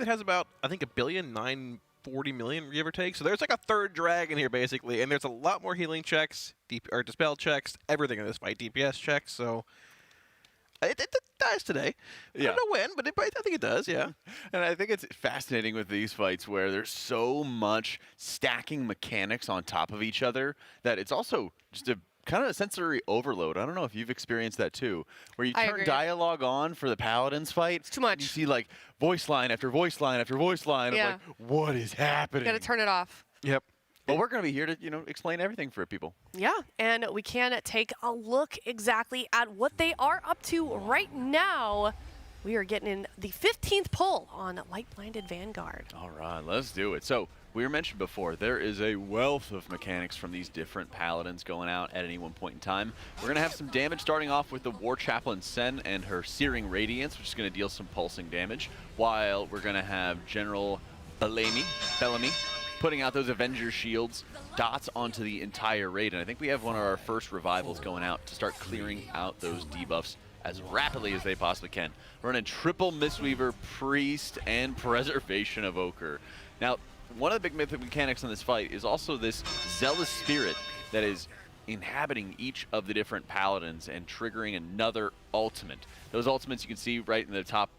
that has about, I think, 1,940,000,000, give or take. So there's like a third dragon here, basically, and there's a lot more healing checks, or dispel checks, everything in this fight, DPS checks. So it dies today. I don't know when, but I think it does. Yeah. And I think it's fascinating with these fights where there's so much stacking mechanics on top of each other that it's also just a kind of a sensory overload. I don't know if you've experienced that too, where you turn dialogue on for the Paladins fight. It's too much. You see like voice line after voice line after voice line. Yeah. Of like, what is happening? Got to turn it off. Yep. Well, we're going to be here to, explain everything for people. Yeah, and we can take a look exactly at what they are up to right now. We are getting in the 15th pull on Light Blinded Vanguard. All right, let's do it. So, we were mentioned before, there is a wealth of mechanics from these different Paladins going out at any one point in time. We're going to have some damage starting off with the War Chaplain Sen and her Searing Radiance, which is going to deal some pulsing damage, while we're going to have General Bellamy putting out those Avenger shields, dots onto the entire raid. And I think we have one of our first revivals going out to start clearing out those debuffs as rapidly as they possibly can. Running triple Mistweaver, Priest, and Preservation of Ochre. Now, one of the big mechanics on this fight is also this Zealous Spirit that is inhabiting each of the different Paladins and triggering another ultimate. Those ultimates you can see right in the top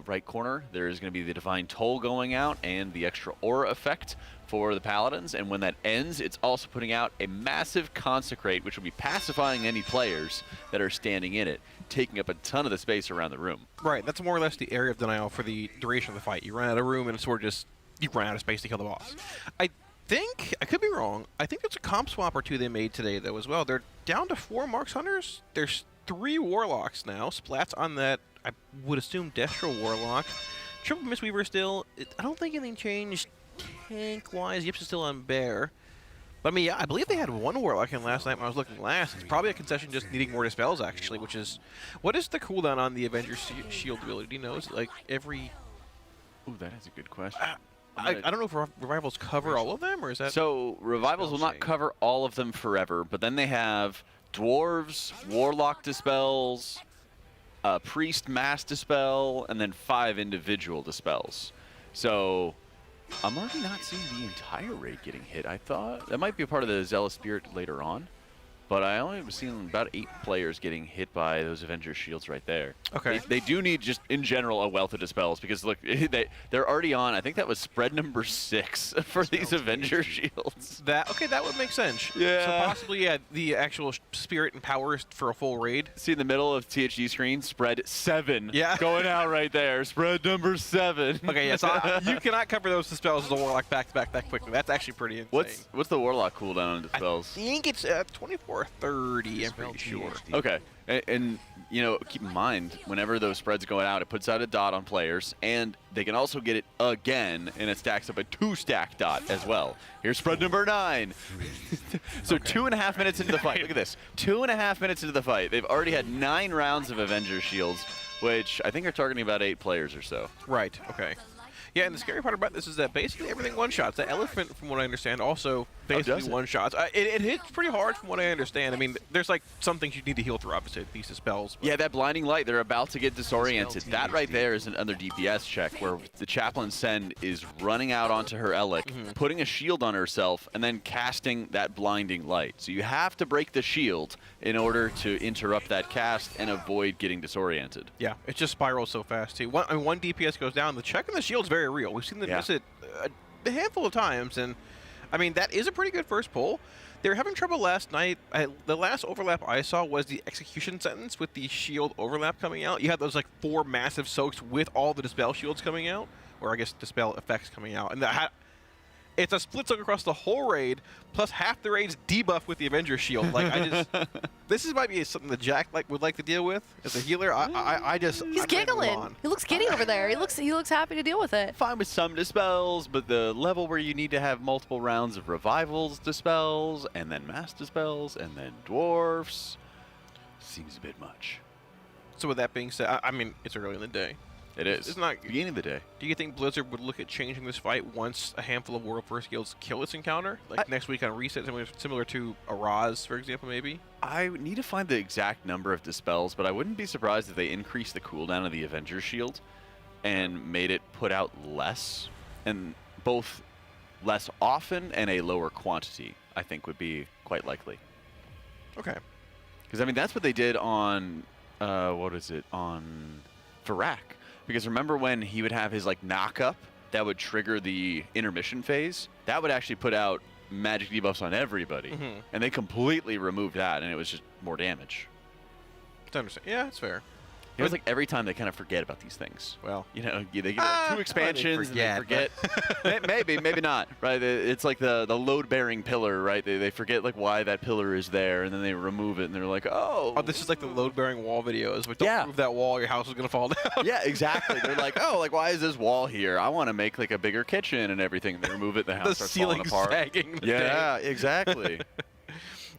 right corner. There is going to be the Divine Toll going out and the extra aura effect for the Paladins, and when that ends, it's also putting out a massive Consecrate, which will be pacifying any players that are standing in it, taking up a ton of the space around the room. Right, that's more or less the area of denial for the duration of the fight. You run out of room, and it's sort of just, you run out of space to kill the boss. I could be wrong, I think there's a comp swap or two they made today, though, as well. They're down to 4 Marks Hunters. There's 3 Warlocks now. Splats on that, I would assume, Destro Warlock. Triple Mistweaver still. I don't think anything changed tank-wise. Yips is still on Bear. But I mean, yeah, I believe they had 1 Warlock in last night when I was looking last. It's probably a concession just needing more dispels, actually, which is... What is the cooldown on the Avenger Shield ability? Do you know? Is it like every... Ooh, that is a good question. I don't know if Revivals cover all of them, or is that... So, Revivals will not cover all of them forever, but then they have Dwarves, Warlock Dispels, Priest Mass Dispel, and then 5 individual Dispels. So, I'm already not seeing the entire raid getting hit. I thought that might be a part of the Zealous Spirit later on, but I only was seeing about 8 players getting hit by those Avenger shields right there. Okay. They do need, just in general, a wealth of dispels, because look, they're already on, I think that was spread number 6 for these Avenger shields. Okay, that would make sense. Yeah. So possibly, yeah, the actual spirit and powers for a full raid. See in the middle of THD screen, spread 7. Yeah. Going out right there, spread number 7. Okay, yeah, so you cannot cover those dispels as a Warlock back-to-back that quickly. That's actually pretty insane. What's the Warlock cooldown on dispels? I think it's 24-30, I'm pretty sure. Okay, and keep in mind, whenever those spreads go out, it puts out a dot on players, and they can also get it again, and it stacks up a 2-stack dot as well. Here's spread number 9. So 2.5 minutes into the fight, look at this. 2.5 minutes into the fight, they've already had 9 rounds of Avenger shields, which I think are targeting about 8 players or so. Right, okay. Yeah, and the scary part about this is that basically everything one-shots. The Elephant, from what I understand, also basically one-shots. It hits pretty hard from what I understand. I mean, there's like some things you need to heal through, obviously, these spells. Yeah, that Blinding Light, they're about to get disoriented. That right there is another DPS check where the Chaplain Sen is running out onto her Elec, putting a shield on herself, and then casting that Blinding Light. So you have to break the shield in order to interrupt that cast and avoid getting disoriented. Yeah, it just spirals so fast, too. One DPS goes down. The check on the shield's very real. We've seen them miss it a handful of times, and I mean, that is a pretty good first pull. They were having trouble last night. The last overlap I saw was the execution sentence with the shield overlap coming out. You had those like 4 massive soaks with all the dispel shields coming out, or I guess dispel effects coming out, and it's a split soak across the whole raid, plus half the raid's debuff with the Avenger shield. Like, this might be something that Jack would like to deal with as a healer. He's giggling. He looks giddy over there. He looks happy to deal with it. Fine with some dispels, but the level where you need to have multiple rounds of revivals dispels, and then mass dispels, and then dwarfs, seems a bit much. So with that being said, I mean, it's early in the day. It is. It's not beginning of the day. Do you think Blizzard would look at changing this fight once a handful of World First Guilds kill this encounter? Like next week on Reset, similar to a Raz, for example, maybe? I need to find the exact number of dispels, but I wouldn't be surprised if they increased the cooldown of the Avenger shield and made it put out less, and both less often and a lower quantity, I think would be quite likely. Okay. Because, I mean, that's what they did on, on Farak. Because remember when he would have his, like, knock-up that would trigger the intermission phase? That would actually put out magic debuffs on everybody. And they completely removed that, and it was just more damage. To understand. Yeah, that's fair. It was like every time they kind of forget about these things. Well, you know, they get like 2 expansions and they forget. maybe not, right? It's like the load-bearing pillar, right? They forget like why that pillar is there, and then they remove it, and they're like, oh. Oh, this is like the load-bearing wall videos. But don't move that wall, your house is gonna fall down. Yeah, exactly. They're like, oh, like why is this wall here? I want to make like a bigger kitchen and everything. And they remove it, the house starts falling apart. Sagging. Yeah, exactly.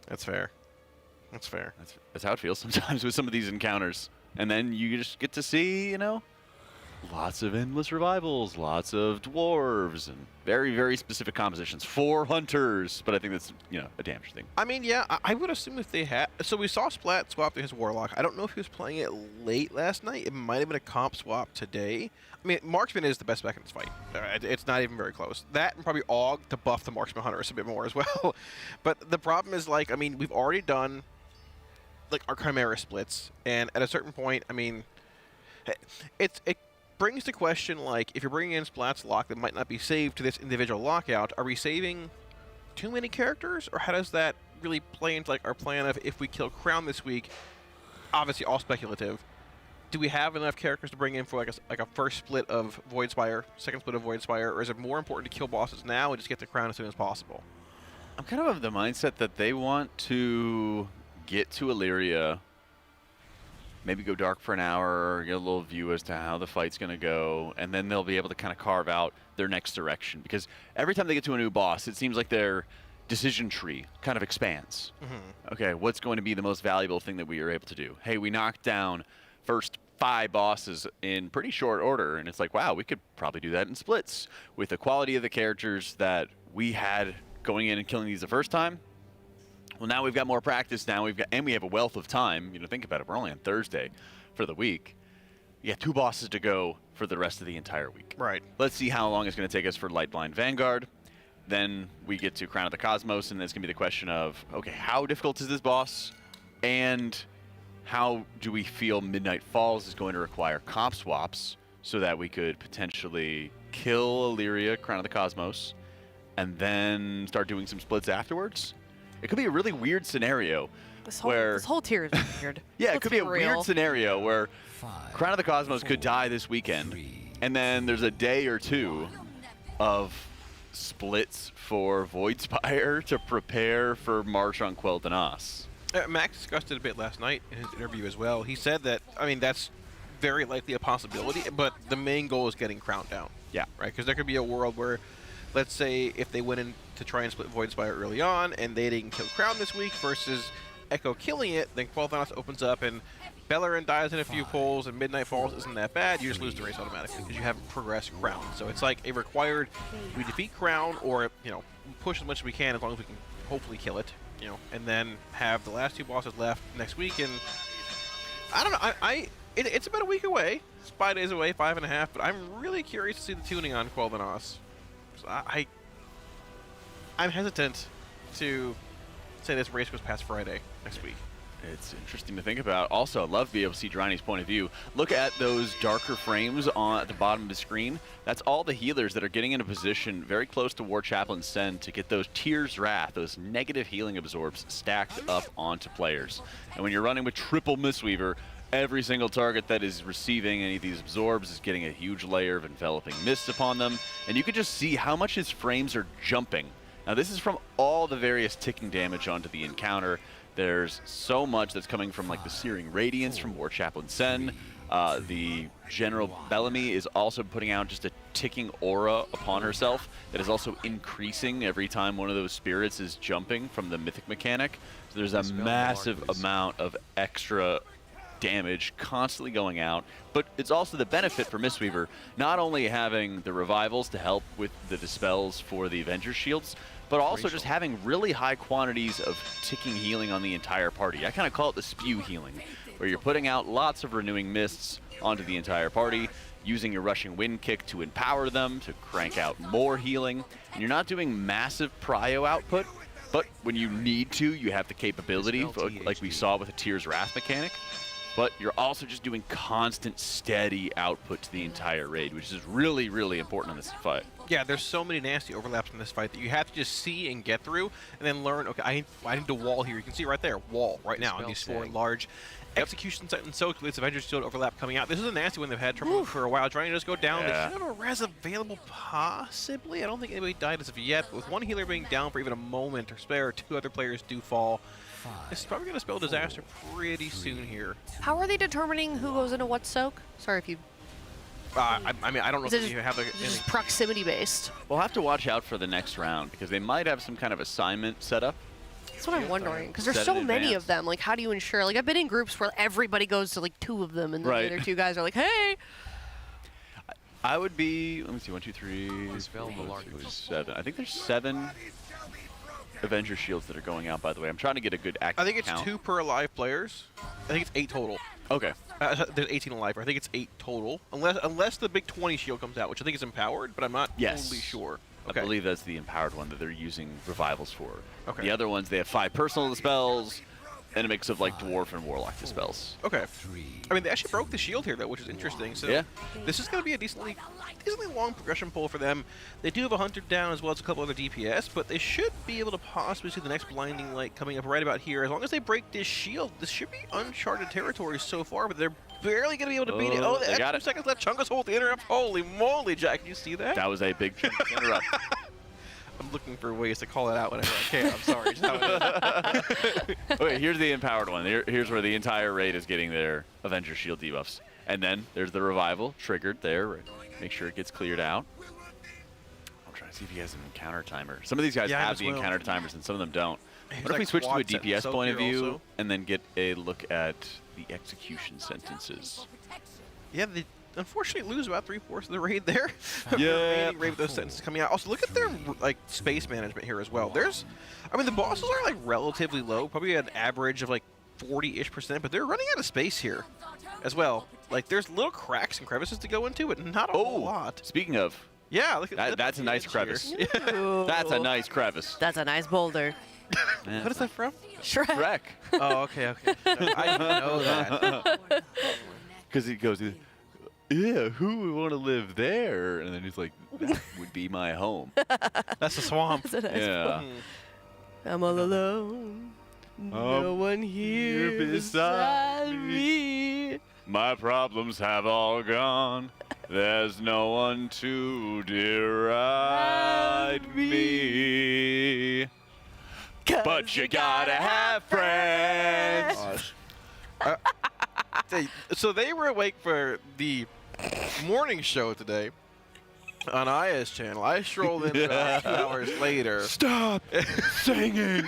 That's fair. That's fair. That's how it feels sometimes with some of these encounters. And then you just get to see, you know, lots of endless revivals, lots of dwarves, and very, very specific compositions for hunters. But I think that's, you know, a damage thing. I mean, yeah, I would assume if they had... So we saw Splat swap to his Warlock. I don't know if he was playing it late last night. It might have been a comp swap today. I mean, Marksman is the best back in this fight. It's not even very close. That and probably Aug to buff the Marksman Hunters a bit more as well. But the problem is, like, I mean, we've already done... like our Chimera splits, and at a certain point, I mean, it brings the question, like, if you're bringing in Splat's lock that might not be saved to this individual lockout, are we saving too many characters, or how does that really play into like our plan of if we kill Crown this week? Obviously, all speculative. Do we have enough characters to bring in for like a first split of Voidspire, second split of Voidspire, or is it more important to kill bosses now and just get the Crown as soon as possible? I'm kind of of the mindset that they want to get to Illyria, maybe go dark for an hour, get a little view as to how the fight's going to go, and then they'll be able to kind of carve out their next direction. Because every time they get to a new boss, it seems like their decision tree kind of expands. Okay, what's going to be the most valuable thing that we are able to do? Hey, we knocked down first 5 bosses in pretty short order, and it's like, wow, we could probably do that in splits. With the quality of the characters that we had going in and killing these the first time, well, now we've got more practice. Now we have a wealth of time. You know, think about it. We're only on Thursday for the week. You got 2 bosses to go for the rest of the entire week. Right. Let's see how long it's going to take us for Lightblind Vanguard. Then we get to Crown of the Cosmos, and it's going to be the question of, okay, how difficult is this boss? And how do we feel Midnight Falls is going to require comp swaps so that we could potentially kill Illyria, Crown of the Cosmos, and then start doing some splits afterwards? It could be a really weird scenario This whole tier is weird. Yeah, it could be a weird scenario where Crown of the Cosmos could die this weekend, and then there's a day or 2 of splits for Voidspire to prepare for March on Quel'Danas. Max discussed it a bit last night in his interview as well. He said that, I mean, that's very likely a possibility, but the main goal is getting Crown down. Yeah. Right? Because there could be a world where, let's say, if they went in to try and split Voidspire early on and they didn't kill Crown this week versus Echo killing it, then Quel'Danas opens up and Bellerin dies in a few pulls and Midnight Falls isn't that bad. You just lose the race automatically because you haven't progressed Crown. So it's like a required, we defeat Crown or, you know, push as much as we can as long as we can hopefully kill it, you know, and then have the last 2 bosses left next week. And I don't know, it's about a week away. It's 5 days away, 5.5, but I'm really curious to see the tuning on Quel'Danas. So I'm hesitant to say this race goes past Friday next week. It's interesting to think about. Also, I'd love to be able to see Drini's point of view. Look at those darker frames at the bottom of the screen. That's all the healers that are getting in a position very close to War Chaplain Sen to get those Tears Wrath, those negative healing absorbs stacked up onto players. And when you're running with triple Mistweaver, every single target that is receiving any of these absorbs is getting a huge layer of enveloping mists upon them. And you can just see how much his frames are jumping. Now, this is from all the various ticking damage onto the encounter. There's so much that's coming from like the Searing Radiance from War Chaplain Sen. The General Bellamy is also putting out just a ticking aura upon herself that is also increasing every time one of those spirits is jumping from the Mythic mechanic. So there's a massive amount of extra damage constantly going out, but it's also the benefit for Mistweaver, not only having the revivals to help with the dispels for the Avenger shields, but also just having really high quantities of ticking healing on the entire party. I kind of call it the spew healing, where you're putting out lots of renewing mists onto the entire party. using your rushing wind kick to empower them, to crank out more healing. And you're not doing massive prio output, but when you need to, you have the capability, like we saw with the Tears Wrath mechanic. But you're also just doing constant, steady output to the entire raid, which is really, really important in this fight. Yeah, there's so many nasty overlaps in this fight that you have to just see and get through, and then learn, okay, I need to wall here. You can see right there, wall right now on these 4 large execution sites and so it's Avengers Shield overlap coming out. This is a nasty one they've had trouble with for a while, trying to just go down. Yeah. They should have a res available, possibly. I don't think anybody died as of yet, but with one healer being down for even a moment or spare, 2 other players do fall. This is probably going to spell disaster pretty soon here. How are they determining who goes into what soak? Sorry if you... I mean, I don't know Is if it you have just, just proximity based? We'll have to watch out for the next round, because they might have some kind of assignment set up. That's what I'm wondering, because there's Set so in many advance. of them. Like, how do you ensure? Like, I've been in groups where everybody goes to like 2 of them, and then Right. the other 2 guys are like, "Hey." I would be, let me see, 1, 2, 3, 4, 5, 6, 7. I think there's 7 Avenger shields that are going out, by the way. I'm trying to get a good accurate I think it's count. 2 per alive players. I think it's 8 total. Okay. There's 18 alive. I think it's 8 total, unless the big 20 shield comes out, which I think is empowered, but I'm not totally sure. Okay. I believe that's the empowered one that they're using revivals for. Okay. The other ones, they have 5 personal dispels and a mix of like dwarf and warlock dispels. Okay. I mean, they actually broke the shield here, though, which is interesting. So Yeah. this is going to be a decently long progression pull for them. They do have a hunter down as well as a couple other DPS, but they should be able to possibly see the next blinding light coming up right about here. As long as they break this shield, this should be uncharted territory so far, but they're barely going to be able to beat it. Oh, Oh, they they got 2 it. seconds left. Chungus hold the interrupt. Holy moly, Jack. Can you see that? That was a big interrupt. I'm looking for ways to call it out whenever I can. I'm sorry. Just how it is. Okay, here's the empowered one. Here's where the entire raid is getting their Avenger shield debuffs. And then there's the revival triggered there. Make sure it gets cleared out. I'm trying to see if he has an encounter timer. Some of these guys Yeah, have as the well. encounter timers and some of them don't. He's What if we like switch to a quad set DPS soak point of here view also. and then get a look at the execution sentences? Yeah, they unfortunately lose about 3/4 of the raid there. Yeah. Remaining raid with those sentences coming out. Also, look at their like space management here as well. I mean, the bosses are like relatively low, probably an average of like 40-ish%, but they're running out of space here as well. Like, there's little cracks and crevices to go into, but not a whole lot. Speaking of, Yeah, look at that's a nice edge crevice. here. That's a nice crevice. That's a nice boulder. Yeah. What is that from? Shrek. Wreck. Oh, okay. No, I didn't know that. Because he goes, yeah, who would want to live there? And then he's like, that would be my home. That's the swamp. That's a nice Yeah. I'm all alone. No one here here beside beside me. My problems have all gone. There's no one to deride me. But you gotta have friends. Gosh. So they were awake for the morning show today on Aya's channel. I strolled in about 2 hours later. Stop singing.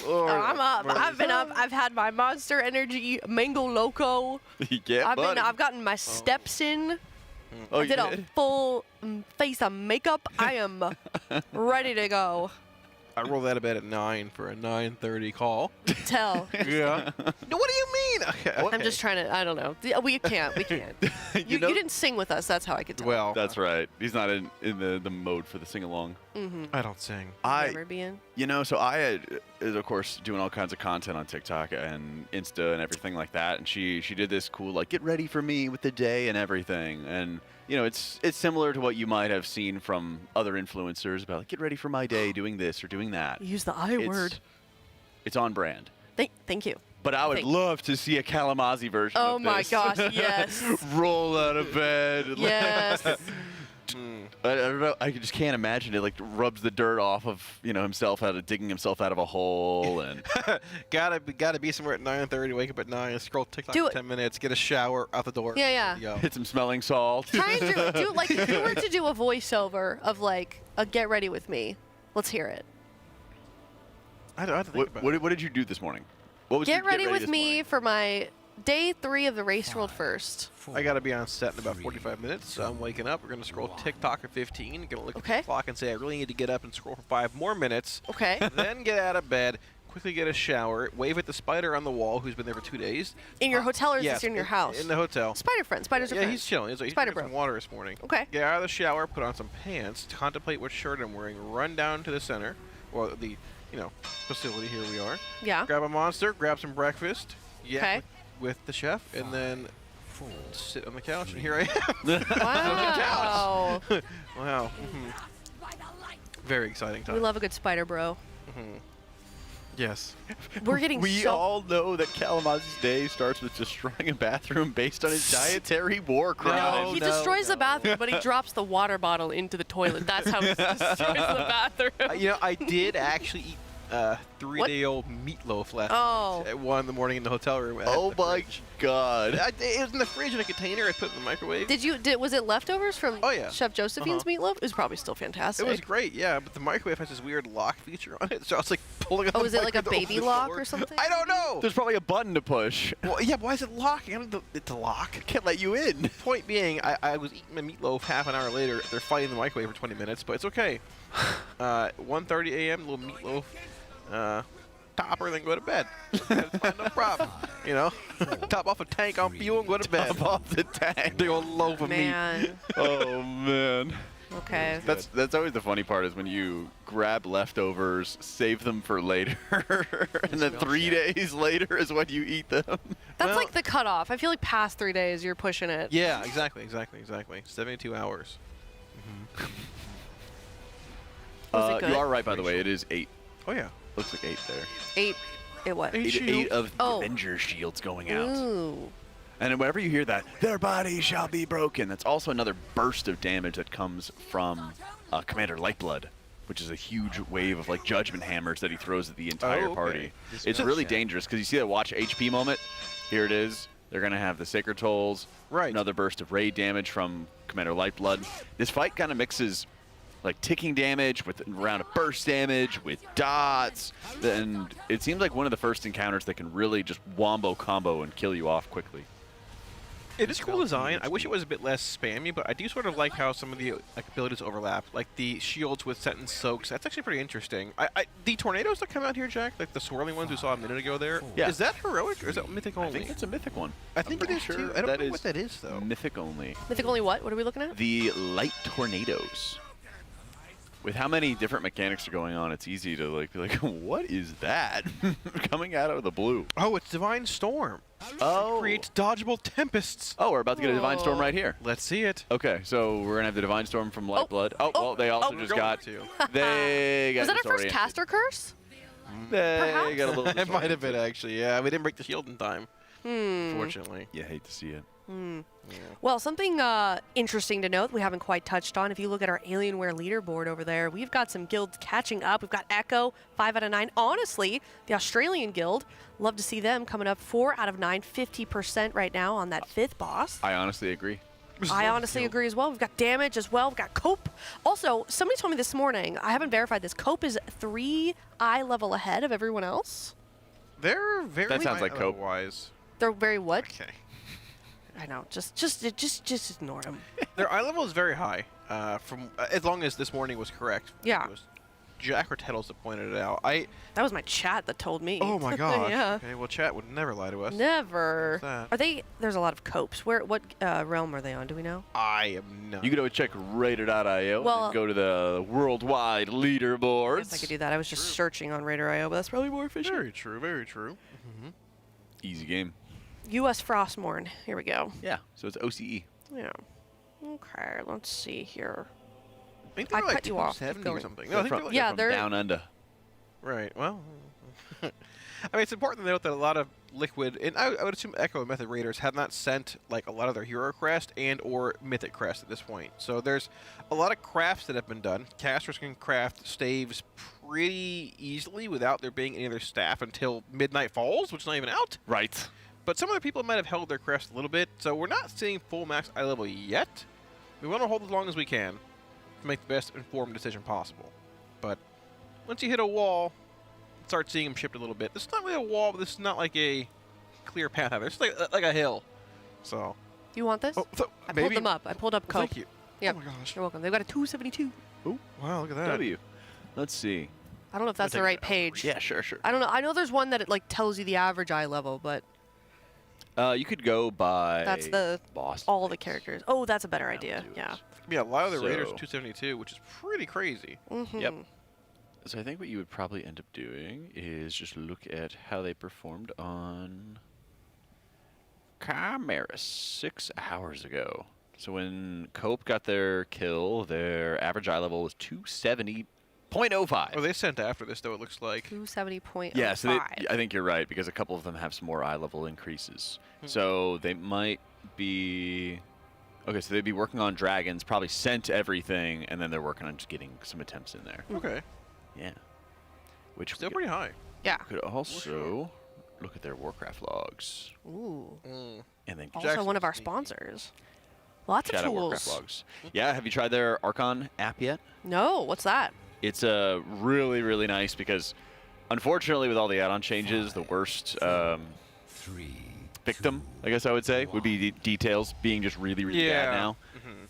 I'm up. I've been up. I've had my Monster Energy Mango Loco. Yeah, I've gotten my steps in. Oh, I you did a did? full face of makeup. I am ready to go. I rolled out of bed at 9 for a 9:30 call. Tell. Yeah. No, what do you mean? Okay. I'm just trying to. I don't know. We can't. We can't. You know- didn't sing with us. That's how I could tell. Well, That's right. He's not in the mode for the sing-along. I don't sing. Never be in. So I is of course doing all kinds of content on TikTok and Insta and everything like that, and she did this cool like get ready for me with the day and everything, and it's similar to what you might have seen from other influencers about like get ready for my day doing this or doing that. Use the I word. It's on brand. Thank you. But I would Thank- love to see a Kalamazoo version Oh of my this. gosh, yes. Roll out of bed. Yes. I don't know. I just can't imagine it. Like rubs the dirt off of himself out of digging himself out of a hole and Gotta be somewhere at 9:30. Wake up at 9. Scroll TikTok Do for it. 10 minutes. Get a shower out the door. Yeah. Yo. hit some smelling salt. Try and do like if you were to do a voiceover of like a get ready with me. Let's hear it. I don't have to think about it. What did you do this morning? What was Get your ready with this me morning? for my day 3 of the race world first. I gotta be on set in about 45 minutes. So I'm waking up. We're gonna scroll TikTok at 15. Gonna look at Okay. the clock and say I really need to get up and scroll for 5 more minutes. Okay. Then get out of bed, quickly get a shower, wave at the spider on the wall who's been there for 2 days. In your hotel or is Yes, this in your house? In the hotel. Spider friend. Spiders are Yeah, friends. he's chilling. He's Spider drinking some bro. water this morning. Okay. Get out of the shower, put on some pants, contemplate what shirt I'm wearing, run down to the center, or the, facility. Here we are. Yeah. Grab a monster, grab some breakfast. Yeah. Okay. With the chef, and then sit on the couch, and here I am. Wow. Wow. Very exciting time. We love a good spider bro. Yes. We're getting We so all know that Kalamazi's day starts with destroying a bathroom based on his dietary war crimes. he destroys the bathroom, but he drops the water bottle into the toilet. That's how he destroys the bathroom. I did actually eat 3-day-old meatloaf last Oh. night at 1 in the morning in the hotel room. Oh my God. It was in the fridge in a container. I put it in the microwave. Was it leftovers from Oh, yeah. Chef Josephine's meatloaf? It was probably still fantastic. It was great, yeah, but the microwave has this weird lock feature on it, so I was like pulling it. Oh, is it like a baby lock or something? I don't know. There's probably a button to push. Well, yeah, but why is it locking? I don't know it to lock. Can't let you in. Point being, I was eating my meatloaf half an hour later. They're fighting the microwave for 20 minutes, but it's okay. 1:30 a.m., little meatloaf. Topper, then go to bed. No problem. Top off a tank on fuel and go to bed. Top off the tank. Big old loaf of meat. Man. Oh man. Okay. That's always the funny part is when you grab leftovers, save them for later, and then 3 days later is when you eat them. That's Well- like the cutoff. I feel like past 3 days, you're pushing it. Yeah, exactly. 72 hours. Was it good? You are right, by the way. It is 8. Oh, yeah. Looks like 8 there. 8. It what? Eight. 8 shields. of Oh. Avenger shields going out. Ooh. And whenever you hear that, their bodies shall be broken, that's also another burst of damage that comes from Commander Lightblood, which is a huge wave of like judgment hammers that he throws at the entire okay. party. This It's makes really sense. dangerous because you see that watch HP moment? Here it is. They're going to have the Sacred Tolls, Right. another burst of raid damage from Commander Lightblood. This fight kind of mixes like ticking damage with a round of burst damage with dots, and it seems like one of the first encounters that can really just wombo combo and kill you off quickly. It is cool design. I wish it was a bit less spammy, but I do sort of like how some of the abilities overlap. Like the shields with sentence soaks. That's actually pretty interesting. The tornadoes that come out here, Jack, like the swirling ones we saw a minute ago there, Yeah. is that heroic or is that mythic only? I think it's a mythic one. I think I'm it is pretty too. sure I don't that know is what that is though. mythic only. Mythic only what? What are we looking at? The light tornadoes. With how many different mechanics are going on, it's easy to like be like, what is that coming out of the blue? Oh, it's Divine Storm. Oh, Creates dodgeable tempests. oh, we're about to get a Divine Storm Whoa. right here. Let's see it. Okay, so we're gonna have the Divine Storm from Lightblood. Oh, well, they also we're just going got. to. They got Was that our first disoriented. caster curse? They got a little. It might have been disoriented. actually. Yeah, we didn't break the shield in time. Hmm. Fortunately. You hate to see it. Well, something interesting to note we haven't quite touched on. If you look at our Alienware leaderboard over there, we've got some guilds catching up. We've got Echo, 5 out of 9. Honestly, the Australian guild, love to see them coming up 4 out of 9, 50% right now on that 5th boss. I honestly agree. I honestly agree as well. We've got damage as well. We've got Cope. Also, somebody told me this morning, I haven't verified this, Cope is 3 eye level ahead of everyone else. They're very. That sounds like Cope. Wise. They're very what? Okay. I know. Just ignore them. Their eye level is very high. From as long as this morning was correct. Yeah. It was Jack or Tettles that pointed it out. That was my chat that told me. Oh my gosh. Yeah. Okay. Well, chat would never lie to us. Never. What's that? Are they? There's a lot of Copes. What realm are they on? Do we know? I am not. You can always check Raider.io Well- and go to the worldwide leaderboards. Yes, I could do that. I was just searching on Raider.io, but that's probably more efficient. Very true. Very true. Easy game. U.S. Frostmourne. Here we go. Yeah, so it's OCE. Yeah. Okay. Let's see here. I think they're I like cut you off. 270 Keep or going. something. No, I think they're like, Yeah, from they're- down under. right. Well, I mean, it's important to note that a lot of Liquid, and I would assume Echo and Method Raiders have not sent like a lot of their Hero Crest and or Mythic Crest at this point. So there's a lot of crafts that have been done. Casters can craft staves pretty easily without there being any other staff until Midnight Falls, which is not even out. Right. But some other people might have held their crest a little bit, so we're not seeing full max eye level yet. We want to hold as long as we can to make the best informed decision possible. But once you hit a wall, start seeing them shift a little bit. This is not really a wall, but this is not like a clear path either. It's like a hill. So. You want this? Oh, so I maybe, pulled them up. I pulled up Well, Cope. thank you. Yep. Oh my gosh. You're welcome. They've got a 272. Ooh, Wow, look at that. W. Let's see. I don't know if that's the take right that out. page. Yeah, sure, sure. I don't know. I know there's one that it like tells you the average eye level, but You could go by that's the boss. all the fights. characters. Oh, that's a better That'll idea. do Yeah. it. Yeah, a lot of the Raiders So- 272, which is pretty crazy. Yep. So I think what you would probably end up doing is just look at how they performed on Chimera 6 hours ago. So when Cope got their kill, their average eye level was 270.05. Oh, they sent after this, though, it looks like. 270.05. Yeah, so I think you're right, because a couple of them have some more eye level increases. So they might be... Okay, so they'd be working on dragons, probably sent everything, and then they're working on just getting some attempts in there. Okay. Yeah. Which Still we pretty high. Yeah. could also look at their Warcraft logs. Ooh. And then Also one of our Jackson's sneaky. sponsors. Lots of shout out Warcraft tools. logs. Yeah, have you tried their Archon app yet? No, what's that? It's really, really nice because, unfortunately, with all the add-on changes, the worst victim, I guess I would say, would be details being just really, really bad now.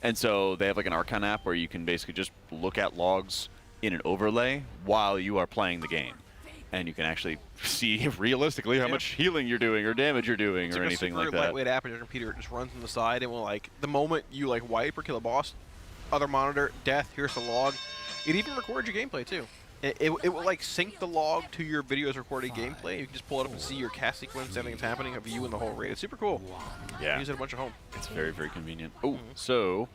And so they have like an Archon app where you can basically just look at logs in an overlay while you are playing the game. And you can actually see realistically how much healing you're doing or damage you're doing It's or like anything a like super that. lightweight app on your computer. It just runs on the side and will, like, the moment you, like, wipe or kill a boss, other monitor, death, here's the log. It even records your gameplay, too. It will, like, sync the log to your video's recorded gameplay. You can just pull it up and see your cast sequence, everything that's happening, of you and the whole raid. It's super cool. Yeah. Use it a bunch of home. It's very, very convenient. Oh, so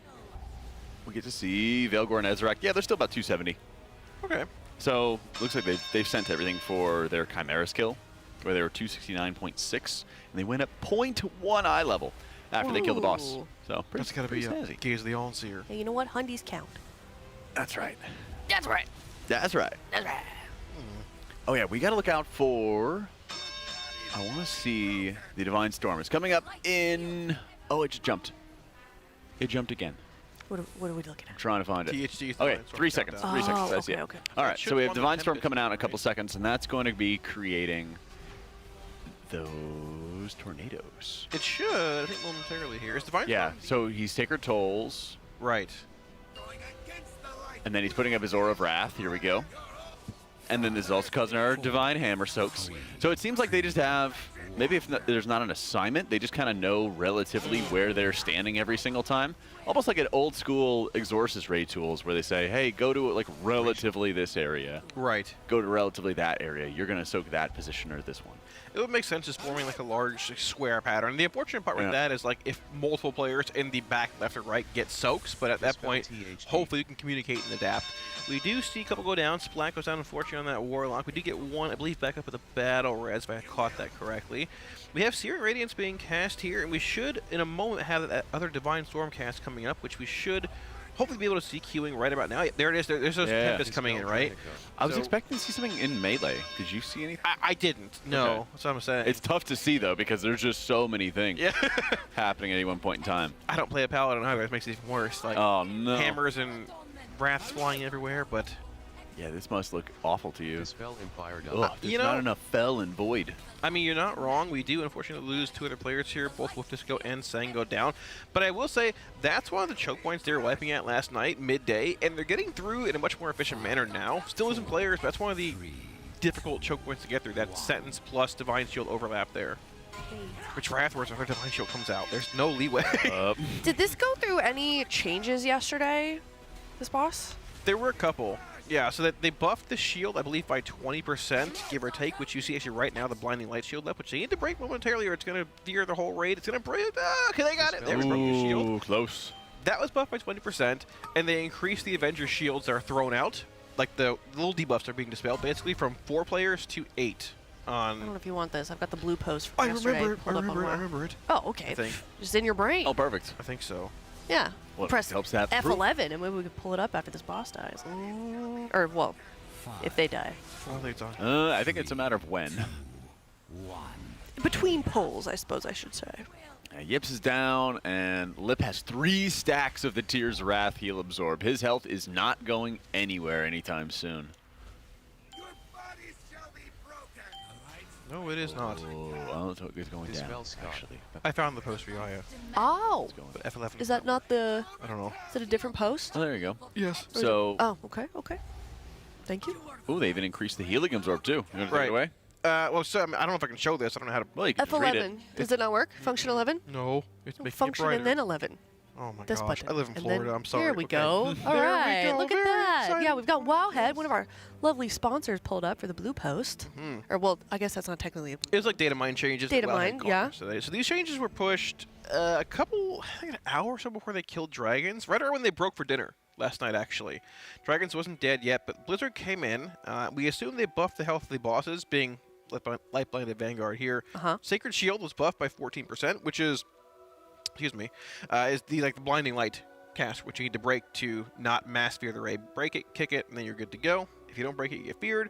we get to see Velgor and Ezrak. Yeah, they're still about 270. Okay. So looks like they've sent everything for their Chimera skill, where they were 269.6, and they went up 0.1 eye level after they killed the boss. Ooh. So That's got to be pretty snazzy. Gaze of the All-Seer. Hey, you know what? Hundies count. That's right. That's right. That's right. That's right. Oh yeah, we got to look out for. I want to see the Divine Storm. It's coming up in. Oh, it just jumped. It jumped again. What are we looking at? Trying to find it. THD 's Okay, Divine Storm 3 seconds. countdown. 3 seconds. That's okay, it. okay. All That right, should so we have run the Divine Storm 10-bit coming out in a right? couple seconds, and that's going to be creating those tornadoes. It should, I think, momentarily here. Is Divine Yeah, Storm- so he's Sacred Tolls, Right. and then he's putting up his Aura of Wrath. Here we go. And then this is also causing our Divine Hammer Soaks. So it seems like they just have, maybe if there's not an assignment, they just kind of know relatively where they're standing every single time. Almost like an old school Exorcist raid tools where they say, hey, go to like relatively this area. Right. Go to relatively that area. You're going to soak that position or this one. It would make sense just forming like a large square pattern. The unfortunate part Yeah. with that is like if multiple players in the back, left, or right get soaks, but at that point, hopefully you can communicate and adapt. We do see a couple go down. Splat goes down, unfortunately, on that Warlock. We do get one, I believe, back up with a Battle Res, if I caught that correctly. We have Searing Radiance being cast here, and we should, in a moment, have that other Divine Storm cast coming up, which we should hopefully be able to see queuing right about now. Yeah, there it is. There's those Yeah. Tempests coming in, right? I was So- expecting to see something in Melee. Did you see anything? I didn't. No. Okay. That's what I'm saying. It's tough to see, though, because there's just so many things yeah. happening at any one point in time. I don't play a Paladin either. It makes it even worse. Like, Oh, no. hammers and wraths flying everywhere, but Yeah, this must look awful to you. Dispel Empire Ugh, there's you know- not enough Fel and Void. I mean, you're not wrong. We do unfortunately lose two other players here. Both Wolf Disco and Sang go down. But I will say that's one of the choke points they were wiping at last night, midday, and they're getting through in a much more efficient manner now. Still losing players, but that's one of the difficult choke points to get through. That Sentence plus Divine Shield overlap there. Which Wrathwars after Divine Shield comes out. There's no leeway. Did this go through any changes yesterday, this boss? There were a couple. Yeah, so that they buffed the shield, I believe, by 20%, give or take, which you see actually right now, the Blinding Light shield up, which they need to break momentarily or it's going to veer the whole raid. It's going to break. Okay, they got it. There we broke the shield. Ooh, close. That was buffed by 20%, and they increased the Avenger shields that are thrown out. Like the little debuffs are being dispelled, basically from 4 players to 8. I don't know On if you want this. I've got the blue post from I yesterday. remember it. I pulled up on remember it. I my- remember it. Oh, okay. I think. Just in your brain. Oh, perfect. I think so. Yeah. Well, it Press helps to have the proof. F11 and maybe we could pull it up after this boss dies. Or, well, if they die. I think it's on. I think it's a matter of when. Between pulls, I suppose I should say. Yips is down, and Lip has 3 stacks of the Tears of Wrath heal absorb. His health is not going anywhere anytime soon. No, it is not. Oh, well, it's going down, Dispel Scar. actually. I found the post for you, yeah. Oh! But F11. Is that not the... I don't know. Is it a different post? Oh, there you go. Yes. So, Oh, okay, okay. Thank you. Ooh, they even increased the healing absorb too. You want to take it away? Well, so, I don't know if I can show this. I don't know how to. Well, you can just read it. F11. Does it not work? Function 11? No, it's making Function it and then 11. Oh my This gosh, button. I live in And Florida. then I'm sorry. Here we Okay. go. All There we right, go. look at Very that. exciting. Yeah, we've got Wowhead, one of our lovely sponsors, pulled up for the Blue Post. Or, well, I guess that's not technically a It was like data mine changes. Data Well, I mine, had yeah. comments today. So these changes were pushed a couple, I think an hour or so before they killed Dragons, right around when they broke for dinner last night, actually. Dragons wasn't dead yet, but Blizzard came in. We assumed they buffed the health of the bosses, being Lightblind and Vanguard here. Sacred Shield was buffed by 14%, which is, is the blinding light cast, which you need to break to not mass fear the raid. Break it, kick it, and then you're good to go. If you don't break it, you get feared.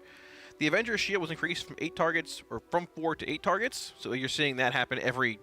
The Avenger's Shield was increased from 8 targets, or from 4 to 8 targets, so you're seeing that happen every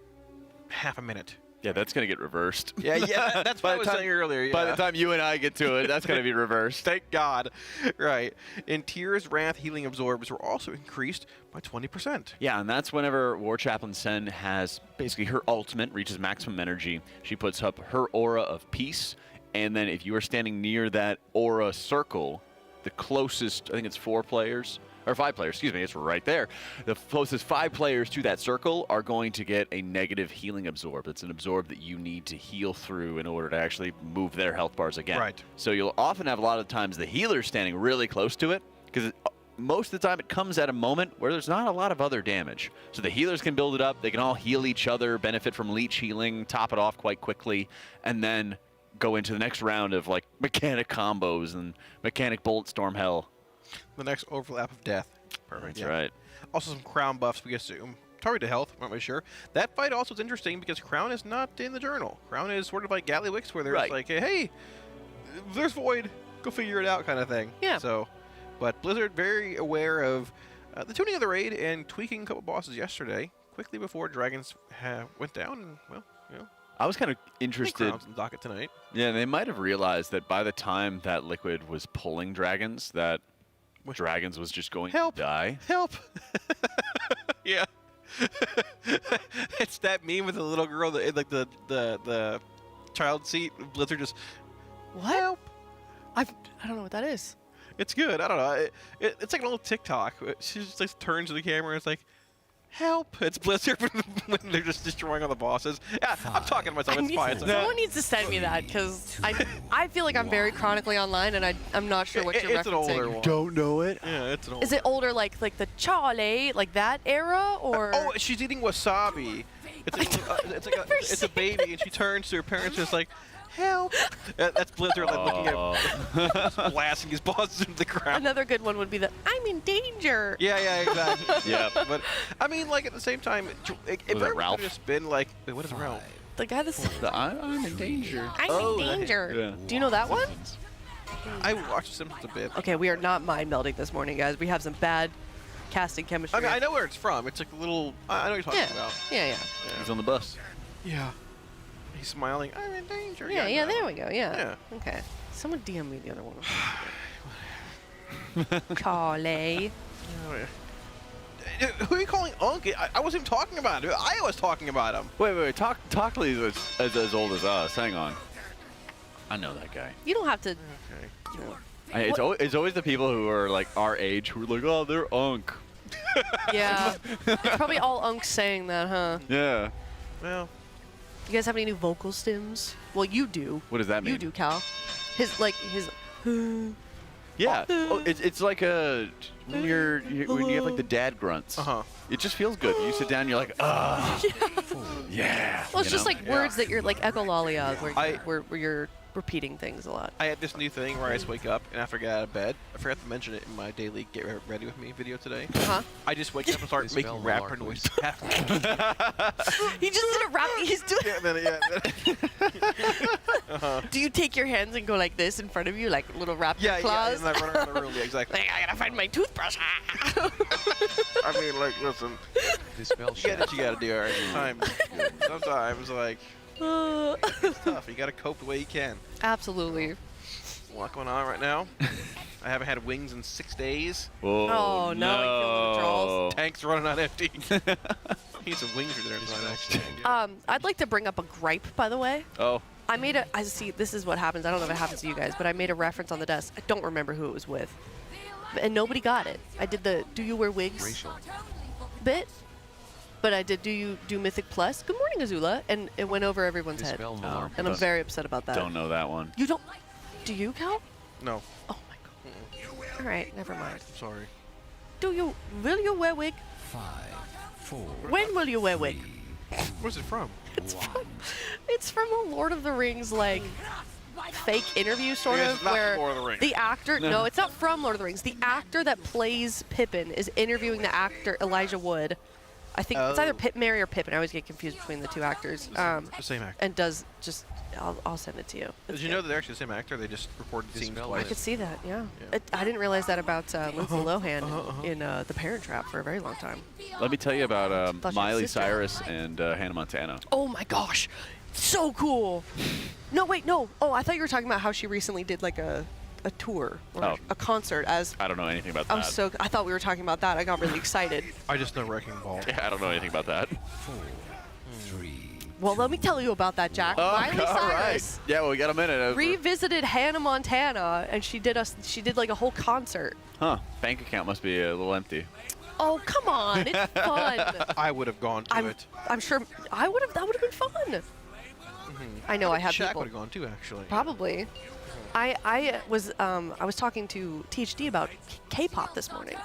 half a minute. Yeah, that's going to get reversed. Yeah, that's what I was saying earlier. Yeah. By the time you and I get to it, that's going to be reversed. Thank God. Right. And Tyr's Wrath healing absorbs were also increased by 20%. Yeah, and that's whenever War Chaplain Sen has basically her ultimate, reaches maximum energy. She puts up her aura of peace, and then if you are standing near that aura circle, the closest, I think it's 4 players, or 5 players, excuse me, it's right there. The closest 5 players to that circle are going to get a negative healing absorb. It's an absorb that you need to heal through in order to actually move their health bars again. Right. So you'll often have a lot of times the healer standing really close to it, because most of the time it comes at a moment where there's not a lot of other damage. So the healers can build it up, they can all heal each other, benefit from leech healing, top it off quite quickly, and then go into the next round of like mechanic combos and mechanic bullet storm hell. The next overlap of death. Perfect. That's right. Also some Crown buffs, we assume. Target to health, I'm not really sure. That fight also is interesting because Crown is not in the journal. Crown is sort of like Gallywix, where there's like, hey, there's Void, go figure it out kind of thing. Yeah. So, but Blizzard very aware of the tuning of the raid and tweaking a couple bosses yesterday, quickly before Dragons went down, and, well, you know. I was kind of I think interested. Crown's on the docket tonight. Yeah, they might have realized that by the time that Liquid was pulling Dragons, that Dragons was just going to die. Help! Yeah. It's that meme with the little girl in like the child seat. Blizzard just, What? help! I don't know what that is. It's good. I don't know. It's like an old TikTok. She just like turns to the camera and it's like, help! It's Blizzard when they're just destroying all the bosses. Yeah, I'm talking to myself. It's fine. It's okay. Someone needs to send me that because I feel like I'm very chronically online and I'm not sure what you're It's an referencing. older one. Don't know it. Yeah, it's an older. Is it older like the Charlie, like that era, or? Oh, she's eating wasabi. It's a baby, and she turns to her parents just like, help! That's Blizzard like, looking at blasting his bosses into the ground. Another good one would be the I'm in danger. Yeah, exactly. Yeah. But I mean, like at the same time, it Was it very Ralph? could have just been like, wait, what is Ralph? The guy that's I'm in danger. I'm in danger. Yeah. Do you know that one? I watched Simpsons a bit. Okay, we are not mind melding this morning, guys. We have some bad casting chemistry. I mean, I know where it's from. It's like a little. I know what you're talking about. Yeah. He's on the bus. Yeah. He's smiling. I'm in danger. Yeah, no. there we go. Yeah. Yeah. Okay. Someone DM me the other one. Charlie. Oh, yeah. Who are you calling Unk? I wasn't even talking about him. I was talking about him. Wait. Talkley is as old as us. Hang on. I know that guy. You don't have to. Okay. You know. It's always the people who are like our age who are like, oh, they're Unk. Yeah. It's probably all unks saying that, huh? Yeah. Well, You guys have any new vocal stims? Well, you do. What does that mean? You do, Cal. His. Yeah. Oh, it's like a when when you have like the dad grunts. It just feels good. You sit down, you're like, ah. Yeah. Well, it's you just know? like words that you're like echolalia, I- where you're repeating things a lot. I had this new thing where I just wake up and after I get out of bed, I forgot to mention it in my daily Get Ready With Me video today. I just wake up and start making rapper noises. He just did a rap. He's doing. Do you take your hands and go like this in front of you, like little rap claws? and I run around the room. Yeah, exactly. Like, I gotta find my toothbrush. I mean, like, listen, you get what you gotta do every time. Sometimes, like, it's tough. You gotta cope the way you can. Absolutely. A lot going on right now. I haven't had wings in 6 days. Whoa, Oh, no, he feels the withdrawals. Tanks running on empty. Need some wings for dinner tonight, actually. I'd like to bring up a gripe, by the way. Oh. I see, this is what happens. I don't know if it happens to you guys, but I made a reference on the desk. I don't remember who it was with. and nobody got it. I did the "Do you wear wigs?" bit, but I did "Do you do Mythic Plus?" Good morning, Azula, and it went over everyone's head, and I'm very upset about that. Don't know that one. You don't? Do you, Cal? No. Oh my god. All right, never mind. Sorry. Will you wear wig? 5, 4. When will you wear wig? Where's it from? It's from a Lord of the Rings like fake interview sort It's of not where Lord of the Rings. the actor no, it's not from Lord of the Rings. The actor that plays Pippin is interviewing the actor Elijah Wood. I think it's either Merry or Pippin. I always get confused between the two actors. The same actor. And does just I'll send it to you. Did you know that they're actually the same actor? They just recorded scenes I twice. could see that, yeah. Yeah. I didn't realize that about Lindsay Lohan in The Parent Trap for a very long time. Let me tell you about Thought she was Miley sister. Cyrus and Hannah Montana. Oh my gosh, so cool. No, wait, no. Oh, I thought you were talking about how she recently did like a tour or Oh. a concert as. I don't know anything about that. I thought we were talking about that. I got really excited. I just know Wrecking Ball. Yeah, I don't know anything about that. 4, 3. Well, let me tell you about that, Jack. Miley all right. Cyrus Yeah, well, we got a minute. revisited Hannah Montana, and she did like a whole concert. Huh. Bank account must be a little empty. Oh, come on, it's fun. I would have gone to it. I'm sure I would have. That would have been fun. I know I have Shaq people. would have gone too, actually. Probably. I was talking to THD about K-pop this morning,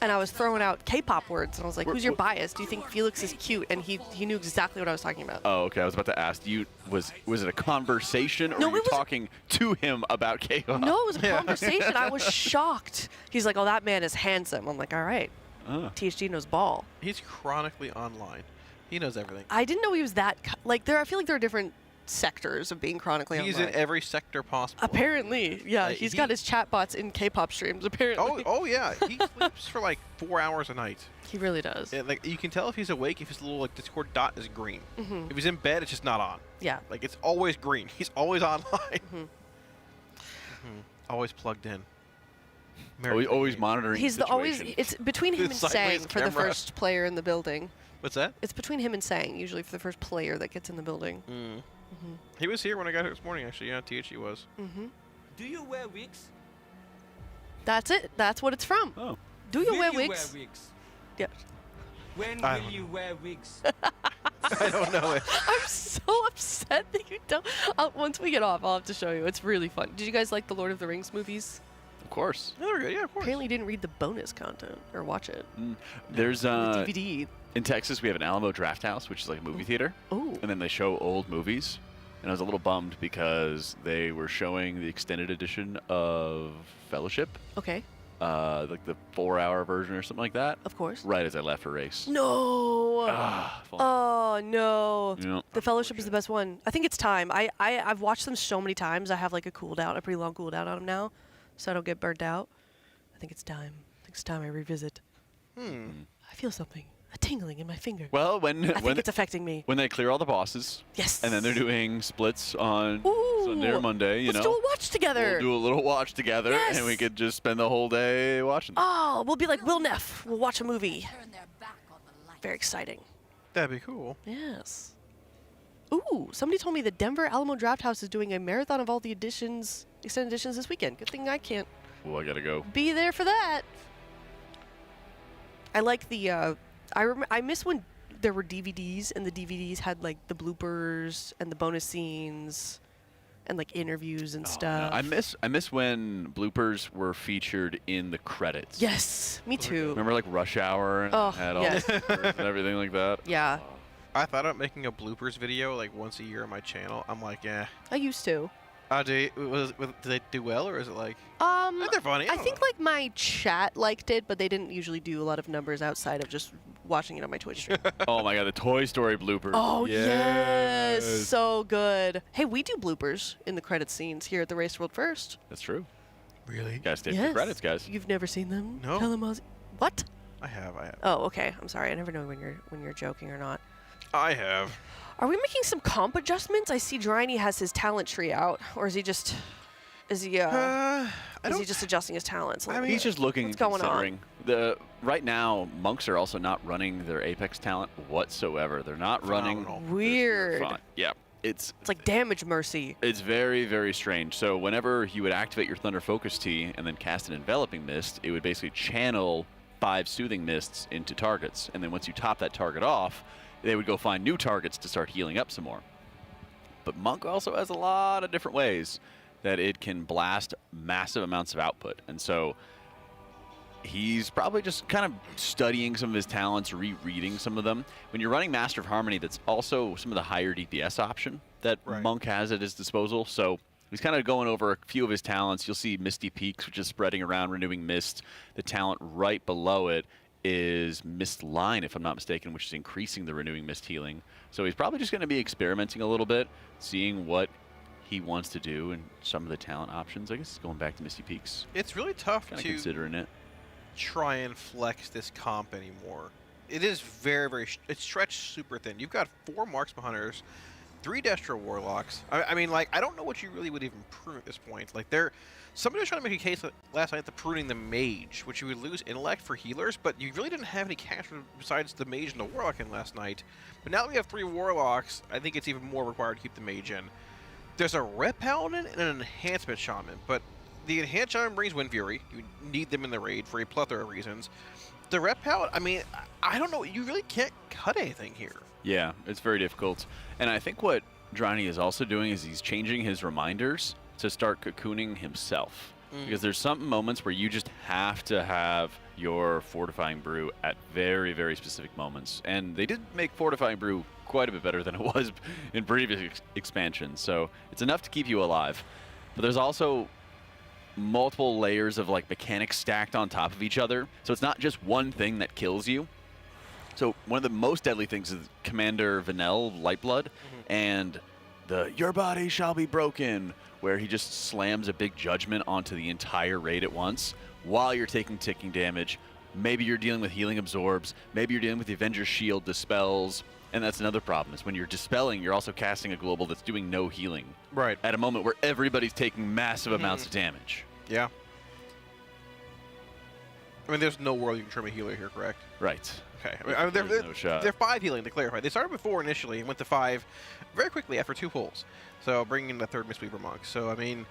and I was throwing out K-pop words, and I was like, "Who's your bias? Do you think Felix is cute?" And he knew exactly what I was talking about. Oh, okay. I was about to ask you, was it a conversation, or No, were you it was- talking to him about K-pop? No, it was a conversation. I was shocked. He's like, "Oh, that man is handsome." I'm like, "All right." THD knows ball. He's chronically online. He knows everything. I didn't know he was that I feel like there are different sectors of being chronically He's online. in every sector possible. Apparently, yeah. He's got his chatbots in K-pop streams. Apparently. Oh yeah. He sleeps for like 4 hours a night. He really does. Yeah, like you can tell if he's awake if his little like Discord dot is green. If he's in bed, it's just not on. Yeah. Like it's always green. He's always online. Always plugged in. Always monitoring He's the the always. situation. It's between him and Sideways Sang for the camera. first player in the building. What's that? It's between him and Sang usually for the first player that gets in the building. He was here when I got here this morning. Actually, yeah, THE was. Do you wear wigs? That's it. That's what it's from. Oh. Do you Will wear you wigs? wear wigs? Yeah. When I will don't you wear wigs? I don't know it. I'm so upset that you don't. Once we get off, I'll have to show you. It's really fun. Did you guys like the Lord of the Rings movies? Of course. No, they're good. Yeah, of course. Apparently, you didn't read the bonus content or watch it. There's The DVD. in Texas, we have an Alamo Draft House, which is like a movie theater. Ooh. And then they show old movies. And I was a little bummed because they were showing the extended edition of Fellowship, Okay. like the 4-hour version or something like that, Of course. right as I left for race. No. Fun. Oh no. Yeah. The Fellowship is the best one. I think it's time. I've watched them so many times. I have like a pretty long cooldown on them now, so I don't get burnt out. I think it's time. I think it's time I revisit. I feel something. A tingling in my finger. Well, I think when it's affecting me. when they clear all the bosses, Yes. and then they're doing splits on Ooh. Sunday or Monday, Let's do a watch together. we'll do a little watch together, and we Yes. could just spend the whole day watching. Oh, we'll be like Will Neff. We'll watch a movie. Very exciting. That'd be cool. Yes. Ooh, somebody told me the Denver Alamo Draft House is doing a marathon of all the extended editions this weekend. Good thing I can't Well, I gotta go. be there for that. I like the. I miss when there were DVDs and the DVDs had like the bloopers and the bonus scenes, and like interviews and stuff. I miss when bloopers were featured in the credits. Yes, me too. Remember like Rush Hour and Oh, had all yes. the bloopers and everything like that? Yeah, I thought about making a bloopers video like once a year on my channel. I'm like, yeah. I used to. Do they do well, or is it like? They're funny. I don't think know. like my chat liked it, but they didn't usually do a lot of numbers outside of just watching it on my Twitch stream. Oh my god, the Toy Story bloopers. Oh, yes. So good. Hey, we do bloopers in the credit scenes here at the Race World First. That's true. Really? You guys take Yes. the credits, guys. You've never seen them? No. Tell them what? I have. Oh, okay. I'm sorry. I never know when you're joking or not. I have. Are we making some comp adjustments? I see Driney has his talent tree out, or is he just is he just adjusting his talents? a little He's bit? just looking What's and going on? considering. Right now, monks are also not running their Apex talent whatsoever. They're not running. Phenomenal. Weird. Fine. Yeah. It's like damage mercy. It's very, very strange. So whenever you would activate your Thunder Focus Tea and then cast an Enveloping Mist, it would basically channel 5 Soothing Mists into targets. And then once you top that target off, they would go find new targets to start healing up some more. But Monk also has a lot of different ways that it can blast massive amounts of output. And so he's probably just kind of studying some of his talents, rereading some of them. When you're running Master of Harmony, that's also some of the higher DPS option that Monk has at his disposal. So he's kind of going over a few of his talents. You'll see Misty Peaks, which is spreading around, renewing mist. The talent right below it is Mist Line, if I'm not mistaken, which is increasing the renewing mist healing. So he's probably just going to be experimenting a little bit, seeing what he wants to do and some of the talent options. I guess going back to Misty Peaks. It's really tough Kind of to considering it. try and flex this comp anymore. It is very, it's stretched super thin. You've got 4 Marksman Hunters, 3 Destro Warlocks. I mean, like, I don't know what you really would even prune at this point. Like, somebody was trying to make a case last night to pruning the Mage, which you would lose intellect for healers, but you really didn't have any caster besides the Mage and the Warlock in last night. But now that we have 3 Warlocks, I think it's even more required to keep the Mage in. There's a Rep Paladin and an Enhancement Shaman, but the Enhanced Shaman brings Wind Fury. You need them in the raid for a plethora of reasons. The Rep Paladin, I mean, I don't know. You really can't cut anything here. Yeah, it's very difficult. And I think what Drani is also doing is he's changing his reminders to start cocooning himself. Because there's some moments where you just have to have your Fortifying Brew at very, very specific moments. And they did make Fortifying Brew quite a bit better than it was in previous expansions. So it's enough to keep you alive. But there's also multiple layers of like mechanics stacked on top of each other. So it's not just one thing that kills you. So one of the most deadly things is Commander Vanel Lightblood and the "Your body shall be broken," where he just slams a big judgment onto the entire raid at once while you're taking ticking damage. Maybe you're dealing with healing absorbs. Maybe you're dealing with the Avenger's Shield dispels. And that's another problem, is when you're dispelling, you're also casting a global that's doing no healing. Right. At a moment where everybody's taking massive amounts of damage. Yeah. I mean, there's no world you can trim a healer here, correct? Right. Okay. I mean, There's no shot. they're 5 healing, to clarify. They started with 4 initially and went to 5 very quickly after 2 pulls. So bringing in the 3rd Mistweaver Monk. So, I mean,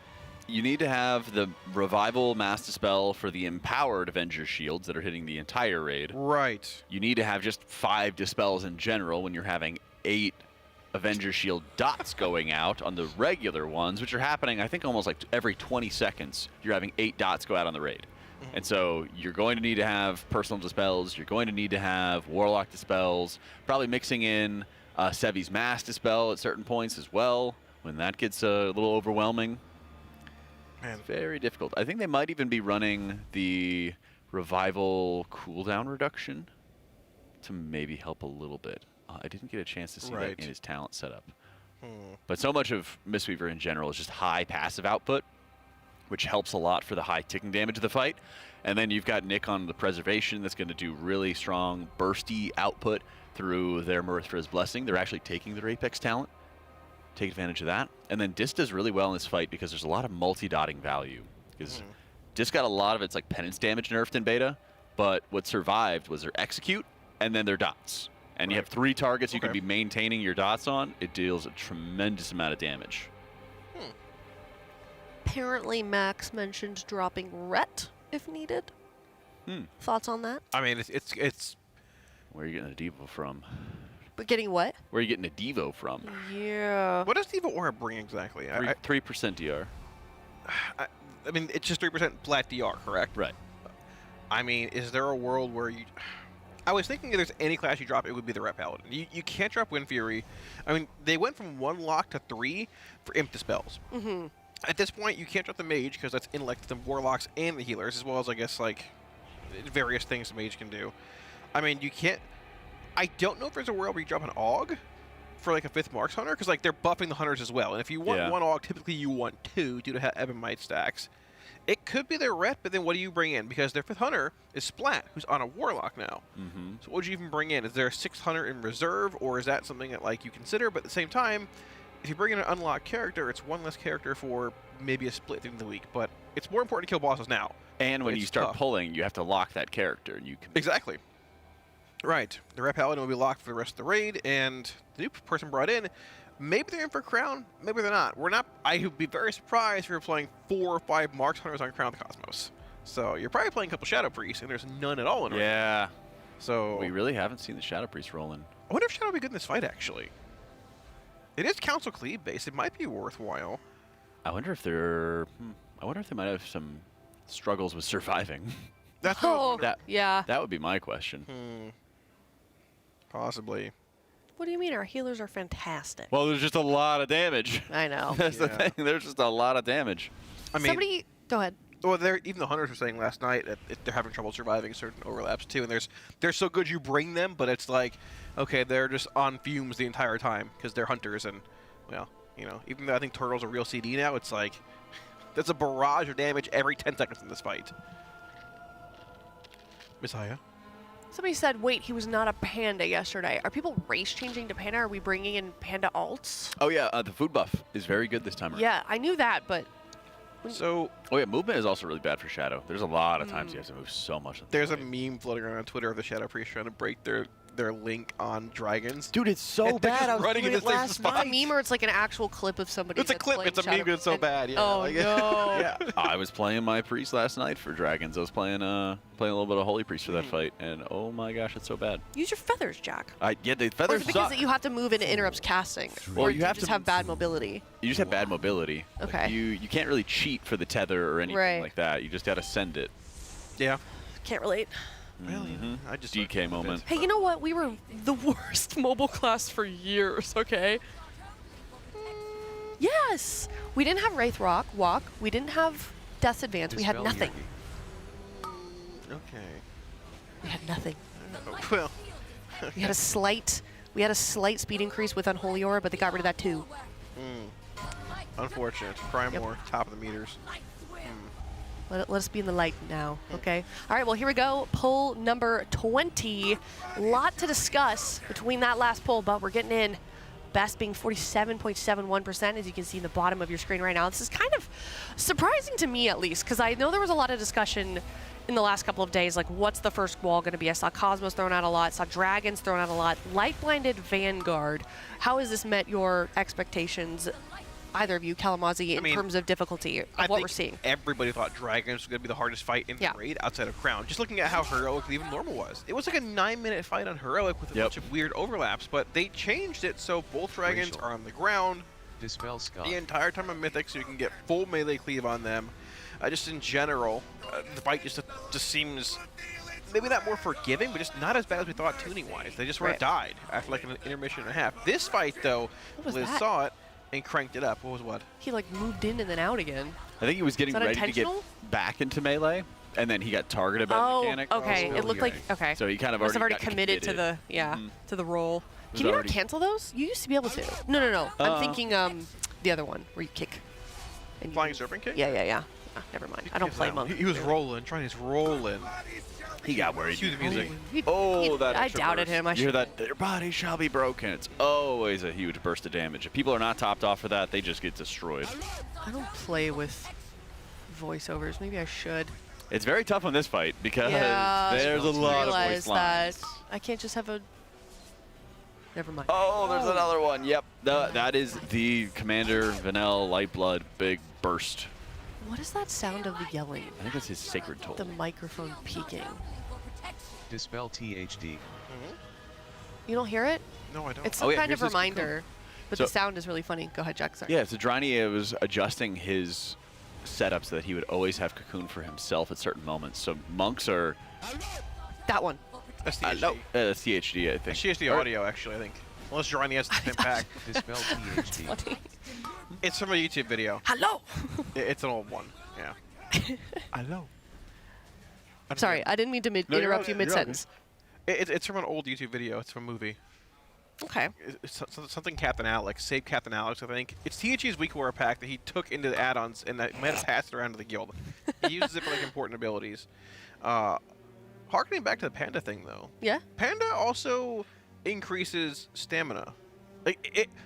You need to have the Revival Mass Dispel for the empowered Avenger's Shields that are hitting the entire raid. right. You need to have just 5 Dispels in general when you're having 8 Avenger's Shield dots going out on the regular ones, which are happening, I think, almost like every 20 seconds. You're having 8 dots go out on the raid. And so you're going to need to have Personal Dispels. You're going to need to have Warlock Dispels, probably mixing in Sevi's Mass Dispel at certain points as well, when that gets a little overwhelming. Man. Very difficult. I think they might even be running the Revival cooldown reduction to maybe help a little bit. I didn't get a chance to see Right. that in his talent setup. But so much of Mistweaver in general is just high passive output, which helps a lot for the high ticking damage of the fight. And then you've got Nick on the Preservation that's going to do really strong bursty output through their Marithra's Blessing. They're actually taking their Apex talent. Take advantage of that. And then Dis does really well in this fight because there's a lot of multi-dotting value. Because Dis got a lot of its like penance damage nerfed in beta, but what survived was their Execute and then their dots. And you have 3 targets you can be maintaining your dots on. It deals a tremendous amount of damage. Apparently, Max mentioned dropping Ret if needed. Thoughts on that? I mean, it's Where are you getting a Devo from? But getting what? Where are you getting a Devo from? Yeah. what does Diva Aura bring exactly? 3% DR. I mean, it's just 3% flat DR, correct? Right. I mean, is there a world where you... I was thinking if there's any class you drop, it would be the Rep Paladin. You can't drop Wind Fury. I mean, they went from 1 lock to 3 for Imp Dispels. At this point, you can't drop the Mage because that's intellect the Warlocks and the healers, as well as, I guess, like, various things the Mage can do. I mean, you can't... I don't know if there's a world where you drop an AUG for, like, a 5th Marks Hunter, because, like, they're buffing the Hunters as well. And if you want 1 AUG, typically you want 2 due to Ebonite stacks. It could be their Ret, but then what do you bring in? Because their 5th Hunter is Splat, who's on a Warlock now. So what would you even bring in? Is there a 6th Hunter in reserve, or is that something that, like, you consider? But at the same time, if you bring in an unlocked character, it's 1 less character for maybe a split through the week. But it's more important to kill bosses now. And when It's you start tough. pulling, you have to lock that character. And you can Exactly. Right. The Rep Paladin will be locked for the rest of the raid, and the new person brought in, Maybe they're in for Crown, maybe they're not. We're not. I would be very surprised if you're playing 4 or 5 Marks Hunters on Crown of the Cosmos. So you're probably playing a couple Shadow Priests, and there's none at all in Yeah. So We really haven't seen the Shadow Priest rolling. I wonder if Shadow would be good in this fight, actually. It is Council Cleave based. It might be worthwhile. I wonder if they're. I wonder if they might have some struggles with surviving. That's what I was Oh, wondering. yeah. That would be my question. Possibly. What do you mean? Our healers are fantastic. Well, there's just a lot of damage. I know. That's the Yeah. thing. There's just a lot of damage. I mean, Somebody, go ahead. well, even the Hunters were saying last night that they're having trouble surviving certain overlaps too, and they're so good you bring them, but it's like, okay, they're just on fumes the entire time because they're Hunters, and well, you know, even though I think Turtle's a real CD now, it's like there's a barrage of damage every 10 seconds in this fight. Messiah. Somebody said, wait, he was not a panda yesterday. Are people race changing to panda? Are we bringing in panda alts? Oh yeah, the food buff is very good this time around. Yeah, I knew that, but So Oh yeah, movement is also really bad for Shadow. There's a lot of times you have to move so much. there's a meme floating around on Twitter of the Shadow Priest trying to break their link on dragons. Dude, it's so They're bad. just I was running doing into it thing last spot. night. a meme or it's like an actual clip of somebody. It's a that's clip. playing It's a Shadow- meme, but it's so and- bad. Yeah. Oh like, no. yeah. I was playing my priest last night for dragons. I was playing a little bit of holy priest for that Hmm. fight, and oh my gosh, it's so bad. Use your feathers, Jack. Yeah, the Or feathers is it because suck. you have to move and it interrupts casting? Well, or you do have just to- have bad mobility. You just have bad mobility. Like, Okay. you can't really cheat for the tether or anything Right. like that. You just got to send it. Yeah. Can't relate. Well, yeah. I just DK moment. Hey, you know what? We were the worst mobile class for years, okay? Yes! We didn't have Wraith Walk. We didn't have Death's Advance. We had Dispel nothing. Okay. We had nothing. Well. We had a slight speed increase with Unholy Aura, but they got rid of that too. Unfortunate. Primor, top of the meters. Let us be in the light now, okay? All right, well, here we go. Poll number 20. Lot to discuss between that last poll, but we're getting in. Best being 47.71%, as you can see in the bottom of your screen right now. This is kind of surprising to me, at least, because I know there was a lot of discussion in the last couple of days, like what's the first wall going to be? I saw Cosmos thrown out a lot, saw Dragons thrown out a lot, Light-Blinded Vanguard. How has this met your expectations, either of you, Kalamazoo, in mean, terms of difficulty of I what think we're seeing? everybody thought Dragons was going to be the hardest fight in the Yeah. raid outside of Crown. Just looking at how heroic even normal was. It was like a 9-minute fight on heroic with a Yep. bunch of weird overlaps, but they changed it so both dragons Racial. are on the ground Dispel Scott. the entire time of Mythic, so you can get full melee cleave on them. Just in general, the fight just seems maybe not more forgiving, but just not as bad as we thought tuning-wise. They just sort of Right. died after like an intermission and a half. This fight, though, What was Liz that? saw it and cranked it up. What was what? He like moved in and then out again. I think he was getting that ready to get intentional? back into melee, and then he got targeted by the Oh, mechanic. okay. It looked like Okay. okay. So he kind of Must have already already got committed to the Mhm. to the role. Was Can you not already- cancel those? You used to be able to. No. I'm Uh, thinking the other one where you kick. And you- Flying Serpent Kick? Yeah. Ah, never mind. I don't play monk. He was rolling, trying his rolling. He got worried. Cue the music. Oh, that I extra doubted burst. him. I You hear should. that? Their body shall be broken. It's always a huge burst of damage. If people are not topped off for that, they just get destroyed. I don't play with voiceovers. Maybe I should. It's very tough on this fight because Yeah. there's a I lot of realize voice lines. that I can't just have a. Never mind. Oh, there's another one. Yep. That is the Commander Vanel Lightblood big burst. What is that sound of the yelling? I think it's his Sacred Toll. The microphone peaking. Dispel THD. You don't hear it? No, I don't. It's Oh, some yeah, kind of here's this reminder. But So- the sound is really funny. Go ahead, Jack. Sorry. Yeah, so Driny was adjusting his setup so that he would always have Cocoon for himself at certain moments. So monks are That one. That's no, CHD. CHD, I think. CHD Or- audio, actually, I think. Unless Johnny has the same pack. Dispel THD. Funny. It's from a YouTube video. Hello. It's an old one. Yeah. Hello. Sorry, I didn't mean to No, you're interrupt okay, you you're mid-sentence. It's from an old YouTube video. It's from a movie. Okay. It's something Captain Alex. Save Captain Alex, I think. It's THG's Weak War pack that he took into the add-ons and that might have passed it around to the guild. He uses it for like important abilities. Harkening back to the Panda thing, though. Yeah. Panda also increases stamina.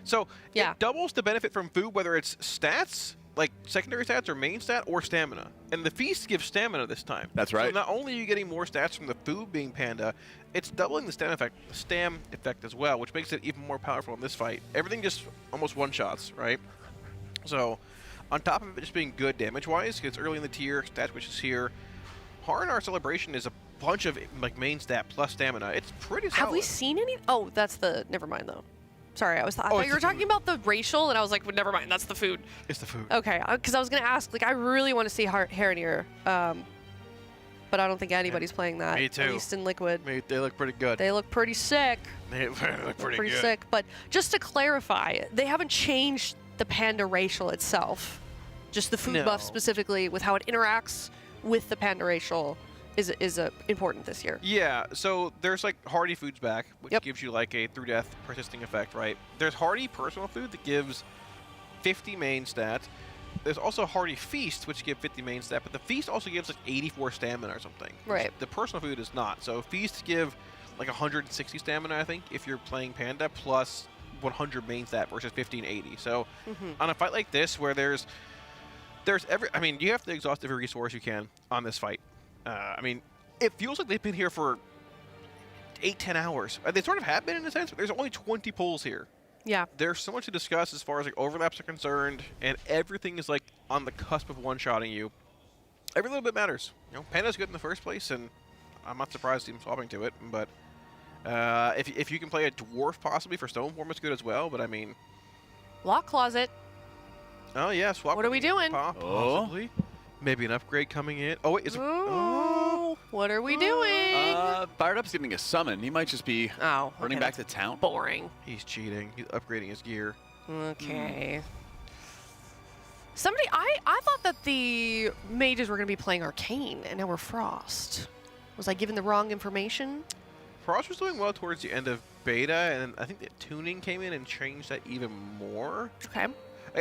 So Yeah. it doubles the benefit from food, whether it's stats like secondary stats or main stat or stamina. And the feast gives stamina this time. That's right. So not only are you getting more stats from the food being panda, it's doubling the stam effect as well, which makes it even more powerful in this fight. Everything just almost one-shots, right? So on top of it just being good damage-wise, it's early in the tier, stat which is here. Har&R Celebration is a bunch of like main stat plus stamina. It's pretty solid. Have we seen any? Oh, that's the. Never mind though. Sorry, I thought it's you were the talking food. about the racial, and I was like, well, never mind, that's the food. It's the food. Okay, because I was gonna ask, like, I really want to see Haranier, but I don't think anybody's playing that. Me too. At least in Liquid. They look pretty good. They look pretty sick. They look pretty good. Sick. But just to clarify, they haven't changed the panda racial itself. Just the food buff No. specifically with how it interacts with the panda racial is important this year. Yeah, so there's like Hardy Foods back, which Yep. gives you like a through death persisting effect, right? There's Hardy Personal Food that gives 50 main stat. There's also Hardy Feast, which gives 50 main stat, but the Feast also gives like 84 stamina or something. Right. The Personal Food is not. So Feast give like 160 stamina, I think, if you're playing Panda, plus 100 main stat versus 1580. So on a fight like this, where there's you have to exhaust every resource you can on this fight. I mean, it feels like they've been here for 8-10 hours. They sort of have been in a sense, but there's only 20 pulls here. Yeah. There's so much to discuss as far as like overlaps are concerned, and everything is like on the cusp of one-shotting you. Every little bit matters. You know, Panda's good in the first place, and I'm not surprised team swapping to it. But if you can play a dwarf possibly for stone form, it's good as well. But I mean, Lock closet. oh yeah, swap. What are we doing? Possibly. Maybe an upgrade coming in. Oh wait, is it? Ooh, what are we doing? Fired Up's getting a summon. He might just be Oh, running okay, back to town. boring. He's cheating. He's upgrading his gear. Okay. Somebody, I thought that the mages were going to be playing Arcane, and now we're Frost. Was I given the wrong information? Frost was doing well towards the end of beta, and I think the tuning came in and changed that even more. Okay.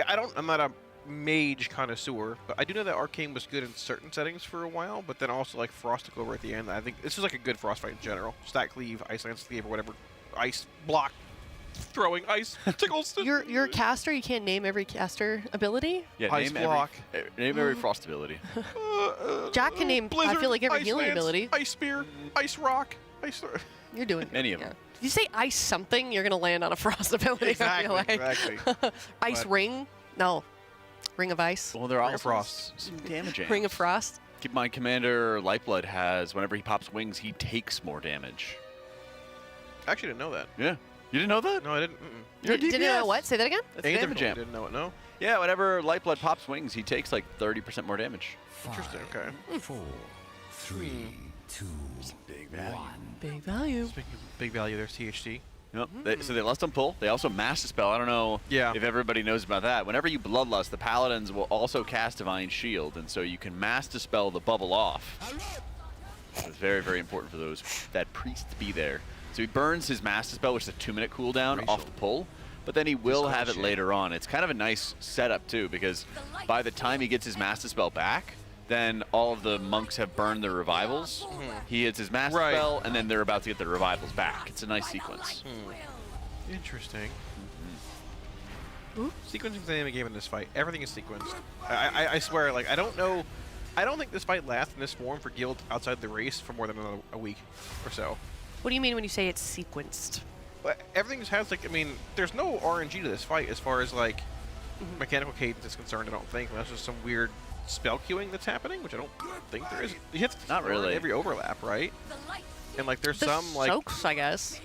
I'm not a mage connoisseur, but I do know that Arcane was good in certain settings for a while, but then also like Frost took over at the end. I think this is like a good Frost fight in general. Stack cleave, ice lance cleave, or whatever. Ice block, throwing ice tickles. You're a caster. You can't name every caster ability. Yeah, Ice name block. name every Frost ability. Jack can name. Blizzard, I feel like every ice healing lance, ability. Ice spear, ice rock, ice. You're doing Any of yeah. them. If you say ice something, you're gonna land on a Frost ability. Exactly, I feel like. exactly. Ice But- ring? No. Ring of ice. Well, they're Ring all of Frost. some damage. Ring of Frost. Keep in mind, Commander Lightblood has, whenever he pops wings, he takes more damage. I actually didn't know that. Yeah. You didn't know that? No, I didn't. You're a Didn't know DPS. what? Say that again? That's Anthem damage told me, amp. didn't know it. No. Yeah, whenever Lightblood pops wings, he takes like 30% more damage. Interesting. Okay. 4, 3, 2, Big value. 1. Big value. Speaking of big value, there's THT. Yep. So they lust on pull. They also mass dispel. I don't know Yeah. if everybody knows about that. Whenever you bloodlust, the paladins will also cast Divine Shield, and so you can mass dispel the bubble off. It's very, very important for that priest to be there. So he burns his mass dispel, which is a 2-minute cooldown off the pull, but then he will have it later on. It's kind of a nice setup too, because by the time he gets his mass dispel back, then all of the monks have burned their revivals. He hits his mass Right. spell, and then they're about to get their revivals back. It's a nice sequence. Interesting. Sequencing's the name of the game in this fight. Everything is sequenced. I swear, like, I don't know. I don't think this fight lasts in this form for Guild outside the race for more than a week or so. What do you mean when you say it's sequenced? But everything just has, like, I mean, there's no RNG to this fight as far as, like, mechanical cadence is concerned, I don't think. Unless there's some weird spell queuing that's happening, which I don't think there is. You hit Not really. every overlap, right? And, like, there's The some, like... soaks, I guess.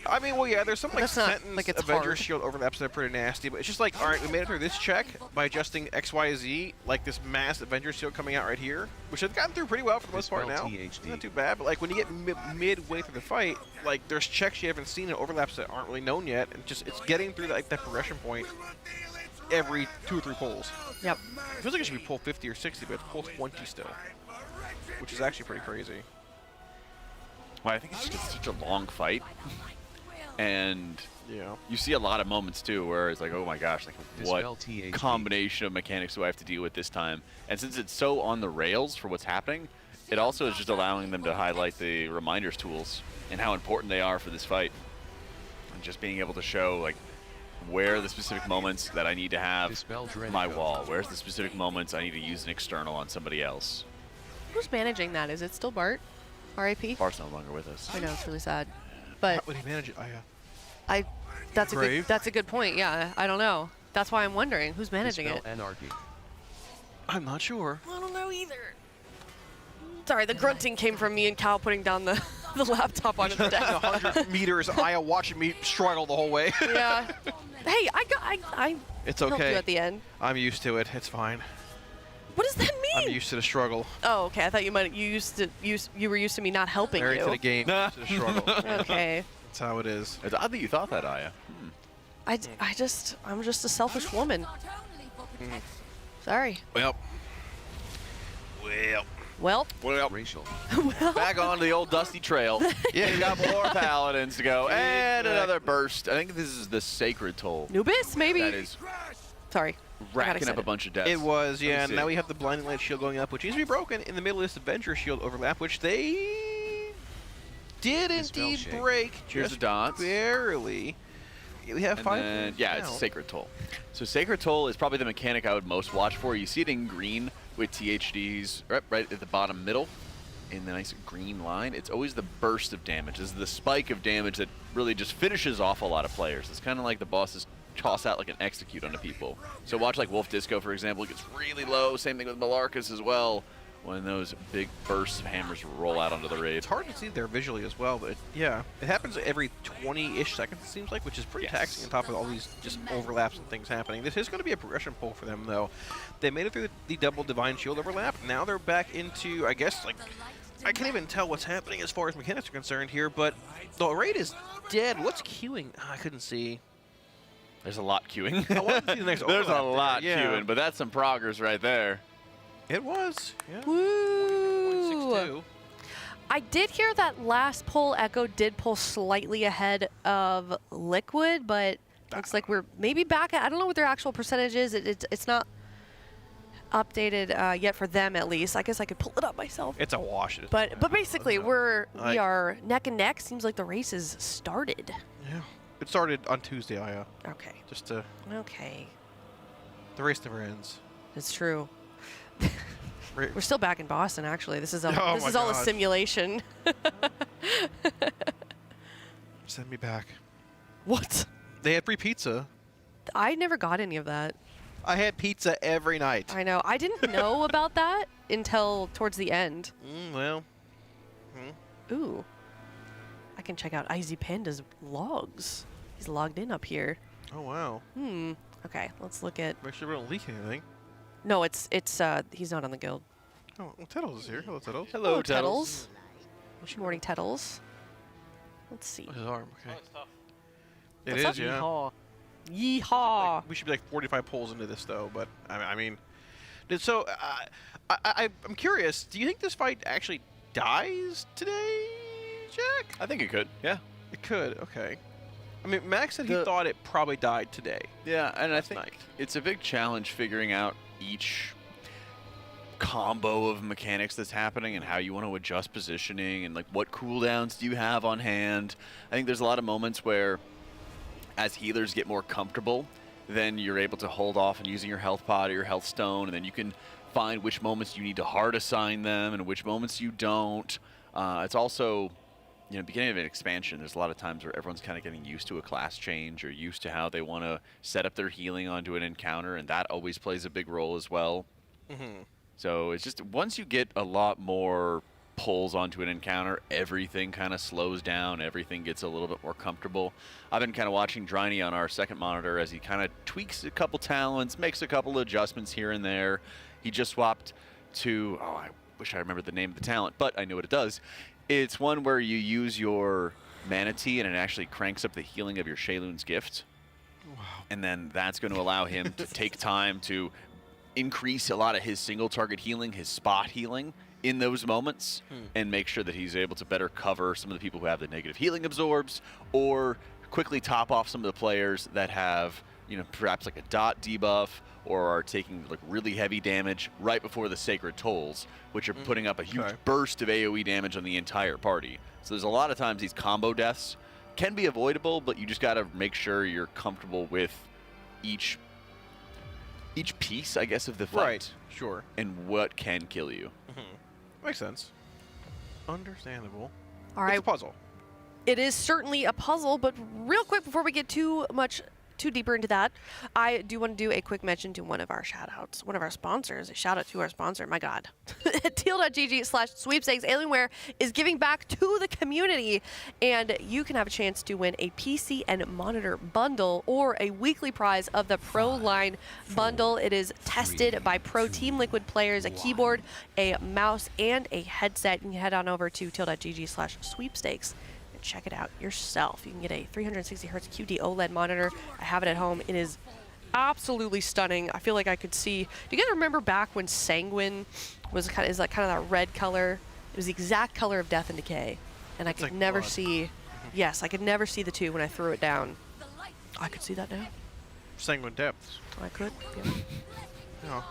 I mean, well, yeah, there's some, like, That's not, sentence like, it's Avenger hard. Shield overlaps that are pretty nasty, but it's just like, all right, we made it through this check by adjusting X, Y, Z, like this mass Avenger Shield coming out right here, which I've gotten through pretty well for the most part now. Dispel It's THD. not too bad, but, like, when you get midway through the fight, like, there's checks you haven't seen and overlaps that aren't really known yet, and just, it's getting through, like, that progression point every 2 or 3 pulls. Yep. It feels like it should be pull 50 or 60, but it's pull 20 still, which is actually pretty crazy. Well, I think it's just such a long fight. And Yeah. you see a lot of moments too where it's like, oh my gosh, like Dispel what THD. combination of mechanics do I have to deal with this time? And since it's so on the rails for what's happening, it also is just allowing them to highlight the reminders tools and how important they are for this fight. And just being able to show like where are the specific moments that I need to have Dispel Dread my Echo. wall? Where's the specific moments I need to use an external on somebody else? Who's managing that? Is it still Bart? R.I.P. Bart's no longer with us. I know, it's really sad. How But would he manage it? I, that's a good point. Yeah, I don't know. That's why I'm wondering who's managing Dispel it. Anarchy. I'm not sure. I don't know either. Sorry, the grunting came from me and Cal putting down the, the laptop onto the desk. 100 meters, Aya watching me struggle the whole way. Yeah. Hey, I It's helped okay. you at the end. I'm used to it. It's fine. What does that I'm mean? used to the struggle. Oh, okay. I thought you might you were used to me not helping Married you. to the game. Used to the struggle. Okay. That's how it is. It's odd that you thought that, Aya. I'm just a selfish woman. Sorry. Well. Well, Racial. Back on the old dusty trail. Yeah, we got more paladins to go, and another burst. I think this is the sacred toll. Nubis, maybe. That is Sorry. I got racking up excited. a bunch of deaths. It was, yeah. Let me And see. now we have the blinding light shield going up, which needs to be broken in the middle of this Avenger shield overlap, which they did Dispel indeed Shade. break. Here's just the dots. barely. We have And 5 then, points yeah, now. it's Sacred Toll. So Sacred Toll is probably the mechanic I would most watch for. You see it in green with THDs right at the bottom middle in the nice green line. It's always the burst of damage. This is the spike of damage that really just finishes off a lot of players. It's kind of like the bosses toss out like an execute onto people. So watch like Wolf Disco, for example. It gets really low. Same thing with Malarcus as well. When those big bursts of hammers roll out onto the raid. It's hard to see there visually as well, but yeah, it happens every 20-ish seconds, it seems like, which is pretty Yes. taxing on top of all these just overlaps and things happening. This is going to be a progression pull for them, though. They made it through the double Divine Shield overlap. Now they're back into, I guess, like, I can't even tell what's happening as far as mechanics are concerned here, but the raid is dead. What's queuing? I couldn't see. There's a lot queuing. I wanted to see the next There's a overlap there, lot yeah. queuing, but that's some progress right there. It was, yeah. Woo! 0.62. I did hear that last pull, Echo did pull slightly ahead of Liquid, but looks like we're maybe back at, I don't know what their actual percentage is. It's not updated yet for them, at least. I guess I could pull it up myself. It's a wash. But basically, we Like- are neck and neck. Seems like the race is started. Yeah. It started on Tuesday, Aya. Okay. Just to, Okay. the race never ends. It's true. Ra- We're still back in Boston, actually. This is Oh this my is all a God. simulation. Send me back. What? They had free pizza. I never got any of that. I had pizza every night. I know. I didn't know about that until towards the end. Well, Ooh. I can check out Izzy Panda's logs. He's logged in up here. oh wow. Okay, let's look at. Make sure we don't leak anything. No, it's he's not on the guild. Oh, well, Tettles is here. Hello, Tettles. Hello, Tettles. Good morning, Tettles. Let's see. His arm. Okay. It What's is, up? yeah. Yeehaw. We should be like 45 pulls into this though, but I mean, so I'm curious. Do you think this fight actually dies today, Jack? I think it could. Yeah. It could. Okay. I mean, Max said he The- thought it probably died today. Yeah, and I think night. it's a big challenge figuring out each combo of mechanics that's happening and how you want to adjust positioning and like what cooldowns do you have on hand. I think there's a lot of moments where as healers get more comfortable, then you're able to hold off and using your health pod or your health stone, and then you can find which moments you need to hard assign them and which moments you don't. It's also, you know, beginning of an expansion, there's a lot of times where everyone's kind of getting used to a class change or used to how they want to set up their healing onto an encounter, and that always plays a big role as well. So it's just once you get a lot more pulls onto an encounter, everything kind of slows down, everything gets a little bit more comfortable. I've been kind of watching Driney on our second monitor as he kind of tweaks a couple talents, makes a couple adjustments here and there. He just swapped to, oh, I wish I remembered the name of the talent, but I know what it does. It's one where you use your Manatee and it actually cranks up the healing of your Shaylun's gift. Wow. And then that's going to allow him to take time to increase a lot of his single target healing, his spot healing in those moments, and make sure that he's able to better cover some of the people who have the negative healing absorbs, or quickly top off some of the players that have, you know, perhaps like a dot debuff or are taking like really heavy damage right before the sacred tolls, which are putting up a huge Okay. burst of AoE damage on the entire party. So there's a lot of times these combo deaths can be avoidable, but you just got to make sure you're comfortable with each piece, I guess, of the fight. Right. Sure. And what can kill you. Makes sense. Understandable. All It's right. a puzzle. It is certainly a puzzle, but real quick before we get too deeper into that, I do want to do a quick mention to one of our shout-outs, one of our sponsors. A shout-out to our sponsor, my God. Teal.gg/sweepstakes. Alienware is giving back to the community, and you can have a chance to win a PC and monitor bundle or a weekly prize of the Pro Line bundle. It is tested by Pro Team Liquid players, a keyboard, a mouse, and a headset. You can head on over to teal.gg/sweepstakes. Check it out yourself. You can get a 360 hertz QD OLED monitor. I have it at home. It is absolutely stunning. I feel like I could see. Do you guys remember back when Sanguine was kind of that red color? It was the exact color of Death and Decay, and I could like never blood. see. Yes, I could never see the two when I threw it down. I could see that now. Sanguine Depths. I could. Yeah. No.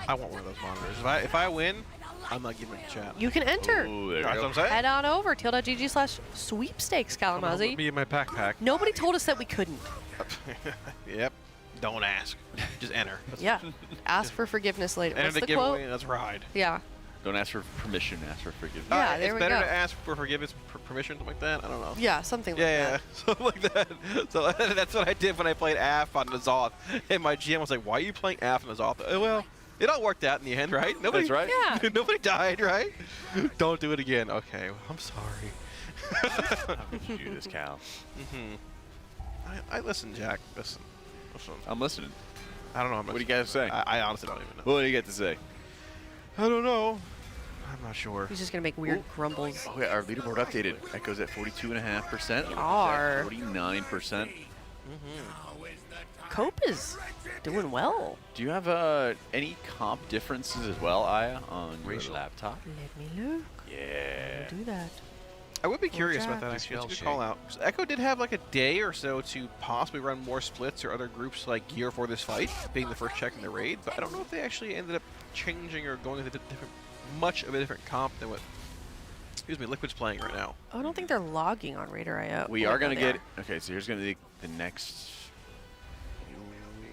I want one of those monitors. If I win, I'm not giving it a chat. You can enter. Ooh, there you That's go. what I'm saying. Head on over teal.gg/sweepstakes, Kalamazoo. Me and my backpack. Nobody told us that we couldn't. Yep. Don't ask. Just enter. Yeah. Ask for forgiveness later. Enter What's the the giveaway quote? and let's ride. Yeah. Don't ask for permission, ask for forgiveness. Yeah, there it's we better go. to ask for forgiveness, permission, something like that. I don't know. Yeah, something like Yeah, that. something like that. So that's what I did when I played AF on Nazoth. And my GM was like, "Why are you playing AF on Nazoth?" Well, it all worked out in the end, right? Nobody, That's right. Yeah. Nobody died, right? Don't do it again. Okay, well, I'm sorry. How could you do this, Cal? I listen, Jack. Listen. I'm listening. I don't know. What do you guys say? I honestly don't even know. What do you get to say? I don't know. I'm not sure. He's just going to make weird grumbles. Oh, yeah, our leaderboard updated. Echo's at 42.5%. Are. 49%. Cope is doing well. Do you have any comp differences as well, Aya, on your laptop? Let me look. Yeah. Do that. I would be curious Jack. about that, actually. It's a good Dispel call out. 'Cause Echo did have like a day or so to possibly run more splits or other groups like gear for this fight, being the first check in the raid, but I don't know if they actually ended up changing or going with a much of a different comp than what, Liquid's playing right now. Oh, I don't think they're logging on Raider IO. We Oh, are no, going to they get... are. Okay, so here's going to be the next...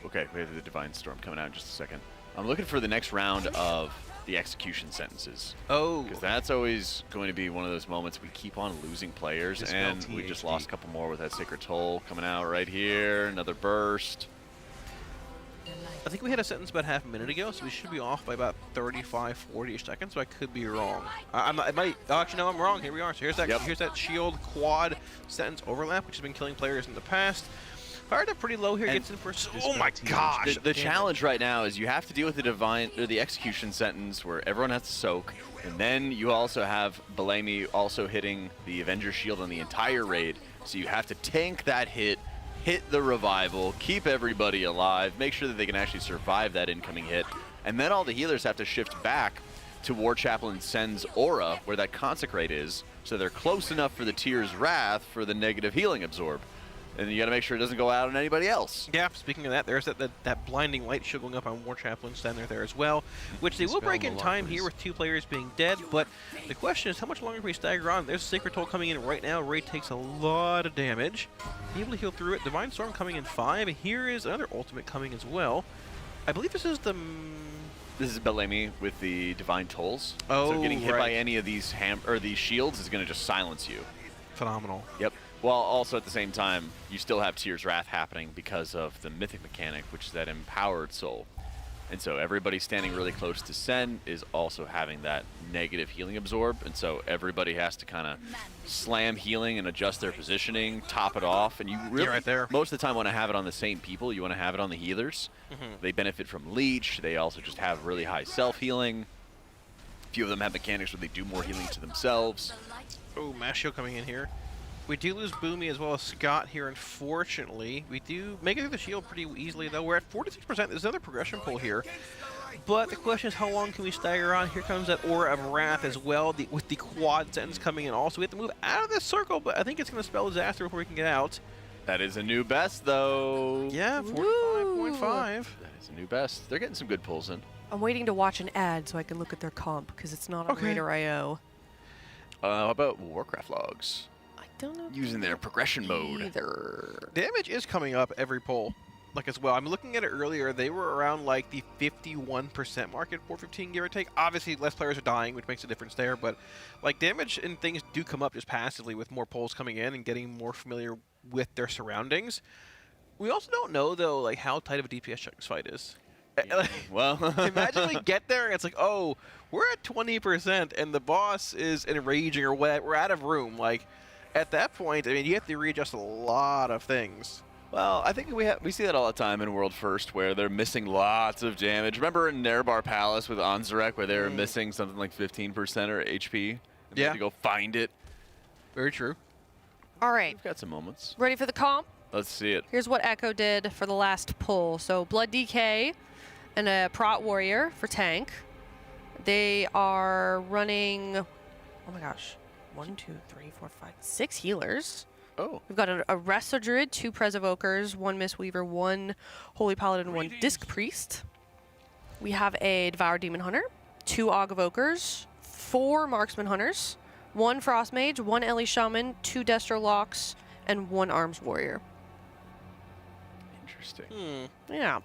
Okay, we have the Divine Storm coming out in just a second. I'm looking for the next round of the execution sentences. Oh. Because that's always going to be one of those moments we keep on losing players, Dispel and we just THD. lost a couple more with that Sacred Toll coming out right here. Another burst. I think we had a sentence about half a minute ago, so we should be off by about 35, 40-ish seconds, but I could be wrong. I'm not, actually, no, I'm wrong. Here we are. So here's that shield quad sentence overlap, which has been killing players in the past. Fired up pretty low here, And gets in for... Oh my THD. gosh! The challenge right now is you have to deal with the execution sentence where everyone has to soak, and then you also have Belami also hitting the Avenger shield on the entire raid, so you have to tank that hit the revival, keep everybody alive, make sure that they can actually survive that incoming hit, and then all the healers have to shift back to War Chaplain Sen's aura, where that Consecrate is, so they're close enough for the Tyr's Wrath for the negative healing absorb. And you got to make sure it doesn't go out on anybody else. Yeah, speaking of that, there's that blinding light shield going up on War Chaplain standing there as well, which they will Dispel break in time Malarkers. here with 2 players being dead, but the question is how much longer can we stagger on? There's a Sacred Toll coming in right now. Ray takes a lot of damage. Able to heal through it. Divine Storm coming in 5. Here is another ultimate coming as well. I believe this is the... This is Belami with the Divine Tolls. Oh, so getting hit by right. any of these these shields is going to just silence you. Phenomenal. Yep. While also at the same time, you still have Tyr's Wrath happening because of the Mythic mechanic, which is that Empowered Soul. And so everybody standing really close to Sen is also having that negative healing absorb, and so everybody has to kind of slam healing and adjust their positioning, top it off, and you really, right there. most of the time want to have it on the same people. You want to have it on the healers. They benefit from Leech. They also just have really high self-healing. A few of them have mechanics where they do more healing to themselves. Oh, Mass Shield coming in here. We do lose Boomy as well as Scott here, unfortunately. We do make it through the shield pretty easily, though. We're at 46%. There's another progression pull here. But the question is, how long can we stagger on? Here comes that Aura of Wrath as well, with the quad sentence coming in also. We have to move out of this circle, but I think it's going to spell disaster before we can get out. That is a new best, though. Yeah, 45.5. That is a new best. They're getting some good pulls in. I'm waiting to watch an ad so I can look at their comp because it's not on Okay. Raider IO. How about Warcraft logs? I don't know using their progression mode. either. Damage is coming up every pull, like as well. I'm looking at it earlier. They were around like the 51% mark at 415, give or take. Obviously, less players are dying, which makes a difference there. But like damage and things do come up just passively with more pulls coming in and getting more familiar with their surroundings. We also don't know though, like how tight of a DPS check this fight is. Well, Imagine we get there and it's like, oh, we're at 20% and the boss is enraging or what? We're out of room. Like, at that point, I mean, you have to readjust a lot of things. Well, I think we see that all the time in World First, where they're missing lots of damage. Remember in Nerebar Palace with Anzarek, where they were missing something like 15% or HP? And they had to go find it. Very true. All right, We've got some moments. ready for the comp? Let's see it. Here's what Echo did for the last pull. So Blood DK and a Prot Warrior for tank. They are running, oh my gosh, 1, 2, 3, 4, 5, 6 healers. Oh. We've got a Resto Druid, 2 Prez Evokers, 1 Mistweaver, 1 Holy Paladin, 1 Disc Priest. We have a Devour Demon Hunter, 2 Og Evokers, 4 Marksman Hunters, 1 Frost Mage, 1 Ellie Shaman, 2 Destro Locks, and 1 Arms Warrior. Interesting. Yeah.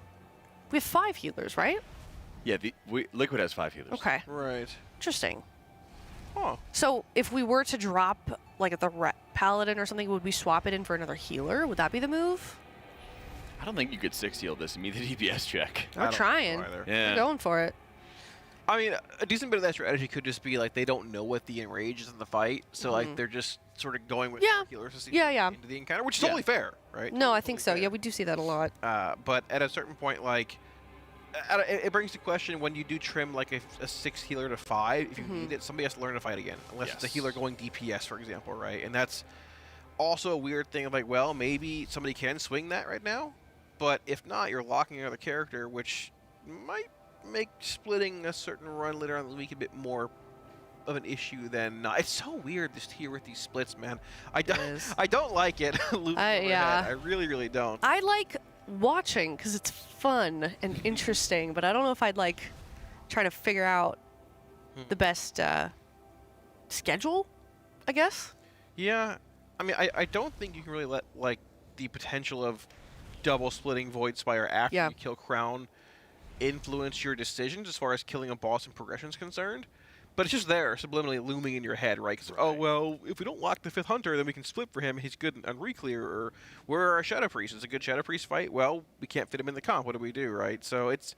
We have 5 healers, right? Yeah, Liquid has 5 healers. Okay. Right. Interesting. Oh. So if we were to drop like at the Paladin or something, would we swap it in for another healer? Would that be the move? I don't think you could 6 heal this and meet the DPS check. We're trying. Yeah. We're going for it. I mean, a decent bit of that strategy could just be like they don't know what the enrage is in the fight, so like they're just sort of going with healers to see into the encounter, which is totally fair, right? No, I think so. Yeah, we do see that a lot. But at a certain point, like, it brings the question when you do trim like a 6 healer to 5, if you need it, somebody has to learn to fight again, unless it's a healer going DPS, for example, right? And that's also a weird thing of like, well, maybe somebody can swing that right now, but if not, you're locking another character, which might make splitting a certain run later on in the week a bit more of an issue than not. It's so weird this tier with these splits, man. I don't like it. I really, really don't. I like watching because it's fun and interesting, but I don't know if I'd like trying to figure out the best schedule, I guess. Yeah, I mean, I don't think you can really let like the potential of double splitting Void Spire after you kill Crown influence your decisions as far as killing a boss and progression is concerned. But it's just there, subliminally looming in your head, right? Because, oh, well, if we don't lock the 5th Hunter, then we can split for him. He's good on Reclear. Or we're our Shadow Priest. It's a good Shadow Priest fight. Well, we can't fit him in the comp. What do we do, right? So it's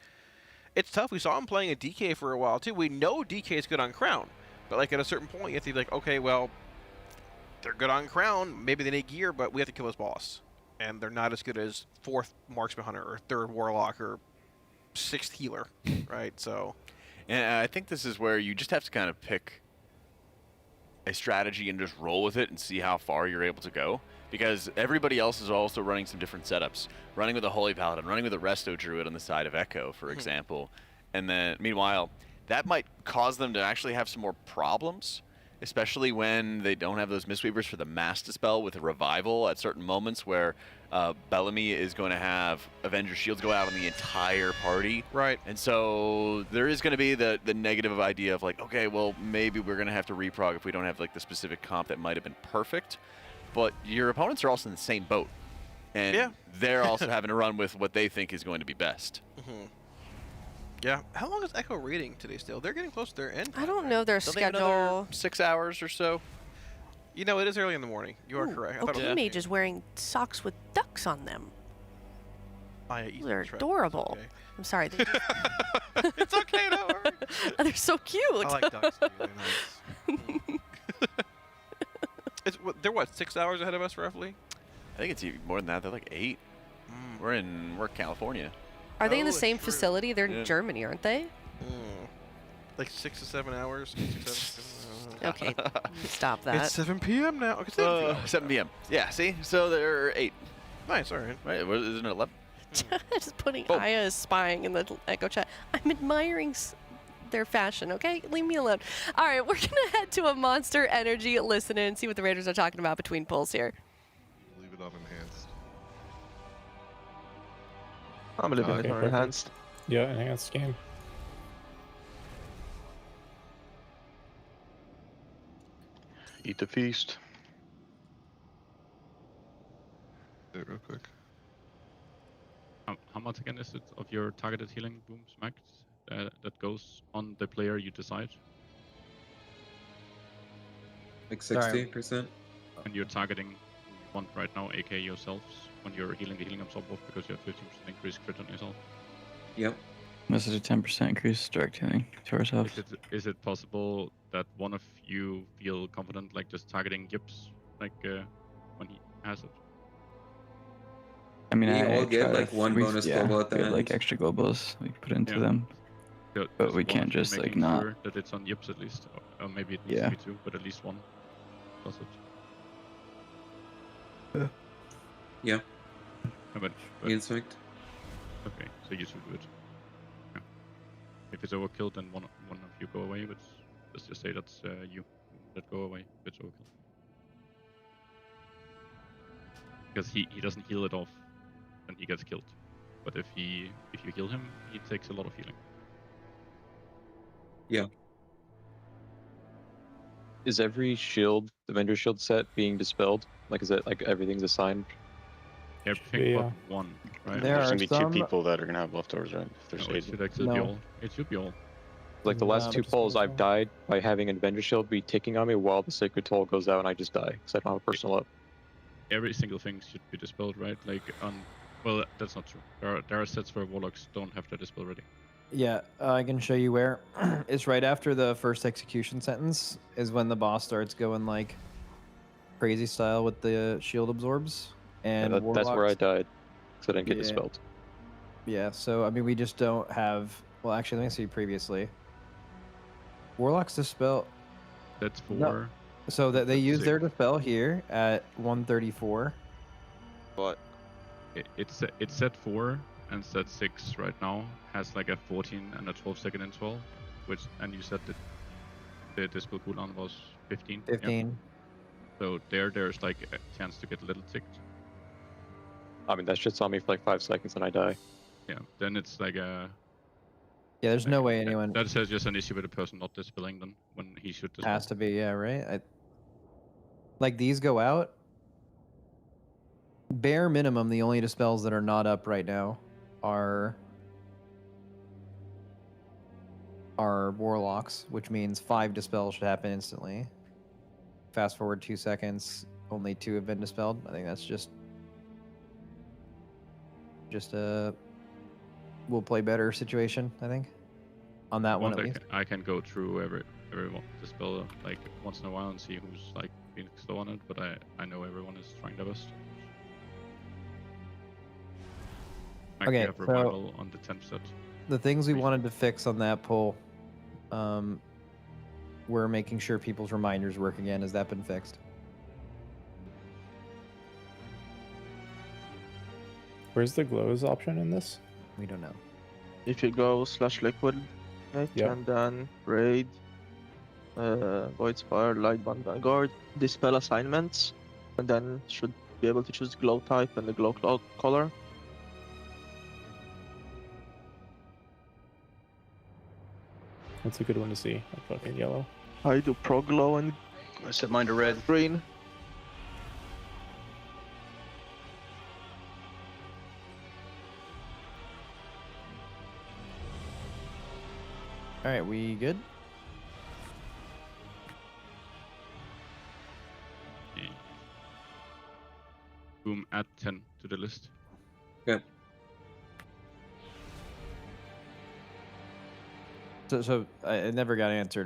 tough. We saw him playing a DK for a while, too. We know DK is good on Crown. But, like, at a certain point, you have to be like, okay, well, they're good on Crown. Maybe they need gear, but we have to kill his boss. And they're not as good as 4th Marksman Hunter or 3rd Warlock or 6th Healer, right? So... And I think this is where you just have to kind of pick a strategy and just roll with it and see how far you're able to go. Because everybody else is also running some different setups. Running with a Holy Paladin, running with a Resto Druid on the side of Echo, for example. And then, meanwhile, that might cause them to actually have some more problems, especially when they don't have those Mistweavers for the Mass Dispel with a Revival at certain moments where Bellamy is going to have Avenger Shields go out on the entire party. Right. And so there is going to be the negative idea of like, okay, well, maybe we're going to have to reprog if we don't have like the specific comp that might have been perfect. But your opponents are also in the same boat. And they're also having to run with what they think is going to be best. Yeah. How long is Echo raiding today still? They're getting close to their end. I don't know their Don't they have another schedule. 6 hours or so. You know, it is early in the morning. You are correct. I thought it was Mage is wearing socks with ducks on them. They're Ethan's right. adorable. It's okay. I'm sorry. It's okay, don't worry. They're so cute. I like ducks. Too. They're nice. They're what, 6 hours ahead of us, roughly? I think it's even more than that. They're like 8. We're California. Are they in the Oh, same true. facility? They're in Germany, aren't they? Like 6 to 7 hours. 6, 7, Okay, stop that. It's 7 p.m. now. Okay, 7 p.m. 7 p.m. Yeah, see? So they're 8. Nice, all right. Right? Isn't it 11? Just putting Boom. Aya is spying in the Echo chat. I'm admiring their fashion, okay? Leave me alone. All right, we're going to head to a Monster Energy listen in and see what the Raiders are talking about between pulls here. Leave it on enhanced. I'm leaving it on enhanced. Yeah, enhanced game. Eat the feast. Do it real quick. How much again is it of your targeted healing booms max that goes on the player you decide? Like Sorry. 60%. When you're targeting who you want right now, aka yourselves, when you're healing the healing absorb buff because you have 15% increased crit on yourself. Yep. This is a 10% increase direct healing to ourselves. Is it possible that one of you feel confident like just targeting Gibbs like when he has it? I mean, We I all get try like to- one we- bonus yeah, global at the we have, end. like extra globals we put into Yeah. them. Just But we one can't of you just, like, making not- sure that it's on Yips at least, or maybe it needs Yeah. to be 2, but at least 1 does it. Yeah. Yeah, but Insect. okay, so you 2 do it. Yeah. If it's overkill, then one of you go away, but let's just say that's you that go away if it's overkill. Because he doesn't heal it off when he gets killed. But if you heal him, he takes a lot of healing. Yeah. Is every shield, the vendor shield set, being dispelled? Like, is it like everything's assigned? Everything but 1, right? There There's are gonna be some. 2 people that are gonna have leftovers, right? If there's No, it 80. should actually be No. all. It should be all. Like the last Nah, 2 but polls, I've disposal. died by having a vendor shield be ticking on me while the sacred toll goes out and I just die because I don't have a personal up. Every single thing should be dispelled, right? Like well, that's not true. There are sets where warlocks don't have their dispel ready. Yeah, I can show you where. It's right after the first execution sentence is when the boss starts going like crazy style with the shield absorbs. And And that's where I warlocks- died because I didn't get Yeah. dispelled. Yeah, so I mean, we just don't have. Well, actually, let me see previously. Warlocks dispel. That's for No. So that they That's use their sick. dispel here at 134. it's set 4 and set 6 right now has like a 14 and a 12-second interval, and you said that the dispel cooldown was 15. Yeah. 15. So there's like a chance to get a little ticked. I mean, that shit's on me for like 5 seconds and I die. Yeah. Then it's like a. Yeah, there's no way anyone That's just an issue with the person not dispelling then when he should dispel. has to be. Yeah, right. Like these go out. Bare minimum, the only dispels that are not up right now are warlocks, which means 5 dispels should happen instantly. Fast forward 2 seconds, only 2 have been dispelled. I think that's just a we'll play better situation, I think. On that one at least. I can go through everyone dispel like once in a while and see who's like being slow on it, but I know everyone is trying their best. I Okay, have so- revival on the 10th set. The things we wanted to fix on that poll, we're making sure people's reminders work again. Has that been fixed? Where's the glows option in this? We don't know. If you go /liquid, right, Yeah. and then raid, void spire, light bond, vanguard, dispel assignments, and then should be able to choose glow type and the glow color. That's a good one to see. Like fucking yellow. I do pro glow and I set mine to red. green. All right, we good? Okay. Boom, add 10 to the list. Okay. So it never got answered.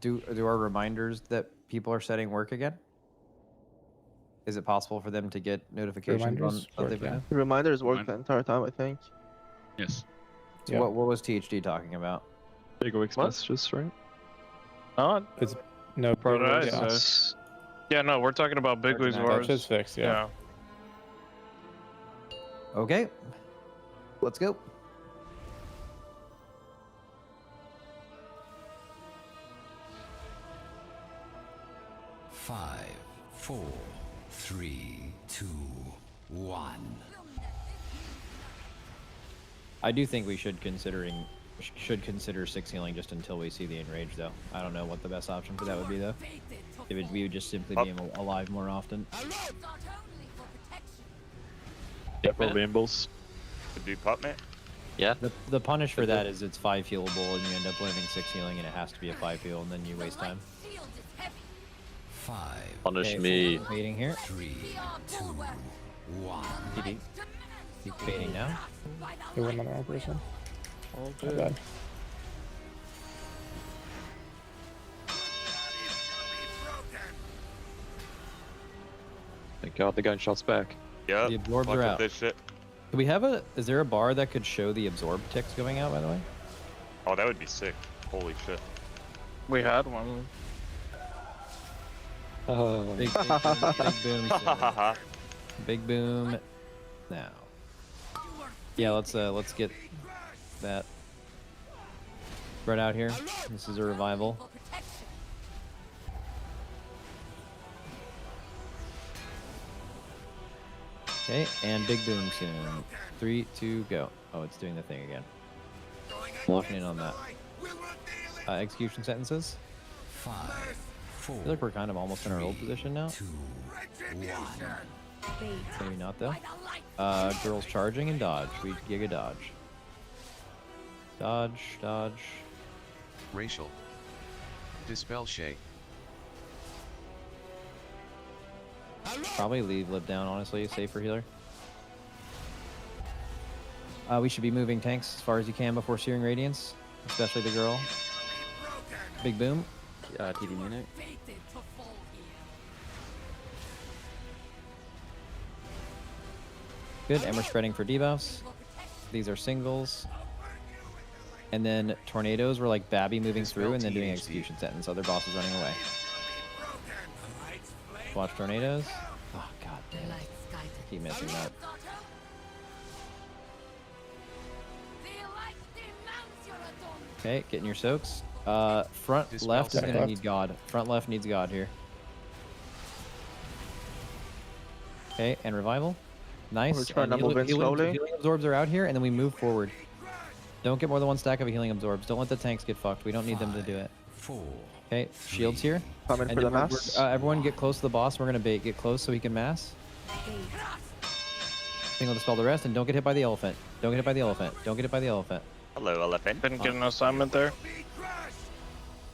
Do our reminders that people are setting work again? Is it possible for them to get notifications on Reminders that work, they've been? yeah. The reminders work Remind- the entire time, I think. Yes. So Yeah. what was THD talking about? Big weeks messages, right? No, Right, yeah. Yeah, no, we're talking about big wigs That That wars. shit's fixed, yeah. Okay, let's go. Five, 4, 3, 2, 1. I do think we should consider 6 healing just until we see the enrage, though. I don't know what the best option for that would be, though. We would just simply be alive more often. Yeah, for Rambles. Could be pup man. Yeah. The punish for that is it's 5 healable, and you end up living 6 healing, and it has to be a 5 heal, and then you waste time. 5. Punish Okay, me. Waiting here. 3, 2, 1. PD. Keep fading now. Who went on the wrong person? All Not good. bad. Thank God the gunshots back. Yeah. The absorbs fuck are with out. this shit. Do we have a? Is there a bar that could show the absorb ticks going out? By the way. Oh, that would be sick. Holy shit. We had one. Big boom. Soon. Big boom. Now. Yeah, let's get that spread out here. This is a revival. Okay, and big boom soon. 3, 2, go. Oh, it's doing the thing again. Locking in on that. Execution sentences. 5, 4. I feel like we're kind of almost in our old position now. 2, 1. Maybe not though. Girls charging and dodge. We giga dodge. Dodge, dodge. Racial. Dispel Shay. Probably leave lip down, honestly. Safer healer. We should be moving tanks as far as you can before Searing Radiance, especially the girl. Big boom. TD Munich. Good, and we're spreading for debuffs. These are singles. And then tornadoes were like Babby moving through and then doing execution sentence. Other bosses running away. Watch tornadoes. Oh god damn it. Keep missing that. Okay, getting your soaks. Front left is gonna need God. Front left needs God here. Okay, and revival. Nice. We're trying And to move in slowly. Healing absorbs are out here, and then we move forward. Don't get more than one stack of healing absorbs. Don't let the tanks get fucked. We don't need them to do it. 4. Okay, shields here. Coming And for the then mass. everyone get close to the boss. We're gonna bait. Get close so he can mass. Single dispel the rest, and don't get hit by the elephant. Don't get hit by the elephant. Don't get hit by the elephant. Hello, elephant. Didn't get an assignment there.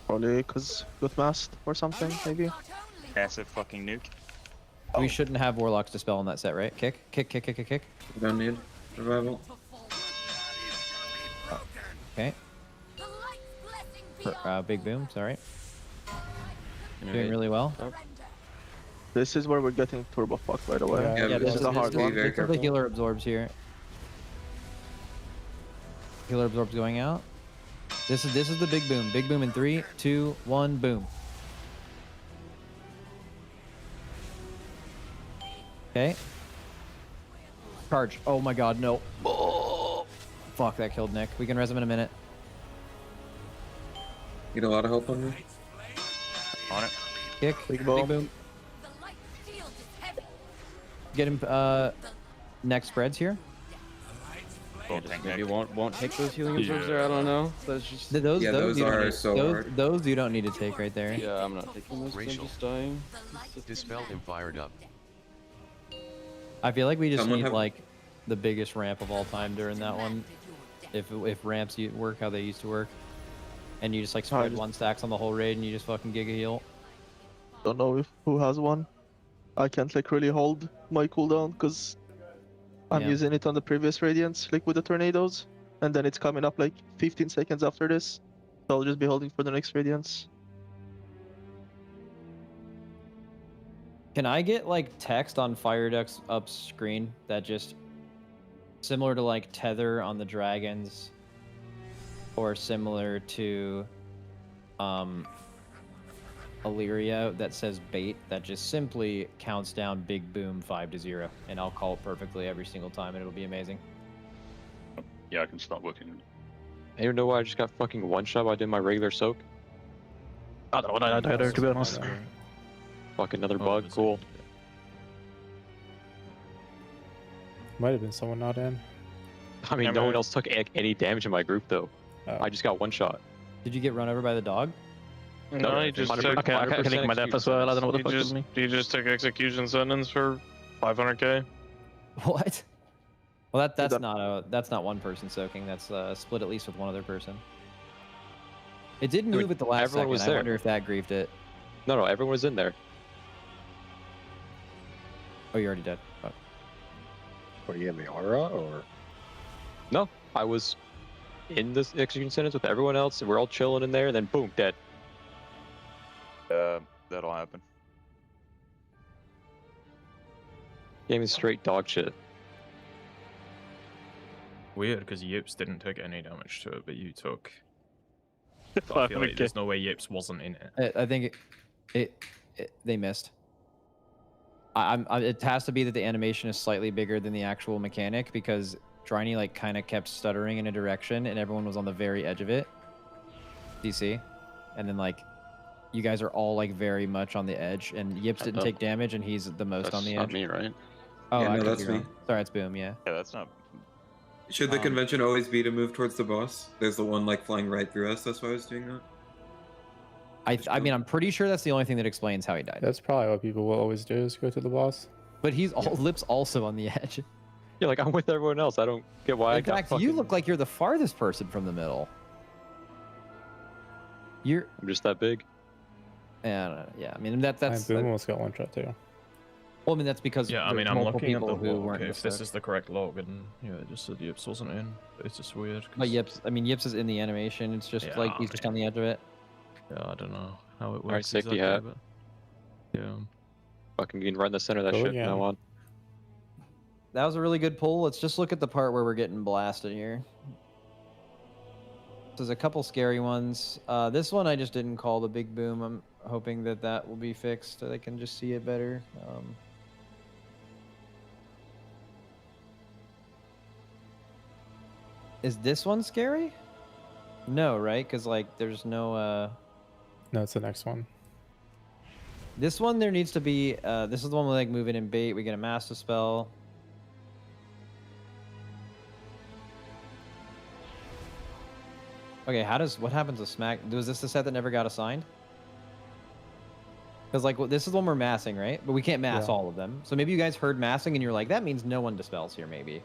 Probably because got masked or something, maybe. Massive fucking nuke. We shouldn't have warlocks dispel in that set, right? Kick, kick, kick, kick, kick, kick. Don't need revival. Okay. Big boom. Sorry. Doing really well. This is where we're getting turbo fucked, by the way. Yeah, this is a hard one. This is the healer absorbs here. Healer absorbs going out. This is the big boom. Big boom in 3, 2, 1, boom. Okay. Charge. Oh my god, no. Oh. Fuck, that killed Nick. We can res him in a minute. Get a lot of help on me. On it. Kick. Big boom. Get him next spreads here. Maybe won't take those healing absorbs there. I don't know. That's just Those Yeah, those you don't are need, so those, hard. those you don't need to take right there. yeah. I'm not taking those. 'Cause I'm Racial. just dying. Dispel him fired up. I feel like we just Someone need have- like the biggest ramp of all time during that one. If ramps work how they used to work, and you just like spread just- one stacks on the whole raid and you just fucking giga heal. Don't know if who has one. I can't like really hold my cooldown because I'm Yeah. using it on the previous radiance, like with the tornadoes, and then it's coming up like 15 seconds after this. So I'll just be holding for the next radiance. Can I get like text on Fire Duck's up screen that just similar to like Tether on the dragons, or similar to Illyria that says bait that just simply counts down big boom 5 to 0, and I'll call it perfectly every single time and it'll be amazing. Yeah, I can start working. I don't know why I just got fucking one shot while I did my regular soak. I don't know what I did there, to be honest. Fuck, another bug. Cool. Might have been someone not in. I mean, no one else took any damage in my group though. Oh. I just got one shot. Did you get run over by the dog? No, he just took. Okay, I can think my death as well. I don't know what the fuck is me. He just took execution sentence for 500k. What? Well, that's not one person soaking. That's split at least with one other person. It did move at the last everyone second. was I there. wonder if that griefed it. No, everyone was in there. Oh, you already did. Oh. Were you in the aura or? No, I was in this execution sentence with everyone else, and we're all chilling in there, and then boom, dead. That'll happen. Game is straight dog shit. Weird, because Yips didn't take any damage to it, but you took. If But I feel like there's no way Yips wasn't in it. I think they missed. It has to be that the animation is slightly bigger than the actual mechanic, because Dryny like kind of kept stuttering in a direction, and everyone was on the very edge of it. DC, and then like you guys are all like very much on the edge, and Yips didn't take damage, and he's the most on the edge. That's not me, right? Oh, Yeah, I no, could that's be me. wrong. Sorry, it's Boom. Yeah. Yeah, that's not. Should the convention always be to move towards the boss? There's the one like flying right through us. That's why I was doing that. I mean, I'm pretty sure that's the only thing that explains how he died. That's probably what people will always do is go to the boss. But he's all Lips also on the edge. Yeah, like I'm with everyone else. I don't get why I In got fact, fucking... you look like you're the farthest person from the middle. I'm just that big. Yeah, I mean that's. Boom almost got one shot too. Well, I mean that's because Yeah, I mean, there's I'm multiple looking at the people who log. weren't If this is the correct log, and yeah, it just said Yips wasn't in. But it's just weird. But Yips, I mean Yips is in the animation. It's just Yeah, like he's just on the edge of it. Yeah, I don't know how it works. Alright, safety exactly, hat. but yeah. Fucking being right in the center of that Go shit from again. now on. That was a really good pull. Let's just look at the part where we're getting blasted here. There's a couple scary ones. This one I just didn't call the big boom. I'm hoping that that will be fixed so they can just see it better. Is this one scary? No, right? Because like there's no. No, it's the next one. This one there needs to be. This is the one we like moving in bait. We get a master spell. Okay, what happens to Smack? Was this the set that never got assigned? Because like this is the one we're massing, right? But we can't mass all of them. So maybe you guys heard massing and you're like, that means no one dispels here, maybe.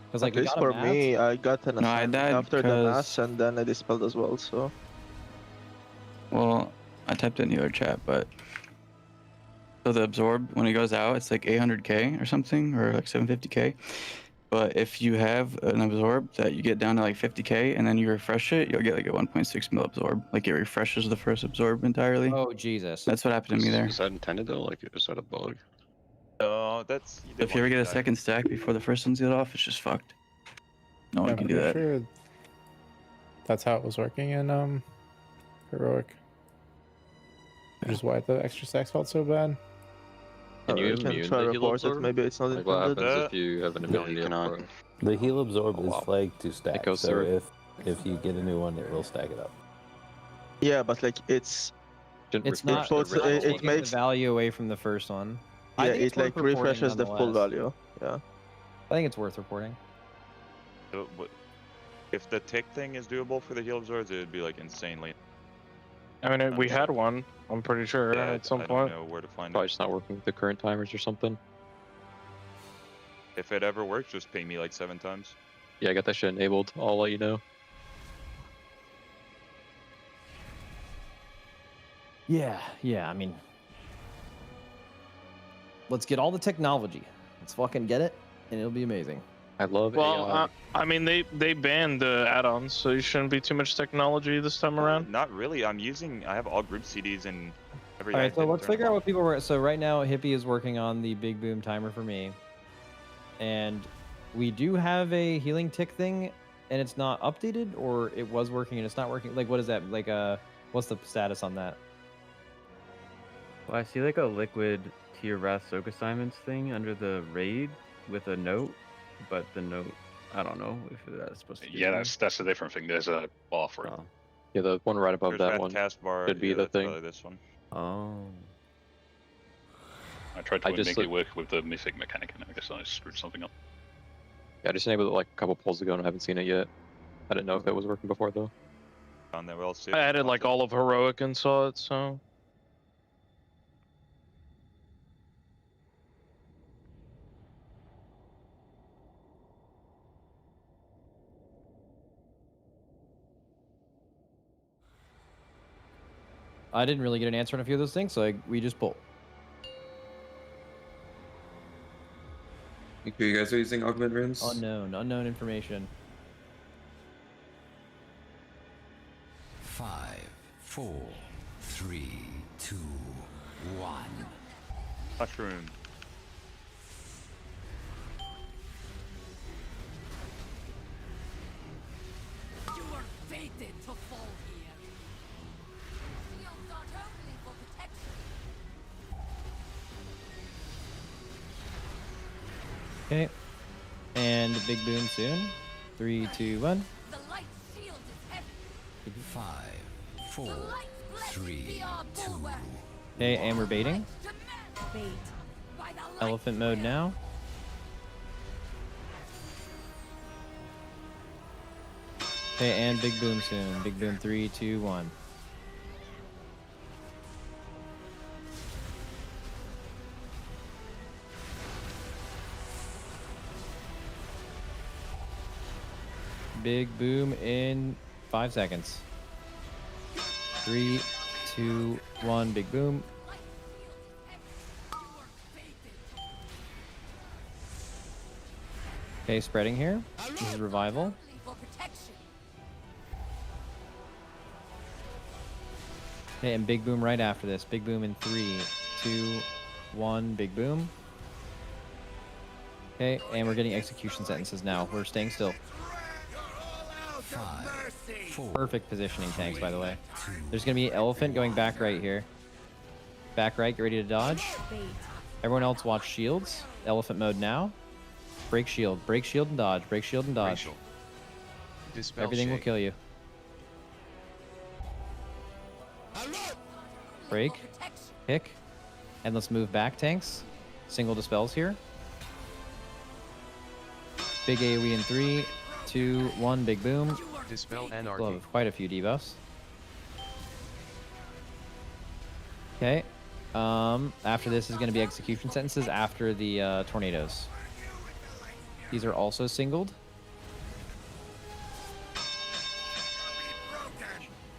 Because like At least for me, I got an No, I assignment died after the because- mass, and then I dispelled as well. So Well, I typed it in the other chat, but so the absorb when it goes out, it's like 800k or something, or like 750k. But if you have an absorb that you get down to like 50k and then you refresh it, you'll get like a 1.6 mil absorb. Like it refreshes the first absorb entirely. Oh Jesus! That's what happened to me there. Is that intended though? Like, is that a bug? No, that's. If you ever get a second stack before the first one's get off, it's just fucked. No one Yeah, can I'm do that. pretty sure that's how it was working in Heroic. Which is why the extra stacks felt so bad. Can you you can immune try the to heal report it. absorb? Maybe it's not Like what intended. happens if you have an No, immunity you up cannot. for it? The heal absorb Oh, is wow. like to stack, goes so through. if you get a new one, it will stack it up. Yeah, but like it's It's not. So it's- it taking makes- the value away from the first one. I yeah, think it's it like worth reporting refreshes the full nonetheless. value. Yeah. I think it's worth reporting. If the tick thing is doable for the heal absorbs, it would be like insanely. I mean, we had one. I'm pretty sure Yeah, at some I point. don't know where to find Probably it. just not working with the current timers or something. If it ever works, just ping me like 7 times. Yeah, I got that shit enabled. I'll let you know. Yeah. I mean, let's get all the technology. Let's fucking get it, and it'll be amazing. I love Well, AI. I mean, they banned the add-ons, so you shouldn't be too much technology this time around. Not really. I have all group CDs and every. All right, so item let's turned figure out on. what people were. So right now, Hippie is working on the big boom timer for me, and we do have a healing tick thing, and it's not updated, or it was working and it's not working. Like, what is that? Like, what's the status on that? Well, I see like a liquid tier wrath soak assignments thing under the raid with a note, but the note, I don't know if that's supposed to be. Yeah, there. that's a different thing. There's a bar for it. Oh. Yeah, the one right above There's that red one cast bar. should be yeah, the that's thing. probably this one. Oh. I tried I just make look- it work with the mythic mechanic, and I guess I screwed something up. Yeah, I just enabled it like a couple polls ago and I haven't seen it yet. I didn't know if it was working before though. On there, we'll see. I added like all of Heroic and saw it, so. I didn't really get an answer on a few of those things, so we just pull. Make sure you guys are using augment runes. Unknown information. 5, 4, 3, 2, 1. Mushroom. You were fated to fall here. Shields are only for protection. Okay. And big boom soon. 3, 2, 1. The light shield is heavy. 5, 4, 3, 2. Okay, and we're baiting. Bait. Elephant mode now. Okay, and big boom soon. Big boom 3, 2, 1. Big boom in 5 seconds. 3, 2, 1, big boom. Okay, spreading here. This is revival. Okay, and big boom right after this. Big boom in 3, 2, 1, big boom. Okay, and we're getting execution sentences now. We're staying still. 5, 4, Perfect positioning tanks, by the way. There's gonna be elephant going back right here. Back right, get ready to dodge. Everyone else watch shields. Elephant mode now. Break shield and dodge, break shield and dodge. Dispel Everything will shade. kill you. Break, kick, and let's move back tanks. Single dispels here. Big AoE in 3, 2, 1, big boom. Dispel We'll anarchy. have quite a few debuffs. Okay. After this is going to be execution sentences after the tornadoes. These are also singled.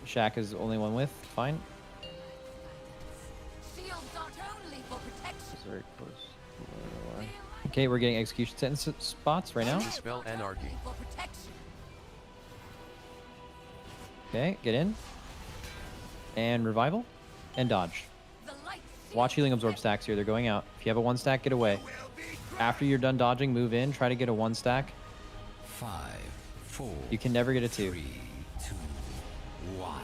Shaq is only one with. Fine. Shields are only for protection. Very close. Okay, we're getting execution sentence spots right now. Dispel anarchy. For protection. Okay, get in. And revival. And dodge. Watch healing absorb stacks here. They're going out. If you have a 1 stack, get away. After you're done dodging, move in. Try to get a 1 stack. 5, 4. You can never get a 2. 3, 2, 1.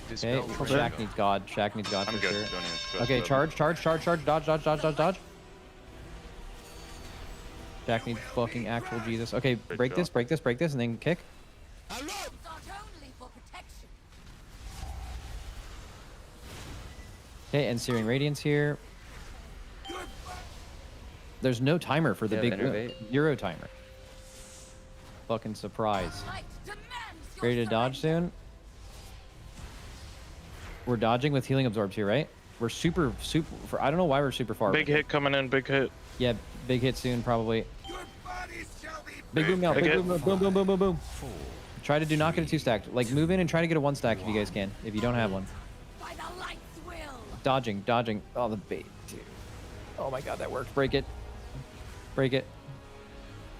Okay, Dispel Shaq needs God. Shaq needs God I'm for good. sure. Don't even stress Okay, about it. charge, dodge. Shaq needs fucking actual Jesus. Okay, Great break job. this, and then kick. Shields are only for protection. Okay, and Searing Radiance here. There's no timer for the Yeah, big innervate. Euro timer. Fucking surprise. Light demands your Ready to dodge soon? We're dodging with healing absorbs here, right? We're super. I don't know why we're super far. Big hit coming in, big hit. Yeah, big hit soon, probably. Big boom now. Big Big hit. boom. Try to do not get a 2 stack. Like, move in and try to get a 1 stack if you guys can. If you don't have one. by the light's will. Dodging. Oh, the bait, dude. Oh my god, that worked. Break it.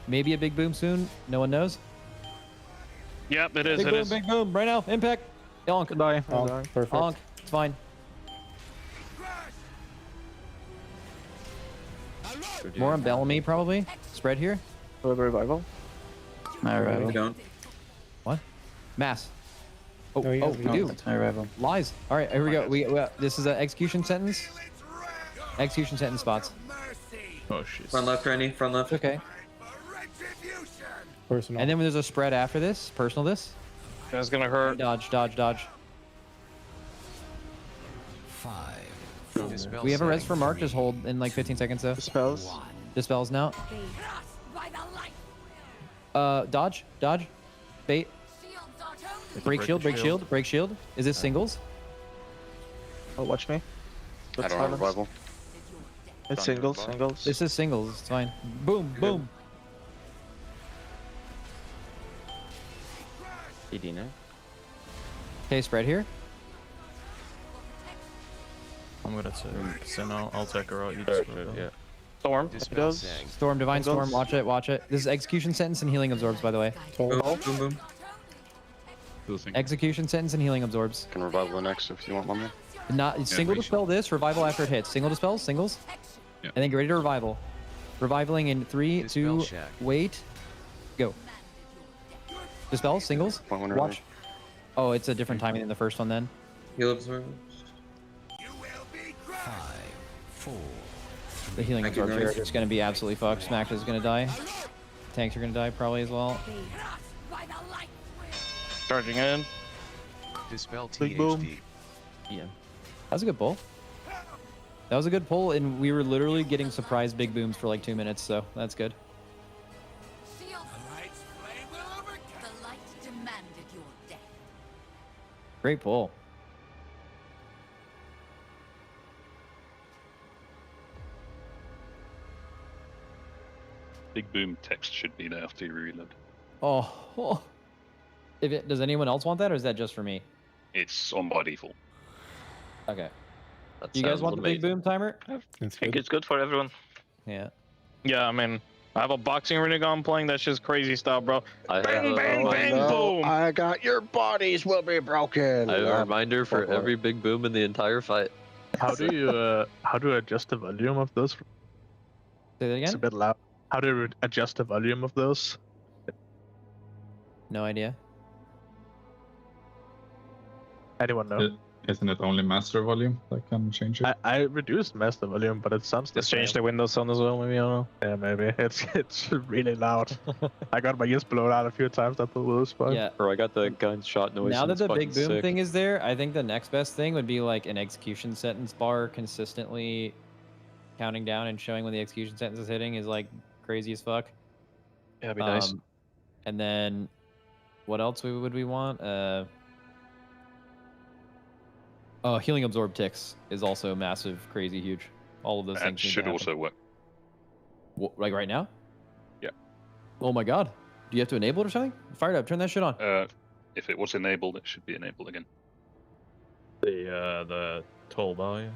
Maybe a big boom soon. No one knows. Yep, it is. Big It boom, is. big boom. Right now. Impact. Yonk. Goodbye. Oh, perfect. Honk. It's fine. More on Bellamy, probably. Spread here. Revival. My We arrival. don't. What? Mass. Oh, No, you oh, guys we don't. do. That's my arrival. Lies. All right, here we go. This is an execution sentence. Execution sentence spots. Oh shit. Front left, Rennie. Front left. Okay. Personal. And then when there's a spread after this, personal this. That's gonna hurt. Dodge. 5. Dispel We have a res setting. for Mark. Just hold in like 15 seconds though. Spells. Dispels now. By the light. Dodge. Bait. Shields are only Break shield. Is this singles? Oh, watch me. I Good don't have silence. revival. It's singles. This is singles. It's fine. Boom. PD now. Okay, spread here. I'm gonna take Sin out. I'll take her out. You just Yeah. Storm. Dispel Storm, Divine Tingles. Storm, watch it, watch it. This is Execution Sentence and Healing Absorbs, by the way. Boom, boom, boom. Execution Sentence and Healing Absorbs. Can revival next if you want one more. Not single dispel this, revival after it hits. Single dispels, singles. Yeah. And then get ready to revival. Revivaling in 3, 2, wait, go. Dispel, singles. Watch. Oh, it's a different timing than the first one then. Heal absorb. The healing Thank you, absorbs here are guys. just going to be absolutely fucked. Smacked is going to die. Tanks are going to die probably as well. Charging in. Dispel Big boom. THD. Yeah. That was a good pull. That was a good pull, and we were literally getting surprise big booms for like 2 minutes, so that's good. The light demanded your death. Great pull. Big boom text should be there after you reload. Oh. If it, does anyone else want that, or is that just for me? It's on by default. Okay. That You guys sounds want the big amazing. boom timer? I think it's good for everyone. Yeah. Yeah, I mean, I have a boxing Renegon playing. That's just crazy style, bro. I Bang, have bang, a bang, reminder. boom. I got your bodies will be broken. I have a reminder for every big boom in the entire fight. How do you adjust the volume of those? Say that again? It's a bit loud. How do you adjust the volume of those? No idea. Anyone know? Isn't it only master volume that can change it? I reduced master volume, but it sounds the same. Change the Windows sound as well, maybe, I don't know. Yeah, maybe. It's really loud. I got my ears blown out a few times, that was fun. Yeah. Or I got the gunshot noise. Now and that it's the big fucking boom sick. thing is there, I think the next best thing would be like an execution sentence bar consistently counting down and showing when the execution sentence is hitting is like crazy as fuck. Yeah, that'd be nice. And then what else would we want? Healing absorb ticks is also massive, crazy, huge. All of those That things need to should happen. also work. Like right now? Yeah. Oh my god. Do you have to enable it or something? Fire it up. Turn that shit on. If it was enabled, it should be enabled again. The toolbar, yeah.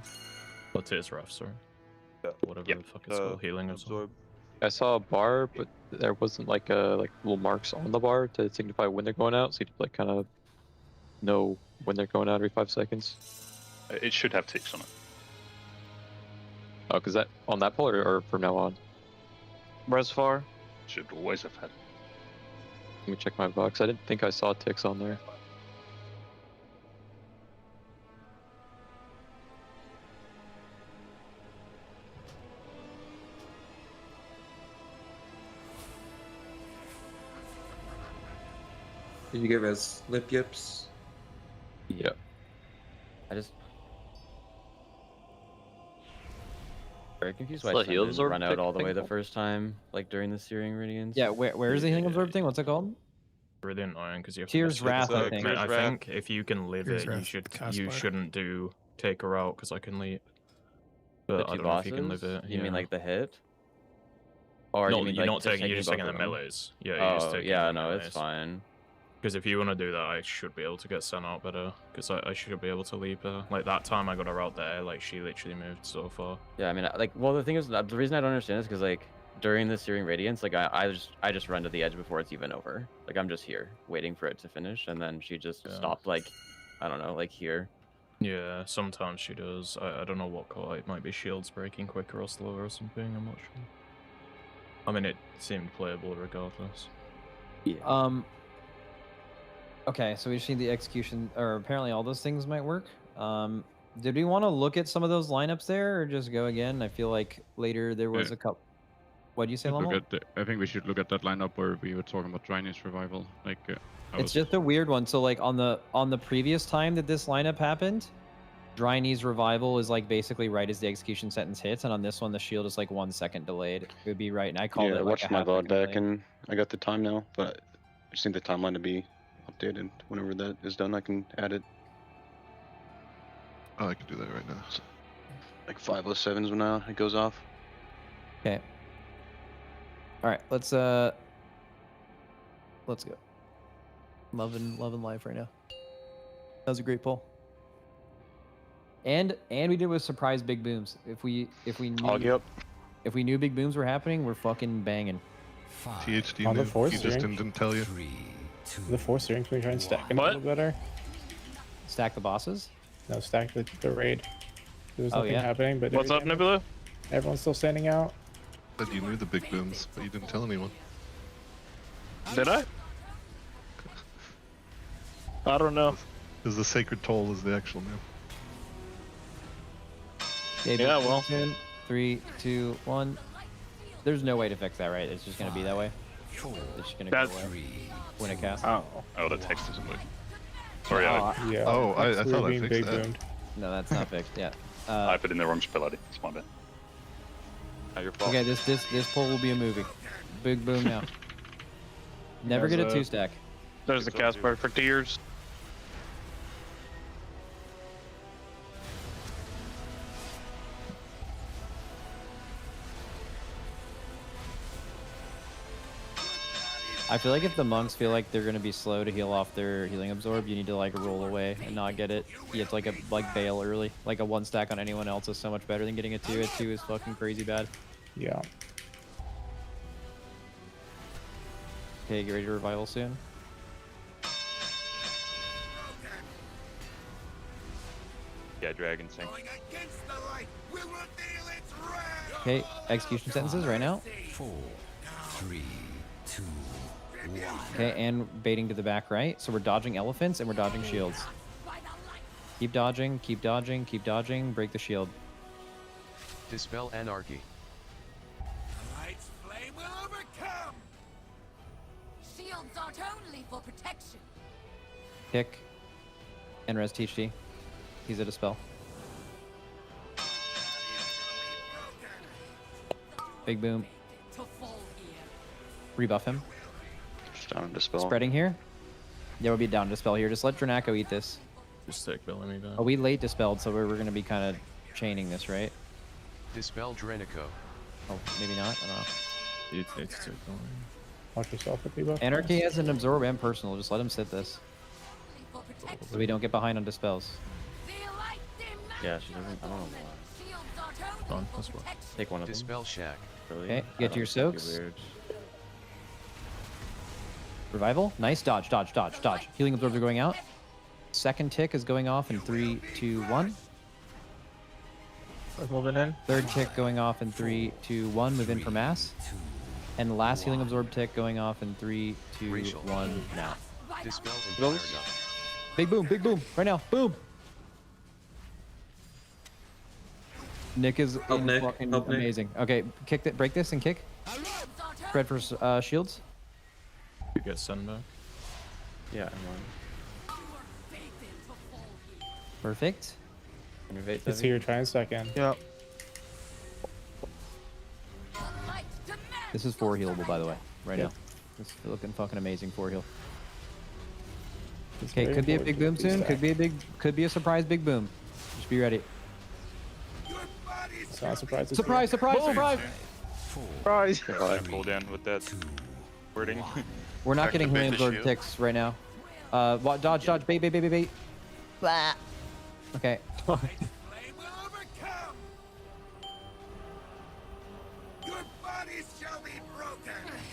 But it's rough, sorry. Whatever the fuck it's called, healing or something. I saw a bar, but there wasn't like little marks on the bar to signify when they're going out, so you like kind of know when they're going out every 5 seconds. It should have ticks on it. Oh, because that on that pull or from now on? Res far? Should always have had. Let me check my box. I didn't think I saw ticks on there. Did you give us lip yips? Yeah. I just very confused It's why the heal didn't absorb run out tick all the way thing. the first time, like during the Searing Radiance. Yeah, where is the healing absorb thing? What's it called? Really annoying because you have Tears to Wrath, I think. I think if you can live Tears it, Wrath, you Caspar. shouldn't do take her out because I can leave. The But I two don't know if you can bosses? live it. You mean yeah. like the hit? Or No, you mean you're like not taking. You're just both taking the of them? melees. Yeah, you're Oh, just taking yeah, the no, it's melees. fine. Because if you want to do that, I should be able to get sent out better. Because I should be able to leave her. Like that time I got her out there, like she literally moved so far. Yeah, I mean, like, well, the thing is, the reason I don't understand is because like during the Searing Radiance, like I just run to the edge before it's even over. Like I'm just here waiting for it to finish, and then she just stopped like, I don't know, like here. Yeah, sometimes she does. I don't know what call. It might be shields breaking quicker or slower or something. I'm not sure. I mean, it seemed playable regardless. Yeah. Okay, so we just need the execution, or apparently all those things might work. Did we want to look at some of those lineups there, or just go again? I feel like later there was Yeah. a couple. What do you say, Lomo? I think we should look at that lineup where we were talking about Dryness revival. Like, It's just a weird one. So like on the previous time that this lineup happened, Dry Knees Revival is like basically right as the execution sentence hits, and on this one the shield is like 1 second delayed. It would be right, and I called Yeah, I it like watched a my half VOD second back delay. and I got the time now, but I just need the timeline to be updated. Whenever that is done, I can add it. Oh, I can do that right now. Like 5:07s when it goes off. Okay. All right, let's go. Loving life right now. That was a great pull. And we did with surprise big booms. If we knew big booms were happening, we're fucking banging. THD On the knew, force he just steering. didn't tell you. The force steering, can we try and stack it a little better? Stack the bosses? No, stack the raid. There's Oh, nothing yeah. happening, but What's up, Nebula? everyone's still standing out. Said you knew the big booms, but you didn't tell anyone. Did I? I don't know. Because the sacred toll is the actual name. Yeah, well. 3, 2, 1. There's no way to fix that, right? It's just gonna be that way. It's just gonna go away when it casts. Oh, the text isn't moving. Sorry, I Yeah. Oh, I we thought were I being fixed big that. boomed. No, that's not fixed. Yeah. put in the wrong spell ID. It's my bad. Your fault. Okay, this pull will be a movie. Big boom now. Never get a 2-stack. There's the cast part for tears. I feel like if the monks feel like they're gonna be slow to heal off their healing absorb, you need to like roll away and not get it. You have to like bail early. Like a 1-stack on anyone else is so much better than getting a 2. A 2 is fucking crazy bad. Yeah. Okay, get ready to revival soon. Yeah, Dragon Sync. Okay, execution sentences right now. 4, 3, 2, 1. Okay, and baiting to the back right. So we're dodging elephants and we're dodging shields. Keep dodging, keep dodging, keep dodging. Break the shield. Dispel anarchy. Light's flame will overcome. Shields aren't only for protection. Kick. And res THD. He's at a spell. Big boom. Rebuff him. Just down to spell. Spreading here. Yeah, we'll be down to dispel here. Just let Dranaco eat this. Just take Bellamy back. Oh, we late dispelled, so we're going to be kind of chaining this, right? Dispel Dranico. Oh, maybe not. I don't know. You take Bellamy. Watch yourself with debuff. Anarchy has an absorb and personal. Just let him sit this. So we don't get behind on dispels. Yeah, she doesn't. I don't know why. Fine, that's what. Take one of them. Dispel Shack. Really? Okay, I get to your don't think soaks. you're weird. Revival. Nice. Dodge, dodge, dodge, dodge. Healing absorbs are going out. Second tick is going off in 3, 2, 1. We're moving in. Third tick going off in 3, 2, 1. Move in for mass. And last healing absorb tick going off in 3, 2, 1 now. Dispel Goes. Big boom, right now. Boom. Nick is Help Nick, fucking help Nick. amazing. Okay, kick that, break this and kick. Spread for shields. You get Sun back. Yeah, I'm on. Perfect. Innervate It's here, try and stack in. Yeah. This is 4 healable, by the way, right Yeah. now. It's looking fucking amazing 4 heal. It's Okay, very could be a important big to boom do soon. stack. Could be a surprise big boom. Just be ready. It's not surprised. Surprise! Surprise! Surprise! Surprise! Pull down with that wording. We're not getting Activate healing the absorb shield. ticks right now. Dodge, dodge, bait, bait, bait, bait, bait. Blah. Okay.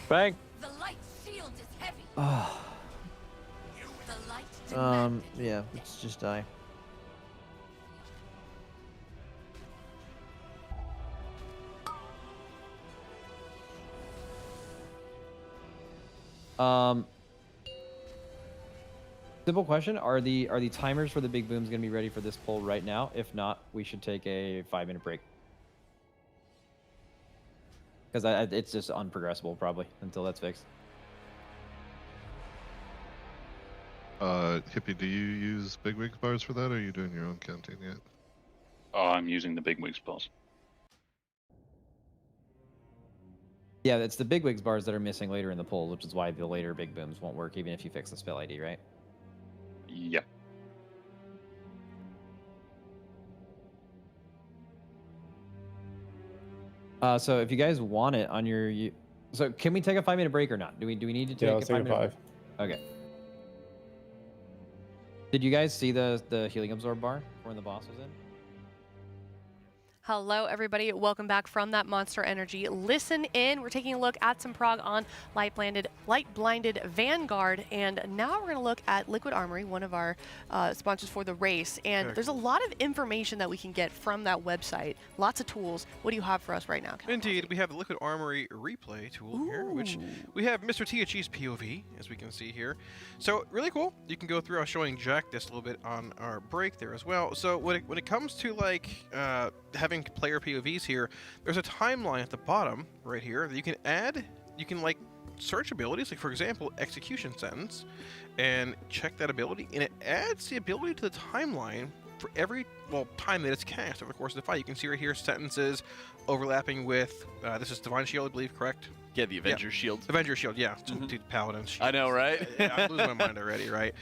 Bang! The light shield is heavy. Ah. The light Yeah, let's just die. Simple question: Are the timers for the big booms gonna be ready for this pull right now? If not, we should take a 5-minute break. Because it's just unprogressible probably until that's fixed. Hippie, do you use big wigs bars for that, or are you doing your own counting yet? Oh, I'm using the big wig spells. Yeah, it's the big wigs bars that are missing later in the pull, which is why the later big booms won't work even if you fix the spell ID, right? Yeah. So if you guys want it on your, so can we take a 5-minute break or not? Do we need to take Yeah, a let's take a 5-minute 5. break? Okay. Did you guys see the healing absorb bar when the boss was in? Hello, everybody. Welcome back from that Monster Energy. Listen in. We're taking a look at some prog on Light-Blinded Vanguard, and now we're going to look at Liquid Armory, one of our sponsors for the race. And there's a lot of information that we can get from that website. Lots of tools. What do you have for us right now, Cal? Indeed, we have the Liquid Armory replay tool here, which we have Mr. THE's POV, as we can see here. So really cool. You can go through. I was showing Jack this a little bit on our break there as well. So when it comes to like having player POVs here, there's a timeline at the bottom right here that you can add. You can like search abilities, like for example, execution sentence, and check that ability, and it adds the ability to the timeline for every time that it's cast over the course of the fight. You can see right here sentences overlapping with this is Divine Shield, I believe, correct? Yeah, the Avenger Shield. Avenger Shield, yeah. Dude, Paladin's Shield. I know, right? Yeah, I'm losing my mind already, right?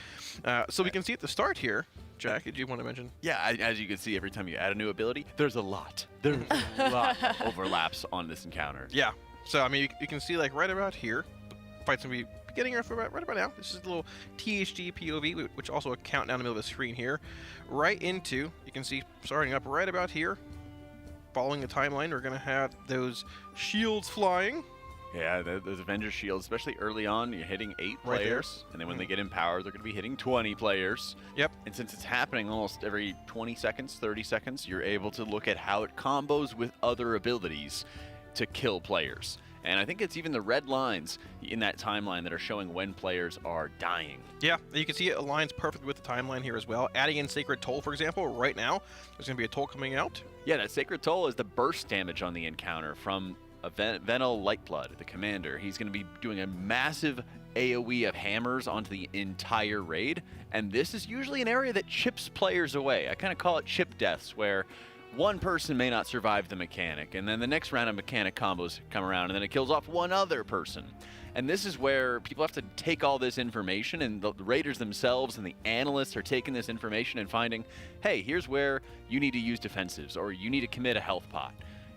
So we can see at the start here. Jack, did you want to mention? Yeah, as you can see, every time you add a new ability, there's a lot. There's a lot of overlaps on this encounter. Yeah. So, I mean, you can see, like, right about here, the fight's going to be beginning right about now. This is the little THD POV, which also a countdown in the middle of the screen here. Right into, you can see, starting up right about here, following the timeline, we're going to have those shields flying. Yeah, those Avenger Shields, especially early on, you're hitting 8 players, and then when they get empowered, they're going to be hitting 20 players. Yep. And since it's happening almost every 20 seconds, 30 seconds, you're able to look at how it combos with other abilities to kill players. And I think it's even the red lines in that timeline that are showing when players are dying. Yeah, you can see it aligns perfectly with the timeline here as well. Adding in Sacred Toll, for example, right now, there's going to be a toll coming out. Yeah, that Sacred Toll is the burst damage on the encounter from Venel Lightblood, the commander. He's going to be doing a massive AoE of hammers onto the entire raid, and this is usually an area that chips players away. I kind of call it chip deaths, where one person may not survive the mechanic, and then the next round of mechanic combos come around, and then it kills off one other person. And this is where people have to take all this information, and the raiders themselves and the analysts are taking this information and finding, hey, here's where you need to use defensives, or you need to commit a health pot.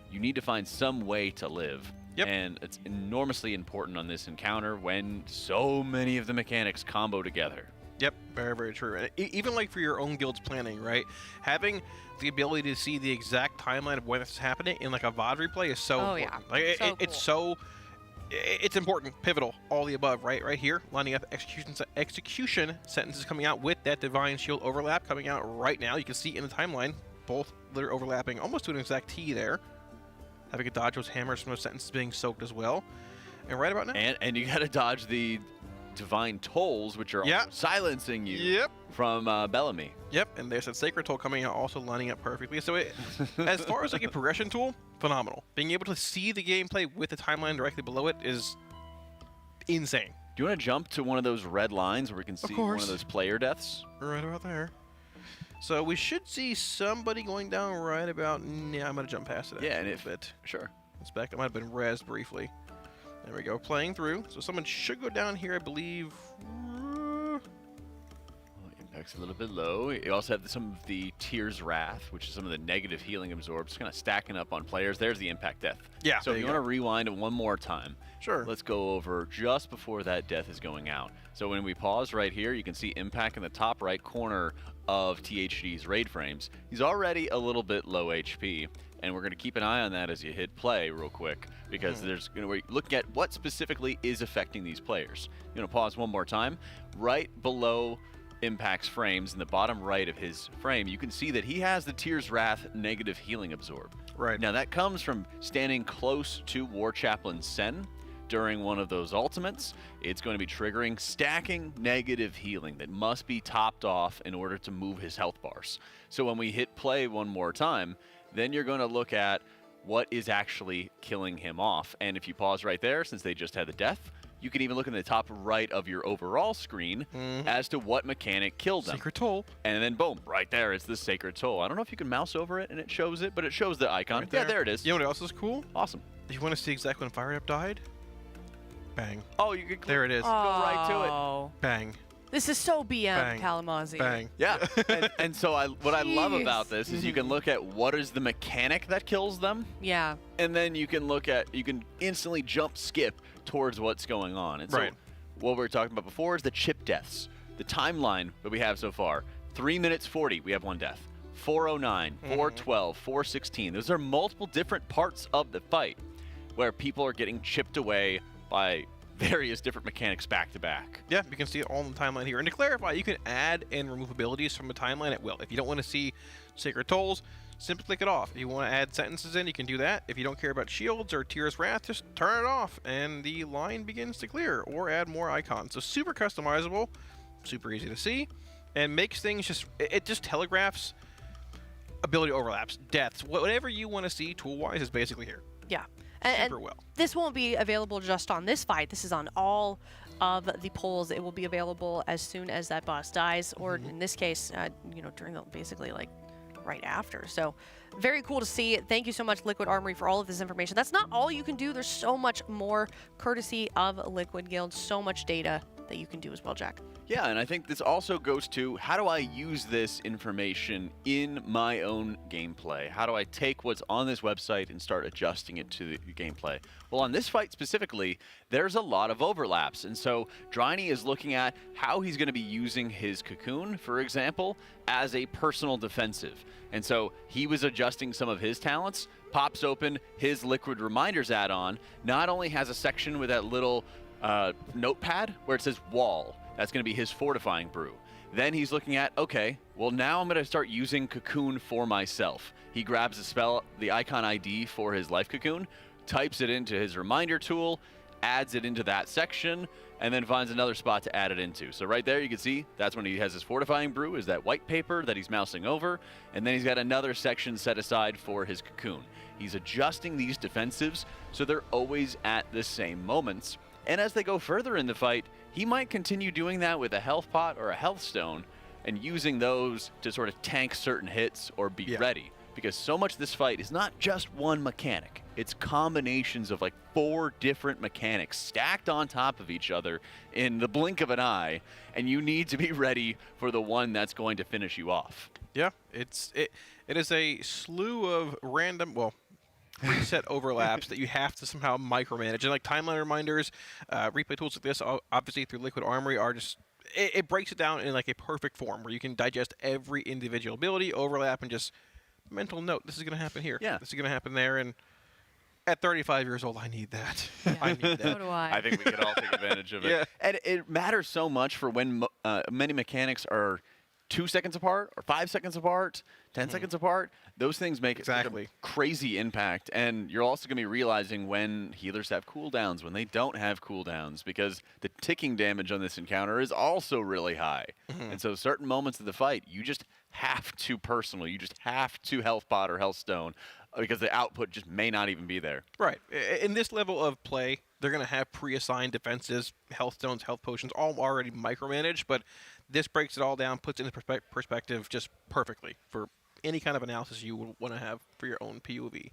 You need to find some way to live. Yep. And it's enormously important on this encounter when so many of the mechanics combo together. Yep, very, very true. And even like for your own guild's planning, right? Having the ability to see the exact timeline of when it's happening in like a VOD replay is so important. Like it's important, pivotal, all the above, right? Right here, lining up execution sentences coming out with that Divine Shield overlap coming out right now. You can see in the timeline, both literally overlapping almost to an exact T there. Having to dodge those hammers from those sentences being soaked as well. And right about now. And you got to dodge the Divine Tolls, which are also silencing you from Bellamy. Yep, and there's that Sacred Toll coming out, also lining up perfectly. So as far as like a progression tool, phenomenal. Being able to see the gameplay with the timeline directly below it is insane. Do you want to jump to one of those red lines where we can see one of those player deaths? Right about there. So we should see somebody going down right about... Yeah, I'm going to jump past it. Yeah, and if it... Sure. It's back. It might have been rezzed briefly. There we go. Playing through. So someone should go down here, I believe. Impact's a little bit low. You also have some of the Tears Wrath, which is some of the negative healing absorbs, kind of stacking up on players. There's the impact death. Yeah. So if you want to rewind it one more time, sure. Let's go over just before that death is going out. So when we pause right here, you can see impact in the top right corner of THD's raid frames. He's already a little bit low HP, and we're going to keep an eye on that as you hit play real quick, because there's we're looking at what specifically is affecting these players. You're going to pause one more time. Right below Impact's frames, in the bottom right of his frame, you can see that he has the Tears Wrath negative healing absorb. Right. Now that comes from standing close to War Chaplain Sen during one of those ultimates. It's going to be triggering stacking negative healing that must be topped off in order to move his health bars. So when we hit play one more time, then you're going to look at what is actually killing him off. And if you pause right there, since they just had the death, you can even look in the top right of your overall screen as to what mechanic killed them. Sacred Toll. And then boom, right there is the Sacred Toll. I don't know if you can mouse over it and it shows it, but it shows the icon. Right there. Yeah, there it is. You know what else is cool? Awesome. If you want to see exactly when Fire Up died, bang. Oh, you can there it is. Go right to it. Bang. This is so BM, Bang. Kalamazoo. Bang. Yeah. and so what I love about this is you can look at what is the mechanic that kills them. Yeah. And then you can instantly jump skip towards what's going on. And so what we were talking about before is the chip deaths. The timeline that we have so far, 3 minutes 40, we have one death. 409, 412, 416. Those are multiple different parts of the fight where people are getting chipped away by various different mechanics back to back. Yeah, you can see it all in the timeline here. And to clarify, you can add and remove abilities from the timeline at will. If you don't want to see Sacred Tolls, simply click it off. If you want to add sentences in, you can do that. If you don't care about shields or Tyr's Wrath, just turn it off and the line begins to clear, or add more icons. So super customizable, super easy to see, and makes things it just telegraphs ability overlaps, deaths, whatever you want to see tool-wise is basically here. Yeah. And Super well. This won't be available just on this fight. This is on all of the polls. It will be available as soon as that boss dies, or in this case, during the basically like right after. So very cool to see. Thank you so much, Liquid Armory, for all of this information. That's not all you can do. There's so much more courtesy of Liquid Guild, so much data that you can do as well, Jack. Yeah, and I think this also goes to how do I use this information in my own gameplay? How do I take what's on this website and start adjusting it to the gameplay? Well, on this fight specifically, there's a lot of overlaps. And so Dryny is looking at how he's going to be using his cocoon, for example, as a personal defensive. And so he was adjusting some of his talents, pops open his Liquid Reminders add-on, not only has a section with that little notepad where it says wall. That's going to be his fortifying brew. Then he's looking at, okay, well now I'm going to start using cocoon for myself. He grabs the icon ID for his life cocoon, types it into his reminder tool, adds it into that section, and then finds another spot to add it into. So right there you can see that's when he has his fortifying brew, is that white paper that he's mousing over, and then he's got another section set aside for his cocoon. He's adjusting these defensives so they're always at the same moments. And as they go further in the fight, he might continue doing that with a health pot or a health stone and using those to sort of tank certain hits or be ready. Because so much of this fight is not just one mechanic. It's combinations of like 4 different mechanics stacked on top of each other in the blink of an eye, and you need to be ready for the one that's going to finish you off. Yeah, it is a slew of random, preset overlaps that you have to somehow micromanage. And like timeline reminders, replay tools like this, obviously through Liquid Armory, are just, it breaks it down in like a perfect form where you can digest every individual ability, overlap, and just mental note, this is going to happen here. Yeah. This is going to happen there. And at 35 years old, I need that. Yeah. I need that. So do I. I think we could all take advantage of it. Yeah. And it matters so much for when many mechanics are 2 seconds apart or 5 seconds apart, 10 seconds apart. Those things make such a crazy impact. And you're also going to be realizing when healers have cooldowns, when they don't have cooldowns, because the ticking damage on this encounter is also really high. And so certain moments of the fight, you just have to personally, you just have to health pot or health stone because the output just may not even be there. Right. In this level of play, they're going to have pre-assigned defenses, health stones, health potions, all already micromanaged, but this breaks it all down, puts it in perspective just perfectly for any kind of analysis you would want to have for your own POV.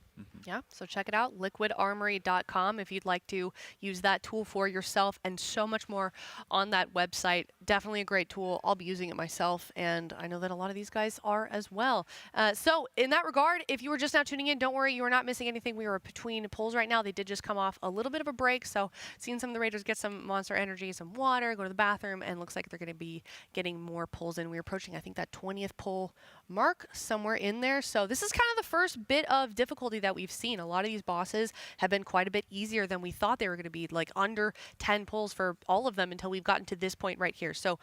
Yeah, so check it out, liquidarmory.com, if you'd like to use that tool for yourself, and so much more on that website. Definitely a great tool. I'll be using it myself, and I know that a lot of these guys are as well. So in that regard, if you were just now tuning in, don't worry, you are not missing anything. We are between polls right now. They did just come off a little bit of a break, so seeing some of the Raiders get some Monster Energy, some water, go to the bathroom, and looks like they're going to be getting more polls in. We're approaching, I think, that 20th poll mark somewhere in there. So this is kind of the first bit of difficulty that we've seen. A lot of these bosses have been quite a bit easier than we thought they were going to be, like under 10 pulls for all of them until we've gotten to this point right here. So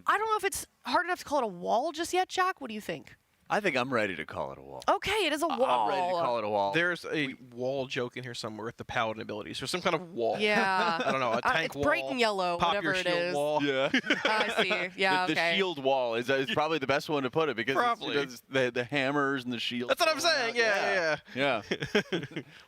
I don't know if it's hard enough to call it a wall just yet, Jack. What do you think? I think I'm ready to call it a wall. Okay, it is a wall. I'm ready to call it a wall. There's a wall joke in here somewhere with the paladin abilities. There's some kind of wall. Yeah. I don't know, a tank it's wall. bright and yellow, pop whatever your it shield is. Wall. Yeah. I see. Yeah, The shield wall is probably the best one to put it because it's the hammers and the shields. That's what I'm saying. Yeah.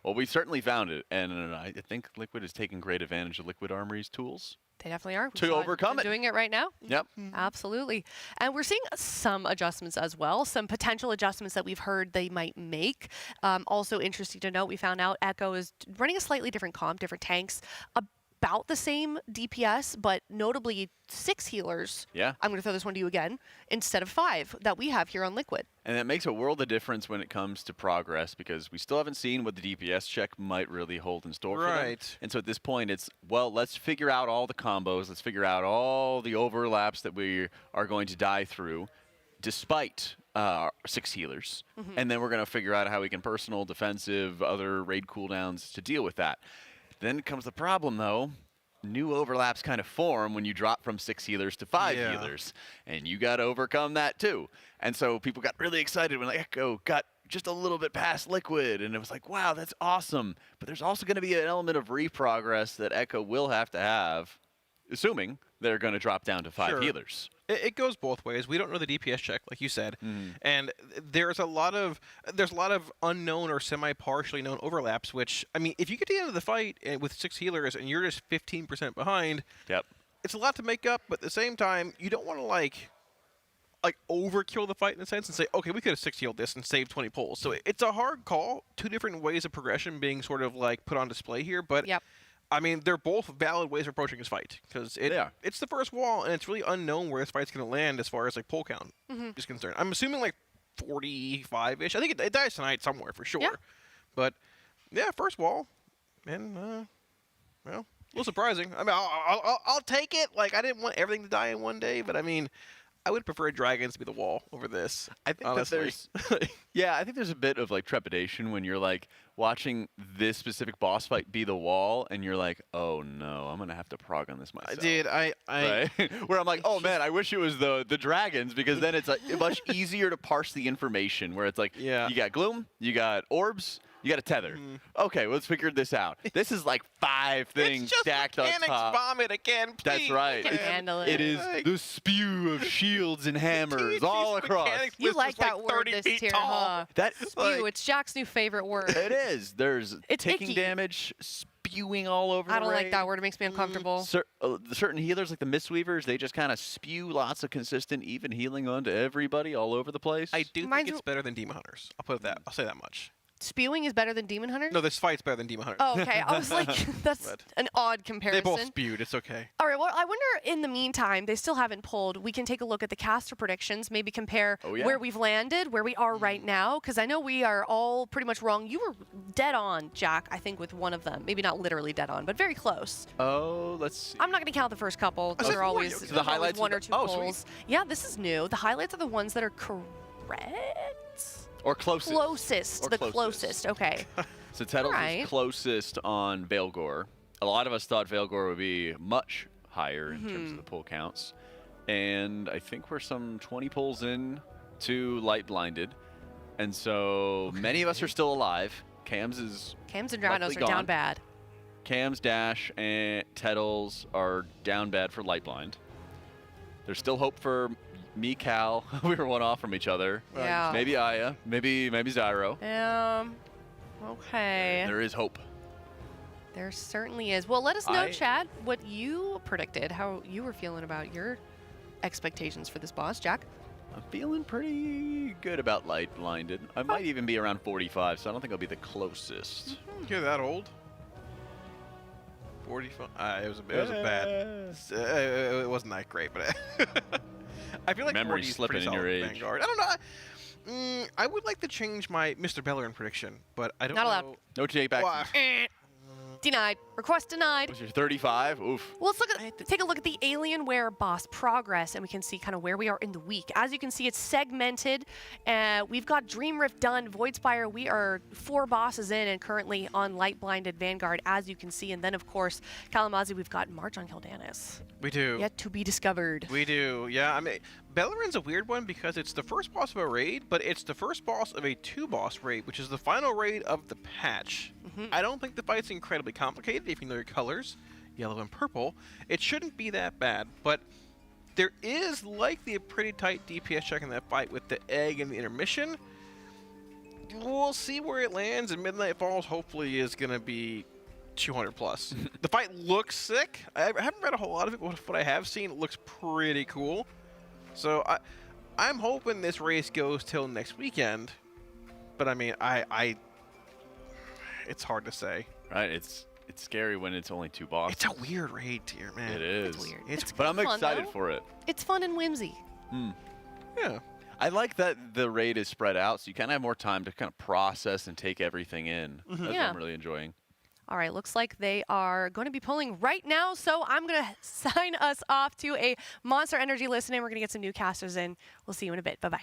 Well, we certainly found it, and I think Liquid is taking great advantage of Liquid Armory's tools. They definitely are. To overcome it. Doing it right now. Yep. Absolutely. And we're seeing some adjustments as well, some potential adjustments that we've heard they might make. Also interesting to note, we found out Echo is running a slightly different comp, different tanks, about the same DPS, but notably 6 healers. Yeah. I'm going to throw this one to you again, instead of 5 that we have here on Liquid. And that makes a world of difference when it comes to progress because we still haven't seen what the DPS check might really hold in store for them. Right. And so at this point, it's, well, let's figure out all the combos. Let's figure out all the overlaps that we are going to die through. despite 6 healers. And then we're going to figure out how we can personal, defensive, other raid cooldowns to deal with that. Then comes the problem, though. New overlaps kind of form when you drop from 6 healers to 5 healers. And you got to overcome that, too. And so people got really excited when Echo got just a little bit past Liquid. And it was like, wow, that's awesome. But there's also going to be an element of reprogress that Echo will have to have, assuming they're going to drop down to 5 healers. It goes both ways. We don't know the DPS check, like you said, and there's a lot of unknown or semi-partially known overlaps. Which, I mean, if you get to the end of the fight with 6 healers and you're just 15% behind, it's a lot to make up. But at the same time, you don't want to like overkill the fight in a sense and say, okay, we could have 6 healed this and saved 20 pulls. So it's a hard call. 2 different ways of progression being sort of like put on display here, but. I mean, they're both valid ways of approaching this fight because it's the first wall, and it's really unknown where this fight's going to land as far as like pull count is concerned. I'm assuming like 45-ish. I think it dies tonight somewhere for sure. But yeah, first wall, and well, a little surprising. I mean, I'll take it. Like, I didn't want everything to die in one day, but I mean, I would prefer dragons to be the wall over this. I think honestly. I think there's a bit of like trepidation when you're like watching this specific boss fight be the wall, and you're like, oh no, I'm gonna have to prog on this myself. Dude, right? Where I'm like, oh man, I wish it was the dragons, because then it's like much easier to parse the information. Where it's like, you got gloom, you got orbs, you got a tether. Okay, let's figure this out. This is like 5 things stacked on top. Vomit again, please. That's right. We can handle it. It is the spew of shields and hammers all across. You like that word this tier, huh? That spew. It's Jack's new favorite word. It is. There's taking icky. damage, spewing all over. I don't the like that word. It makes me uncomfortable. Certain healers, like the Mistweavers, they just kind of spew lots of consistent, even healing onto everybody all over the place. I do think it's better than Demon Hunters. I'll say that much. Spewing is better than Demon Hunters? No, this fight's better than Demon Hunters. Oh, okay. I was like, that's an odd comparison. They both spewed. It's okay. All right. Well, I wonder, in the meantime, they still haven't pulled. We can take a look at the caster predictions, maybe compare where we've landed, where we are right now, because I know we are all pretty much wrong. You were dead on, Jack, I think, with one of them. Maybe not literally dead on, but very close. Oh, let's see. I'm not going to count the first couple. Those are always, the highlights 1 or 2 pulls. Sweet. Yeah, this is new. The highlights are the ones that are correct. Or closest. Closest. Okay. So Tettles is closest on Veilgore. A lot of us thought Veilgore would be much higher in terms of the pull counts. And I think we're some 20 pulls in to Light Blinded. And so many of us are still alive. Cams and Drownos are down bad. Cams, Dash, and Tettles are down bad for Light Blind. There's still hope for me, Cal. We were 1 off from each other. Yeah. Maybe Aya. Maybe Zyro. Okay. There is hope. There certainly is. Well, let us know, Chad, what you predicted, how you were feeling about your expectations for this boss, Jack. I'm feeling pretty good about Light Blinded. I might even be around 45, so I don't think I'll be the closest. You're that old? 45? It was a bad. It wasn't that great, but I feel like memory's slipping in your age. Vanguard. I don't know. I would like to change my Mr. Bellerin prediction, but I don't know. Not allowed. No take back. Denied. Request denied. Was your 35? Oof. Well, take a look at the Alienware boss progress, and we can see kind of where we are in the week. As you can see, it's segmented. We've got Dream Rift done, Voidspire. We are 4 bosses in and currently on Light Blinded Vanguard, as you can see. And then, of course, Kalamazoo, we've got March on Kildanis. We do. Yet to be discovered. We do, yeah. I mean, Bellerin's a weird one because it's the first boss of a raid, but it's the first boss of a 2-boss raid, which is the final raid of the patch. I don't think the fight's incredibly complicated if you know your colors, yellow and purple. It shouldn't be that bad, but there is likely a pretty tight DPS check in that fight with the egg and the intermission. We'll see where it lands, and Midnight Falls hopefully is going to be 200 plus. The fight looks sick. I haven't read a whole lot of it, but what I have seen, it looks pretty cool. So I'm hoping this race goes till next weekend. But I mean, it's hard to say. Right, it's scary when it's only 2 bosses. It's a weird raid tier, man. It is. It's weird. But I'm fun, excited though. for it. It's fun and whimsy. Yeah. I like that the raid is spread out, so you kind of have more time to kind of process and take everything in. That's what I'm really enjoying. All right, looks like they are going to be pulling right now, so I'm going to sign us off to a Monster Energy listening. We're going to get some new casters in. We'll see you in a bit. Bye-bye.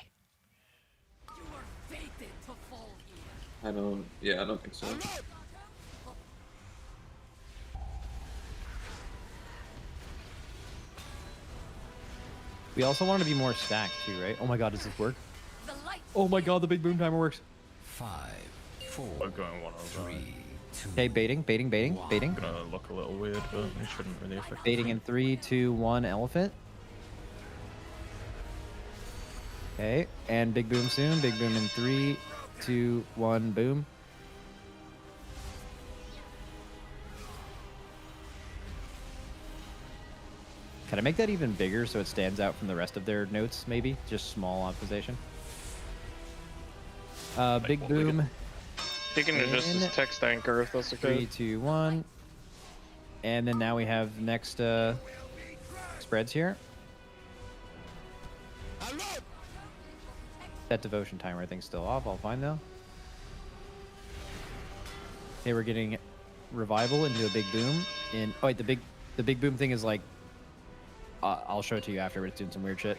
I don't think so. We also want to be more stacked too, right? Oh my god, does this work? Oh my god, the big boom timer works. 5, 4, We're going 1 over. 3, 2. Okay, baiting. Gonna look a little weird, but it shouldn't really affect. Baiting in 3, 2, 1, elephant. Okay, and big boom soon. Big boom in 3, 2, 1, boom. Can I make that even bigger so it stands out from the rest of their notes, maybe? Just small optimization. Big boom. You can adjust this text anchor if that's okay. 3, 2, 1. And then now we have next spreads here. That devotion timer I think still off. All fine though. Okay, we're getting revival into a big boom. Oh wait, the big boom thing is like. I'll show it to you after, but it's doing some weird shit.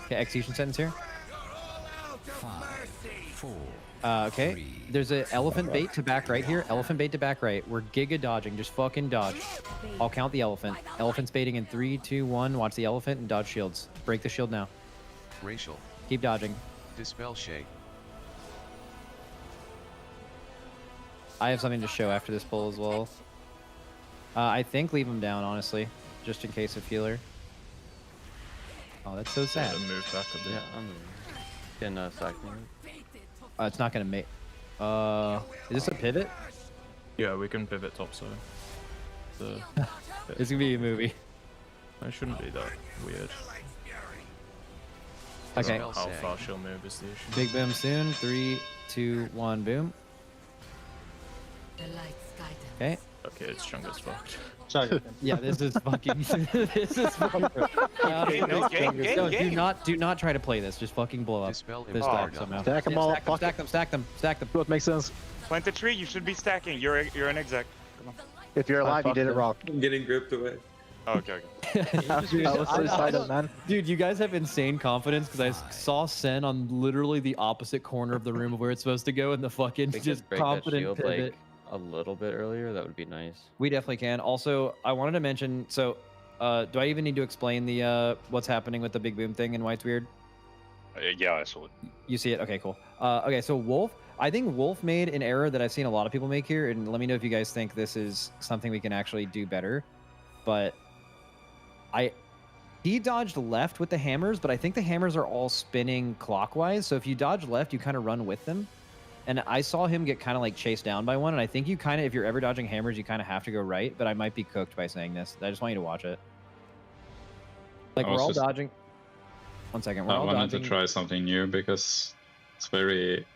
Okay, execution sentence here. 5, 4. Okay, 3, there's an elephant bait to back right here. Elephant bait to back right. We're giga dodging. Just fucking dodge. I'll count the elephant. Elephant's baiting in 3, 2, 1. Watch the elephant and dodge shields. Break the shield now. Racial. Keep dodging. Dispel shade. I have something to show after this pull as well. I think leave him down, honestly, just in case of healer. Oh, that's so sad. Move back a bit. Yeah, I'm in sack me. It's not gonna make. Is this a pivot? Yeah, we can pivot topside. It's gonna be a movie. It shouldn't be that weird. Okay. How far she'll move is the issue. Big boom soon. 3, 2, 1, boom. Okay. Okay, it's Chunga's fucked. Yeah, this is fucking. This is fucking. No, do not try to play this. Just fucking blow up this back somehow. Stack them all. Stack them. What makes sense? Plant the tree. You should be stacking. You're an exec. Come on. If you're alive, you did it wrong. I'm getting gripped away. Oh, okay. Dude, you guys have insane confidence because I saw Sen on literally the opposite corner of the room of where it's supposed to go, and the fucking We just could break that confident shield pivot. like a little bit earlier. That would be nice. We definitely can. Also, I wanted to mention. So, do I even need to explain the what's happening with the big boom thing and why it's weird? Yeah, I saw it. You see it? Okay, cool. Okay, so Wolf. I think Wolf made an error that I've seen a lot of people make here, and let me know if you guys think this is something we can actually do better. But he dodged left with the hammers, but I think the hammers are all spinning clockwise. So if you dodge left, you kind of run with them. And I saw him get kind of like chased down by one. And I think you kind of, if you're ever dodging hammers, you kind of have to go right. But I might be cooked by saying this. I just want you to watch it. Like we're all dodging. One second. We're all dodging. I wanted to try something new because it's very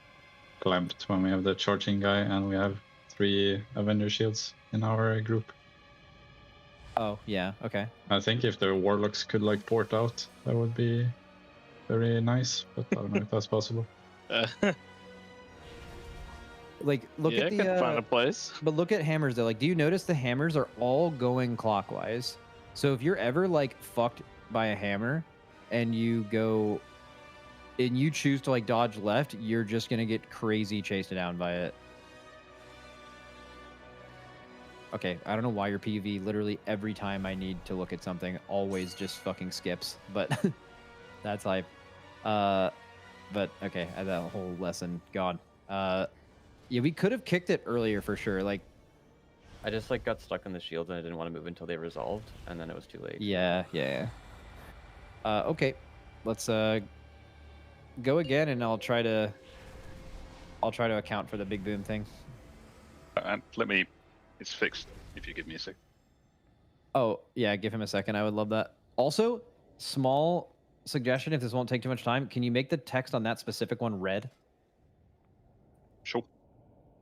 clamped when we have the charging guy and we have 3 Avenger shields in our group. Oh, yeah. Okay. I think if the warlocks could like port out, that would be very nice. But I don't know if that's possible. Like, look at the. Can find a place. But look at hammers though. Like, do you notice the hammers are all going clockwise? So if you're ever like fucked by a hammer, and you go, and you choose to like dodge left, you're just gonna get crazy chased down by it. Okay, I don't know why your PV literally every time I need to look at something always just fucking skips, but that's hype. But okay, that whole lesson, God. Yeah, we could have kicked it earlier for sure. Like, I just like got stuck on the shields and I didn't want to move until they resolved, and then it was too late. Yeah. Okay, let's go again, and I'll try to account for the big boom thing. It's fixed. If you give me a sec. Oh yeah, give him a second. I would love that. Also, small suggestion: if this won't take too much time, can you make the text on that specific one red? Sure.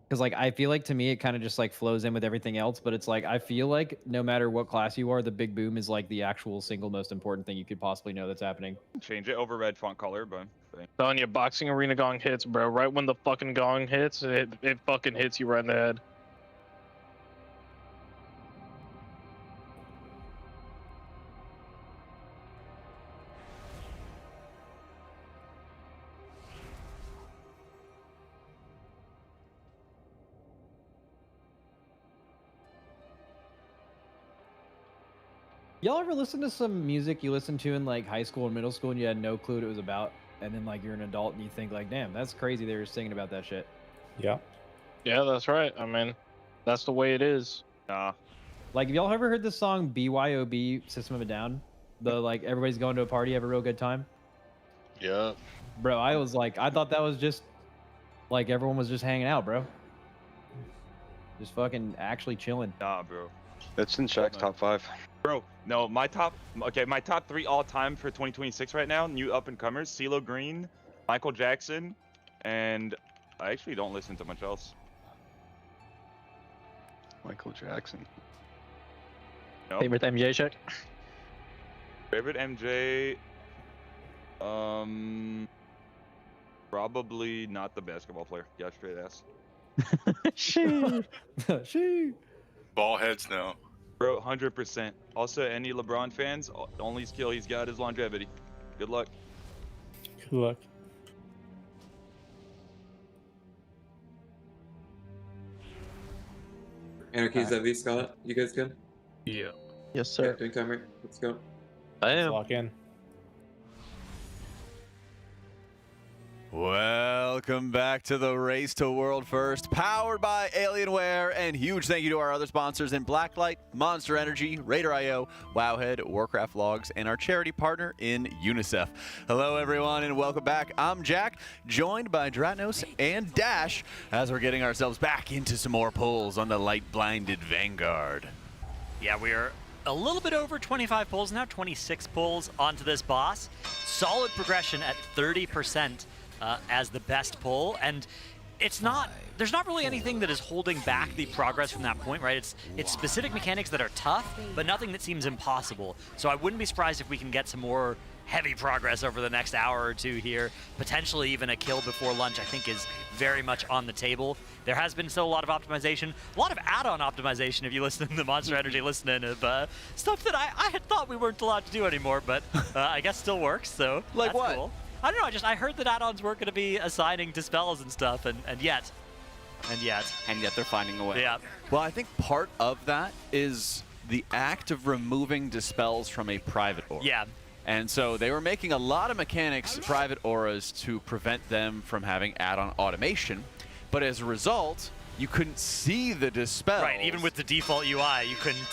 Because like I feel like to me it kind of just like flows in with everything else, but it's like I feel like no matter what class you are, the big boom is like the actual single most important thing you could possibly know that's happening. Change it over red font color, but. Telling you, boxing arena gong hits, bro. Right when the fucking gong hits, it fucking hits you right in the head. Y'all ever listen to some music you listened to in like high school and middle school and you had no clue what it was about, and then like you're an adult and you think like, damn, that's crazy they were singing about that shit. Yeah. Yeah, that's right. I mean, that's the way it is. Like, have y'all ever heard the song BYOB System of a Down? The like everybody's going to a party, have a real good time. Yeah. Bro, I was like, I thought that was just like everyone was just hanging out, bro. Just fucking actually chilling. Nah, bro. That's in Shaq's top 5. Bro, no, my top 3 all time for 2026 right now, new up and comers, CeeLo Green, Michael Jackson, and I actually don't listen to much else. Michael Jackson. Nope. Favorite MJ check? Favorite MJ, probably not the basketball player. Yeah, straight ass. She. Ball heads now. Bro, 100%. Also, any LeBron fans, the only skill he's got is longevity. Good luck. Good luck. Anarchy, Zevi, Scott, you guys good? Yeah. Yes, sir. Doing timer. Let's go. I am. Lock in. Welcome back to the Race to World First, powered by Alienware, and huge thank you to our other sponsors in Blacklight, Monster Energy, Raider.io, Wowhead, Warcraft Logs, and our charity partner in UNICEF. Hello, everyone, and welcome back. I'm Jack, joined by Dratnos and Dash, as we're getting ourselves back into some more pulls on the light-blinded Vanguard. Yeah, we are a little bit over 25 pulls now, 26 pulls onto this boss. Solid progression at 30%. As the best pull, and there's not really anything that is holding back the progress from that point, right? It's specific mechanics that are tough, but nothing that seems impossible. So I wouldn't be surprised if we can get some more heavy progress over the next hour or two here. Potentially even a kill before lunch, I think, is very much on the table. There has been still a lot of optimization, a lot of add-on optimization if you listen to the Monster Energy listening of stuff that I had thought we weren't allowed to do anymore, but I guess still works, so like that's what? Cool. I don't know, I heard that add-ons weren't going to be assigning dispels and stuff, and yet they're finding a way. Yeah. Well, I think part of that is the act of removing dispels from a private aura. Yeah. And so they were making a lot of mechanics, private auras, to prevent them from having add-on automation, but as a result, you couldn't see the dispels. Right, even with the default UI, you couldn't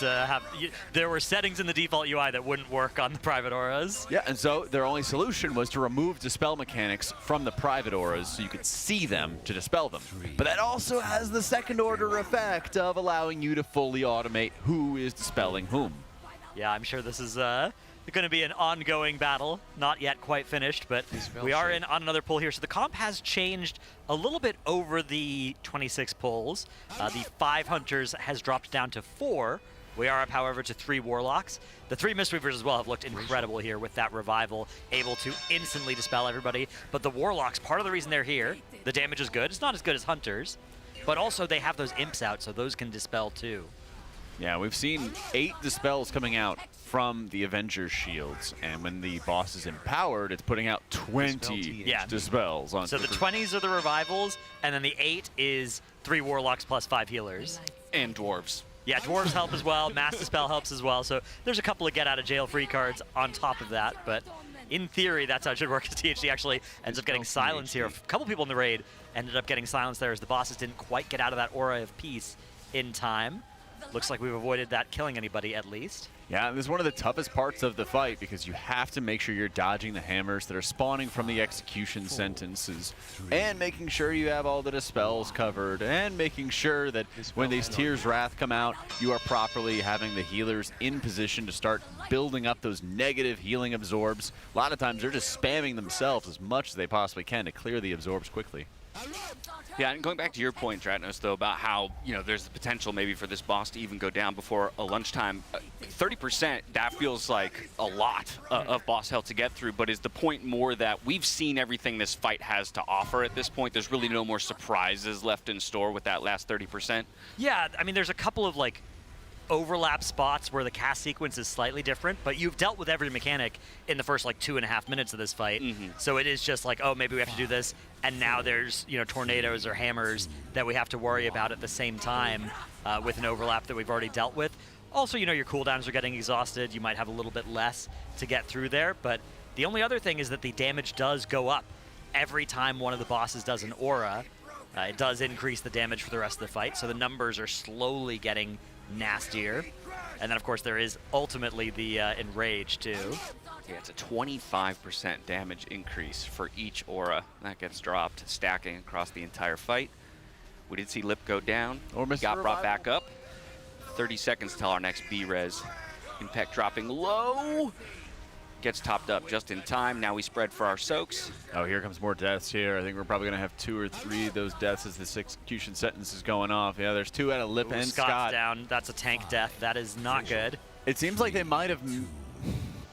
there were settings in the default UI that wouldn't work on the private auras. Yeah, and so their only solution was to remove dispel mechanics from the private auras so you could see them to dispel them. But that also has the second order effect of allowing you to fully automate who is dispelling whom. Yeah, I'm sure this is going to be an ongoing battle, not yet quite finished, but we are on another pull here. So the comp has changed a little bit over the 26 pulls. The 5 Hunters has dropped down to 4. We are up, however, to 3 Warlocks. The 3 Mistweavers as well have looked incredible here with that revival, able to instantly dispel everybody. But the Warlocks, part of the reason they're here, the damage is good. It's not as good as Hunters, but also they have those imps out, so those can dispel too. Yeah, we've seen 8 dispels coming out from the Avengers shields, and when the boss is empowered, it's putting out 20 dispels. So the 20s are the revivals, and then the 8 is 3 Warlocks plus 5 healers. And Dwarves. Yeah, Dwarves help as well, Mass Dispel helps as well, so there's a couple of get-out-of-jail-free cards on top of that, but in theory, that's how it should work, because THC actually ends up getting silence here. A couple people in the raid ended up getting silence there as the bosses didn't quite get out of that aura of peace in time. Looks like we've avoided that killing anybody, at least. Yeah, this is one of the toughest parts of the fight because you have to make sure you're dodging the hammers that are spawning from the execution sentences and making sure you have all the dispels covered and making sure that when these Tears Wrath come out, you are properly having the healers in position to start building up those negative healing absorbs. A lot of times they're just spamming themselves as much as they possibly can to clear the absorbs quickly. Yeah, and going back to your point, Dratnos, though, about how, there's the potential maybe for this boss to even go down before a lunchtime, 30%, that feels like a lot of boss health to get through, but is the point more that we've seen everything this fight has to offer at this point? There's really no more surprises left in store with that last 30%? Yeah, I mean, there's a couple of, overlap spots where the cast sequence is slightly different, but you've dealt with every mechanic in the first 2.5 minutes of this fight. So it is just oh, maybe we have to do this, and now there's tornadoes or hammers that we have to worry about at the same time with an overlap that we've already dealt with. Also, you know, your cooldowns are getting exhausted. You might have a little bit less to get through there. But the only other thing is that the damage does go up every time one of the bosses does an aura. It does increase the damage for the rest of the fight. So the numbers are slowly getting nastier. And then, of course, there is ultimately the Enrage, too. Yeah, it's a 25% damage increase for each aura that gets dropped, stacking across the entire fight. We did see Lip go down, or got brought back up. 30 seconds till our next B-res. Impact dropping low. Gets topped up just in time. Now we spread for our soaks. Oh, here comes more deaths here. I think we're probably going to have 2 or 3 of those deaths as this execution sentence is going off. Yeah, there's 2 out of Lip and Scott's Scott. down. That's a tank death. That is not good. It seems like they might have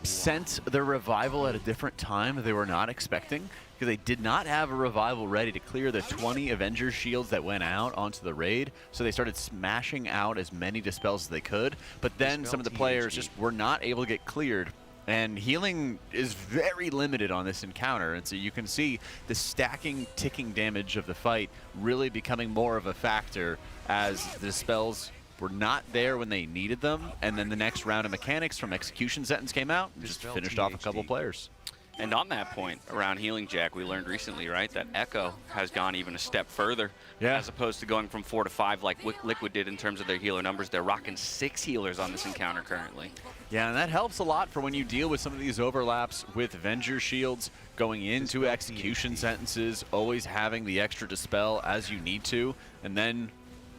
sent their revival at a different time they were not expecting, because they did not have a revival ready to clear the 20 Avenger shields that went out onto the raid, so they started smashing out as many dispels as they could, but then some of the players just were not able to get cleared. And healing is very limited on this encounter, and so you can see the stacking, ticking damage of the fight really becoming more of a factor as the spells were not there when they needed them, and then the next round of mechanics from Execution Sentence came out and just finished off a couple players. And on that point, around healing, Jack, we learned recently, right, that Echo has gone even a step further. Yeah. As opposed to going from 4 to 5 like Liquid did in terms of their healer numbers. They're rocking 6 healers on this encounter currently. Yeah, and that helps a lot for when you deal with some of these overlaps with Avenger shields, going into execution sentences, always having the extra dispel as you need to, and then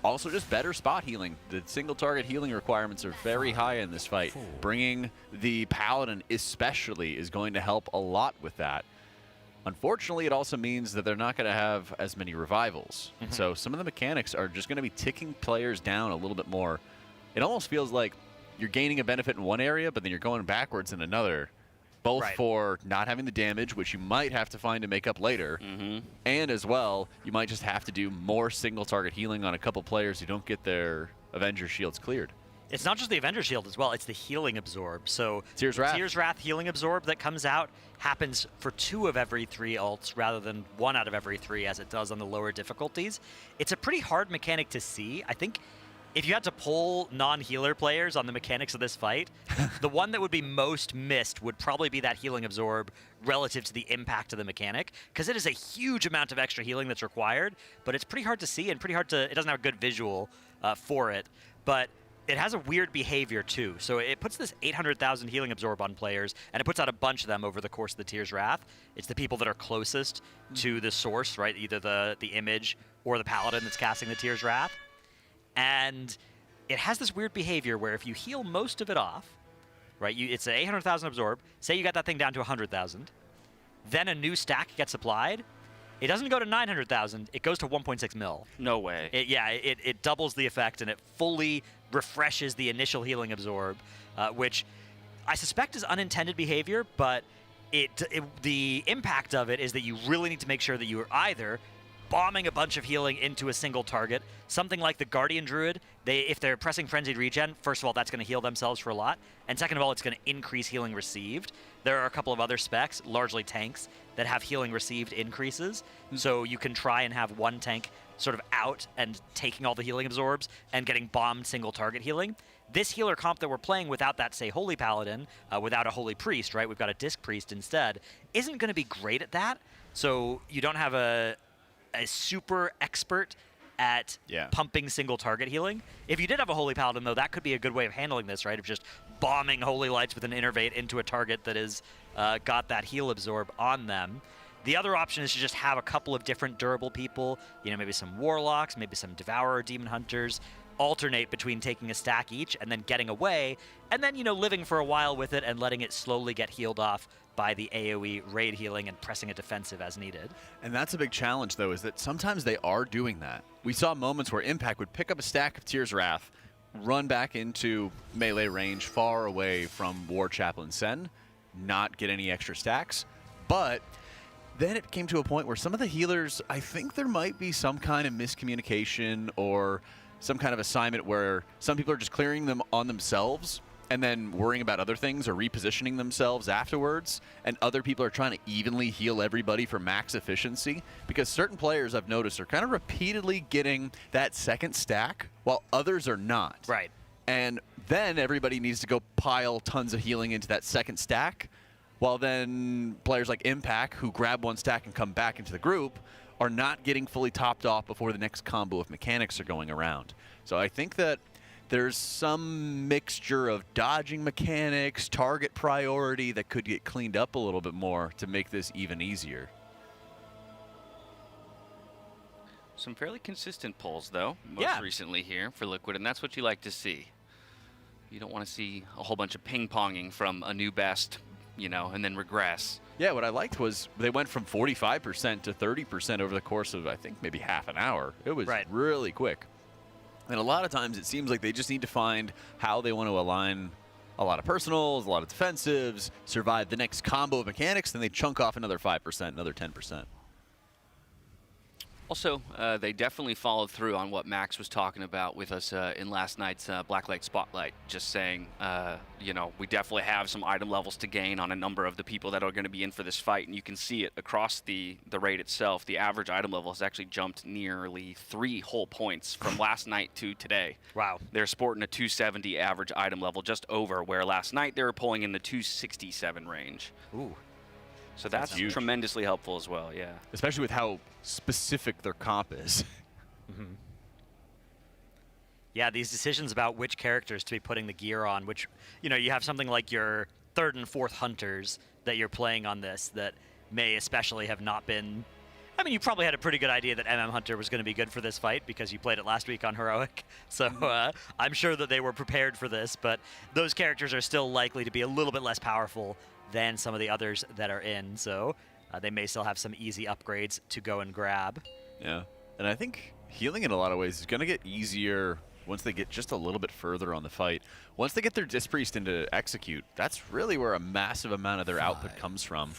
also just better spot healing. The single target healing requirements are very high in this fight. Bringing the Paladin especially is going to help a lot with that. Unfortunately, it also means that they're not going to have as many revivals. So some of the mechanics are just going to be ticking players down a little bit more. It almost feels like you're gaining a benefit in one area, but then you're going backwards in another. Both for not having the damage, which you might have to find to make up later, and as well, you might just have to do more single target healing on a couple players who don't get their Avenger shields cleared. It's not just the Avenger shield as well, it's the healing absorb. So Tears Wrath. Tears Wrath healing absorb that comes out happens for 2 of every 3 ults rather than 1 out of every 3 as it does on the lower difficulties. It's a pretty hard mechanic to see. I think if you had to poll non-healer players on the mechanics of this fight, the one that would be most missed would probably be that healing absorb relative to the impact of the mechanic, because it is a huge amount of extra healing that's required, but it's pretty hard to see and pretty hard to, it doesn't have a good visual for it, but it has a weird behavior too. So it puts this 800,000 healing absorb on players, and it puts out a bunch of them over the course of the Tears Wrath. It's the people that are closest to the source, right? Either the image or the Paladin that's casting the Tears Wrath. And it has this weird behavior where if you heal most of it off, right, it's an 800,000 absorb, say you got that thing down to 100,000, then a new stack gets applied, it doesn't go to 900,000, it goes to 1.6 mil. No way. It doubles the effect, and it fully refreshes the initial healing absorb, which I suspect is unintended behavior, but the impact of it is that you really need to make sure that you are either bombing a bunch of healing into a single target. Something like the Guardian Druid, if they're pressing Frenzied Regen, first of all, that's going to heal themselves for a lot, and second of all, it's going to increase healing received. There are a couple of other specs, largely tanks, that have healing received increases, so you can try and have one tank sort of out and taking all the healing absorbs and getting bombed single target healing. This healer comp that we're playing without that, say, Holy Paladin, without a Holy Priest, right, we've got a Disc Priest instead, isn't going to be great at that, so you don't have a super expert at pumping single target healing. If you did have a Holy Paladin, though, that could be a good way of handling this, right? Of just bombing Holy Lights with an Innervate into a target that is got that heal absorb on them. The other option is to just have a couple of different durable people, you know, maybe some Warlocks, maybe some Devourer Demon Hunters, alternate between taking a stack each and then getting away, and then, you know, living for a while with it and letting it slowly get healed off by the AoE raid healing and pressing it defensive as needed. And that's a big challenge, though, is that sometimes they are doing that. We saw moments where Impact would pick up a stack of Tears Wrath, run back into melee range far away from War Chaplain Sen, not get any extra stacks, but then it came to a point where some of the healers, I think there might be some kind of miscommunication or some kind of assignment where some people are just clearing them on themselves and then worrying about other things or repositioning themselves afterwards, and other people are trying to evenly heal everybody for max efficiency, because certain players I've noticed are kind of repeatedly getting that second stack while others are not. Right. And then everybody needs to go pile tons of healing into that second stack, while then players like Impact, who grab one stack and come back into the group, are not getting fully topped off before the next combo of mechanics are going around. So I think that there's some mixture of dodging mechanics, target priority that could get cleaned up a little bit more to make this even easier. Some fairly consistent pulls, though, most recently here for Liquid, and that's what you like to see. You don't want to see a whole bunch of ping-ponging from a new best, you know, and then regress. Yeah, what I liked was they went from 45% to 30% over the course of, I think, maybe half an hour. It was really quick. And a lot of times it seems like they just need to find how they want to align a lot of personals, a lot of defensives, survive the next combo of mechanics, then they chunk off another 5%, another 10%. Also, they definitely followed through on what Max was talking about with us in last night's Blacklight Spotlight, just saying, you know, we definitely have some item levels to gain on a number of the people that are going to be in for this fight, and you can see it across the raid itself. The average item level has actually jumped nearly 3 whole points from last night to today. Wow. They're sporting a 270 average item level, just over, where last night they were pulling in the 267 range. Ooh. So that's tremendously helpful as well, yeah. Especially with how specific their comp is. Mm-hmm. Yeah, these decisions about which characters to be putting the gear on, which, you know, you have something like your 3rd and 4th hunters that you're playing on this that may especially have not been... I mean, you probably had a pretty good idea that MM Hunter was going to be good for this fight because you played it last week on Heroic. So I'm sure that they were prepared for this, but those characters are still likely to be a little bit less powerful than some of the others that are in. So they may still have some easy upgrades to go and grab. Yeah, and I think healing in a lot of ways is going to get easier once they get just a little bit further on the fight. Once they get their Disc Priest into Execute, that's really where a massive amount of their output comes from.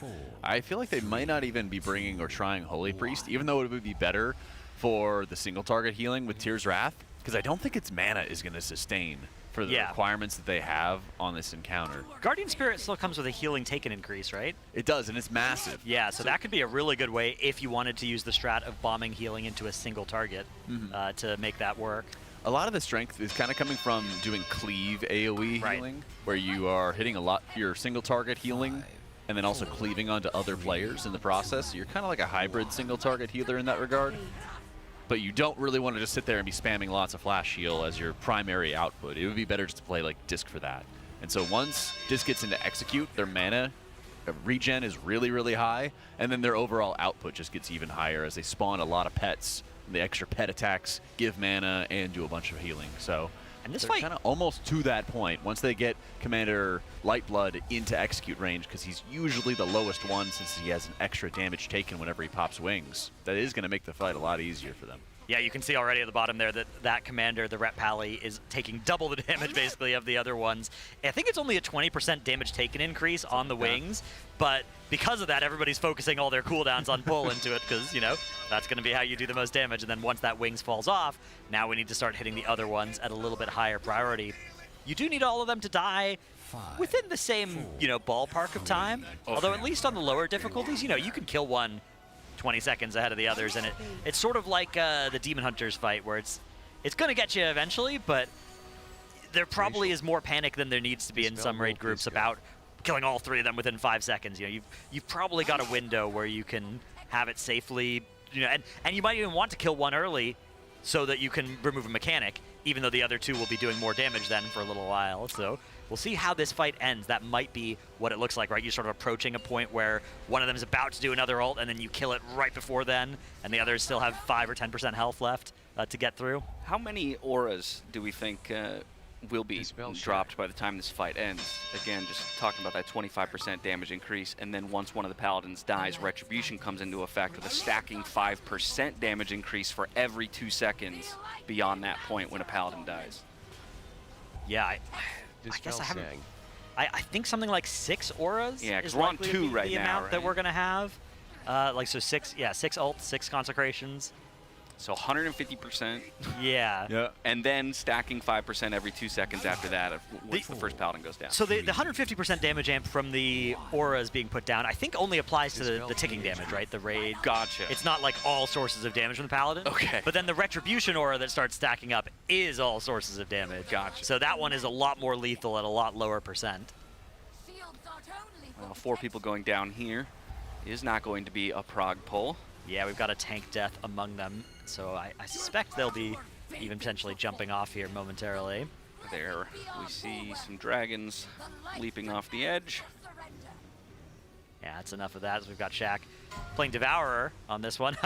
I feel like they might not even be bringing or trying Holy Priest, even though it would be better for the single target healing with Tyr's Wrath, because I don't think its mana is going to sustain for the requirements that they have on this encounter. Guardian Spirit still comes with a healing taken increase, right? It does, and it's massive. Yeah, so that could be a really good way if you wanted to use the strat of bombing healing into a single target to make that work. A lot of the strength is kind of coming from doing cleave AoE healing, where you are hitting a lot your single target healing and then also cleaving onto other players in the process. So you're kind of like a hybrid single target healer in that regard. But you don't really want to just sit there and be spamming lots of Flash Heal as your primary output. It would be better just to play like Disc for that. And so once Disc gets into Execute, their mana regen is really, really high, and then their overall output just gets even higher as they spawn a lot of pets. The extra pet attacks give mana and do a bunch of healing. So and this they're fight kind of almost to that point once they get Commander Lightblood into Execute range, because he's usually the lowest one since he has an extra damage taken whenever he pops wings. That is going to make the fight a lot easier for them. Yeah, you can see already at the bottom there that that commander, the Rep Pally, is taking double the damage basically of the other ones. I think it's only a 20% damage taken increase on the wings, but because of that, everybody's focusing all their cooldowns on pull into it because, you know, that's going to be how you do the most damage. And then once that wings falls off, now we need to start hitting the other ones at a little bit higher priority. You do need all of them to die within the same, you know, ballpark of time. Although at least on the lower difficulties, you know, you can kill one 20 seconds ahead of the others, and it's sort of like the Demon Hunters fight where it's going to get you eventually, but there probably is more panic than there needs to be in some raid groups about killing all 3 of them within 5 seconds. You know, you've probably got a window where you can have it safely, you know, and you might even want to kill one early so that you can remove a mechanic, even though the other 2 will be doing more damage then for a little while. So we'll see how this fight ends. That might be what it looks like, right? You're sort of approaching a point where one of them is about to do another ult, and then you kill it right before then, and the others still have 5 or 10% health left to get through. How many auras do we think will be dropped by the time this fight ends? Again, just talking about that 25% damage increase, and then once one of the paladins dies, Retribution comes into effect with a stacking 5% damage increase for every 2 seconds beyond that point when a paladin dies. Yeah, I guess I haven't. I think something like 6 auras. Yeah, because is we're on likely 2 right the now, amount right? that we're gonna have. Like so 6 ults, 6 consecrations. So 150%. Yeah. Yeah. And then stacking 5% every 2 seconds after that once the first paladin goes down. So the 150% damage amp from the auras being put down, I think only applies to the ticking damage, right? The raid. Gotcha. It's not like all sources of damage from the paladin. Okay. But then the retribution aura that starts stacking up is all sources of damage. Gotcha. So that one is a lot more lethal at a lot lower percent. Well, 4 people going down here is not going to be a prog pull. Yeah, we've got a tank death among them, so I suspect they'll be even potentially jumping off here momentarily. There we see some dragons leaping off the edge. Yeah, that's enough of that. As we've got Shaq playing Devourer on this one.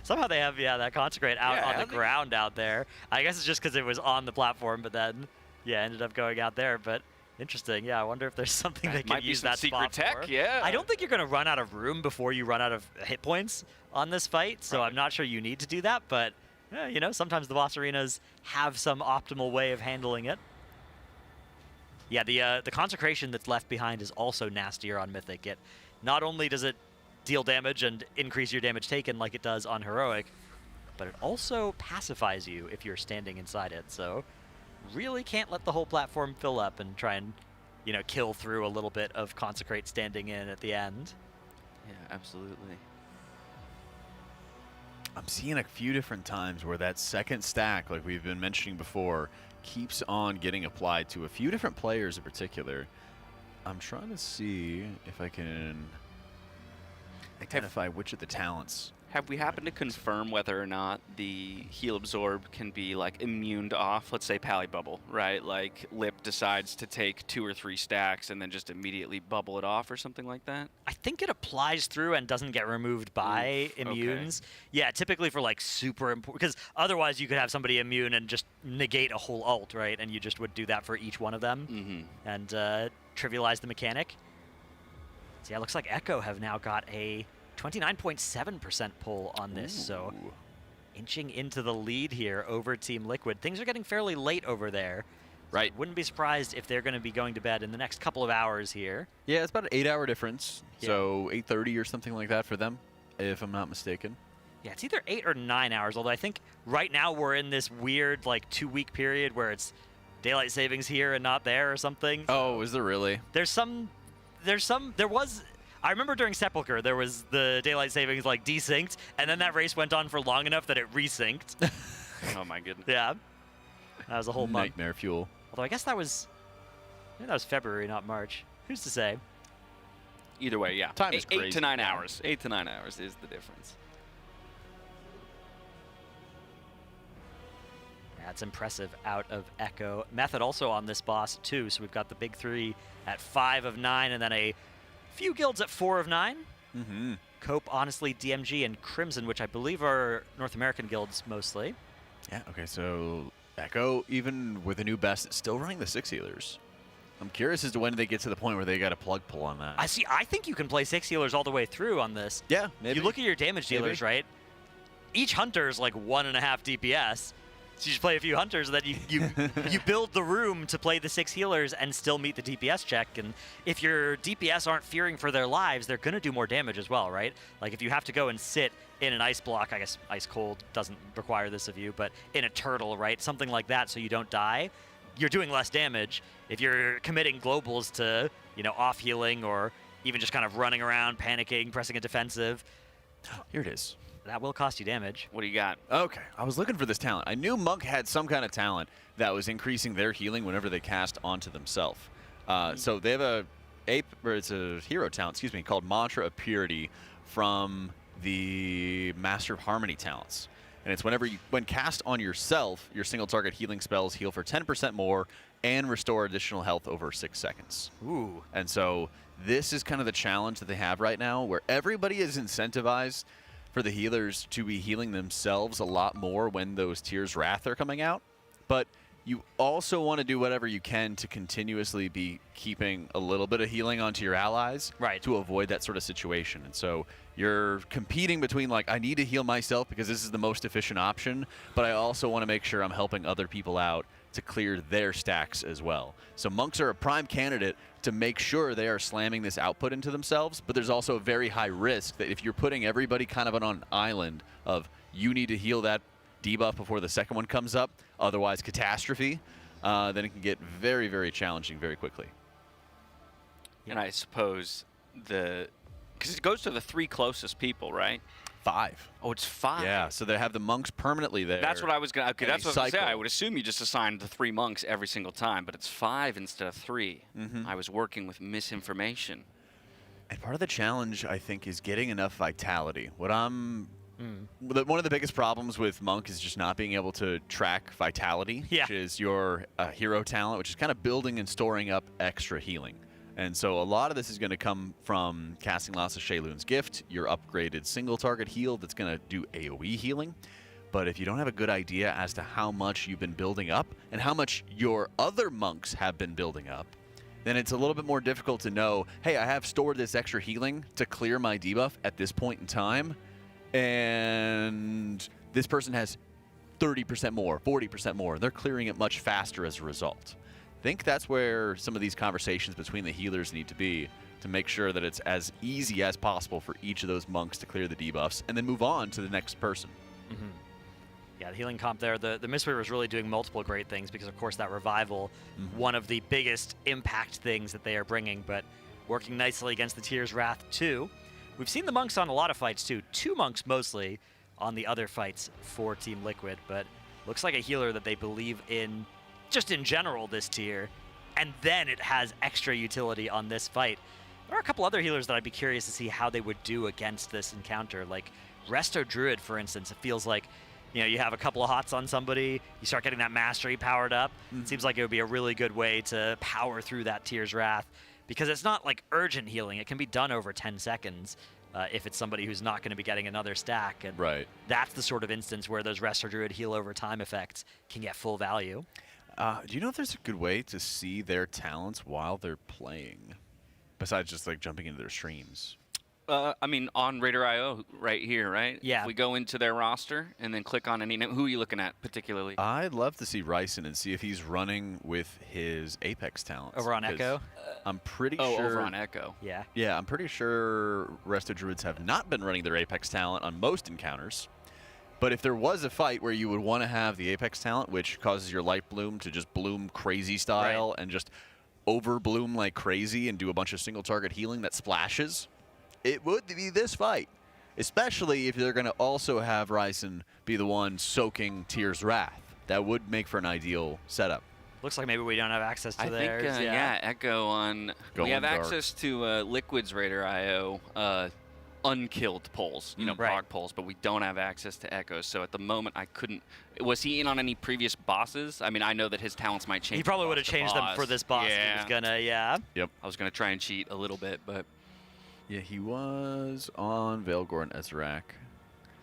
Somehow they have that Consecrate out on the ground out there. I guess it's just because it was on the platform, but then ended up going out there. But interesting. Yeah, I wonder if there's something they can use that spot secret tech. for. Yeah. I don't think you're going to run out of room before you run out of hit points on this fight, so I'm not sure you need to do that. But sometimes the boss arenas have some optimal way of handling it. Yeah, the Consecration that's left behind is also nastier on Mythic. Not only does it deal damage and increase your damage taken like it does on Heroic, but it also pacifies you if you're standing inside it. So really can't let the whole platform fill up and try and kill through a little bit of Consecrate standing in at the end. Yeah, absolutely. I'm seeing a few different times where that second stack, like we've been mentioning before, keeps on getting applied to a few different players in particular. I'm trying to see if I can identify which of the talents. Have we happened to confirm whether or not the heal absorb can be like immuned off? Let's say Pally Bubble, right? Like Lip decides to take 2 or 3 stacks and then just immediately bubble it off or something like that? I think it applies through and doesn't get removed by immunes. Okay. Yeah, typically for like super important, because otherwise you could have somebody immune and just negate a whole ult, right? And you just would do that for each one of them and trivialize the mechanic. So yeah, it looks like Echo have now got a 29.7% pull on this, so inching into the lead here over Team Liquid. Things are getting fairly late over there. Right. Wouldn't be surprised if they're going to be going to bed in the next couple of hours here. Yeah, it's about an 8-hour difference, so 8:30 or something like that for them, if I'm not mistaken. Yeah, it's either 8 or 9 hours, although I think right now we're in this weird, like, 2-week period where it's daylight savings here and not there or something. Oh, is there really? There was... I remember during Sepulchre, there was the daylight savings like desynced, and then that race went on for long enough that it resynced. Oh my goodness. Yeah, that was a whole month. Nightmare fuel. Although I guess that was February, not March. Who's to say? Either way, yeah. Time is crazy. 8 to 9 hours. 8 to 9 hours is the difference. That's impressive out of Echo. Method also on this boss too, so we've got the big 3 at 5 of 9, and then a few guilds at 4 of 9. Cope, Honestly, DMG, and Crimson, which I believe are North American guilds mostly. Yeah, okay, so Echo, even with a new best, it's still running the 6 healers. I'm curious as to when they get to the point where they got a plug pull on that. I think you can play 6 healers all the way through on this. Yeah, maybe. You look at your damage dealers, right? Each hunter is like 1.5 DPS. So you just play a few hunters, and then you build the room to play the 6 healers and still meet the DPS check. And if your DPS aren't fearing for their lives, they're going to do more damage as well, right? Like if you have to go and sit in an ice block, I guess ice cold doesn't require this of you, but in a turtle, right? Something like that so you don't die, you're doing less damage. If you're committing globals to, off healing or even just kind of running around, panicking, pressing a defensive. Here it is. That will cost you damage. What do you got? Okay, I was looking for this talent. I knew Monk had some kind of talent that was increasing their healing whenever they cast onto themselves. So they have it's a hero talent, called Mantra of Purity from the Master of Harmony talents. And it's when cast on yourself, your single target healing spells heal for 10% more and restore additional health over 6 seconds. Ooh. And so this is kind of the challenge that they have right now, where everybody is incentivized for the healers to be healing themselves a lot more when those Tears Wrath are coming out. But you also want to do whatever you can to continuously be keeping a little bit of healing onto your allies to avoid that sort of situation. And so you're competing between, like, I need to heal myself because this is the most efficient option, but I also want to make sure I'm helping other people out to clear their stacks as well. So monks are a prime candidate to make sure they are slamming this output into themselves, but there's also a very high risk that if you're putting everybody kind of on an island of you need to heal that debuff before the second one comes up, otherwise catastrophe, then it can get very, very challenging very quickly. And I suppose because it goes to the 3 closest people, right? 5. Oh, it's 5. Yeah, so they have the monks permanently there. That's what I was gonna. Okay, and that's they what I was gonna say. cycle. I would assume you just assigned the 3 monks every single time, but it's 5 instead of 3. I was working with misinformation. And part of the challenge, I think, is getting enough vitality. One of the biggest problems with Monk is just not being able to track vitality, which is your hero talent, which is kind of building and storing up extra healing. And so a lot of this is going to come from casting Lots of Sheilun's Gift, your upgraded single target heal that's going to do AoE healing. But if you don't have a good idea as to how much you've been building up and how much your other monks have been building up, then it's a little bit more difficult to know, hey, I have stored this extra healing to clear my debuff at this point in time, and this person has 30% more, 40% more. They're clearing it much faster as a result. I think that's where some of these conversations between the healers need to be to make sure that it's as easy as possible for each of those monks to clear the debuffs and then move on to the next person. Yeah, the healing comp there, the Mistweaver is really doing multiple great things because, of course, that revival, one of the biggest impact things that they are bringing, but working nicely against the Tyr's Wrath too. We've seen the monks on a lot of fights too. 2 monks mostly on the other fights for Team Liquid, but looks like a healer that they believe in just in general this tier, and then it has extra utility on this fight. There are a couple other healers that I'd be curious to see how they would do against this encounter, like Resto Druid, for instance. It feels like, you know, you have a couple of hots on somebody, you start getting that mastery powered up. It seems like it would be a really good way to power through that Tyr's Wrath, because it's not like urgent healing. It can be done over 10 seconds if it's somebody who's not going to be getting another stack. And that's the sort of instance where those Resto Druid heal over time effects can get full value. Do you know if there's a good way to see their talents while they're playing, besides just like jumping into their streams? I mean, on Raider.io right here, right? Yeah. If we go into their roster and then click on any name, who are you looking at particularly? I'd love to see Ryson and see if he's running with his Apex talents. Over on Echo? I'm pretty sure. Oh, over on Echo. Yeah. Yeah, I'm pretty sure Resto Druids have not been running their Apex talent on most encounters. But if there was a fight where you would want to have the Apex talent, which causes your Light Bloom to just bloom crazy style and just over bloom like crazy and do a bunch of single target healing that splashes, it would be this fight. Especially if they're going to also have Ryson be the one soaking Tyr's Wrath. That would make for an ideal setup. Looks like maybe we don't have access to theirs. I think, yeah, Echo on... we have dark. access to Liquid's Raider.io unkilled polls, you know, prog polls, but we don't have access to Echoes. So at the moment, I couldn't... Was he in on any previous bosses? I mean, I know that his talents might change. He probably would have changed them for this boss. Yeah. He was gonna, Yep. I was going to try and cheat a little bit, but... Yeah, he was on Veilgore and Ezrak.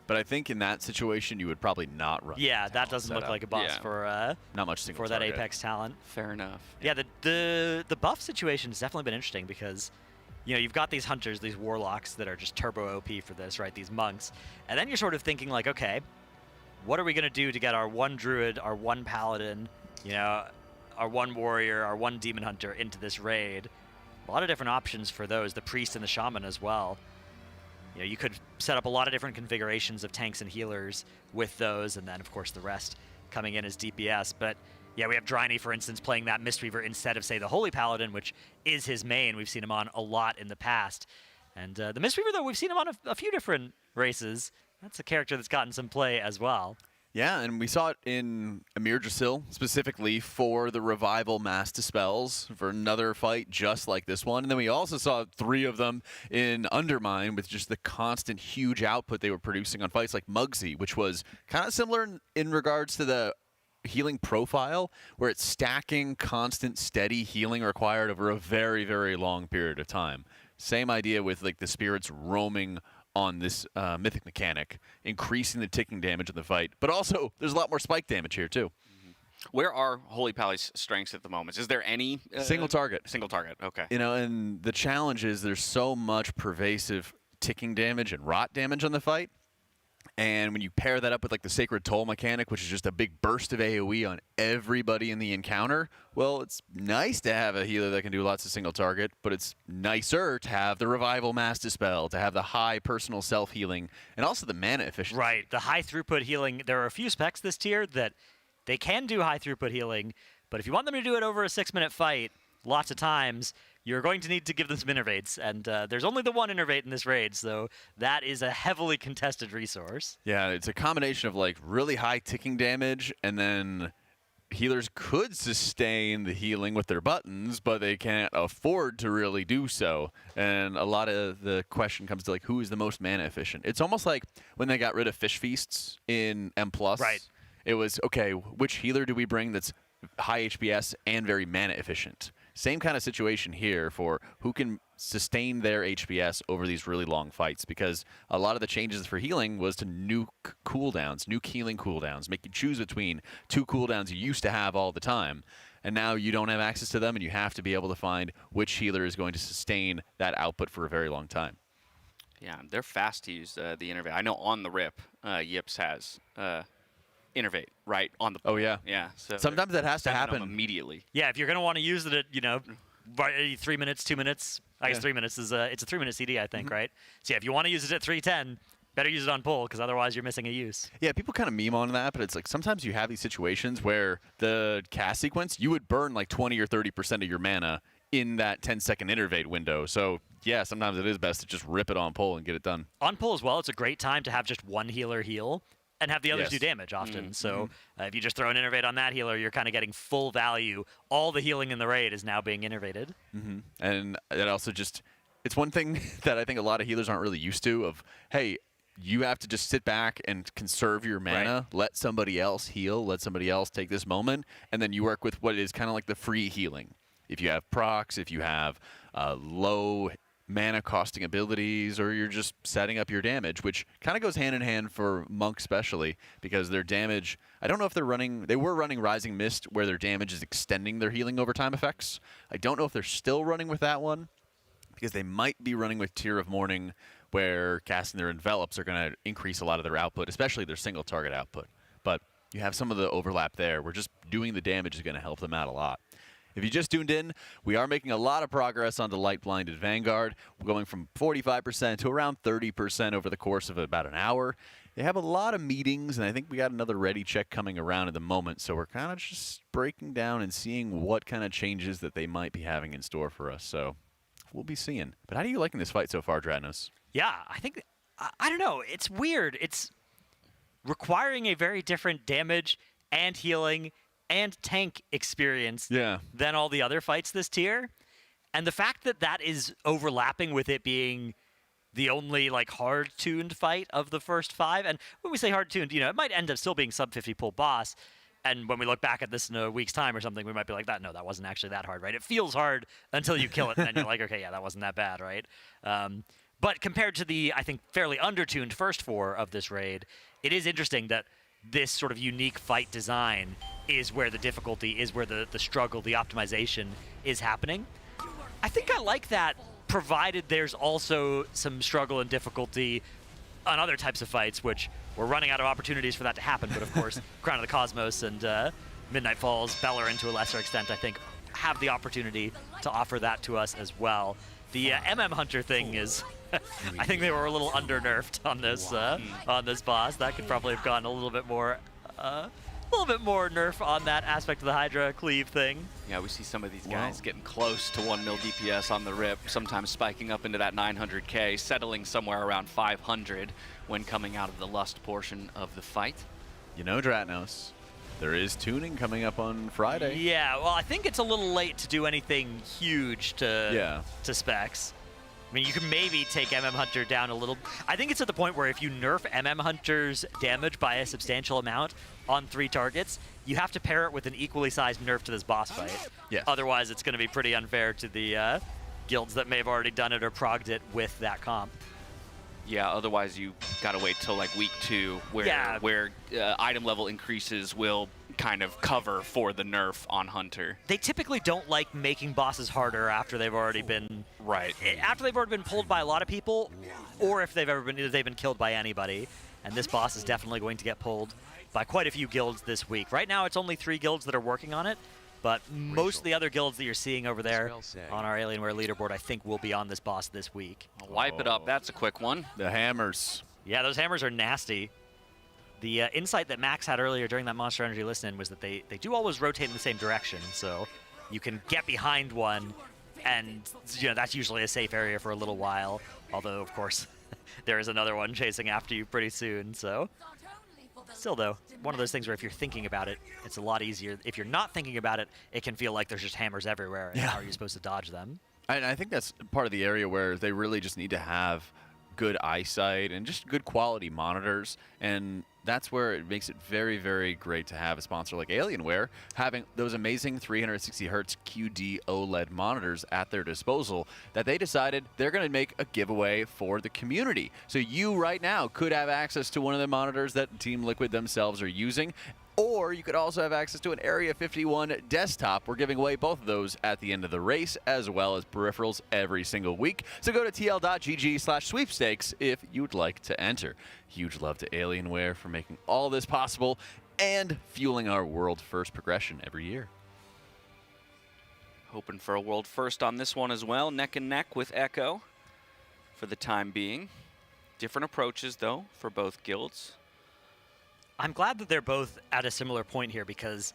But I think in that situation, you would probably not run. Yeah, that doesn't look like a boss for not much single for that target. Apex talent. Fair enough. Yeah, the buff situation has definitely been interesting because, you know, you've got these hunters, these warlocks that are just turbo OP for this, right? These monks. And then you're sort of thinking like, okay, what are we going to do to get our one druid, our one paladin, you know, our one warrior, our one demon hunter into this raid? A lot of different options for those, the priest and the shaman as well. You know, you could set up a lot of different configurations of tanks and healers with those, and then, of course, the rest coming in as DPS. But, yeah, we have Dryny, for instance, playing that Mistweaver instead of, say, the Holy Paladin, which is his main. We've seen him on a lot in the past. And the Mistweaver, though, we've seen him on a few different races. That's a character that's gotten some play as well. Yeah, and we saw it in Amir Drasil, specifically for the Revival Mass Dispels, for another fight just like this one. And then we also saw 3 of them in Undermine with just the constant huge output they were producing on fights like Muggsy, which was kind of similar in regards to the healing profile, where it's stacking constant, steady healing required over a very, very long period of time. Same idea with like the spirits roaming on this mythic mechanic, increasing the ticking damage in the fight. But also, there's a lot more spike damage here, too. Where are Holy Pally's strengths at the moment? Is there any... single target. Single target, okay. You know, and the challenge is there's so much pervasive ticking damage and rot damage on the fight. And when you pair that up with like the Sacred Toll mechanic, which is just a big burst of AoE on everybody in the encounter, well, it's nice to have a healer that can do lots of single target, but it's nicer to have the Revival Mass Dispel, to have the high personal self-healing, and also the mana efficiency. Right, the high throughput healing. There are a few specs this tier that they can do high throughput healing, but if you want them to do it over a 6-minute fight, lots of times, you're going to need to give them some innervates, and there's only the one innervate in this raid, so that is a heavily contested resource. Yeah, it's a combination of like really high ticking damage, and then healers could sustain the healing with their buttons, but they can't afford to really do so. And a lot of the question comes to like, who is the most mana efficient? It's almost like when they got rid of Fish Feasts in M+. Right. It was, okay, which healer do we bring that's high HPS and very mana efficient? Same kind of situation here for who can sustain their HPS over these really long fights, because a lot of the changes for healing was to nuke cooldowns, nuke healing cooldowns, make you choose between 2 cooldowns you used to have all the time, and now you don't have access to them, and you have to be able to find which healer is going to sustain that output for a very long time. Yeah, they're fast to use the innervate. I know on the rip, Yips has innervate right on the. Oh yeah. Yeah. So sometimes that has to happen immediately. Yeah, if you're gonna want to use it at 3 minutes, 2 minutes. I guess 3 minutes is it's a 3-minute CD, I think, right? So yeah, if you want to use it at 3:10, better use it on pull, because otherwise you're missing a use. Yeah, people kind of meme on that, but it's like sometimes you have these situations where the cast sequence, you would burn like 20 or 30% of your mana in that 10-second innervate window. So yeah, sometimes it is best to just rip it on pull and get it done. On pull as well, it's a great time to have just one healer heal and have the others do damage often. So if you just throw an innervate on that healer, you're kind of getting full value. All the healing in the raid is now being innervated. And it also just, it's one thing that I think a lot of healers aren't really used to of, hey, you have to just sit back and conserve your mana, let somebody else heal, let somebody else take this moment, and then you work with what is kind of like the free healing. If you have procs, if you have low mana costing abilities, or you're just setting up your damage, which kind of goes hand in hand for Monk especially, because their damage, I don't know if they were running Rising Mist where their damage is extending their healing over time effects. I don't know if they're still running with that one, because they might be running with Tear of Morning where casting their envelops are going to increase a lot of their output, especially their single target output. But you have some of the overlap there where just doing the damage is going to help them out a lot. If you just tuned in, we are making a lot of progress on the Light Blinded Vanguard. We're going from 45% to around 30% over the course of about an hour. They have a lot of meetings, and I think we got another ready check coming around at the moment, so we're kind of just breaking down and seeing what kind of changes that they might be having in store for us. So we'll be seeing. But how are you liking this fight so far, Dratnos? Yeah, I think, I don't know, it's weird. It's requiring a very different damage and healing and tank experience than all the other fights this tier. And the fact that that is overlapping with it being the only like hard-tuned fight of the first 5, and when we say hard-tuned, it might end up still being sub-50 pull boss, and when we look back at this in a week's time or something, we might be like, that wasn't actually that hard, right? It feels hard until you kill it, and then you're like, okay, yeah, that wasn't that bad, right? But compared to the, I think, fairly undertuned first 4 of this raid, it is interesting that this sort of unique fight design is where the difficulty, is where the struggle, the optimization is happening. I think I like that, provided there's also some struggle and difficulty on other types of fights, which we're running out of opportunities for that to happen. But of course, Crown of the Cosmos and Midnight Falls, Bellerin to a lesser extent, I think, have the opportunity to offer that to us as well. The MM Hunter thing is, I think they were a little under-nerfed on this boss. That could probably have gone a little bit more nerf on that aspect of the Hydra cleave thing. Yeah, we see some of these guys getting close to 1 mil DPS on the rip, sometimes spiking up into that 900k, settling somewhere around 500 when coming out of the Lust portion of the fight. Dratnos, there is tuning coming up on Friday. Yeah, well, I think it's a little late to do anything huge to specs. I mean, you can maybe take MM Hunter down a little. I think it's at the point where if you nerf MM Hunter's damage by a substantial amount on 3 targets, you have to pair it with an equally sized nerf to this boss fight. Yeah. Otherwise, it's going to be pretty unfair to the guilds that may have already done it or progged it with that comp. Yeah, otherwise you gotta wait till like week 2 where item level increases will kind of cover for the nerf on Hunter. They typically don't like making bosses harder after they've already been pulled by a lot of people, or if they've been killed by anybody. and this boss is definitely going to get pulled by quite a few guilds this week. Right now, it's only 3 guilds that are working on it, but most of the other guilds that you're seeing over there on our Alienware leaderboard, I think, will be on this boss this week. I'll wipe it up. That's a quick one. The hammers. Yeah, those hammers are nasty. The insight that Max had earlier during that Monster Energy listen was that they do always rotate in the same direction, so you can get behind one, and that's usually a safe area for a little while. Although, of course, there is another one chasing after you pretty soon. So, still though, one of those things where if you're thinking about it, it's a lot easier. If you're not thinking about it, it can feel like there's just hammers everywhere. And how are you supposed to dodge them? And I think that's part of the area where they really just need to have good eyesight and just good quality monitors, and that's where it makes it very, very great to have a sponsor like Alienware having those amazing 360 hertz QD OLED monitors at their disposal that they decided they're going to make a giveaway for the community. So you right now could have access to one of the monitors that Team Liquid themselves are using, or you could also have access to an Area 51 desktop. We're giving away both of those at the end of the race, as well as peripherals every single week. So go to tl.gg/sweepstakes if you'd like to enter. Huge love to Alienware for making all this possible and fueling our world first progression every year. Hoping for a world first on this one as well. Neck and neck with Echo for the time being. Different approaches, though, for both guilds. I'm glad that they're both at a similar point here, because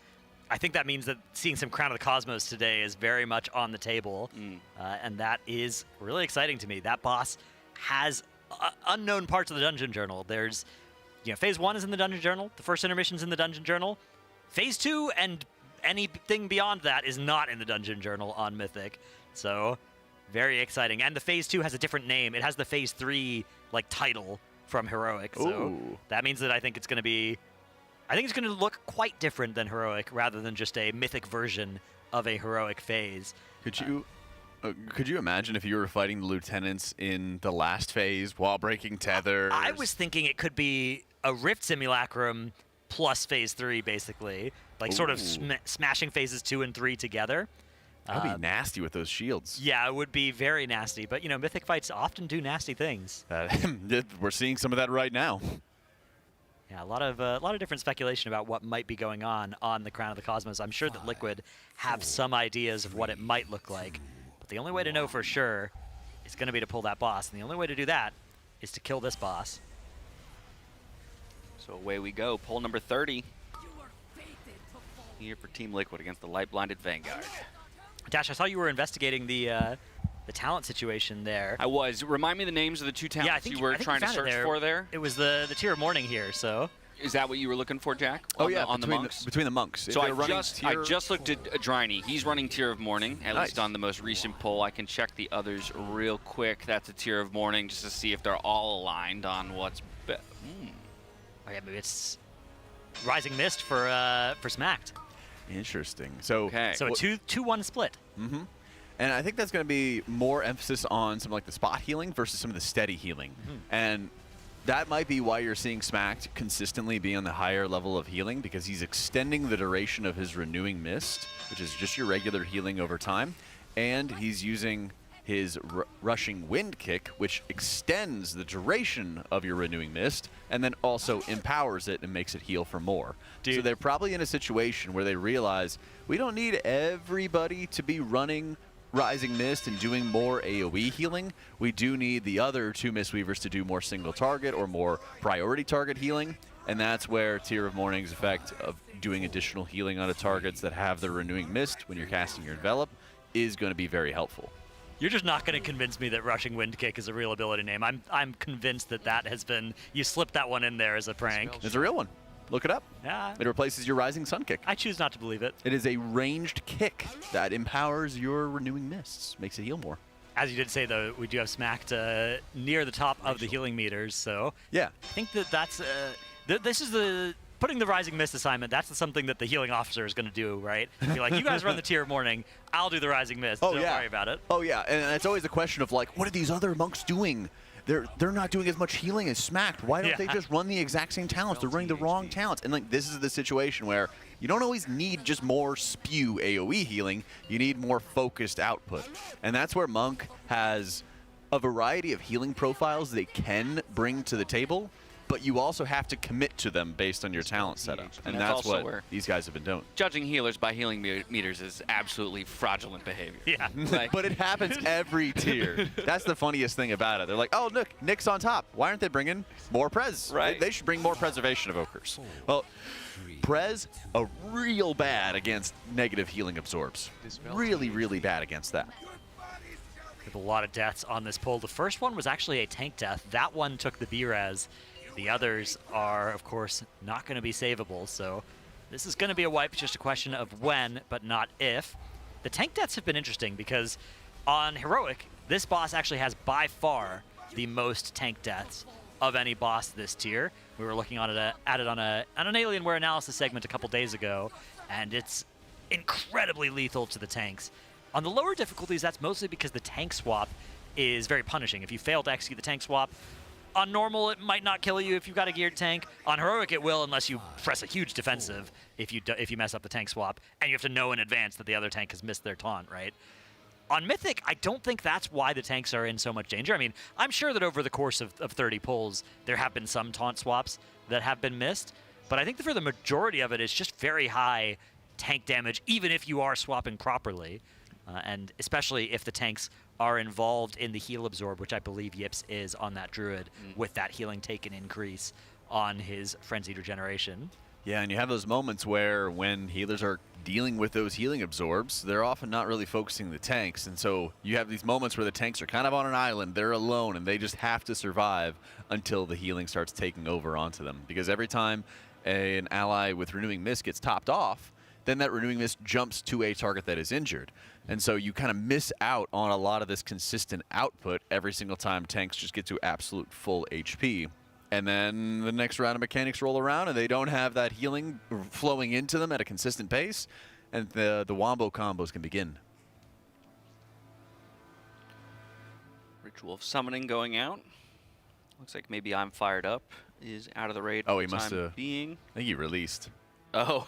I think that means that seeing some Crown of the Cosmos today is very much on the table, and that is really exciting to me. That boss has unknown parts of the Dungeon Journal. There's, Phase 1 is in the Dungeon Journal, the first intermission's in the Dungeon Journal. Phase 2 and anything beyond that is not in the Dungeon Journal on Mythic, so very exciting. And the Phase 2 has a different name. It has the Phase 3, title from Heroic, so that means that I think it's going to look quite different than Heroic, rather than just a Mythic version of a Heroic phase. Could you imagine if you were fighting the lieutenants in the last phase while breaking tethers? I was thinking it could be a Rift Simulacrum plus Phase 3, basically, sort of smashing Phases 2 and 3 together. That would be nasty with those shields. Yeah, it would be very nasty. But, Mythic fights often do nasty things. We're seeing some of that right now. Yeah, a lot of different speculation about what might be going on the Crown of the Cosmos. I'm sure that Liquid have some ideas of what it might look like. But the only way to know for sure is going to be to pull that boss. And the only way to do that is to kill this boss. So away we go. Poll number 30. Here for Team Liquid against the Light-Blinded Vanguard. Dash, I saw you were investigating the talent situation there. I was. Remind me the names of the 2 talents you were trying to search for there. It was the Tier of Morning here, so. Is that what you were looking for, Jack? On the monks? Between the monks. So I just looked at Dryny. He's running Tier of Morning, at least on the most recent poll. I can check the others real quick. That's a Tier of Morning, just to see if they're all aligned on what's Okay, maybe it's Rising Mist for Smacked. Interesting. So a 2-1 split. Mm-hmm. And I think that's going to be more emphasis on some the spot healing versus some of the steady healing. And that might be why you're seeing Smacked consistently be on the higher level of healing, because he's extending the duration of his Renewing Mist, which is just your regular healing over time. And he's using his Rushing Wind Kick, which extends the duration of your Renewing Mist, and then also empowers it and makes it heal for more. So they're probably in a situation where they realize we don't need everybody to be running Rising Mist and doing more AoE healing. We do need the other 2 Mistweavers to do more single target or more priority target healing, and that's where Tier of Morning's effect of doing additional healing onto targets that have the Renewing Mist when you're casting your Envelop is going to be very helpful. You're just not going to convince me that Rushing Wind Kick is a real ability name. I'm convinced that has been, you slipped that one in there as a prank. It's a real one. Look it up. Yeah. It replaces your Rising Sun Kick. I choose not to believe it. It is a ranged kick that empowers your Renewing Mists, makes it heal more. As you did say, though, we do have Smacked near the top of the healing meters, so yeah, I think that's this is the putting the Rising Mist assignment. That's something that the healing officer is going to do, right? Be like, you guys run the Tier of Morning, I'll do the Rising Mist. Don't worry about it. Oh yeah, and it's always a question of what are these other monks doing? They're not doing as much healing as Smacked. Why don't they just run the exact same talents? They're running the wrong talents. And this is the situation where you don't always need just more spew AoE healing. You need more focused output. And that's where Monk has a variety of healing profiles they can bring to the table, but you also have to commit to them based on your talent setup. And that's also what where these guys have been doing. Judging healers by healing meters is absolutely fraudulent behavior. Yeah. But it happens every tier. That's the funniest thing about it. They're like, oh, look, Nick's on top. Why aren't they bringing more Prez? Right. They should bring more preservation evokers. Well, Prez, a real bad against negative healing absorbs. Really, really bad against that. With a lot of deaths on this pull. The first one was actually a tank death. That one took the B-res. The others are, of course, not going to be savable. So this is going to be a wipe. It's just a question of when, but not if. The tank deaths have been interesting because on Heroic, this boss actually has by far the most tank deaths of any boss this tier. We were looking at it on an Alienware analysis segment a couple days ago, and it's incredibly lethal to the tanks. On the lower difficulties, that's mostly because the tank swap is very punishing. If you fail to execute the tank swap, on normal, it might not kill you if you've got a geared tank. On Heroic, it will unless you press a huge defensive if you mess up the tank swap, and you have to know in advance that the other tank has missed their taunt, right? On Mythic, I don't think that's why the tanks are in so much danger. I mean, I'm sure that over the course of 30 pulls, there have been some taunt swaps that have been missed, but I think that for the majority of it, it's just very high tank damage, even if you are swapping properly. And especially if the tanks are involved in the heal absorb, which I believe Yips is on that Druid with that healing taken increase on his Frenzied Regeneration. Yeah, and you have those moments where when healers are dealing with those healing absorbs, they're often not really focusing the tanks. And so you have these moments where the tanks are kind of on an island, they're alone, and they just have to survive until the healing starts taking over onto them. Because every time an ally with Renewing Mist gets topped off, then that Renewing Mist jumps to a target that is injured. And so you kind of miss out on a lot of this consistent output every single time tanks just get to absolute full HP. And then the next round of mechanics roll around and they don't have that healing flowing into them at a consistent pace, and the wombo combos can begin. Ritual of Summoning going out. Looks like maybe I'm Fired Up is out of the raid. Oh, he must have. Being. I think he released. Oh.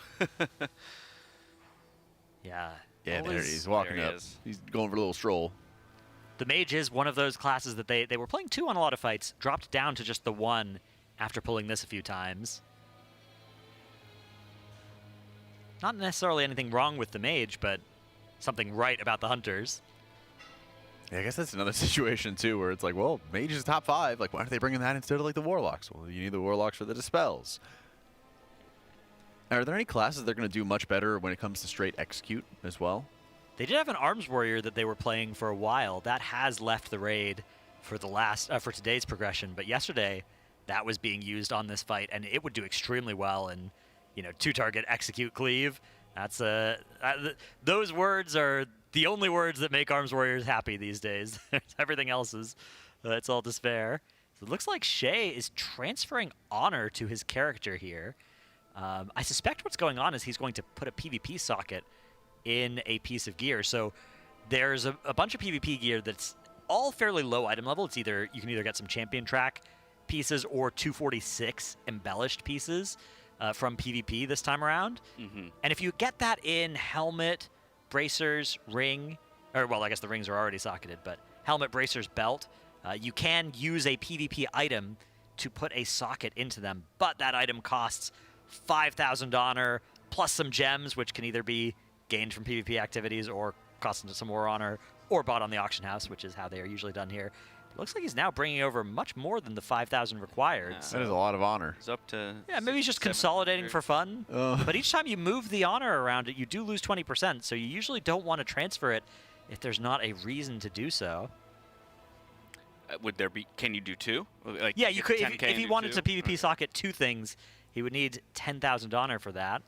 Yeah. Yeah, there he's walking up. He's going for a little stroll. The mage is one of those classes that they were playing 2 on a lot of fights, dropped down to just the 1 after pulling this a few times. Not necessarily anything wrong with the mage, but something right about the hunters. Yeah, I guess that's another situation too, where it's like, well, mage is top 5. Like, why aren't they bringing that instead of like the warlocks? Well, you need the warlocks for the dispels. Are there any classes that are going to do much better when it comes to straight execute as well? They did have an arms warrior that they were playing for a while. That has left the raid for the last for today's progression, but yesterday that was being used on this fight, and it would do extremely well in, 2-target execute cleave. That's those words are the only words that make arms warriors happy these days. Everything else is it's all despair. So it looks like Shay is transferring honor to his character here. I suspect what's going on is he's going to put a PvP socket in a piece of gear. So there's a bunch of PvP gear that's all fairly low item level. It's you can either get some champion track pieces or 246 embellished pieces from PvP this time around. And if you get that in helmet, bracers, ring, or well, I guess the rings are already socketed, but helmet, bracers, belt, you can use a PvP item to put a socket into them, but that item costs 5,000 honor plus some gems, which can either be gained from PvP activities or cost some more honor, or bought on the auction house, which is how they are usually done here. It looks like he's now bringing over much more than the 5,000 required. That is a lot of honor. He's up to. Yeah, maybe he's just consolidating for fun. But each time you move the honor around it, you do lose 20%. So you usually don't want to transfer it if there's not a reason to do so. Would there be? Can you do 2? Like, yeah, you could. If he wanted 2? to PvP socket 2 things, he would need 10,000 honor for that.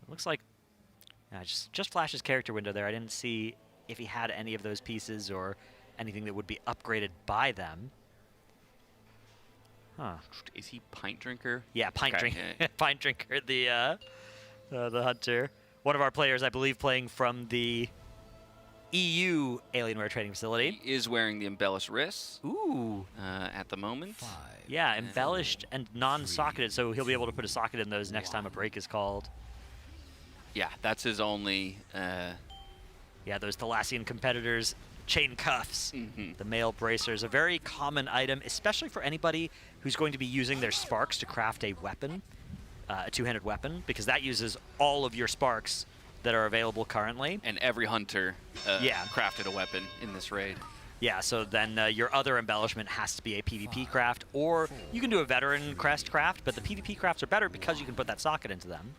It looks like just flash his character window there. I didn't see if he had any of those pieces or anything that would be upgraded by them. Huh? Is he Pint Drinker? Yeah, Pint Okay, Drinker. Pint Drinker, the hunter. One of our players, I believe, playing from the EU Alienware trading facility. He is wearing the embellished wrists. Ooh. At the moment. Yeah, embellished and non-socketed, so he'll be able to put a socket in those next time a break is called. Yeah, that's his only. Yeah, those Thalassian competitors. Chain cuffs. The male bracers, a very common item, especially for anybody who's going to be using their sparks to craft a weapon, a two-handed weapon, because that uses all of your sparks that are available currently. And every hunter crafted a weapon in this raid. Yeah, so then your other embellishment has to be a PvP craft, or you can do a veteran crest craft, but the PvP crafts are better because you can put that socket into them.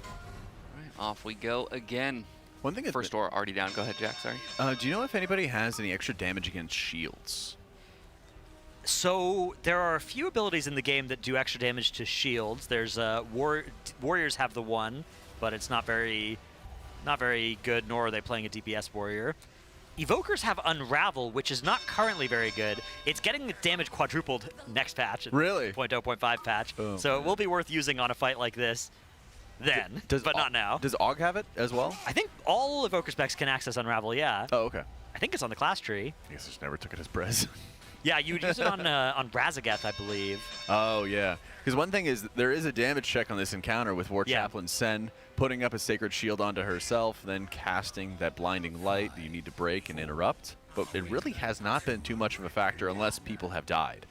Right, off we go again. One thing First door already down. Go ahead, Jack, sorry. Do you know if anybody has any extra damage against shields? So there are a few abilities in the game that do extra damage to shields. There's warriors have the one, but it's not very good, nor are they playing a DPS warrior. Evokers have Unravel, which is not currently very good. It's getting the damage quadrupled next patch. Really? 0.0.5 patch. Oh, so it will be worth using on a fight like this then, but not now. Does AUG have it as well? I think all Evoker specs can access Unravel, yeah. Oh, okay. I think it's on the class tree. I guess I just never took it as Brez. Yeah, you would use it on Razageth, I believe. Oh, yeah. Because one thing is, there is a damage check on this encounter with War Chaplain Sen putting up a Sacred Shield onto herself, then casting that Blinding Light that you need to break and interrupt. But it really has not been too much of a factor unless people have died.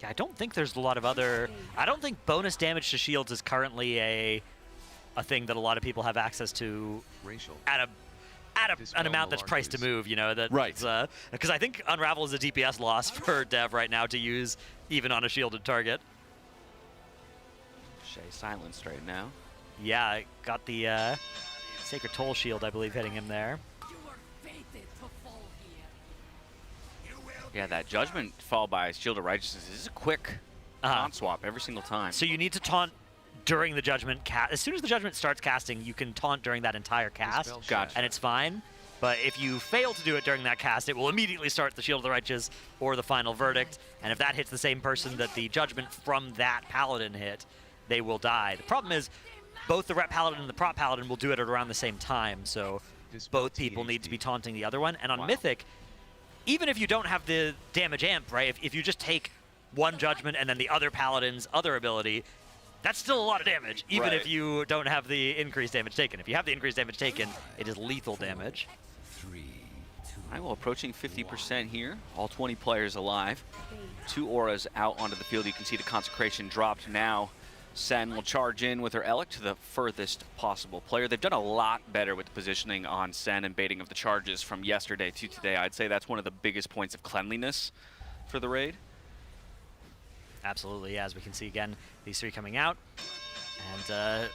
Yeah, I don't think there's a lot of other... I don't think bonus damage to shields is currently a thing that a lot of people have access to at an amount that's priced to move, you know. That right. Because I think Unravel is a DPS loss for Dev right now to use even on a shielded target. Shay silenced right now. Yeah, I got the Sacred Toll shield, I believe, hitting him there. Yeah, that Judgment fall by Shield of Righteousness is a quick taunt swap every single time. So you need to taunt during the Judgment cast. As soon as the Judgment starts casting, you can taunt during that entire cast, Gotcha. and it's fine. But if you fail to do it during that cast, it will immediately start the Shield of the Righteous or the Final Verdict, and if that hits the same person that the Judgment from that Paladin hit, they will die. The problem is, both the Rep Paladin and the Prop Paladin will do it at around the same time, so both people need to be taunting the other one. And on Mythic, even if you don't have the damage amp, right, if you just take one Judgment and then the other Paladin's other ability, that's still a lot of damage, even if you don't have the increased damage taken. If you have the increased damage taken, it is lethal damage. All right, well, approaching 50% here. All 20 players alive. 2 auras out onto the field. You can see the Consecration dropped now. Sen will charge in with her Elec to the furthest possible player. They've done a lot better with the positioning on Sen and baiting of the charges from yesterday to today. I'd say that's one of the biggest points of cleanliness for the raid. Absolutely, as we can see again, these three coming out. And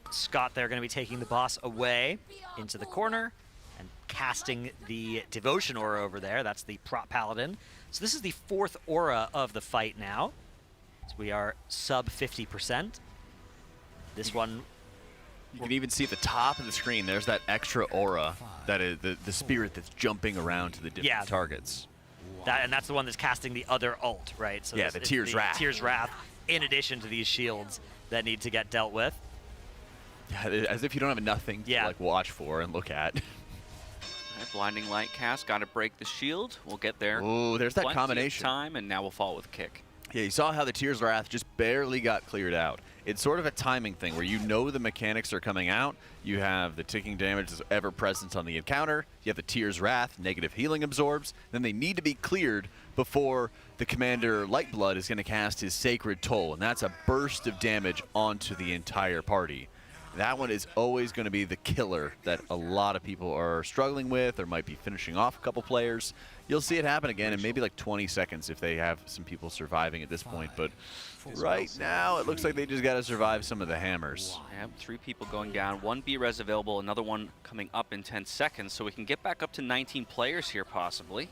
Scott, they're going to be taking the boss away into the corner and casting the Devotion Aura over there. That's the Prop Paladin. So this is the 4th aura of the fight now. So we are sub 50%. This one... You can even see at the top of the screen, there's that extra aura, that is the spirit that's jumping around to the different targets. And that's the one that's casting the other ult, right? So yeah, the Tears Wrath. Tears Wrath, in addition to these shields that need to get dealt with. Yeah, as if you don't have nothing to like watch for and look at. Right, Blinding Light cast, got to break the shield. We'll get there. Oh, there's that Plenty combination. Of time, and now we'll fall with a kick. Yeah, you saw how the Tears Wrath just barely got cleared out. It's sort of a timing thing where you know the mechanics are coming out. You have the ticking damage that's ever present on the encounter. You have the Tears Wrath, negative healing absorbs. Then they need to be cleared before the Commander Lightblood is going to cast his Sacred Toll. And that's a burst of damage onto the entire party. That one is always going to be the killer that a lot of people are struggling with or might be finishing off a couple players. You'll see it happen again in maybe like 20 seconds if they have some people surviving at this point. But right now, it looks like they just got to survive some of the hammers. Yeah, 3 people going down. 1 B-Res available, another one coming up in 10 seconds. So we can get back up to 19 players here possibly.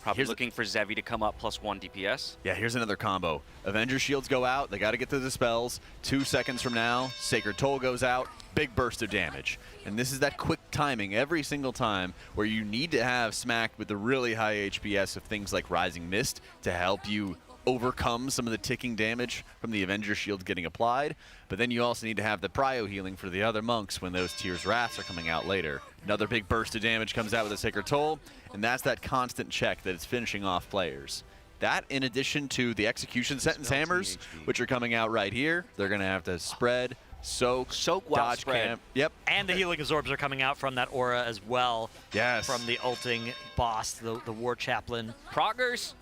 Probably looking for Zevi to come up plus 1 DPS. Yeah, here's another combo. Avenger shields go out. They got to get through the spells. 2 seconds from now, Sacred Toll goes out. Big burst of damage. And this is that quick timing every single time where you need to have smacked with the really high HPS of things like Rising Mist to help you overcome some of the ticking damage from the Avenger shields getting applied. But then you also need to have the prio healing for the other monks when those Tears Wraths are coming out later. Another big burst of damage comes out with a Sacred Toll, and that's that constant check that it's finishing off players. That, in addition to the Execution Sentence Hammers, which are coming out right here, they're going to have to spread, Soak while dodge spread. camp. Yep. And the healing absorbs are coming out from that aura as well. Yes. From the ulting boss, the War Chaplain. Proggers.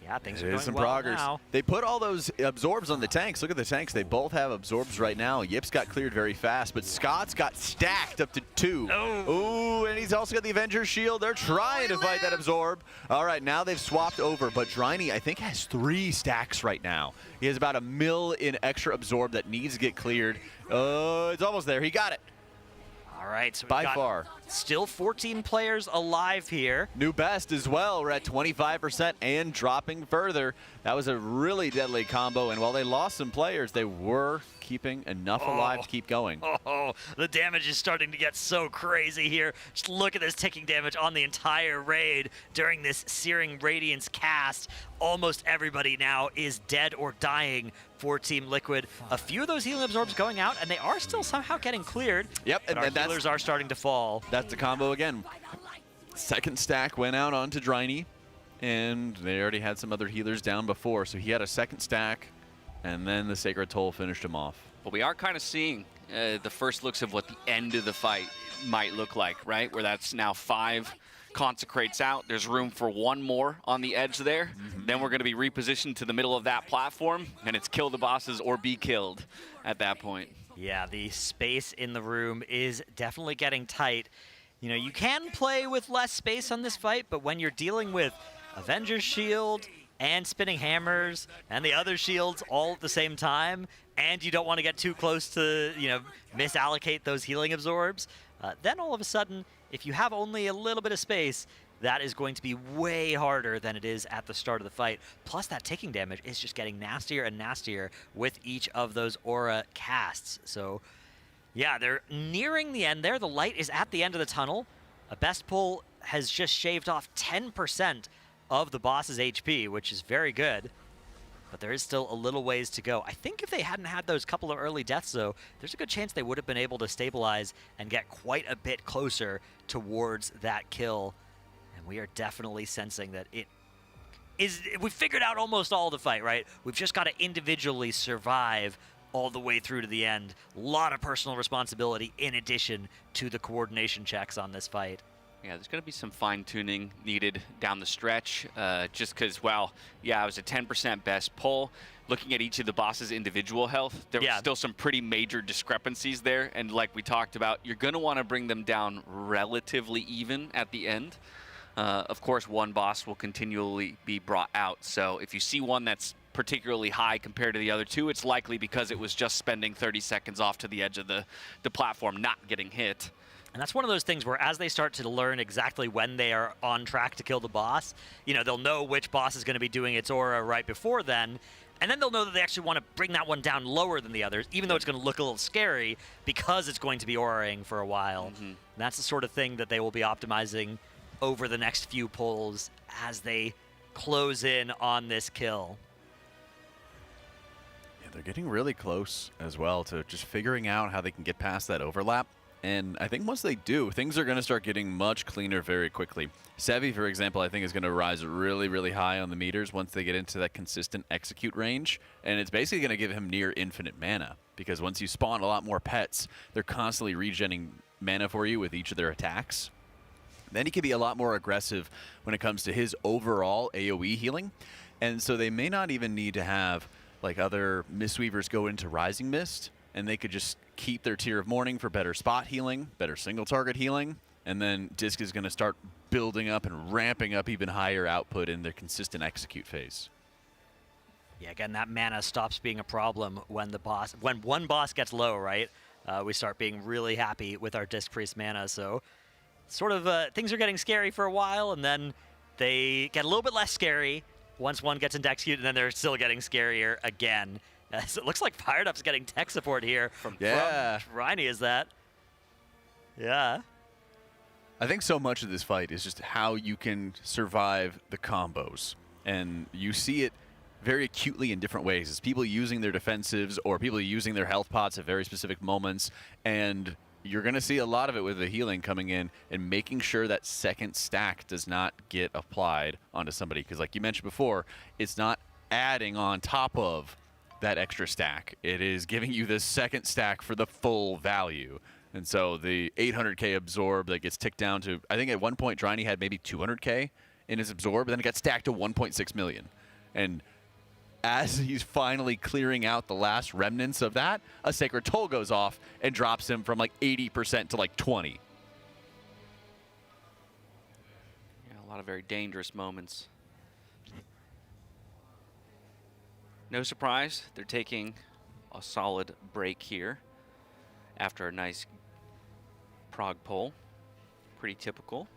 Yeah, things are There's going some well progress. now. They put all those absorbs on the tanks. Look at the tanks. They both have absorbs right now. Yips got cleared very fast, but Scott's got stacked up to 2. Ooh, and he's also got the Avenger Shield. They're trying to fight that absorb. All right, now they've swapped over, but Dryny, I think, has 3 stacks right now. He has about 1 mil in extra absorb that needs to get cleared. It's almost there. He got it. All right, so we've By got far. still 14 players alive here. New best as well. We're at 25% and dropping further. That was a really deadly combo, and while they lost some players, they were keeping enough alive to keep going. Oh, the damage is starting to get so crazy here. Just look at this ticking damage on the entire raid during this Searing Radiance cast. Almost everybody now is dead or dying for Team Liquid. A few of those healing absorbs going out, and they are still somehow getting cleared. Yep, and our healers are starting to fall. That's the combo again. Second stack went out onto Dryny, and they already had some other healers down before, so he had a second stack, and then the Sacred Toll finished him off. But we are kind of seeing the first looks of what the end of the fight might look like, right? Where that's now 5 consecrates out. There's room for 1 more on the edge there. Then we're going to be repositioned to the middle of that platform, and it's kill the bosses or be killed at that point. Yeah, the space in the room is definitely getting tight. You know, you can play with less space on this fight, but when you're dealing with Avenger's Shield and Spinning Hammers and the other shields all at the same time, and you don't want to get too close to, you know, misallocate those healing absorbs, then all of a sudden, if you have only a little bit of space, that is going to be way harder than it is at the start of the fight. Plus, that taking damage is just getting nastier and nastier with each of those aura casts. So, yeah, they're nearing the end there. The light is at the end of the tunnel. A best pull has just shaved off 10% of the boss's HP, which is very good. But there is still a little ways to go. I think if they hadn't had those couple of early deaths, though, there's a good chance they would have been able to stabilize and get quite a bit closer towards that kill. And we are definitely sensing that it is... We figured out almost all the fight, right? We've just got to individually survive all the way through to the end. A lot of personal responsibility in addition to the coordination checks on this fight. Yeah, there's going to be some fine-tuning needed down the stretch, just because, well, yeah, it was a 10% best pull. Looking at each of the boss's individual health, there was still some pretty major discrepancies there, and like we talked about, you're going to want to bring them down relatively even at the end. Of course, one boss will continually be brought out, so if you see one that's particularly high compared to the other two, it's likely because it was just spending 30 seconds off to the edge of the platform, not getting hit. And that's one of those things where as they start to learn exactly when they are on track to kill the boss, you know, they'll know which boss is going to be doing its aura right before then, and then they'll know that they actually want to bring that one down lower than the others, even though it's going to look a little scary because it's going to be auraing for a while. And that's the sort of thing that they will be optimizing over the next few pulls as they close in on this kill. Yeah, they're getting really close as well to just figuring out how they can get past that overlap. And I think once they do, things are going to start getting much cleaner very quickly. Sevi, for example, I think is going to rise really, really high on the meters once they get into that consistent execute range. And it's basically going to give him near infinite mana, because once you spawn a lot more pets, they're constantly regenning mana for you with each of their attacks. Then he can be a lot more aggressive when it comes to his overall AoE healing. And so they may not even need to have like other Mistweavers go into Rising Mist, and they could just keep their Tear of Mourning for better spot healing, better single target healing, and then Disc is going to start building up and ramping up even higher output in their consistent execute phase. Yeah, again, that mana stops being a problem when one boss gets low, right? We start being really happy with our Disc Priest mana, so sort of things are getting scary for a while, and then they get a little bit less scary once one gets into execute, and then they're still getting scarier again. So it looks like Fired Up's getting tech support here from Riney, is that? Yeah. I think so much of this fight is just how you can survive the combos. And you see it very acutely in different ways. It's people using their defensives or people using their health pots at very specific moments. And you're going to see a lot of it with the healing coming in and making sure that second stack does not get applied onto somebody. Because like you mentioned before, it's not adding on top of that extra stack. It is giving you the second stack for the full value. And so the 800k absorb that gets ticked down to, I think at one point Dryny had maybe 200k in his absorb, but then it got stacked to 1.6 million. And as he's finally clearing out the last remnants of that, a Sacred Toll goes off and drops him from like 80% to like 20. Yeah, a lot of very dangerous moments. No surprise, they're taking a solid break here after a nice prog pull. Pretty typical.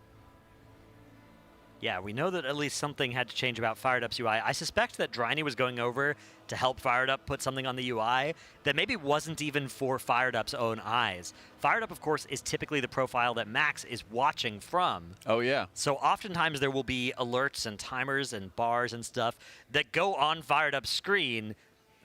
Yeah, we know that at least something had to change about Fired Up's UI. I suspect that Dryny was going over to help Fired Up put something on the UI that maybe wasn't even for Fired Up's own eyes. Fired Up, of course, is typically the profile that Max is watching from. Oh, yeah. So oftentimes there will be alerts and timers and bars and stuff that go on Fired Up's screen.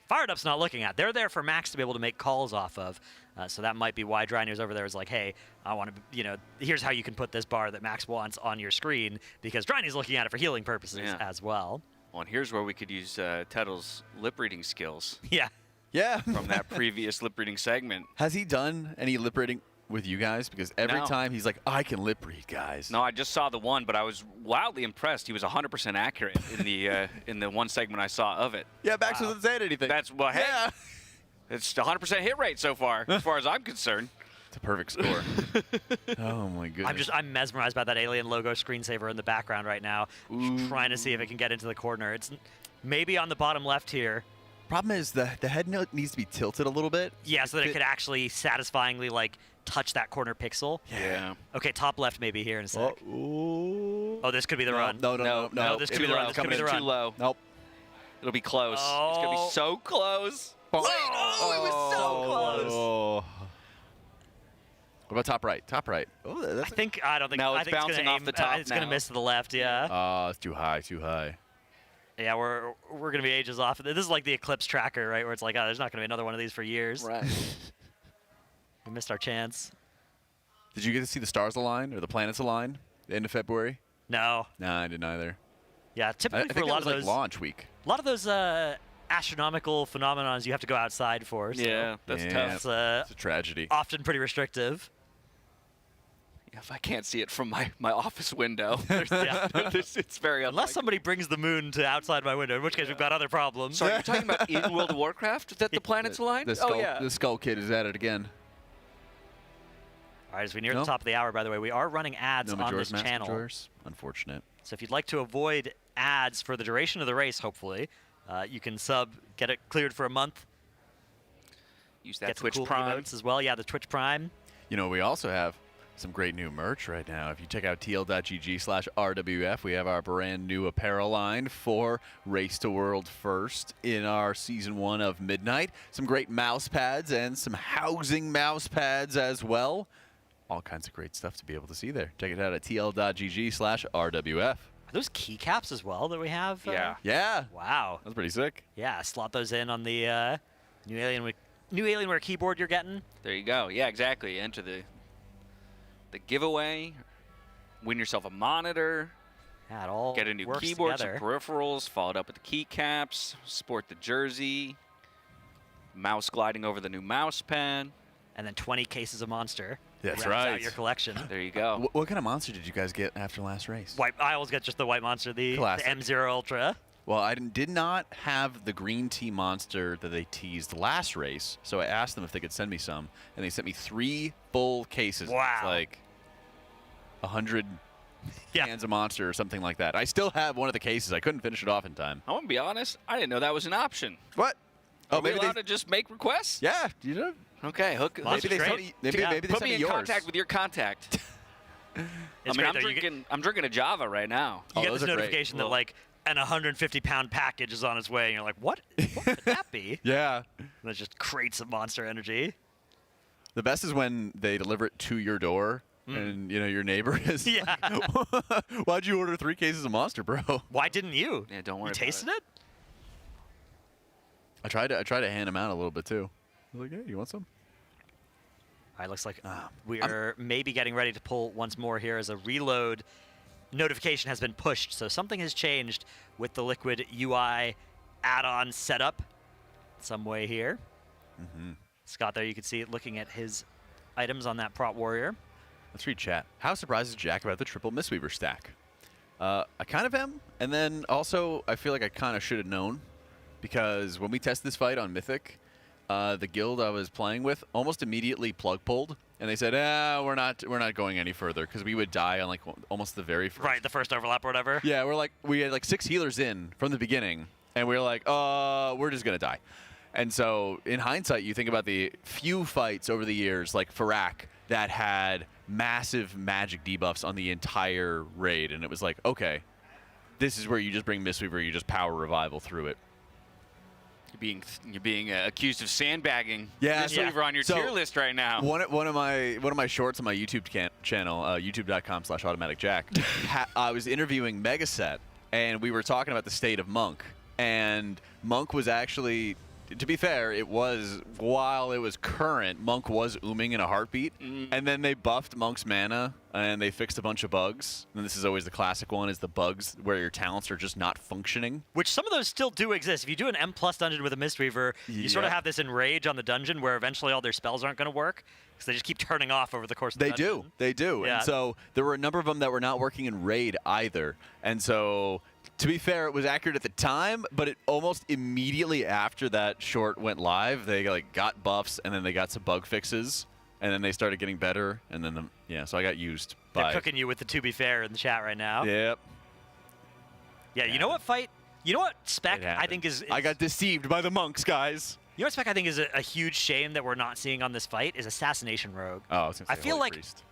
Fired Up's not looking at. They're there for Max to be able to make calls off of. So that might be why Dryny was over there. Was like, hey, I want to, here's how you can put this bar that Max wants on your screen, because Dryny's looking at it for healing purposes as well. Well, and here's where we could use Tettle's lip reading skills. Yeah. Yeah. From that previous lip reading segment. Has he done any lip reading with you guys? Because every time he's like, I can lip read, guys. No, I just saw the one, but I was wildly impressed. He was 100% accurate in the one segment I saw of it. Yeah, Max wasn't saying anything. That's well, hey, it's 100% hit rate so far, as far as I'm concerned. It's a perfect score. Oh my goodness. I'm mesmerized by that alien logo screensaver in the background right now. Trying to see if it can get into the corner. It's maybe on the bottom left here. Problem is the head needs to be tilted a little bit. Yeah, so that it could actually satisfyingly touch that corner pixel. Yeah. Okay, top left maybe here in a sec. Oh, this could be the run. No, this could be the run. This could be the run. Too low. Nope. It'll be close. It's gonna be so close. Wait, it was so close. Oh. What about top right? Top right. Oh, I don't think. No, I it's think bouncing off the top It's gonna miss to the left. Yeah. Oh, it's too high. Too high. Yeah, we're gonna be ages off. This is like the Eclipse tracker, right? Where it's like, oh, there's not gonna be another one of these for years. Right. We missed our chance. Did you get to see the stars align or the planets align at the end of February? No. No, I didn't either. Yeah, typically I for a lot of those launch week. A lot of those astronomical phenomenons you have to go outside for. So yeah, that's tough. It's a tragedy. Often pretty restrictive. Yeah, if I can't see it from my office window, it's very unlikely. Unless somebody brings the moon to outside my window, in which case we've got other problems. Sorry, you're talking about in World of Warcraft that the planets align? The Skull Kid is at it again. All right, as we near the top of the hour, by the way, we are running ads on this channel. Majors. Unfortunate. So if you'd like to avoid ads for the duration of the race, hopefully, you can get it cleared for a month. Use that get Twitch some cool Prime emotes as well. Yeah, the Twitch Prime. We also have some great new merch right now. If you check out tl.gg/RWF, we have our brand new apparel line for Race to World First in our Season 1 of Midnight. Some great mouse pads and some housing mouse pads as well. All kinds of great stuff to be able to see there. Check it out at tl.gg/RWF. Are those keycaps as well that we have? Yeah. Wow. That's pretty sick. Yeah, slot those in on the new Alienware keyboard you're getting. There you go. Yeah, exactly. Enter the giveaway. Win yourself a monitor. Yeah, it all get a new works keyboard, together. some peripherals, followed up with the keycaps, sport the jersey, mouse gliding over the new mouse pad. And then 20 cases of Monster. That's rounds right. out your collection. There you go. What kind of monster did you guys get after last race? I always get just the white Monster, the M0 Ultra. Well, I did not have the green tea monster that they teased last race, so I asked them if they could send me some, and they sent me 3 full cases. Wow. It's like 100 cans of monster or something like that. I still have one of the cases. I couldn't finish it off in time. I want to be honest. I didn't know that was an option. What? Are we allowed to just make requests? Yeah, you know. Okay, hook. Maybe they put me in yours. contact with your contact. I'm drinking a Java right now. You get this notification that an 150-pound package is on its way, and you're like, what could that be? Yeah. And it's just crates of Monster Energy. The best is when they deliver it to your door, and your neighbor is like, why'd you order 3 cases of Monster, bro? Why didn't you? Yeah, don't worry. You tasted it? I tried to hand him out a little bit too. I was like, hey, you want some? All right, looks like we're maybe getting ready to pull once more here as a reload notification has been pushed. So something has changed with the Liquid UI add-on setup. some way here. Scott, there you can see it looking at his items on that Prot Warrior. Let's read chat. How surprised is Jack about the triple Mistweaver stack? I kind of am, and then also I feel like I kind of should have known, because when we tested this fight on Mythic, the guild I was playing with almost immediately plug pulled, and they said, we're not going any further, because we would die on like almost the very first. Right, the first overlap or whatever. Yeah, we had like 6 healers in from the beginning, and we were like, we're just gonna die. And so in hindsight, you think about the few fights over the years, like Farak, that had massive magic debuffs on the entire raid, and it was like, okay, this is where you just bring Mistweaver, you just power revival through it. You're being accused of sandbagging. Yeah, Mistweaver on your tier list right now. One of my shorts on my YouTube channel, youtube.com/automaticjack, I was interviewing Megaset, and we were talking about the state of Monk, and Monk was actually, to be fair, while it was current, Monk was ooming in a heartbeat, and then they buffed Monk's mana, and they fixed a bunch of bugs. And this is always the classic one, is the bugs where your talents are just not functioning. Which some of those still do exist. If you do an M+ dungeon with a Mistweaver, you sort of have this enrage on the dungeon where eventually all their spells aren't going to work, because they just keep turning off over the course of the dungeon. They do. Yeah. And so there were a number of them that were not working in raid either. And so, to be fair, it was accurate at the time, but it almost immediately after that short went live, they like got buffs, and then they got some bug fixes, and then they started getting better, and then so I got used by. They're cooking you with the "to be fair" in the chat right now. Yep. Yeah, you know what spec I think is I got deceived by the monks, guys. You know what spec I think is a huge shame that we're not seeing on this fight is Assassination Rogue. Oh, I was gonna say I feel Holy like Priest.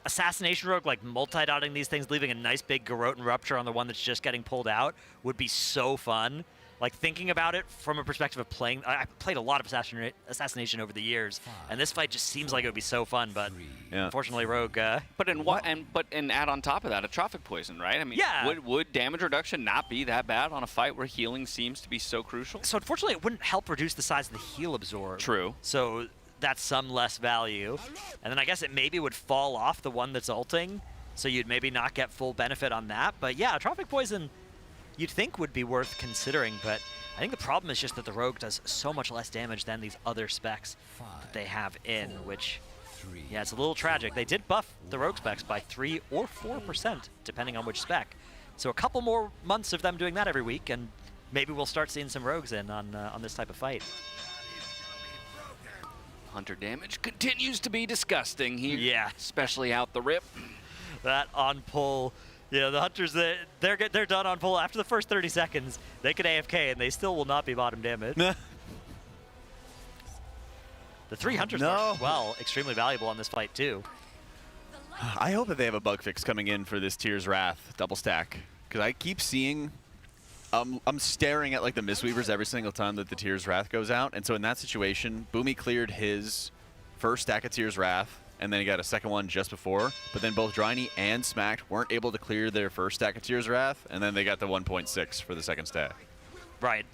Assassination Rogue, like multi-dotting these things, leaving a nice big Garrote Rupture on the one that's just getting pulled out, would be so fun. Like, thinking about it from a perspective of playing, I played a lot of Assassination over the years, and this fight just seems like it would be so fun, but unfortunately Rogue... But add on top of that, a Trophic Poison, right? I mean, yeah. would damage reduction not be that bad on a fight where healing seems to be so crucial? So unfortunately, it wouldn't help reduce the size of the heal absorb. True. So that's some less value. And then I guess it maybe would fall off the one that's ulting, so you'd maybe not get full benefit on that. But yeah, Trophic Poison you'd think would be worth considering, but I think the problem is just that the Rogue does so much less damage than these other specs that they have in, which, yeah, it's a little tragic. They did buff the Rogue specs by 3 or 4%, depending on which spec. So a couple more months of them doing that every week, and maybe we'll start seeing some Rogues in on this type of fight. Hunter damage continues to be disgusting here. Yeah. Especially out the rip. That on pull... Yeah, the Hunters, they're done on pull after the first 30 seconds. They can AFK, and they still will not be bottom damage. The 3 Hunters are, well, extremely valuable on this fight, too. I hope that they have a bug fix coming in for this Tears Wrath double stack, because I keep seeing... I'm staring at like the Mistweavers every single time that the Tears Wrath goes out, and so in that situation, Boomy cleared his first stack of Tears Wrath, and then he got a second one just before, but then both Dryny and Smacked weren't able to clear their first stack of Tears Wrath, and then they got the 1.6 for the second stack. Right.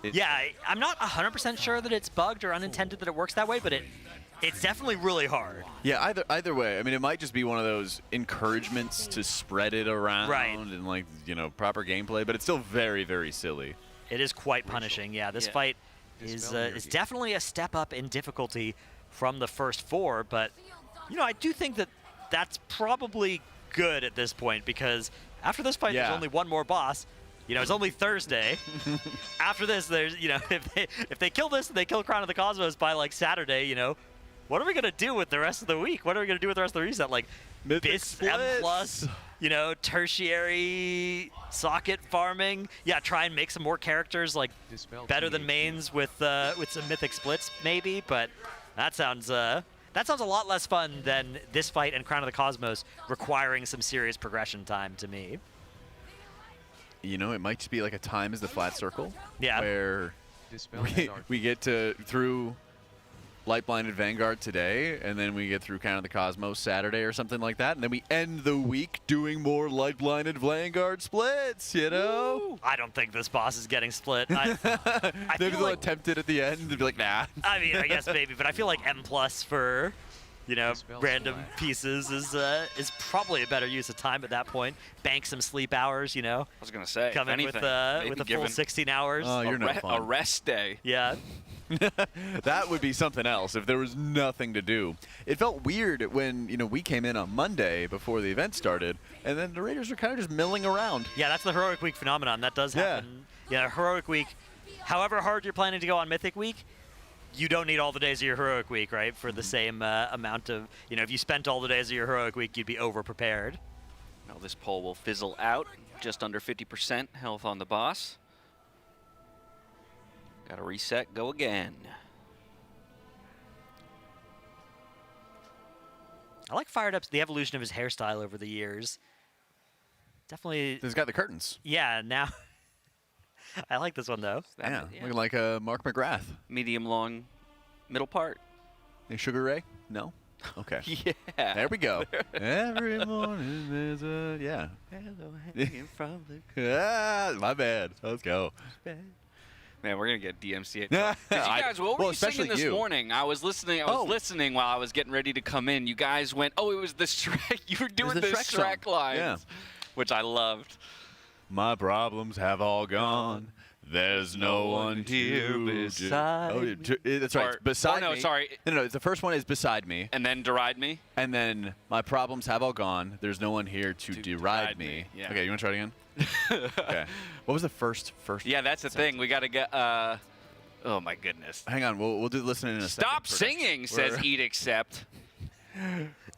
Yeah, I'm not 100% sure that it's bugged or unintended that it works that way, but it's definitely really hard. Yeah, either way. I mean, it might just be one of those encouragements to spread it around and, like, you know, proper gameplay, but it's still very, very silly. It is quite punishing. Yeah, this fight is definitely a step up in difficulty from the first 4, but, you know, I do think that that's probably good at this point, because after this fight, there's only one more boss. You know, it's only Thursday. After this, there's, you know, if they kill this and they kill Crown of the Cosmos by, like, Saturday, you know, what are we going to do with the rest of the week? What are we going to do with the rest of the reset? Like, Bis M+, you know, tertiary socket farming. Yeah, try and make some more characters, like, better than mains with some Mythic splits, maybe. But that sounds a lot less fun than this fight and Crown of the Cosmos requiring some serious progression time to me. You know, it might just be like a time is the flat circle. Yeah. Where we get through Light Blinded Vanguard today, and then we get through kind of the Cosmos Saturday or something like that, and then we end the week doing more Light Blinded Vanguard splits, you know? Ooh. I don't think this boss is getting split. Maybe they'll attempt it at the end and be like, nah. I mean, I guess maybe, but I feel like M+ for, you know, random pieces is probably a better use of time at that point. Bank some sleep hours, you know. I was going to say, come in with a full 16 hours. Oh, you're not fun. A rest day. Yeah. That would be something else if there was nothing to do. It felt weird when, we came in on Monday before the event started, and then the Raiders were kind of just milling around. Yeah, that's the Heroic Week phenomenon. That does happen. Yeah, Heroic Week, however hard you're planning to go on Mythic Week, you don't need all the days of your Heroic Week, right? For the same amount of, if you spent all the days of your Heroic Week, you'd be over-prepared. Now this pole will fizzle out. Just under 50% health on the boss. Got to reset, go again. I like Fired Up's the evolution of his hairstyle over the years. Definitely. He's got the curtains. Yeah, now. I like this one, though. Yeah, looking like Mark McGrath. Medium long, middle part. Hey, Sugar Ray? No? Okay. Yeah. There we go. Every morning there's a, Hello, hanging from the... Ah, my bad. Let's go. Man, we're gonna get DMCA. Because you guys, what were you singing this morning? I was listening. I was listening while I was getting ready to come in. You guys went, "Oh, it was the Shrek." You were doing the Shrek lines, which I loved. My problems have all gone. There's no one here beside me. That's right. Beside me. Sorry. No, the first one is beside me. And then deride me. And then my problems have all gone. There's no one here to deride me. Yeah. Okay, you want to try it again? Okay. What was the first? Yeah, that's the thing. We got to get. Oh my goodness. Hang on. We'll do listen in a second. Stop singing, says Eat Accept.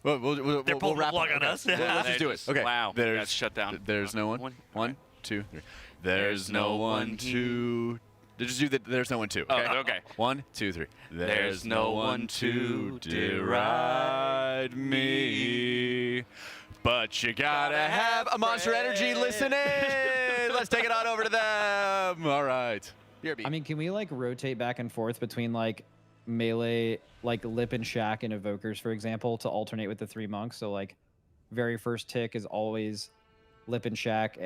We'll They're pulling the wrap plug up. on us. Let's just do it. Okay. Wow. There's That's shut down. There's no one. 1, 2, 3. There's no one to. Just do the. There's no one to. Okay. Oh, okay. 1, 2, 3. There's no one to deride me, but you gotta have a Monster Energy listening. Let's take it on over to them. All right. I mean, can we rotate back and forth between melee, Lip and Shack and Evokers, for example, to alternate with the 3 monks? So very first tick is always Lip and Shack.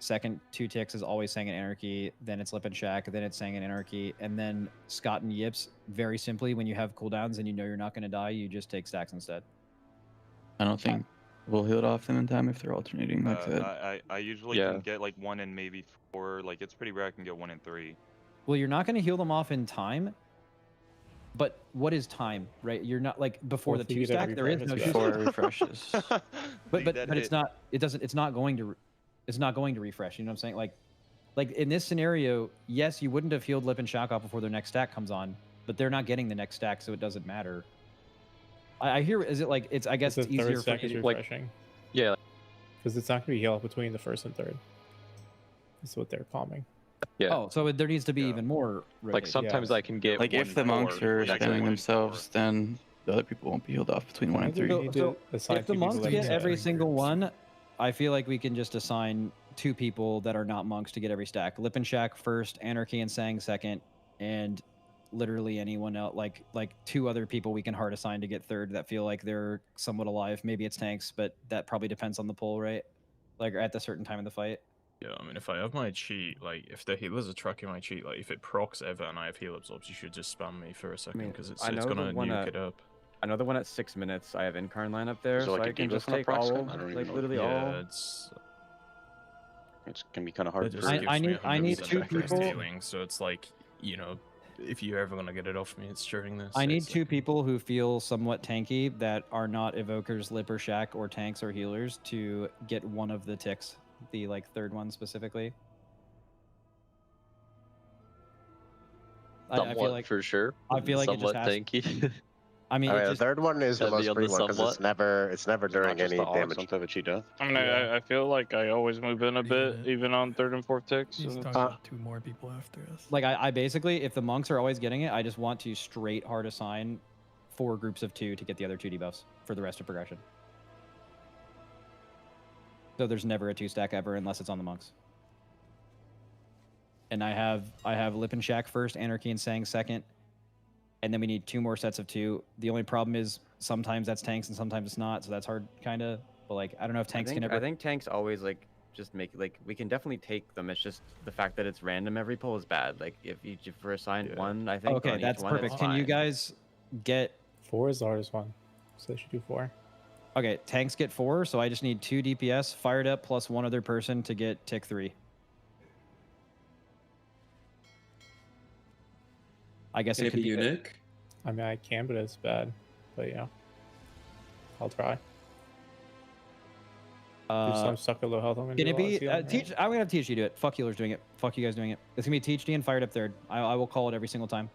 Second 2 ticks is always Sang and Anarchy. Then it's Lip and Shack. Then it's Sang and Anarchy. And then Scott and Yips. Very simply, when you have cooldowns and you know you're not going to die, you just take stacks instead. I don't think we'll heal it off them in time if they're alternating like that. I usually can get 1 and maybe 4. It's pretty rare I can get 1 and 3. Well, you're not going to heal them off in time. But what is time, right? You're not before the 2 stack. There is no before it refreshes. but it's not. It doesn't. It's not going to. It's not going to refresh. You know what I'm saying? Like in this scenario, yes, you wouldn't have healed Lip and Shack off before their next stack comes on, but they're not getting the next stack, so it doesn't matter. I hear. Is it it's? I guess it's easier for is refreshing. Yeah. Because it's not going to be healed between the first and third. That's what they're calming. Yeah. Oh, so there needs to be even more. Sometimes I can get if the monks are spamming themselves, then the other people won't be healed off between 1 and 3. So if the monks get every single one, I feel like we can just assign 2 people that are not monks to get every stack. Lip and Shack first, Anarchy and Sang second, and literally anyone else, like 2 other people we can hard assign to get third that feel like they're somewhat alive. Maybe it's tanks, but that probably depends on the pull, right? At the certain time in the fight. Yeah, I mean, if I have my cheat, if the healers are tracking my cheat, if it procs ever and I have heal absorbs, you should just spam me for a second because it's gonna nuke it up. I know the one at 6 minutes. I have Incarn line up there, Is there so I can just take all, literally all. Yeah, it's gonna be kind of hard. I need 2 people. Healing, so it's if you're ever gonna get it off me, it's during this. I need 2 people who feel somewhat tanky that are not Evokers, Lip or Shack, or tanks or healers to get one of the ticks, the 3rd one specifically. I feel like for sure. I feel like somewhat it just has. tanky. I mean, the third one is the most free one because it's never during any damage. Don't have a cheat death. I mean, I feel like I always move in a bit, even on 3rd and 4th ticks. He's talking about 2 more people after us. I basically, if the monks are always getting it, I just want to straight hard assign 4 groups of 2 to get the other 2 debuffs for the rest of progression. So there's never a 2 stack ever unless it's on the monks. And I have Lip and Shack first, Anarchy and Sang second. And then we need 2 more sets of 2. The only problem is sometimes that's tanks and sometimes it's not, so that's hard, kind of. But I don't know if tanks can ever. I think tanks always just make we can definitely take them. It's just the fact that it's random every pull is bad. If we're assigned 1, I think. Okay, that's perfect. Can you guys get 4 is the hardest one, so they should do 4. Okay, tanks get 4, so I just need 2 DPS fired up plus 1 other person to get tick 3. I guess Can it it could be be unique? I mean, I can, but it's bad. But yeah, I'll try. If I'm stuck at low health, I'm gonna Can do it a lot of be healing, teach? right? I'm gonna have THD do it. Fuck healers doing it. Fuck you guys doing it. It's gonna be THD and fired up third. I will call it every single time.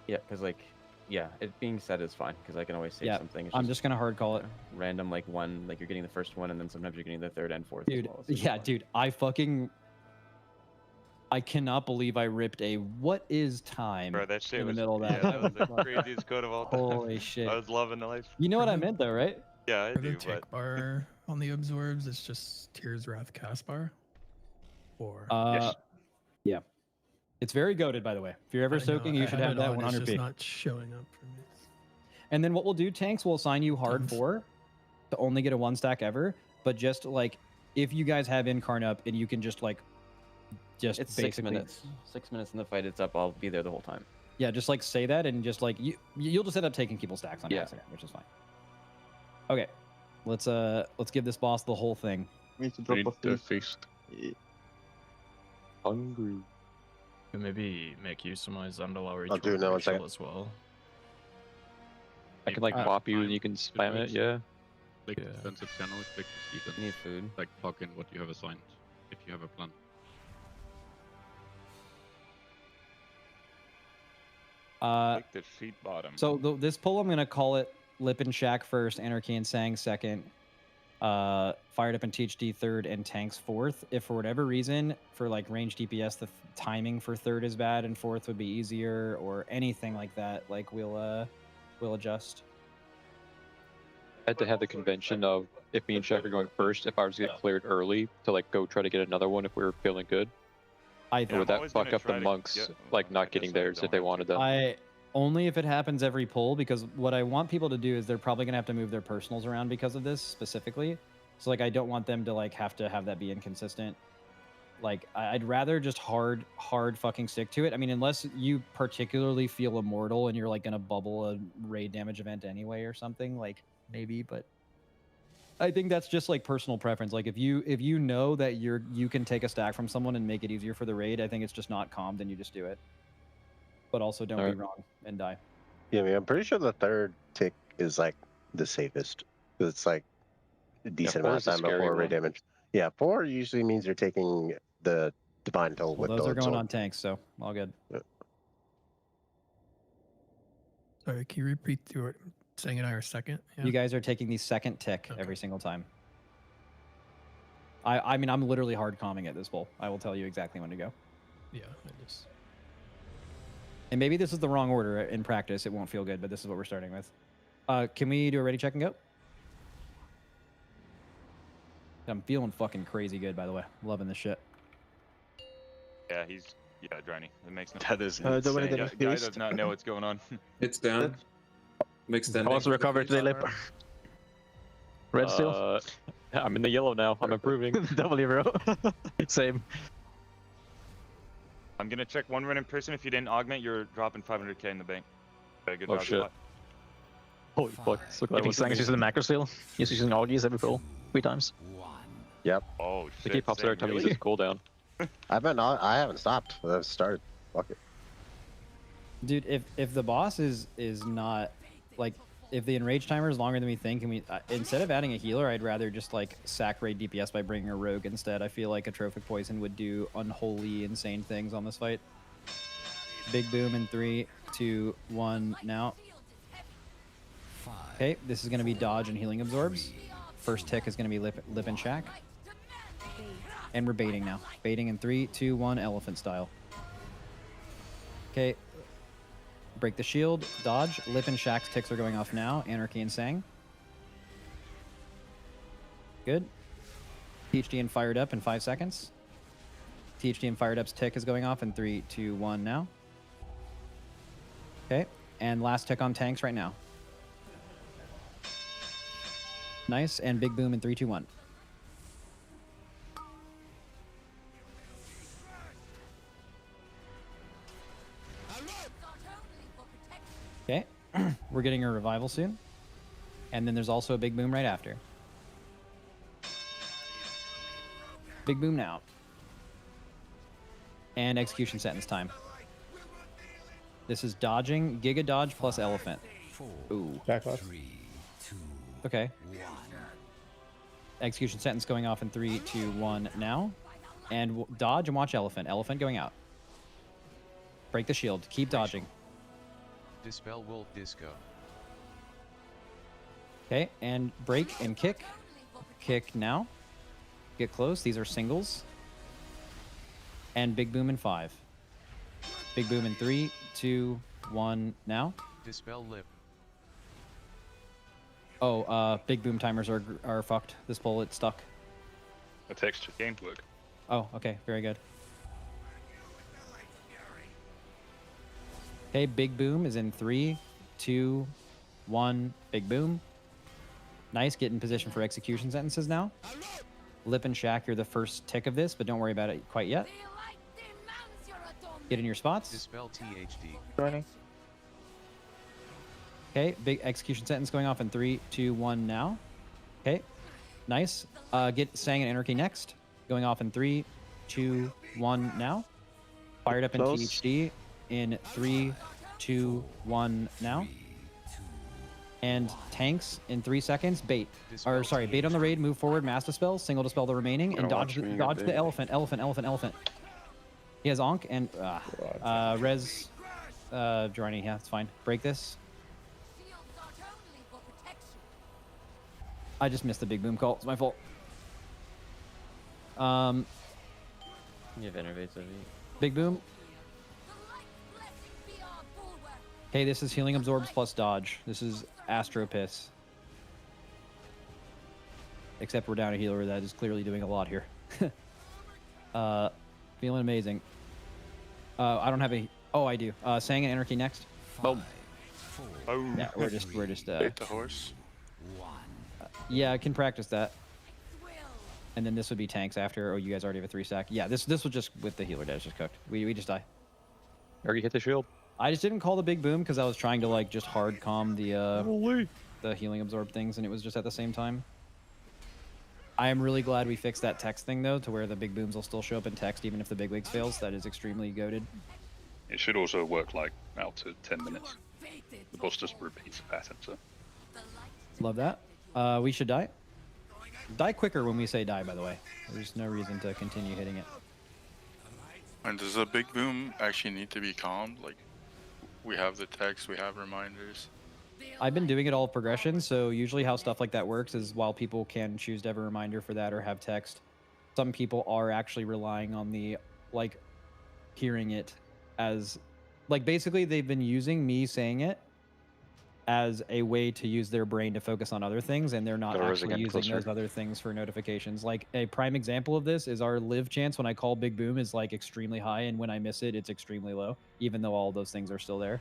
Yeah, because like, yeah, it being said is fine because I can always save Yeah, something. It's I'm just gonna hard call it. Random like one, like you're getting the first one, and then sometimes you're getting the third and fourth. Dude, as well, so yeah, dude, I cannot believe I ripped a what is time Bro, that shit in the was, middle of that. yeah, that was the craziest code of all time. Holy shit. I was loving the life. You know what I meant though, right? Yeah, I For the do, tick but bar on the absorbs, it's just Tears Wrath cast bar. Or Yeah. It's very goated, by the way. If you're ever I know, soaking, you I should have have it that on, 100 It's p. just not showing up for me. And then what we'll do, tanks will assign you hard 4 to only get a 1 stack ever. But just like if you guys have Incarn up and you can just like it's 6 basically minutes. 6 minutes in the fight. It's up. I'll be there the whole time. Yeah, just like say that and just like you'll just end up taking people's stacks on accident, which is fine. Okay. Let's give this boss the whole thing. Need to drop off the feast. Hungry. Maybe make use of my Zandalari I'll do it now, one second. as well. I can like pop you and you can spam it, yeah. Click defensive channel, click the seed, and need food. like plug in what you have assigned, if you have a plan. Click the sheet bottom. So this pull, I'm gonna call it Lip and Shack first, Anarchy and Sang second, Fired Up and THD third, and Tanks fourth. If for whatever reason, for like range DPS, the timing for third is bad and fourth would be easier, or anything like that, like we'll adjust. I had to have the convention of if me and Shaq are going first, if I was to get cleared early to like go try to get another one if we were feeling good. Or would that fuck up the monks like not getting theirs if they wanted them? Only if it happens every pull, because what I want people to do is they're probably gonna have to move their personals around because of this specifically. So like I don't want them to like have that be inconsistent. Like I'd rather just hard fucking stick to it. I mean, unless you particularly feel immortal and you're like gonna bubble a raid damage event anyway or something, like maybe, but I think that's just like personal preference. Like if you know that you can take a stack from someone and make it easier for the raid, I think it's just not calm, then you just do it. But also don't be wrong and die. Yeah, I mean, I'm pretty sure the third tick is like the safest. 'Cause it's like a decent amount of time before raid damage. Yeah, 4 usually means you're taking the divine toll Well, with those are going sword. on tanks, so all good. Sorry, can you repeat your saying and I are second? Yeah. You guys are taking the second tick every single time. I mean, I'm literally hard calming at this bowl. I will tell you exactly when to go. Yeah, I just. And maybe this is the wrong order in practice. It won't feel good, but this is what we're starting with. Can we do a ready, check, and go? I'm feeling fucking crazy good, by the way. Loving this shit. Yeah, Dranny. It makes no That is sense. insane. Guy does not know what's going on. It's down. Mixed in. I also recovered today, Lip. Red still? I'm in the yellow now. I'm improving. W, bro. Same. I'm gonna check one random person. If you didn't augment, you're dropping 500k in the bank. Good Oh job, shit. Scott. Holy fuck. I think Sang is using the macro steal. He's using Augies every pull. 3 times. Yep. Oh I shit. think he pops every time he uses cooldown. I haven't stopped. I've started. Fuck it. Dude, if the boss is not like, if the enrage timer is longer than we think, and we instead of adding a healer, I'd rather just like sack raid DPS by bringing a rogue instead. I feel like a trophic poison would do unholy, insane things on this fight. Big boom in 3, 2, 1 now. Okay, this is gonna be dodge and healing absorbs. First tick is gonna be lip and shack. And we're baiting now. Baiting in 3, 2, 1, elephant style. Okay. Break the shield, dodge. Lip and Shack's ticks are going off now. Anarchy and Sang. Good. THD and fired up in 5 seconds. THD and fired up's tick is going off in 3, 2, 1 now. Okay. And last tick on tanks right now. Nice. And big boom in 3, 2, 1. Okay, we're getting a revival soon. And then there's also a big boom right after. Big boom now. and execution sentence time. This is dodging, Giga Dodge plus Elephant. Ooh. Backlash. Okay. Execution sentence going off in 3, 2, 1 now. And dodge and watch Elephant. Elephant going out. Break the shield. Keep dodging. Dispel Wolf Disco. Okay, and break and kick. Kick now. Get close. These are singles. And Big Boom in 5. Big Boom in 3, 2, 1 now. Dispel Lip. Oh, Big Boom timers are fucked. This pull, it's stuck. The texture games work. Oh, okay, very good. Okay, Big Boom is in 3, 2, 1. Big Boom. Nice, get in position for execution sentences now. Lip and Shack, you're the first tick of this, but don't worry about it quite yet. Get in your spots. Dispel THD. Joining. Okay, big execution sentence going off in 3, 2, 1 now. Okay, nice. Get Sang and Anarchy next. Going off in 3, 2, 1 now. Fired up in Close. THD in 3, 2, 1 now. And tanks in 3 seconds. Bait. Or sorry, bait on the raid, move forward, mass dispel, single dispel the remaining, and dodge the elephant. He has Onk and res Journey. Yeah, it's fine. Break this. I just missed the Big Boom call. It's my fault. You have innervates of Big Boom. Okay, this is healing absorbs plus dodge. This is Astro Piss. Except we're down a healer that is clearly doing a lot here. Feeling amazing. I don't have a. Oh, I do. Sang and Anarchy next. Boom. Oh. Yeah, we're just. Hit the horse. Yeah, I can practice that. And then this would be tanks after. Oh, you guys already have a 3-stack. Yeah, this was just with the healer that just cooked. We just die. Already hit the shield. I just didn't call the Big Boom because I was trying to like just hard calm the healing absorb things, and it was just at the same time. I am really glad we fixed that text thing though, to where the Big Booms will still show up in text even if the Big Wigs fails. That is extremely goated. It should also work like out to 10 minutes. The boss just repeats the pattern, so. Love that. We should die. Die quicker when we say die, by the way. There's no reason to continue hitting it. And does the Big Boom actually need to be calmed? Like, we have the text, we have reminders. I've been doing it all progression, so usually how stuff like that works is while people can choose to have a reminder for that or have text, some people are actually relying on the, like, hearing it as, like, basically they've been using me saying it as a way to use their brain to focus on other things, and they're not actually using those other things for notifications. Like, a prime example of this is our live chance when I call Big Boom is, like, extremely high, and when I miss it, it's extremely low, even though all those things are still there.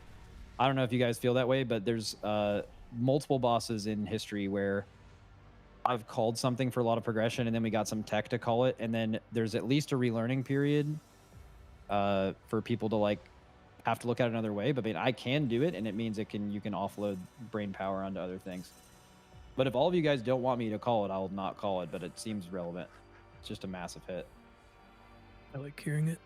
I don't know if you guys feel that way, but there's multiple bosses in history where I've called something for a lot of progression, and then we got some tech to call it, and then there's at least a relearning period for people to, like, have to look at it another way. But I mean, I can do it, and it means you can offload brain power onto other things. But if all of you guys don't want me to call it, I'll not call it, but it seems relevant. It's just a massive hit. I like hearing it.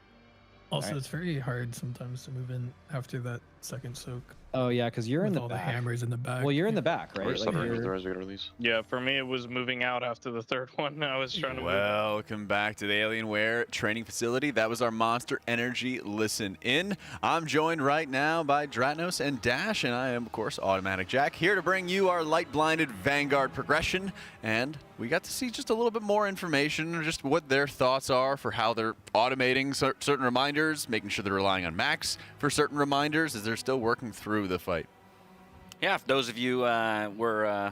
Also, Alright. it's very hard sometimes to move in after that second soak. Oh yeah, because you're in with the all back. the hammers in the back. Well, you're in the back, right? Or Like, summary you're- with the resident release. Yeah, for me it was moving out after the third one. I was trying to move. Welcome back to the Alienware training facility. That was our Monster Energy Listen In. I'm joined right now by Dratnos and Dash, and I am, of course, Automatic Jack, here to bring you our light-blinded Vanguard progression. And we got to see just a little bit more information, just what their thoughts are for how they're automating certain reminders, making sure they're relying on Max for certain reminders as they're still working through the fight. Yeah, if those of you were,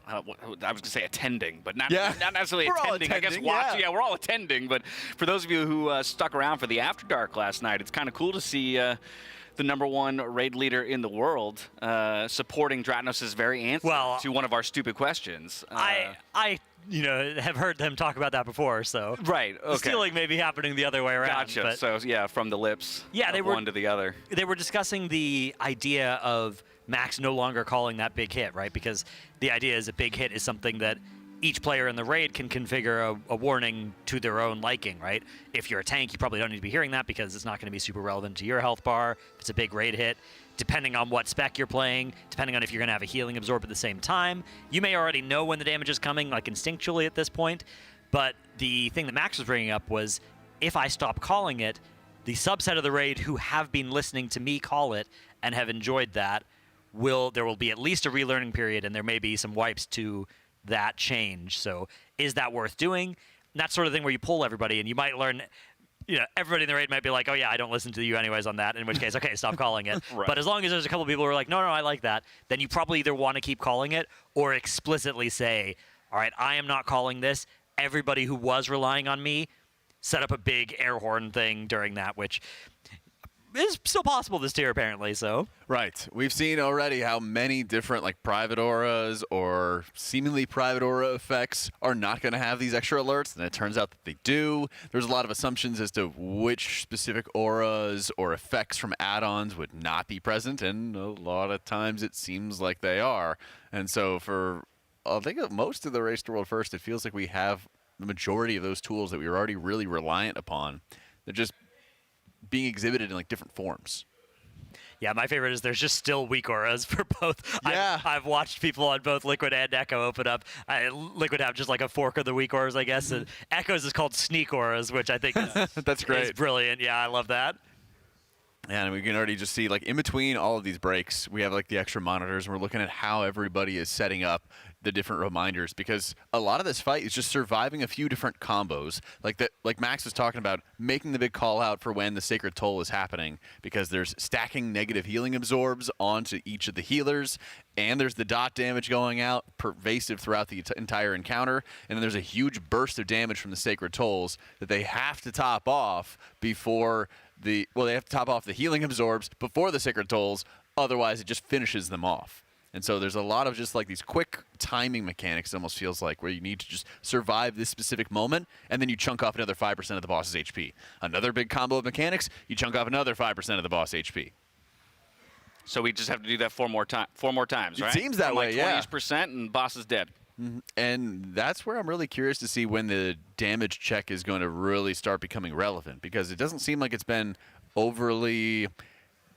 I was going to say attending, but not necessarily We're all attending. I guess attending, watching. yeah. Yeah, we're all attending. But for those of you who stuck around for the After Dark last night, it's kind of cool to see the #1 raid leader in the world supporting Dratnos' very answer to one of our stupid questions. I have heard them talk about that before, so right. Okay. The stealing may be happening the other way around. Gotcha. But So yeah, from the lips. Yeah, they of were one to the other. They were discussing the idea of Max no longer calling that big hit, right? Because the idea is a big hit is something that each player in the raid can configure a warning to their own liking, right? If you're a tank, you probably don't need to be hearing that because it's not going to be super relevant to your health bar. If it's a big raid hit, depending on what spec you're playing, depending on if you're going to have a healing absorb at the same time, you may already know when the damage is coming, like instinctually at this point. But the thing that Max was bringing up was, if I stop calling it, the subset of the raid who have been listening to me call it and have enjoyed that, there will be at least a relearning period, and there may be some wipes to that change. So is that worth doing? And that sort of thing where you pull everybody, and you might learn, everybody in the raid might be like, oh yeah, I don't listen to you anyways on that, in which case, okay, stop calling it. Right. But as long as there's a couple people who are like, no, I like that, then you probably either want to keep calling it or explicitly say, all right, I am not calling this. Everybody who was relying on me, set up a big air horn thing during that, which is still possible this tier apparently. So right, we've seen already how many different like private auras or seemingly private aura effects are not going to have these extra alerts, and it turns out that they do. There's a lot of assumptions as to which specific auras or effects from add-ons would not be present, and a lot of times it seems like they are. And so for I think most of the Race to World First, it feels like we have the majority of those tools that we were already really reliant upon. They're just being exhibited in like different forms. Yeah, my favorite is there's just still weak auras for both. Yeah. I've watched people on both Liquid and Echo open up. Liquid have just like a fork of the weak auras, I guess. And Echo's is called sneak auras, which I think is, that's great. Is brilliant. Yeah, I love that. And we can already just see, like, in between all of these breaks, we have, like, the extra monitors, and we're looking at how everybody is setting up the different reminders, because a lot of this fight is just surviving a few different combos. Like Max was talking about, making the big call out for when the Sacred Toll is happening, because there's stacking negative healing absorbs onto each of the healers, and there's the dot damage going out, pervasive throughout the entire encounter, and then there's a huge burst of damage from the Sacred Tolls that they have to top off before they have to top off the healing absorbs before the Sacred Tolls, otherwise it just finishes them off. And so there's a lot of just like these quick timing mechanics, it almost feels like, where you need to just survive this specific moment, and then you chunk off another 5% of the boss's HP. Another big combo of mechanics, you chunk off another 5% of the boss HP. So we just have to do that four more times, right? It seems that way, like yeah. 20% and boss is dead. Mm-hmm. And that's where I'm really curious to see when the damage check is going to really start becoming relevant, because it doesn't seem like it's been overly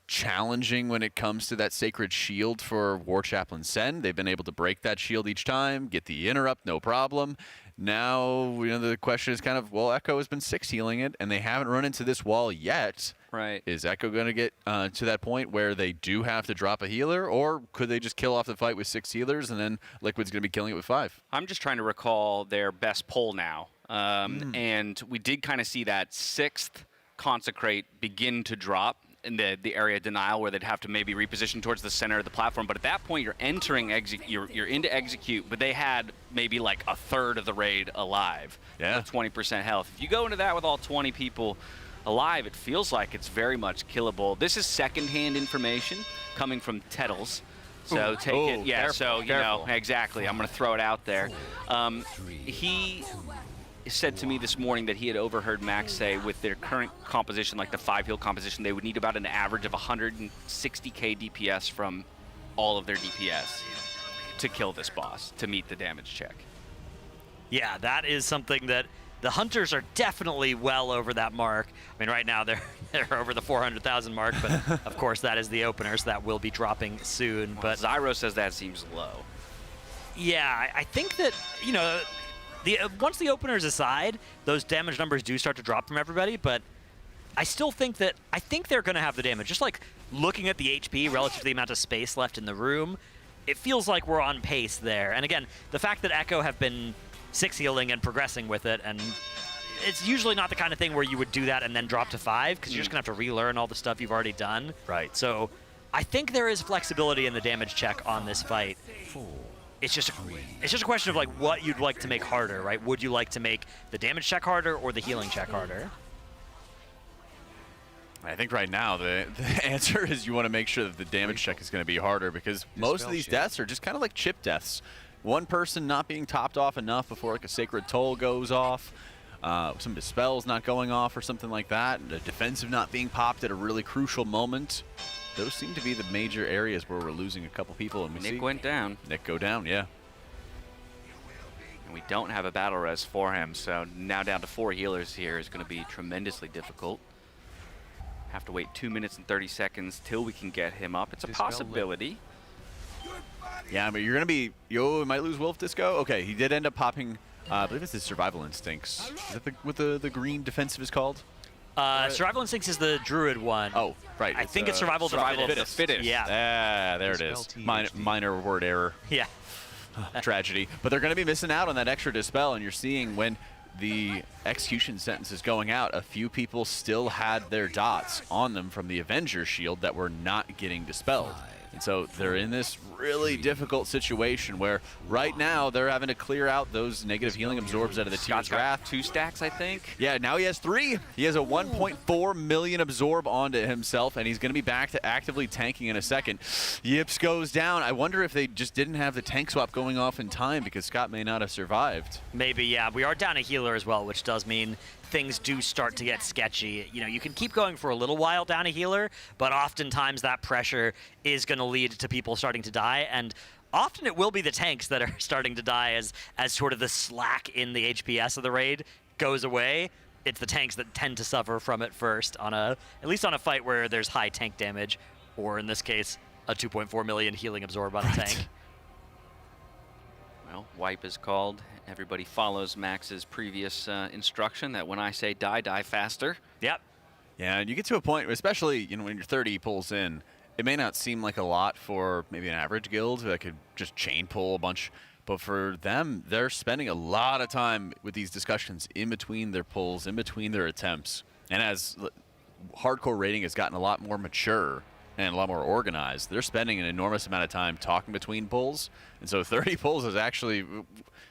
challenging when it comes to that Sacred Shield for War Chaplain Sen. They've been able to break that shield each time, get the interrupt, no problem. Now, the question is kind of, well, Echo has been 6 healing it, and they haven't run into this wall yet. Right. Is Echo going to get to that point where they do have to drop a healer, or could they just kill off the fight with 6 healers, and then Liquid's going to be killing it with 5? I'm just trying to recall their best pull now. And we did kind of see that 6th Consecrate begin to drop in the area of denial, where they'd have to maybe reposition towards the center of the platform. But at that point, you're entering you're into execute, but they had maybe like a third of the raid alive. Yeah. With 20% health. If you go into that with all 20 people alive, it feels like it's very much killable. This is secondhand information coming from Tettles. So take it, yeah, careful, so, you know, exactly. I'm going to throw it out there. He said to me this morning that he had overheard Max say with their current composition, like the 5-heal composition, they would need about an average of 160k DPS from all of their DPS to kill this boss, to meet the damage check. Yeah, that is something that the Hunters are definitely well over that mark. I mean, right now they're over the 400,000 mark, but of course that is the opener, so that will be dropping soon. But Zyro says that seems low. Yeah, I think that, once the openers aside, those damage numbers do start to drop from everybody, but I still think that, they're going to have the damage. Just like looking at the HP relative to the amount of space left in the room, it feels like we're on pace there. And again, the fact that Echo have been 6 healing and progressing with it, and it's usually not the kind of thing where you would do that and then drop to 5, because you're just going to have to relearn all the stuff you've already done. Right. So I think there is flexibility in the damage check on this fight. It's just a question of like what you'd like to make harder, right? Would you like to make the damage check harder or the healing check harder? I think right now the answer is you want to make sure that the damage check is going to be harder, because most of these deaths are just kind of like chip deaths. One person not being topped off enough before like a Sacred Toll goes off, some Dispel's not going off or something like that, and a defensive not being popped at a really crucial moment. Those seem to be the major areas where we're losing a couple people. And we Nick went down. Nick go down, yeah. And we don't have a battle res for him, so now down to 4 healers here is going to be tremendously difficult. Have to wait 2 minutes and 30 seconds till we can get him up. It's a possibility. Yeah, but you're going to be... Yo, might lose Wolf Disco? Okay, he did end up popping... I believe it's his Survival Instincts. Is that what the green defensive is called? Survival Instincts is the Druid one. Oh, right. I think it's Survival of the Fittest. Yeah. There it is. Minor word error. Yeah. Tragedy. But they're going to be missing out on that extra Dispel, and you're seeing when the execution sentence is going out, a few people still had their dots on them from the Avenger shield that were not getting dispelled. And so they're in this really difficult situation where right now they're having to clear out those negative healing absorbs out of the Tear's Wrath. 2 stacks, I think. Yeah, now he has 3. He has a 1.4 million absorb onto himself, and he's going to be back to actively tanking in a second. Yips goes down. I wonder if they just didn't have the tank swap going off in time because Scott may not have survived. Maybe, yeah. We are down a healer as well, which does mean things do start to get sketchy. You know, you can keep going for a little while down a healer, but oftentimes that pressure is going to lead to people starting to die, and often it will be the tanks that are starting to die as sort of the slack in the HPS of the raid goes away. It's the tanks that tend to suffer from it first, at least on a fight where there's high tank damage, or in this case, a 2.4 million healing absorb on a tank. Well, wipe is called. Everybody follows Max's previous instruction that when I say die, die faster. Yep. Yeah, and you get to a point, especially when your 30 pulls in, it may not seem like a lot for maybe an average guild that could just chain pull a bunch, but for them, they're spending a lot of time with these discussions in between their pulls, in between their attempts. And as hardcore raiding has gotten a lot more mature and a lot more organized, they're spending an enormous amount of time talking between pulls. And so 30 pulls is actually...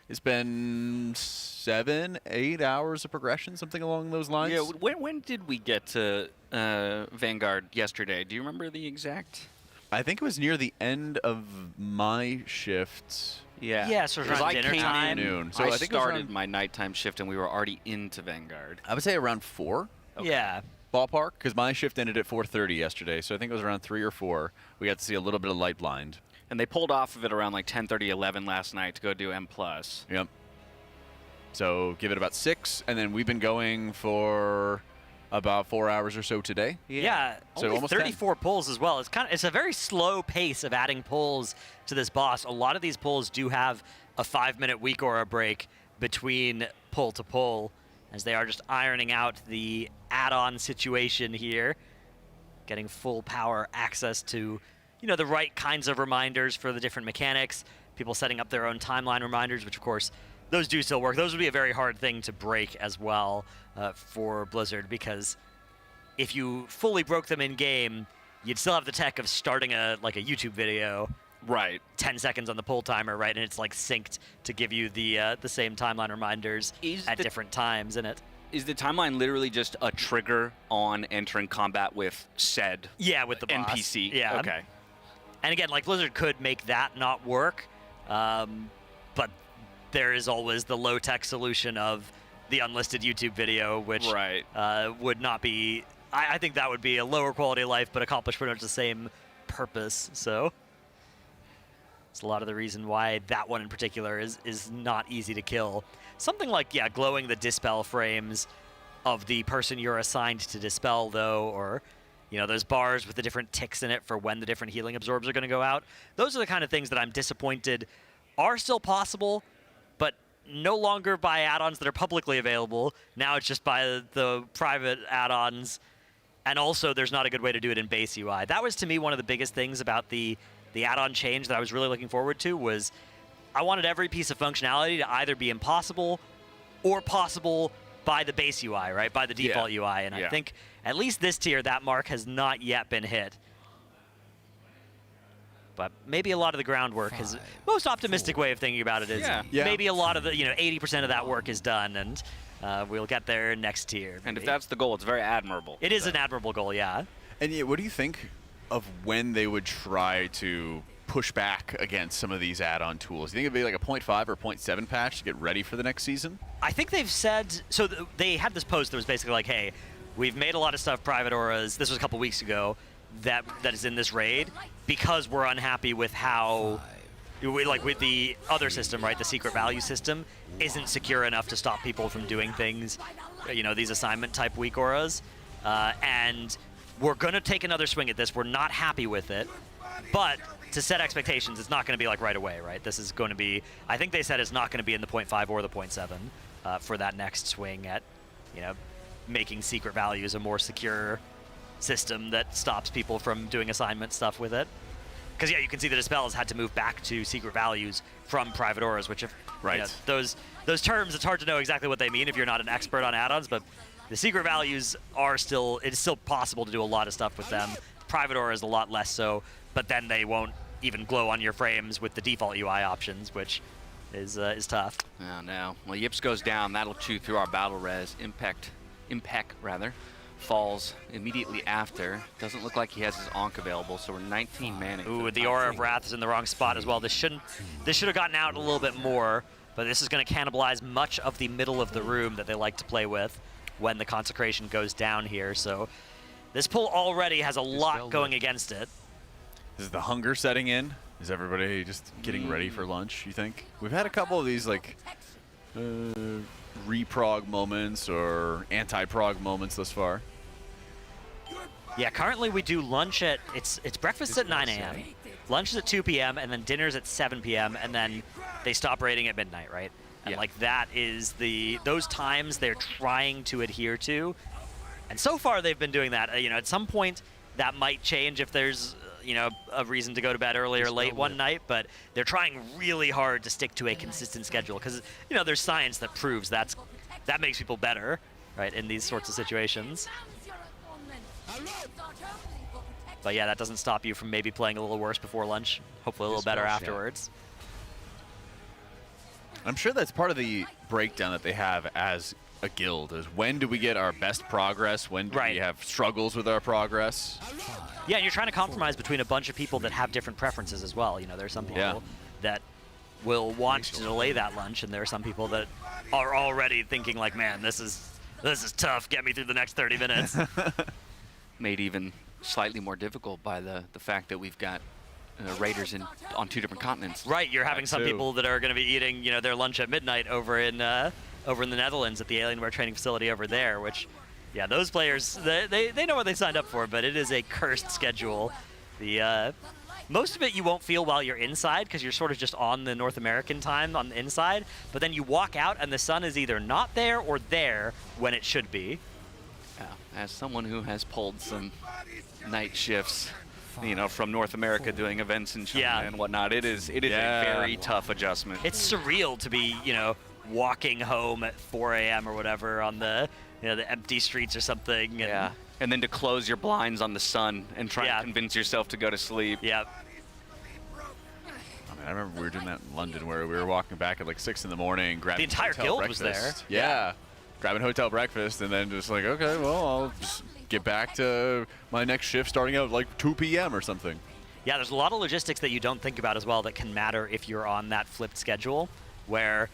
It's been 7-8 hours of progression, something along those lines. Yeah, when did we get to Vanguard yesterday? Do you remember the exact? I think it was near the end of my shift. Yeah. Yeah, so around dinner time. Noon. So I think started my nighttime shift and we were already into Vanguard. I would say around 4. Okay. Yeah. Ballpark, because my shift ended at 4:30 yesterday, so I think it was around 3 or 4. We got to see a little bit of light blind. And they pulled off of it around like 10:30, 11 last night to go do M+. Yep. So give it about 6, and then we've been going for about 4 hours or so today. Yeah, so only almost 34 pulls as well. It's a very slow pace of adding pulls to this boss. A lot of these pulls do have a 5-minute week or a break between pull to pull, as they are just ironing out the add-on situation here, getting full power access to the right kinds of reminders for the different mechanics, people setting up their own timeline reminders, which of course, those do still work. Those would be a very hard thing to break as well for Blizzard, because if you fully broke them in game, you'd still have the tech of starting a YouTube video, right? 10 seconds on the pull timer, right, and it's like synced to give you the same timeline reminders at different times in it. Is the timeline literally just a trigger on entering combat with said? Yeah, with the boss. NPC. Yeah. Okay. And again, Blizzard could make that not work, but there is always the low-tech solution of the unlisted YouTube video, which would not be... I think that would be a lower quality of life, but accomplish pretty much the same purpose. So it's a lot of the reason why that one in particular is not easy to kill. Something like, glowing the dispel frames of the person you're assigned to dispel, though, or... those bars with the different ticks in it for when the different healing absorbs are going to go out. Those are the kind of things that I'm disappointed are still possible, but no longer by add-ons that are publicly available. Now it's just by the private add-ons, and also there's not a good way to do it in base UI. That was, to me, one of the biggest things about the add-on change that I was really looking forward to was I wanted every piece of functionality to either be impossible or possible by the base UI, right? By the default UI. And I think at least this tier, that mark has not yet been hit. But maybe a lot of the groundwork is most optimistic way of thinking about it is maybe a lot of the 80% of that work is done, and we'll get there next tier. And if that's the goal, it's very admirable. It is an admirable goal, yeah. And what do you think of when they would try to push back against some of these add-on tools? Do you think it'd be like a 0.5 or 0.7 patch to get ready for the next season? I think they've said, so they had this post that was basically like, hey, we've made a lot of stuff private auras, this was a couple weeks ago, that is in this raid, because we're unhappy with how like with the other system, right, the secret value system isn't secure enough to stop people from doing things, you know, these assignment type weak auras. And we're going to take another swing at this. We're not happy with it, but to set expectations, it's not going to be like right away, right? This is going to be, I think they said it's not going to be in the 0.5 or the 0.7 for that next swing at, you know, making secret values a more secure system that stops people from doing assignment stuff with it. Because, yeah, you can see the Dispel has had to move back to secret values from private auras, which, if you know, those terms, it's hard to know exactly what they mean if you're not an expert on add-ons, but the secret values are still, it's still possible to do a lot of stuff with them. Private aura is a lot less so, but then they won't even glow on your frames with the default UI options, which is tough. Oh, no. Well, Yips goes down. That'll chew through our battle res. Impact rather, falls immediately after. Doesn't look like he has his Ankh available, so we're 19 mana. Ooh, the Aura of Wrath is in the wrong spot as well. This should have gotten out a little bit more, but this is going to cannibalize much of the middle of the room that they like to play with when the Consecration goes down here. So this pull already has a lot going against it. Is the hunger setting in? Is everybody just getting ready for lunch, you think? We've had a couple of these, like, reprog moments or anti-prog moments thus far. Yeah, currently we do lunch at, it's breakfast at 9 a.m., lunch is at 2 p.m., and then dinner's at 7 p.m., and then they stop raiding at midnight, right? And like that is those times they're trying to adhere to. And so far they've been doing that. You know, at some point that might change if there's, you know, a reason to go to bed early or late one night, but they're trying really hard to stick to a consistent schedule because, you know, there's science that proves that makes people better, right, in these sorts of situations. But yeah, that doesn't stop you from maybe playing a little worse before lunch, hopefully a little better afterwards. I'm sure that's part of the breakdown that they have as a guild, is when do we get our best progress, when do we have struggles with our progress. Yeah, and you're trying to compromise between a bunch of people that have different preferences as well. You know, there's some people that will want to delay that lunch, and there are some people that are already thinking like, man, this is tough, get me through the next 30 minutes. Made even slightly more difficult by the fact that we've got raiders on 2 different continents. Right, you're having some people that are going to be eating, you know, their lunch at midnight over in the Netherlands at the Alienware training facility over there, which, yeah, those players, they know what they signed up for, but it is a cursed schedule. The most of it you won't feel while you're inside because you're sort of just on the North American time on the inside, but then you walk out and the sun is either not there or there when it should be. Yeah, as someone who has pulled some night shifts, you know, from North America doing events in China and whatnot, it is a very tough adjustment. It's surreal to be, you know, walking home at 4 a.m. or whatever on the, you know, the empty streets or something. And and then to close your blinds on the sun and try to convince yourself to go to sleep. Yeah. I mean, I remember we were doing that in London where we were walking back at like 6 in the morning, grabbing the entire guild breakfast. was there. Yeah. Grabbing hotel breakfast and then just like, okay, well, I'll just get back to my next shift starting at like 2 p.m. or something. Yeah, there's a lot of logistics that you don't think about as well that can matter if you're on that flipped schedule where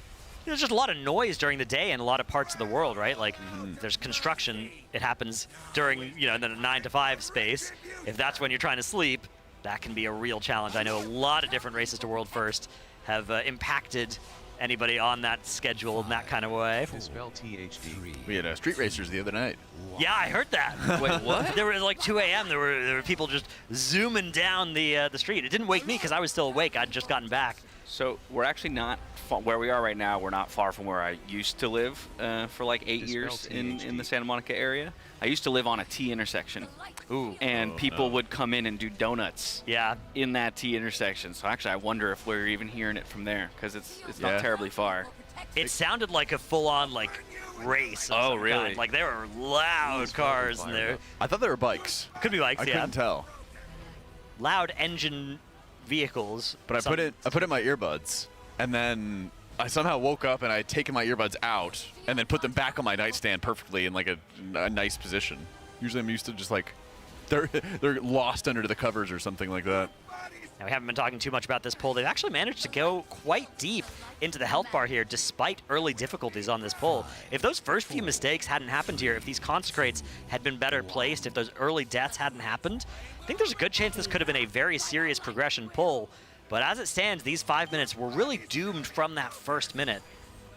there's just a lot of noise during the day in a lot of parts of the world, right? Like there's construction, it happens during, you know, in the 9 to 5 space. If that's when you're trying to sleep, that can be a real challenge. I know a lot of different races to World First have impacted anybody on that schedule in that kind of way. We had street racers the other night. Yeah, I heard that. Wait, what? There were like 2 a.m. There were people just zooming down the street. It didn't wake me because I was still awake. I'd just gotten back. So we're actually not where we are right now. We're not far from where I used to live for like 8 years in the Santa Monica area. I used to live on a T intersection. Ooh. And people would come in and do donuts. Yeah. In that T intersection. So actually, I wonder if we're even hearing it from there because it's not terribly far. It sounded like a full-on like race. Of some really? kind. Like there were loud cars in there. I thought they were bikes. Could be bikes. I couldn't tell. Loud engine vehicles. But I put in my earbuds, and then I somehow woke up and I had taken my earbuds out and then put them back on my nightstand perfectly in like a nice position. Usually I'm used to just like they're lost under the covers or something like that. Now, we haven't been talking too much about this pull. They've actually managed to go quite deep into the health bar here despite early difficulties on this pull. If those first few mistakes hadn't happened here, if these consecrates had been better placed, if those early deaths hadn't happened, I think there's a good chance this could have been a very serious progression pull. But as it stands, these 5 minutes were really doomed from that first minute.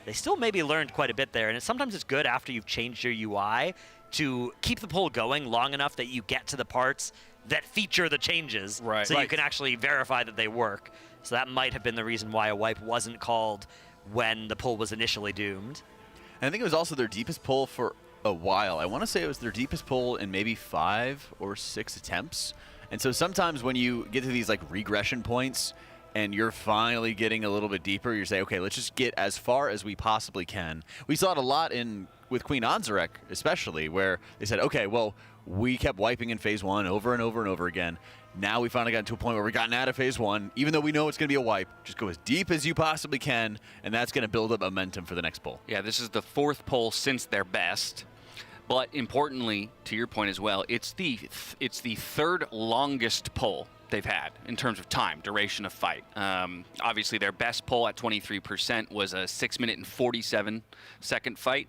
They still maybe learned quite a bit there, and sometimes it's good after you've changed your UI to keep the poll going long enough that you get to the parts that feature the changes, so you can actually verify that they work. So that might have been the reason why a wipe wasn't called when the poll was initially doomed. And I think it was also their deepest poll for a while. I want to say it was their deepest poll in maybe 5 or 6 attempts. And so sometimes when you get to these like regression points and you're finally getting a little bit deeper, you say, okay, let's just get as far as we possibly can. We saw it a lot with Queen Anzarek especially, where they said, okay, well, we kept wiping in phase 1 over and over and over again. Now we finally got to a point where we've gotten out of phase 1. Even though we know it's going to be a wipe, just go as deep as you possibly can, and that's going to build up momentum for the next poll. Yeah, this is the 4th poll since their best. But importantly, to your point as well, it's the 3rd longest poll they've had in terms of time, duration of fight. Obviously, their best poll at 23% was a 6 minute and 47 second fight.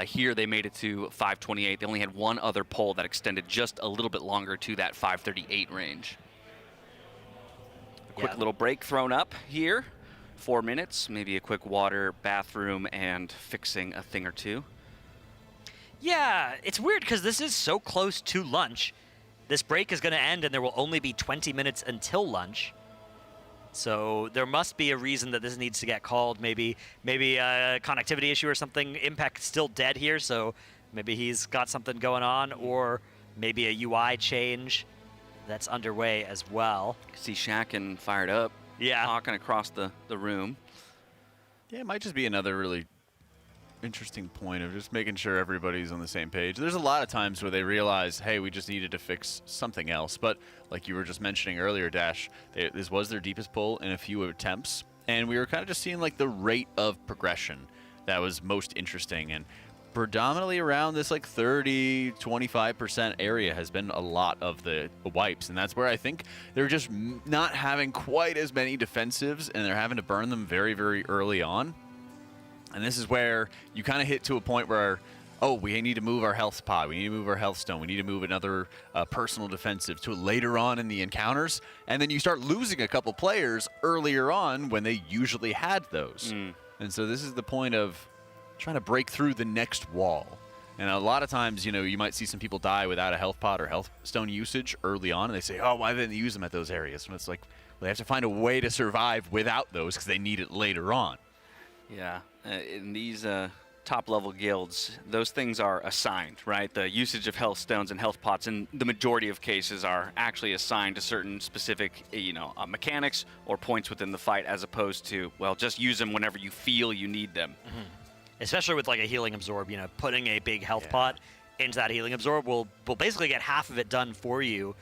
Here, they made it to 5:28. They only had one other poll that extended just a little bit longer to that 5:38 range. A quick little break thrown up here. 4 minutes, maybe a quick water, bathroom, and fixing a thing or two. Yeah, it's weird because this is so close to lunch. This break is going to end and there will only be 20 minutes until lunch. So there must be a reason that this needs to get called. Maybe a connectivity issue or something. Impact's still dead here, so maybe he's got something going on, or maybe a UI change that's underway as well. See Shaken fired up. Yeah. Talking across the room. Yeah, it might just be another really interesting point of just making sure everybody's on the same page. There's a lot of times where they realize, hey, we just needed to fix something else. But like you were just mentioning earlier, Dash, this was their deepest pull in a few attempts. And we were kind of just seeing like the rate of progression that was most interesting. And predominantly around this like 30-25% area has been a lot of the wipes. And that's where I think they're just not having quite as many defensives, and they're having to burn them very, very early on. And this is where you kind of hit to a point where, oh, we need to move our health pod, we need to move our health stone, we need to move another personal defensive to later on in the encounters. And then you start losing a couple players earlier on when they usually had those. And so this is the point of trying to break through the next wall. And a lot of times, you know, you might see some people die without a health pod or health stone usage early on, and they say, oh, why didn't they use them at those areas? And it's like, well, they have to find a way to survive without those because they need it later on. Yeah, in these top-level guilds, those things are assigned, right? The usage of health stones and health pots in the majority of cases are actually assigned to certain specific, mechanics or points within the fight, as opposed to, well, just use them whenever you feel you need them. Especially with like a healing absorb, putting a big health pot into that healing absorb will basically get half of it done for you.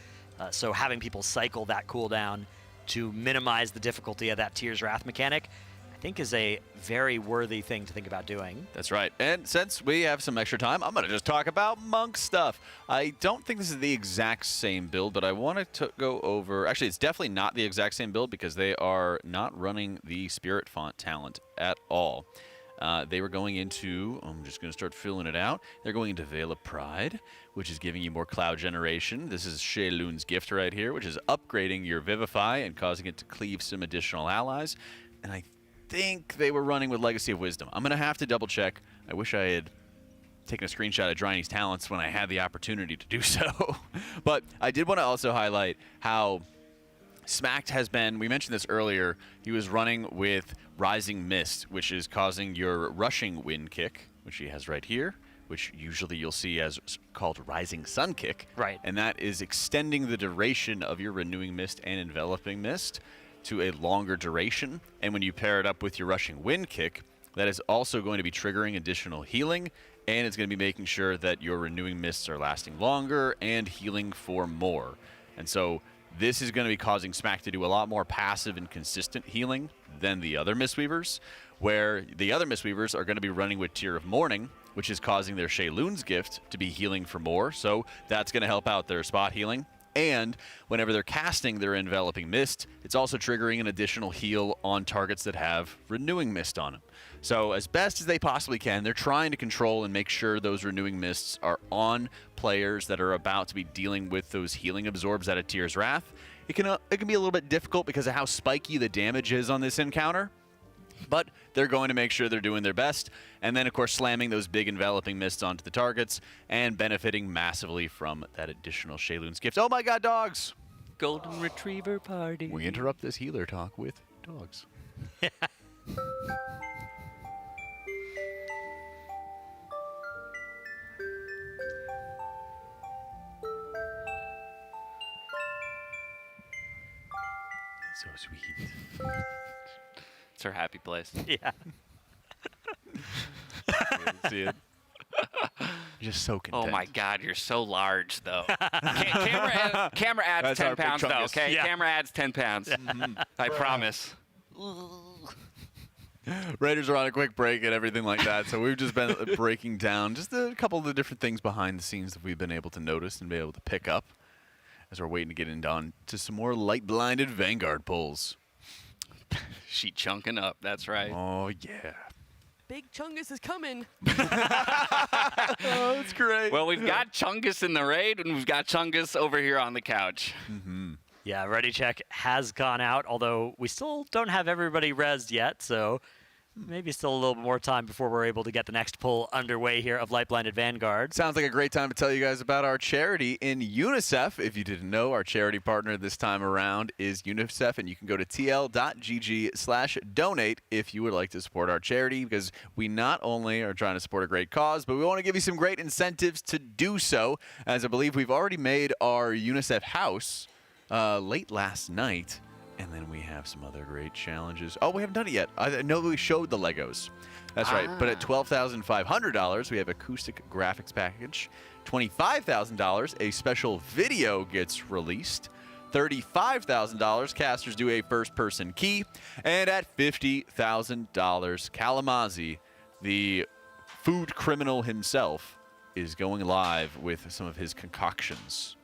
So having people cycle that cooldown to minimize the difficulty of that Tears Wrath mechanic, I think is a very worthy thing to think about doing. That's right. And since we have some extra time, I'm going to just talk about monk stuff. I don't think this is the exact same build, but I wanted to go over... Actually, it's definitely not the exact same build because they are not running the Spirit Font talent at all. They were going into... I'm just going to start filling it out. They're going into Veil of Pride, which is giving you more cloud generation. This is Sheilun's gift right here, which is upgrading your Vivify and causing it to cleave some additional allies. And I think they were running with Legacy of Wisdom. I'm going to have to double check. I wish I had taken a screenshot of Dryne's talents when I had the opportunity to do so. But I did want to also highlight how Smacked has been, we mentioned this earlier, he was running with Rising Mist, which is causing your rushing wind kick, which he has right here, which usually you'll see as called Rising Sun Kick. Right. And that is extending the duration of your Renewing Mist and Enveloping Mist to a longer duration. And when you pair it up with your Rushing Wind Kick, that is also going to be triggering additional healing, and it's going to be making sure that your Renewing Mists are lasting longer and healing for more. And so this is going to be causing Smack to do a lot more passive and consistent healing than the other Mistweavers, where the other Mistweavers are going to be running with Tear of Mourning, which is causing their Sheilun's gift to be healing for more. So that's going to help out their spot healing. And whenever they're casting their Enveloping Mist, it's also triggering an additional heal on targets that have Renewing Mist on them. So as best as they possibly can, they're trying to control and make sure those Renewing Mists are on players that are about to be dealing with those healing absorbs out of Tears Wrath. it can be a little bit difficult because of how spiky the damage is on this encounter. But they're going to make sure they're doing their best. And then, of course, slamming those big enveloping mists onto the targets and benefiting massively from that additional Shayloon's gift. Oh my god, dogs! Golden Retriever party. We interrupt this healer talk with dogs. So sweet. It's her happy place. Yeah. See it. Just so content. Oh my god, you're so large, though. Camera adds That's 10 our big pounds, though, chungus. okay? Yeah. Camera adds 10 pounds. I promise. Raiders are on a quick break and everything like that, so we've just been breaking down just a couple of the different things behind the scenes that we've been able to notice and be able to pick up as we're waiting to get into some more light-blinded Vanguard pulls. She chunking up, that's right. Oh, yeah. Big Chungus is coming. Oh, that's great. Well, we've got Chungus in the raid, and we've got Chungus over here on the couch. Yeah, ready check has gone out, although we still don't have everybody rezzed yet, so maybe still a little bit more time before we're able to get the next pull underway here of Light Blinded Vanguard. Sounds like a great time to tell you guys about our charity in UNICEF. If you didn't know, our charity partner this time around is UNICEF, and you can go to tl.gg/donate if you would like to support our charity, because we not only are trying to support a great cause, but we want to give you some great incentives to do so, as I believe we've already made our UNICEF house late last night. And then we have some other great challenges. Oh, we haven't done it yet. I know we showed the Legos. That's right. But at $12,500, we have acoustic graphics package. $25,000, a special video gets released. $35,000, casters do a first-person key. And at $50,000, Kalamazzi, the food criminal himself, is going live with some of his concoctions.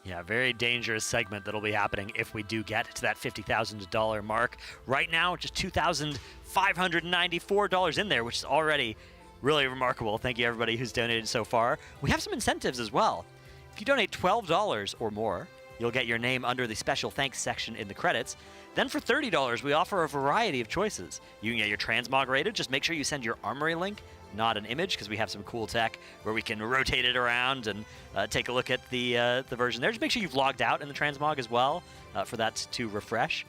Yeah, very dangerous segment that'll be happening if we do get to that $50,000 mark. Right now, just $2,594 in there, which is already really remarkable. Thank you, everybody who's donated so far. We have some incentives as well. If you donate $12 or more, you'll get your name under the special thanks section in the credits. Then for $30, we offer a variety of choices. You can get your transmog rated. Just make sure you send your armory link, not an image, because we have some cool tech where we can rotate it around and take a look at the version there. Just make sure you've logged out in the transmog as well for that to refresh.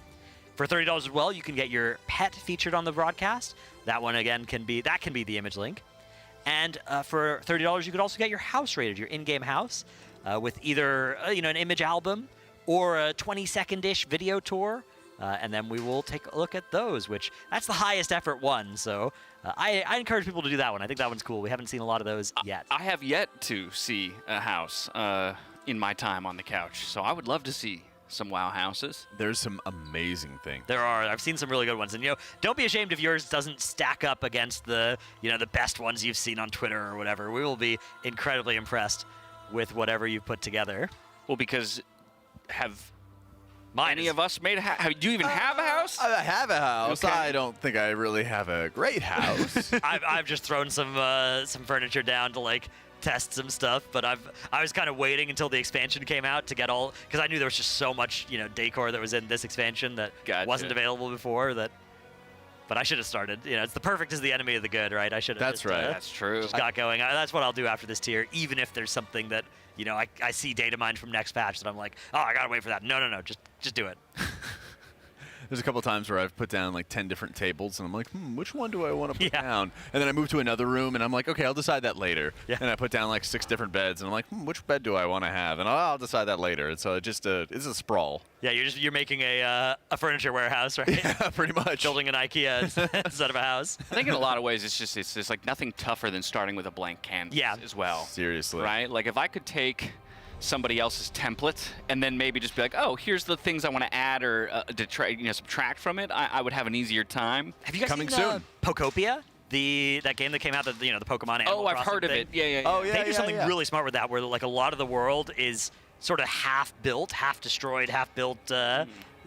For $30 as well, you can get your pet featured on the broadcast. That one, again, can be the image link. And for $30, you could also get your house rated, your in-game house, with either an image album or a 20-second-ish video tour. And then we will take a look at those, which that's the highest effort one. So I encourage people to do that one. I think that one's cool. We haven't seen a lot of those yet. I have yet to see a house in my time on the couch, so I would love to see some WoW houses. There's some amazing things. There are. I've seen some really good ones. And, don't be ashamed if yours doesn't stack up against the best ones you've seen on Twitter or whatever. We will be incredibly impressed with whatever you've put together. Well, because any of us made a house? Do you even have a house? I have a house. Okay. I don't think I really have a great house. I've just thrown some furniture down to test some stuff, but I was kind of waiting until the expansion came out to get all, because I knew there was just so much decor that was in this expansion that wasn't available before. But I should have started. It's the perfect is the enemy of the good, right? I should have. That's right. That's true. Just got going. That's what I'll do after this tier, even if there's something that I see data mined from next patch that I'm like, oh, I gotta wait for that. No, just do it. There's a couple times where I've put down 10 different tables, and I'm like, which one do I want to put down? And then I move to another room, and I'm like, okay, I'll decide that later. Yeah. And I put down 6 different beds, and I'm like, which bed do I want to have? And I'll decide that later. And so it's a sprawl. Yeah, you're making a furniture warehouse, right? Yeah, pretty much. Building an IKEA instead of a house. I think in a lot of ways it's just nothing tougher than starting with a blank canvas as well. Seriously. Right? If I could take somebody else's template and then maybe just be like, oh, here's the things I want to add or subtract from it, I would have an easier time. Have you guys seen Pokopia? That game that came out, the Pokemon Animal I've heard of it. Yeah. Oh, yeah. They do something really smart with that, where a lot of the world is sort of half built, half destroyed, half built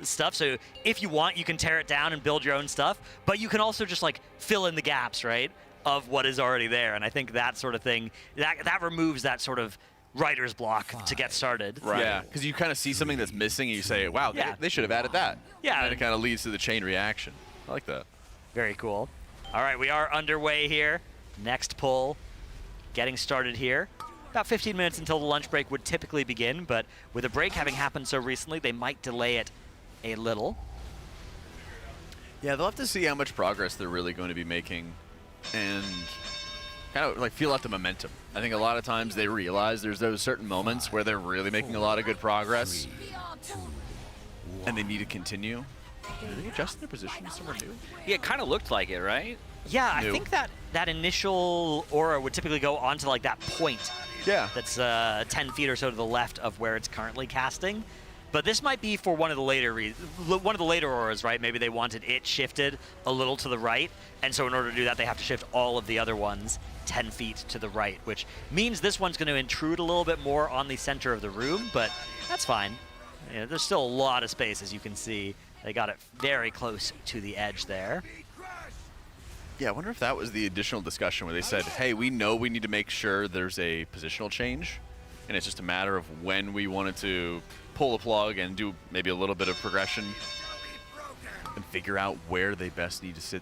stuff. So if you want, you can tear it down and build your own stuff, but you can also just fill in the gaps, right, of what is already there. And I think that sort of thing that removes that sort of writer's block to get started. Right. Yeah, because you kind of see something that's missing and you say, wow, they should have added that. Yeah. And it kind of leads to the chain reaction. I like that. Very cool. All right, we are underway here. Next pull, getting started here. About 15 minutes until the lunch break would typically begin, but with a break having happened so recently, they might delay it a little. Yeah, they'll have to see how much progress they're really going to be making and kind of like feel out the momentum. I think a lot of times they realize there's those certain moments where they're really making a lot of good progress and they need to continue. Did they adjust their position somewhere new? Yeah, it kind of looked like it, right? Yeah, I think that initial aura would typically go onto like that point. Yeah. That's 10 feet or so to the left of where it's currently casting. But this might be for one of the later auras, right? Maybe they wanted it shifted a little to the right, and so in order to do that, they have to shift all of the other ones 10 feet to the right, which means this one's going to intrude a little bit more on the center of the room, but that's fine. Yeah, there's still a lot of space, as you can see. They got it very close to the edge there. Yeah, I wonder if that was the additional discussion where they said, hey, we know we need to make sure there's a positional change, and it's just a matter of when we wanted to pull the plug and do maybe a little bit of progression and figure out where they best need to sit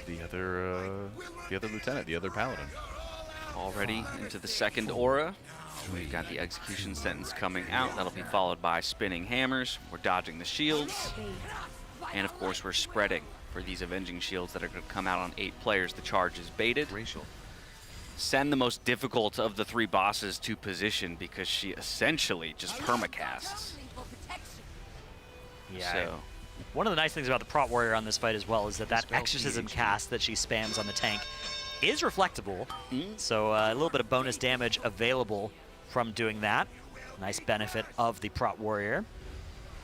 the other lieutenant, the other paladin. Already into the second aura. We've got the execution sentence coming out. That'll be followed by spinning hammers. We're dodging the shields. And of course, we're spreading for these avenging shields that are going to come out on 8 players. The charge is baited. Send the most difficult of the 3 bosses to position because she essentially just permacasts. Yeah. So. One of the nice things about the Prot Warrior on this fight as well is that Exorcism cast that she spams on the tank is reflectable. So a little bit of bonus damage available from doing that. Nice benefit of the Prot Warrior.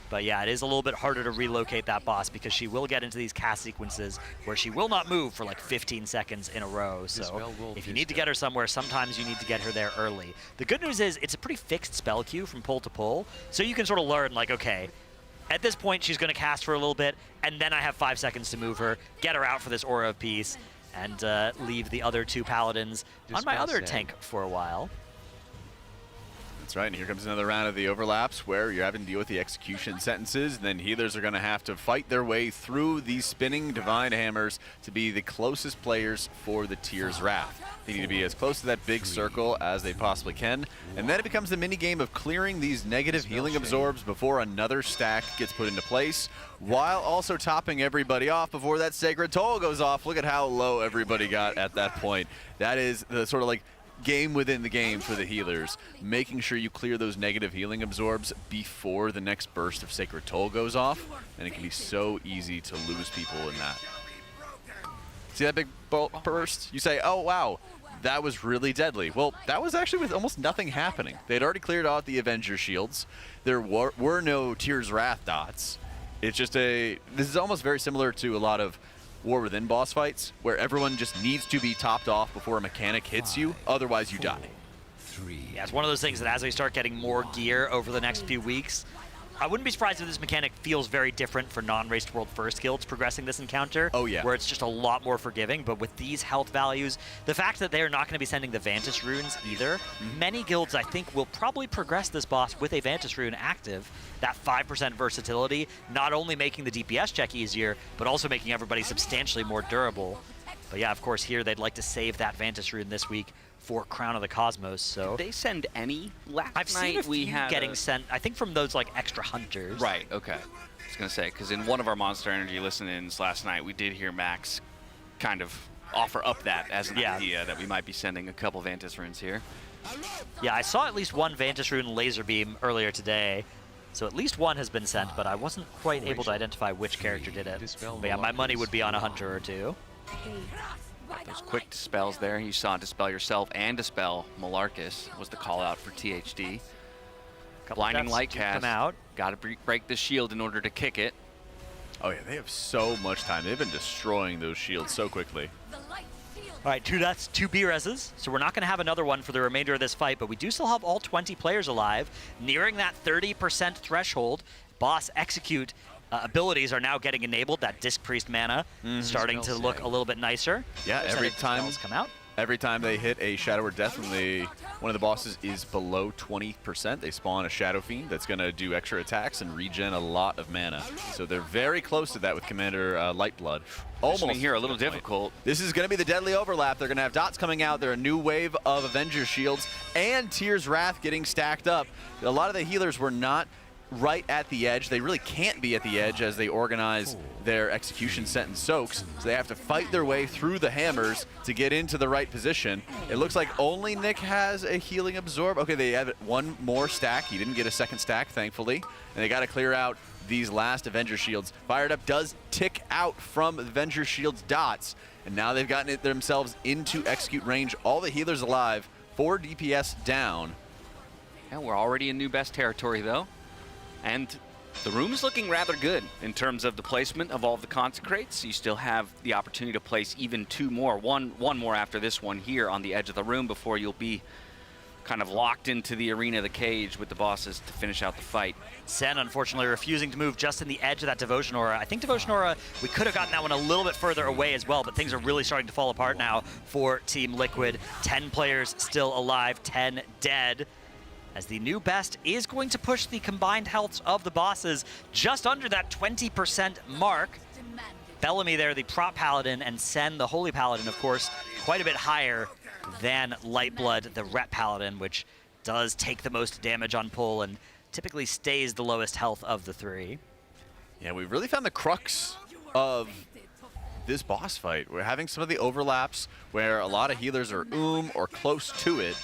But yeah, it is a little bit harder to relocate that boss because she will get into these cast sequences where she will not move for like 15 seconds in a row. So if you need to get her somewhere, sometimes you need to get her there early. The good news is it's a pretty fixed spell queue from pull to pull. So you can sort of learn like, okay, at this point she's going to cast for a little bit, and then I have 5 seconds to move her, get her out for this Aura of Peace, and leave the other 2 paladins on my other tank for a while. That's right, and here comes another round of the overlaps where you're having to deal with the execution sentences, and then healers are going to have to fight their way through these spinning divine hammers to be the closest players for the Tyr's Wrath. They need to be as close to that big circle as they possibly can, and then it becomes the mini game of clearing these negative healing absorbs before another stack gets put into place, while also topping everybody off before that Sacred Toll goes off. Look at how low everybody got at that point. That is the sort of like game within the game for the healers, making sure you clear those negative healing absorbs before the next burst of Sacred Toll goes off, and it can be so easy to lose people in that. See that big burst? You say, oh wow, that was really deadly. Well, that was actually with almost nothing happening. They'd already cleared out the Avenger shields. There were no Tyr's Wrath dots. It's just this is almost very similar to a lot of War Within boss fights, where everyone just needs to be topped off before a mechanic hits you, otherwise you die. Yeah, it's one of those things that as we start getting more gear over the next few weeks, I wouldn't be surprised if this mechanic feels very different for non-raced world first guilds progressing this encounter. Oh yeah. Where it's just a lot more forgiving, but with these health values, the fact that they are not going to be sending the Vantis runes either, many guilds I think will probably progress this boss with a Vantis rune active. That 5% versatility, not only making the DPS check easier, but also making everybody substantially more durable. But yeah, of course here they'd like to save that Vantis rune this week for Crown of the Cosmos. So did they send any last I've night? seen a few getting sent, I think from those like extra hunters. Right, okay. I was gonna say, because in one of our Monster Energy listen-ins last night, we did hear Max kind of offer up that as an idea that we might be sending a couple Vantis runes here. Yeah, I saw at least one Vantis rune laser beam earlier today. So at least one has been sent, but I wasn't quite able to identify which character did it. But yeah, my money would be on a hunter or 2. Those quick dispels there. You saw Dispel Yourself and Dispel Malarkus was the call out for THD. Blinding Light cast. Got to break the shield in order to kick it. Oh yeah, they have so much time. They've been destroying those shields so quickly. All right, that's 2 B-reses, so we're not going to have another one for the remainder of this fight, but we do still have all 20 players alive, nearing that 30% threshold. Boss Execute abilities are now getting enabled. That Disc Priest mana starting to look a little bit nicer. Yeah, every time come out. Every time they hit a Shadow or Death when one of the bosses is below 20%, they spawn a Shadow Fiend that's going to do extra attacks and regen a lot of mana. So they're very close to that with Commander Lightblood. Almost here a little difficult. This is going to be the deadly overlap. They're going to have dots coming out. There are a new wave of Avenger Shields and Tyr's Wrath getting stacked up. A lot of the healers were not right at the edge. They really can't be at the edge as they organize their execution sentence soaks, so they have to fight their way through the hammers to get into the right position. It looks like only Nick has a healing absorb. Okay, they have one more stack. He didn't get a second stack, thankfully, and they got to clear out these last Avenger Shields. Fired Up does tick out from Avenger Shields dots, and now they've gotten it themselves into execute range. All the healers alive, 4 DPS down. And we're already in new best territory, though. And the room is looking rather good in terms of the placement of all of the consecrates. You still have the opportunity to place even 2 more, one more after this one here on the edge of the room before you'll be kind of locked into the arena, the cage with the bosses to finish out the fight. Sen, unfortunately, refusing to move just in the edge of that Devotion Aura. I think Devotion Aura, we could have gotten that one a little bit further away as well, but things are really starting to fall apart now for Team Liquid. 10 players still alive, 10 dead, as the new best is going to push the combined healths of the bosses just under that 20% mark. Bellamy there, the prop paladin, and Sen, the holy paladin, of course, quite a bit higher than Lightblood, the rep paladin, which does take the most damage on pull and typically stays the lowest health of the 3. Yeah, we really found the crux of this boss fight. We're having some of the overlaps where a lot of healers are or close to it,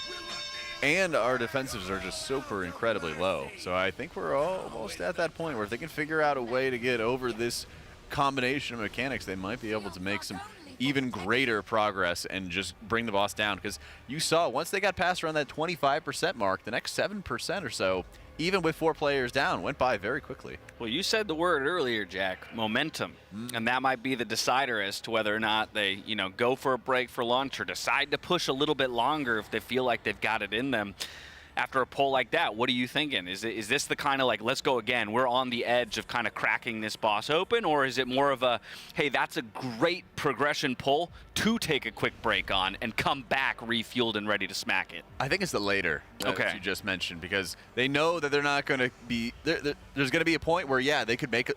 and our defensives are just super incredibly low. So I think we're almost at that point where if they can figure out a way to get over this combination of mechanics, they might be able to make some even greater progress and just bring the boss down. Because you saw once they got past around that 25% mark, the next 7% or so, even with 4 players down, went by very quickly. Well, you said the word earlier, Jack, momentum. And that might be the decider as to whether or not they, go for a break for lunch or decide to push a little bit longer if they feel like they've got it in them. After a poll like that, what are you thinking? Is this the kind of like, let's go again, we're on the edge of kind of cracking this boss open? Or is it more of a, hey, that's a great progression pull to take a quick break on and come back refueled and ready to smack it? I think it's the later that you just mentioned, because they know that they're not going to be, there's going to be a point where, yeah, they could make it,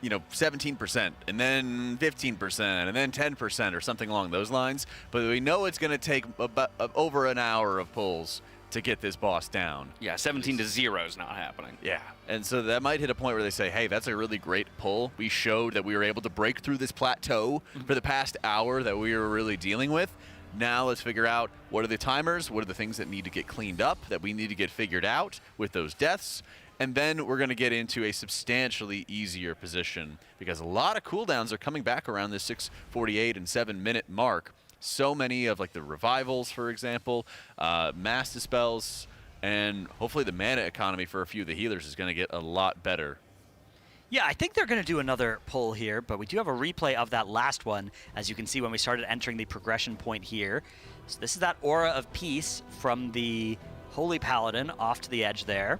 17% and then 15% and then 10% or something along those lines. But we know it's going to take about over an hour of pulls to get this boss down. Yeah, 17 to 0 is not happening. Yeah, and so that might hit a point where they say, hey, that's a really great pull. We showed that we were able to break through this plateau for the past hour that we were really dealing with. Now let's figure out what are the timers, what are the things that need to get cleaned up, that we need to get figured out with those deaths, and then we're going to get into a substantially easier position because a lot of cooldowns are coming back around this 6:48 and 7-minute mark. So many of like the revivals, for example, mass dispels, and hopefully the mana economy for a few of the healers is going to get a lot better. Yeah, I think they're going to do another pull here, but we do have a replay of that last one, as you can see when we started entering the progression point here. So this is that Aura of Peace from the Holy Paladin off to the edge there.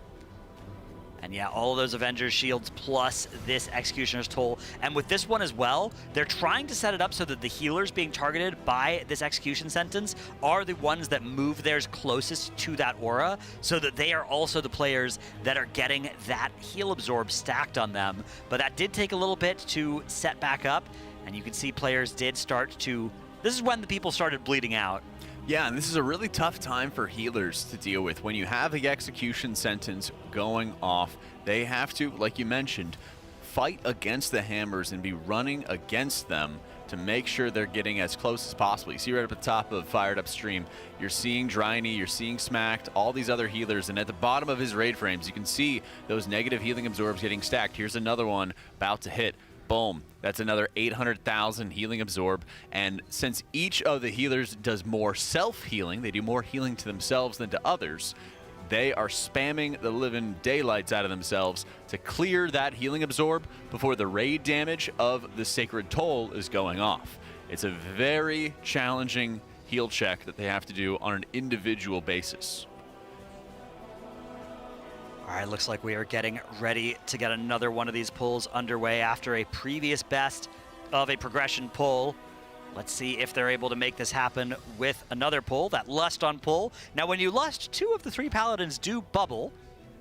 And yeah, all of those Avengers shields plus this Executioner's Toll. And with this one as well, they're trying to set it up so that the healers being targeted by this execution sentence are the ones that move theirs closest to that aura, so that they are also the players that are getting that heal absorb stacked on them. But that did take a little bit to set back up, and you can see players did start to... This is when the people started bleeding out. Yeah, and this is a really tough time for healers to deal with. When you have the execution sentence going off, they have to, like you mentioned, fight against the hammers and be running against them to make sure they're getting as close as possible. You see right up at the top of Fired Up stream, you're seeing Dryny, you're seeing Smacked, all these other healers, and at the bottom of his raid frames, you can see those negative healing absorbs getting stacked. Here's another one about to hit. Boom. That's another 800,000 healing absorb. And since each of the healers does more self-healing, they do more healing to themselves than to others, they are spamming the living daylights out of themselves to clear that healing absorb before the raid damage of the Sacred Toll is going off. It's a very challenging heal check that they have to do on an individual basis. All right, looks like we are getting ready to get another one of these pulls underway after a previous best of a progression pull. Let's see if they're able to make this happen with another pull, that Lust on pull. Now, when you Lust, 2 of the 3 Paladins do bubble,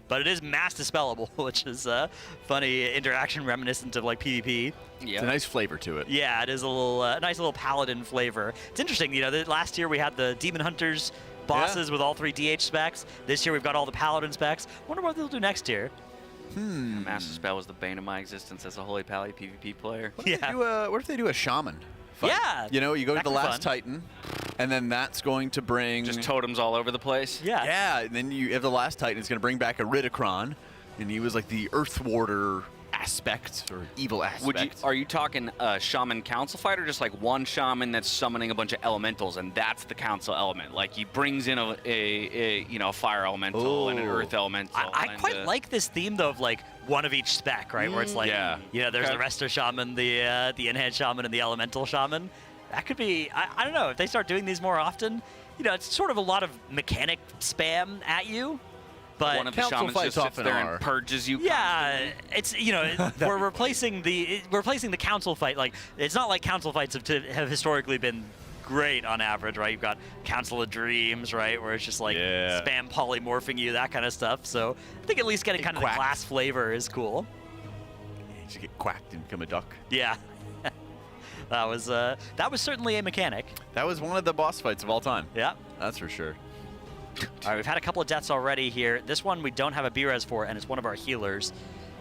but it is mass dispellable, which is a funny interaction reminiscent of like PvP. Yeah. It's a nice flavor to it. Yeah, it is a little nice little Paladin flavor. It's interesting, you know, last year we had the Demon Hunters bosses with all 3 DH specs. This year we've got all the Paladin specs. Wonder what they'll do next year. Master Spell was the bane of my existence as a Holy Pally PvP player. What if they do a Shaman fight? Yeah. You know, you go to the That'd be last fun. Titan, and then that's going to bring... Just totems all over the place? Yeah. Yeah, and then you have the last Titan. It's going to bring back a Ridicron, and he was like the Earth Warder aspect, or evil aspect. Are you talking a Shaman Council fight, or just like one Shaman that's summoning a bunch of elementals, and that's the Council element? Like, he brings in a Fire Elemental and an Earth Elemental. I quite like this theme, though, of like one of each spec, right? Where it's like, you know, there's the Resto Shaman, the Enhanced Shaman, and the Elemental Shaman. That could be, I don't know, if they start doing these more often, you know, it's sort of a lot of mechanic spam at you. But one of the Shamans just sits there and purges you. Yeah, it's, you know, we're replacing the council fight. Like, it's not like council fights have historically been great on average, right? You've got Council of Dreams, right, where it's just like spam polymorphing you, that kind of stuff. So I think at least getting kind of the class flavor is cool. You just get quacked and become a duck. Yeah. That was certainly a mechanic. That was one of the boss fights of all time. Yeah. That's for sure. All right, we've had a couple of deaths already here. This one we don't have a B-res for, and it's one of our healers.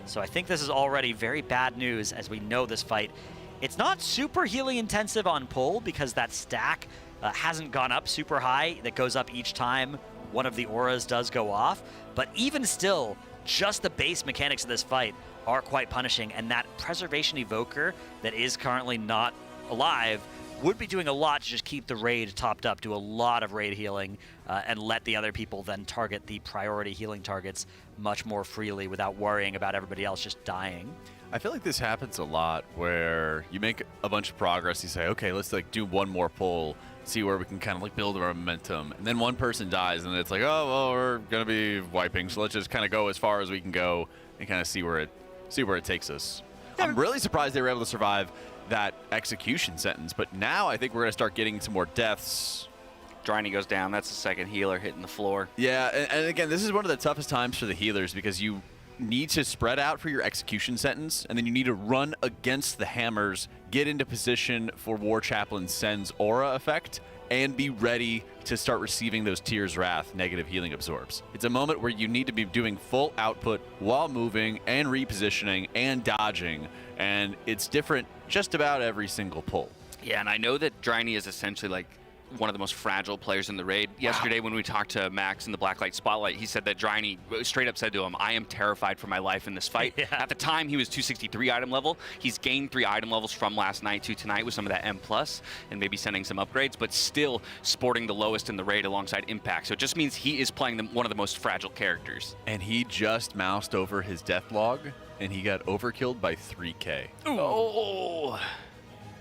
So I think this is already very bad news, as we know this fight. It's not super healing intensive on pull, because that stack hasn't gone up super high. That goes up each time one of the auras does go off. But even still, just the base mechanics of this fight are quite punishing, and that Preservation Evoker that is currently not alive would be doing a lot to just keep the raid topped up, do a lot of raid healing, and let the other people then target the priority healing targets much more freely without worrying about everybody else just dying. I feel like this happens a lot where you make a bunch of progress, you say, okay, let's like do one more pull, see where we can kind of like build our momentum, and then one person dies, and it's like, oh, well, we're gonna be wiping, so let's just kind of go as far as we can go and kind of see where it takes us. I'm really surprised they were able to survive that execution sentence, but now I think we're going to start getting some more deaths. Dryny goes down. That's the second healer hitting the floor. Yeah, and again, this is one of the toughest times for the healers, because you need to spread out for your execution sentence, and then you need to run against the hammers, get into position for War Chaplain Sen's aura effect, and be ready to start receiving those Tears Wrath negative healing absorbs. It's a moment where you need to be doing full output while moving and repositioning and dodging, and it's different just about every single pull. Yeah, and I know that Dryny is essentially like one of the most fragile players in the raid. Yesterday when we talked to Max in the Blacklight Spotlight, he said that Dryny straight up said to him, I am terrified for my life in this fight. At the time, he was 263 item level. He's gained 3 item levels from last night to tonight with some of that M+, and maybe sending some upgrades, but still sporting the lowest in the raid alongside Impact. So it just means he is playing one of the most fragile characters. And he just moused over his death log, and he got overkilled by 3k. Ooh. Oh!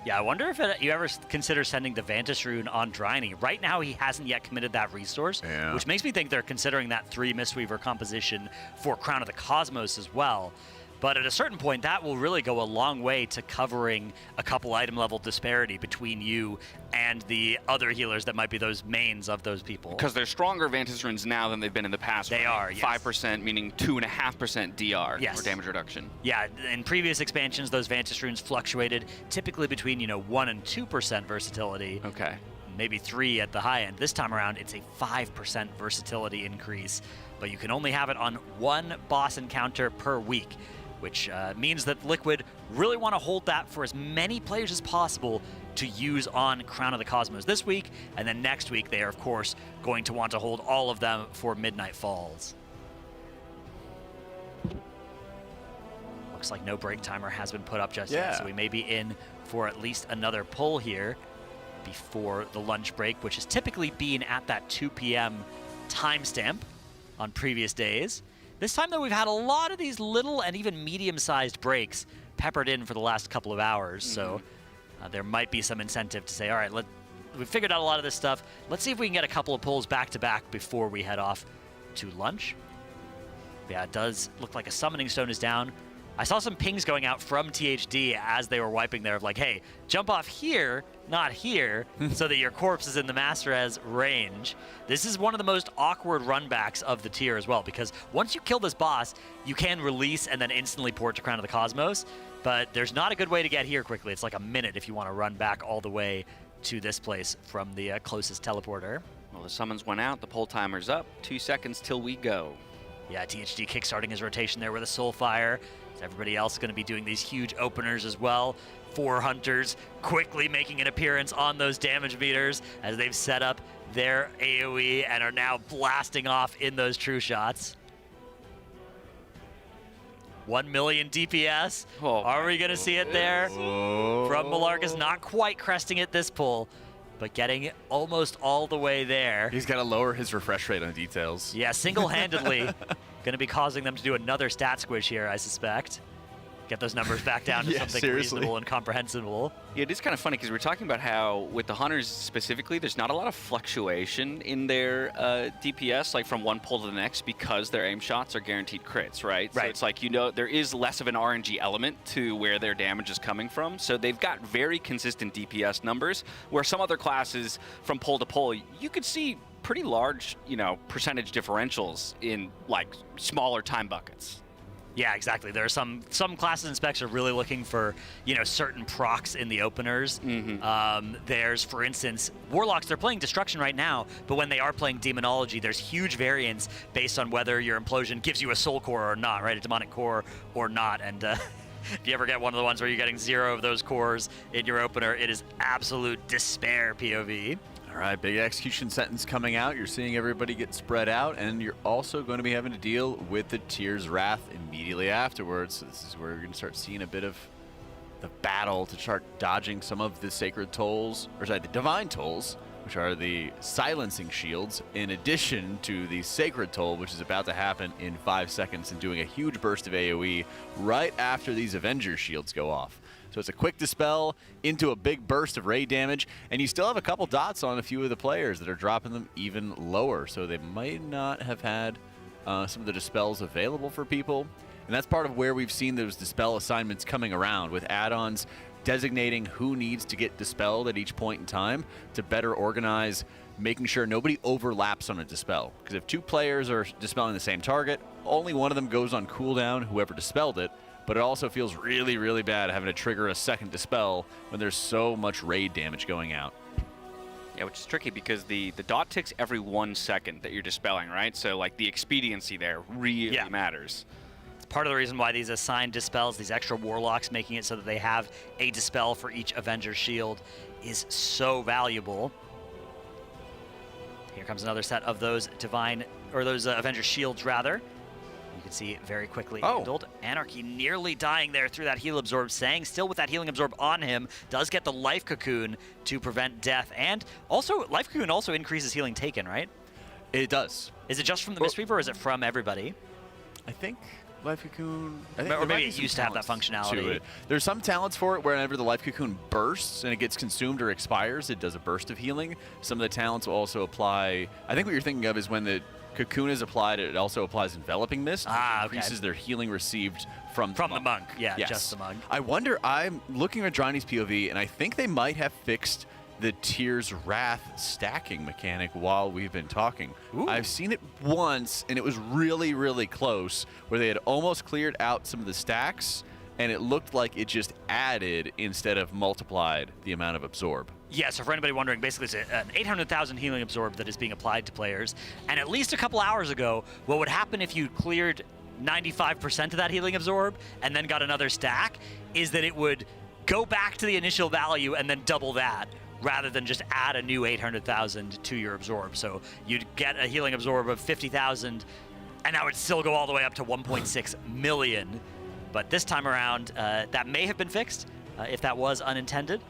Yeah, I wonder if you ever consider sending the Vantis Rune on Dryny. Right now, he hasn't yet committed that resource, which makes me think they're considering that 3 Mistweaver composition for Crown of the Cosmos as well. But at a certain point, that will really go a long way to covering a couple item level disparity between you and the other healers that might be those mains of those people. Because they're stronger Vantis Runes now than they've been in the past. They are, yes. 5%, meaning 2.5% DR, yes, or damage reduction. Yeah, in previous expansions, those Vantis Runes fluctuated typically between, 1 and 2% versatility. Okay. Maybe 3 at the high end. This time around, it's a 5% versatility increase, but you can only have it on 1 boss encounter per week, which means that Liquid really want to hold that for as many players as possible to use on Crown of the Cosmos this week, and then next week they are, of course, going to want to hold all of them for Midnight Falls. Looks like no break timer has been put up just yet, so we may be in for at least another pull here before the lunch break, which has typically been at that 2 p.m. timestamp on previous days. This time, though, we've had a lot of these little and even medium-sized breaks peppered in for the last couple of hours, so there might be some incentive to say, all right, we've figured out a lot of this stuff. Let's see if we can get a couple of pulls back-to-back before we head off to lunch. Yeah, it does look like a Summoning Stone is down. I saw some pings going out from THD as they were wiping there of like, hey, jump off here, not here, so that your corpse is in the Master Res range. This is one of the most awkward runbacks of the tier as well, because once you kill this boss, you can release and then instantly port to Crown of the Cosmos, but there's not a good way to get here quickly. It's like a minute if you want to run back all the way to this place from the closest teleporter. Well, the summons went out, the pull timer's up, 2 seconds till we go. Yeah, THD kickstarting his rotation there with a Soulfire. Everybody else is going to be doing these huge openers as well. 4 Hunters quickly making an appearance on those damage meters as they've set up their AoE and are now blasting off in those true shots. 1 million DPS. Are we going to see it there? From Malarkus, not quite cresting it this pull, but getting almost all the way there. He's got to lower his refresh rate on details. Yeah, single-handedly going to be causing them to do another stat squish here, I suspect. Get those numbers back down to something reasonable and comprehensible. Yeah, it is kind of funny because we're talking about how with the Hunters specifically, there's not a lot of fluctuation in their DPS, like from one pull to the next, because their aim shots are guaranteed crits, right? So it's like, you know, there is less of an RNG element to where their damage is coming from. So they've got very consistent DPS numbers, where some other classes from pull to pull, you could see pretty large, you know, percentage differentials in like smaller time buckets. Yeah, exactly. There are some classes and specs are really looking for, you know, certain procs in the openers. There's, for instance, Warlocks, they're playing Destruction right now, but when they are playing Demonology, there's huge variance based on whether your Implosion gives you a Soul Core or not, right? A Demonic Core or not. And if you ever get one of the ones where you're getting 0 of those cores in your opener, it is absolute despair POV. All right, big execution sentence coming out. You're seeing everybody get spread out, and you're also going to be having to deal with the Tyr's Wrath immediately afterwards. So this is where you're going to start seeing a bit of the battle to start dodging some of the sacred tolls, or sorry, the divine tolls, which are the silencing shields, in addition to the sacred toll, which is about to happen in 5 seconds and doing a huge burst of AoE right after these Avenger shields go off. So it's a quick dispel into a big burst of raid damage, and you still have a couple dots on a few of the players that are dropping them even lower. So they might not have had some of the dispels available for people. And that's part of where we've seen those dispel assignments coming around, with add-ons designating who needs to get dispelled at each point in time to better organize making sure nobody overlaps on a dispel. Because if 2 players are dispelling the same target, only one of them goes on cooldown, whoever dispelled it. But it also feels really, really bad having to trigger a second dispel when there's so much raid damage going out. Yeah, which is tricky because the dot ticks every 1 second that you're dispelling, right? So like the expediency there really matters. It's part of the reason why these assigned dispels, these extra Warlocks, making it so that they have a dispel for each Avenger shield, is so valuable. Here comes another set of those those Avenger shields rather. You can see very quickly handled. Anarchy nearly dying there through that heal absorb. Sang still with that healing absorb on him. Does get the life cocoon to prevent death. And also, life cocoon also increases healing taken, right? It does. Is it just from the Mistweaver or is it from everybody? I think life cocoon... or maybe it used to have that functionality. There's some talents for it whenever the life cocoon bursts and it gets consumed or expires, it does a burst of healing. Some of the talents will also apply... I think what you're thinking of is when the cocoon is applied, it also applies enveloping mist, which increases their healing received from the monk. Yeah, just the monk. I wonder, I'm looking at Johnny's POV, and I think they might have fixed the Tyr's Wrath stacking mechanic while we've been talking. I've seen it once, and it was really, really close, where they had almost cleared out some of the stacks, and it looked like it just added instead of multiplied the amount of absorb. Yeah, so for anybody wondering, basically it's an 800,000 healing absorb that is being applied to players. And at least a couple hours ago, what would happen if you cleared 95% of that healing absorb and then got another stack is that it would go back to the initial value and then double that, rather than just add a new 800,000 to your absorb. So you'd get a healing absorb of 50,000, and that would still go all the way up to 1.6 million. But this time around, that may have been fixed if that was unintended.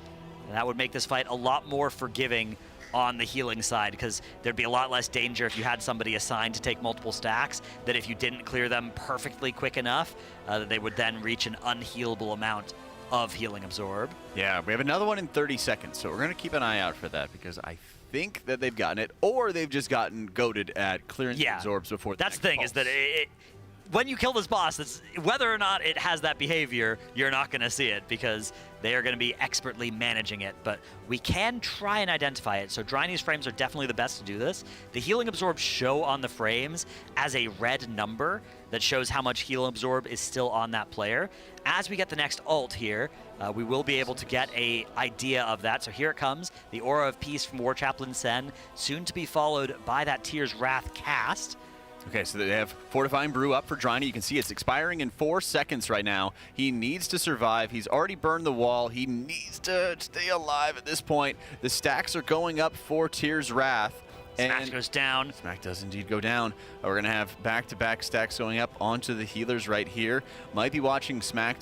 And that would make this fight a lot more forgiving on the healing side, because there'd be a lot less danger if you had somebody assigned to take multiple stacks, that if you didn't clear them perfectly quick enough, that they would then reach an unhealable amount of healing absorb. Yeah, we have another one in 30 seconds, so we're going to keep an eye out for that, because I think that they've gotten it, or they've just gotten goated at clearing the absorbs before the That's the thing, is that when you kill this boss, whether or not it has that behavior, you're not going to see it because they are going to be expertly managing it. But we can try and identify it. So Dryne's frames are definitely the best to do this. The healing absorb show on the frames as a red number that shows how much heal absorb is still on that player. As we get the next ult here, we will be able to get a idea of that. So here it comes, the Aura of Peace from War Chaplain Sen, soon to be followed by that Tyr's Wrath cast. Okay, so they have Fortifying Brew up for Dryne. You can see it's expiring in 4 seconds right now. He needs to survive. He's already burned the wall. He needs to stay alive at this point. The stacks are going up for Tyr's Wrath. Smack goes down. Smack does indeed go down. We're going to have back-to-back stacks going up onto the healers right here. Might be watching Smack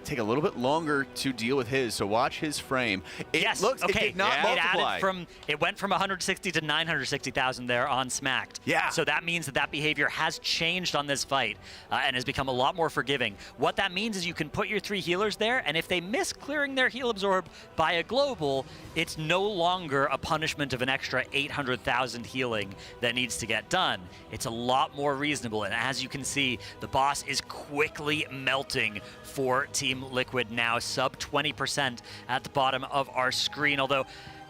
take a little bit longer to deal with his, so watch his frame. It looks, okay. It did not multiply. It went from 160 to 960,000 there on Smacked. Yeah. So that means that behavior has changed on this fight and has become a lot more forgiving. What that means is you can put your 3 healers there, and if they miss clearing their heal absorb by a global, it's no longer a punishment of an extra 800,000 healing that needs to get done. It's a lot more reasonable, and as you can see, the boss is quickly melting for Team Liquid now, sub 20% at the bottom of our screen, although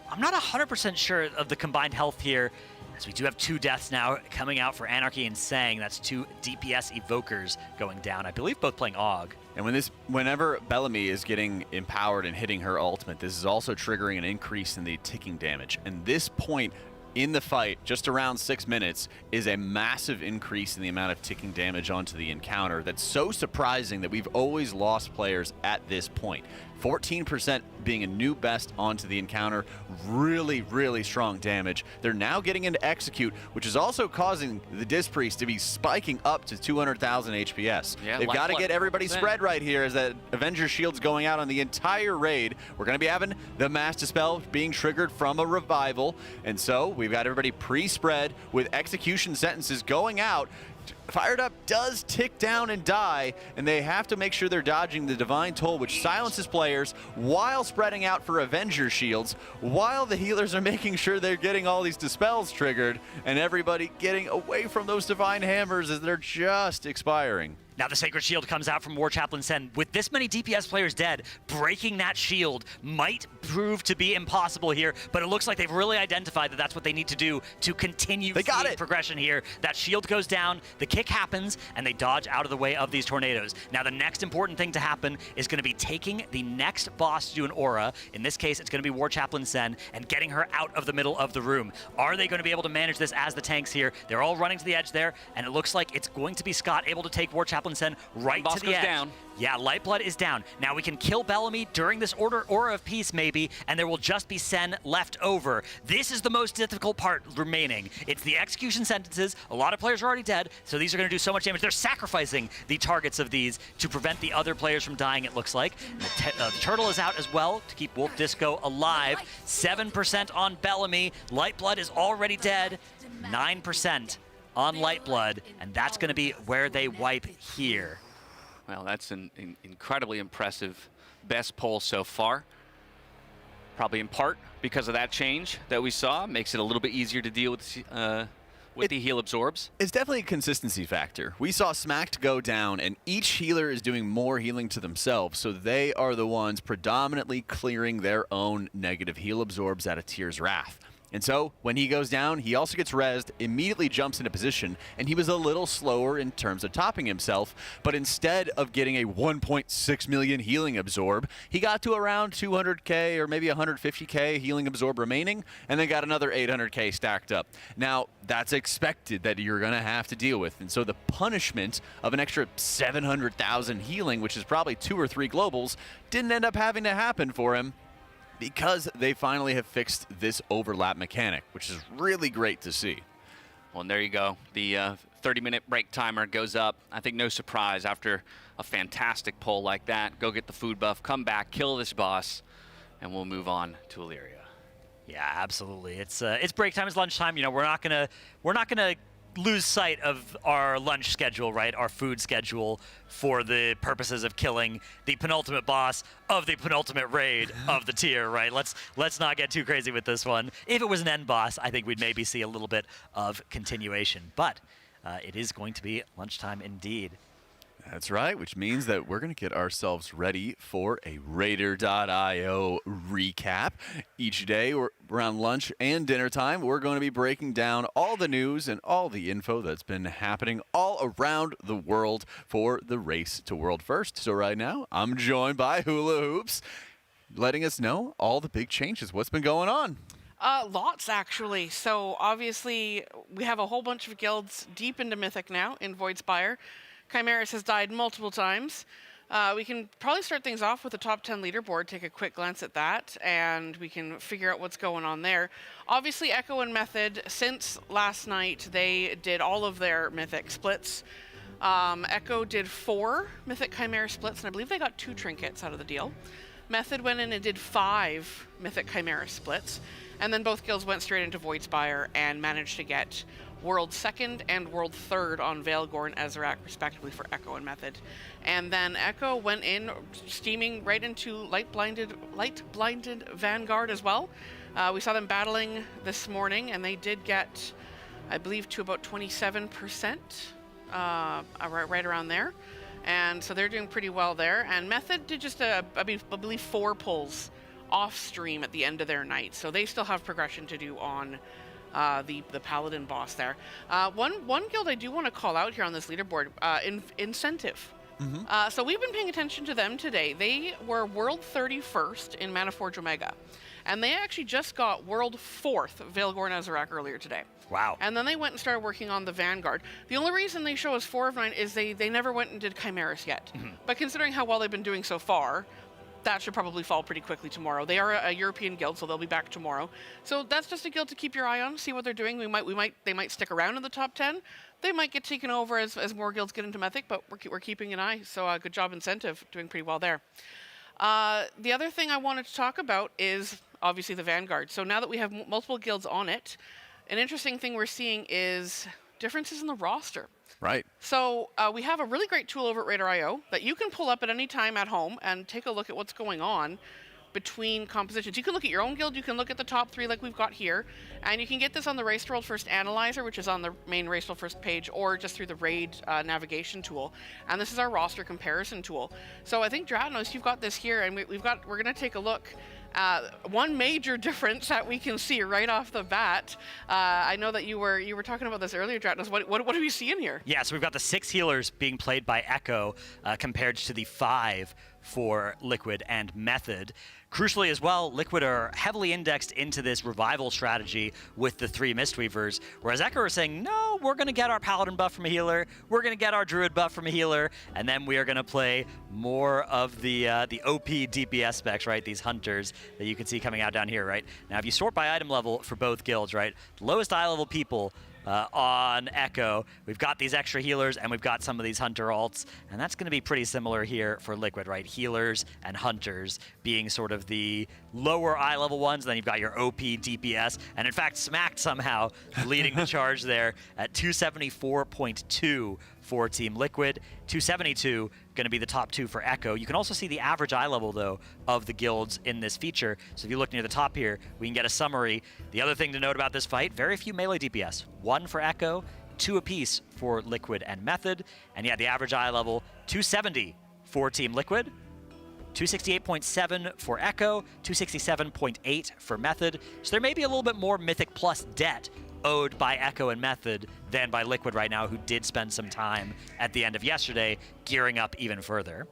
I'm not 100% sure of the combined health here, as we do have 2 deaths now coming out for Anarchy and Sang. That's 2 DPS evokers going down, I believe both playing AUG. And whenever Bellamy is getting empowered and hitting her ultimate, this is also triggering an increase in the ticking damage. And this point in the fight, just around 6 minutes, is a massive increase in the amount of ticking damage onto the encounter. That's so surprising that we've always lost players at this point. 14% being a new best onto the encounter. Really, really strong damage. They're now getting into Execute, which is also causing the Disc Priest to be spiking up to 200,000 HPS. Yeah, they've got to get everybody spread right here as that Avenger Shield's going out on the entire raid. We're going to be having the Mass Dispel being triggered from a revival. And so we've got everybody pre-spread with execution sentences going out. Fired Up does tick down and die, and they have to make sure they're dodging the Divine Toll, which silences players while spreading out for Avenger Shields, while the healers are making sure they're getting all these Dispels triggered, and everybody getting away from those Divine Hammers as they're just expiring. Now the Sacred Shield comes out from War Chaplain Sen. With this many DPS players dead, breaking that shield might prove to be impossible here, but it looks like they've really identified that that's what they need to do to continue progression here. That shield goes down, the kick happens, and they dodge out of the way of these tornadoes. Now the next important thing to happen is going to be taking the next boss to do an aura. In this case, it's going to be War Chaplain Sen, and getting her out of the middle of the room. Are they going to be able to manage this as the tanks here? They're all running to the edge there, and it looks like it's going to be Scott able to take War Chaplain Sen right to the edge. Down. Yeah, Lightblood is down. Now we can kill Bellamy during this Aura of Peace maybe, and there will just be Sen left over. This is the most difficult part remaining. It's the execution sentences. A lot of players are already dead, so these are going to do so much damage. They're sacrificing the targets of these to prevent the other players from dying, it looks like. The Turtle is out as well to keep Wolf Disco alive. 7% on Bellamy. Lightblood is already dead. 9% on Lightblood, and that's going to be where they wipe here. Well, that's an incredibly impressive best poll so far. Probably in part because of that change that we saw. Makes it a little bit easier to deal with the heal absorbs. It's definitely a consistency factor. We saw Smacked go down, and each healer is doing more healing to themselves, so they are the ones predominantly clearing their own negative heal absorbs out of Tyr's Wrath. And so, when he goes down, he also gets rezzed, immediately jumps into position, and he was a little slower in terms of topping himself, but instead of getting a 1.6 million healing absorb, he got to around 200k or maybe 150k healing absorb remaining, and then got another 800k stacked up. Now, that's expected that you're going to have to deal with, and so the punishment of an extra 700,000 healing, which is probably 2 or 3 globals, didn't end up having to happen for him, because they finally have fixed this overlap mechanic, which is really great to see. Well, and there you go. The 30-minute break timer goes up. I think no surprise after a fantastic poll like that. Go get the food buff, come back, kill this boss, and we'll move on to Illyria. Yeah, absolutely. It's break time. It's lunchtime. You know, we're not gonna lose sight of our lunch schedule, right? Our food schedule for the purposes of killing the penultimate boss of the penultimate raid of the tier, right? Let's not get too crazy with this one. If it was an end boss, I think we'd maybe see a little bit of continuation. But it is going to be lunchtime indeed. That's right, which means that we're going to get ourselves ready for a Raider.io recap. Each day, around lunch and dinner time, we're going to be breaking down all the news and all the info that's been happening all around the world for the race to World First. So right now, I'm joined by Hula Hoops, letting us know all the big changes. What's been going on? Lots, actually. So obviously, we have a whole bunch of guilds deep into Mythic now in Voidspire. Chimeras has died multiple times. We can probably start things off with the top 10 leaderboard, take a quick glance at that, and we can figure out what's going on there. Obviously, Echo and Method, since last night, they did all of their Mythic splits. Echo did 4 Mythic Chimera splits, and I believe they got 2 trinkets out of the deal. Method went in and did 5 Mythic Chimera splits, and then both guilds went straight into Voidspire and managed to get World 2nd and World 3rd on Veilgore and Ezrak, respectively, for Echo and Method. And then Echo went in, steaming right into Light-Blinded Vanguard as well. We saw them battling this morning, and they did get, I believe, to about 27%, right around there. And so they're doing pretty well there. And Method did just, I believe, 4 pulls off stream at the end of their night. So they still have progression to do on the Paladin boss there. One guild I do want to call out here on this leaderboard, Incentive. So we've been paying attention to them today. They were World 31st in Manaforge Omega. And they actually just got World 4th Veilgore and Ezrak earlier today. Wow. And then they went and started working on the Vanguard. The only reason they show us 4 of 9 is they never went and did Chimeras yet. But considering how well they've been doing so far, that should probably fall pretty quickly tomorrow. They are a European guild, so they'll be back tomorrow. So that's just a guild to keep your eye on, see what they're doing. They might stick around in the top 10. They might get taken over as more guilds get into Mythic, but we're keeping an eye. So good job, Incentive, doing pretty well there. The other thing I wanted to talk about is obviously the Vanguard. So now that we have multiple guilds on it, an interesting thing we're seeing is differences in the roster. Right. So we have a really great tool over at Raider.io that you can pull up at any time at home and take a look at what's going on between compositions. You can look at your own guild, you can look at the top 3 like we've got here, and you can get this on the Race to World First Analyzer, which is on the main Race to World First page, or just through the Raid navigation tool. And this is our roster comparison tool. So I think, Dratnos, you've got this here, and we're going to take a look. One major difference that we can see right off the bat, I know that you were talking about this earlier, Dratnos. What do we see in here? Yeah, so we've got the 6 healers being played by Echo compared to the 5 for Liquid and Method. Crucially as well, Liquid are heavily indexed into this revival strategy with the 3 Mistweavers, whereas Echo are saying, no, we're going to get our Paladin buff from a healer, we're going to get our Druid buff from a healer, and then we are going to play more of the OP DPS specs, right? These hunters that you can see coming out down here, right? Now, if you sort by item level for both guilds, right, the lowest eye level people on Echo, we've got these extra healers and we've got some of these hunter alts, and that's going to be pretty similar here for Liquid, right? Healers and hunters being sort of the lower eye level ones, then you've got your OP DPS, and in fact Smacked somehow leading the charge there at 274.2 for Team Liquid, 272 going to be the top 2 for Echo. You can also see the average eye level, though, of the guilds in this feature. So if you look near the top here, we can get a summary. The other thing to note about this fight, very few melee DPS. 1 for Echo, 2 apiece for Liquid and Method. And yeah, the average eye level, 270 for Team Liquid, 268.7 for Echo, 267.8 for Method. So there may be a little bit more Mythic Plus debt owed by Echo and Method than by Liquid right now, who did spend some time at the end of yesterday gearing up even further.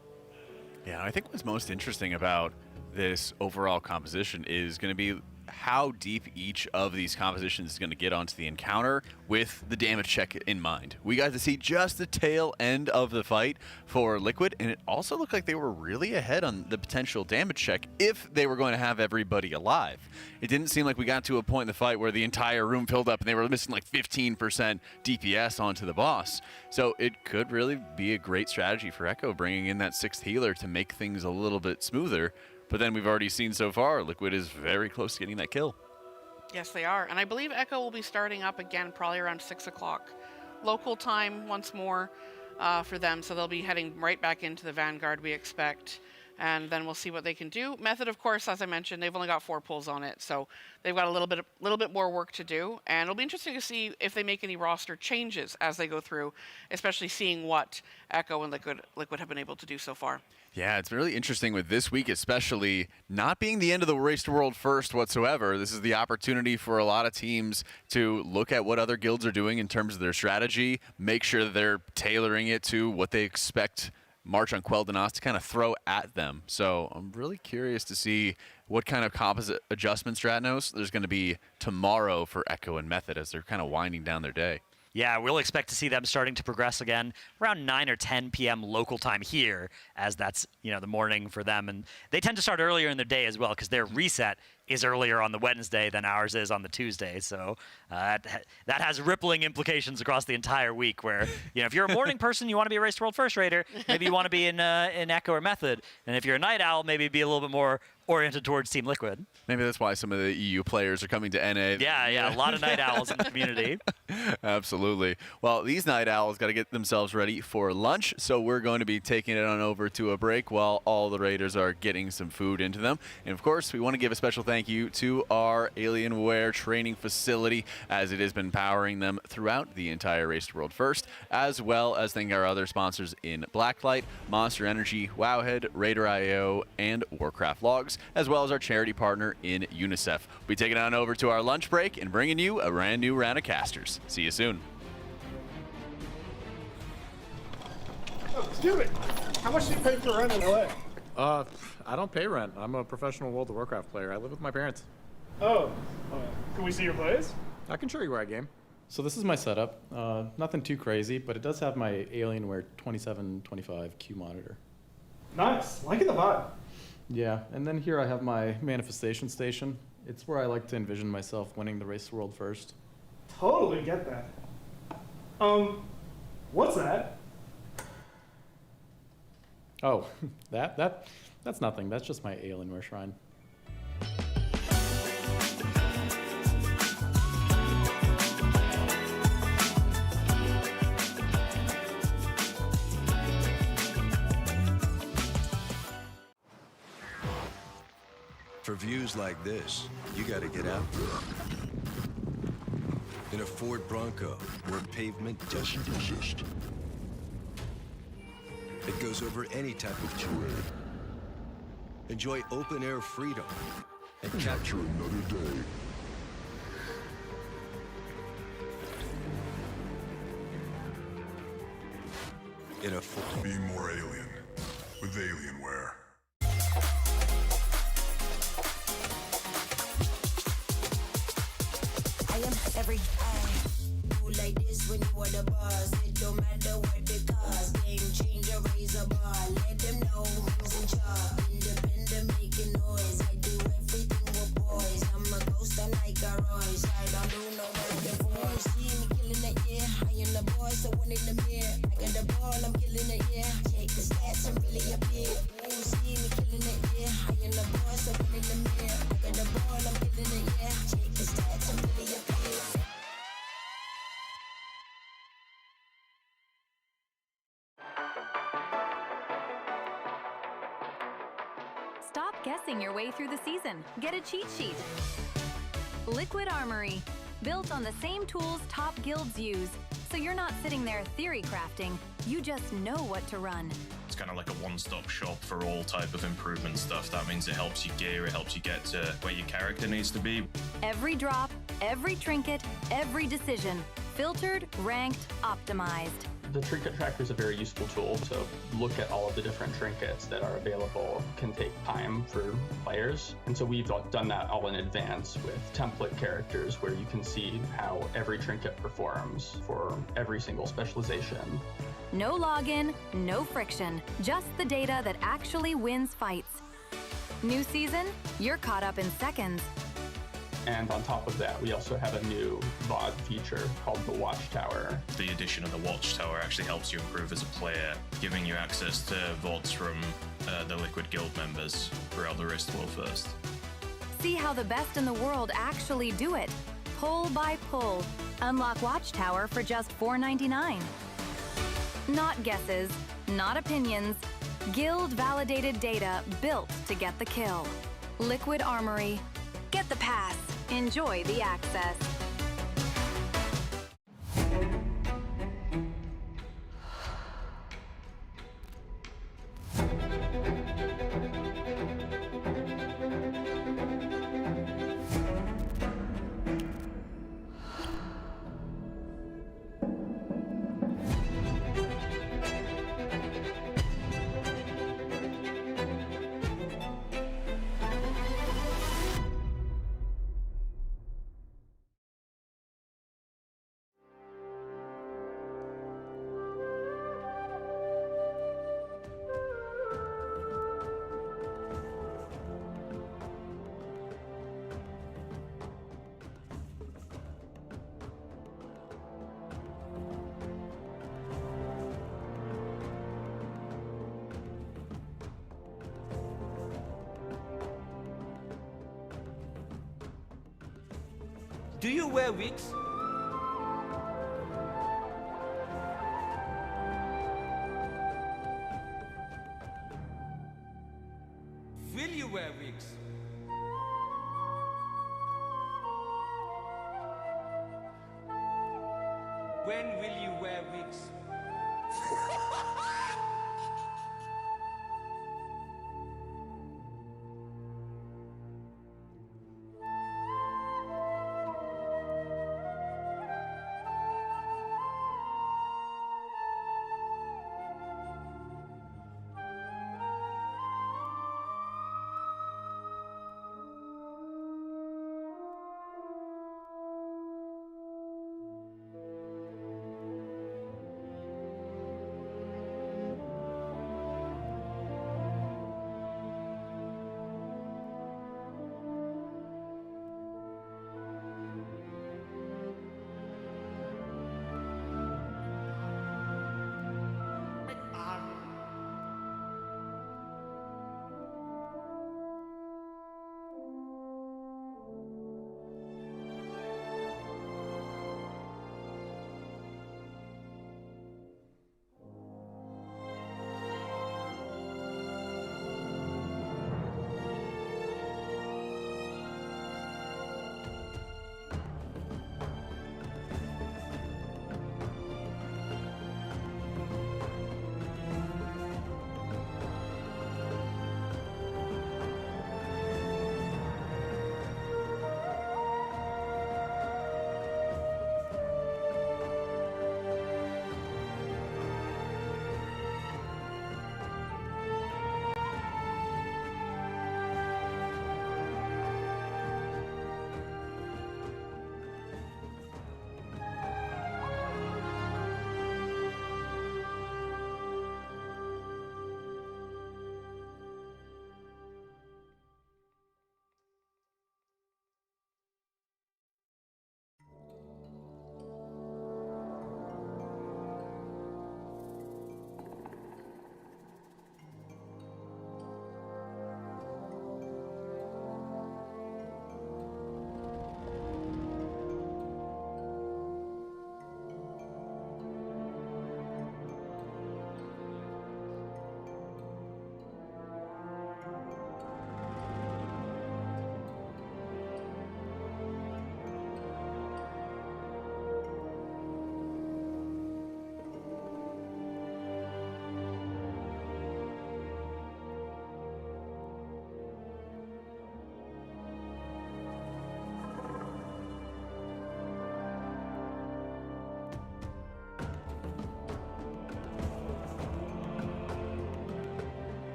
Yeah, I think what's most interesting about this overall composition is going to be how deep each of these compositions is going to get onto the encounter with the damage check in mind. We got to see just the tail end of the fight for Liquid, and it also looked like they were really ahead on the potential damage check if they were going to have everybody alive. It didn't seem like we got to a point in the fight where the entire room filled up and they were missing like 15% DPS onto the boss. So it could really be a great strategy for Echo, bringing in that 6th healer to make things a little bit smoother. But then we've already seen so far, Liquid is very close to getting that kill. Yes, they are. And I believe Echo will be starting up again probably around 6 o'clock. Local time once more for them. So they'll be heading right back into the Vanguard, we expect. and then we'll see what they can do. Method, of course, as I mentioned, they've only got 4 pulls on it, so they've got a little bit more work to do, and it'll be interesting to see if they make any roster changes as they go through, especially seeing what Echo and Liquid have been able to do so far. Yeah, it's really interesting with this week, especially not being the end of the Race to World First whatsoever. This is the opportunity for a lot of teams to look at what other guilds are doing in terms of their strategy, make sure that they're tailoring it to what they expect March on Quel'Danas to kind of throw at them. So I'm really curious to see what kind of composite adjustments, Stratnos, there's going to be tomorrow for Echo and Method as they're kind of winding down their day. Yeah, we'll expect to see them starting to progress again around 9 or 10 p.m. local time here, as that's, the morning for them. And they tend to start earlier in their day as well, because their reset is earlier on the Wednesday than ours is on the Tuesday. So that has rippling implications across the entire week where, if you're a morning person, you want to be a Race to World First Raider, maybe you want to be in Echo or Method. And if you're a Night Owl, maybe be a little bit more oriented towards Team Liquid. Maybe that's why some of the EU players are coming to NA. Yeah, a lot of Night Owls in the community. Absolutely. Well, these Night Owls got to get themselves ready for lunch, so we're going to be taking it on over to a break while all the Raiders are getting some food into them. And of course, we want to give a special thank you to our Alienware training facility, as it has been powering them throughout the entire Race to World First, as well as thank our other sponsors in Blacklight, Monster Energy, Wowhead, Raider.io, and Warcraft Logs, as well as our charity partner in UNICEF. We'll be taking on over to our lunch break and bringing you a brand new round of casters. See you soon. Oh, excuse me. How much do you pay for rent in LA? I don't pay rent. I'm a professional World of Warcraft player. I live with my parents. Oh, can we see your place? I can show you where I game. So this is my setup. Nothing too crazy, but it does have my Alienware 2725 Q monitor. Nice. Liking the vibe. Yeah, and then here I have my manifestation station. It's where I like to envision myself winning the Race to World First. Totally get that. What's that? Oh, that's nothing. That's just my Alienware shrine. For views like this, you gotta get out there. In a Ford Bronco, where pavement doesn't exist. It goes over any type of terrain. Enjoy open-air freedom and capture another day. In a Ford. Be more alien with Alienware. I am every do like this when you are the boss. It don't matter what the cost. Game changer, raise a bar. Let them know who's in charge. Independent, making noise. I do everything with boys. I'm a ghost, I'm like a Royce. I don't do no work and force. See me killing it, yeah. I am the boy, so one in the mirror. I got the ball, I'm killing it, yeah. Take the stats and really appear. Ooh, see me killing it, yeah. I am the boy, so one in the mirror. I got the ball, I'm killing it, yeah. Take the stats and really appear. Stop guessing your way through the season. Get a cheat sheet. Liquid Armory. Built on the same tools top guilds use. So you're not sitting there theory crafting. You just know what to run. It's kind of like a one-stop shop for all type of improvement stuff. That means it helps you gear, it helps you get to where your character needs to be. Every drop, every trinket, every decision. Filtered, ranked, optimized. The trinket tracker is a very useful tool to look at all of the different trinkets that are available. It can take time for players. And so we've done that all in advance with template characters where you can see how every trinket performs for every single specialization. No login, no friction. Just the data that actually wins fights. New season, you're caught up in seconds. And on top of that, we also have a new VOD feature called the Watchtower. The addition of the Watchtower actually helps you improve as a player, giving you access to VODs from the Liquid Guild members throughout the Race to World First. See how the best in the world actually do it. Pull by pull. Unlock Watchtower for just $4.99. Not guesses, not opinions, Guild-validated data built to get the kill. Liquid Armory. Get the pass. Enjoy the access. Do you wear wigs? Will you wear wigs? When will you wear wigs?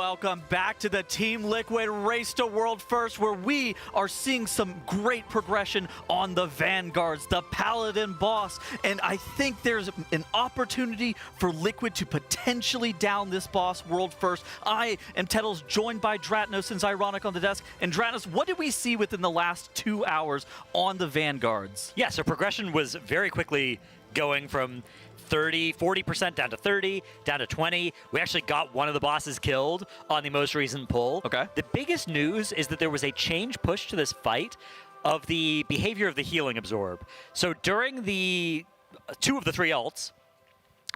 Welcome back to the Team Liquid Race to World First, where we are seeing some great progression on the Vanguards, the Paladin boss, and I think there's an opportunity for Liquid to potentially down this boss World First. I am Tettles, joined by Dratnos and Zyronic on the desk. And Dratnos, what did we see within the last 2 hours on the Vanguards? Yeah, so progression was very quickly going from 40% down to 30, down to 20. We actually got one of the bosses killed on the most recent pull. Okay. The biggest news is that there was a change push to this fight of the behavior of the healing absorb. So during the 2 of the 3 ults,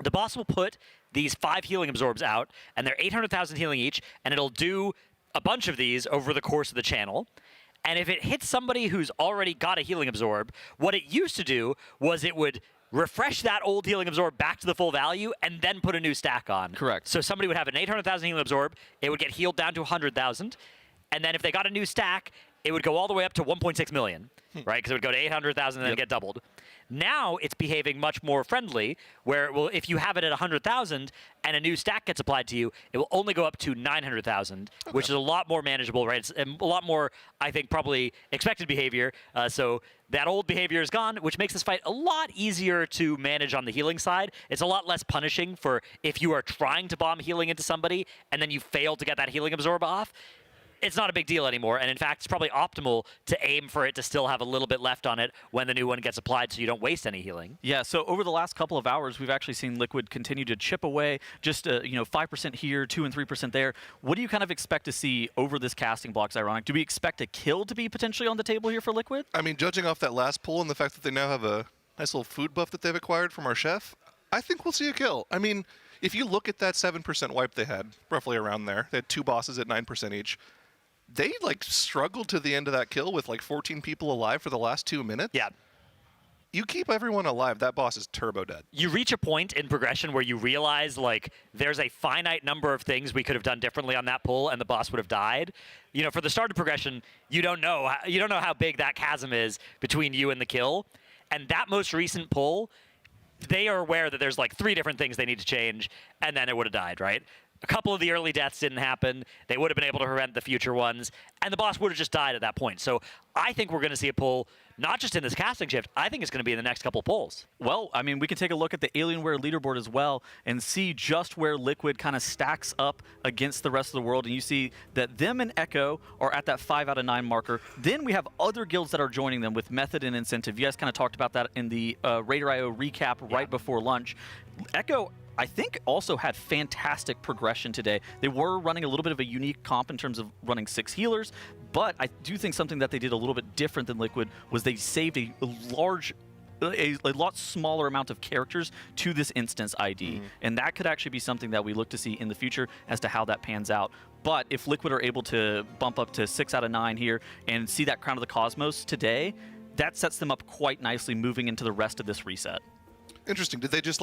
the boss will put these 5 healing absorbs out, and they're 800,000 healing each, and it'll do a bunch of these over the course of the channel. And if it hits somebody who's already got a healing absorb, what it used to do was it would refresh that old healing absorb back to the full value and then put a new stack on. Correct. So somebody would have an 800,000 healing absorb, it would get healed down to 100,000, and then if they got a new stack, it would go all the way up to 1.6 million, right? Because it would go to 800,000 and then get doubled. Now it's behaving much more friendly, where it will, if you have it at 100,000 and a new stack gets applied to you, it will only go up to 900,000, which is a lot more manageable, right? It's a lot more, I think, probably expected behavior. So that old behavior is gone, which makes this fight a lot easier to manage on the healing side. It's a lot less punishing for if you are trying to bomb healing into somebody and then you fail to get that healing absorb off. It's not a big deal anymore, and in fact, it's probably optimal to aim for it to still have a little bit left on it when the new one gets applied so you don't waste any healing. Yeah, so over the last couple of hours, we've actually seen Liquid continue to chip away, just 5% here, 2 and 3% there. What do you kind of expect to see over this casting block, Zyronic? Do we expect a kill to be potentially on the table here for Liquid? I mean, judging off that last pull and the fact that they now have a nice little food buff that they've acquired from our chef, I think we'll see a kill. I mean, if you look at that 7% wipe they had, roughly around there, they had 2 bosses at 9% each. They, struggled to the end of that kill with, 14 people alive for the last 2 minutes. Yeah. You keep everyone alive, that boss is turbo dead. You reach a point in progression where you realize, there's a finite number of things we could have done differently on that pull, and the boss would have died. For the start of progression, you don't know how big that chasm is between you and the kill. And that most recent pull, they are aware that there's, 3 different things they need to change, and then it would have died, right? A couple of the early deaths didn't happen. They would have been able to prevent the future ones, and the boss would have just died at that point. So I think we're going to see a pull, not just in this casting shift, I think it's going to be in the next couple pulls. Well, I mean, we can take a look at the Alienware leaderboard as well and see just where Liquid kind of stacks up against the rest of the world. And you see that them and Echo are at that 5 out of 9 marker. Then we have other guilds that are joining them with Method and Incentive. You guys kind of talked about that in the Raider.io recap right before lunch. Echo, I think, also had fantastic progression today. They were running a little bit of a unique comp in terms of running 6 healers, but I do think something that they did a little bit different than Liquid was they saved a lot smaller amount of characters to this instance ID. And that could actually be something that we look to see in the future as to how that pans out. But if Liquid are able to bump up to 6 out of 9 here and see that Crown of the Cosmos today, that sets them up quite nicely moving into the rest of this reset. Interesting. Did they just,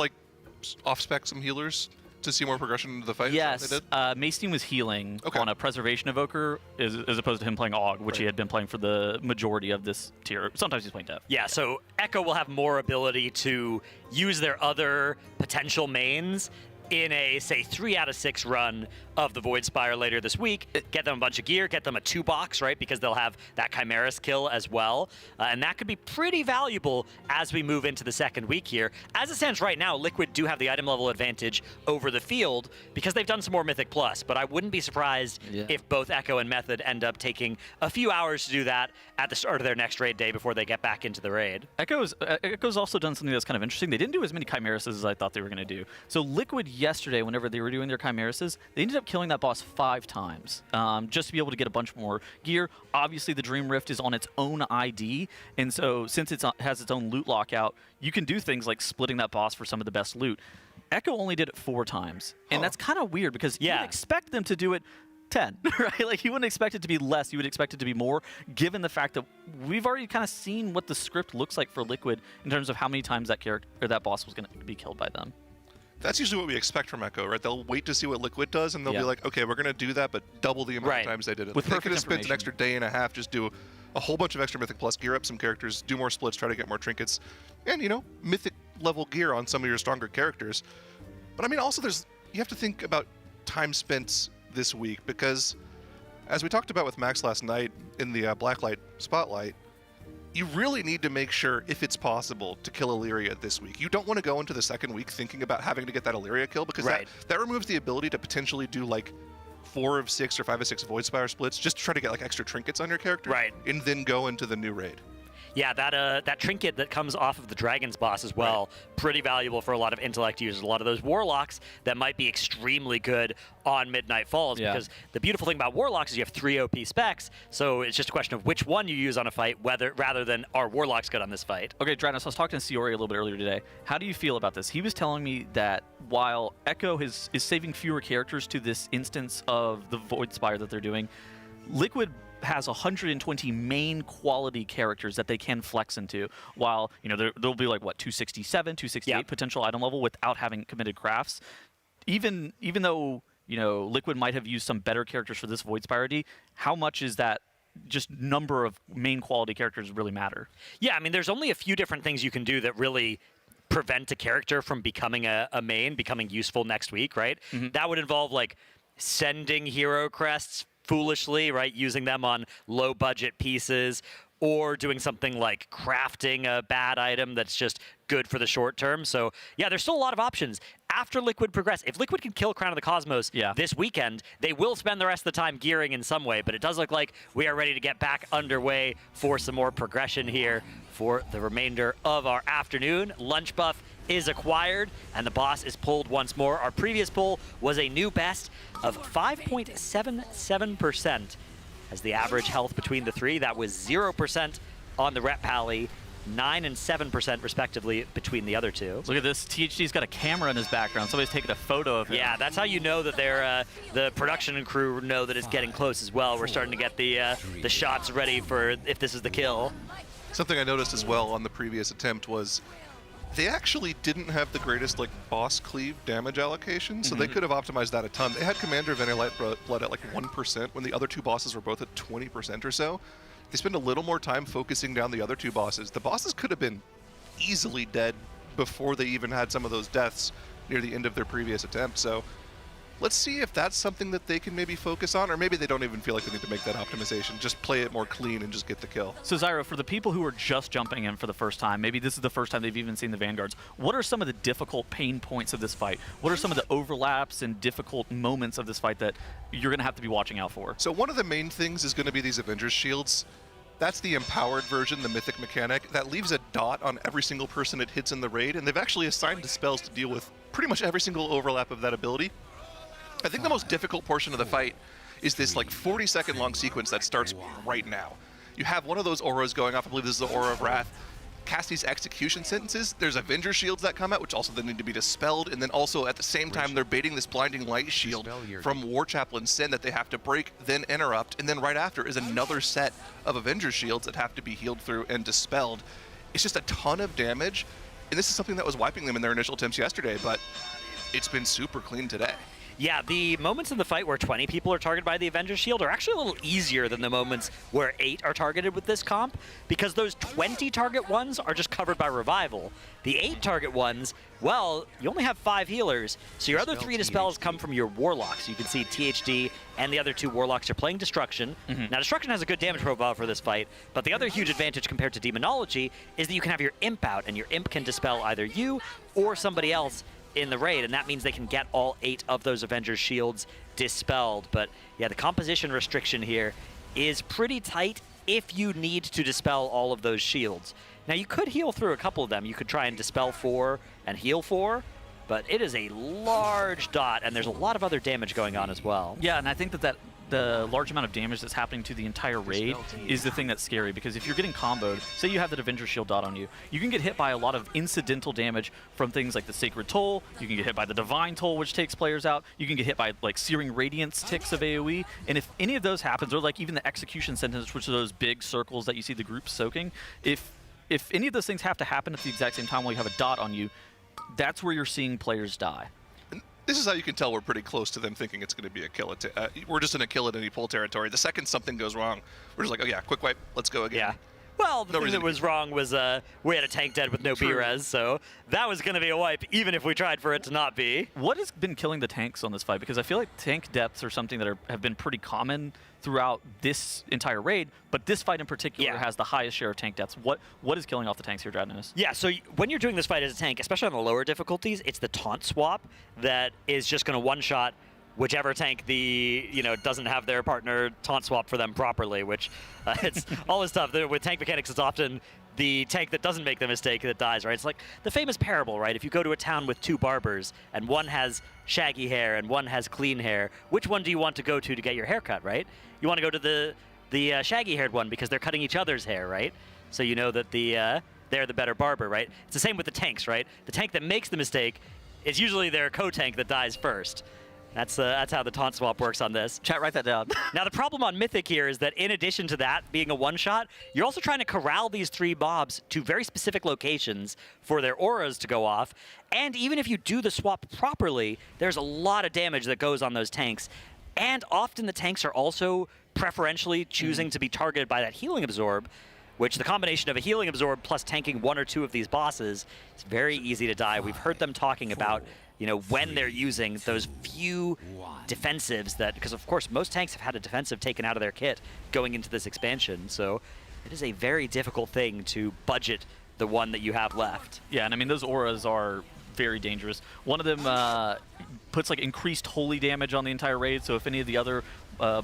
off-spec some healers to see more progression into the fight? Yes, Mace was healing on a Preservation Evoker as opposed to him playing AUG, which he had been playing for the majority of this tier. Sometimes he's playing Dev. Yeah, so Echo will have more ability to use their other potential mains in a, say, 3 out of 6 run of the Void Spire later this week. Get them a bunch of gear, get them a 2-box, right? Because they'll have that Chimeras kill as well. And that could be pretty valuable as we move into the second week here. As it stands right now, Liquid do have the item level advantage over the field because they've done some more Mythic Plus. But I wouldn't be surprised if both Echo and Method end up taking a few hours to do that at the start of their next raid day before they get back into the raid. Echo's also done something that's kind of interesting. They didn't do as many Chimeras as I thought they were going to do. So Liquid yesterday, whenever they were doing their Chimeras, they ended up killing that boss 5 times just to be able to get a bunch more gear. Obviously, the Dream Rift is on its own ID, and so since it has its own loot lockout, you can do things like splitting that boss for some of the best loot. Echo only did it 4 times, and that's kind of weird because you would expect them to do it 10, right? You wouldn't expect it to be less. You would expect it to be more, given the fact that we've already kind of seen what the script looks like for Liquid in terms of how many times that character or that boss was going to be killed by them. That's usually what we expect from Echo, right? They'll wait to see what Liquid does, and they'll be like, okay, we're going to do that, but double the amount of times they did it. With they could have spent an extra day and a half, just do a whole bunch of extra Mythic Plus, gear up some characters, do more splits, try to get more trinkets, and, Mythic level gear on some of your stronger characters. But I mean, also you have to think about time spent this week, because as we talked about with Max last night in the Blacklight Spotlight, you really need to make sure, if it's possible, to kill Illyria this week. You don't want to go into the second week thinking about having to get that Illyria kill, because that removes the ability to potentially do like 4 of 6 or 5 of 6 Voidspire splits just to try to get like extra trinkets on your character, and then go into the new raid. Yeah, that trinket that comes off of the Dragon's boss as well, pretty valuable for a lot of intellect users. A lot of those Warlocks that might be extremely good on Midnight Falls, because the beautiful thing about Warlocks is you have 3 OP specs, so it's just a question of which one you use on a fight, rather than are Warlocks good on this fight. Okay, Dranos, I was talking to Siori a little bit earlier today. How do you feel about this? He was telling me that while Echo is saving fewer characters to this instance of the Voidspire that they're doing, Liquid has 120 main quality characters that they can flex into, while there'll be like 267, 268 potential item level without having committed crafts. Even though Liquid might have used some better characters for this Voidspire D, how much is that just number of main quality characters really matter? Yeah, I mean, there's only a few different things you can do that really prevent a character from becoming a main, becoming useful next week, right? That would involve like sending hero crests foolishly, right? Using them on low budget pieces, or doing something like crafting a bad item that's just good for the short term. So yeah, there's still a lot of options. After Liquid progress, if Liquid can kill Crown of the Cosmos this weekend, they will spend the rest of the time gearing in some way, but it does look like we are ready to get back underway for some more progression here for the remainder of our afternoon. Lunch buff is acquired, and the boss is pulled once more. Our previous pull was a new best of 5.77%. As the average health between the three, that was 0% on the Rep Pally, 9 and 7% respectively between the other two. Look at this, THD's got a camera in his background. Somebody's taking a photo of him. Yeah, that's how you know that they're, the production and crew know that it's getting close as well. We're starting to get the shots ready for if this is the kill. Something I noticed as well on the previous attempt was they actually didn't have the greatest boss cleave damage allocation, so they could have optimized that a ton. They had Commander of Light Blood at 1% when the other two bosses were both at 20% or so. They spend a little more time focusing down the other two bosses. The bosses could have been easily dead before they even had some of those deaths near the end of their previous attempt. So let's see if that's something that they can maybe focus on, or maybe they don't even feel like they need to make that optimization. Just play it more clean and just get the kill. So Zyro, for the people who are just jumping in for the first time, maybe this is the first time they've even seen the Vanguards, what are some of the difficult pain points of this fight? What are some of the overlaps and difficult moments of this fight that you're going to have to be watching out for? So one of the main things is going to be these Avengers shields. That's the empowered version, the mythic mechanic. That leaves a dot on every single person it hits in the raid, and they've actually assigned spells to deal with pretty much every single overlap of that ability. I think the most difficult portion of the fight is this 40-second long sequence that starts right now. You have one of those auras going off. I believe this is the Aura of Wrath. Cast these execution sentences. There's Avenger shields that come out, which also then need to be dispelled. And then also at the same time, they're baiting this blinding light shield from War Chaplain Sin that they have to break, then interrupt. And then right after is another set of Avenger shields that have to be healed through and dispelled. It's just a ton of damage. And this is something that was wiping them in their initial attempts yesterday, but it's been super clean today. Yeah, the moments in the fight where 20 people are targeted by the Avenger Shield are actually a little easier than the moments where 8 are targeted with this comp, because those 20 target ones are just covered by Revival. The 8 target ones, well, you only have 5 healers, so your other 3 dispels come from your Warlocks. You can see THD and the other 2 Warlocks are playing Destruction. Now, Destruction has a good damage profile for this fight, but the other huge advantage compared to Demonology is that you can have your Imp out, and your Imp can dispel either you or somebody else in the raid, and that means they can get all 8 of those Avengers shields dispelled. But yeah, the composition restriction here is pretty tight if you need to dispel all of those shields. Now, you could heal through a couple of them. You could try and dispel 4 and heal 4, but it is a large dot, and there's a lot of other damage going on as well. Yeah, and I think that the large amount of damage that's happening to the entire raid is the thing that's scary, because if you're getting comboed, say you have that Avenger Shield dot on you, you can get hit by a lot of incidental damage from things like the Sacred Toll, you can get hit by the Divine Toll, which takes players out, you can get hit by Searing Radiance ticks of AoE, and if any of those happens, or even the Execution Sentence, which are those big circles that you see the group soaking, if any of those things have to happen at the exact same time while you have a dot on you, that's where you're seeing players die. This is how you can tell we're pretty close to them thinking it's going to be a kill. We're just in a kill at any pull territory. The second something goes wrong, we're just like, oh yeah, quick wipe, let's go again. Yeah. Well, the thing that was wrong was we had a tank dead with no B-res, so that was going to be a wipe, even if we tried for it to not be. What has been killing the tanks on this fight? Because I feel like tank depths are something that have been pretty common throughout this entire raid, but this fight in particular has the highest share of tank depths. What is killing off the tanks here, Dradnos? Yeah, so when you're doing this fight as a tank, especially on the lower difficulties, it's the taunt swap that is just going to one-shot whichever tank doesn't have their partner taunt swap for them properly, which it's always tough. With tank mechanics, it's often the tank that doesn't make the mistake that dies, right? It's like the famous parable, right? If you go to a town with two barbers and one has shaggy hair and one has clean hair, which one do you want to go to get your hair cut, right? You want to go to the shaggy-haired one because they're cutting each other's hair, right? So you know that they're the better barber, right? It's the same with the tanks, right? The tank that makes the mistake is usually their co-tank that dies first. That's how the taunt swap works on this. Chat, write that down. Now, the problem on Mythic here is that in addition to that being a one-shot, you're also trying to corral these 3 mobs to very specific locations for their auras to go off. And even if you do the swap properly, there's a lot of damage that goes on those tanks. And often the tanks are also preferentially choosing to be targeted by that healing absorb, which the combination of a healing absorb plus tanking 1 or 2 of these bosses, it's very easy to die. We've heard them talking about when they're using those few defensives because of course most tanks have had a defensive taken out of their kit going into this expansion, so it is a very difficult thing to budget the one that you have left. Yeah, and I mean those auras are very dangerous. One of them puts like increased holy damage on the entire raid, so if any of the other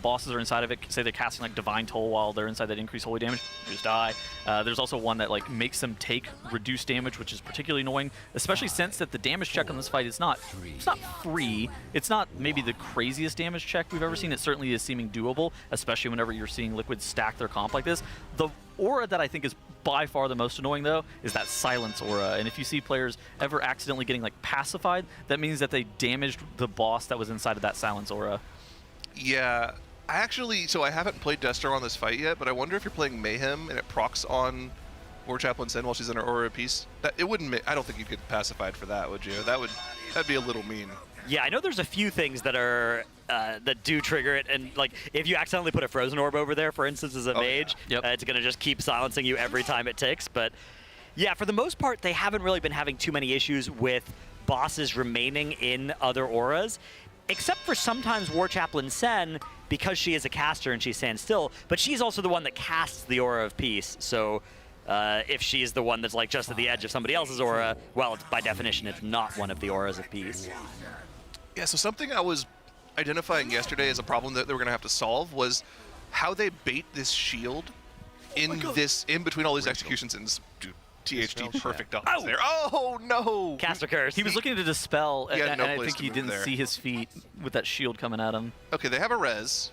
bosses are inside of it, say they're casting like Divine Toll while they're inside that increased holy damage, you just die. There's also one that like makes them take reduced damage, which is particularly annoying, especially since that the damage check on this fight is not free. It's not maybe the craziest damage check we've ever seen. It certainly is seeming doable, especially whenever you're seeing Liquid stack their comp like this. The aura that I think is by far the most annoying, though, is that silence aura. And if you see players ever accidentally getting like pacified, that means that they damaged the boss that was inside of that silence aura. Yeah, I haven't played Destro on this fight yet, but I wonder if you're playing Mayhem and it procs on War Chaplain Sen while she's in her aura piece. I don't think you'd get pacified for that, would you? That'd be a little mean. Yeah, I know there's a few things that are that do trigger it, and like if you accidentally put a frozen orb over there, for instance, as a mage, it's gonna just keep silencing you every time it ticks. But yeah, for the most part, they haven't really been having too many issues with bosses remaining in other auras, except for sometimes War Chaplain Sen, because she is a caster and she stands still, but she's also the one that casts the Aura of Peace. So if she's the one that's like just at the edge of somebody else's aura, well, by definition, it's not one of the Auras of Peace. Yeah, so something I was identifying yesterday as a problem that they were going to have to solve was how they bait this shield in between all these executions and THD perfect dodge there. Oh no! Caster curse. He was looking to dispel, and I think he didn't see his feet with that shield coming at him. Okay, they have a res.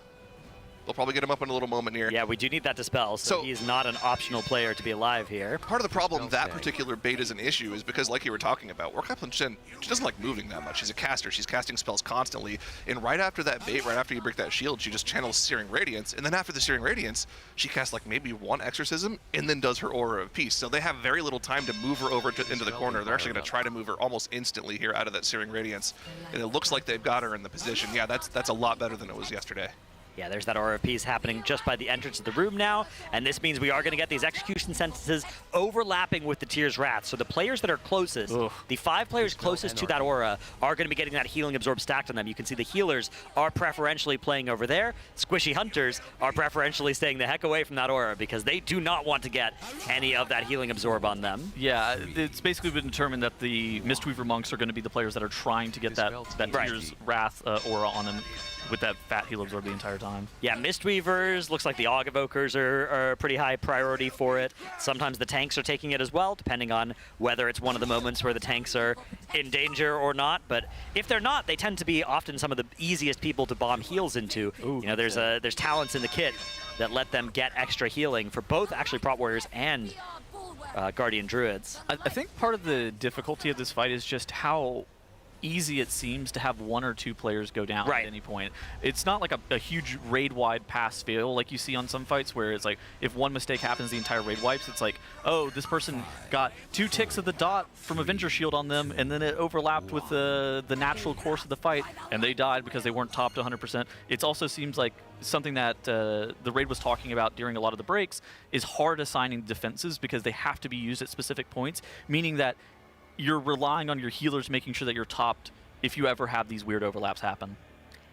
They'll probably get him up in a little moment here. Yeah, we do need that dispel, so he is not an optional player to be alive here. Part of the problem that particular bait is an issue is because, like you were talking about, War Chaplain Sen, she doesn't like moving that much. She's a caster. She's casting spells constantly. And right after that bait, right after you break that shield, she just channels Searing Radiance. And then after the Searing Radiance, she casts like maybe 1 Exorcism and then does her Aura of Peace. So they have very little time to move her over into the corner. They're actually going to try to move her almost instantly here out of that Searing Radiance. And it looks like they've got her in the position. Yeah, that's a lot better than it was yesterday. Yeah, there's that Aura of Peace happening just by the entrance of the room now, and this means we are going to get these execution sentences overlapping with the Tyr's Wrath. So the players that are closest, the 5 players closest to that aura, are going to be getting that healing absorb stacked on them. You can see the healers are preferentially playing over there. Squishy hunters are preferentially staying the heck away from that aura because they do not want to get any of that healing absorb on them. Yeah, it's basically been determined that the Mistweaver monks are going to be the players that are trying to get that Tyr's Wrath aura on them with that fat heal absorb the entire time. Yeah, Mistweavers, looks like the Aug Evokers are a pretty high priority for it. Sometimes the tanks are taking it as well, depending on whether it's one of the moments where the tanks are in danger or not. But if they're not, they tend to be often some of the easiest people to bomb heals into. You know, there's talents in the kit that let them get extra healing for both actually Prot Warriors and Guardian Druids. I think part of the difficulty of this fight is just how easy it seems to have 1 or 2 players go down Right. at any point. It's not like a huge raid-wide pass-fail like you see on some fights where it's like if one mistake happens, the entire raid wipes. It's like, oh, this person got 2 ticks of the dot from Avenger Shield on them, and then it overlapped with the natural course of the fight, and they died because they weren't topped 100%. It also seems like something that the raid was talking about during a lot of the breaks is hard assigning defenses because they have to be used at specific points, meaning that you're relying on your healers making sure that you're topped if you ever have these weird overlaps happen.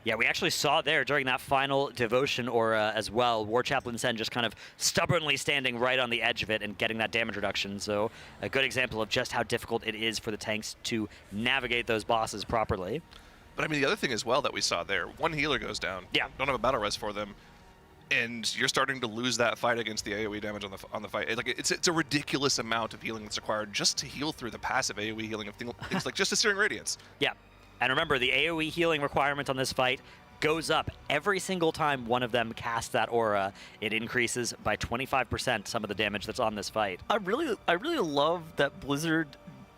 Yeah, we actually saw there during that final devotion aura as well, War Chaplain Sen just kind of stubbornly standing right on the edge of it and getting that damage reduction. So a good example of just how difficult it is for the tanks to navigate those bosses properly. But I mean, the other thing as well that we saw there, 1 healer goes down. Yeah. Don't have a battle res for them. And you're starting to lose that fight against the AoE damage on the fight. It's a ridiculous amount of healing that's required just to heal through the passive AoE healing of things like just a Searing Radiance. Yeah, and remember the AoE healing requirement on this fight goes up every single time one of them casts that aura. It increases by 25% some of the damage that's on this fight. I really love that Blizzard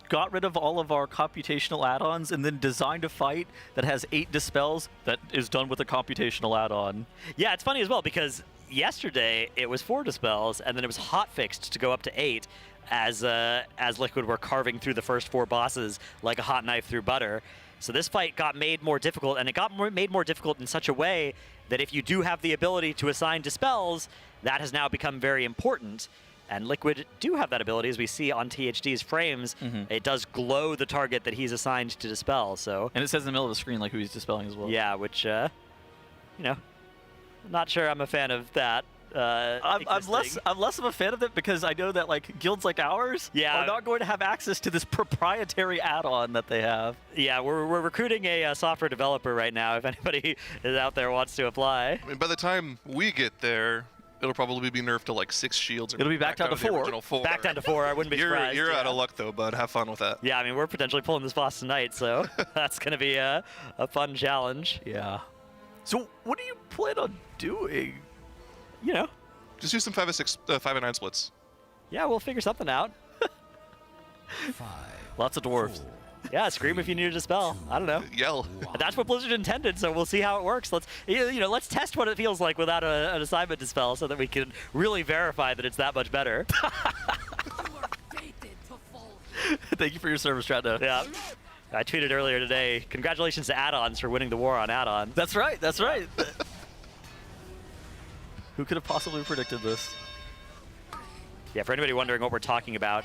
got rid of all of our computational add-ons and then designed a fight that has 8 dispels that is done with a computational add-on. Yeah, it's funny as well because yesterday it was 4 dispels and then it was hotfixed to go up to 8 as Liquid were carving through the first 4 bosses like a hot knife through butter. So this fight got made more difficult, and it got made more difficult in such a way that if you do have the ability to assign dispels, that has now become very important. And Liquid do have that ability, as we see on THD's frames. It does glow the target that he's assigned to dispel. So, and it says in the middle of the screen like who he's dispelling as well. Yeah, which, you know, I'm not sure I'm a fan of that. I'm less of a fan of it because I know that like guilds like ours are not going to have access to this proprietary add-on that they have. Yeah, we're recruiting a software developer right now. If anybody is out there wants to apply. I mean, by the time we get there, it'll probably be nerfed to like 6 shields. It'll be back down to 4. Back down to 4. I wouldn't be surprised. You're out of luck though, bud. Have fun with that. Yeah, I mean we're potentially pulling this boss tonight, so that's gonna be a fun challenge. Yeah. So what do you plan on doing? You know, just do some 5 and 9 splits. Yeah, we'll figure something out. 5. Lots of dwarves. Yeah, scream if you need a dispel. I don't know. Yell. That's what Blizzard intended, so we'll see how it works. Let's let's test what it feels like without an assignment dispel, so that we can really verify that it's that much better. Thank you for your service, Stratno. Yeah. I tweeted earlier today, congratulations to add-ons for winning the war on add-ons. That's right. That's right. Who could have possibly predicted this? Yeah, for anybody wondering what we're talking about,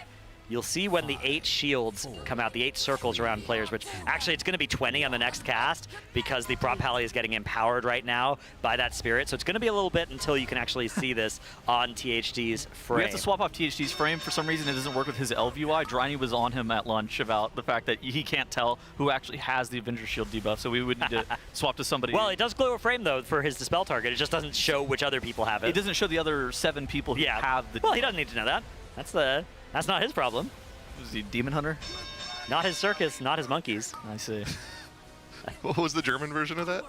you'll see when the 8 shields come out, the 8 circles around players, which actually it's going to be 20 on the next cast because the prop pally is getting empowered right now by that spirit. So it's going to be a little bit until you can actually see this on THD's frame. We have to swap off THD's frame. For some reason, it doesn't work with his LVUI. Dryny was on him at lunch about the fact that he can't tell who actually has the Avenger Shield debuff, so we would need to swap to somebody. Well, it does glow a frame, though, for his dispel target. It just doesn't show which other people have it. It doesn't show the other 7 people who have the... Well, he doesn't need to know that. That's not his problem. Was he Demon Hunter? Not his circus, not his monkeys. I see. What was the German version of that?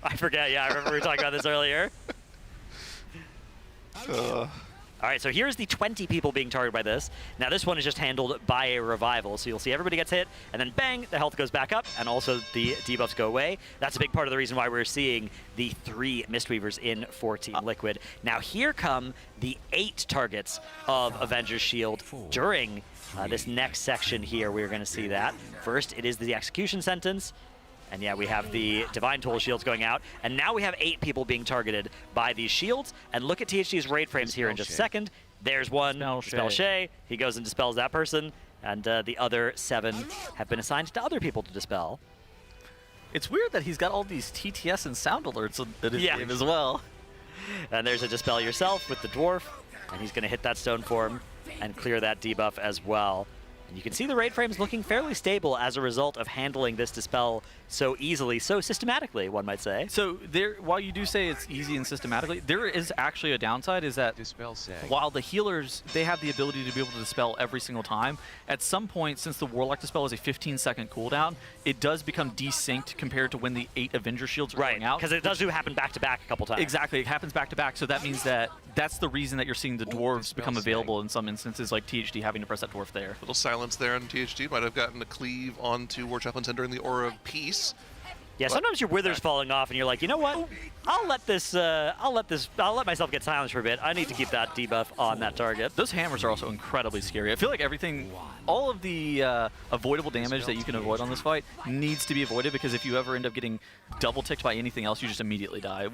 I forget, yeah, I remember we were talking about this earlier. All right, so here's the 20 people being targeted by this. Now this one is just handled by a revival, so you'll see everybody gets hit, and then bang, the health goes back up, and also the debuffs go away. That's a big part of the reason why we're seeing the 3 Mistweavers in for Team Liquid. Now here come the 8 targets of Avenger's Shield during this next section here. We're going to see that. First, it is the execution sentence. And yeah, we have the Divine Toll shields going out. And now we have 8 people being targeted by these shields. And look at THD's raid frames here in just a second. There's one, Dispel Shay. He goes and dispels that person. And the other 7 have been assigned to other people to dispel. It's weird that he's got all these TTS and sound alerts in his game as well. And there's a Dispel Yourself with the Dwarf. And he's going to hit that stone form and clear that debuff as well. And you can see the raid frames looking fairly stable as a result of handling this dispel so easily, so systematically, one might say. So there, while you do say it's easy and systematically, there is actually a downside, is that while the healers, they have the ability to be able to dispel every single time, at some point, since the Warlock dispel is a 15-second cooldown, it does become desynced compared to when the 8 Avenger shields are going out. Because it does happen back-to-back a couple times. Exactly, it happens back-to-back, so that means that that's the reason that you're seeing the dwarves become available in some instances, like THD having to press that dwarf there. Little silent silence there on THT. Might have gotten a cleave onto War Chaplain's Head during the Aura of Peace. Yeah, sometimes your wither's falling off, and you're like, you know what? I'll let myself get silenced for a bit. I need to keep that debuff on that target. Those hammers are also incredibly scary. I feel like everything, all of the avoidable damage that you can avoid on this fight needs to be avoided, because if you ever end up getting double ticked by anything else, you just immediately die.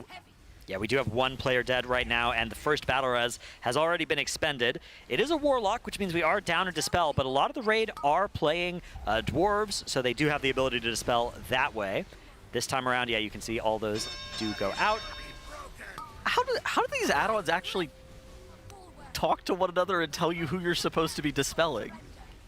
Yeah, we do have one player dead right now, and the first battle res has already been expended. It is a warlock, which means we are down to dispel, but a lot of the raid are playing dwarves, so they do have the ability to dispel that way. This time around, yeah, you can see all those do go out. How do these add-ons actually talk to one another and tell you who you're supposed to be dispelling?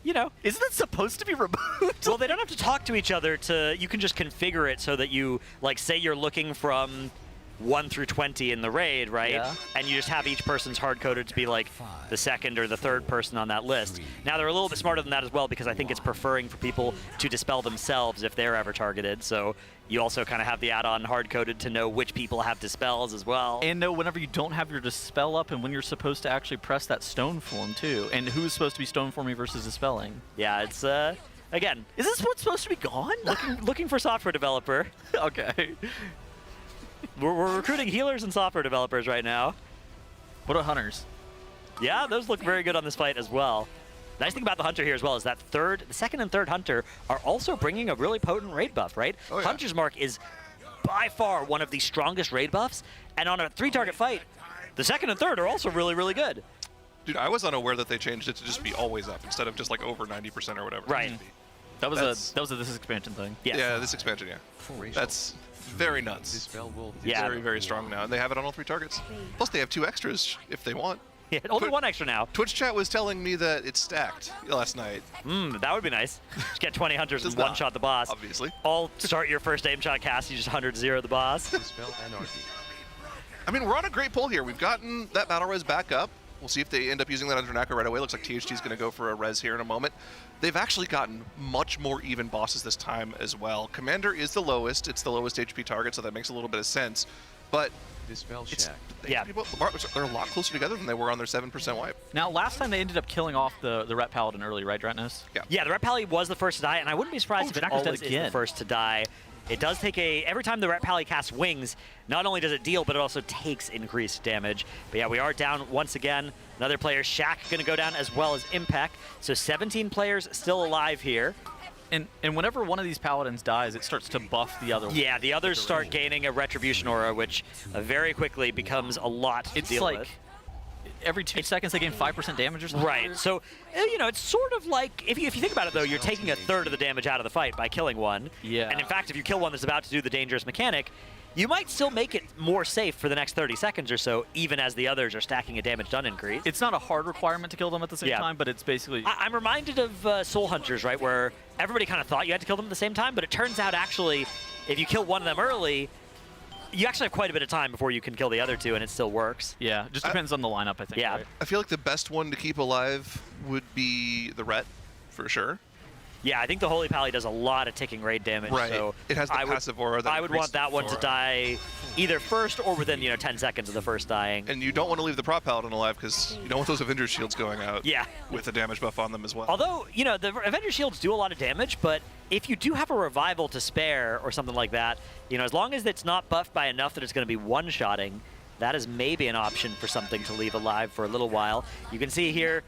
You know, isn't it supposed to be removed? Well, they don't have to talk to each other. You can just configure it so that you, like, say you're looking from 1 through 20 in the raid, right? Yeah. And you just have each person's hard-coded to be like the second or the third person on that list. Now, they're a little bit smarter than that as well, because I think it's preferring for people to dispel themselves if they're ever targeted. So you also kind of have the add-on hard-coded to know which people have dispels as well. And know whenever you don't have your dispel up and when you're supposed to actually press that stone form too, and who's supposed to be stone forming versus dispelling. Yeah, it's again, is this what's supposed to be gone? looking for software developer. Okay. We're recruiting healers and software developers right now. What about hunters? Yeah, those look very good on this fight as well. Nice thing about the hunter here as well is that the second and third hunter are also bringing a really potent raid buff, right? Oh, yeah. Hunter's Mark is by far one of the strongest raid buffs, and on a 3-target fight, the second and third are also really, really good. Dude, I was unaware that they changed it to just be always up instead of just like over 90% or whatever. Right. That was a this expansion thing. Yes. Yeah, this expansion, yeah. That's very nuts. Yeah. Very, very strong now. And they have it on all 3 targets. Plus, they have 2 extras if they want. Yeah, only 1 extra now. Twitch chat was telling me that it's stacked last night. That would be nice. Just get 20 hunters and one-shot the boss. Obviously. All start your first aim shot cast, you just 100-0 the boss. I mean, we're on a great pull here. We've gotten that battle res back up. We'll see if they end up using that under Naka right away. Looks like THT is going to go for a res here in a moment. They've actually gotten much more even bosses this time as well. Commander is the lowest. It's the lowest HP target, so that makes a little bit of sense. But yeah, they're a lot closer together than they were on their 7% wipe. Now, last time they ended up killing off the Ret Paladin early, right, Dratnos? Yeah, the Ret Pally was the first to die, and I wouldn't be surprised if it always is the first to die. It does take every time the Ret Pally casts wings, not only does it deal, but it also takes increased damage. But yeah, we are down once again. Another player, Shaq, going to go down as well as Impact. So 17 players still alive here. And whenever one of these paladins dies, it starts to buff the other one. Yeah, the others start gaining a Retribution Aura, which very quickly becomes a lot to deal with. Every 2 seconds they gain 5% damage or something. Right. So, you know, it's sort of like, if you think about it, though, you're taking a third of the damage out of the fight by killing one. Yeah. And in fact, if you kill one that's about to do the dangerous mechanic, you might still make it more safe for the next 30 seconds or so, even as the others are stacking a damage done increase. It's not a hard requirement to kill them at the same time, but it's basically... I'm reminded of Soul Hunters, right, where everybody kind of thought you had to kill them at the same time, but it turns out actually, if you kill one of them early, you actually have quite a bit of time before you can kill the other two, and it still works. Yeah, just depends on the lineup, I think. Yeah. Right? I feel like the best one to keep alive would be the Ret, for sure. Yeah, I think the Holy Pally does a lot of ticking raid damage. Right. So it has the passive aura that I would want that one to die either first or within 10 seconds of the first dying. And you don't want to leave the Prop Paladin alive because you don't want those Avenger Shields going out. Yeah. With a damage buff on them as well. Although, the Avenger Shields do a lot of damage, but if you do have a revival to spare or something like that, as long as it's not buffed by enough that it's going to be one-shotting, that is maybe an option for something to leave alive for a little while. You can see here,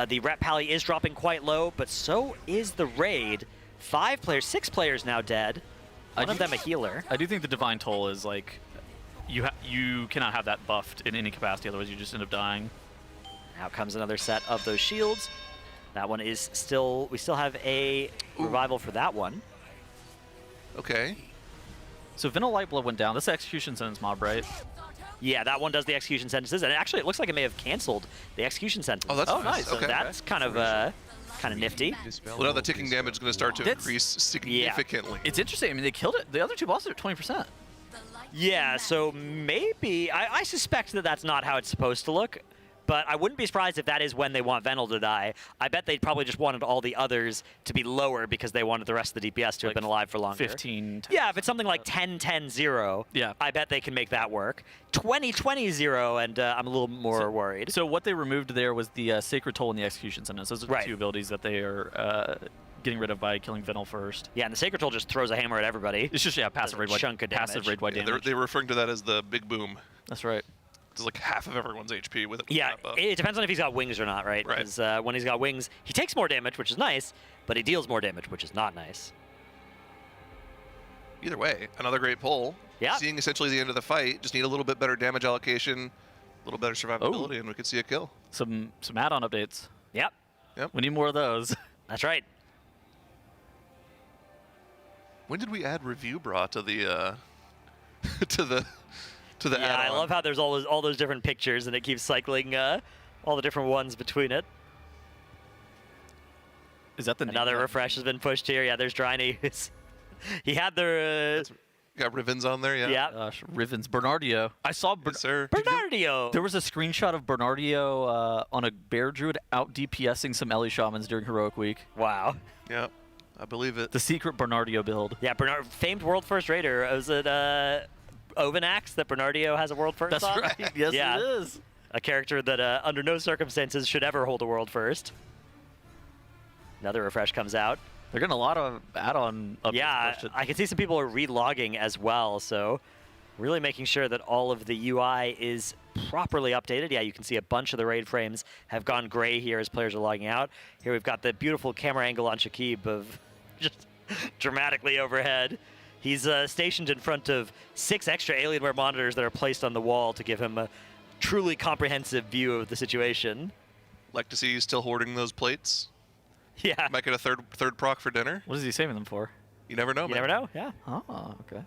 the Ret Pally is dropping quite low, but so is the raid. 6 players now dead. One of them a healer. I do think the Divine Toll is like, you cannot have that buffed in any capacity, otherwise you just end up dying. Now comes another set of those shields. That one is still, we still have a revival for that one. Okay. So Vanilla Lightblood went down. This is Execution Sentence mob, right? Yeah, that one does the execution sentences, and actually it looks like it may have canceled the execution sentence. Oh, that's nice. So Okay. that's kind of nifty. Well, now the ticking damage is going to start to increase significantly. It's interesting. I mean, they killed it. The other two bosses are at 20%. Yeah, so maybe, I suspect that that's not how it's supposed to look, but I wouldn't be surprised if that is when they want Venal to die. I bet they probably just wanted all the others to be lower because they wanted the rest of the DPS to have been alive for longer. 15. Yeah, if it's something like 10-10-0, yeah, I bet they can make that work. 20-20-0, and I'm a little more worried. So what they removed there was the Sacred Toll and the Execution Sentence. Those are the Right. two abilities that they are getting rid of by killing Venal first. Yeah, and the Sacred Toll just throws a hammer at everybody. It's just, passive raid wide, chunk of passive raid wide damage. They're referring to that as the big boom. That's right. It's like half of everyone's HP with it. Yeah, it depends on if he's got wings or not, right? Because when he's got wings, he takes more damage, which is nice, but he deals more damage, which is not nice. Either way, another great pull. Yeah. Seeing essentially the end of the fight, just need a little bit better damage allocation, a little better survivability, and we could see a kill. Some add-on updates. Yep. We need more of those. That's right. When did we add Review Bra to the to the Yeah, add-on? I love how there's all those different pictures, and it keeps cycling all the different ones between it. Is that the Another refresh has been pushed here. Yeah, there's Dryny. He had the got Rivens on there, yeah. Yeah. Gosh, Rivens. Bernardio. I saw Bernardio. There was a screenshot of Bernardio on a Bear Druid out DPSing some Ellie Shamans during Heroic Week. Wow. Yeah, I believe it. The secret Bernardio build. Yeah, famed world first raider. Was it Ovanax that Bernardio has a world first That's on? right. Yes, yeah. it is. A character that under no circumstances should ever hold a world first. Another refresh comes out. They're getting a lot of add-on updates. Yeah, I can see some people are re-logging as well, so really making sure that all of the UI is properly updated. Yeah, you can see a bunch of the raid frames have gone gray here as players are logging out. Here we've got the beautiful camera angle on Shakib of just dramatically overhead. He's stationed in front of 6 extra Alienware monitors that are placed on the wall to give him a truly comprehensive view of the situation. Like to see you still hoarding those plates. Yeah. Might get a third proc for dinner. What is he saving them for? You never know, You man. never know, yeah. Oh, okay. All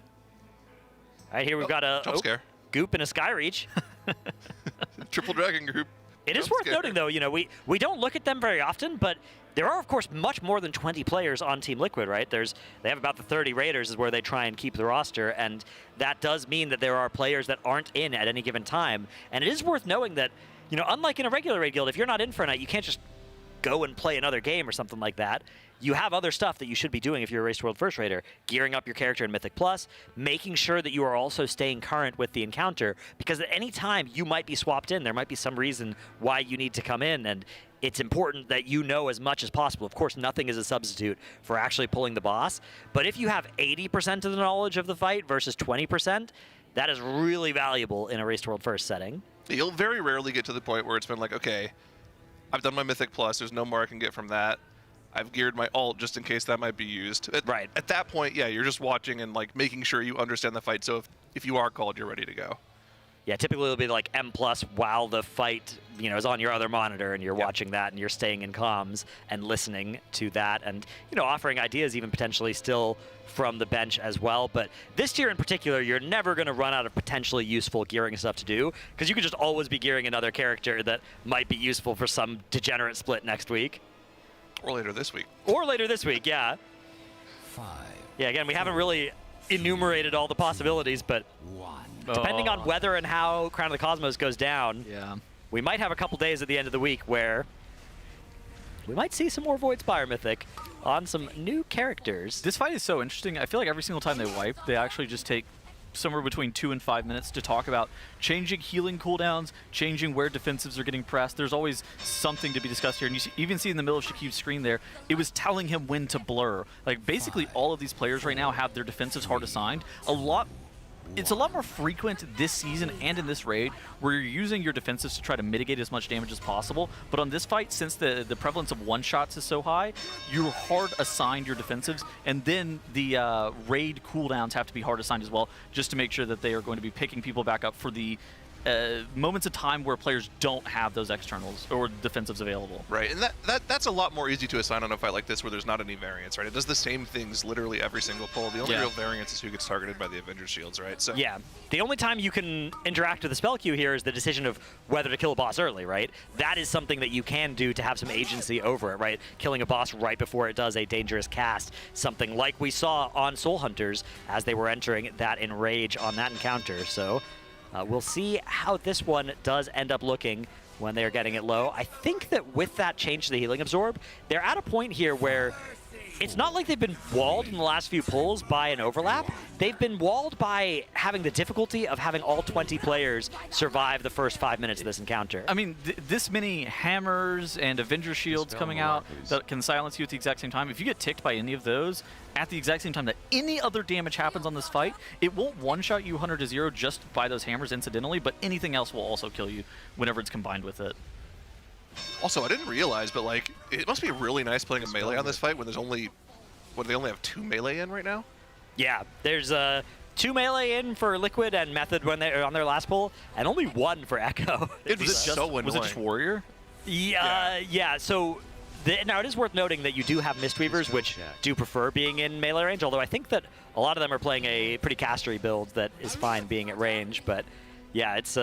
right, here we've got a jump scare. Goop and a Skyreach. Triple Dragon Group. It is worth noting, though, we don't look at them very often, but there are, of course, much more than 20 players on Team Liquid, right? They have about the 30 Raiders is where they try and keep the roster, and that does mean that there are players that aren't in at any given time. And it is worth knowing that, unlike in a regular raid guild, if you're not in for a night, you can't just go and play another game or something like that. You have other stuff that you should be doing if you're a Race to World First Raider. Gearing up your character in Mythic Plus, making sure that you are also staying current with the encounter, because at any time you might be swapped in. There might be some reason why you need to come in, and it's important that you know as much as possible. Of course, nothing is a substitute for actually pulling the boss, but if you have 80% of the knowledge of the fight versus 20%, that is really valuable in a Race to World First setting. You'll very rarely get to the point where it's been like, okay, I've done my Mythic Plus, there's no more I can get from that. I've geared my ult just in case that might be used. Right. At that point, yeah, you're just watching and like making sure you understand the fight, so if you are called, you're ready to go. Yeah, typically it'll be like M+ while the fight, is on your other monitor and you're watching that and you're staying in comms and listening to that and, offering ideas even potentially still from the bench as well. But this tier in particular, you're never going to run out of potentially useful gearing stuff to do, because you could just always be gearing another character that might be useful for some degenerate split next week. Or later this week. Or later this week, yeah. 5. Yeah, again, we haven't really enumerated all the possibilities, but depending on whether and how Crown of the Cosmos goes down, we might have a couple days at the end of the week where we might see some more Voidspire Mythic on some new characters. This fight is so interesting. I feel like every single time they wipe, they actually just take somewhere between 2 and 5 minutes to talk about changing healing cooldowns, changing where defensives are getting pressed. There's always something to be discussed here. And you even see in the middle of Shakib's screen there, it was telling him when to blur. Like, basically all of these players right now have their defensives hard assigned. It's a lot more frequent this season and in this raid where you're using your defensives to try to mitigate as much damage as possible. But on this fight, since the prevalence of one-shots is so high, you're hard assigned your defensives, and then the raid cooldowns have to be hard assigned as well, just to make sure that they are going to be picking people back up for the moments of time where players don't have those externals or defensives available. Right, and that's a lot more easy to assign on a fight like this where there's not any variance, right? It does the same things literally every single pull. The only real variance is who gets targeted by the Avengers shields, right? So yeah, the only time you can interact with the spell queue here is the decision of whether to kill a boss early, right? That is something that you can do to have some agency over it, right? Killing a boss right before it does a dangerous cast, something like we saw on Soul Hunters as they were entering that Enrage on that encounter. So we'll see how this one does end up looking when they're getting it low. I think that with that change to the healing absorb, they're at a point here where it's not like they've been walled in the last few pulls by an overlap. They've been walled by having the difficulty of having all 20 players survive the first 5 minutes of this encounter. I mean, this many hammers and Avenger shields coming out that can silence you at the exact same time. If you get ticked by any of those at the exact same time that any other damage happens on this fight, it won't one-shot you 100 to 0 just by those hammers incidentally, but anything else will also kill you whenever it's combined with it. Also, I didn't realize, but like, it must be really nice playing a melee on this fight when there's only, what, do they only have 2 melee in right now? Yeah, there's 2 melee in for Liquid and Method when they're on their last pull, and only 1 for Echo. Was it just Warrior? Yeah. So now it is worth noting that you do have Mistweavers, which do prefer being in melee range. Although I think that a lot of them are playing a pretty castery build that is fine being at range. But yeah, it's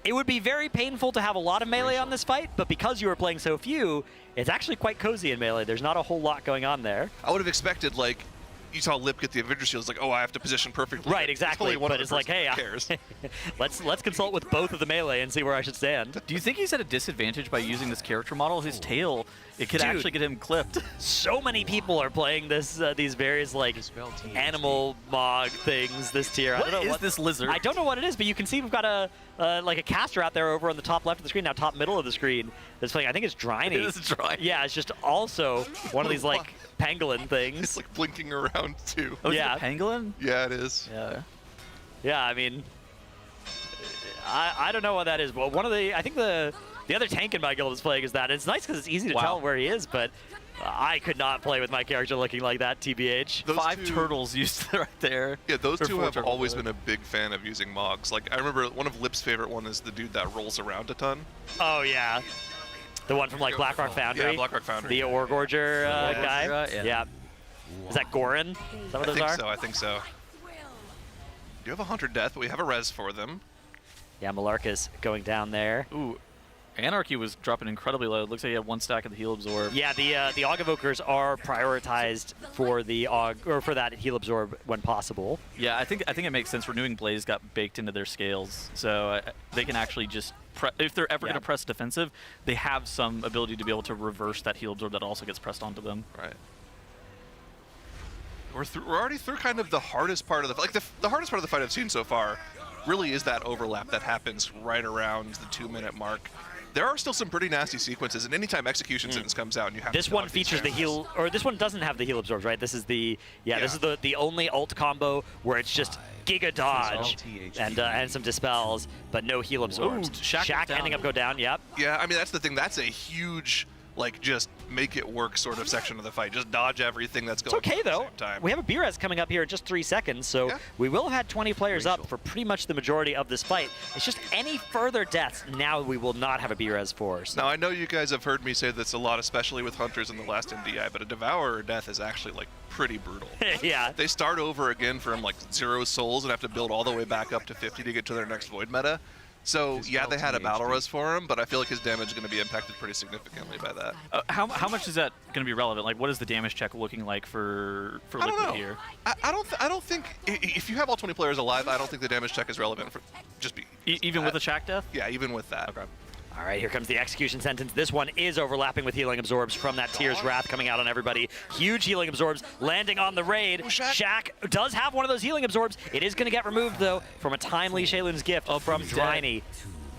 It would be very painful to have a lot of melee on this fight, but because you were playing so few, it's actually quite cozy in melee. There's not a whole lot going on there. I would have expected, like, you saw Lip get the Avenger shield. It's like, oh, I have to position perfectly. Right, exactly. But it's like, hey, cares. let's consult with both of the melee and see where I should stand. Do you think he's at a disadvantage by using this character model? His tail, it could actually get him clipped. So many people are playing this these various like animal mog things this tier. I don't know what is this lizard? I don't know what it is, but you can see we've got a like a caster out there over on the top left of the screen, now top middle of the screen, that's playing. I think it's Dryny. It is Dryny. Yeah, it's just also one of these like pangolin things. It's like blinking around too. Oh, yeah, is it a pangolin? Yeah, it is. Yeah. I mean, I don't know what that is, but I think the other tank in my guild is playing is that. It's nice because it's easy to tell where he is, but I could not play with my character looking like that, TBH. Those 5 turtles used right there. Yeah, those two have always been a big fan of using Mogs. Like, I remember one of Lip's favorite one is the dude that rolls around a ton. Oh, yeah. The one from, like, Blackrock Foundry? Yeah, Blackrock Foundry. The Ore Gorger guy? Yeah. Is that Gorin? Is that what those are? I think so. You have a Hunter Death, but we have a res for them. Yeah, Malarkus going down there. Ooh. Anarchy was dropping incredibly low. It looks like he had 1 stack of the heal absorb. Yeah, the Aug Evokers are prioritized for the Aug, or for that heal absorb when possible. Yeah, I think it makes sense. Renewing Blaze got baked into their scales, so they can actually just if they're ever going to press defensive, they have some ability to be able to reverse that heal absorb that also gets pressed onto them. Right. We're already through kind of the hardest part of the fight. Like the hardest part of the fight I've seen so far really is that overlap that happens right around the 2-minute mark. There are still some pretty nasty sequences, and anytime execution sentence comes out and you have this to one features the heal, or this one doesn't have the heal absorbs, right? This is the this is the only ult combo where it's just Giga Dodge and some dispels, but no heal absorbs. Ooh, Shaq ending up go down. Yep. Yeah, I mean that's the thing. That's a huge like just make it work sort of section of the fight. Just dodge everything that's going on. It's okay though. We have a B-res coming up here in just 3 seconds, so we will have had 20 players up for pretty much the majority of this fight. It's just any further deaths now we will not have a B-res force. Now I know you guys have heard me say this a lot, especially with Hunters in the last MDI, but a Devourer death is actually like pretty brutal. Yeah. They start over again from like 0 souls and have to build all the way back up to 50 to get to their next Void meta. So, yeah, they had a battle res for him, but I feel like his damage is going to be impacted pretty significantly by that. How much is that going to be relevant? Like, what is the damage check looking like for Liquid here? I don't think if you have all 20 players alive, I don't think the damage check is relevant for even with a Shaq death. Yeah, even with that. Okay. All right, here comes the execution sentence. This one is overlapping with healing absorbs from that Tear's Wrath coming out on everybody. Huge healing absorbs landing on the raid. Shaq does have one of those healing absorbs. It is going to get removed, though, from a timely Shaylin's gift from Dryny.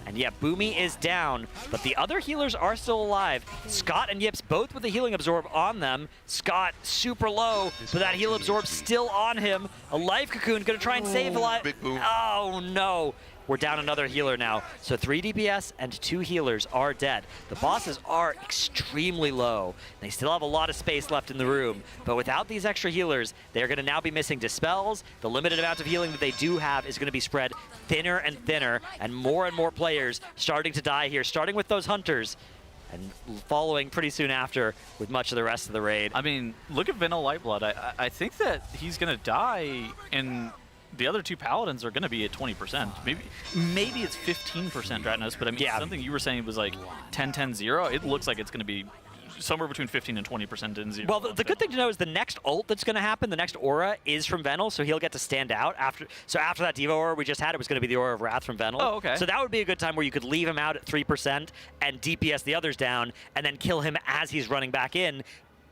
And yeah, Boomy is down, but the other healers are still alive. Scott and Yips both with the healing absorb on them. Scott super low, but that heal absorb still on him. A life cocoon going to try and save a life. Big boom. Oh no. We're down another healer now. So 3 DPS and 2 healers are dead. The bosses are extremely low. They still have a lot of space left in the room. But without these extra healers, they're going to now be missing dispels. The limited amount of healing that they do have is going to be spread thinner and thinner. And more players starting to die here, starting with those hunters. And following pretty soon after with much of the rest of the raid. I mean, look at Veno Lightblood. I think that he's going to die in... The other 2 paladins are going to be at 20%. Maybe it's 15% Dratnos, but I mean, something you were saying was like 10-10-0. It looks like it's going to be somewhere between 15 and 20% in zero. Well, the good thing to know is the next ult that's going to happen, the next aura, is from Venal, so he'll get to stand out after. So after that Diva aura we just had, it was going to be the Aura of Wrath from Venal. Oh, okay. So that would be a good time where you could leave him out at 3% and DPS the others down, and then kill him as he's running back in.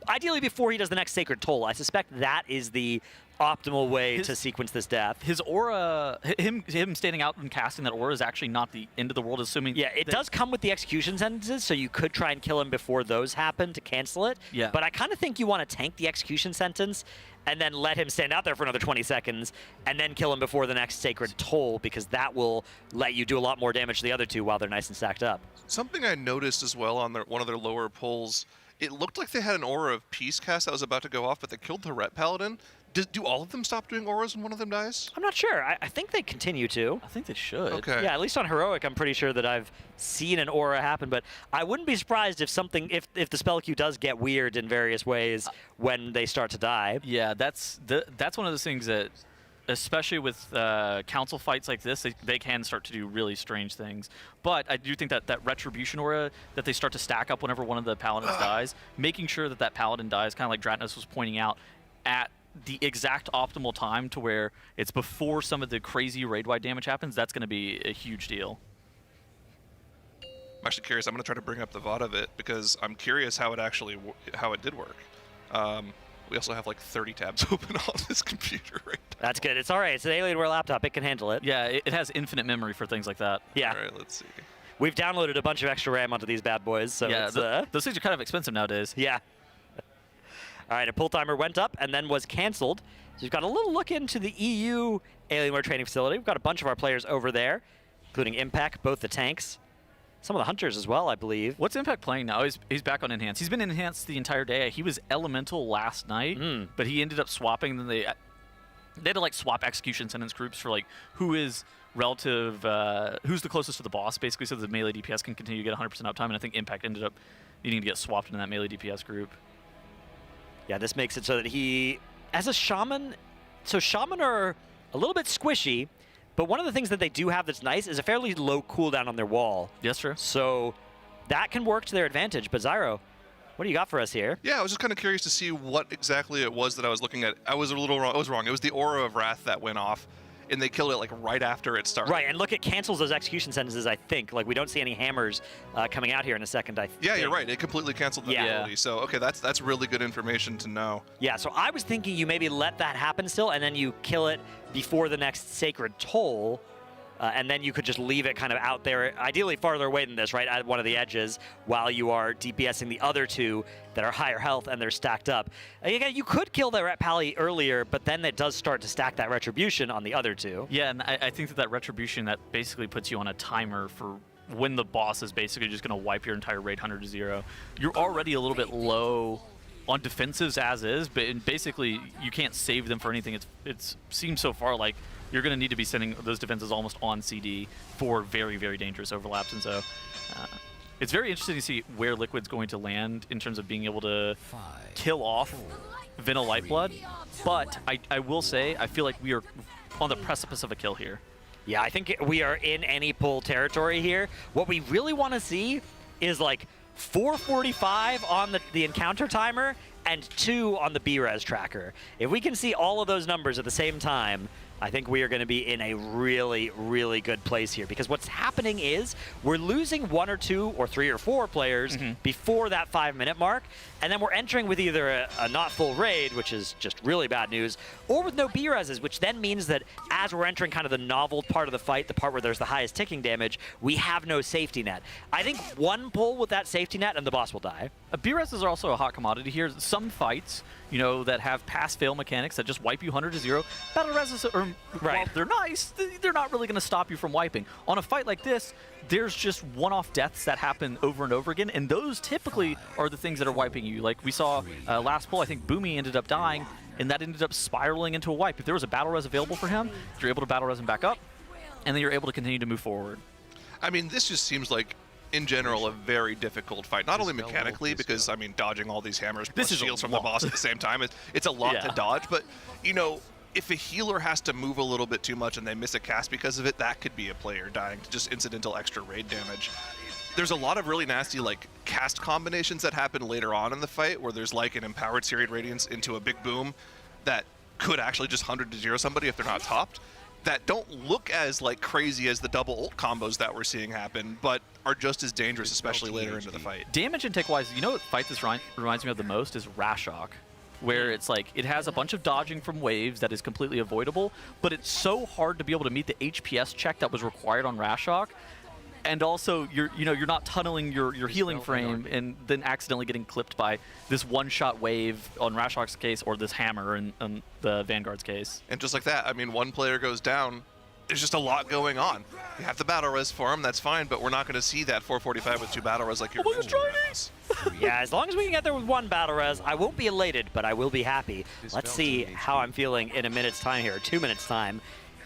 Ideally before he does the next Sacred Toll. I suspect that is the optimal way to sequence this death. His aura, him standing out and casting that aura is actually not the end of the world, assuming... Yeah, it does come with the execution sentences, so you could try and kill him before those happen to cancel it. Yeah. But I kind of think you want to tank the execution sentence and then let him stand out there for another 20 seconds and then kill him before the next Sacred Toll, because that will let you do a lot more damage to the other two while they're nice and stacked up. Something I noticed as well on one of their lower pulls, it looked like they had an aura of Peace Cast that was about to go off, but they killed the Ret Paladin. Do all of them stop doing auras when one of them dies? I'm not sure. I think they continue to. I think they should. Okay. Yeah, at least on Heroic, I'm pretty sure that I've seen an aura happen, but I wouldn't be surprised if the spell queue does get weird in various ways when they start to die. Yeah, that's one of those things that, especially with council fights like this, they can start to do really strange things. But I do think that Retribution aura that they start to stack up whenever one of the Paladins dies, making sure that Paladin dies, kind of like Dratnos was pointing out, at the exact optimal time to where it's before some of the crazy raid-wide damage happens, that's going to be a huge deal. I'm actually curious. I'm going to try to bring up the VOD of it because I'm curious how it did work. We also have like 30 tabs open on this computer right now. That's good. It's all right. It's an Alienware laptop. It can handle it. Yeah, it has infinite memory for things like that. Yeah. All right, let's see. We've downloaded a bunch of extra RAM onto these bad boys, so yeah, it's, those things are kind of expensive nowadays. Yeah. All right, a pull timer went up and then was canceled. So we've got a little look into the EU Alienware training facility. We've got a bunch of our players over there, including Impact, both the tanks. Some of the hunters as well, I believe. What's Impact playing now? He's back on Enhance. He's been Enhanced the entire day. He was Elemental last night, but he ended up swapping. Then they had to like swap execution sentence groups for like who is relative, who's the closest to the boss, basically, so the melee DPS can continue to get 100% uptime. And I think Impact ended up needing to get swapped into that melee DPS group. Yeah, this makes it so that he, as a Shaman, so Shaman are a little bit squishy, but one of the things that they do have that's nice is a fairly low cooldown on their wall. Yes, sir. So that can work to their advantage. But Zyro, what do you got for us here? Yeah, I was just kind of curious to see what exactly it was that I was looking at. I was a little wrong. I was wrong. It was the Aura of Wrath that went off, and they killed it like right after it started. Right, and look, it cancels those execution sentences, I think. Like, we don't see any hammers coming out here in a second, I think. Yeah, you're right. It completely canceled the ability. So, okay, that's really good information to know. Yeah, so I was thinking you maybe let that happen still, and then you kill it before the next Sacred Toll, and then you could just leave it kind of out there, ideally farther away than this, right, at one of the edges, while you are DPSing the other two that are higher health and they're stacked up. Again, you could kill the Ret Pally earlier, but then it does start to stack that Retribution on the other two. Yeah, and I think that Retribution, that basically puts you on a timer for when the boss is basically just going to wipe your entire raid hunter to zero. You're already a little bit low on defensives as is, but basically you can't save them for anything. It seems so far like you're going to need to be sending those defenses almost on CD for very, very dangerous overlaps. And so it's very interesting to see where Liquid's going to land in terms of being able to kill off Venal Lightblood. But I will say, I feel like we are on the precipice of a kill here. Yeah, I think we are in any pull territory here. What we really want to see is like 445 on the encounter timer and 2 on the B-Res tracker. If we can see all of those numbers at the same time, I think we are going to be in a really, really good place here, because what's happening is we're losing 1 or 2 or 3 or 4 players before that 5-minute mark, and then we're entering with either a not full raid, which is just really bad news, or with no B-Reses, which then means that as we're entering kind of the novel part of the fight, the part where there's the highest ticking damage, we have no safety net. I think one pull with that safety net and the boss will die. B-Reses are also a hot commodity here. Some fights, you know, that have pass-fail mechanics that just wipe you 100 to 0. Battle reses are, while they're nice, they're not really going to stop you from wiping. On a fight like this, there's just one-off deaths that happen over and over again, and those typically are the things that are wiping you. Like we saw last pull, I think Boomy ended up dying, and that ended up spiraling into a wipe. If there was a battle res available for him, you're able to battle res him back up, and then you're able to continue to move forward. I mean, this just seems like, in general, a very difficult fight. Not only mechanically, because, I mean, dodging all these hammers plus shields from the boss at the same time, it's a lot to dodge, but, you know, if a healer has to move a little bit too much and they miss a cast because of it, that could be a player dying to just incidental extra raid damage. there's a lot of really nasty like cast combinations that happen later on in the fight where there's like an empowered Seared Radiance into a big boom that could actually just 100 to 0 somebody if they're not topped, that don't look as like crazy as the double ult combos that we're seeing happen, but are just as dangerous, especially later into the fight. Damage and tick-wise, you know what fight this reminds me of the most is Rashok, where it's like it has a bunch of dodging from waves that is completely avoidable, but it's so hard to be able to meet the HPS check that was required on Rashok. And also, you're not tunneling your healing frame and then accidentally getting clipped by this one-shot wave on Rashok's case or this hammer in the Vanguard's case. And just like that, I mean, one player goes down, there's just a lot going on. You have the battle res for him, that's fine, but we're not going to see that 445 with 2 battle res like you're Yeah, as long as we can get there with 1 battle res, I won't be elated, but I will be happy. Let's see how I'm feeling in a minute's time here, 2 minutes time.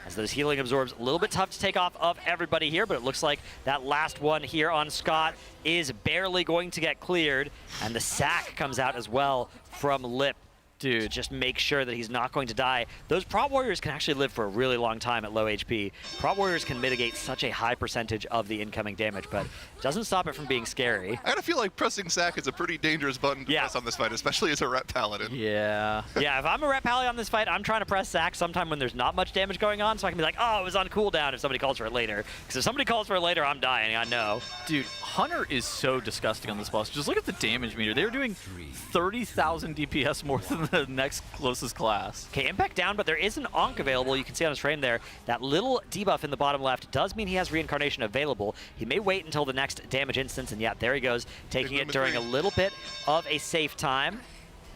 As those healing absorbs, a little bit tough to take off of everybody here, but it looks like that last one here on Scott is barely going to get cleared, and the sack comes out as well from Lip. To just make sure that he's not going to die. Those Prot Warriors can actually live for a really long time at low HP. Prot Warriors can mitigate such a high percentage of the incoming damage, but doesn't stop it from being scary. I gotta feel like pressing sack is a pretty dangerous button to press on this fight, especially as a Ret Paladin. Yeah. Yeah, if I'm a Ret Paladin on this fight, I'm trying to press sack sometime when there's not much damage going on, so I can be like, oh, it was on cooldown if somebody calls for it later. Because if somebody calls for it later, I'm dying, I know. Dude, Hunter is so disgusting on this boss. Just look at the damage meter. They're doing 30,000 DPS more than the next closest class. Okay, impact down, but there is an Ankh available. You can see on his frame there, that little debuff in the bottom left does mean he has reincarnation available. He may wait until the next damage instance, and yeah, there he goes, taking it during a little bit of a safe time.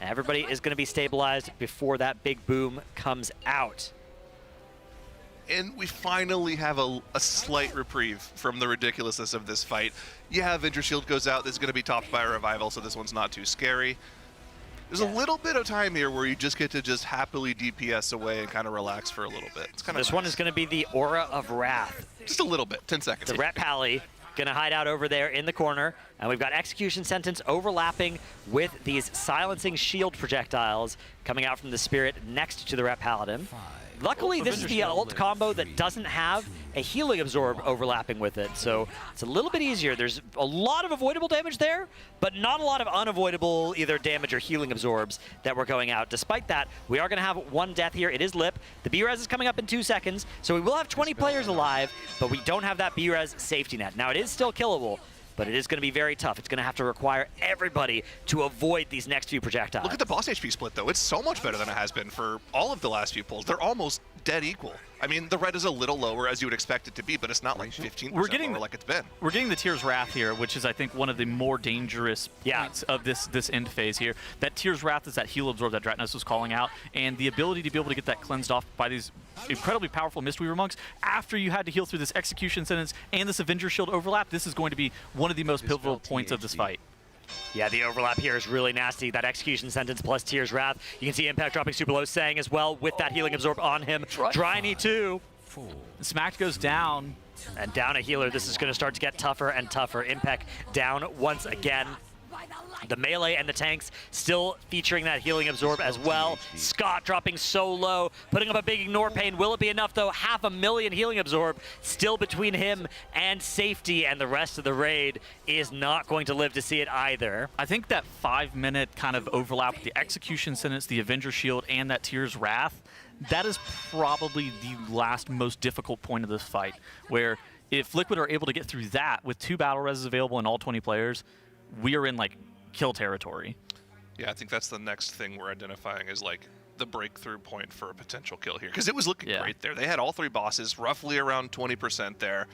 Everybody is going to be stabilized before that big boom comes out. And we finally have a slight reprieve from the ridiculousness of this fight. Yeah, Avenger Shield goes out. This is going to be topped by a revival, so this one's not too scary. There's a little bit of time here where you just get to just happily DPS away and kind of relax for a little bit. It's kind of This one is going to be the Aura of Wrath. Just a little bit, 10 seconds. The Ret Pally going to hide out over there in the corner, and we've got Execution Sentence overlapping with these silencing shield projectiles coming out from the Spirit next to the Ret Paladin. Luckily, this is the ult combo that doesn't have a healing absorb overlapping with it, so it's a little bit easier. There's a lot of avoidable damage there, but not a lot of unavoidable either damage or healing absorbs that were going out. Despite that, we are going to have 1 death here. It is Lip. The B-Res is coming up in 2 seconds, so we will have 20 players alive, but we don't have that B-Res safety net. Now, it is still killable, but it is going to be very tough. It's going to have to require everybody to avoid these next few projectiles. Look at the boss HP split, though. It's so much better than it has been for all of the last few pulls. They're almost dead equal. I mean, the red is a little lower, as you would expect it to be, but it's not like 15% lower like it's been. We're getting the Tears Wrath here, which is, I think, one of the more dangerous points of this end phase here. That Tears Wrath is that heal absorb that Dratnos was calling out, and the ability to be able to get that cleansed off by these incredibly powerful Mistweaver monks after you had to heal through this Execution Sentence and this Avenger Shield overlap. This is going to be one of the most pivotal points of this fight. Yeah, the overlap here is really nasty. That Execution Sentence plus Tears Wrath. You can see Impact dropping super low, saying as well with that healing absorb on him. Dryny too. Smacked goes down. And down a healer. This is going to start to get tougher and tougher. Impact down once again. The melee and the tanks still featuring that healing absorb as well. Scott dropping so low, putting up a big ignore pain. Will it be enough though? 500,000 healing absorb still between him and safety, and the rest of the raid is not going to live to see it either. I think that 5-minute kind of overlap with the Execution Sentence, the Avenger Shield, and that Tears Wrath, that is probably the last most difficult point of this fight, where if Liquid are able to get through that with 2 battle reses available in all 20 players, we are in like kill territory. Yeah, I think that's the next thing we're identifying as like the breakthrough point for a potential kill here, because it was looking great there. They had all 3 bosses roughly around 20% there.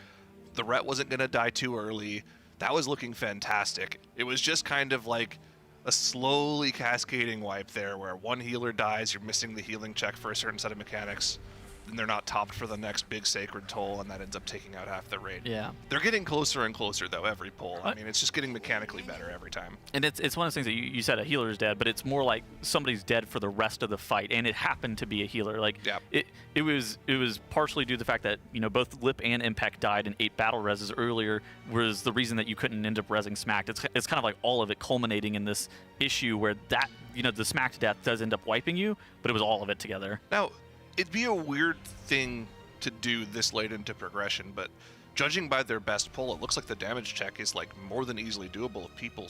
The Ret wasn't going to die too early. That was looking fantastic. It was just kind of like a slowly cascading wipe there where one healer dies, you're missing the healing check for a certain set of mechanics, and they're not topped for the next big sacred toll, and that ends up taking out half the raid. Yeah. They're getting closer and closer, though, every pull. I mean, it's just getting mechanically better every time. And it's one of those things that you said a healer is dead, but it's more like somebody's dead for the rest of the fight, and it happened to be a healer. Like, it was partially due to the fact that, you know, both Lip and Impeck died in 8 battle reses earlier, was the reason that you couldn't end up resing Smacked. It's kind of like all of it culminating in this issue where that, you know, the Smacked death does end up wiping you, but it was all of it together. Now, it'd be a weird thing to do this late into progression, but judging by their best pull, it looks like the damage check is like more than easily doable if people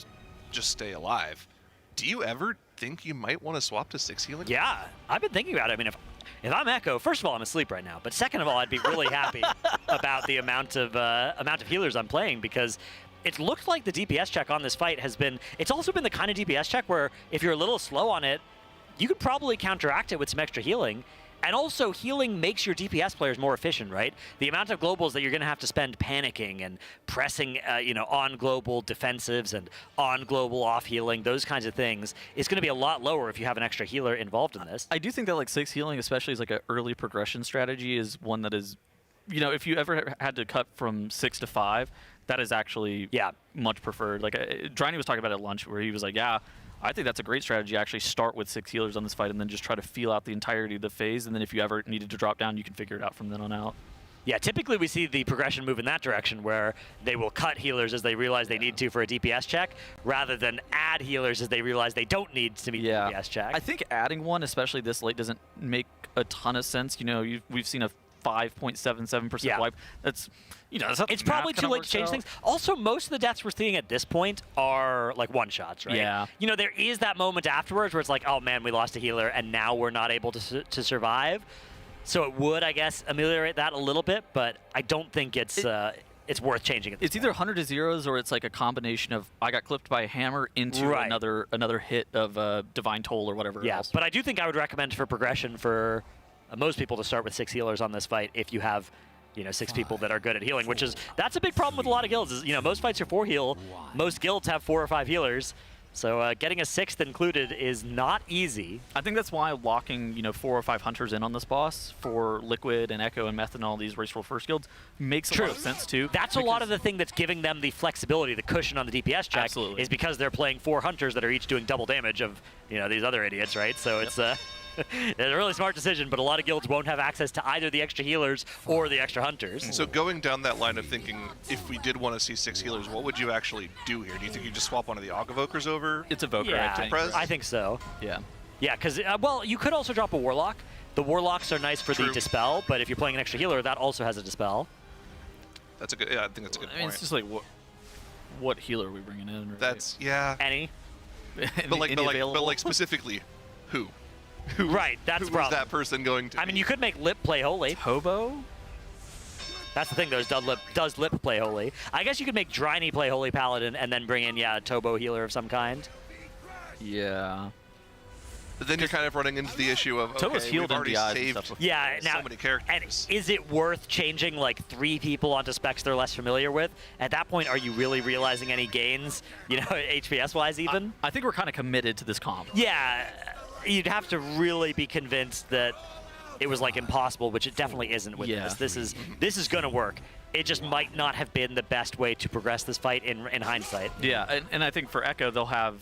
just stay alive. Do you ever think you might want to swap to 6 healing? Yeah, I've been thinking about it. I mean, if I'm Echo, first of all, I'm asleep right now. But second of all, I'd be really happy about the amount of healers I'm playing, because it looked like the DPS check on this fight has been, it's also been the kind of DPS check where if you're a little slow on it, you could probably counteract it with some extra healing. And also, healing makes your DPS players more efficient, right? The amount of globals that you're going to have to spend panicking and pressing, on global defensives and on global off healing, those kinds of things, is going to be a lot lower if you have an extra healer involved in this. I do think that like 6 healing, especially as like an early progression strategy, is one that is, if you ever had to cut from 6 to 5, that is actually much preferred. Like Dryny was talking about it at lunch, where he was like, yeah, I think that's a great strategy. Actually start with 6 healers on this fight and then just try to feel out the entirety of the phase. And then if you ever needed to drop down, you can figure it out from then on out. Yeah, typically we see the progression move in that direction, where they will cut healers as they realize they need to for a DPS check, rather than add healers as they realize they don't need to meet the DPS check. I think adding one, especially this late, doesn't make a ton of sense. We've seen a 5.77% wipe. That's, it's probably too late to change things. Also, most of the deaths we're seeing at this point are like one-shots, right? Yeah. There is that moment afterwards where it's like, oh man, we lost a healer and now we're not able to survive. So it would, I guess, ameliorate that a little bit, but I don't think it's worth changing it. It's either 100 to zeros, or it's like a combination of I got clipped by a hammer into another hit of Divine Toll or whatever else. But I do think I would recommend for progression for most people to start with 6 healers on this fight if you have 6 people that are good at healing, that's a big problem with a lot of guilds. Is most fights are 4 heal, most guilds have 4 or 5 healers, so getting a 6th included is not easy. I think that's why locking 4 or 5 hunters in on this boss for Liquid and Echo and Meth and all these Race Roll First guilds makes a lot of sense too. That's a lot of the thing that's giving them the flexibility, the cushion on the DPS check. Absolutely. Is because they're playing 4 hunters that are each doing double damage of these other idiots, right? So it's it's a really smart decision, but a lot of guilds won't have access to either the extra healers or the extra hunters. So going down that line of thinking, if we did want to see 6 healers, what would you actually do here? Do you think you just swap one of the Aug Evokers over? It's Evoker, I think so. Yeah. Yeah, because, you could also drop a Warlock. The Warlocks are nice for the Dispel, but if you're playing an extra healer, that also has a Dispel. That's a good, I think that's a good point. It's just like, what healer are we bringing in? Right? That's, Any. but specifically, who? Right, that's who the problem. Who's that person going to I mean, you could make Lip play holy. Tobo? That's the thing, though, does Lip play holy. I guess you could make Dryny play holy paladin and then bring in, a Tobo healer of some kind. Yeah. But then you're kind of running into the issue of, Tobo's healed we've already saved so many characters. And is it worth changing like 3 people onto specs they're less familiar with? At that point, are you really realizing any gains, HPS-wise even? I think we're kind of committed to this comp. Yeah. You'd have to really be convinced that it was like impossible, which it definitely isn't with this. This is going to work. It just might not have been the best way to progress this fight in hindsight. Yeah, and I think for Echo, they'll have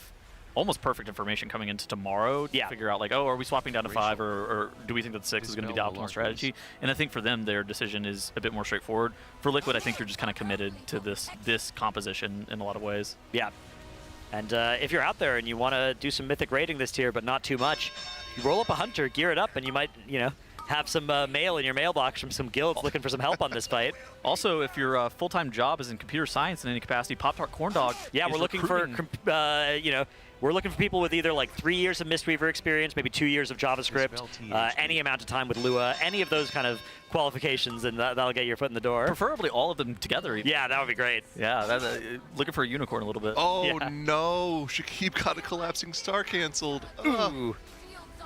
almost perfect information coming into tomorrow to figure out, like, oh, are we swapping down to 5, or do we think that 6 is going to be the optimal strategy? And I think for them, their decision is a bit more straightforward. For Liquid, I think you're just kind of committed to this composition in a lot of ways. Yeah. And if you're out there and you want to do some Mythic raiding this tier, but not too much, you roll up a Hunter, gear it up, and you might, have some mail in your mailbox from some guilds looking for some help on this fight. Also, if your full-time job is in computer science in any capacity, Pop-Tart Corndog we're looking for, we're looking for people with either like 3 years of Mistweaver experience, maybe 2 years of JavaScript, any amount of time with Lua, any of those kind of qualifications, and that'll get your foot in the door. Preferably all of them together. Even. Yeah, that would be great. Yeah, looking for a unicorn a little bit. Oh no, Shakib got a collapsing star canceled. Ooh,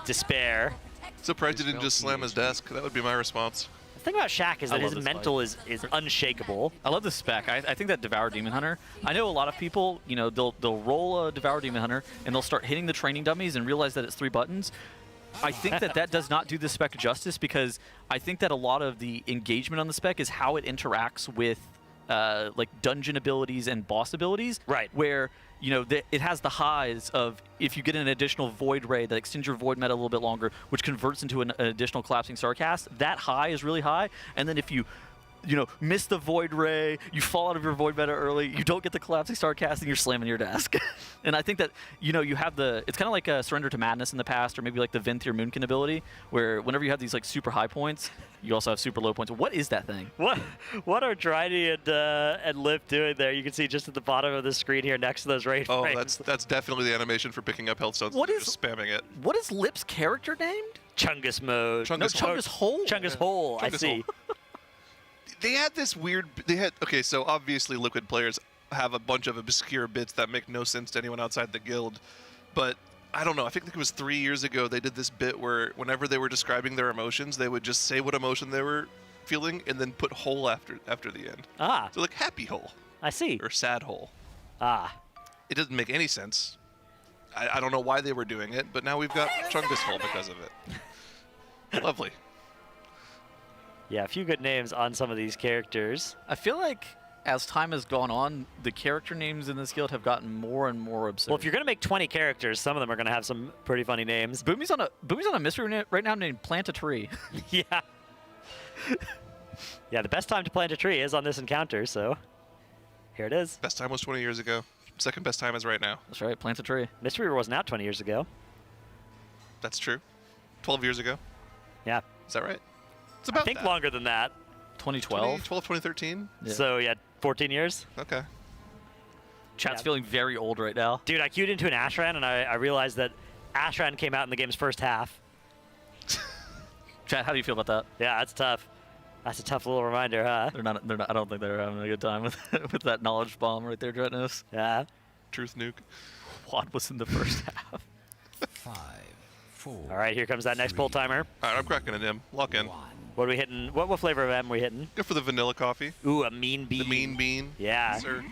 despair. Surprised he didn't just slam his desk. That would be my response. The thing about Shaq is that his mental is unshakable. I love the spec. I think that Devour Demon Hunter, I know a lot of people, they'll roll a Devour Demon Hunter and they'll start hitting the training dummies and realize that it's 3 buttons. I think that does not do the spec justice, because I think that a lot of the engagement on the spec is how it interacts with like dungeon abilities and boss abilities. Right. Where, it has the highs of if you get an additional Void Ray that extends your Void meta a little bit longer, which converts into an additional Collapsing Starcast, that high is really high. And then if you miss the Void Ray, you fall out of your Void meta early, you don't get the Collapsing Starcast, and you're slamming your desk. And I think that, you know, you have the, it's kind of like a Surrender to Madness in the past, or maybe like the Venthyr Moonkin ability, where whenever you have these like super high points, you also have super low points. What is that thing? What are Drydy and Lip doing there? You can see just at the bottom of the screen here next to those raid frames. That's definitely the animation for picking up health stones. What is just spamming it? What is Lip's character named? Chungus mode. Chungus Hole? Chungus Hole, I see. They had this weird, okay, so obviously Liquid players have a bunch of obscure bits that make no sense to anyone outside the guild, but I don't know, I think it was 3 years ago they did this bit where whenever they were describing their emotions, they would just say what emotion they were feeling and then put hole after the end. Ah. So like happy hole. I see. Or sad hole. Ah. It doesn't make any sense. I don't know why they were doing it, but now we've got Chungus hole because of it. Lovely. Yeah, a few good names on some of these characters. I feel like as time has gone on, the character names in this guild have gotten more and more absurd. Well, if you're going to make 20 characters, some of them are going to have some pretty funny names. Boomy's on a mystery right now named Plant a Tree. Yeah. Yeah, the best time to plant a tree is on this encounter, so here it is. Best time was 20 years ago. Second best time is right now. That's right, plant a tree. Mystery wasn't out 20 years ago. That's true. 12 years ago. Yeah. Is that right? It's about I think that. longer than that. 2012? 2013? Yeah. So, yeah, 14 years. Okay. Chat's feeling very old right now. Dude, I queued into an Ashran, and I realized that Ashran came out in the game's first half. Chat, how do you feel about that? Yeah, that's tough. That's a tough little reminder, huh? They're not. I don't think they're having a good time with with that knowledge bomb right there, Dretnos. Yeah. Truth nuke. What was in the first half? 5, 4. All right, here comes that next pull timer. All right, I'm cracking an M. Lock in. What are we hitting? What flavor of M are we hitting? Go for the vanilla coffee. Ooh, a mean bean. The mean bean. Yeah. Sir.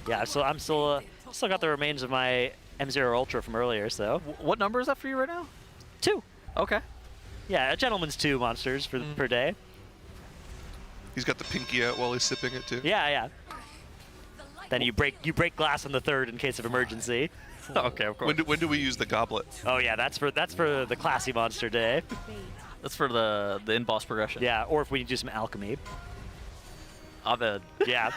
Yeah, so I'm still got the remains of my M0 Ultra from earlier, so. What number is that for you right now? 2. Okay. Yeah, a gentleman's 2 monsters per day. He's got the pinky out while he's sipping it too. Yeah, yeah. Then you break glass on the 3rd in case of emergency. Okay, of course. When do we use the goblet? Oh yeah, that's for the classy monster day. That's for the in-boss progression. Yeah, or if we do some alchemy. Abed. Yeah.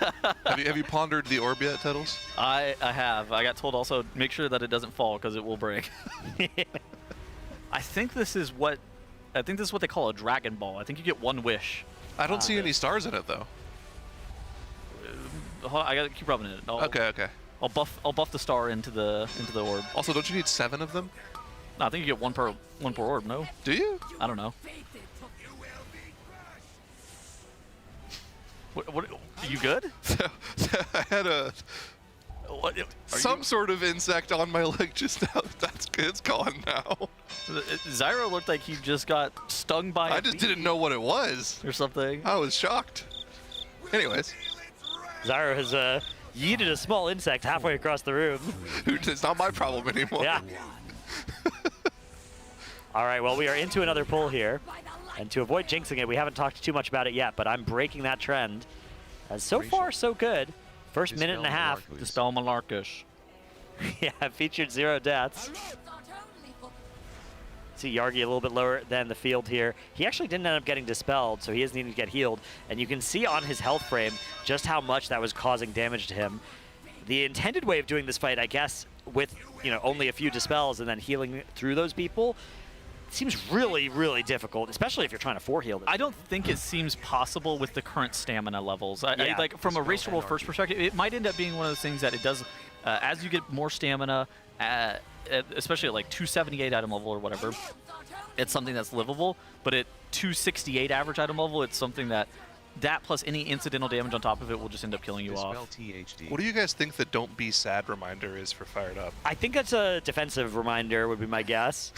have you pondered the orb yet, Tettles? I have. I got told also make sure that it doesn't fall because it will break. I think this is what they call a Dragon Ball. I think you get one wish. I don't see any stars in it though. I gotta keep rubbing it. Okay. I'll buff the star into the orb. Also, don't you need 7 of them? No, I think you get one per orb. No. Do you? I don't know. What you good? So I had some sort of insect on my leg just now. It's gone now. Zyro looked like he just got stung by. I just didn't know what it was or something. I was shocked. Anyways, Zyro has yeeted a small insect halfway across the room. It's not my problem anymore. Yeah. All right, well, we are into another pull here. And to avoid jinxing it, we haven't talked too much about it yet, but I'm breaking that trend. As so far, so good. First minute and a half. Dispel Malarkish. Yeah, featured 0 deaths. See Yargi a little bit lower than the field here. He actually didn't end up getting dispelled, so he is needing to get healed. And you can see on his health frame just how much that was causing damage to him. The intended way of doing this fight, I guess, with only a few dispels and then healing through those people, seems really, really difficult, especially if you're trying to 4-heal them. I don't think it seems possible with the current stamina levels. I like from a race to roll first perspective, it might end up being one of those things that it does as you get more stamina, especially at like 278 item level or whatever, it's something that's livable. But at 268 average item level, it's something that plus any incidental damage on top of it will just end up killing you off. What do you guys think the "Don't Be Sad" reminder is for Fired Up? I think that's a defensive reminder would be my guess.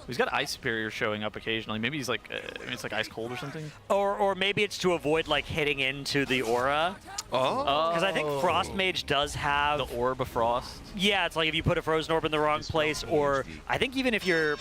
He's got Ice Superior showing up occasionally. Maybe he's like, it's like Ice Cold or something. Or maybe it's to avoid like hitting into the aura. Oh. Because I think Frost Mage does have the Orb of Frost. Yeah, it's like if you put a Frozen Orb in the wrong place, or I think even if you're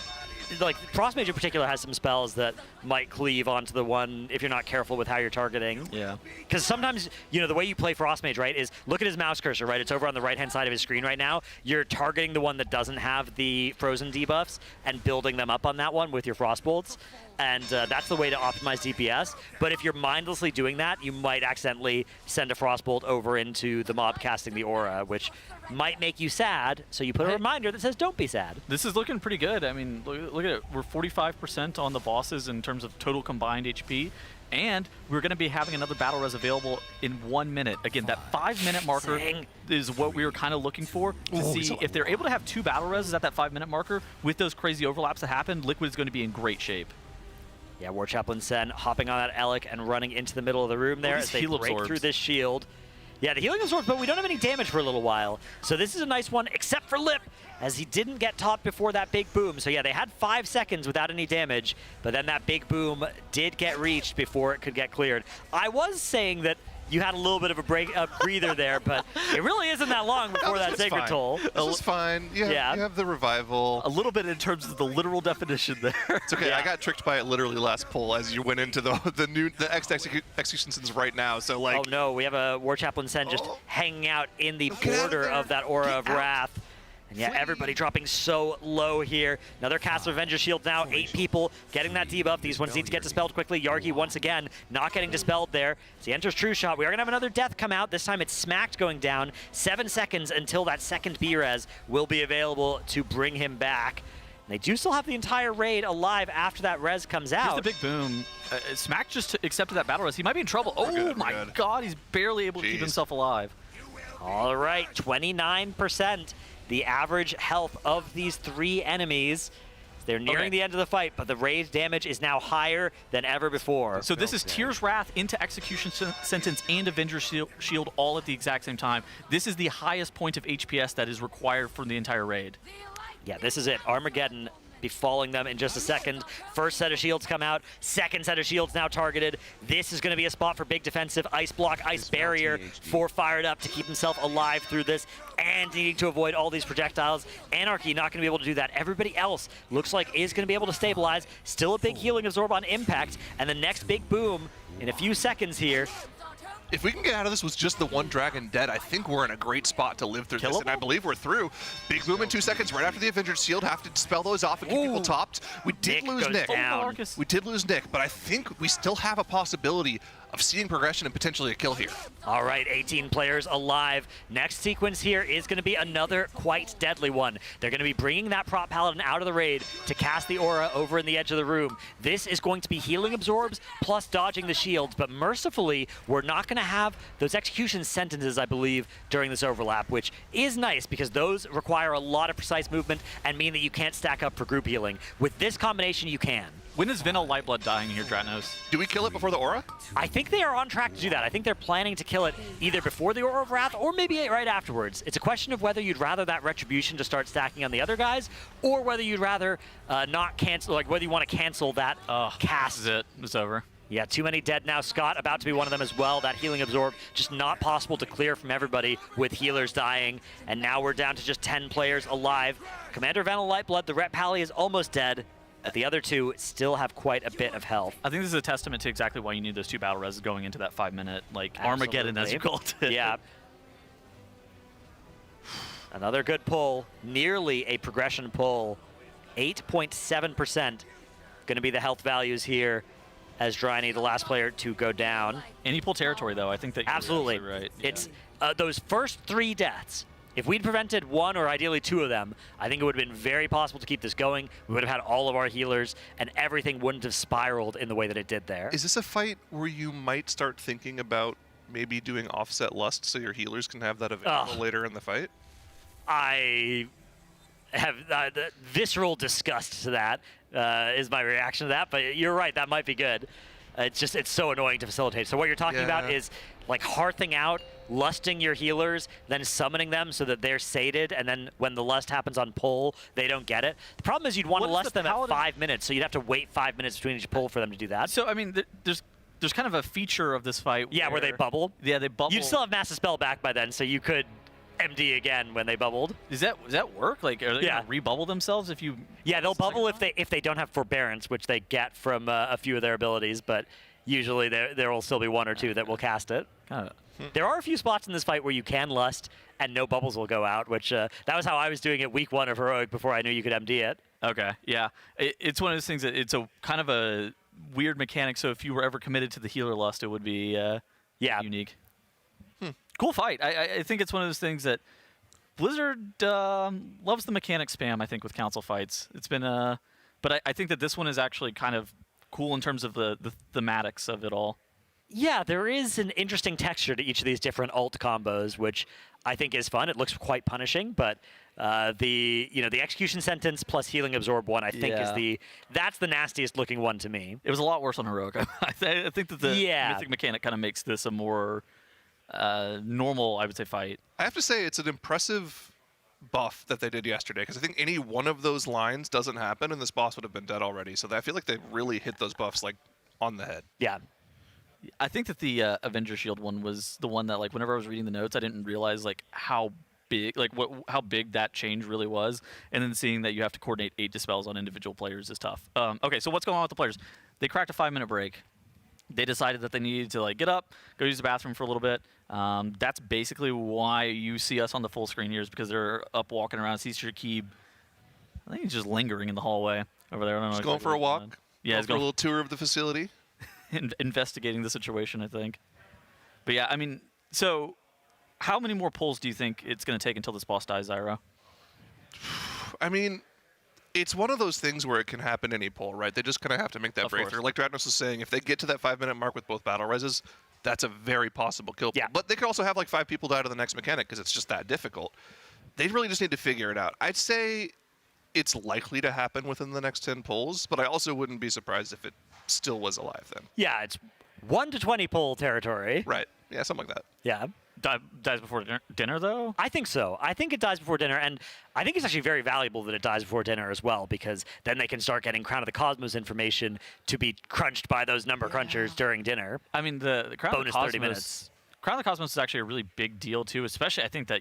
like Frost Mage in particular has some spells that might cleave onto the one if you're not careful with how you're targeting. Yeah. Because sometimes, the way you play Frost Mage, right, is look at his mouse cursor, right? It's over on the right-hand side of his screen right now. You're targeting the one that doesn't have the frozen debuffs and building them up on that one with your Frost Bolts. and that's the way to optimize DPS. But if you're mindlessly doing that, you might accidentally send a Frostbolt over into the mob casting the aura, which might make you sad, so you put a reminder that says don't be sad. This is looking pretty good. I mean, look at it. We're 45% on the bosses in terms of total combined HP, and we're going to be having another battle res available in 1 minute. Again, that 5-minute marker is what we were kind of looking for to see if they're able to have 2 battle reses at that 5-minute marker with those crazy overlaps that happen. Liquid is going to be in great shape. Yeah, War Chaplain Sen hopping on that Alec and running into the middle of the room there as they break through this shield. Yeah, the healing absorbs, but we don't have any damage for a little while. So this is a nice one, except for Lip, as he didn't get topped before that big boom. So yeah, they had 5 seconds without any damage, but then that big boom did get reached before it could get cleared. I was saying that you had a little bit of a breather there, but it really isn't that long before that Sacred Toll. This is fine. You have the revival. A little bit in terms of the literal definition there. It's okay. I got tricked by it literally last pull as you went into the execution sins right now. So like. Oh no, we have a War Chaplain Sen just hanging out in the border of that Aura of Wrath. And yeah, everybody dropping so low here. Another cast of Avenger Shield now. 8 people getting that debuff. These ones need to get dispelled quickly. Yargi once again not getting dispelled there. As he enters True Shot, we are going to have another death come out. This time it's Smacked going down. 7 seconds until that second B-Res will be available to bring him back. And they do still have the entire raid alive after that res comes out. Here's the big boom. Smack just accepted that battle res. He might be in trouble. Oh my god, he's barely able to keep himself alive. All right, 29%. The average health of these 3 enemies. They're nearing the end of the fight, but the raid damage is now higher than ever before. So this is Tears Wrath into Execution Sentence and Avenger Shield all at the exact same time. This is the highest point of HPS that is required for the entire raid. Yeah, this is it. Armageddon befalling them in just a second. First set of shields come out. Second set of shields now targeted. This is going to be a spot for big defensive ice block, ice barrier for Fired Up to keep himself alive through this and needing to avoid all these projectiles. Anarchy not going to be able to do that. Everybody else looks like is going to be able to stabilize. Still a big healing absorb on impact, and the next big boom in a few seconds here. If we can get out of this with just the 1 dragon dead, I think we're in a great spot to live through this, and I believe we're through. Big boom in 2 seconds right after the Avenger's Shield. Have to dispel those off and keep people topped. We did lose Nick. We did lose Nick, but I think we still have a possibility of seeing progression and potentially a kill here. All right, 18 players alive. Next sequence here is going to be another quite deadly one. They're going to be bringing that prop paladin out of the raid to cast the aura over in the edge of the room. This is going to be healing absorbs plus dodging the shields, but mercifully, we're not going to have those execution sentences, I believe, during this overlap, which is nice because those require a lot of precise movement and mean that you can't stack up for group healing. With this combination, you can. When is Vinal Lightblood dying here, Dratnos? Do we kill it before the aura? I think they are on track to do that. I think they're planning to kill it either before the Aura of Wrath or maybe right afterwards. It's a question of whether you'd rather that Retribution to start stacking on the other guys or whether you'd rather not cancel, like whether you want to cancel that cast. This is it. It's over. Yeah, too many dead now. Scott about to be one of them as well. That healing absorb just not possible to clear from everybody with healers dying. And now we're down to just 10 players alive. Commander Vanal Lightblood, the Rep Pally is almost dead. But the other 2 still have quite a bit of health. I think this is a testament to exactly why you need those 2 battle reses going into that 5-minute, like, Armageddon, as you called it. Yeah. Another good pull. Nearly a progression pull. 8.7% going to be the health values here as Dryany, the last player to go down. And he pulled territory, though. I think that absolutely right. Yeah. It's those first 3 deaths. If we'd prevented 1 or ideally 2 of them, I think it would have been very possible to keep this going. We would have had all of our healers, and everything wouldn't have spiraled in the way that it did there. Is this a fight where you might start thinking about maybe doing offset lust so your healers can have that available later in the fight? I have the visceral disgust to that is my reaction to that, but you're right, that might be good. It's so annoying to facilitate. So what you're talking about is like hearthing out, lusting your healers, then summoning them so that they're sated, and then when the lust happens on pull, they don't get it. The problem is you'd want to lust them at 5 minutes, so you'd have to wait 5 minutes between each pull for them to do that. So, I mean, there's kind of a feature of this fight where they bubble. Yeah, they bubble. You'd still have Mass Dispel back by then, so you could MD again when they bubbled. Does that work? Like, are they gonna rebubble themselves if you... Yeah, they'll bubble if they don't have Forbearance, which they get from a few of their abilities, but usually there will still be 1 or 2 that will cast it. There are a few spots in this fight where you can lust and no bubbles will go out, which that was how I was doing it week 1 of Heroic before I knew you could MD it. Okay, yeah. It's one of those things that it's a kind of a weird mechanic, so if you were ever committed to the healer lust, it would be unique. Cool fight. I think it's one of those things that Blizzard loves the mechanic spam, I think, with council fights. It's been but I think that this one is actually kind of cool in terms of the thematics of it all. Yeah, there is an interesting texture to each of these different ult combos, which I think is fun. It looks quite punishing, but the execution sentence plus healing absorb one, I think that's the nastiest looking one to me. It was a lot worse on Heroic. I think that the mythic mechanic kind of makes this a more normal, I would say, fight. I have to say it's an impressive buff that they did yesterday, because I think any one of those lines doesn't happen and this boss would have been dead already. So I feel like they really hit those buffs like on the head. Yeah. I think that the Avenger Shield one was the one that, like, whenever I was reading the notes, I didn't realize like how big, how big that change really was, and then seeing that you have to coordinate 8 dispels on individual players is tough. Okay, so what's going on with the players? They cracked a 5-minute break. They decided that they needed to get up, go use the bathroom for a little bit. That's basically why you see us on the full screen here, is because they're up walking around. See Shakib, I think he's just lingering in the hallway over there. I don't know. Just going for a walk. Yeah, he's going for a little tour of the facility. Investigating the situation, I think. But yeah, I mean, so how many more pulls do you think it's going to take until this boss dies, Zyro? I mean, it's one of those things where it can happen any pull, right? They just kind of have to make that breakthrough. Like Dratnos was saying, if they get to that 5-minute mark with both battle reses, that's a very possible kill. Yeah. But they could also have 5 people die to the next mechanic because it's just that difficult. They really just need to figure it out. I'd say it's likely to happen within the next 10 pulls, but I also wouldn't be surprised if it still was alive then. Yeah, it's 1 to 20 pull territory. Right. Yeah, something like that. Yeah. Dies before dinner, though? I think so. I think it dies before dinner, and I think it's actually very valuable that it dies before dinner as well, because then they can start getting Crown of the Cosmos information to be crunched by those number crunchers during dinner. I mean, the Crown bonus of the Cosmos, 30 minutes. Crown of the Cosmos is actually a really big deal, too, especially I think that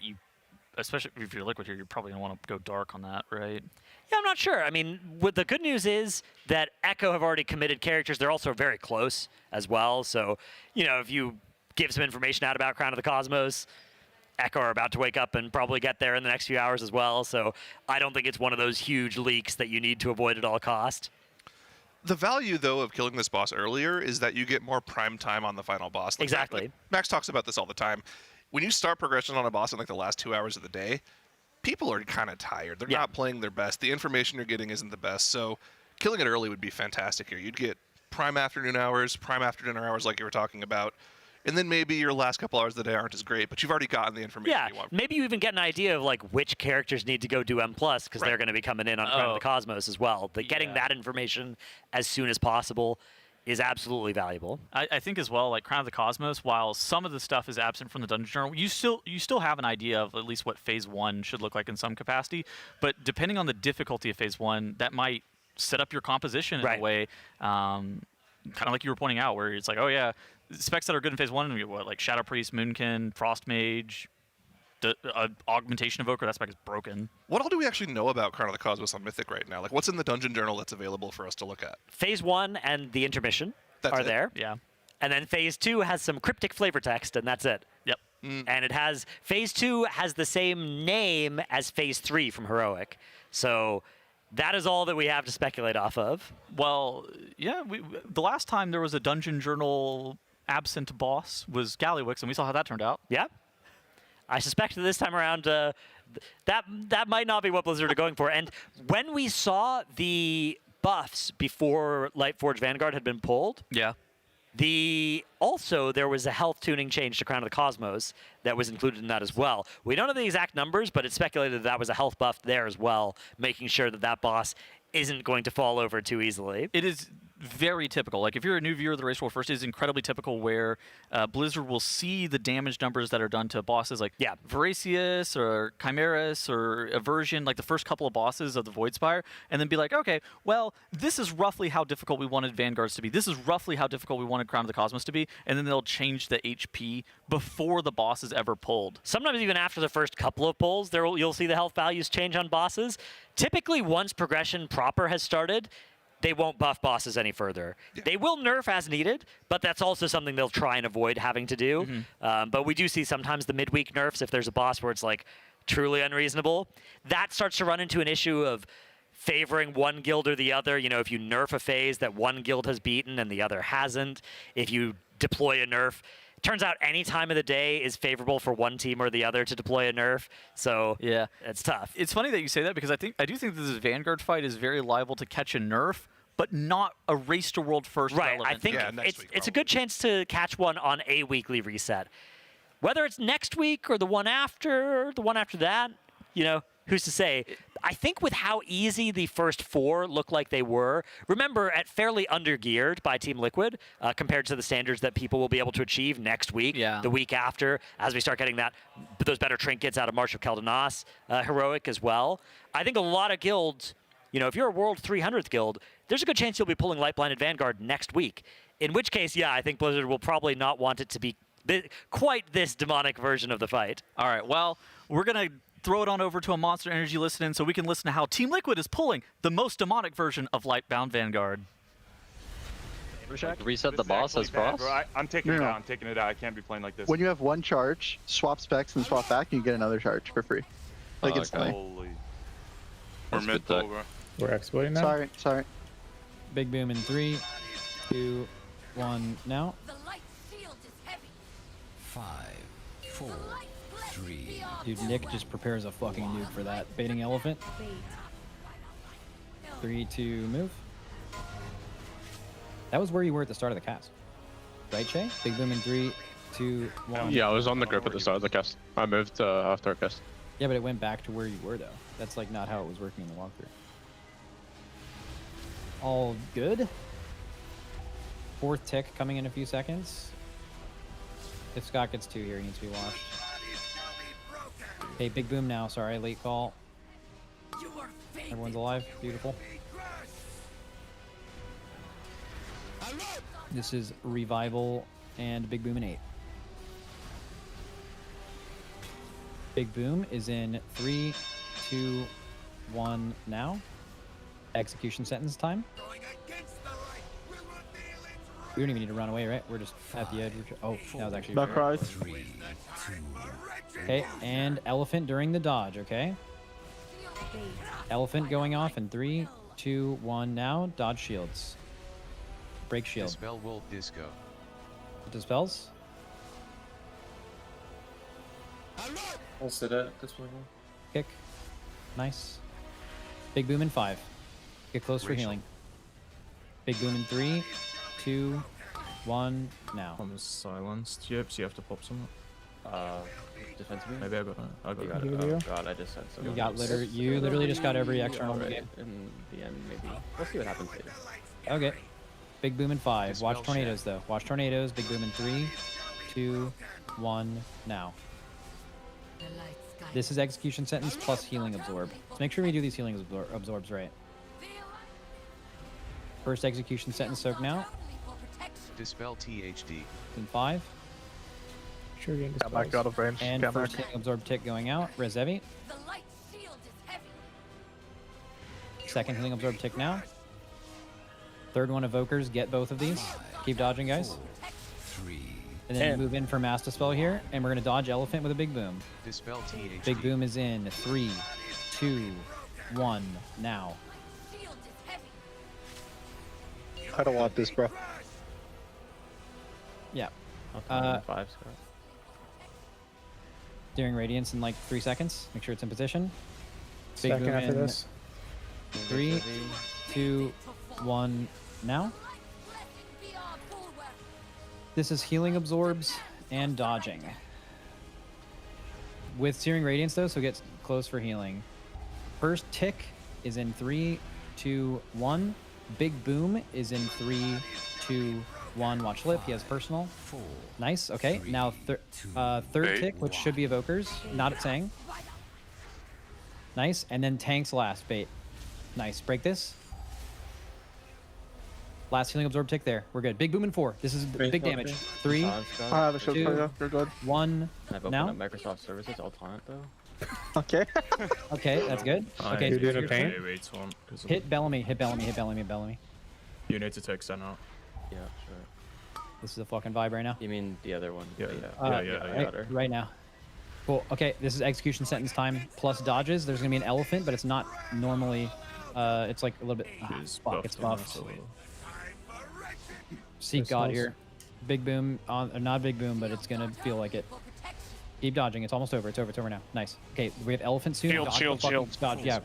especially if you're Liquid here, you're probably going to want to go dark on that, right? Yeah, I'm not sure. I mean, what the good news is that Echo have already committed characters. They're also very close as well. So, if you give some information out about Crown of the Cosmos, Echo are about to wake up and probably get there in the next few hours as well. So I don't think it's one of those huge leaks that you need to avoid at all cost. The value, though, of killing this boss earlier is that you get more prime time on the final boss. Exactly. Max talks about this all the time. When you start progression on a boss in the last 2 hours of the day, people are kind of tired. They're not playing their best. The information you're getting isn't the best. So killing it early would be fantastic here. You'd get prime afternoon hours, prime after dinner hours like you were talking about. And then maybe your last couple hours of the day aren't as great, but you've already gotten the information you want. Maybe you even get an idea of which characters need to go do M+, because they're going to be coming in on Crown of the Cosmos as well. Getting that information as soon as possible is absolutely valuable. I think as well, Crown of the Cosmos, while some of the stuff is absent from the Dungeon Journal, you still have an idea of at least what Phase 1 should look like in some capacity. But depending on the difficulty of Phase 1, that might set up your composition in a way, kind of like you were pointing out, where it's like, oh yeah, specs that are good in Phase 1, like Shadow Priest, Moonkin, Frost Mage, Augmentation Evoker, that spec is broken. What all do we actually know about Crown of the Cosmos on Mythic right now? What's in the Dungeon Journal that's available for us to look at? Phase 1 and the intermission are there. Yeah. And then Phase 2 has some cryptic flavor text, and that's it. Yep. And Phase 2 has the same name as Phase 3 from Heroic. So that is all that we have to speculate off of. Well, yeah, the last time there was a Dungeon Journal absent boss was Gallywix, and we saw how that turned out. Yeah. I suspect that this time around, that might not be what Blizzard are going for. And when we saw the buffs before Lightforge Vanguard had been pulled, also there was a health tuning change to Crown of the Cosmos that was included in that as well. We don't know the exact numbers, but it's speculated that was a health buff there as well, making sure that boss isn't going to fall over too easily. It is very typical. If you're a new viewer of the Race War First, it is incredibly typical where Blizzard will see the damage numbers that are done to bosses like Voracious or Chimeras or Aversion, the first couple of bosses of the Voidspire, and then be like, okay, well, this is roughly how difficult we wanted Vanguards to be. This is roughly how difficult we wanted Crown of the Cosmos to be, and then they'll change the HP before the boss is ever pulled. Sometimes even after the first couple of pulls, you'll see the health values change on bosses. Typically, once progression proper has started, they won't buff bosses any further. They will nerf as needed, but that's also something they'll try and avoid having to do. But we do see sometimes the midweek nerfs if there's a boss where it's truly unreasonable. That starts to run into an issue of favoring one guild or the other. You know, if you nerf a phase that one guild has beaten and the other hasn't, if you deploy a nerf, it turns out any time of the day is favorable for one team or the other to deploy a nerf. So yeah, it's tough. It's funny that you say that because I do think this Vanguard fight is very liable to catch a nerf, but not a race to world first. Right. relevant. I think it's a good chance to catch one on a weekly reset. Whether it's next week or the one after, the one after that, you know, who's to say? I think with how easy the first 4 look like they were, remember, at fairly undergeared by Team Liquid compared to the standards that people will be able to achieve next week, the week after, as we start getting those better trinkets out of March of Keldanas heroic as well. I think a lot of guilds, you know, if you're a World 300th guild, there's a good chance you'll be pulling Light Blinded Vanguard next week. In which case, yeah, I think Blizzard will probably not want it to be quite this demonic version of the fight. All right, well, we're going to throw it on over to a Monster Energy listen-in so we can listen to how Team Liquid is pulling the most demonic version of Lightbound Vanguard. Reset the boss as Frost? I'm taking it out. I'm taking it out. I can't be playing like this. When you have one charge, swap specs and swap back, and you get another charge for free. Like instantly. Holy. We're mid tech. We're exploiting now? Sorry. Big boom in 3, 2, 1, now. 5, 4, 3. Dude, Nick just prepares a fucking nuke for that. Baiting elephant. 3, 2, move. That was where you were at the start of the cast. Right, Shay? Big boom in 3, 2, 1. Yeah, I was on the grip at the start of the cast. I moved after our cast. Yeah, but it went back to where you were, though. That's like not how it was working in the walkthrough. All good. 4th tick coming in a few seconds. If Scott gets 2 here, he needs to be washed. Hey, big boom now. Sorry, late call. Everyone's alive. Beautiful. This is Revival and Big Boom in 8. Big Boom is in 3, 2, 1 now. Execution sentence time. We don't even need to run away, right? We're just at the edge. Oh, that was actually... Back rise. Okay, and Elephant during the dodge, okay? Elephant going off in 3, 2, 1 now. Dodge shields. Break shield. Dispel Wolf Disco. Dispels. I'll sit at this one. Kick. Nice. Big boom in 5. Get close for healing. Big boom in 3, 2, 1 now. I'm silenced. Yep, so you have to pop something. Defensively? Maybe I got it. I got it. Oh god, I just had some. You literally just got every external in the game. In the end, maybe. We'll see what happens later. Okay. Big boom in 5. Watch tornadoes though. Watch tornadoes. Big boom in 3, 2, 1 now. This is execution sentence plus healing absorb. So make sure we do these healing absorbs right. First execution sentence soak now. Dispel THD. In 5. Sure, you got back out of range. And first healing absorb tick going out. Res Evi. Second healing absorb tick now. Third one evokers. Get both of these. Keep dodging, guys. 3. And then move in for Mass Dispel here, and we're gonna dodge Elephant with a big boom. Dispel THD. Big boom is in 3, 2, 1 now. I don't want this, bro. Yeah. 5, Scott. During Radiance in like 3 seconds. Make sure it's in position. Big Second boom after in this. 3, 2, 1 now. This is healing absorbs and dodging. With Searing Radiance though, so get close for healing. First tick is in 3, 2, 1. Big boom is in 3, 2, 1. Watch lip, he has personal. Nice, okay. Now third tick, which should be evokers, not at Sang. Nice, and then tanks last, bait. Nice, break this. Last healing absorb tick there. We're good. Big boom in 4. This is big damage. 3, 2, 1. I've opened up Microsoft services. I'll taunt though. Okay. Okay, that's good. Okay, you're doing a pain. Hit Bellamy, hit Bellamy, hit Bellamy, hit Bellamy. You need to take Sen out. Yeah, sure. This is a fucking vibe right now. You mean the other one? Yeah, right now. Cool. Okay, this is execution sentence time plus dodges. There's gonna be an elephant, but it's not normally It's like a little bit. She's Fuck, buffed it's enough, buffed. so- Seek God here. Big boom on, not big boom, but it's gonna feel like it. Keep dodging. It's almost over. It's over. It's over now. Nice. Okay, we have elephant soon. Shield, Dodge shield, the fucking- shield. Dodge, yeah.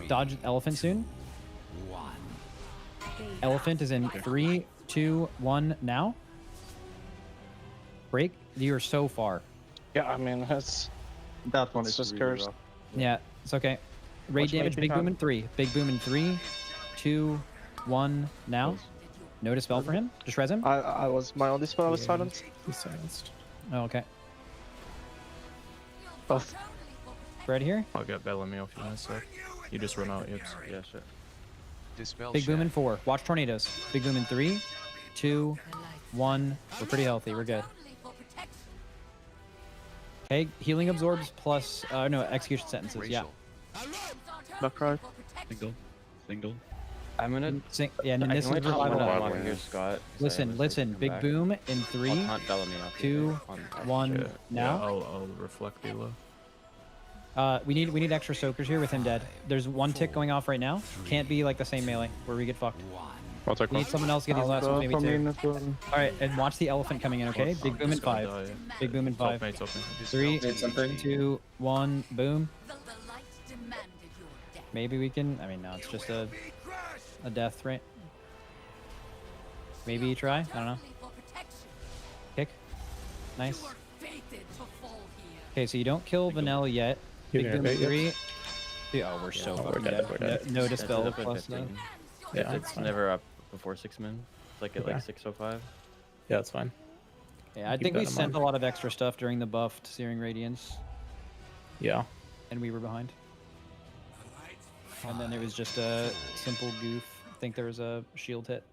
Dodge elephant soon. Elephant is in 3, 2, 1 now. Break. You're so far. Yeah, I mean, that one is just cursed. Yeah, it's okay. Raid Watch damage. my Big keypad. boom in 3. Big boom in 3, 2, 1 now. No dispel for him. Just res him. I was my only spell. I was Yeah. silenced. He's silenced. Oh, okay. Buff. Right here. I'll get Bellamy off you in a sec. You just run out, Yips. Yeah, sure. Dispel Big boom in shaft. 4. Watch tornadoes. Big boom in 3, 2, 1. We're pretty healthy. We're good. Okay, healing absorbs plus no execution sentences. Yeah. Back right. Single. I'm gonna. Yeah, and then this is just revival. one here, Scott. Listen. Big boom in 3, I'll taunt Bellamy off you 2, there. 1 Yeah, now. I'll reflect below. We need extra soakers here with him dead. There's one tick going off right now. Can't be like the same melee where we get fucked. I'll take We one. need someone else to get these last ones, maybe two. Well. All right, and watch the elephant coming in. Okay, big boom in 5. Big boom in 5. 3, 2, 1, boom. Maybe we can. I mean, no, it's just a death, right? Maybe try. I don't know. Kick. Nice. Okay, so you don't kill Vanilla yet. You Big can boom in evade, 3. Oh, we're so fucking dead, dead. we're dead. No That's dispel up at plus 15. no. Yeah, It's fine. never up before 6 min. It's like at Okay. like 6:05. Yeah, that's fine. Yeah, I Keep think that we in sent mind. a lot of extra stuff during the buffed Searing Radiance, Yeah. and we were behind. And then it was just a simple goof. I think there was a shield hit.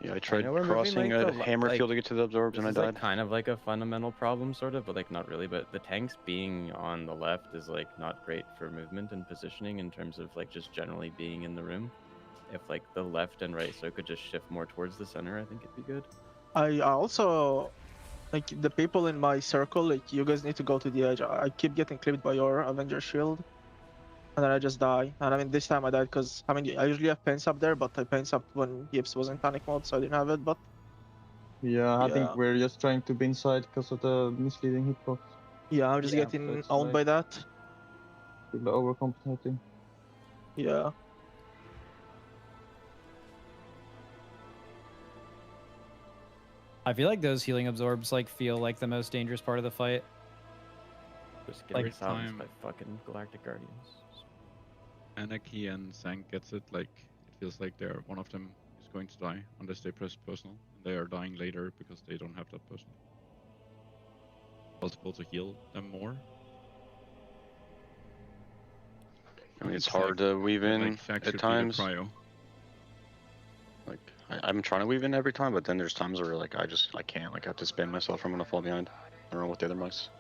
Yeah, I tried know we're moving, crossing like, a the le- hammer like, field to get to the absorbs This and I is like died. kind of like a fundamental problem, sort of, but like not really. But the tanks being on the left is like not great for movement and positioning in terms of like just generally being in the room. If like the left and right, so it could just shift more towards the center, I think it'd be good. I also like the people in my circle. Like you guys need to go to the edge. I keep getting clipped by your Avenger shield, and then I just die. And I mean, this time I died because I mean I usually have paints up there, but I paints up when Yips was in panic mode, so I didn't have it. But Yeah, I Yeah. think we're just trying to be inside because of the misleading hitbox. yeah, I'm just Yeah, getting so it's owned by that. People overcompensating. Yeah. I feel like those healing absorbs like feel like the most dangerous part of the fight. Just get Like, silenced by fucking Galactic Guardians. Anarchy and Zank gets it, like, it feels like they're one of them is going to die unless they press personal, and they are dying later because they don't have that personal. Possible to heal them more. I mean, it's hard to weave in Fact at should be the times. cryo. Like, I'm trying to weave in every time, but then there's times where like I can't. Like I have to spin myself. I'm gonna fall behind. I don't know what the other mice.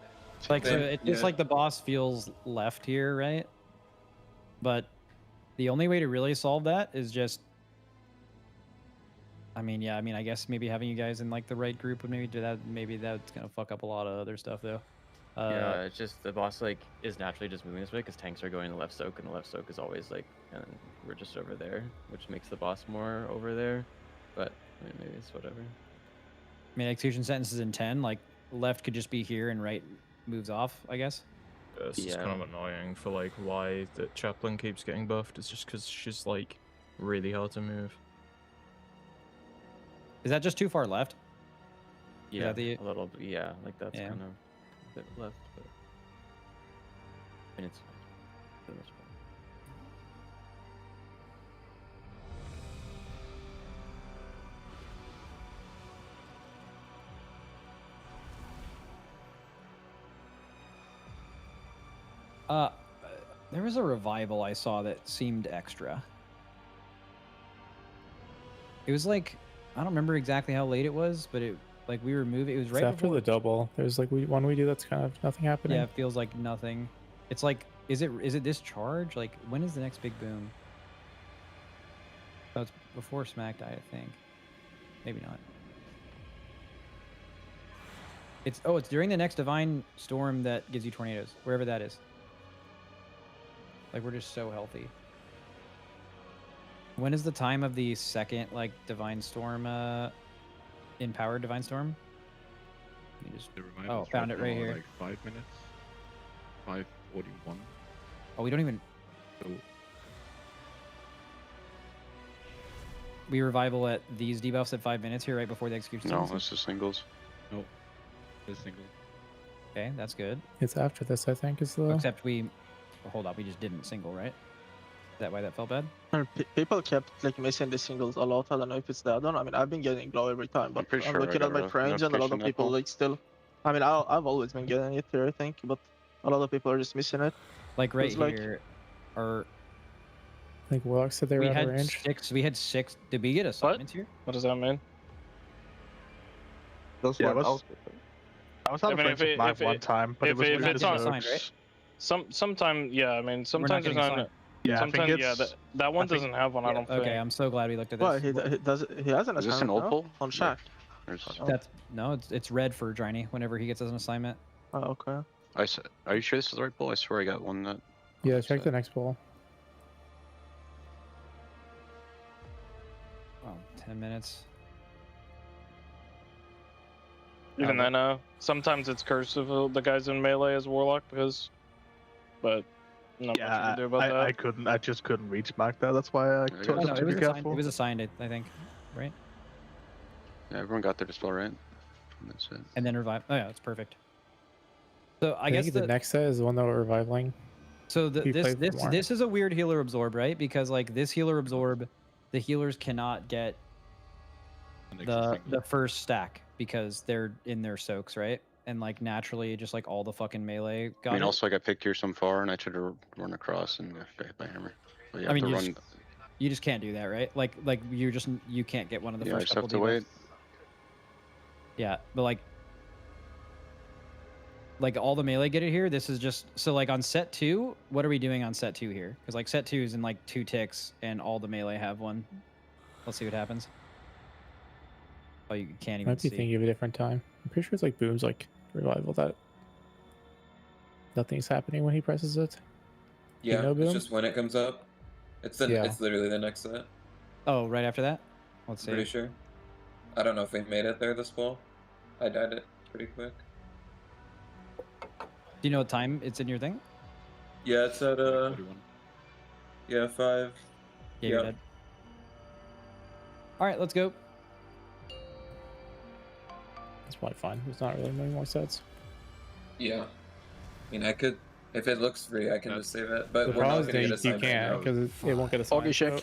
Like so it's just like the boss feels left here, right? But the only way to really solve that is just I mean, I guess maybe having you guys in like the right group would maybe do that. Maybe that's gonna fuck up a lot of other stuff though. Yeah, it's just the boss like is naturally just moving this way because tanks are going to left soak, and the left soak is always like, and we're just over there, which makes the boss more over there. But I mean, maybe it's whatever. I mean, execution sentences in 10, like left could just be here and right moves off, I guess. Yeah, it's just kind of annoying for like why the chaplain keeps getting buffed. It's just because she's like really hard to move. Is that just too far left? Is Yeah, that the- a little bit. Yeah, like that's Yeah. kind of a bit left, but I mean it's fine for the most part. There was a revival I saw that seemed extra. It was like, I don't remember exactly how late it was, but it like we were moving. It was It's right after before. the double. There's like one we do that's kind of nothing happening. Yeah, it feels like nothing. It's like, is it this charge? Like, when is the next big boom? Oh, it's before Smack Die, I think. Maybe not. It's during the next Divine Storm that gives you tornadoes, wherever that is. Like, we're just so healthy. When is the time of the second, like, Divine Storm, Empowered Divine Storm? You just... Oh, found it right here. Like 5 minutes. 5:41. Oh, we don't even... So, we revival at these debuffs at 5 minutes here, right before the execution. No, this is singles. no, it's single. Okay, that's good. It's after this, I think, is the... Except we... Oh, hold up, we just didn't single, right? Is that why that felt bad? People kept like missing the singles a lot. I don't know if it's that. I don't know. I mean, I've been getting glow every time, but I'm sure looking at my friends and a lot of people like still. I mean, I've always been getting it here, I think, but a lot of people are just missing it. Like right here, are... I think Warlock said they were out of range. We had 6. Did we get assignments here? What does that mean? Those Yeah, ones. I was out of range with Mav one time, but it was If it's on assigned, right? Sometime, yeah. I mean, sometimes getting it's not. assigned. Yeah, sometimes, yeah. That one doesn't have one. I don't think. Okay, I'm so glad we looked at this. Well, he has an Is this an assignment old now pull? on Shack. That's no, it's red for Driny whenever he gets an assignment. Oh, okay. Are you sure this is the right pull? I swear I got one that. Yeah, check the next poll. Oh, 10 minutes. Even then, sometimes it's cursive. The guys in melee as warlock because, but not much you can do about that. I just couldn't reach back there. That's why I told No, them it to was be assigned. careful. It was assigned, I think, right? Yeah, everyone got their dispel right. And that's it. And then revive. Oh yeah, it's perfect. So I I guess think the next set is the one that we're reviving. So We played more. this is a weird healer absorb, right? Because like this healer absorb, the healers cannot get the first stack because they're in their soaks, right? And like naturally, just like all the fucking melee got I mean, it. also I got picked here some far, and I tried to run across and got hit by hammer. But you I have mean, to run. you just can't do that, right? Like you can't get one of the Yeah, I first just couple have to wait. debuffs. Yeah, but like all the melee get it here. This is just so like on set 2. What are we doing on set 2 here? Because like set 2 is in like 2 ticks, and all the melee have one. Let's see what happens. Oh, you can't even Might be see. thinking of a different time. I'm pretty sure it's like Boom's like revival that nothing's happening when he presses it. Yeah, You know, it's Boom? just when it comes up. It's it's literally the next set. Oh, right after that. Let's see. Pretty sure. I don't know if we made it there this fall. I died it pretty quick. Do you know what time it's in your thing? Yeah, it's at 5. Yeah, you're dead. All right, let's go. It's probably fine. There's not really many more sets. Yeah. I mean, I could, if it looks free, I can just save it. But The we're not problem going to is get that you assigned. can't because it won't get assigned. check.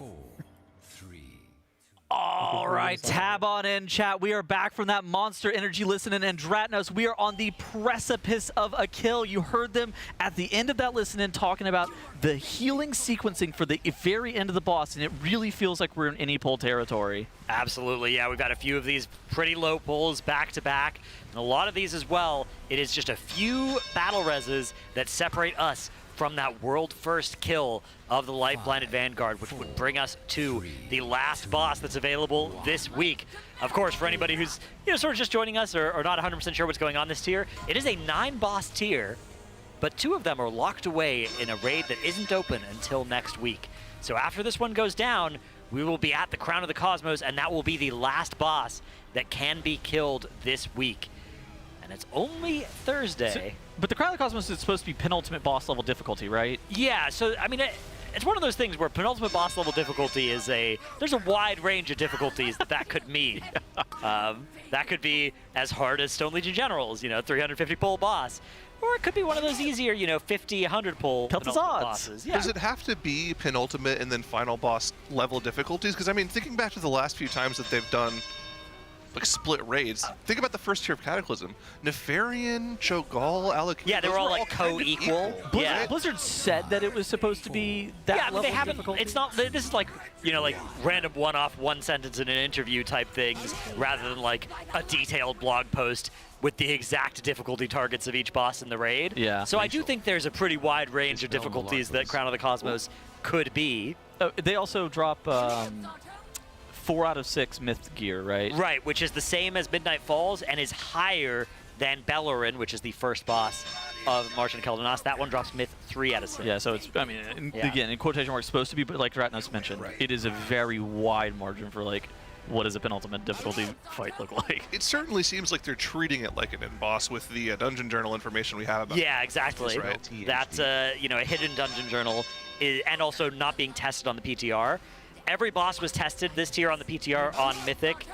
All right, tab on in, chat. We are back from that Monster Energy listen-in, and Dratnos, we are on the precipice of a kill. You heard them at the end of that listen-in talking about the healing sequencing for the very end of the boss, and it really feels like we're in any pull territory. Absolutely, yeah. We've got a few of these pretty low pulls back to back, and a lot of these as well. It is just a few battle reses that separate us from that world first kill of the Light Blinded Vanguard, which would bring us to the last boss that's available this week. Of course, for anybody who's sort of just joining us or not 100% sure what's going on this tier, it is a 9-boss tier, but 2 of them are locked away in a raid that isn't open until next week. So after this one goes down, we will be at the Crown of the Cosmos, and that will be the last boss that can be killed this week. And it's only Thursday. But the Crown of the Cosmos is supposed to be penultimate boss level difficulty, right? Yeah, so I mean, it's one of those things where penultimate boss level difficulty is there's a wide range of difficulties that could mean. That could be as hard as Stone Legion Generals, 350 pull boss. Or it could be one of those easier, 50, 100 pull Tilted penultimate odds. bosses. Yeah. Does it have to be penultimate and then final boss level difficulties? Because I mean, thinking back to the last few times that they've done like split raids, think about the first tier of Cataclysm. Nefarian, Cho'Gall, Alec. Yeah, they were all like co-equal. Yeah. Blizzard said that it was supposed to be that Yeah, I mean, level they of haven't. difficulty. It's not. This is like like random one-off, one sentence in an interview type things, rather than like a detailed blog post with the exact difficulty targets of each boss in the raid. Yeah. So I do think there's a pretty wide range of difficulties that Crown of the Cosmos could be. They also drop 4 out of 6 myth gear, right? Right, which is the same as Midnight Falls and is higher than Bellerin, which is the first boss of Martian Keldanos. That one drops myth 3 out of 6. Yeah, so it's, I mean, again, in quotation marks, supposed to be, but like Ratnos mentioned, it is a very wide margin for like, what does a penultimate difficulty fight look like? It certainly seems like they're treating it like an end boss with the dungeon journal information we have about Yeah, exactly. Right? That's you know, a hidden dungeon journal, and also not being tested on the PTR. Every boss was tested this tier on the PTR on Mythic,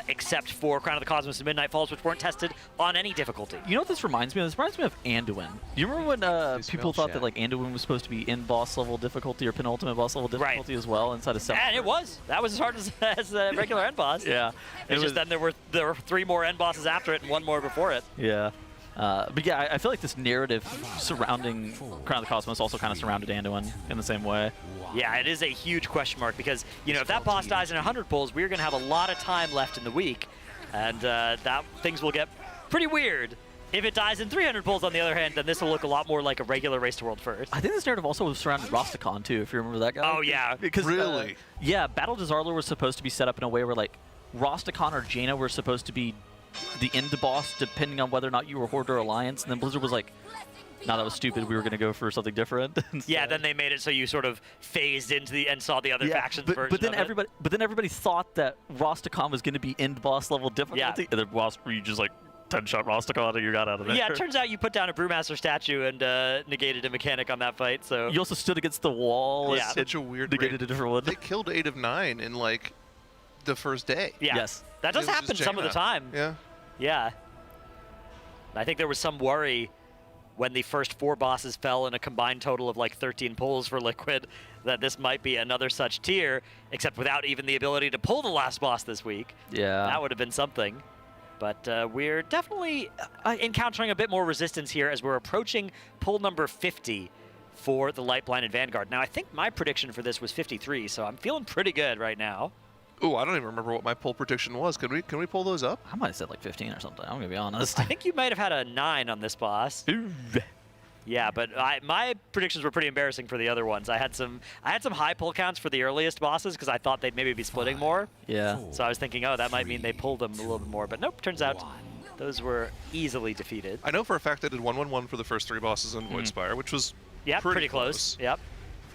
except for Crown of the Cosmos and Midnight Falls, which weren't tested on any difficulty. You know what this reminds me of? This reminds me of Anduin. Do you remember when people thought that like Anduin was supposed to be in boss level difficulty or penultimate boss level difficulty as well inside of 7? And it was. That was as hard as the regular end boss. Yeah. It's just then there were 3 more end bosses after it and 1 more before it. Yeah. But yeah, I feel like this narrative surrounding Crown of the Cosmos also kind of surrounded Anduin in the same way. Yeah, it is a huge question mark because, you know, if that boss dies in 100 pulls, we're going to have a lot of time left in the week, and things will get pretty weird. If it dies in 300 pulls, on the other hand, then this will look a lot more like a regular Race to World First. I think this narrative also surrounded Rosticon, too, if you remember that guy. Oh, yeah. Because, really? Yeah, Battle Desarler was supposed to be set up in a way where, like, Rosticon or Jaina were supposed to be the end boss, depending on whether or not you were Horde or Alliance, and then Blizzard was like, no, that was stupid. We were going to go for something different. Yeah, then they made it so you sort of phased into the and saw the other factions version but then of it. But then everybody thought that Rosticon was going to be end boss level difficulty, and then you just like 10-shot Rosticon and you got out of there. Yeah, it turns out you put down a Brewmaster statue and negated a mechanic on that fight. So you also stood against the wall. Yeah, such a weird. Negated a different one. They killed 8 of 9 in like the first day. Yeah. Yes, that does happen some of the time. Yeah. Yeah. I think there was some worry when the first 4 bosses fell in a combined total of like 13 pulls for Liquid that this might be another such tier, except without even the ability to pull the last boss this week. Yeah. That would have been something. But we're definitely encountering a bit more resistance here as we're approaching pull number 50 for the Light Blinded Vanguard. Now, I think my prediction for this was 53, so I'm feeling pretty good right now. Ooh, I don't even remember what my pull prediction was. Can we pull those up? I might have said like 15 or something. I'm gonna be honest. I think you might have had a 9 on this boss. Yeah, but my predictions were pretty embarrassing for the other ones. I had some high pull counts for the earliest bosses because I thought they'd maybe be splitting more. Yeah. So I was thinking, oh, that might mean they pulled them a little bit more. But nope, turns out those were easily defeated. I know for a fact I did 1-1-1 for the first 3 bosses in Voidspire, which was pretty close. Yep.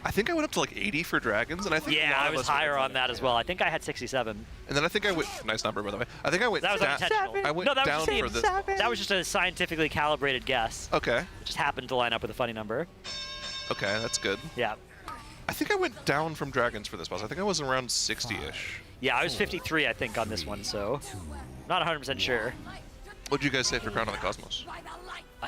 I think I went up to like 80 for dragons, and I think I was higher on that as well. I think I had 67. And then I think I went nice number by the way. I think I went that was unintentional. I went that down was for this. That was just a scientifically calibrated guess. Okay. It just happened to line up with a funny number. Okay, that's good. Yeah. I think I went down from dragons for this boss. I think I was around 60-ish. Yeah, I was 53, I think, on this one, so not 100% sure. What did you guys say for Crown of the Cosmos?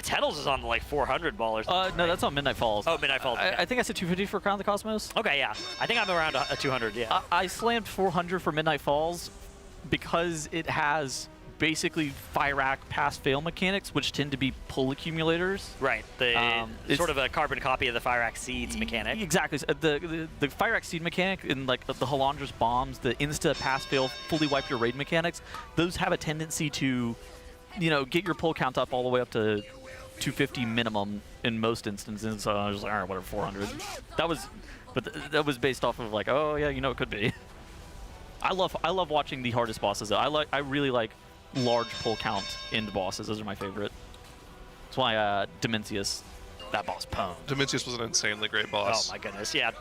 Tennels is on like 400 ball or something. No, that's on Midnight Falls. Oh, Midnight Falls. Okay. I think I said 250 for Crown of the Cosmos. Okay, yeah. I think I'm around a 200, yeah. I slammed 400 for Midnight Falls because it has basically Fire pass-fail mechanics, which tend to be pull accumulators. Right. It's sort of a carbon copy of the Fire Seeds mechanic. Exactly. So the Fire Seed mechanic and like the Halandras bombs, the insta pass-fail, fully wipe your raid mechanics, those have a tendency to, get your pull count up all the way up to 250 minimum in most instances. So I was like, all right, whatever, 400. That was based off of like, oh yeah, it could be. I love watching the hardest bosses though. I really like large pull count end bosses. Those are my favorite. That's why Dimensius, that boss pwned. Dimensius was an insanely great boss. Oh my goodness, yeah.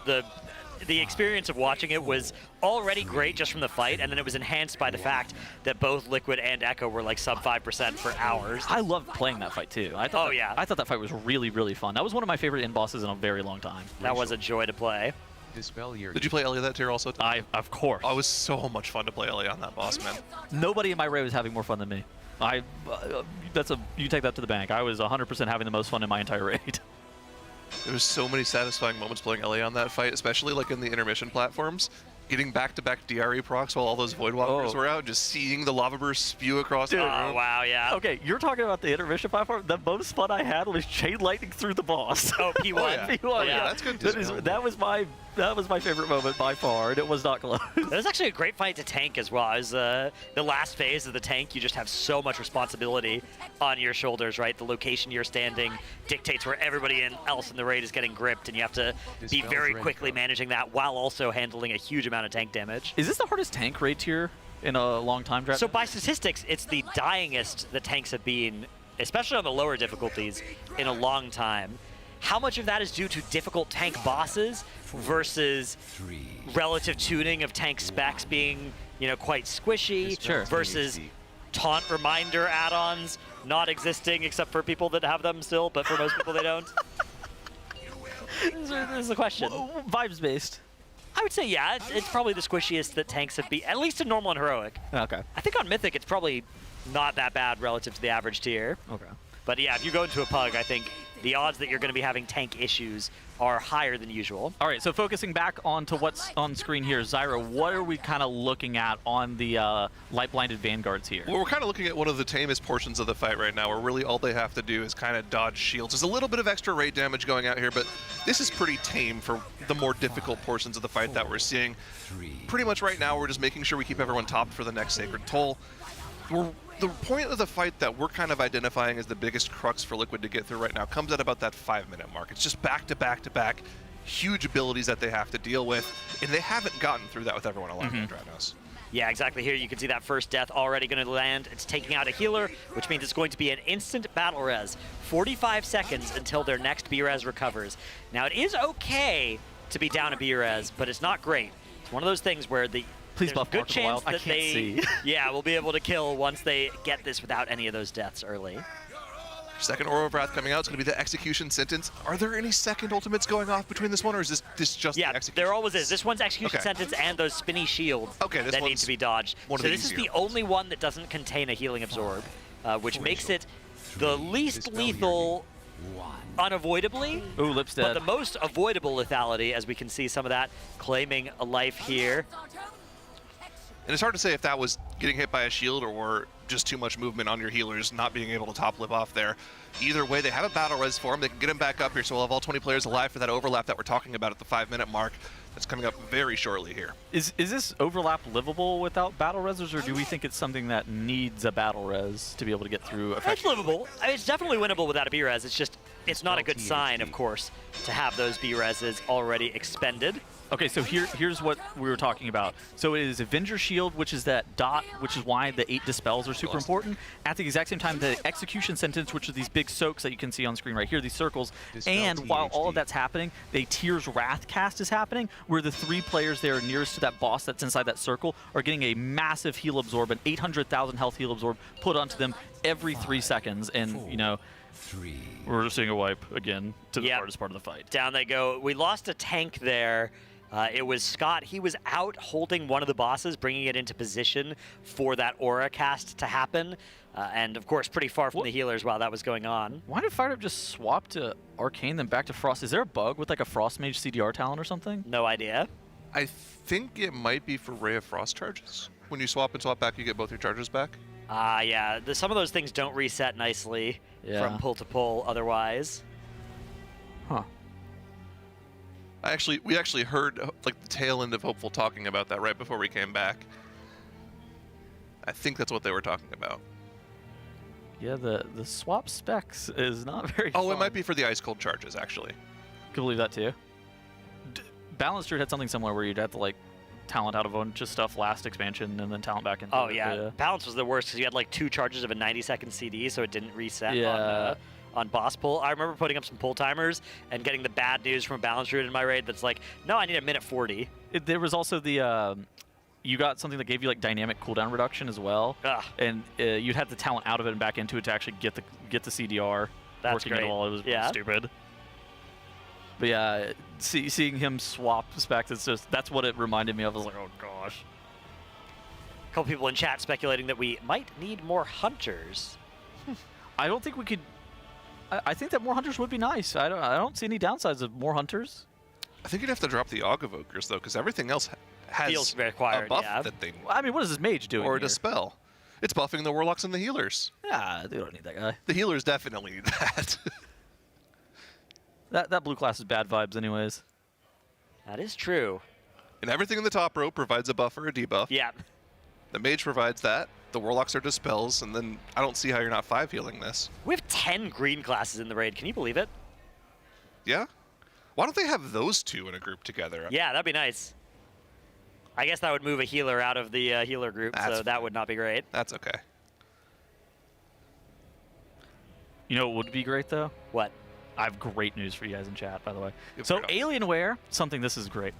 The experience of watching it was already great just from the fight, and then it was enhanced by the fact that both Liquid and Echo were like sub 5% for hours. I loved playing that fight too. I thought that fight was really, really fun. That was one of my favorite end bosses in a very long time. That was a joy to play. Dispel your Did you play Ellie that tier also? Of course. Oh, it was so much fun to play Ellie on that boss, man. Nobody in my raid was having more fun than me. You take that to the bank. I was 100% having the most fun in my entire raid. There was so many satisfying moments playing Ellie on that fight, especially like in the intermission platforms. Getting back-to-back DRE procs while all those Void Walkers were out, just seeing the lava burst spew across the room. Oh, wow, yeah. Okay, you're talking about the intermission platform. The most fun I had was chain lightning through the boss. Oh, P1. Oh, yeah. P1, yeah. That's good. That was my favorite moment by far, and it was not close. It was actually a great fight to tank as well. It was the last phase of the tank. You just have so much responsibility on your shoulders, right? The location you're standing dictates where everybody else in the raid is getting gripped, and you have to be very quickly managing that while also handling a huge amount of tank damage. Is this the hardest tank raid tier in a long time? So by statistics, it's the dyingest the tanks have been, especially on the lower difficulties, in a long time. how much of that is due to difficult tank bosses versus relative tuning of tank specs being, you know, quite squishy versus taunt reminder add-ons not existing except for people that have them still, but for most people they don't? This is the question. Vibes based. I would say, yeah, it's probably the squishiest that tanks have been, at least in normal and heroic. Okay. I think on Mythic it's probably not that bad relative to the average tier. Okay. But yeah, if you go into a pug, I think the odds that you're going to be having tank issues are higher than usual. All right, so focusing back onto what's on screen here, Zyra, what are we kind of looking at on the light-blinded vanguards here? Well, we're kind of looking at one of the tamest portions of the fight right now, where really all they have to do is kind of dodge shields. There's a little bit of extra rate damage going out here, but this is pretty tame for the more difficult portions of the fight that we're seeing. Pretty much right now, we're just making sure we keep everyone topped for the next Sacred Toll. The point of the fight that we're kind of identifying as the biggest crux for Liquid to get through right now comes at about that 5-minute mark. It's just back to back to back, huge abilities that they have to deal with, and they haven't gotten through that with everyone alive in Dranos. Yeah, exactly. Here you can see that first death already going to land. It's taking out a healer, which means it's going to be an instant battle res. 45 seconds until their next B-res recovers. Now, it is okay to be down a B-res, but it's not great. It's one of those things where there's a good chance that they will be able to kill once they get this without any of those deaths early. Second Aura of Wrath coming out. It's going to be the execution sentence. Are there any second ultimates going off between this one, or is this just the execution? There always is. This one's execution sentence and those spinny shields that need to be dodged. So this is the only one that doesn't contain a healing absorb, which makes it the least lethal unavoidably, Lip's dead. but the most avoidable lethality, as we can see some of that claiming a life here. And it's hard to say if that was getting hit by a shield or just too much movement on your healers not being able to top Lip off there. Either way, they have a battle res for him. They can get him back up here, so we'll have all 20 players alive for that overlap that we're talking about at the 5-minute mark. That's coming up very shortly here. Is this overlap livable without battle reses, or do we think it's something that needs a battle res to be able to get through effectively? It's livable. I mean, it's definitely winnable without a B-res. It's just, it's not a good sign, of course, to have those B-reses already expended. Okay, so here's what we were talking about. So it is Avenger Shield, which is that dot, which is why the 8 dispels are super important. At the exact same time, the execution sentence, which are these big soaks that you can see on screen right here, these circles. And while all of that's happening, the Tears Wrath cast is happening, where the 3 players there nearest to that boss that's inside that circle are getting a massive heal absorb, an 800,000 health heal absorb put onto them every 3 seconds. And, you know, we're just seeing a wipe again to the hardest part of the fight. Down they go. We lost a tank there. It was Scott. He was out holding one of the bosses, bringing it into position for that aura cast to happen. And, of course, pretty far from the healers while that was going on. Why did Fired Up just swap to Arcane, then back to Frost? Is there a bug with, like, a Frost Mage CDR talent or something? No idea. I think it might be for Ray of Frost charges. When you swap and swap back, you get both your charges back. Yeah. Some of those things don't reset nicely from pull to pull otherwise. Huh. We actually heard like the tail end of Hopeful talking about that right before we came back. I think that's what they were talking about. Yeah, the swap specs is not very Oh, fun. it might be for the Ice Cold charges, actually. Could believe that too. Balanced Druid had something similar where you'd have to like talent out of a bunch of stuff last expansion and then talent back into it. Yeah. Balance was the worst because you had like 2 charges of a 90-second CD, so it didn't reset on boss pull. I remember putting up some pull timers and getting the bad news from a Balance Druid in my raid that's like, no, I need a minute 40. There was also the, you got something that gave you like dynamic cooldown reduction as well. And you'd have to talent out of it and back into it to actually get the CDR working at all. It was really stupid. But yeah, seeing him swap specs, that's what it reminded me of. I was like, oh gosh. A couple people in chat speculating that we might need more hunters. I don't think we could. I think that more hunters would be nice. I don't see any downsides of more hunters. I think you'd have to drop the Aug Evokers though, because everything else has feels required, a buff that they. Well, I mean, what is this mage doing? Or a here? dispel. It's buffing the warlocks and the healers. Yeah, they don't need that guy. The healers definitely need that. that blue class is bad vibes, anyways. That is true. And everything in the top row provides a buff or a debuff. Yeah. The mage provides that. The warlocks are dispels, and then I don't see how you're not 5 healing this. We have 10 green classes in the raid. Can you believe it? Yeah. Why don't they have those 2 in a group together? Yeah, that'd be nice. I guess that would move a healer out of the healer group, so that would not be great. That's okay. You know what would be great, though? What? I have great news for you guys in chat, by the way. So Alienware, this is great.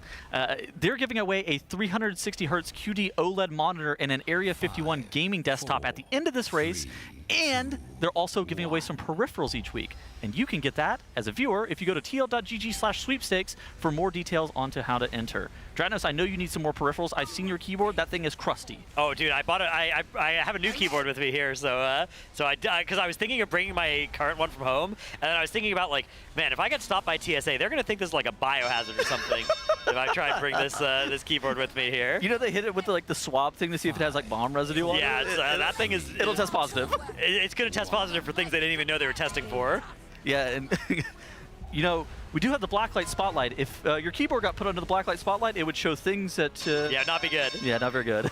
They're giving away a 360 hertz QD OLED monitor and an Area 51 gaming desktop at the end of this race, and they're also giving away some peripherals each week. And you can get that as a viewer if you go to tl.gg/sweepstakes for more details onto how to enter. Dratnos, I know you need some more peripherals. I've seen your keyboard. That thing is crusty. Oh, dude, I bought it. I have a new keyboard with me here, so because I was thinking of bringing my current one from home, and then I was thinking about like, man, if I get stopped by TSA, they're gonna think this is like a biohazard or something if I try and bring this this keyboard with me here. You know they hit it with the swab thing to see if it has like bomb residue on it. Yeah, that thing is. It'll test positive. It's gonna test positive for things they didn't even know they were testing for. Yeah, and you know, we do have the blacklight spotlight. If your keyboard got put under the blacklight spotlight, it would show things that... yeah, not be good. Yeah, not very good.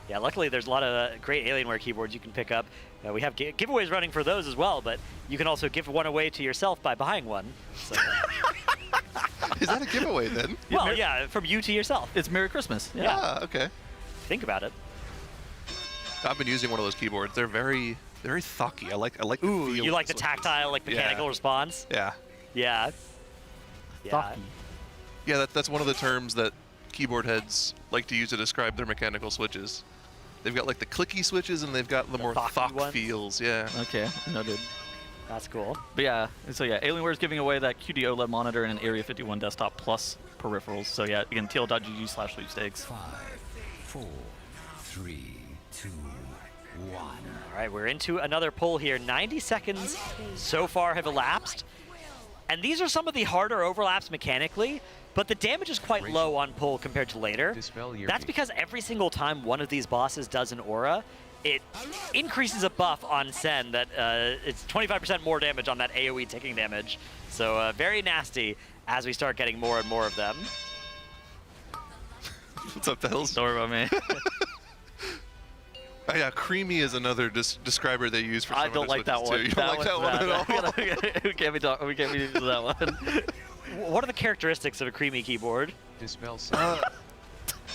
Yeah, luckily there's a lot of great Alienware keyboards you can pick up. We have giveaways running for those as well, but you can also give one away to yourself by buying one. So. Is that a giveaway then? Well, yeah, from you to yourself. It's Merry Christmas. Yeah, okay. Think about it. I've been using one of those keyboards. They're very thocky. I like the Ooh, feel you like the tactile, like mechanical response? Yeah. Yeah. Thocky. Yeah, that's one of the terms that keyboard heads like to use to describe their mechanical switches. They've got like the clicky switches and they've got the more thock feels. Yeah. Okay, noted. That's cool. But yeah, so yeah, Alienware is giving away that QD OLED monitor and an Area 51 desktop plus peripherals. So yeah, again, tl.gg/sweepstakes. 5, 4, 3, 2, 1. All right, we're into another pull here. 90 seconds so far have elapsed. And these are some of the harder overlaps mechanically, but the damage is quite low on pull compared to later. That's because every single time one of these bosses does an aura, it increases a buff on Sen that it's 25% more damage on that AoE ticking damage. So very nasty as we start getting more and more of them. What's up, Pedals? Don't worry about me. Oh, yeah, creamy is another describer they use for some I don't like that one. Too. You don't like that one at all? we can't be using that one. What are the characteristics of a creamy keyboard? Dispel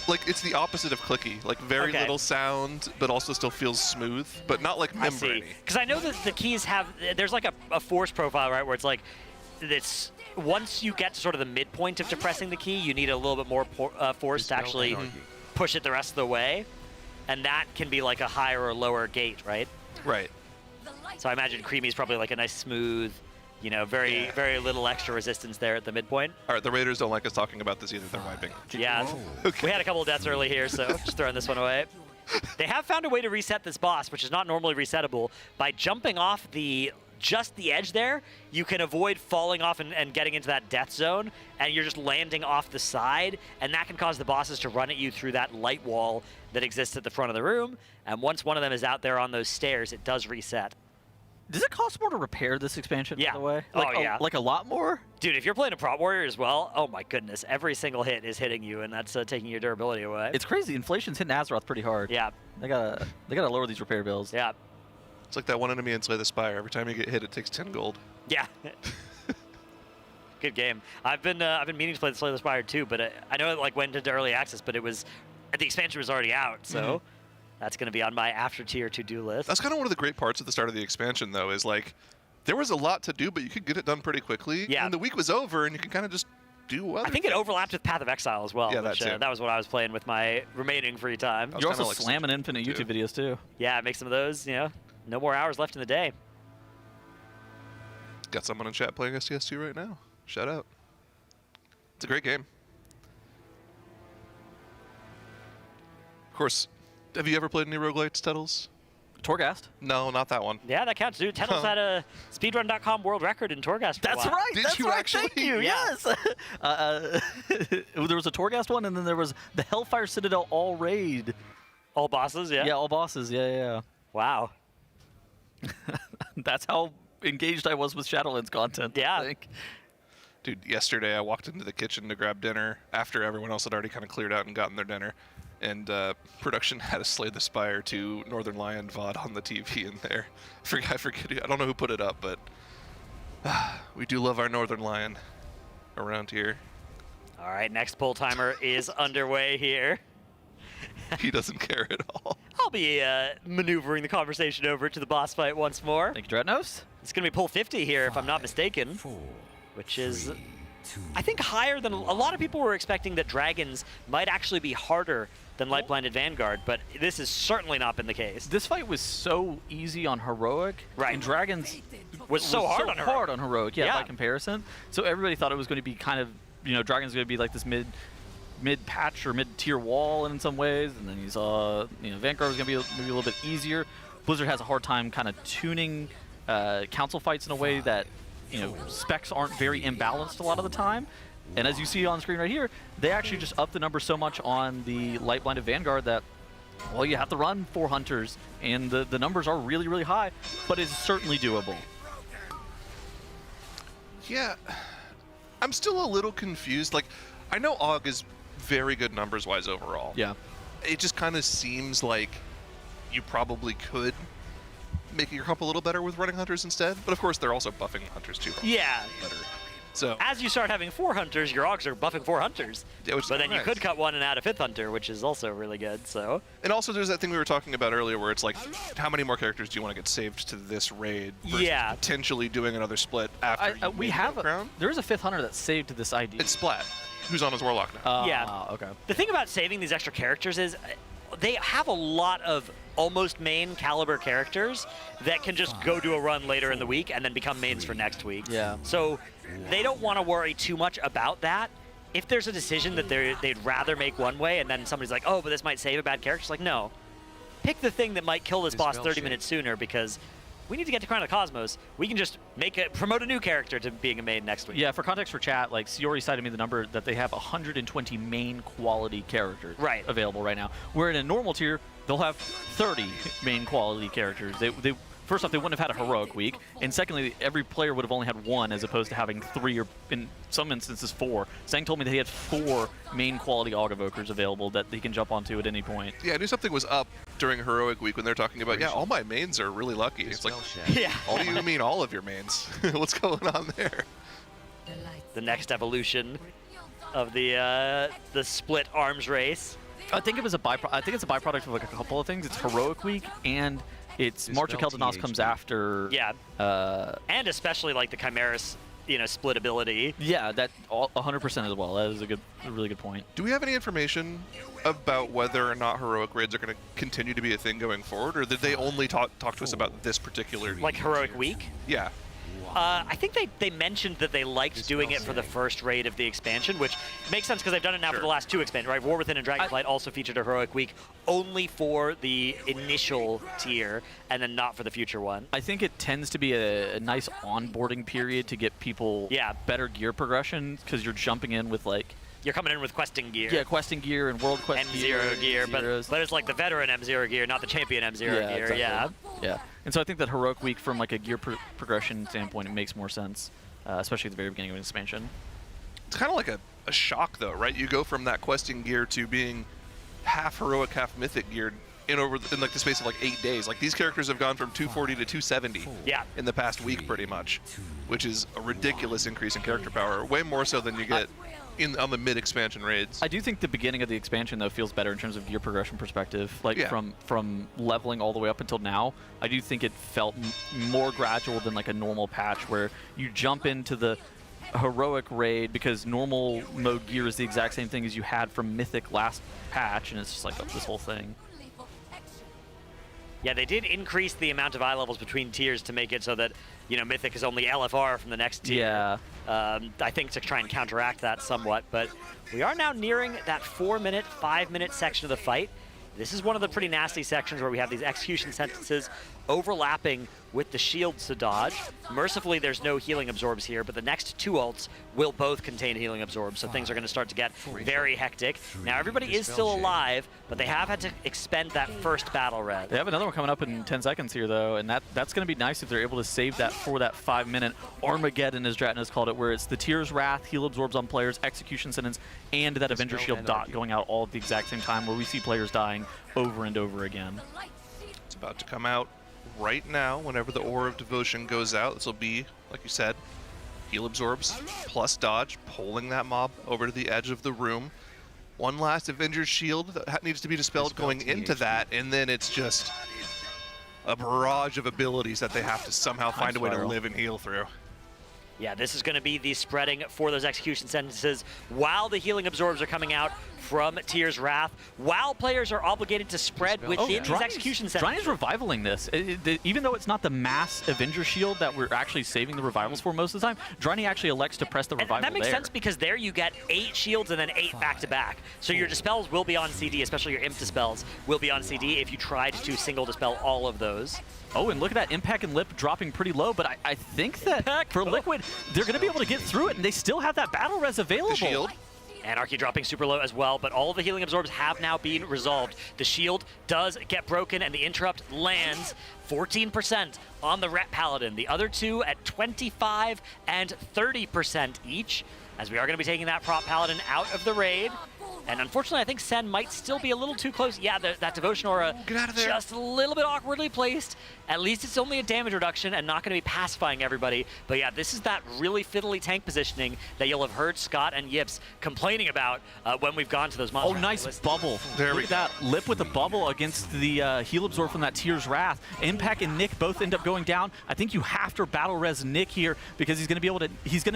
like, it's the opposite of clicky. Like, very little sound, but also still feels smooth, but not like membrane-y. Because I know that the keys have, there's like a force profile, right, where it's like, it's once you get to sort of the midpoint of depressing the key, you need a little bit more force to actually push it the rest of the way. And that can be like a higher or lower gate, right? Right. So I imagine creamy is probably like a nice smooth, you know, very little extra resistance there at the midpoint. All right, the Raiders don't like us talking about this either. They're wiping. Yeah, we had a couple of deaths early here, so just throwing this one away. They have found a way to reset this boss, which is not normally resettable. By jumping off just the edge there, you can avoid falling off and getting into that death zone, and you're just landing off the side, and that can cause the bosses to run at you through that light wall that exists at the front of the room, and once one of them is out there on those stairs, it does reset. Does it cost more to repair this expansion, by the way? Like, yeah. Like a lot more? Dude, if you're playing a Prop Warrior as well, oh my goodness, every single hit is hitting you, and that's taking your durability away. It's crazy. Inflation's hitting Azeroth pretty hard. Yeah. They gotta lower these repair bills. Yeah. It's like that one enemy in Slay the Spire. Every time you get hit, it takes 10 gold. Yeah. Good game. I've been meaning to play the Slay the Spire too, but I know it like went into early access, but the expansion was already out, so that's going to be on my after tier to-do list. That's kind of one of the great parts at the start of the expansion, though, is like there was a lot to do, but you could get it done pretty quickly. Yeah. And the week was over, and you can kind of just do other I think it overlapped with Path of Exile as well. Yeah, which, that was what I was playing with my remaining free time. You're also like slamming infinite YouTube videos too. Yeah, make some of those. You know, no more hours left in the day. Got someone in chat playing STS2 right now. Shout out. It's a great game. Of course, have you ever played any roguelites, Tettles? Torghast? No, not that one. Yeah, that counts, dude. Tettles had a speedrun.com world record in Torghast for a while. Right. Did that's you right. actually? Thank you. Yeah. Yes. There was a Torghast one, and then there was the Hellfire Citadel all raid. All bosses, yeah? Yeah, all bosses. Yeah. Wow. That's how engaged I was with Shadowlands content. Yeah. I think. Dude, yesterday I walked into the kitchen to grab dinner after everyone else had already kind of cleared out and gotten their dinner. And production had a Slay the Spire 2 Northern Lion VOD on the TV in there. I forget. I don't know who put it up, but we do love our Northern Lion around here. All right, next pull timer is underway here. He doesn't care at all. I'll be maneuvering the conversation over to the boss fight once more. Thank you, Dratnos. It's going to be pull 50 here, if I'm not mistaken, which is, I think, higher than a lot of people were expecting that dragons might actually be harder than Light Blinded Vanguard, but this has certainly not been the case. This fight was so easy on Heroic, right? And Dragons was so hard on Heroic, yeah, by comparison. So everybody thought it was going to be kind of, you know, Dragons going to be like this mid-patch or mid-tier wall in some ways, and then you saw, you know, Vanguard was going to be maybe a little bit easier. Blizzard has a hard time kind of tuning council fights in a way that, you know, specs aren't very imbalanced a lot of the time. And as you see on screen right here, they actually just upped the number so much on the Light Blinded Vanguard that, well, you have to run 4 Hunters, and the numbers are really, really high, but it's certainly doable. Yeah, I'm still a little confused. Like, I know AUG is very good numbers-wise overall. Yeah. It just kind of seems like you probably could make your comp a little better with running Hunters instead, but of course they're also buffing Hunters too. Yeah. Better. So as you start having 4 Hunters, your Augs are buffing 4 Hunters. Yeah, but then you could cut one and add a 5th Hunter, which is also really good. So. And also there's that thing we were talking about earlier where it's like, how many more characters do you want to get saved to this raid versus potentially doing another split after we have there is a 5th Hunter that's saved to this ID. It's Splat, who's on his Warlock now. Yeah. Okay. The thing about saving these extra characters is they have a lot of almost main caliber characters that can just go do a run later in the week and then become mains for next week. Yeah. So they don't want to worry too much about that. If there's a decision that they'd rather make one way and then somebody's like, oh, but this might save a bad character, it's like, no. Pick the thing that might kill this boss 30 minutes sooner, because we need to get to Crown of the Cosmos. We can just promote a new character to being a main next week. Yeah, for context for chat, like Siori cited me the number that they have 120 main quality characters available right now. Where in a normal tier, they'll have 30 main quality characters. They first off, they wouldn't have had a heroic week, and secondly, every player would have only had 1 as opposed to having 3 or in some instances 4. Sang told me that he had 4 main quality Aug Evokers available that he can jump onto at any point. Yeah, I knew something was up during heroic week when they're talking about, yeah, all my mains are really lucky. It's like, yeah. What do you mean all of your mains? What's going on there? The next evolution of the split arms race. I think it was a byproduct. I think it's a byproduct of like a couple of things. It's heroic week and it's March of Keldanos comes after. Yeah. And especially like the Chimeras, you know, split ability. Yeah, that 100% as well. That is a really good point. Do we have any information about whether or not heroic raids are going to continue to be a thing going forward, or did they only talk to us about this particular? Like heroic week? Yeah. I think they mentioned that they liked doing it for the first raid of the expansion, which makes sense because they've done it now for the last 2 expansions, right? War Within and Dragonflight also featured a heroic week only for the initial tier and then not for the future one. I think it tends to be a nice onboarding period to get people better gear progression, because you're jumping in with like... You're coming in with questing gear. Yeah, questing gear and world quest gear, but it's like the veteran M0 gear, not the champion M0 gear. Exactly. Yeah. And so I think that heroic week, from like a gear progression standpoint, it makes more sense, especially at the very beginning of an expansion. It's kind of like a shock, though, right? You go from that questing gear to being half heroic, half mythic geared in like the space of like 8 days. Like, these characters have gone from 240 to 270 in the past week, pretty much, which is a ridiculous increase in character power, way more so than you get on the mid-expansion raids. I do think the beginning of the expansion, though, feels better in terms of gear progression perspective. Like, from leveling all the way up until now, I do think it felt more gradual than like a normal patch where you jump into the heroic raid because normal mode gear is the exact same thing as you had from Mythic last patch, and it's just like this whole thing. Yeah, they did increase the amount of eye levels between tiers to make it so that, you know, Mythic is only LFR from the next tier. Yeah. I think to try and counteract that somewhat, but we are now nearing that 4-minute, 5-minute section of the fight. This is one of the pretty nasty sections where we have these execution sentences overlapping with the shields to dodge. Mercifully, there's no healing absorbs here, but the next 2 ults will both contain healing absorbs, so things are going to start to get very hectic. Now, everybody is still alive, but they have had to expend that first battle red. They have another one coming up in 10 seconds here, though, and that's going to be nice if they're able to save that for that 5-minute Armageddon, as Dratton has called it, where it's the Tears Wrath, heal absorbs on players, execution sentence, and that Avenger Shield dot going out all at the exact same time, where we see players dying over and over again. It's about to come out right now. Whenever the Aura of Devotion goes out, this will be, like you said, heal absorbs plus dodge, pulling that mob over to the edge of the room. One last Avenger's Shield that needs to be dispelled going into that, and then it's just a barrage of abilities that they have to somehow find a way to live and heal through. Yeah, this is going to be the spreading for those execution sentences while the healing absorbs are coming out from Tyr's Wrath, while players are obligated to spread within these execution sentences. Drani's revivaling this. Even though it's not the mass Avenger shield that we're actually saving the revivals for most of the time, Drani actually elects to press the revival and that makes sense because there you get 8 shields and then 8 back-to-back. So your dispels will be on CD, especially your imp dispels will be on CD if you tried to single dispel all of those. Oh, and look at that Impact and Lip dropping pretty low, but I think that for Liquid, they're going to be able to get through it, and they still have that Battle Res available. The shield. Anarchy dropping super low as well, but all of the healing absorbs have now been resolved. The shield does get broken, and the interrupt lands 14% on the Ret Paladin. The other two at 25 and 30% each, as we are going to be taking that Prop Paladin out of the raid. And unfortunately, I think Sen might still be a little too close. Yeah, that Devotion Aura get out of there. Just a little bit awkwardly placed. At least it's only a damage reduction and not going to be pacifying everybody. But yeah, this is that really fiddly tank positioning that you'll have heard Scott and Yips complaining about when we've gone to those monsters. Oh, nice bubble. There we go. That Lip with a bubble against the heal absorb from that Tyr's Wrath. Impact and Nick both end up going down. I think you have to battle res Nick here because he's going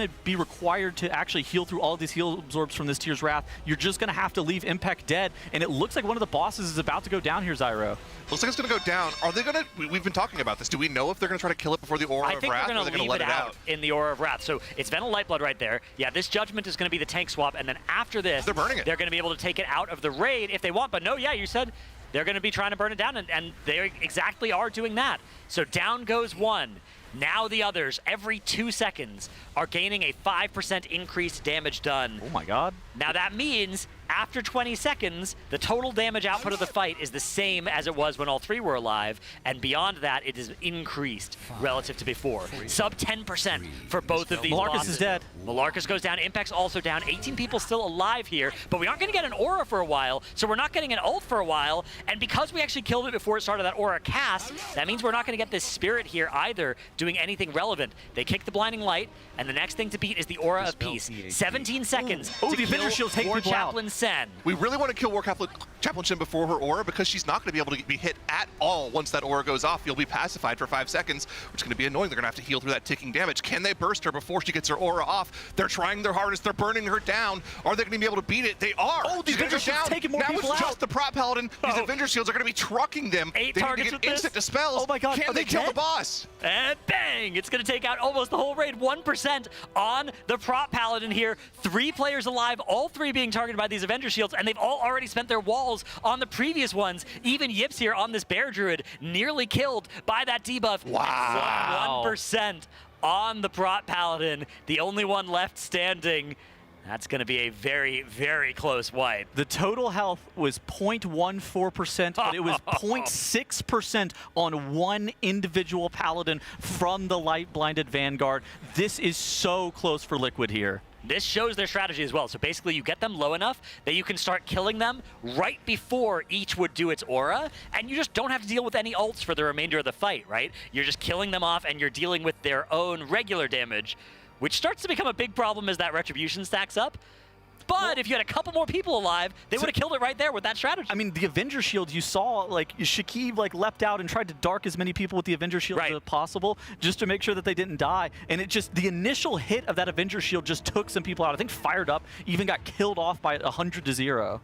to be required to actually heal through all of these heal absorbs from this Tyr's Wrath. You're just going to have to leave Impact dead, and it looks like one of the bosses is about to go down here, Zyro. Looks like it's going to go down. Are they going to... We've been talking about this. Do we know if they're going to try to kill it before the Aura of Wrath, or are they going to let it out? In the Aura of Wrath. So it's Venom Lightblood right there. Yeah, this Judgment is going to be the tank swap, and then after this, they're burning it. They're going to be able to take it out of the raid if they want. But no, yeah, you said they're going to be trying to burn it down, and they exactly are doing that. So down goes one. Now the others, every 2 seconds, are gaining a 5% increased damage done. Oh my god. Now that means after 20 seconds, the total damage output of the fight is the same as it was when all 3 were alive, and beyond that, it is increased relative to before. Sub 10% for both of these Malarcus bosses. is dead. Malarcus goes down, Impact's also down, 18 people still alive here, but we aren't going to get an Aura for a while, so we're not getting an ult for a while, and because we actually killed it before it started that Aura cast, that means we're not going to get this Spirit here either doing anything relevant. They kick the Blinding Light, and the next thing to beat is the Aura of Peace. 17 seconds to the Avenger Shield take War people out. Chaplain Sen. We really want to kill War Chaplain Shen before her Aura because she's not going to be able to be hit at all once that Aura goes off. You'll be pacified for 5 seconds, which is going to be annoying. They're going to have to heal through that ticking damage. Can they burst her before she gets her Aura off? They're trying their hardest. They're burning her down. Are they going to be able to beat it? They are. Oh, the Avenger Shield's taking more now people it's out. just the Prop Paladin. These Avenger Shields are going to be trucking them. 8 they targets need to with get this. instant dispels. Oh my god. Can they kill the boss? And bang! It's going to take out almost the whole raid. 1% on the Prop Paladin here. 3 players alive, all 3 being targeted by these Avenger Shields, and they've all already spent their walls on the previous ones. Even Yips here on this Bear Druid nearly killed by that debuff. Wow. 1% on the Prop Paladin, the only one left standing. That's going to be a very, very close wipe. The total health was 0.14%, but it was 0.6% on one individual Paladin from the light-blinded Vanguard. This is so close for Liquid here. This shows their strategy as well. So basically you get them low enough that you can start killing them right before each would do its aura, and you just don't have to deal with any ults for the remainder of the fight, right? You're just killing them off and you're dealing with their own regular damage, which starts to become a big problem as that Retribution stacks up. But if you had a couple more people alive, they would have killed it right there with that strategy. I mean, the Avenger Shield, you saw, like, Shakib, like, leapt out and tried to dark as many people with the Avenger Shield as possible just to make sure that they didn't die. And it just, the initial hit of that Avenger Shield just took some people out. I think Fired Up even got killed off by 100-0.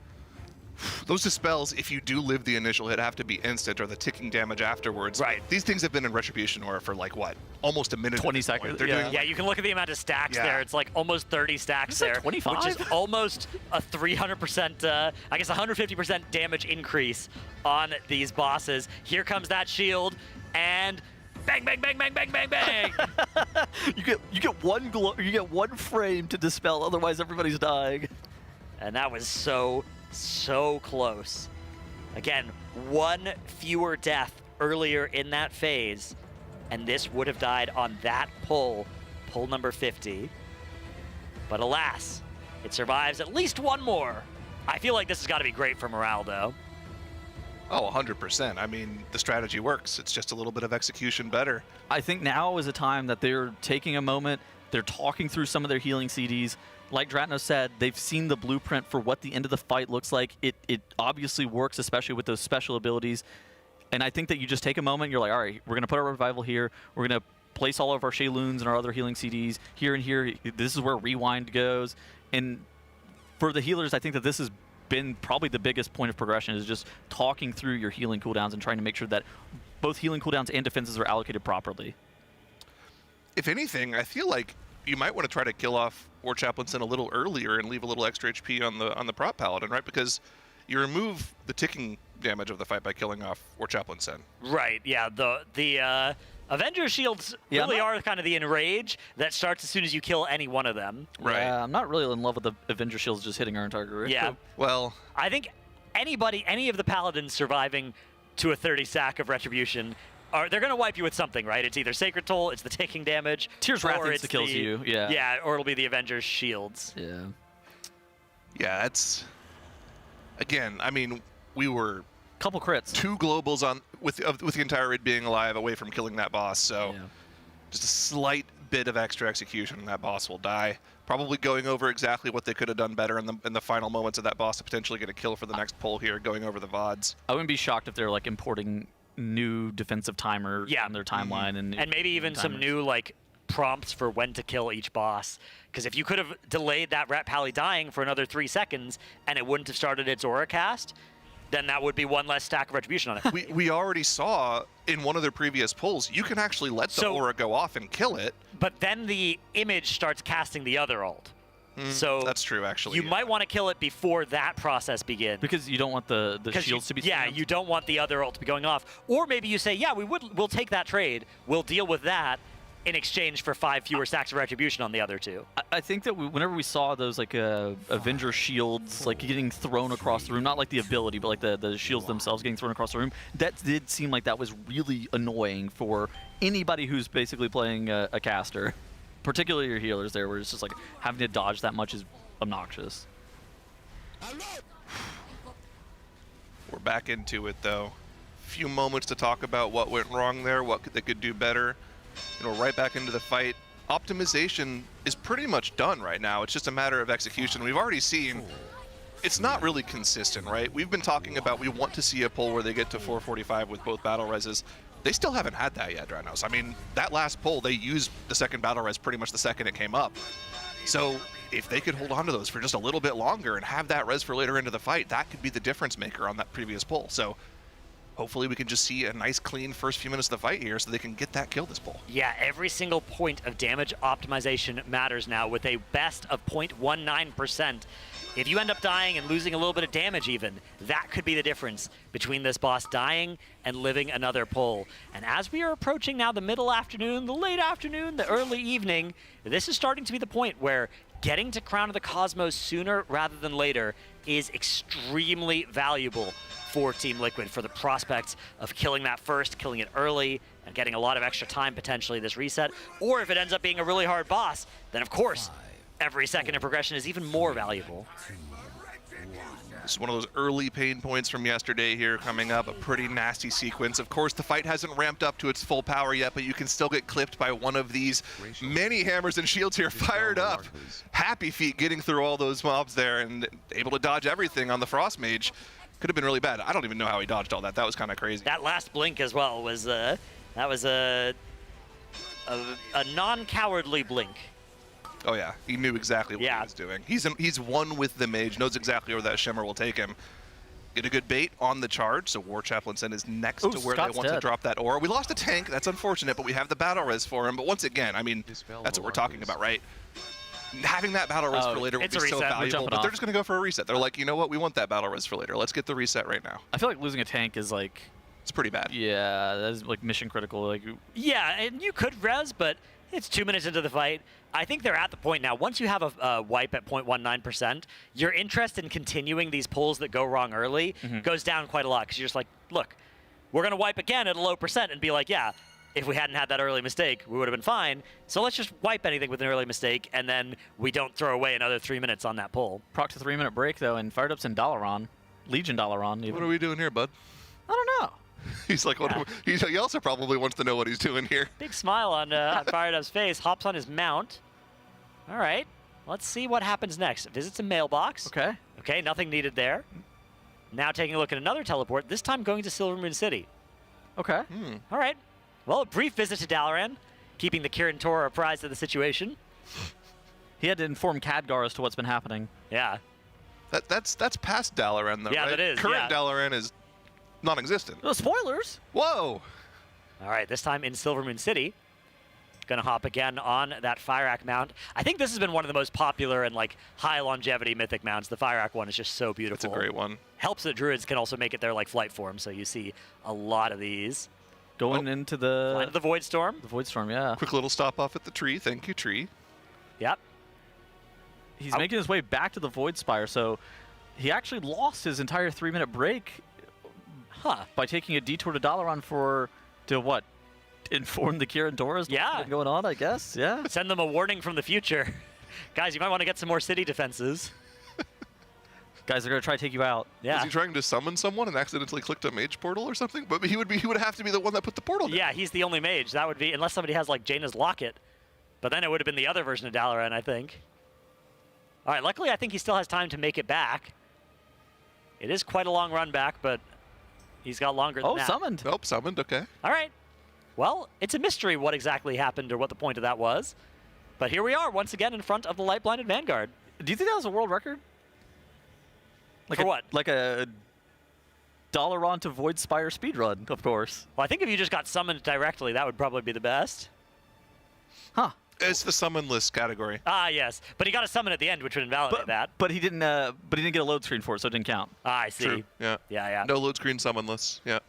Those dispels, if you do live the initial hit, have to be instant, or the ticking damage afterwards. Right. These things have been in Retribution Aura for like what? Almost a minute. 20 seconds. Yeah, you can look at the amount of stacks there. It's like almost 30 stacks there. 25? Which is almost a 300%, I guess 150% damage increase on these bosses. Here comes that shield, and bang, bang, bang, bang, bang, bang, bang. you get one frame to dispel, otherwise everybody's dying. And that was so close. Again, 1 fewer death earlier in that phase, and this would have died on that pull number 50. But alas, it survives at least 1 more. I feel like this has got to be great for morale, though. Oh, 100%. I mean, the strategy works. It's just a little bit of execution better. I think now is a time that they're taking a moment, they're talking through some of their healing CDs. Like Dratno said, they've seen the blueprint for what the end of the fight looks like. It obviously works, especially with those special abilities. And I think that you just take a moment, you're like, all right, we're going to put our revival here. We're going to place all of our Shayloons and our other healing CDs here and here. This is where rewind goes. And for the healers, I think that this has been probably the biggest point of progression, is just talking through your healing cooldowns and trying to make sure that both healing cooldowns and defenses are allocated properly. If anything, I feel like you might want to try to kill off War Chaplainson a little earlier and leave a little extra HP on the prop paladin, right? Because you remove the ticking damage of the fight by killing off War Chaplainson. Right. Yeah. The Avenger shields really are kind of the enrage that starts as soon as you kill any one of them. Right. Yeah, I'm not really in love with the Avenger shields just hitting our entire group. Yeah. Well, I think any of the paladins surviving to a 30 stack of retribution, they're going to wipe you with something, right? It's either Sacred Toll, it's the ticking damage, Tears Wrath insta kills you. Yeah. Yeah, or it'll be the Avenger's shields. Yeah. Yeah, that's... Again, I mean, we were... Couple crits. 2 globals on with the entire raid being alive away from killing that boss, so just a slight bit of extra execution and that boss will die. Probably going over exactly what they could have done better in the final moments of that boss to potentially get a kill for the next pull here, going over the VODs. I wouldn't be shocked if they're like importing new defensive timers on their timeline and maybe even some new like prompts for when to kill each boss. Because if you could have delayed that Rat Pally dying for another 3 seconds and it wouldn't have started its aura cast, then that would be 1 less stack of retribution on it. we already saw in one of their previous pulls, you can actually let the aura go off and kill it. But then the image starts casting the other ult. So that's true, actually. You might want to kill it before that process begins. Because you don't want the shields to be spammed. You don't want the other ult to be going off. Or maybe you say, yeah, we'll take that trade. We'll deal with that in exchange for 5 fewer stacks of retribution on the other 2. I think that whenever we saw those like Avenger shields like getting thrown across the room, not like the ability, but like the shields themselves getting thrown across the room, that did seem like that was really annoying for anybody who's basically playing a caster, particularly your healers there, where it's just like having to dodge that much is obnoxious. We're back into it though. Few moments to talk about what went wrong there, what they could do better. You know, right back into the fight. Optimization is pretty much done right now. It's just a matter of execution. We've already seen it's not really consistent, right? We've been talking about we want to see a pull where they get to 445 with both battle reses. They still haven't had that yet, Dranos. I mean, that last pull, they used the second battle res pretty much the second it came up. So if they could hold on to those for just a little bit longer and have that res for later into the fight, that could be the difference maker on that previous pull. So hopefully we can just see a nice clean first few minutes of the fight here so they can get that kill this pull. Yeah, every single point of damage optimization matters now with a best of 0.19%. If you end up dying and losing a little bit of damage even, that could be the difference between this boss dying and living another pull. And as we are approaching now the middle afternoon, the late afternoon, the early evening, this is starting to be the point where getting to Crown of the Cosmos sooner rather than later is extremely valuable for Team Liquid, for the prospects of killing that first, killing it early, and getting a lot of extra time potentially this reset. Or if it ends up being a really hard boss, then of course, every second of progression is even more valuable. This is one of those early pain points from yesterday here coming up, a pretty nasty sequence. Of course, the fight hasn't ramped up to its full power yet, but you can still get clipped by one of these many hammers and shields here fired up. Happy Feet getting through all those mobs there and able to dodge everything on the Frost Mage. Could have been really bad. I don't even know how he dodged all that. That was kind of crazy. That last blink as well was, that was a non-cowardly blink. Oh yeah, he knew exactly what he was doing. He's one with the mage, knows exactly where that shimmer will take him. Get a good bait on the charge, so War Chaplainson is next to where they want to drop that aura. We lost a tank, that's unfortunate, but we have the battle res for him. But once again, I mean, that's what we're talking about, right? Having that battle res for later would be so valuable, but they're just going to go for a reset. They're like, you know what, we want that battle res for later. Let's get the reset right now. I feel like losing a tank is like... It's pretty bad. Yeah, that is like mission critical. Like, yeah, and you could res, but it's 2 minutes into the fight. I think they're at the point now, once you have a wipe at 0.19%, your interest in continuing these pulls that go wrong early goes down quite a lot, because you're just like, look, we're going to wipe again at a low percent and be like, yeah, if we hadn't had that early mistake, we would have been fine. So let's just wipe anything with an early mistake, and then we don't throw away another 3 mintes on that pull. Proc to 3 minute break, though, and fired up's in Dalaran. Legion Dalaran. Even. What are we doing here, bud? I don't know. He's like, he also probably wants to know what he's doing here. Big smile on Fired Up's face. Hops on his mount. All right, let's see what happens next. Visits a mailbox. Okay. Okay, nothing needed there. Now taking a look at another teleport, this time going to Silvermoon City. Okay. All right. Well, a brief visit to Dalaran, keeping the Kirin Tor apprised of the situation. He had to inform Khadgar as to what's been happening. Yeah. That's past Dalaran, though, Yeah, right? that is, Current yeah. Dalaran is non-existent. No spoilers. Whoa! All right, this time in Silvermoon City. Gonna hop again on that Fire-Act mount. I think this has been one of the most popular and like high longevity mythic mounts. The Fire-Act one is just so beautiful. It's a great one. Helps that druids can also make it their like flight form, so you see a lot of these. Going into the... Line of the Void Storm. The Void Storm, yeah. Quick little stop off at the tree. Thank you, tree. Yep. He's making his way back to the Void Spire, so he actually lost his entire 3-minute break by taking a detour to Dalaran to what? Inform the Kirin Tor going on, I guess. Yeah. Send them a warning from the future. Guys, you might want to get some more city defenses. Guys are going to try to take you out. Yeah. Was he trying to summon someone and accidentally clicked a mage portal or something? But he would have to be the one that put the portal down. Yeah, he's the only mage. That would be, unless somebody has like Jaina's Locket. But then it would have been the other version of Dalaran, I think. All right, luckily I think he still has time to make it back. It is quite a long run back, but he's got longer than that. Summoned. Nope, summoned, okay. All right. Well, it's a mystery what exactly happened or what the point of that was. But here we are, once again, in front of the Light-Blinded Vanguard. Do you think that was a world record? Like For what? Like a Dalaran to Void Spire speedrun, of course. Well, I think if you just got summoned directly, that would probably be the best. Huh. It's the summon list category. Ah, yes. But he got a summon at the end, which would invalidate that. But he didn't get a load screen for it, so it didn't count. Ah, I see. True. Yeah. Yeah. No load screen summon list. Yeah.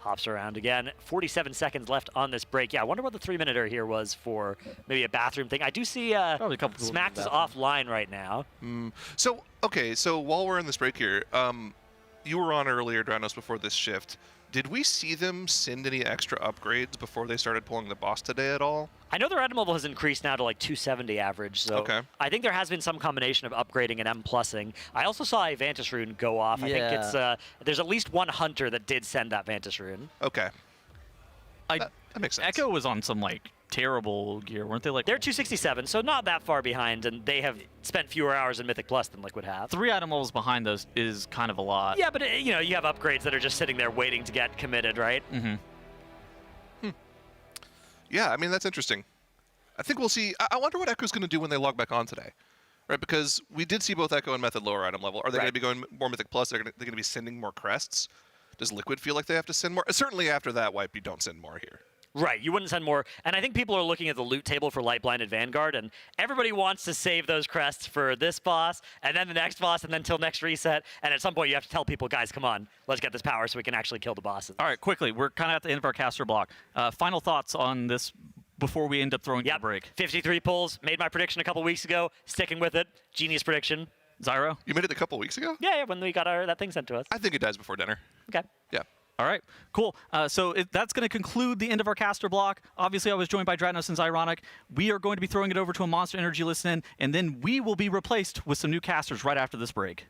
Hops around again. 47 seconds left on this break. Yeah, I wonder what the 3-minute here was for maybe a bathroom thing. I do see Probably a couple people Smacked in is the bathroom. offline right now. So, okay, so while we're in this break here, you were on earlier, Dranos, before this shift. Did we see them send any extra upgrades before they started pulling the boss today at all? I know their item level has increased now to like 270 average, so Okay. I think there has been some combination of upgrading and M+ing. I also saw a Vantis rune go off. I think it's there's at least one hunter that did send that Vantis rune. Okay. That makes sense. Echo was on some like terrible gear, weren't they? Like They're 267, so not that far behind, and they have spent fewer hours in Mythic Plus than Liquid have. 3 item levels behind those is kind of a lot. Yeah, but you know, you have upgrades that are just sitting there waiting to get committed, right? Mm-hmm. Yeah, I mean, that's interesting. I think we'll see. I wonder what Echo's going to do when they log back on today. Right, because we did see both Echo and Method lower item level. Are they going to be going more Mythic Plus? They're going to be sending more crests? Does Liquid feel like they have to send more? Certainly after that wipe, you don't send more here. Right, you wouldn't send more. And I think people are looking at the loot table for Light Blinded Vanguard, and everybody wants to save those crests for this boss, and then the next boss, and then until next reset. And at some point, you have to tell people, guys, come on, let's get this power so we can actually kill the bosses. All right, quickly, we're kind of at the end of our caster block. Final thoughts on this before we end up throwing the break. 53 pulls, made my prediction a couple weeks ago, sticking with it. Genius prediction. Zyro? You made it a couple weeks ago? Yeah, when we got that thing sent to us. I think it dies before dinner. Okay. Yeah. All right, cool. So that's going to conclude the end of our caster block. Obviously, I was joined by Dranos and Zyronic. We are going to be throwing it over to a Monster Energy listen-in, and then we will be replaced with some new casters right after this break.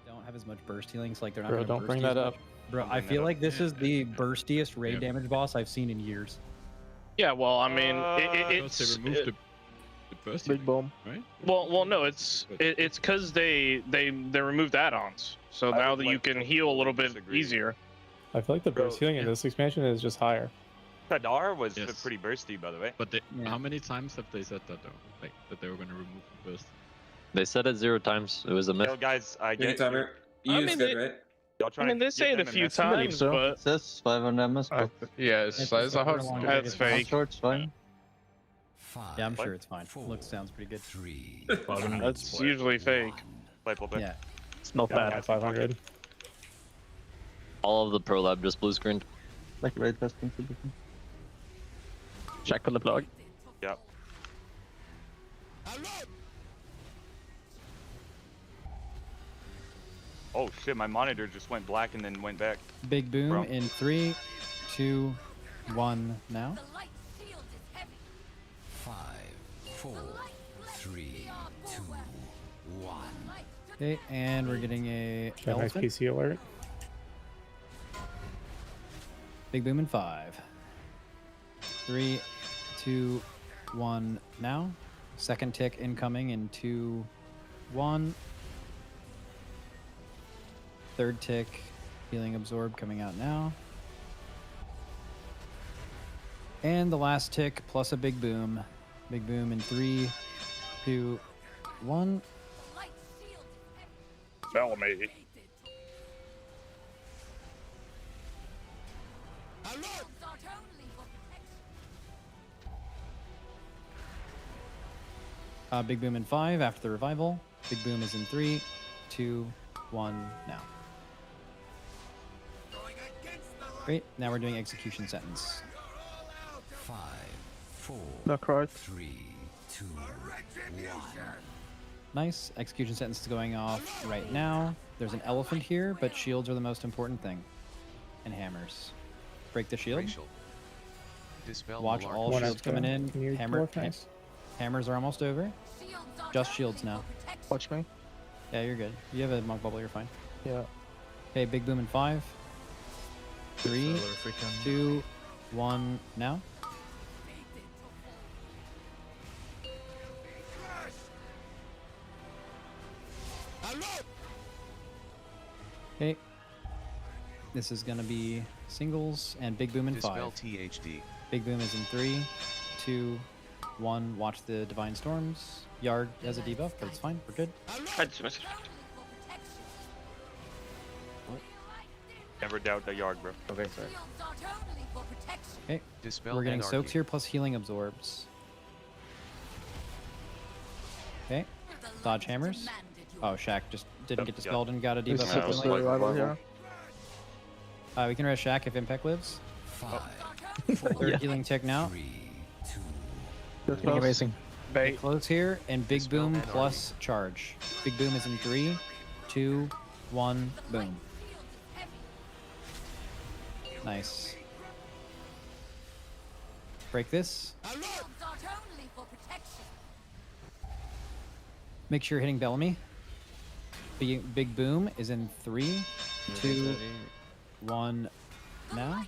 Don't have as much burst healing, so like they're not Bro, gonna don't burst bring you as that much. up. Bro, I feel like this is the burstiest raid damage boss I've seen in years. Yeah, well, I mean, Because they removed the burst Big boom. right? well, no, it's because they removed add-ons, so now that you can heal a little bit easier. I feel like the burst healing in this expansion is just higher. Kadar was pretty bursty, by the way. But how many times have they said that though? Like that they were going to remove the burst? They said it 0 times. It was a myth. Yo, guys, I get Timer. You I use mean, good, right? Y'all I mean, they say it a few times, but It says 500 MS. Yeah, it's a hard. that's fake. Short's fine. Yeah, I'm sure it's fine. Looks sounds pretty good. That's usually fake. Yeah. It's not bad at 500. All of the Pro Lab just blue screened. Like raid testing. Check on the plug. Yep. Oh shit, my monitor just went black and then went back. Big boom Bro. in 3, 2, 1 now. 5, 4, 3, 2, 1. Okay, and we're getting a Got a nice elephant. PC alert. Big boom in 5. 3, 2, 1 now. Second tick incoming in 2, 1. third tick, healing absorb coming out now. And the last tick plus a big boom. Big boom in 3, 2, 1. Bellamy. Big boom in 5 after the revival. Big boom is in 3, 2, 1 now. Great. Now we're doing execution sentence. 5, 4, Look right. 3, 2, 1. Nice. Execution sentence is going off right now. There's an elephant here, but shields are the most important thing. And hammers. Break the shield. Dispel Watch alarm. all One shields extra. coming in. Can you Hammer. dwarf nice? Hammers are almost over. Just shields now. Watch me. Yeah, you're good. You have a monk bubble, you're fine. Yeah. Okay, big boom in 5, 3, Solar if we can. 2, 1 now. Okay. This is gonna be singles and big boom in Dispel 5. THD. Big boom is in 3, 2, 1. Watch the divine storms. Yard has a debuff, but it's fine. We're good. I just missed. Never doubt the yard, bro. Okay, sorry. Okay. Dispel We're getting anarchy. soaks here plus healing absorbs. Okay. Dodge hammers. Oh, Shaq just didn't get dispelled and got a debuff. Super for slow healing. revival here. We can rest Shaq if Impact lives. 5, Third healing tick now. 3, 2, Good close. Bait. Close here and big Dispel boom anarchy. plus charge. Big boom is in 3, 2, 1, boom. Nice. Break this. Make sure you're hitting Bellamy. Big boom is in 3, 2, 1 now.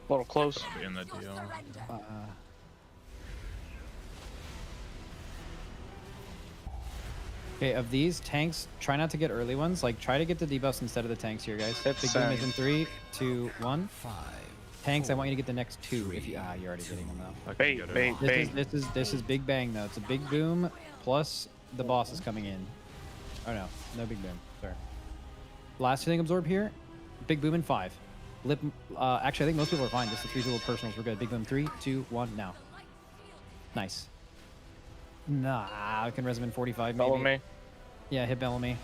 A little close. Probably in the deal. Okay, of these tanks, try not to get early ones. Like, try to get the debuffs instead of the tanks here, guys. Big boom is in 3, 2, 1. 5. Tanks, I want you to get the next 2. If you you're already getting them though. Bait, bait, bait. This is big bang though. It's a big boom plus the boss is coming in. Oh no, no big boom. Sorry. Last healing absorb here. Big boom in 5. Lip. Actually, I think most people are fine. Just the 3 little personals. We're good. Big boom 3, 2, 1 now. Nice. Nah, I can res him in 45 maybe. Bellamy. Yeah, hit Bellamy.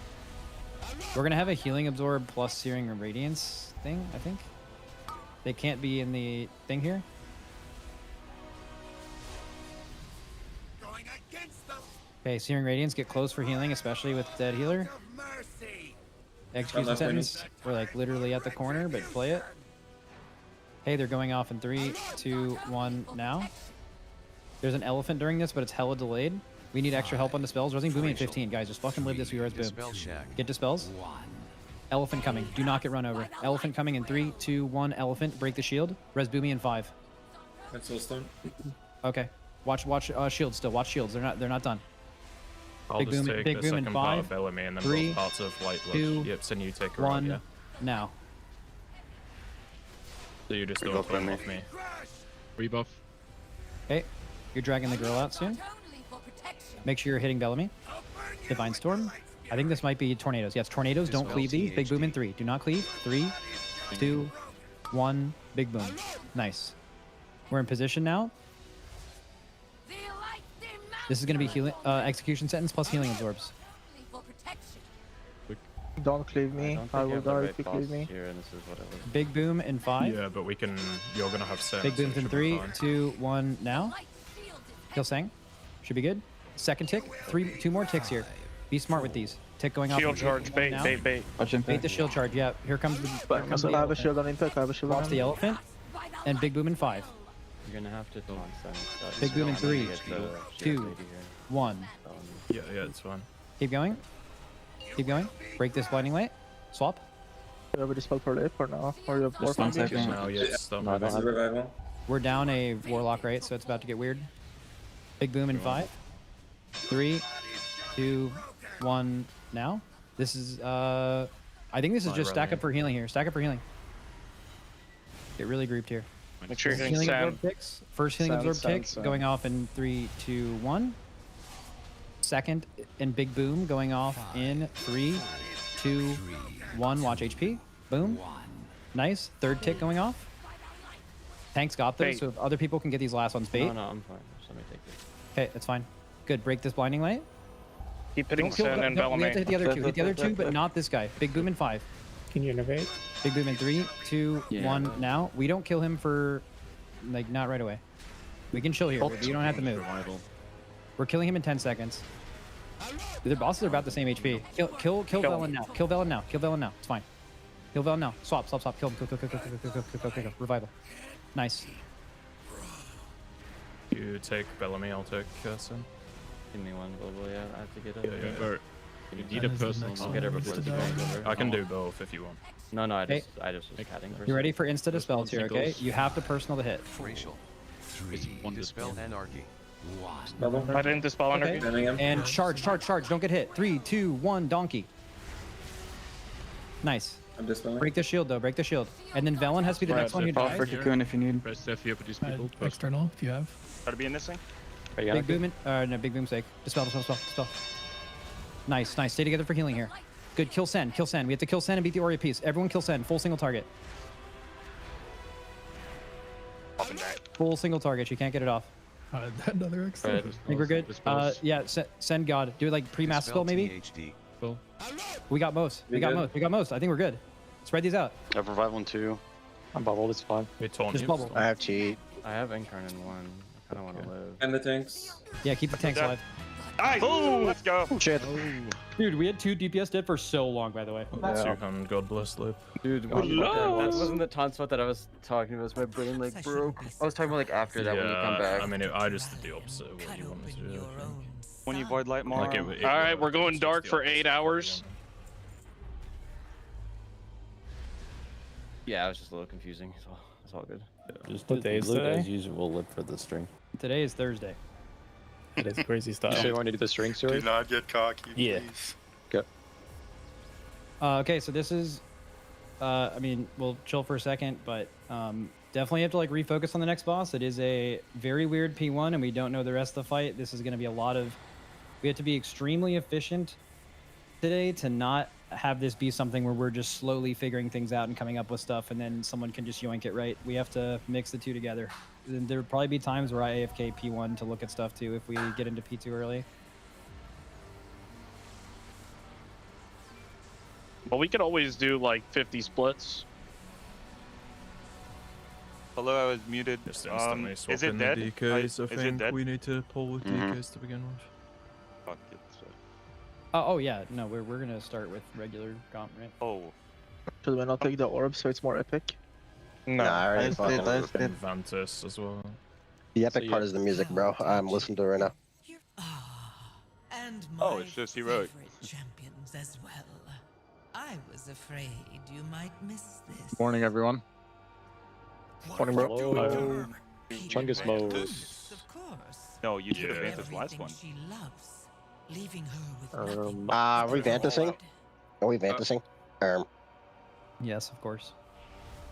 We're gonna have a healing absorb plus searing and radiance thing, I think. They can't be in the thing here. Okay, searing radiance, get close for healing, especially with dead healer. Execution sentence. We're like literally at the corner, but play it. Hey, they're going off in 3, 2, 1 now. There's an elephant during this, but it's hella delayed. We need extra help on dispels. Resing booming at 15, guys. Just fucking live this. We res boom. Get dispels. Elephant coming. Do not get run over. Elephant coming in 3, 2, 1. Elephant. Break the shield. Res Boomy in 5. Okay. Watch shields still. Watch shields. They're not done. I'll Big just boom- take big the boom in second part 5, of Bellamy and then 3, both parts of White Lodge. 2, Yep, so you take her out, 1 yeah. now. So you just Rebuff don't come on me. off me. Rebuff. Okay. You're dragging the girl out soon. Make sure you're hitting Bellamy. Divine Storm. I think this might be tornadoes. Yes, tornadoes. Don't cleave these. Big boom in 3. Do not cleave. 3, 2, 1. Big boom. Nice. We're in position now. This is going to be healing, execution sentence plus healing absorbs. Don't cleave me. I will die if you boss cleave me. here, and this is what it was. Big boom in 5. Yeah, but we can. You're gonna have sense. Big booms so it in should be 3, fine. 2, 1 now. Kill Sang. Should be good. Second tick. 2 more ticks here. Be smart with these. Tick going off. Shield charge. Bait, now. bait, bait. Bait the shield charge. Yeah. Here comes the. Here comes the I have a elephant. shield on impact. I have a shield on Watch the elephant. And big boom in 5. You're gonna have to taunt them. Big boom in 3, 2, 1. Yeah, it's fine. Keep going. Keep going. Break this blinding light. Swap. Do you have a dispel per lip or no? Or you have Just more one second now, yeah, stop. We're down a warlock, right? So it's about to get weird. Big boom in 5, 3, 2, 1 now. This is I think this is just stack up for healing here. Stack up for healing. Get really grouped here. Make sure you're getting Healing sand. absorb ticks. First healing Sand, absorb sand, tick sand. going off in 3, 2, 1. Second and big boom going off in 3, 2, 1. Watch HP. Boom. Nice. Third tick going off. Tanks got those, Hey. so if other people can get these last ones bait. No, I'm fine. Just let me take this. Okay, that's fine. Good. Break this blinding light. Keep hitting Don't kill sand the- and no, we have to hit the other two. Bellamy. Hit the other two, but not this guy. Big boom in 5. Can you innovate? Big boom in 3, 2, 1. Now we don't kill him for like not right away. We can chill here. You don't have to move. We're killing him in 10 seconds. Their bosses are about the same HP. Kill Velen now. Kill Velen now. Kill Velen now. It's fine. Kill Velen now. Swap. Kill him. Kill. Revival. Nice. You take Bellamy, I'll take Sin. Give me one global, yeah. I have to get it. Yeah. You need a personal. I'll get it before it's over. I can do both if you want. No, I Hey. just was catting. You ready for insta dispels here, okay? Singles. You have to personal to hit. Racial. 3. one Dispel anarchy. 1. I didn't dispel Okay. anarchy. And charge. Don't get hit. 3, 2, 1. Donkey. Nice. I'm dispelling. Break the shield though. Break the shield. And then Velen has to be the next one who dies. if you need. Press F here for these people. External, if you have. Gotta be in this thing. Big boom. No, big boom sake. Dispel. Nice. Stay together for healing here. Good. Kill Sen. We have to kill Sen and beat the Oreo piece. Everyone kill Sen. Full single target. Full single target. You can't get it off. Another I think we're good. Yeah. Send God. Do it like pre-mass spell maybe. THD. We got most. We got most. I think we're good. Spread these out. I have revival in 2. I'm bubbled. It's fine. We taunt Just you. bubble. I have cheat. I have Incarn in 1. I kind of want to live. And the tanks. Yeah. Keep the tanks alive. Nice. Let's go. Shit. Dude, we had 2 DPS dead for so long, by the way. Two-hand God bless Lip. Dude, that wasn't the taunt spot that I was talking about. My brain like broke. I was talking about like after that when you come back. I mean, I just did the opposite of what you wanted to do. I think. When you void light more. Like All right, we're going dark for 8 hours. Yeah, it was just a little confusing. It's all good. Just what day is today? As usual, live for the string. Today is Thursday. It is crazy style. You want to do the string story? Do not get cocky, Yeah. please. Okay, so this is, I mean, we'll chill for a second, but definitely have to like refocus on the next boss. It is a very weird P1, and we don't know the rest of the fight. This is going to be a lot of, we have to be extremely efficient today to not have this be something where we're just slowly figuring things out and coming up with stuff, and then someone can just yoink it right. We have to mix the two together. There will probably be times where I AFK P1 to look at stuff too if we get into P2 early. Well, we could always do like 50 splits. Hello, I was muted. Just instantly Is swap it in dead? the DKs, I Is it think dead? we need to pull with DKs to begin with. Fuck it. Oh yeah, no, we're gonna start with regular comp, right? Oh. Should we not take the orb so it's more epic? No. Nah, I already fucking moved. And Vantis as well. The epic part is the music, bro. I'm listening to it right now. And Oh, it's just heroic. champions as well. I was afraid you might miss this. Morning, everyone. Morning, bro. Hello. Chungus mode. Of course. No, you should have Yeah. banned this last one. She loves, leaving her with Are we Vantising? Are we Vantising? Yes, of course.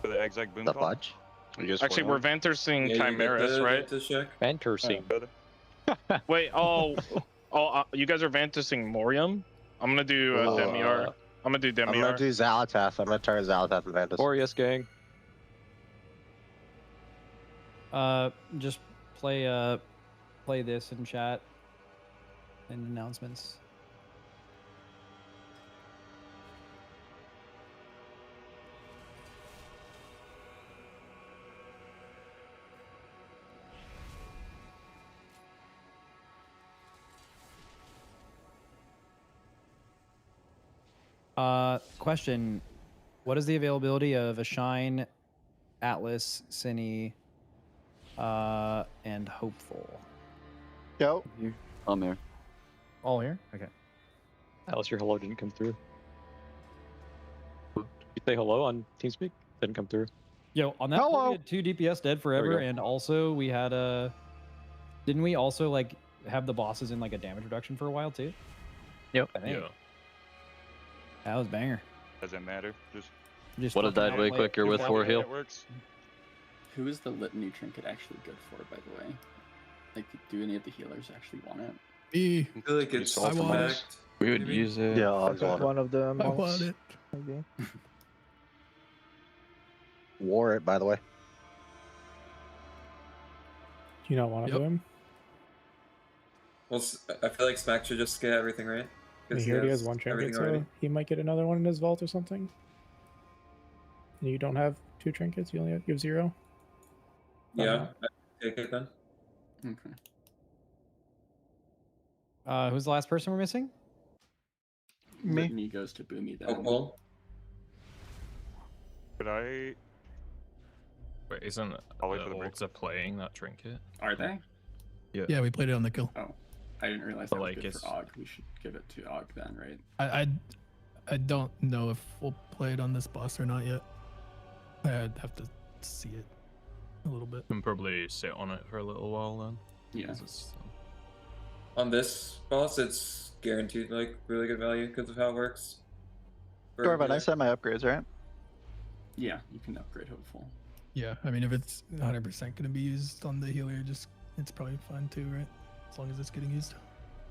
For the exact boom The call? fudge? Actually, we're Vantersing Chimeras, right? Vantersing. Wait, you guys are Vantersing Morium? I'm gonna do Demiar. I'm gonna do I'm Demiar. gonna do Xalatath. I'm gonna turn Xalatath and Vantis. Or yes, gang. Just play this in chat and announcements. Question: what is the availability of a Shine, Atlas, Cine, and Hopeful? Yo. I'm there. All here? Okay. Alice, your hello didn't come through. Did you say hello on TeamSpeak? Didn't come through. Yo, on that point, we had 2 DPS dead forever, go. and also we had didn't we also like have the bosses in like a damage reduction for a while too? Yep. I think. Yeah. That was banger. Doesn't matter. Just Would have died way quicker with 4 heal. It works. Who is the litany trinket actually good for, by the way? Like, do any of the healers actually want it? Me. I feel like it's I want it. stacked. We would maybe? use it. Yeah, I'll go on it. One of the I monks. want it. Maybe. War it, by the way. Do you not want to Yep. do him? Well, I feel like Smack should just get everything right. He 'cause already has one trinket, everything so already. he might get another one in his vault or something. And you don't have 2 trinkets, you have 0? Yeah, take it then. Okay. Who's the last person we're missing? Me. Litany goes to Boomy then. Oh, well. Could I? Wait, isn't I'll wait for the break. Orcs are playing that trinket? Are they? Yeah. Yeah, we played it on the kill. Oh, I didn't realize But, that was like, good it's- for Og. We should give it to Og then, right? I don't know if we'll play it on this boss or not yet. I'd have to see it a little bit. Can probably sit on it for a little while then. Yeah. 'cause it's, On this boss, it's guaranteed like really good value because of how it works. For Dorvan, I healer. set my upgrades, right? Yeah, you can upgrade Hopeful. Yeah, I mean, if it's 100% going to be used on the healer, it's probably fine too, right? As long as it's getting used.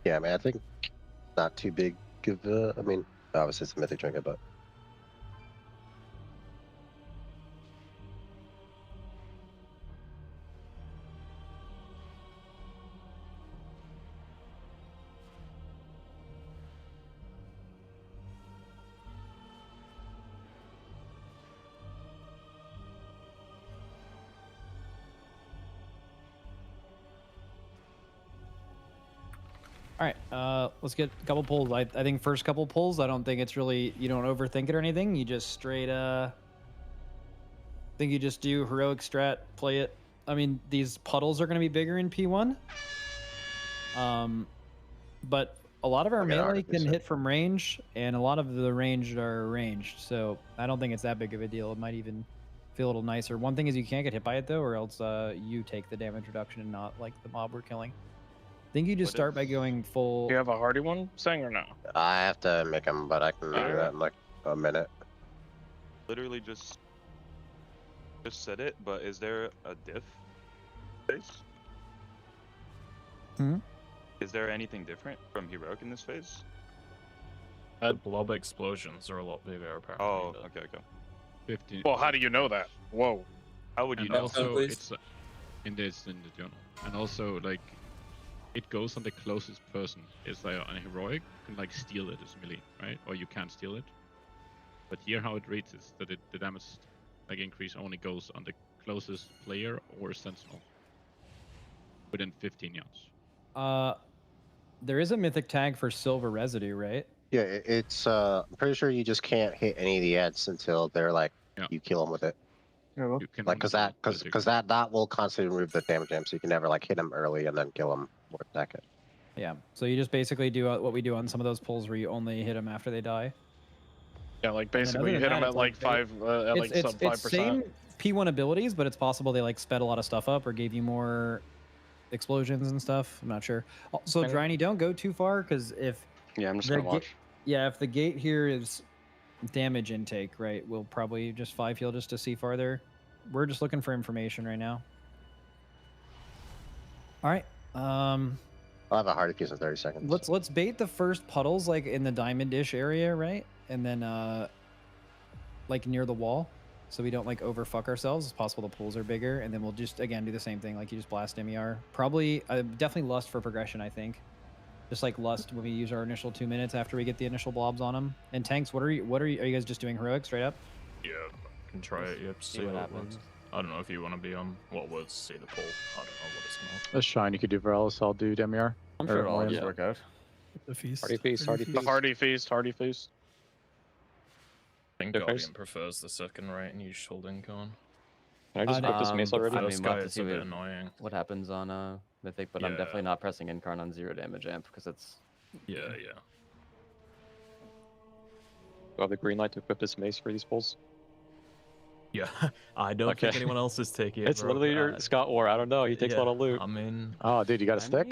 Yeah, man, I think not too big of a, I mean, obviously it's a mythic trinket, but All right, let's get a couple pulls. I think first couple pulls, I don't think it's really, you don't overthink it or anything. You just straight, I think you just do heroic strat, play it. I mean, these puddles are going to be bigger in P1. But a lot of our melee can hit from range, and a lot of the ranged are ranged. So I don't think it's that big of a deal. It might even feel a little nicer. One thing is you can't get hit by it, though, or else you take the damage reduction and not like the mob we're killing. I think you just start by going full. Do you have a hardy one, Sang, or no? I have to make them, but I can do that in like a minute. Literally just said it, but is there a diff phase? Hmm? Is there anything different from heroic in this phase? the blob explosions are a lot bigger apparently. Oh, okay. 15. Well, how do you know that? Whoa. How would you And know? also, it's in the journal, and also like it goes on the closest person. It's like on a heroic, you can like steal it as melee, right? Or you can't steal it. But here, how it reads is that the damage like increase only goes on the closest player or sentinel within 15 yards. There is a mythic tag for silver residue, right? Yeah, it's I'm pretty sure you just can't hit any of the ads until they're like you kill them with it. You can Like, cause that will constantly remove the damage jam, so you can never like hit them early and then kill them or attack it. Yeah. So you just basically do what we do on some of those pulls where you only hit them after they die. Yeah, like And basically you other hit than them that, at like sub 5%. It's same P1 abilities, but it's possible they like sped a lot of stuff up or gave you more explosions and stuff. I'm not sure. Also, Dryny, don't go too far because if I'm just the gonna watch. if the gate here is damage intake, right, we'll probably just 5 heal just to see farther. We're just looking for information right now. All right. I'll have a hardy piece in 30 seconds. Let's bait the first puddles like in the diamond dish area, right? And then like near the wall, so we don't like overfuck ourselves. It's possible the pools are bigger, and then we'll just again do the same thing, like you just blast MER. Probably definitely lust for progression, I think. Just like lust when we use our initial 2 minutes after we get the initial blobs on them. And tanks, are you guys just doing heroic straight up? Yeah, I can try it. Yep. See what happens. I don't know if you want to be on what was see the poll. I don't know what it's called. A shine you could do Varellus, I'll do Demiar. I'm sure it'll all just work out. The feast. Hardy feast, hardy The feast. hardy feast. I think Okay. Guardian prefers the second right and use Shielding Cone. Can I just equip this mace already? I mean, This we'll guy have to is see a bit annoying. what happens on Mythic, but I'm Yeah. definitely not pressing Incarn on 0 damage amp because it's. Yeah. Do I have the green light to equip this mace for these pulls? Yeah, I don't think Okay. anyone else is taking it. It's bro. literally your Scott War. I don't know. He takes a lot of loot. I mean, Oh, dude, you got a stick?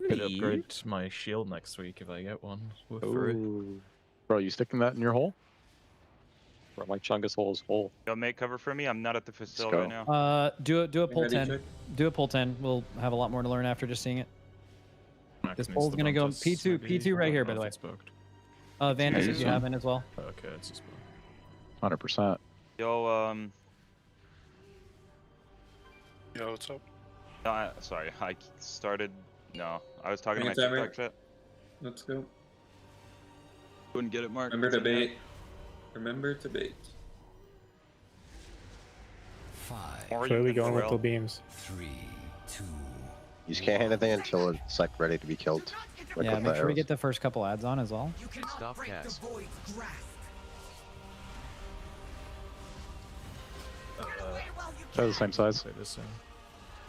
could upgrade my shield next week if I get one. With free. Ooh. Bro, you sticking that in your hole? Bro, my Chungus hole is full. Yo, make cover for me. I'm not at the facility go. right now. Do a pull ready, 10. check? Do a pull 10. We'll have a lot more to learn after just seeing it. This poll's gonna go P2 right here, by the way. Vantage if you have in as well. Okay, it's just 100%. Yo, Yo, what's up? no, sorry, I started. No, I was talking Bring to my it down, TikTok chat. Let's go. Couldn't get it, Mark. Remember to bait. Remember to bait. 5, Or Where are you we can going with morale. the beams? 3, 2. You just can't hit anything until it's like ready to be killed. Like Yeah, with make the sure we arrows. get the first couple ads on as well. Stop cast. They're the same size. Say the same.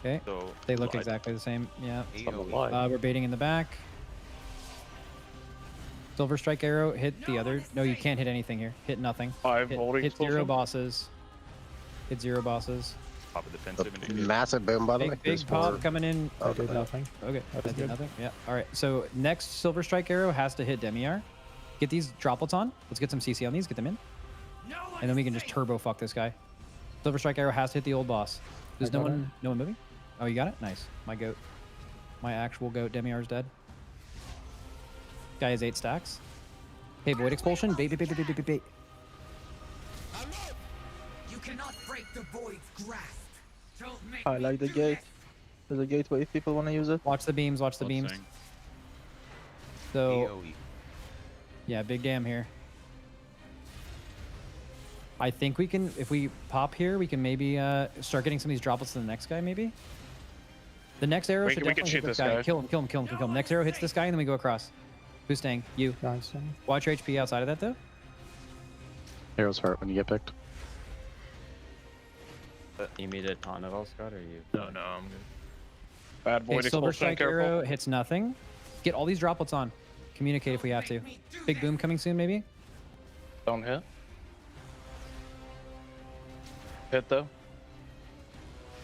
Okay. So They look I- exactly the same. Yeah. AoE. We're baiting in the back. Silver strike arrow, hit the other. No, you can't hit anything here. Hit nothing. 5 Hit, holding hit 0 explosion. bosses. Hit 0 bosses. Pop a defensive The indicator. massive boom, by the way. Big, big is pop for- coming in. I did nothing. Okay, That that was did good. nothing. Yeah. All right. So next silver strike arrow has to hit Demiar. Get these droplets on. Let's get some CC on these. Get them in. And then we can just turbo fuck this guy. Silver strike arrow has to hit the old boss. There's no got one. No one moving. Oh, you got it. Nice. My goat. My actual goat. Demiar's dead. Guy has 8 stacks. Hey, void expulsion. Bait, bait, bait, bait, bait, bait, bait. You cannot break the void's grasp. Don't make I like the gate. There's a gateway if people want to use it. Watch the beams. Watch the beams. So AoE. yeah, big dam here. I think we can, if we pop here, we can maybe start getting some of these droplets to the next guy, maybe? The next arrow We should can definitely shoot hit this this guy. guy. Kill him, kill him, kill him, kill him. Next arrow hits this guy, and then we go across. Who's staying? You. Nice. Watch your HP outside of that, though. Arrows hurt when you get picked. You need a ton of all, Scott, or you? No, no, I'm good. Bad Okay, void silver expulsion. strike Careful. arrow hits nothing. Get all these droplets on. Communicate if we have to. Big boom coming soon, maybe? Don't hit. Hit though.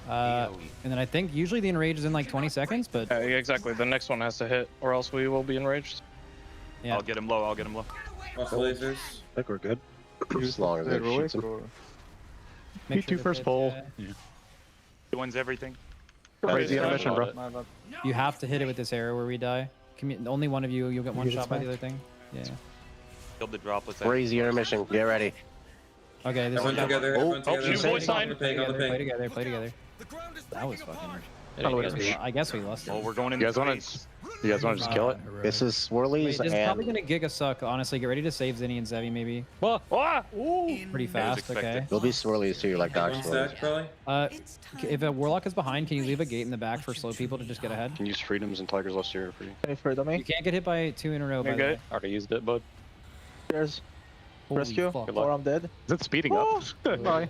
And then I think usually the enrage is in like 20 seconds, but Yeah, exactly. The next one has to hit, or else we will be enraged. yeah. I'll get him low. I'll get him low. Off the lasers. I think we're good. As long as it shoots him. Make P2 to first hit, pull. He wins everything. Crazy intermission, bro. You have to hit it with this arrow where we die. Only one of you, you'll get one Use it shot by the back. other thing. Yeah. Killed the droplets. Crazy intermission. Get ready. Okay, this Everyone is together. Everyone together. you void sign. On the ping. On the play ping. together, play together. That was fucking. Oh, I guess we lost it. Oh, we're going in. You guys want to? You guys want to just kill it? This is Wait, Swirlies this is probably and gonna giga suck. Honestly, get ready to save Zinni and Zevi maybe. Pretty fast. expected. Okay. there'll be Swirlies too, like Dark One Swirlies. stack, probably. If a warlock is behind, can you leave a gate in the back for slow people to just get ahead? Can use Freedoms and Tigers last year for you. Any afraid of You me? can't get hit by 2 in a row. By the Okay. way. Already used it, bud. Cheers. Holy Rescue. fuck. Or I'm dead. Is it speeding up? Bye.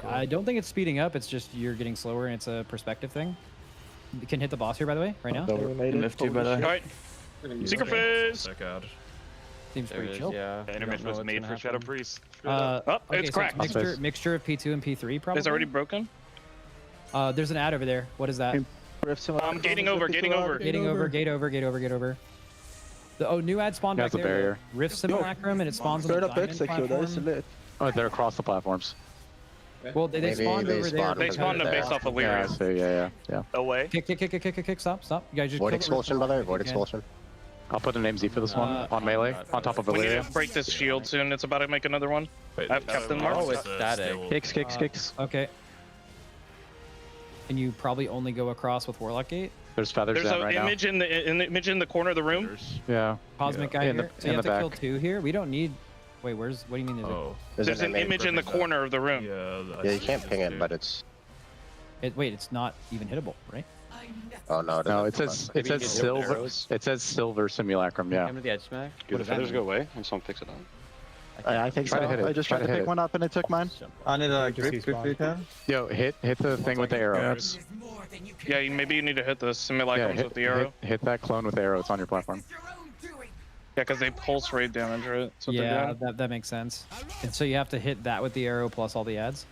I don't think it's speeding up. It's just you're getting slower, and it's a perspective thing. You can hit the boss here, by the way, right now. We made it. Lift you, by the way. Alright. Secret phase. Check out. Seems There pretty it is, chill. yeah. The You don't intermission know was what's made gonna for Shadow happen. Priest. Oh, Okay, it's so cracked. mixture of P2 and P3 probably. It's already broken. There's an ad over there. What is that? I'm gating over, gating over. Gate over. New ad spawned Yeah, back it's a there. barrier. Rift Simulacrum, and it spawns on Straight the up diamond execute. That is platform. lit. Oh, they're across the platforms. Well, they Maybe spawned they over there. spawned They spawned them there. based off of Yeah, I Lyria. see. Yeah. Away. Kick. Stop. You guys just Void kill the expulsion, by the way. Void if you can. expulsion. I'll put an MZ for this one on melee on top of We need Valyria. to break this shield soon. It's about to make another one. I have Captain Mark. Oh, it's static. Kicks. Okay. And you probably only go across with Warlock Gate. There's feathers There's down an right now. image in the image in the corner of the room. Yeah. Cosmic guy In the- here. So in you have the to kill back. 2 here. We don't need. Wait, what do you mean? Oh. There's an image in the corner of the room. Yeah, you can't ping it, but it's. Wait, it's not even hittable, right? Oh no, No, it says silver. It says silver simulacrum. Yeah. Come to the edge smack. Do the feathers go away when someone picks it up? I think Try so. to hit it. I just Try tried to to hit pick it. one up and it took mine. I need a grip if you can. Yo, hit the thing with the arrow. Yeah, maybe you need to hit the simulacrums Yeah, with the arrow. hit that clone with the arrow. It's on your platform. Yeah, because they pulse rate damage, right? That's what they're Yeah, doing. that makes sense. And so you have to hit that with the arrow plus all the ads.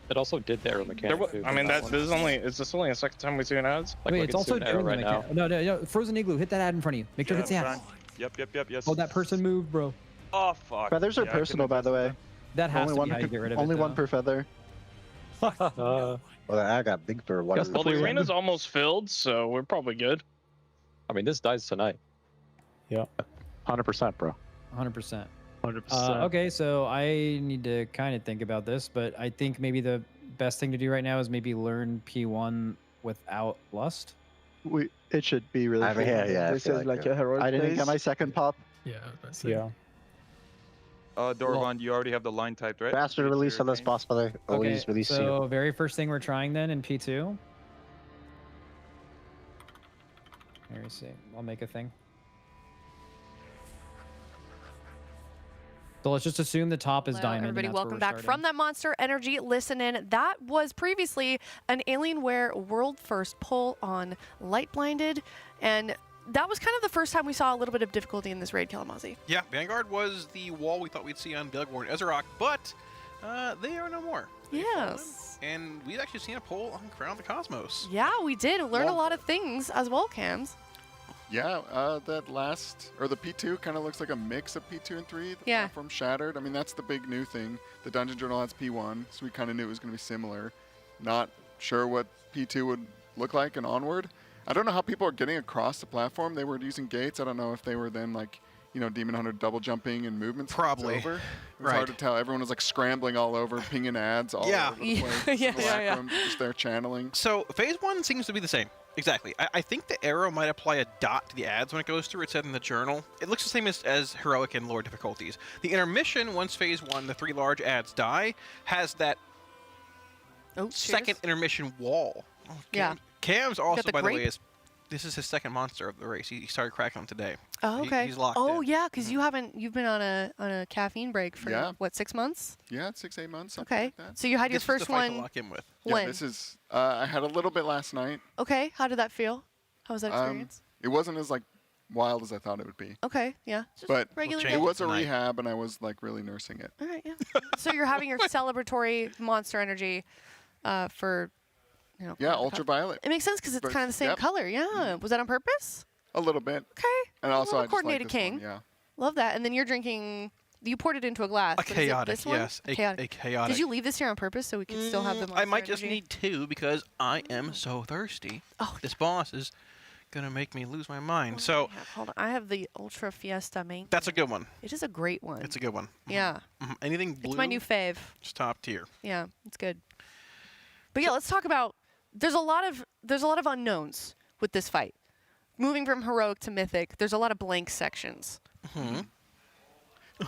It also did the arrow mechanic. too, I mean, but is this only a second time we've seen ads? Like, Wait, we it's can also see an arrow doing the right now. mechanic. No, Frozen Igloo, hit that ad in front of you. Make sure it hits the ad. Yep, yes. Oh, that person moved, bro. Oh fuck. Feathers are Yeah, I couldn't personal, by the way. That has Only to one be how you get rid of it. only one though. per feather. Well, I got big fur. What? Well, the arena's almost filled, so we're probably good. I mean, this dies tonight. Yeah. 100%, bro. 100%. 100%. Okay, so I need to kind of think about this, but I think maybe the best thing to do right now is maybe learn P1 without Lust. It should be really. I mean, cool. yeah, this is like a heroic I didn't phase. get my second pop. Yeah. That's it. Yeah. Dorvan, you already have the line typed, right? Faster release on this boss, brother. Always Okay, release so very first thing we're trying then in P2. Let me see. I'll make a thing. So let's just assume the top is Hello, diamond. and everybody, that's where welcome we're back starting. from that Monster Energy listen in. That was previously an Alienware world first poll on Light Blinded, and that was kind of the first time we saw a little bit of difficulty in this raid, Kalamazoo. Yeah, Vanguard was the wall we thought we'd see on Belgor and Ezerok, but they are no more. Yes. And we've actually seen a poll on Crown of the Cosmos. Yeah, we did learn a lot of things as well, Cams. Yeah, that last, or the P2 kind of looks like a mix of P2 and 3. The Yeah. platform shattered. I mean, that's the big new thing. The Dungeon Journal has P1, so we kind of knew it was going to be similar. Not sure what P2 would look like and onward. I don't know how people are getting across the platform. They were using gates. I don't know if they were then like, you know, Demon Hunter double jumping and movement speeds Probably. over. It was hard to tell. Everyone was like scrambling all over, pinging ads all over the place. Yeah. Just their channeling. So phase 1 seems to be the same. Exactly. I think the arrow might apply a dot to the ads when it goes through. It said in the journal. It looks the same as heroic and lower difficulties. The intermission, once phase 1, the 3 large ads die, has that second intermission wall. Oh, Cam's also, by the way, this is his second monster of the race. He started cracking them today. Oh, okay. He's locked oh, in. yeah, because you've been on a caffeine break for what, 6 months? Yeah, 6-8 months. Something Okay. like that. So you had your This is the first fight to one. lock in with. When? Yeah, this is. I had a little bit last night. Okay. How did that feel? How was that experience? It wasn't as like wild as I thought it would be. Okay. Yeah. Just But regular it day. was a rehab, and I was like really nursing it. All right. Yeah. So you're having your celebratory Monster Energy for. You know, Yeah, ultraviolet. It makes sense because it's But- kind of the same yep. color. Yeah. Was that on purpose? A little bit. Okay. And also, I just like coordinated this king. one, yeah. Love that. And then you're drinking. You poured it into a glass. A but is it chaotic, this one? yes. A A chaotic. chaotic. Did you leave this here on purpose so we can still have the Monster I might just Energy? need 2 because I am so thirsty. Oh, this boss is gonna make me lose my mind. So Hold on. I have the Ultra Fiesta main. that's a good one. It is a great one. It's a good one. Yeah. Anything blue? It's my new fave. It's top tier. Yeah, it's good. But yeah, let's talk about. There's a lot of unknowns with this fight. Moving from heroic to mythic, there's a lot of blank sections.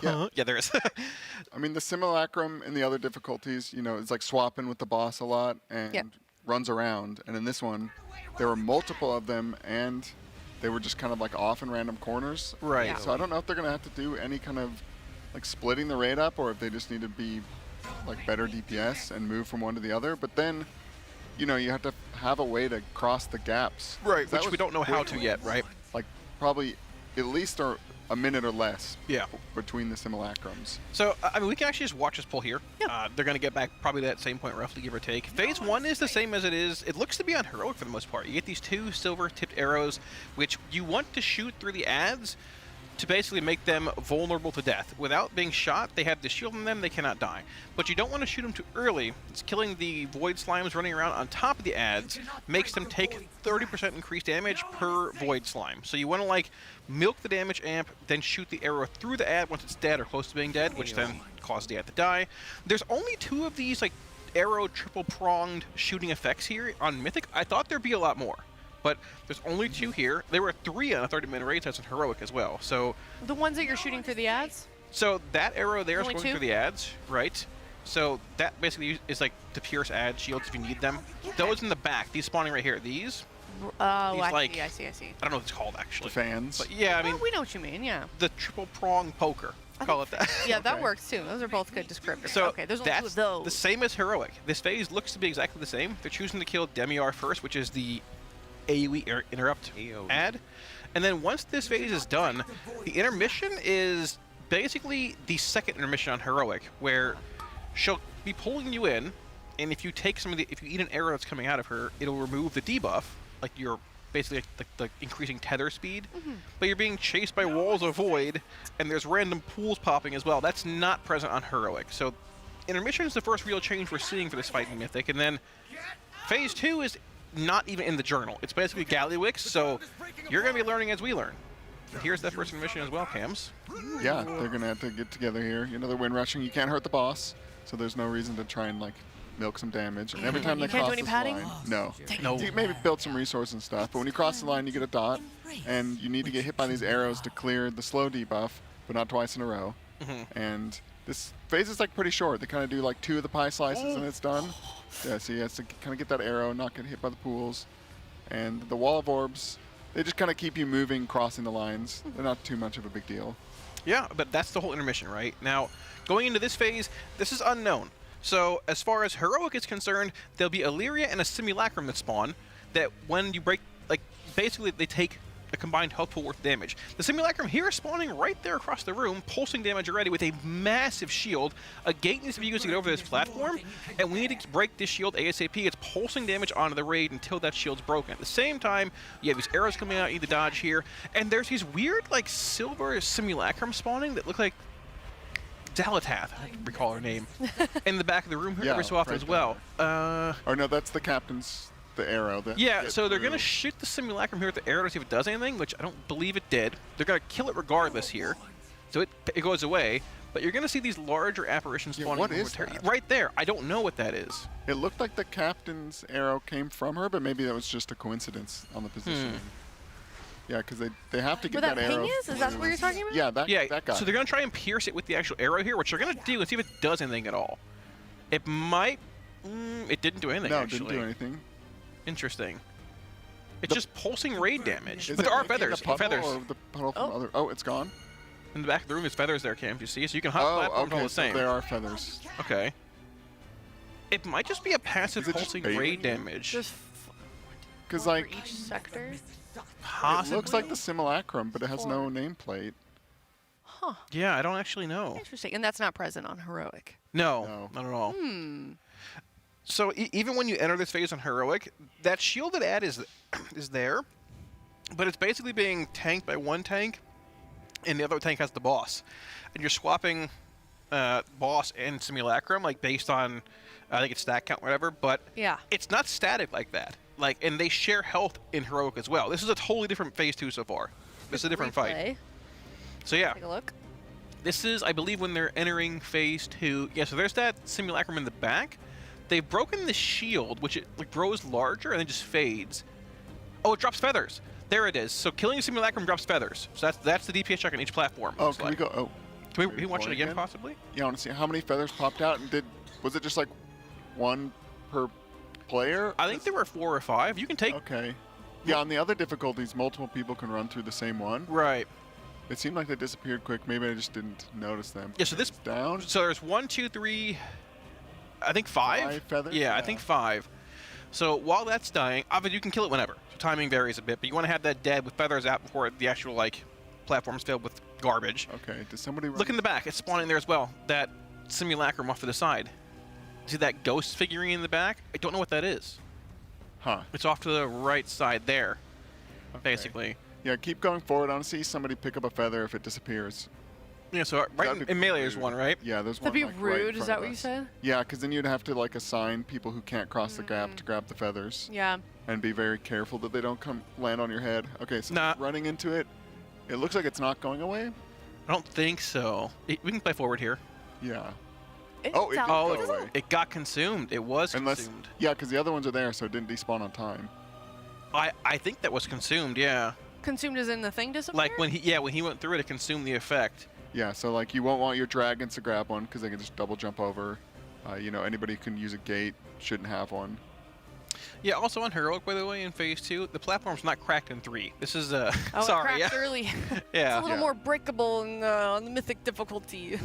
Yeah. There is. I mean, the simulacrum and the other difficulties, you know, it's like swapping with the boss a lot and runs around. And in this one, there were multiple of them, and they were just kind of like off in random corners. Right. Yeah. So I don't know if they're going to have to do any kind of like splitting the raid up, or if they just need to be like better DPS and move from one to the other. But then, you know, you have to have a way to cross the gaps. Right, That which we was don't know how quick. to yet, right? Like probably at least a minute or less. Yeah. Between the simulacrums. So, I mean, we can actually just watch this pull here. They're going to get back probably that same point roughly, give or take. Phase 1 is the same as it is. It looks to be on heroic for the most part. You get these 2 silver-tipped arrows, which you want to shoot through the ads to basically make them vulnerable to death. Without being shot, they have the shield on them, they cannot die. But you don't want to shoot them too early. It's killing the void slimes running around on top of the ads, makes them take 30% increased damage per void slime. So you want to like milk the damage amp, then shoot the arrow through the ad once it's dead or close to being dead, which then causes the ad to die. There's only 2 of these like arrow triple-pronged shooting effects here on Mythic. I thought there'd be a lot more. But there's only 2 here. There were 3 on a 30-minute raid test in Heroic as well. So The ones that you're shooting through the ads? so that arrow there is Only going 2? through the ads, right? So that basically is like to pierce ad shields if you need them. Those in the back, these spawning right here, these. Oh, these, I like, see. I don't know what it's called actually. The fans. But yeah, I mean, we know what you mean, yeah. the triple prong poker. Call it that. Yeah, that works too. Those are both good descriptors. So okay, there's only 2 that's of those. the same as Heroic. This phase looks to be exactly the same. They're choosing to kill Demiar first, which is the AoE interrupt ad. And then once this phase is done, the intermission is basically the second intermission on Heroic, where she'll be pulling you in, and if you take if you eat an arrow that's coming out of her, it'll remove the debuff, like your basically the increasing tether speed, but you're being chased by walls of void, and there's random pools popping as well. That's not present on Heroic. So intermission is the first real change we're seeing for this fight in Mythic, and then Phase 2 is not even in the journal. It's basically Gallywix, so you're going to be learning as we learn. And here's that first intermission as well, Cams. Yeah, they're going to have to get together here. You know, they're wind rushing. You can't hurt the boss, so there's no reason to try and, like, milk some damage. And every time they cross this line, no. You maybe build some resources and stuff, but when you cross the line, you get a dot, and you need to get hit by these arrows to clear the slow debuff, but not twice in a row. And this phase is like pretty short. They kind of do like 2 of the pie slices and it's done. Yeah, so he has to kind of get that arrow, not get hit by the pools. And the wall of orbs, they just kind of keep you moving, crossing the lines. They're not too much of a big deal. Yeah, but that's the whole intermission, right? Now, going into this phase, this is unknown. So as far as Heroic is concerned, there'll be Illyria and a Simulacrum that spawn that when you break, like, basically they take a combined health pool worth damage. The Simulacrum here is spawning right there across the room, pulsing damage already with a massive shield. A gate needs to be used to get over this platform, and we need to break this shield ASAP. It's pulsing damage onto the raid until that shield's broken. At the same time, you have these arrows coming out, you need to dodge here, and there's these weird, like, silver Simulacrum spawning that look like Dalatath, I recall her name, in the back of the room here every so often as well. Or no, that's the captain's, the arrow. Yeah, so they're going to shoot the Simulacrum here with the arrow to see if it does anything, which I don't believe it did. They're going to kill it regardless here, so it goes away. But you're going to see these larger apparitions spawning. What is that? Right there. I don't know what that is. It looked like the captain's arrow came from her, but maybe that was just a coincidence on the positioning. Yeah, because they have to get that arrow. Ping is that what you're talking about? Yeah, that guy. So they're going to try and pierce it with the actual arrow here, which they're going to do and see if it does anything at all. It might... it didn't do anything, actually. No, it didn't do anything. Interesting. It's just pulsing raid damage. But there are feathers. Feathers. Or the puddle from other... Oh, it's gone? In the back of the room is feathers there, Cam. Do you see? So you can hop platforms all the same. So there are feathers. Okay. It might just be a passive pulsing raid damage. Because, like... each sector? Possibly. It looks like the Simulacrum, but it has no nameplate. Huh. Yeah, I don't actually know. Interesting. And that's not present on Heroic. No, not at all. So even when you enter this phase on Heroic, that shielded ad is there, but it's basically being tanked by one tank, and the other tank has the boss. And you're swapping boss and Simulacrum, like based on, I think it's stat count, whatever, but it's not static like that. Like, and they share health in Heroic as well. This is a totally different phase 2 so far. This is a different fight. So yeah. Take a look. This is, I believe, when they're entering phase 2. Yeah, so there's that Simulacrum in the back. They've broken the shield, which it like grows larger and then just fades. Oh, it drops feathers. There it is. So killing a Simulacrum drops feathers. So that's the DPS check on each platform. Oh, can we go? Oh, can we watch it again, possibly? Yeah, I want to see how many feathers popped out, and was it just like one per player? I think there were 4 or 5. You can take. Okay. Yeah, on the other difficulties, multiple people can run through the same one. Right. It seemed like they disappeared quick. Maybe I just didn't notice them. Yeah. So this down. So there's 1, 2, 3. I think 5. 5 feathers. Yeah, I think 5. So while that's dying, obviously you can kill it whenever. So timing varies a bit, but you want to have that dead with feathers out before the actual like platform's filled with garbage. Okay. Does somebody look in the back? It's spawning there as well. That Simulacrum off to the side. See that ghost figurine in the back? I don't know what that is. Huh. It's off to the right side there, basically. Yeah, keep going forward. I want to see somebody pick up a feather if it disappears. Yeah, so right in melee there's one, right? Yeah, there's That'd one. be rude, is that what you said? Yeah, because then you'd have to like assign people who can't cross the gap to grab the feathers. Yeah. And be very careful that they don't land on your head. Okay, so running into it, it looks like it's not going away. I don't think so. We can play forward here. Yeah. It got consumed. It was consumed. Yeah, because the other ones are there, so it didn't despawn on time. I think that was consumed. Yeah. Consumed as in the thing disappeared? Like when he went through it, it consumed the effect. Yeah, so like you won't want your dragons to grab one because they can just double jump over. You know, anybody who can use a gate shouldn't have one. Yeah, also on Heroic, by the way, in phase 2, the platform's not cracked in 3. This is oh, sorry. It cracked early. Yeah. It's a little more breakable on the mythic difficulty.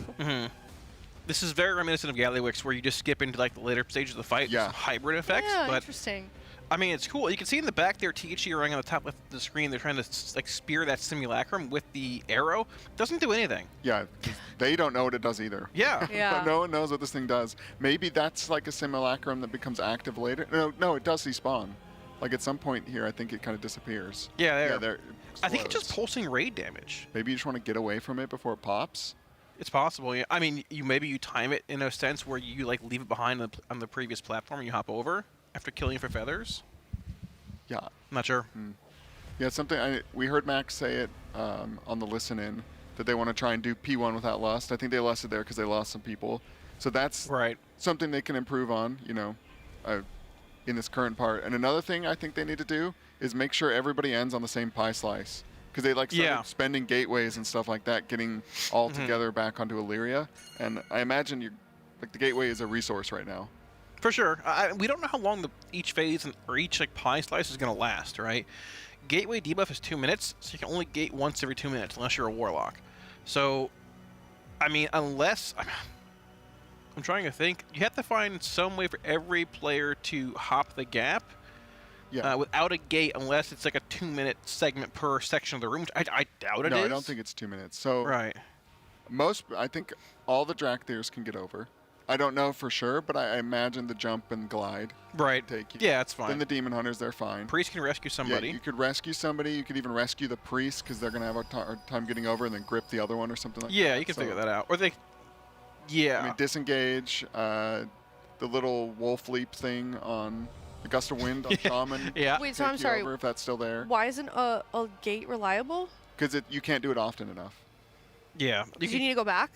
This is very reminiscent of Gallywix, where you just skip into like the later stages of the fight. Yeah. Some hybrid effects. Yeah, but interesting. I mean, it's cool. You can see in the back there, THC running on the top left of the screen. They're trying to like spear that Simulacrum with the arrow. Doesn't do anything. Yeah, they don't know what it does either. Yeah. Yeah. No one knows what this thing does. Maybe that's like a Simulacrum that becomes active later. No, it does despawn. Like at some point here, I think it kind of disappears. Yeah, there. I think it's just pulsing raid damage. Maybe you just want to get away from it before it pops. It's possible. Yeah. I mean, maybe you time it in a sense where you like leave it behind on the previous platform and you hop over after killing it for feathers. Yeah. I'm not sure. Yeah, it's something we heard Max say it on the listen in that they want to try and do P1 without lust. I think they lusted there because they lost some people. So that's something they can improve on, in this current part. And another thing I think they need to do is make sure everybody ends on the same pie slice. Because they started spending gateways and stuff like that, getting all together back onto Illyria. And I imagine the gateway is a resource right now. For sure. We don't know how long each phase or each pie slice is going to last, right? Gateway debuff is 2 minutes, so you can only gate once every 2 minutes unless you're a warlock. So, I mean, unless... I'm trying to think. You have to find some way for every player to hop the gap without a gate, unless it's like a 2 minute segment per section of the room, which I doubt it is. No, I don't think it's 2 minutes. So I think all the Drakthers can get over. I don't know for sure, but I imagine the jump and glide take you. Yeah, it's fine. Then the Demon Hunters, they're fine. Priest can rescue somebody. Yeah, you could rescue somebody. You could even rescue the Priest because they're going to have a hard time getting over and then grip the other one or something like that. Yeah, you can figure that out. Or they... Yeah. I mean, disengage, the little wolf leap thing on the Gust of Wind on Shaman. Wait, so I'm sorry. If that's still there. Why isn't a gate reliable? Because you can't do it often enough. Yeah. You need to go back?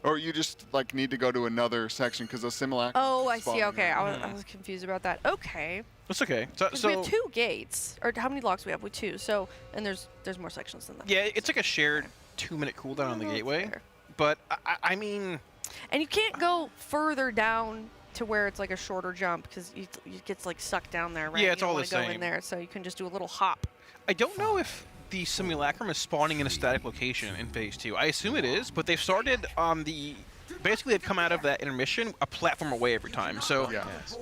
Or you just need to go to another section because those simulacrums. Oh, I see. Okay, I was confused about that. Okay. That's okay. So we have 2 gates, or how many locks do we have? With 2. So and there's more sections than that. Yeah, it's like a shared 2 minute cooldown on the gateway. But I mean. And you can't go further down to where it's like a shorter jump because it gets sucked down there, right? Yeah, it's you don't all wanna the same. go in there, so you can just do a little hop. I don't know if the simulacrum is spawning in a static location in phase 2. I assume it is, but they've started basically they've come out of that intermission a platform away every time. So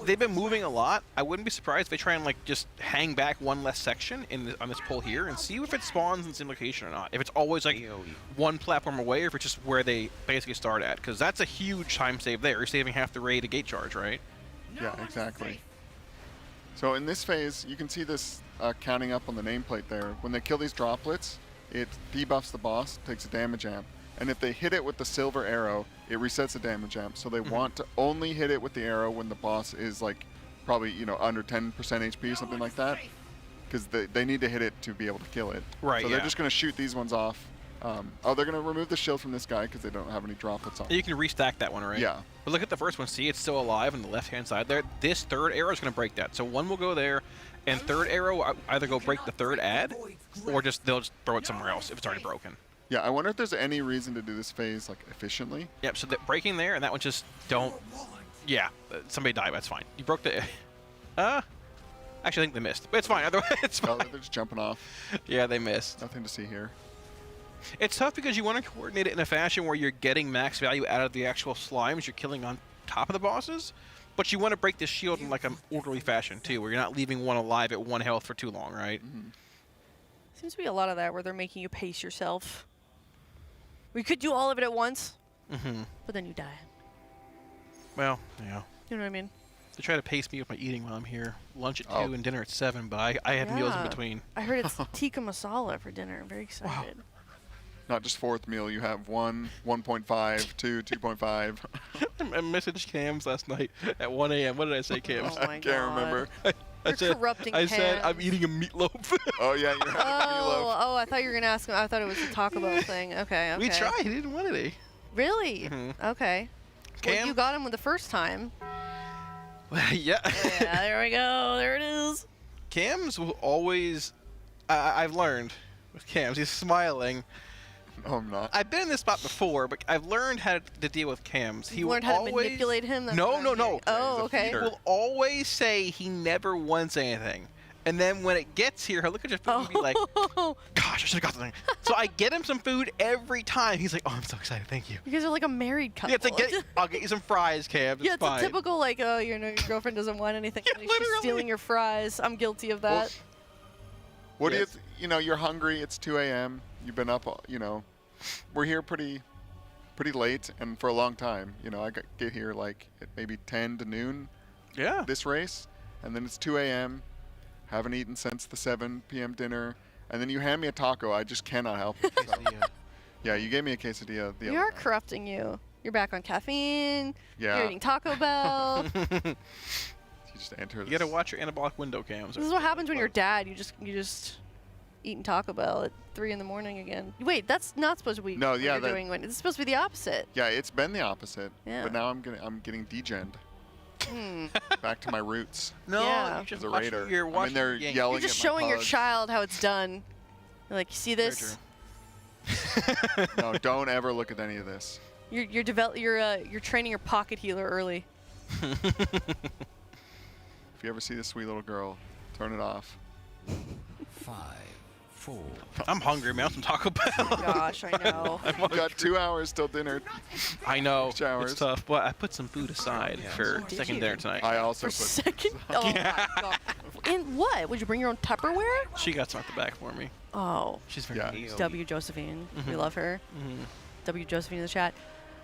they've been moving a lot. I wouldn't be surprised if they try and just hang back one less section on this pull here and see if it spawns in the same location or not. If it's always one platform away or if it's just where they basically start at. Because that's a huge time save there. You're saving half the raid to gate charge, right? Yeah, exactly. So in this phase, you can see this counting up on the nameplate there. When they kill these droplets, it debuffs the boss, takes a damage amp. And if they hit it with the silver arrow, it resets the damage amp. So they want to only hit it with the arrow when the boss is probably under 10% HP or something like that, because they need to hit it to be able to kill it. Right. So they're just going to shoot these ones off. They're going to remove the shield from this guy because they don't have any droplets on. You can restack that one, right? Yeah. But look at the first one. See, it's still alive on the left-hand side there. This third arrow is going to break that. So one will go there, and third arrow either go break the third ad, or they'll just throw it somewhere else if it's already broken. Yeah, I wonder if there's any reason to do this phase efficiently. Yep. So breaking there, and that one just don't. Yeah, somebody died. That's fine. You broke the. Actually, I think they missed, but it's fine. Otherwise, it's fine. They're just jumping off. Yeah, they missed. Nothing to see here. It's tough because you want to coordinate it in a fashion where you're getting max value out of the actual slimes you're killing on top of the bosses, but you want to break the shield in an orderly fashion too, where you're not leaving one alive at 1 health for too long, right? Seems to be a lot of that where they're making you pace yourself. We could do all of it at once, but then you die. Well, yeah. You know what I mean? They try to pace me with my eating while I'm here. Lunch at 2 and dinner at 7, but I have meals in between. I heard it's tikka masala for dinner. I'm very excited. Wow. Not just fourth meal, you have 1, 1.5, 2, 2.5. I messaged Cams last night at 1 a.m. What did I say, Cams? Oh my I can't remember. I said I'm eating a meatloaf. Oh yeah, you're having meatloaf. Oh, I thought you were gonna ask him. I thought it was a Taco Bell thing. Okay. We tried. He didn't want it. Really? Okay. Cam? Well, you got him with the first time. Yeah. Yeah. There we go. There it is. Cams will always. I've learned with Cams. He's smiling. No, I'm not. I've been in this spot before, but I've learned how to deal with Cams. You learned how to manipulate him? No. Oh, okay. He will always say he never wants anything. And then when it gets here, he'll look at your food and be like, gosh, I should have got the thing. So I get him some food every time. He's like, oh, I'm so excited. Thank you. You guys are like a married couple. Yeah, it's like, I'll get you some fries, Cam. Yeah, it's a typical, your girlfriend doesn't want anything. Yeah, she's stealing your fries. I'm guilty of that. Well, what do you, you're hungry. It's 2 a.m. You've been up, we're here pretty late and for a long time. I get here at maybe 10 to noon. Yeah. This race, and then it's 2 a.m. Haven't eaten since the 7 p.m. dinner. And then you hand me a taco. I just cannot help it. So. Yeah, you gave me a quesadilla the We other are night. corrupting you. You're back on caffeine. Yeah. You're eating Taco Bell. You just enter You gotta watch your anabolic window cams. This is what happens when you're dad. You just eating Taco Bell at 3 in the morning again. Wait, that's not supposed to be No, what yeah, you're that- doing. It's supposed to be the opposite. Yeah, it's been the opposite. Yeah. But now I'm getting degened. Back to my roots. No, Yeah. you just As a watch raider. your I'm in there yelling You're just at my showing your pugs. child how it's done. You're like, you see this? No, don't ever look at any of this. You're training your pocket healer early. If you ever see this sweet little girl, turn it off. 5, 4. I'm hungry, man. I want some Taco Bell. Gosh, I know. I've got 2 hours till dinner. I know. Showers. It's tough, but I put some food aside for Did second you? dinner tonight. I also For put second? Oh my god. And what? Would you bring your own Tupperware? She got some at the back for me. Oh. She's very nice. W. Josephine. We Mhm. love her. Mhm. W. Josephine in the chat.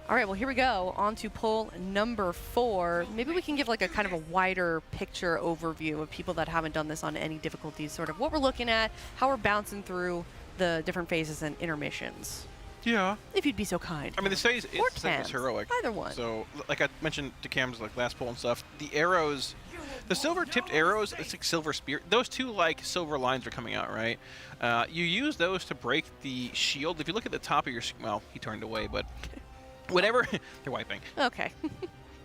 All right, well, here we go. On to poll number 4. Maybe we can give like a kind of a wider picture overview of people that haven't done this on any difficulties, sort of what we're looking at, how we're bouncing through the different phases and intermissions. Yeah. If you'd be so kind. I mean, the phase is Or the same as cans. heroic. Either one. So, like I mentioned to Cam's like last poll and stuff, the arrows, the silver-tipped arrows, it's like silver spear. Those two like silver lines are coming out, right? You use those to break the shield. If you look at the top of your, well, he turned away, but whatever, they're wiping. Okay.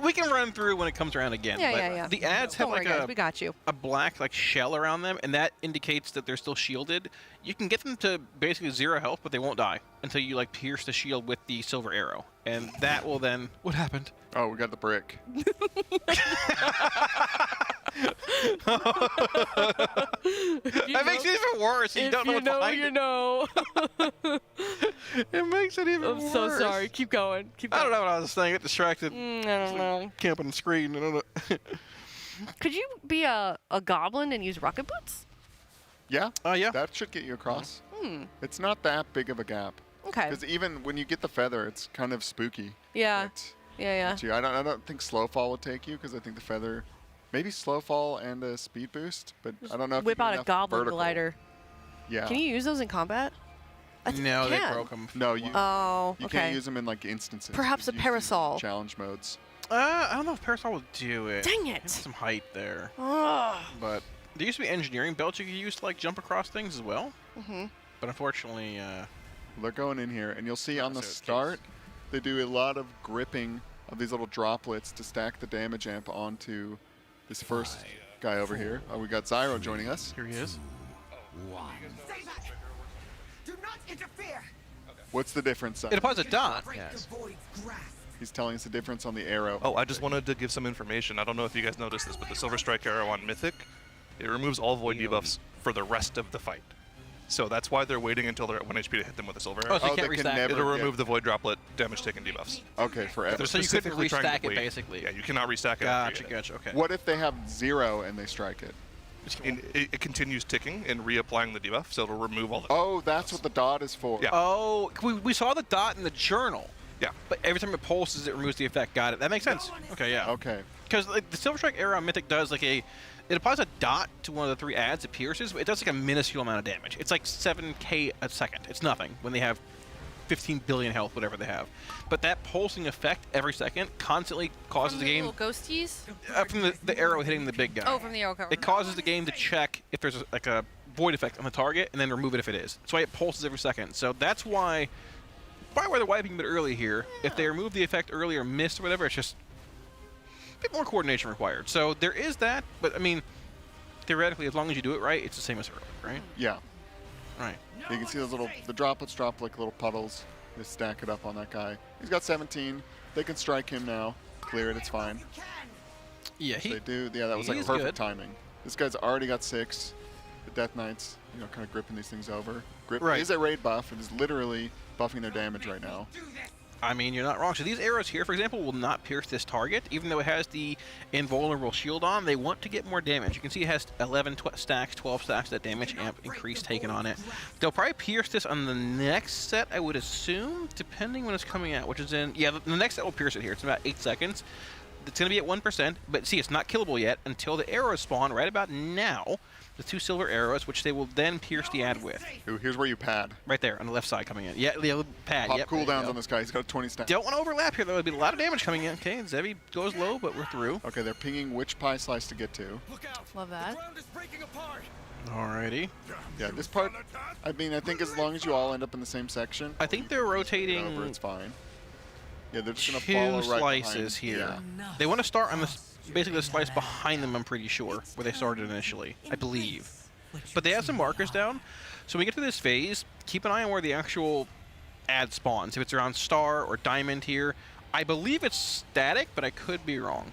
We can run through when it comes around again. Yeah, but yeah, yeah. The ads Don't have worry, like guys, we got you. a black like shell around them, and that indicates that they're still shielded. You can get them to basically 0 health, but they won't die until you like pierce the shield with the silver arrow, and that will then. What happened? Oh, we got the brick. That makes it even worse. You don't know what's behind you it. know. It makes it even I'm worse. so sorry. Keep going. Keep going. I don't know what I was saying. I get distracted. I don't know. Camping the screen. I don't know. Could you be a goblin and use rocket boots? Yeah. Yeah. That should get you across. Hmm. It's not that big of a gap. Okay. Because even when you get the feather, it's kind of spooky. Yeah. Yeah, yeah. I don't think slow fall would take you because I think the feather, maybe slow fall and a speed boost, but I don't know if Whip you get out a enough goblin vertical. glider. Yeah. Can you use those in combat? I think No, you they can. broke them. No, you. Oh, You okay. can't use them in like instances. Perhaps You a use parasol. these challenge modes. I don't know if Parasol will do it. Dang Maybe it. some height there. Oh. But there used to be engineering belts you could use to like jump across things as well. Mhm. But unfortunately, They're going in here, and you'll see on the so it's start, they do a lot of gripping of these little droplets to stack the damage amp onto this first guy over here. Oh, we got Zyro joining us. Here he is. Do not interfere. What's the difference? It applies a dot. Yes. He's telling us the difference on the arrow. Oh, I just wanted to give some information. I don't know if you guys noticed this, but the Silver Strike arrow on Mythic, it removes all void debuffs for the rest of the fight. So that's why they're waiting until they're at 1 HP to hit them with a silver arrow. Oh, so you can't they can restack it. never It'll get- remove the void droplet damage taken debuffs. Okay, forever. They're So you couldn't specifically trying to restack it, wait. basically. Yeah, you cannot restack it. after Gotcha, you get it. gotcha. Okay. What if they have 0 and they strike it? It continues ticking and reapplying the debuff, so it'll remove all the. Oh, that's what the dot is for. Yeah. Oh, we saw the dot in the journal. Yeah. But every time it pulses, it removes the effect. Got it. That makes sense. Okay, yeah. Okay. Because like, the Silver Strike arrow on Mythic does like it applies a dot to one of the 3 adds it pierces, but it does like a minuscule amount of damage. It's like 7k a second. It's nothing when they have 15 billion health, whatever they have. But that pulsing effect every second constantly causes the game Little ghosties? from the arrow hitting the big guy. Oh, from the arrow cover. It causes the game to check if there's like a void effect on the target and then remove it if it is. That's why it pulses every second. So that's why, probably why they're wiping a bit early here. Yeah. If they remove the effect early or missed or whatever, it's just a bit more coordination required. So there is that, but I mean, theoretically, as long as you do it right, it's the same as heroic, right? Yeah. Right. You can see those the droplets drop like little puddles. They stack it up on that guy. He's got 17. They can strike him now. Clear it, it's fine. Yeah, they do. Yeah, that was like he's perfect good. timing. This guy's already got 6. The Death Knights, kind of gripping these things over. Grip Right. is a raid buff. It is literally buffing their damage right now. I mean, you're not wrong. So these arrows here, for example, will not pierce this target, even though it has the invulnerable shield on. They want to get more damage. You can see it has 11 stacks, 12 stacks that damage amp increase taken on it. They'll probably pierce this on the next set, I would assume, depending when it's coming out, which is in, yeah, the next set will pierce it here. It's in about 8 seconds. it's going to be at 1%, but see, it's not killable yet until the arrows spawn right about now. The 2 silver arrows, which they will then pierce the ad with. Ooh, here's where you pad. Right there, on the left side coming in. Yeah, the pad. Pop yep, cooldowns on this guy. He's got 20 stats. Don't want to overlap here, though. There'll be a lot of damage coming in. Okay, Zevi goes low, but we're through. Okay, they're pinging which pie slice to get to. Love that. Alrighty. Yeah, this part, I mean, I think as long as you all end up in the same section. I think they're rotating. Over, it's fine. Yeah, they're just going to 2 follow right slices behind. here. Yeah. They want to start on basically the slice behind them, I'm pretty sure, where they started initially, I believe. But they have some markers down. So when we get to this phase, keep an eye on where the actual ad spawns. If it's around star or diamond here. I believe it's static, but I could be wrong.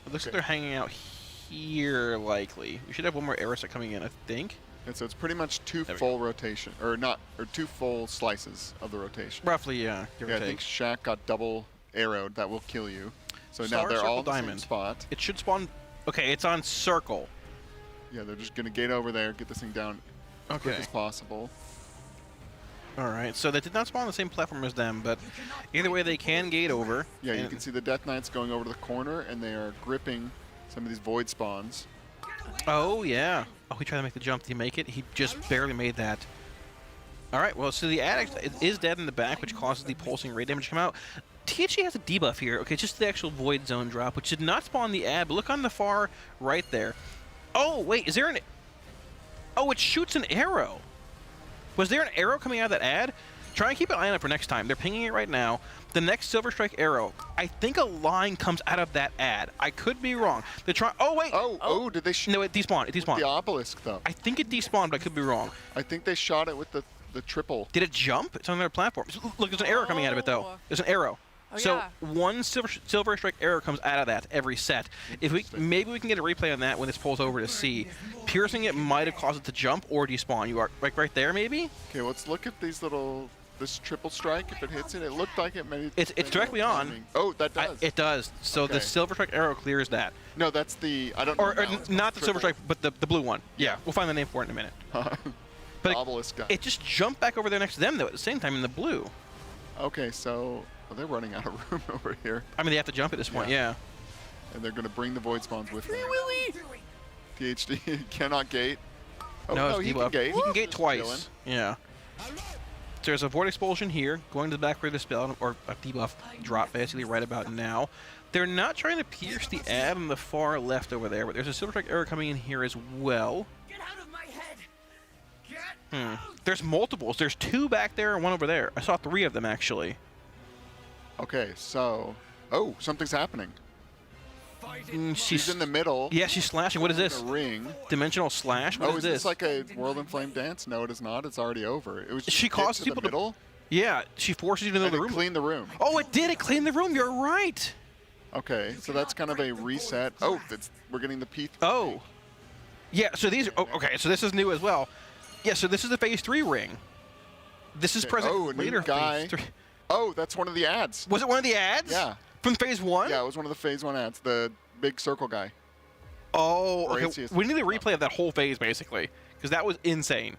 It looks like they're hanging out here, likely. We should have one more arrow set coming in, I think. And so it's pretty much 2 full rotation, or 2 full slices of the rotation. Roughly, yeah. Give or I take. think Shaq got double arrowed. That will kill you. So Star, now they're circle, all in the diamond. same spot. It should spawn. Okay, it's on circle. Yeah, they're just going to gate over there, get this thing down as quick as possible. All right, so they did not spawn on the same platform as them, but either way, they can gate over. Yeah, you can see the Death Knights going over to the corner, and they are gripping some of these void spawns. Oh, yeah. Oh, he tried to make the jump. Did he make it? He just barely made that. All right, well, so the addict is dead in the back, which causes the pulsing ray damage to come out. THC has a debuff here. Okay, just the actual void zone drop, which did not spawn the ad, but look on the far right there. Oh, wait, is there an... Oh, it shoots an arrow. Was there an arrow coming out of that ad? Try and keep an eye on it for next time. They're pinging it right now. The next Silver Strike arrow, I think a line comes out of that ad. I could be wrong. They're trying... Oh, wait. Oh, did they... No, it despawned. It despawned. The obelisk, though. I think it despawned, but I could be wrong. I think they shot it with the triple. Did it jump? It's on their platform. Look, there's an arrow coming out of it, though. There's an arrow. Oh, so yeah. one silver strike arrow comes out of that every set. If we maybe we can get a replay on that when this pulls over to see. Piercing it might have caused it to jump or despawn. You are like right there, maybe. Okay, let's look at these this triple strike. If it hits it, it looked like it made. It's directly on. Oh, that does. It does. So the silver strike arrow clears that. No, that's the I don't know. Or not the silver strike, but the blue one. Yeah, we'll find the name for it in a minute. But obelisk guy. It just jumped back over there next to them though at the same time in the blue. Okay, so they're running out of room over here. I mean, they have to jump at this point, yeah. And they're going to bring the void spawns with them. Willy! PhD cannot gate. Oh, no, he can gate. He can gate twice. Yeah. There's a void expulsion here, going to the back for the spell, or a debuff drop basically right about now. They're not trying to pierce the ad on the far left over there, but there's a silver strike arrow coming in here as well. Get out of my head! Get There's multiples. There's 2 back there and 1 over there. I saw 3 of them actually. Okay, so something's happening. She's in the middle. Yeah, she's slashing. What is this? A ring. Dimensional slash. What is this? This like a World in Flame dance? No, it is not. It's already over. It was. Just she causes people to the middle. Yeah, she forces you to the room. Clean the room. Oh, it did. It cleaned the room. You're right. Okay, so that's kind of a reset. Oh, we're getting the P3. Oh. Yeah. So these. Oh, okay. So this is new as well. Yeah. So this is the phase 3 ring. This is present later. Guy. Phase 3. Oh, that's one of the ads. Was it one of the ads? Yeah. From phase 1? Yeah, it was one of the phase 1 ads. The big circle guy. Oh, okay. We need a replay of that whole phase, basically, because that was insane.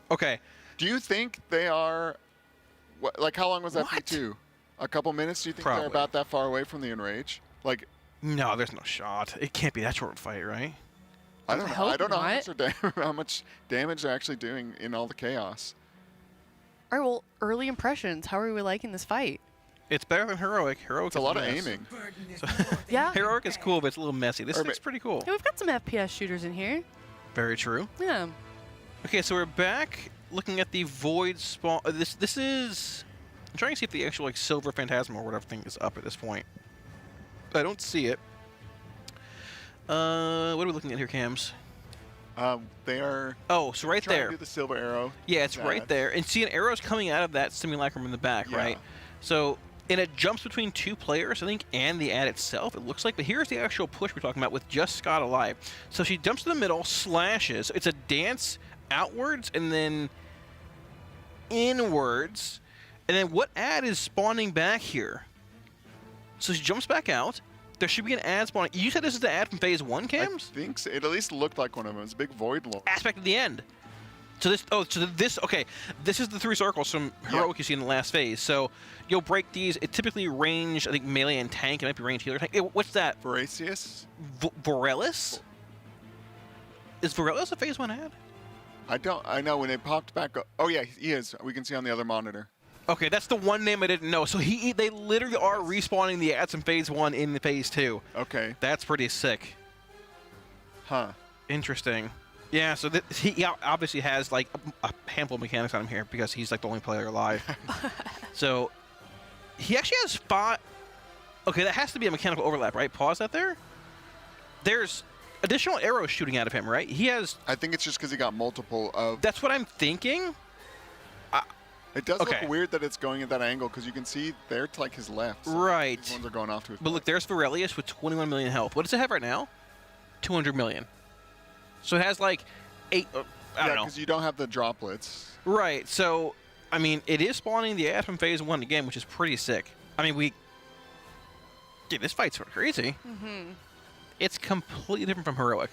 Okay. Do you think they are... Like, how long was that P2? A couple minutes? Do you think Probably. they're about that far away from the Enrage? Like... No, there's no shot. It can't be that short of a fight, right? I don't know. I don't know how much damage they're actually doing in all the chaos. All right, well, early impressions. How are we liking this fight? It's better than Heroic. Heroic it's a lot of aiming. So yeah. Heroic is cool, but it's a little messy. This looks pretty cool. Yeah, we've got some FPS shooters in here. Very true. Yeah. Okay, so we're back looking at the Void spawn. This is... I'm trying to see if the actual Silver Phantasm or whatever thing is up at this point. I don't see it. What are we looking at here, Cams? They are... Oh, so right there. To do the silver arrow. Yeah, it's right there. And see, an arrow's coming out of that simulacrum in the back, right? So, and it jumps between 2 players, I think, and the ad itself, it looks like. But here's the actual push we're talking about with just Scott alive. So she jumps to the middle, slashes. It's a dance outwards and then inwards. And then what ad is spawning back here? So she jumps back out. There should be an ad spawning. You said this is the ad from phase 1, Cams? I think so. It at least looked like one of them. It was a big void lore. Aspect at the end. So this okay. This is the 3 circles from heroic you see in the last phase. So you'll break these. It typically range, I think, melee and tank. It might be range healer tank. What's that? Voracious? Vorelis? Is Vorelis a phase 1 ad? I know when it popped back up. Oh yeah, he is. We can see on the other monitor. Okay, that's the one name I didn't know. So they literally are respawning the ads from phase 1 in the phase 2. Okay. That's pretty sick. Huh. Interesting. Yeah, so he obviously has like a handful of mechanics on him here because he's like the only player alive. So he actually has 5. Okay, that has to be a mechanical overlap, right? Pause that there. There's additional arrows shooting out of him, right? He has. I think it's just because he got multiple of. That's what I'm thinking. It does look weird that it's going at that angle because you can see there to like his left. So right. These ones are going off to his. But look, there's Varelius with 21 million health. What does it have right now? 200 million. So it has like 8. I don't know. Because you don't have the droplets. Right. So, I mean, it is spawning the ad from phase 1 again, which is pretty sick. I mean, Dude, this fight's crazy. Mm-hmm. It's completely different from heroic.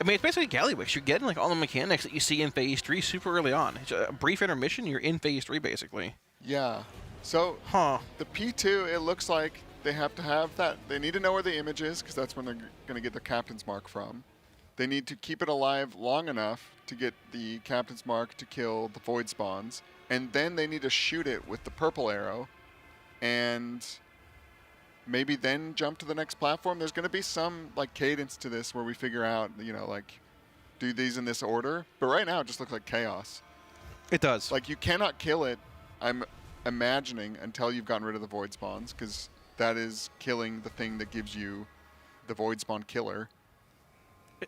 I mean, it's basically Gallywix. You're getting like all the mechanics that you see in phase 3 super early on. It's a brief intermission. You're in phase 3 basically. Yeah. So the P2, it looks like they have to have that. They need to know where the image is because that's when they're going to get the captain's mark from. They need to keep it alive long enough to get the captain's mark to kill the void spawns, and then they need to shoot it with the purple arrow, and maybe then jump to the next platform. There's going to be some like cadence to this where we figure out, like do these in this order. But right now it just looks like chaos. It does. Like you cannot kill it, I'm imagining, until you've gotten rid of the void spawns, because that is killing the thing that gives you the void spawn killer.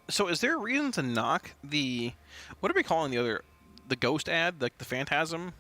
So is there a reason to knock the, what are we calling the ghost ad, like the phantasm?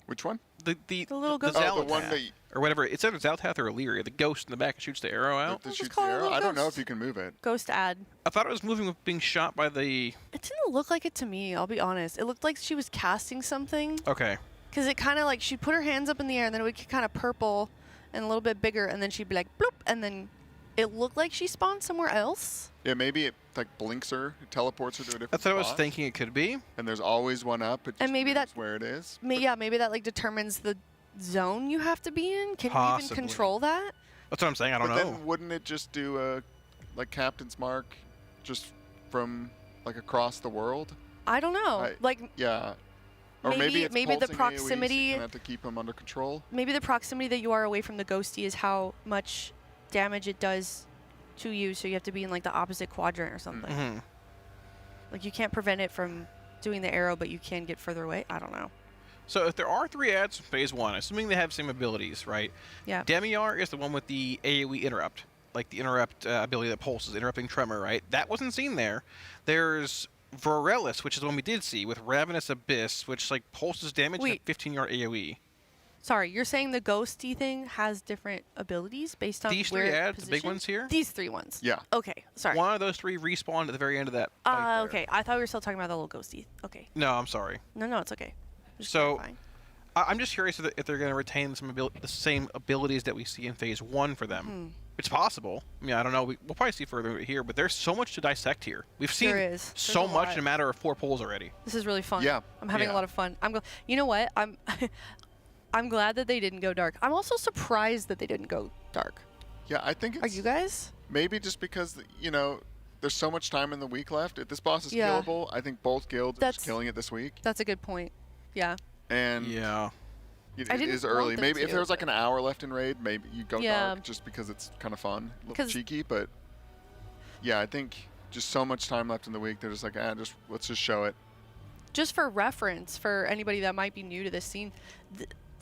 Which one? The little ghost. The one that or whatever. It's either Zaltath or Illyria. The ghost in the back that shoots the arrow out. That shoots the arrow? I don't know if you can move it. Ghost ad. I thought it was moving with being shot by the. It didn't look like it to me, I'll be honest. It looked like she was casting something. Okay. Because it kind of like, she'd put her hands up in the air and then it would get kind of purple and a little bit bigger and then she'd be like, bloop, and then it looked like she spawned somewhere else. Yeah, maybe it like blinks her, it teleports her to a different That's what I was spot. thinking it could be. And there's always one up. It just And maybe moves that- where it is. Maybe that like determines the zone you have to be in. Can you even Possibly. control that? That's what I'm saying. I don't but know. then wouldn't it just do a like captain's mark just from like across the world? I don't know. Yeah. Or maybe it's maybe the pulsing AoE, so proximity. you have to keep them under control. Maybe the proximity that you are away from the ghosty is how much damage it does to you, so you have to be in like the opposite quadrant or something. Mm-hmm. Like you can't prevent it from doing the arrow, but you can get further away. I don't know. So if there are 3 ads from phase 1, assuming they have same abilities, right? Yeah. Demiar is the one with the AoE interrupt, like the interrupt ability that pulses, interrupting tremor, right? That wasn't seen there. There's Vorelis, which is the one we did see, with Ravenous Abyss, which like pulses damage at 15-yard AoE. Sorry, you're saying the ghosty thing has different abilities based on These where 3 it ads, the big positioned? ones here? These 3 ones. Yeah. Okay, sorry. One of those 3 respawned at the very end of that fight there. Okay, I thought we were still talking about the little ghosty. Okay. No, I'm sorry. No, it's okay. Just So, clarifying. I'm just curious if they're going to retain the same abilities that we see in phase 1 for them. It's possible. I mean, I don't know. We'll probably see further here, but there's so much to dissect here. We've seen There is. so There's a much lot. in a matter of 4 polls already. This is really fun. Yeah. I'm having Yeah. a lot of fun. You know what? I'm glad that they didn't go dark. I'm also surprised that they didn't go dark. Yeah, I think it's... Are you guys? Maybe just because, there's so much time in the week left. If this boss is Yeah. killable, I think both guilds are just killing it this week. That's a good point. Yeah. And yeah, it I didn't is want early. them Maybe if to, there was like an hour left in raid, maybe you go Yeah. dark just because it's kind of fun, a little 'Cause- cheeky. But yeah, I think just so much time left in the week. They're just like, let's just show it. Just for reference, for anybody that might be new to this scene,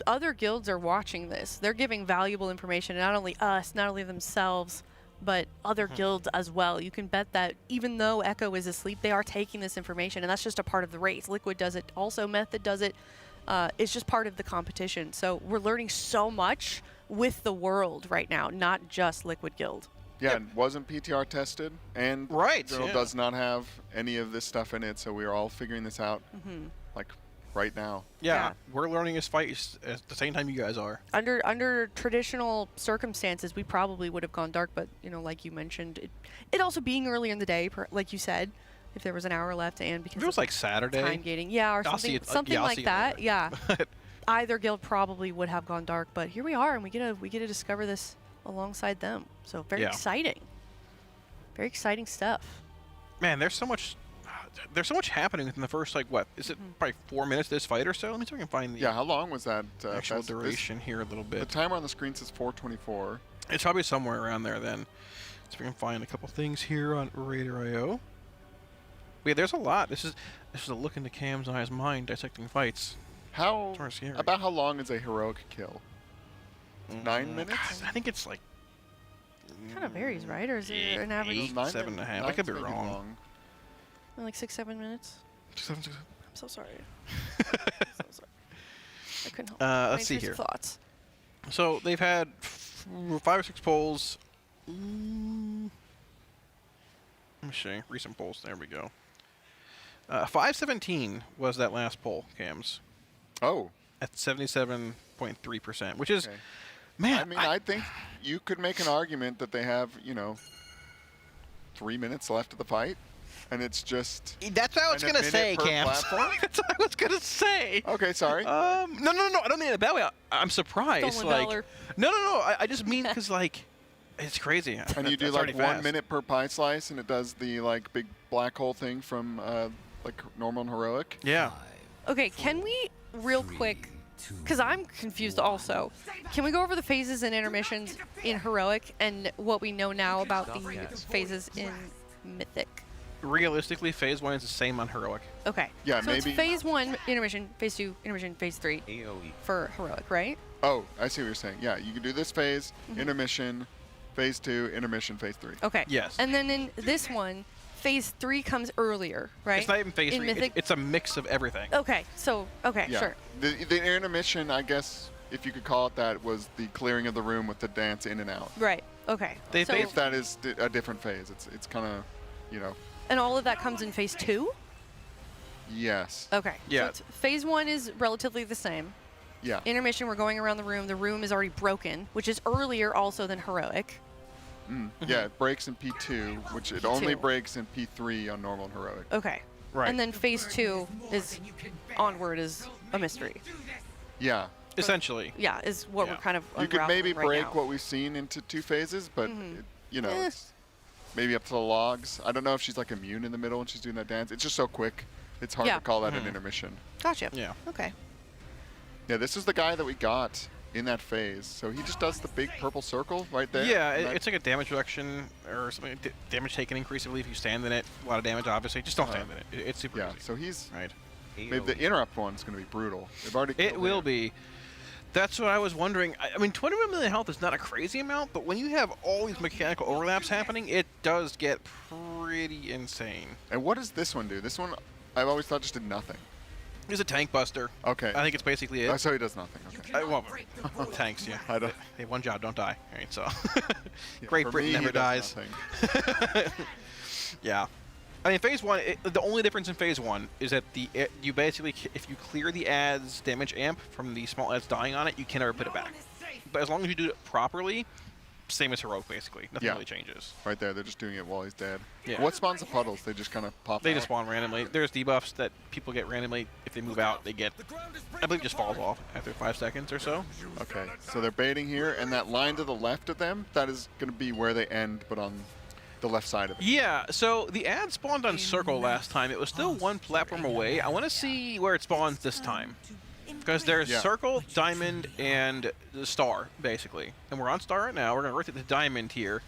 other guilds are watching this. They're giving valuable information, not only us, not only themselves, but other guilds as well. You can bet that even though Echo is asleep, they are taking this information, and that's just a part of the race. Liquid does it, also Method does it. It's just part of the competition. So we're learning so much with the world right now, not just Liquid Guild. Yeah, it wasn't PTR tested, and Right, Journal yeah. does not have any of this stuff in it, so we are all figuring this out, like right now. Yeah, we're learning this fight at the same time you guys are. Under traditional circumstances, we probably would have gone dark, but like you mentioned, it also being early in the day, like you said, if there was an hour left, and because If it was like Saturday, time gating, yeah, or I'll see something, it- something yeah, I'll like see it that, later. yeah. Either guild probably would have gone dark, but here we are, and we get to discover this alongside them. So very Yeah. exciting. Very exciting stuff. Man, there's so much happening within the first, like, what is it? Probably 4 minutes of this fight or so. Let me see if I can find the Yeah, how long was that? actual Fez? duration here a little The bit. timer on the screen says 4:24. It's probably somewhere around there then. So we can find a couple things here on Raider.io. Yeah, there's a lot. This is a look into Cam's eyes mind dissecting fights. How Sort of scary. about how long is a heroic kill? 9 minutes? I think it's like Kind of varies, right? Or is it an average? 8, 7.5. I could be wrong. Like 6-7 minutes. 7, I'm so sorry. So sorry. I couldn't help. Let's see Train here. of thoughts. So they've had 5 or 6 polls. Let me see. Recent polls. There we go. 517 was that last poll, Cams. Oh. At 77.3%, which is, Okay. man. I mean, I think you could make an argument that they have, 3 minutes left of the fight, and it's just. That's what I was and a gonna minute say, per Cams. platform? That's what I was gonna say. Okay, sorry. No. I don't mean it that way. I'm surprised. Stolen Like, valor. no. I just mean because like, it's crazy. And you do That's like already 1 fast. minute per pie slice, and it does the like big black hole thing from like normal and heroic. Yeah. Okay, can we real quick, because I'm confused also, can we go over the phases and intermissions in Heroic and what we know now about the phases in Mythic? Realistically, phase 1 is the same on heroic. Okay. Yeah, so maybe- it's phase 1, intermission, phase 2, intermission, phase 3 for Heroic, right? Oh, I see what you're saying. Yeah, you can do this phase, Mhm. intermission, phase 2, intermission, phase 3. Okay. Yes. And then in this one, phase 3 comes earlier, right? It's not even phase in 3. Mythic. It's a mix of everything. Okay, so, okay, Yeah. sure. The intermission, I guess, if you could call it that, was the clearing of the room with the dance in and out. Right, okay. They- So, If that is a different phase, it's kind of, and all of that comes in phase 2? yes. Okay. Yeah. So it's, phase 1 is relatively the same. Yeah. Intermission, we're going around the room. The room is already broken, which is earlier also than Heroic. Yeah, it breaks in P2, which it only breaks in P3 on normal and heroic. Okay. Right. And then phase 2 is onward is a mystery. Yeah. Essentially. Yeah, is what we're kind of You could maybe unraveling right break now. what we've seen into 2 phases, but Mhm. it, it's maybe up to the logs. I don't know if she's like immune in the middle when she's doing that dance. It's just so quick. It's hard Yeah. to call that Mhm. an intermission. Gotcha. Yeah. Okay. Yeah, this is the guy that we got in that phase. So he just does the big purple circle right there. Yeah, and that- it's like a damage reduction or something. Damage taken increasingly if you stand in it. A lot of damage, obviously. Just don't stand in it. It's super yeah, easy. so he's right. maybe the interrupt one's going to be brutal. They've already It killed will him. be. That's what I was wondering. I mean, 21 million health is not a crazy amount, but when you have all these mechanical overlaps happening, it does get pretty insane. And what does this one do? This one, I've always thought just did nothing. He's a tank buster. Okay. I think it's basically it. Oh, so he does nothing. Okay. Well, tanks, yeah. I don't. Hey, one job, don't die. All right, so. Yeah, Great for Britain me, he never does dies. nothing. Yeah. I mean, phase 1, the only difference in phase 1 is that you basically, if you clear the ad's damage amp from the small adds dying on it, you can never put it back. But as long as you do it properly, same as heroic, basically. Nothing really changes. Right there, they're just doing it while he's dead. Yeah. What spawns the puddles? They just kind of pop They out? just spawn randomly. There's debuffs that people get randomly. If they move out, they get, I believe, just falls off after 5 seconds or so. Okay, so they're baiting here, and that line to the left of them, that is going to be where they end, but on the left side of it. Yeah, so the ad spawned on Circle last time. It was still one platform away. I want to see where it spawns this time. Because there's Circle, Diamond, and the Star, basically. And we're on Star right now. We're going to rotate the Diamond here.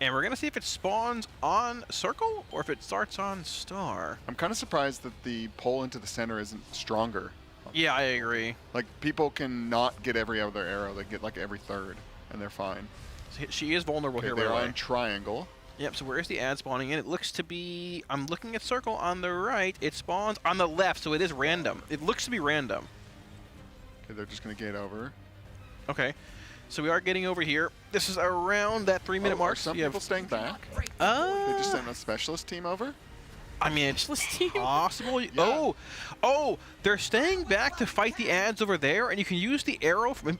And we're going to see if it spawns on Circle or if it starts on Star. I'm kind of surprised that the pole into the center isn't stronger. Yeah, I agree. Like, people can not get every other arrow. They get, like, every third, and they're fine. So she is vulnerable Okay, here, they're by the way. on triangle. Yep, so where's the ad spawning in? It looks to be, I'm looking at Circle on the right. It spawns on the left, so it is random. It looks to be random. Okay, they're just going to gate over. Okay, so we are getting over here. This is around that 3-minute mark. Are some You people have, staying back? They just sent a specialist team over? I mean, it's possible. Oh, they're staying back to fight the ads over there, and you can use the arrow from,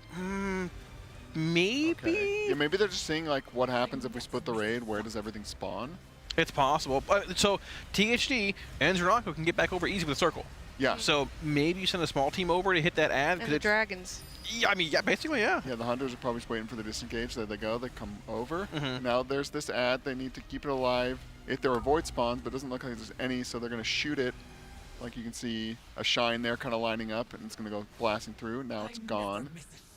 maybe? Okay. Yeah, maybe they're just seeing, like, what happens if we split the raid? Where does everything spawn? It's possible. So THD and Zernako can get back over easy with a circle. Yeah. So maybe you send a small team over to hit that ad. And the dragons. Yeah, I mean, yeah, basically, yeah. Yeah, the hunters are probably just waiting for the disengage. There they go. They come over. Mhm. Now there's this ad. They need to keep it alive. If there are void spawns, but it doesn't look like there's any, so they're going to shoot it. Like you can see a shine there kind of lining up, and it's going to go blasting through. Now it's gone.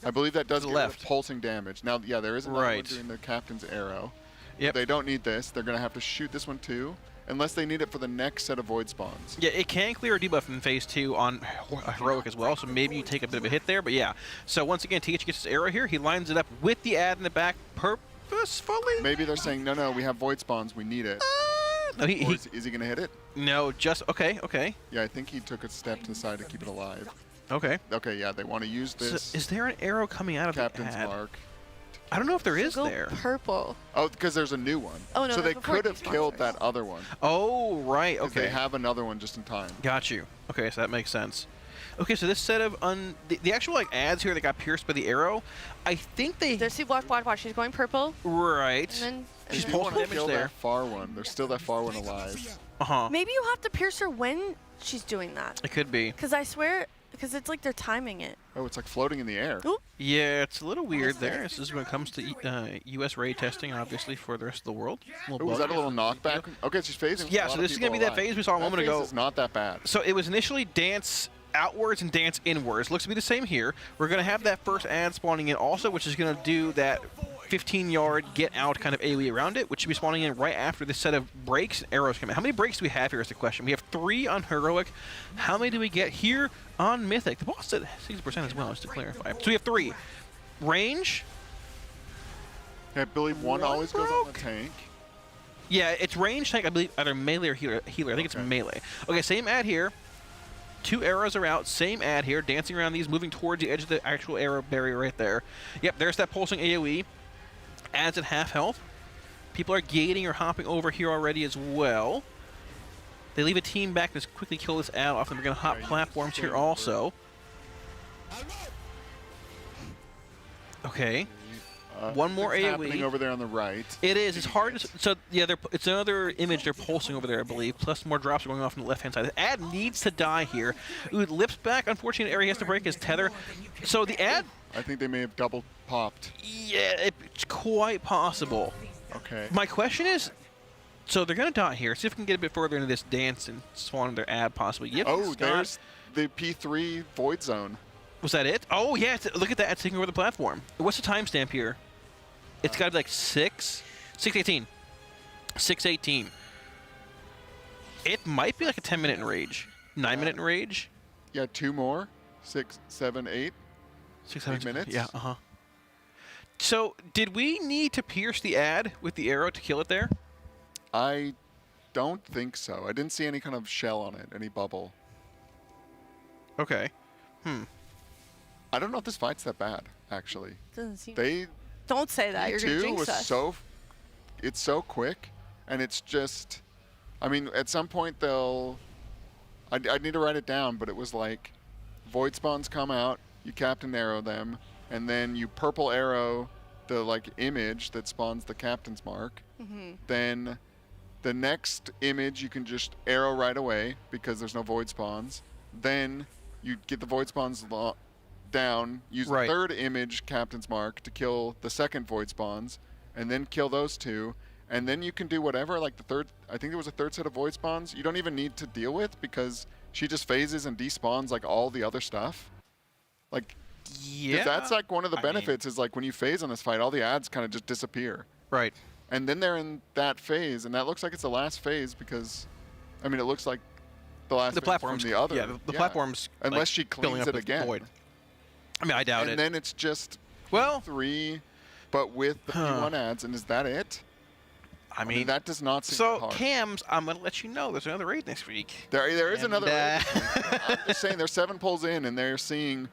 I believe that does get rid of pulsing damage. Now, yeah, there is another one doing the captain's arrow. Yep. They don't need this. They're going to have to shoot this one too, unless they need it for the next set of void spawns. Yeah, it can clear a debuff in phase 2 on Heroic as well, so maybe you take a bit of a hit there, but yeah. So once again, TH gets his arrow here. He lines it up with the ad in the back purposefully. Maybe they're saying, no, we have void spawns. We need it. No, is he going to hit it? No, just, okay. Yeah, I think he took a step to the side to keep it alive. Okay. Okay, yeah, they want to use this. So is there an arrow coming out of Captain's the ad? mark. I don't know if there is there. Purple. Oh, because there's a new one. Oh, no, so they that's before could have killed that other one. Oh, right, 'Cause okay. They have another one just in time. Got you. Okay, so that makes sense. Okay, so this set of the actual like ads here that got pierced by the arrow, I think they. There's watch. She's going purple. Right. And then She's If you want pulsing to damage kill there. that far one, there's still that far one alive. maybe you have to pierce her when she's doing that. It could be. Because I swear, because it's like they're timing it. Oh, it's like floating in the air. Oop. Yeah, it's a little weird there. This is when it comes to U.S. raid testing, obviously, for the rest of the world. Oh, was that a little knockback? Okay, she's phasing. Yeah, so this is going to be that phase we saw a moment ago. It's not that bad. So it was initially dance outwards and dance inwards. Looks to be the same here. We're going to have that first ad spawning in also, which is going to do that 15-yard get out kind of AoE around it, which should be spawning in right after this set of breaks and arrows come in. How many breaks do we have here is the question. We have 3 on Heroic. How many do we get here on Mythic? The boss said 60% as well, just to clarify. So we have 3. Range. I believe one always goes on the tank. Yeah, it's range tank, I believe, either melee or healer. I think it's melee. Okay, same ad here. 2 arrows are out, same ad here, dancing around these, moving towards the edge of the actual arrow barrier right there. Yep, there's that pulsing AoE. Adds at half health. People are gating or hopping over here already as well. They leave a team back to quickly kill this ad off, and we're going to hop platforms here also. Okay. One more it's AoE. happening over there on the right. It is. It's hard to. So yeah, it's another image they're pulsing over there, I believe. Plus more drops are going off on the left-hand side. The ad needs to die here. Ooh, lips back. Unfortunate area he has to break his tether. So the ad. I think they may have double popped. Yeah, it's quite possible. Okay. My question is, so they're gonna die here. See if we can get a bit further into this dance and spawn their ad possibly. Yep. Oh, there's the P3 void zone. Was that it? Oh yeah, look at that. It's taking over the platform. What's the timestamp here? It's got to be like 6:18. 6:18. It might be like a 10-minute enrage. 9-minute enrage. Yeah, 2 more. 6, 7, 8. 6, 7 minutes. Yeah, So, did we need to pierce the ad with the arrow to kill it there? I don't think so. I didn't see any kind of shell on it, any bubble. Okay. I don't know if this fight's that bad, actually. Doesn't seem. They. Don't say that. You're gonna jinx us. It's so quick, and it's just. I mean, at some point they'll. I need to write it down, but it was like, void spawns come out, you captain arrow them, and then you purple arrow the like image that spawns the captain's mark. Then the next image you can just arrow right away because there's no void spawns. Then you get the void spawns down, use the third image captain's mark to kill the second void spawns, and then kill those 2. And then you can do whatever, like the third, I think there was a third set of void spawns you don't even need to deal with because she just phases and despawns like all the other stuff. Like, yeah, that's like one of the benefits is like when you phase on this fight, all the ads kind of just disappear. Right. And then they're in that phase, and that looks like it's the last phase because, I mean, it looks like the last phase platforms from the other. Yeah, the platform's unless like, she filling cleans up it with again. void. I mean, I doubt it. And then it's just 3, but with the P1 ads, and is that it? I mean, that does not seem so hard. Cams, I'm gonna let you know there's another raid next week. There is another raid. I'm just saying there's 7 pulls in, and they're seeing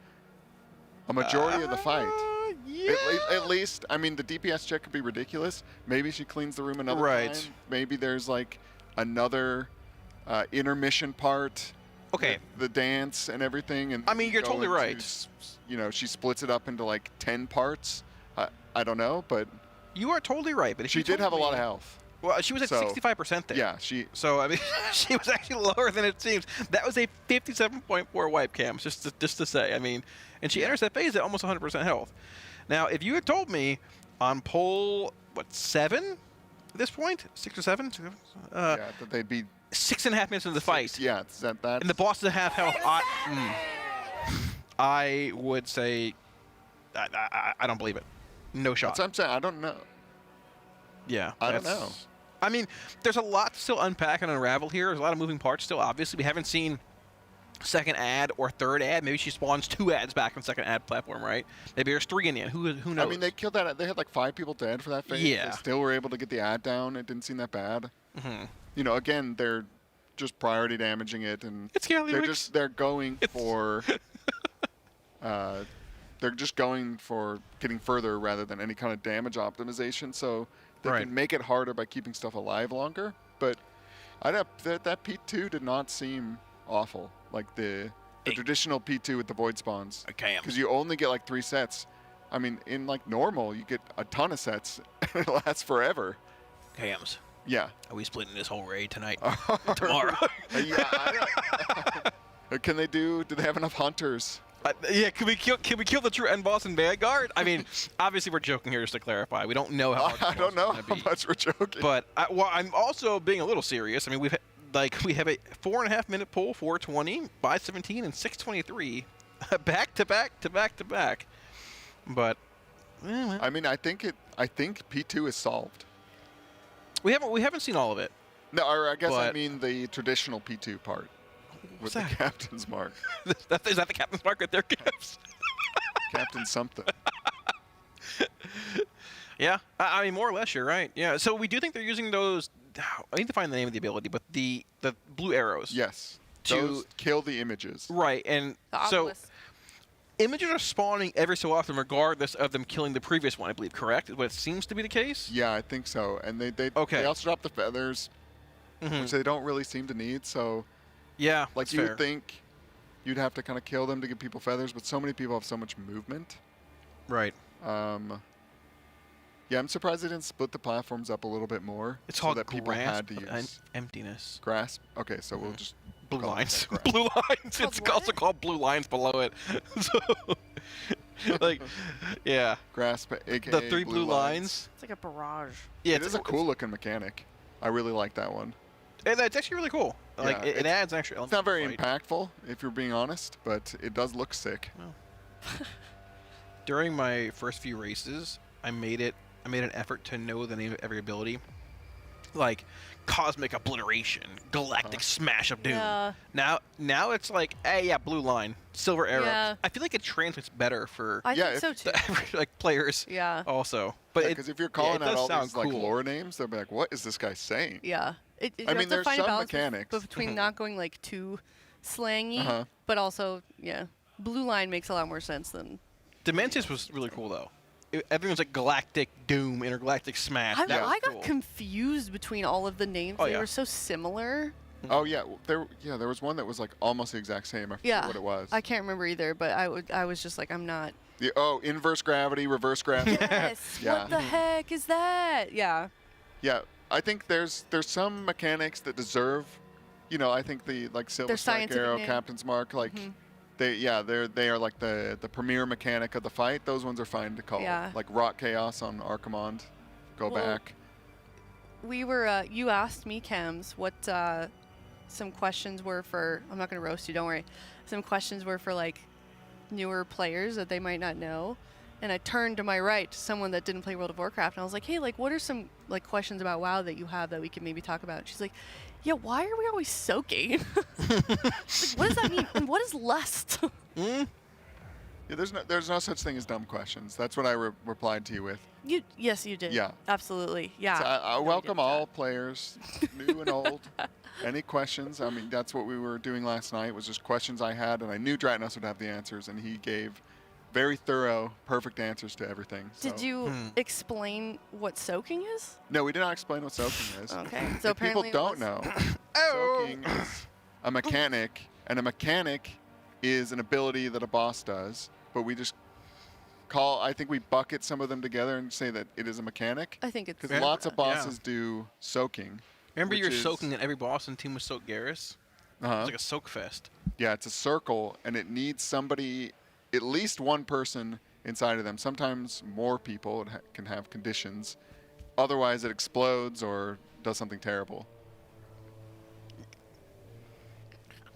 a majority of the fight. Yeah. At least, I mean, the DPS check could be ridiculous. Maybe she cleans the room another time. Maybe there's like another intermission part. Okay. The dance and everything. And I mean, you're totally right. You know, she splits it up into like 10 parts. I don't know, but you are totally right. But if she did have a lot of health. Well, she was at 65% there. Yeah, she. So I mean, she was actually lower than it seems. That was a 57.4 wipe cam, just to say. I mean, and she enters that phase at almost 100% health. Now, if you had told me on pole 7 at this point, 6 or 7, yeah, that they'd be 6.5 minutes into the fight. Yeah, is that. And the boss is at half health. I would say I don't believe it. No shot. That's what I'm saying. I don't know. Yeah, I don't know. I mean, there's a lot to still unpack and unravel here. There's a lot of moving parts still. Obviously, we haven't seen second ad or third ad. Maybe she spawns 2 ads back on second ad platform, right? Maybe there's 3 in the end. Who knows? I mean, they killed that. They had like 5 people dead for that phase. Yeah. They still were able to get the ad down. It didn't seem that bad. Mm-hmm. You know, again, they're just priority damaging it, and it's they're going for. They're just going for getting further rather than any kind of damage optimization. So they can make it harder by keeping stuff alive longer. But that P2 did not seem awful. Like the traditional P2 with the void spawns. Okay. Because you only get like 3 sets. I mean, in like normal, you get a ton of sets. And it lasts forever. Cams. Yeah. Are we splitting this whole raid tonight? Tomorrow? Yeah. Can they do they have enough hunters? Yeah, can we kill the true end boss in Vanguard? I mean, obviously we're joking here, just to clarify. We don't know how hard I don't know how much we're joking. But I'm also being a little serious. I mean, we have a 4.5 minute pull, 420, 517, and 623, back to back. But I mean, I think P2 is solved. We haven't seen all of it. No, or I guess I mean the traditional P2 part. What's with the captain's mark. Is that the captain's mark right there, Caps? Captain something. Yeah, I mean, more or less, you're right. Yeah, so we do think they're using those. I need to find the name of the ability, but the blue arrows. Yes. To those kill the images. Right, and so images are spawning every so often, regardless of them killing the previous one. I believe, correct? What seems to be the case. Yeah, I think so. And they also drop the feathers, which they don't really seem to need. So. Yeah, like you would think you'd have to kind of kill them to give people feathers, but so many people have so much movement. Right. Yeah, I'm surprised they didn't split the platforms up a little bit more. It's so called that people had to grasp use emptiness. Grasp. Okay, so we'll just blue lines. Blue lines. It's also called blue lines below it. So, like, yeah. Grasp, aka the 3 blue lines. It's like a barrage. Yeah, it is a cool looking mechanic. I really like that one. And it's actually really cool. Like yeah, it adds extra elements. It's not very impactful, if you're being honest, but it does look sick. Oh. During my first few races, I made an effort to know the name of every ability, like Cosmic Obliteration, Galactic Smash of Doom. Yeah. Now it's like, hey, yeah, blue line, silver arrow. Yeah. I feel like it translates better for I think so too. like players. Yeah. Also, but because if you're calling out all these cool. like lore names, they'll be like, "What is this guy saying?" Yeah. I mean, there's some mechanics between not going like too slangy, but also blue line makes a lot more sense than. Dementis was really cool though. Everyone's like Galactic Doom, Intergalactic Smash. I got confused between all of the names. They were so similar. Oh yeah, there was one that was like almost the exact same. I forget what it was. I can't remember either, but I was just like, I'm not. Inverse gravity, reverse gravity. Yes. Yeah. What the heck is that? Yeah. Yeah, I think there's some mechanics that deserve, I think the like Silver Strike Arrow, Captain's Mark, like they are like the premier mechanic of the fight. Those ones are fine to call. Yeah. Like Rock Chaos on Archimond. Go back. We were you asked me, Cams, what some questions were for. I'm not gonna roast you, don't worry. Some questions were for like newer players that they might not know. And I turned to my right to someone that didn't play World of Warcraft, and I was like, hey, like, what are some like questions about WoW that you have that we can maybe talk about? And she's like, yeah, why are we always soaking? Like, what does that mean? And what is lust? Yeah, there's no such thing as dumb questions. That's what I replied to you with. Yes, you did. Yeah. Absolutely. Yeah. So I welcome all players, new and old. Any questions? I mean, that's what we were doing last night, was just questions I had, and I knew Dratnos would have the answers, and he gave very thorough, perfect answers to everything. So. Did you explain what soaking is? No, we did not explain what soaking is. Okay, so if people don't know, soaking is a mechanic, and a mechanic is an ability that a boss does, but we just I think we bucket some of them together and say that it is a mechanic. I think it's because lots of bosses do soaking. Remember you're soaking in every boss in Team with Soak Garrus? It's like a soak fest. Yeah, it's a circle, and it needs somebody, at least one person inside of them. Sometimes more people can have conditions. Otherwise, it explodes or does something terrible.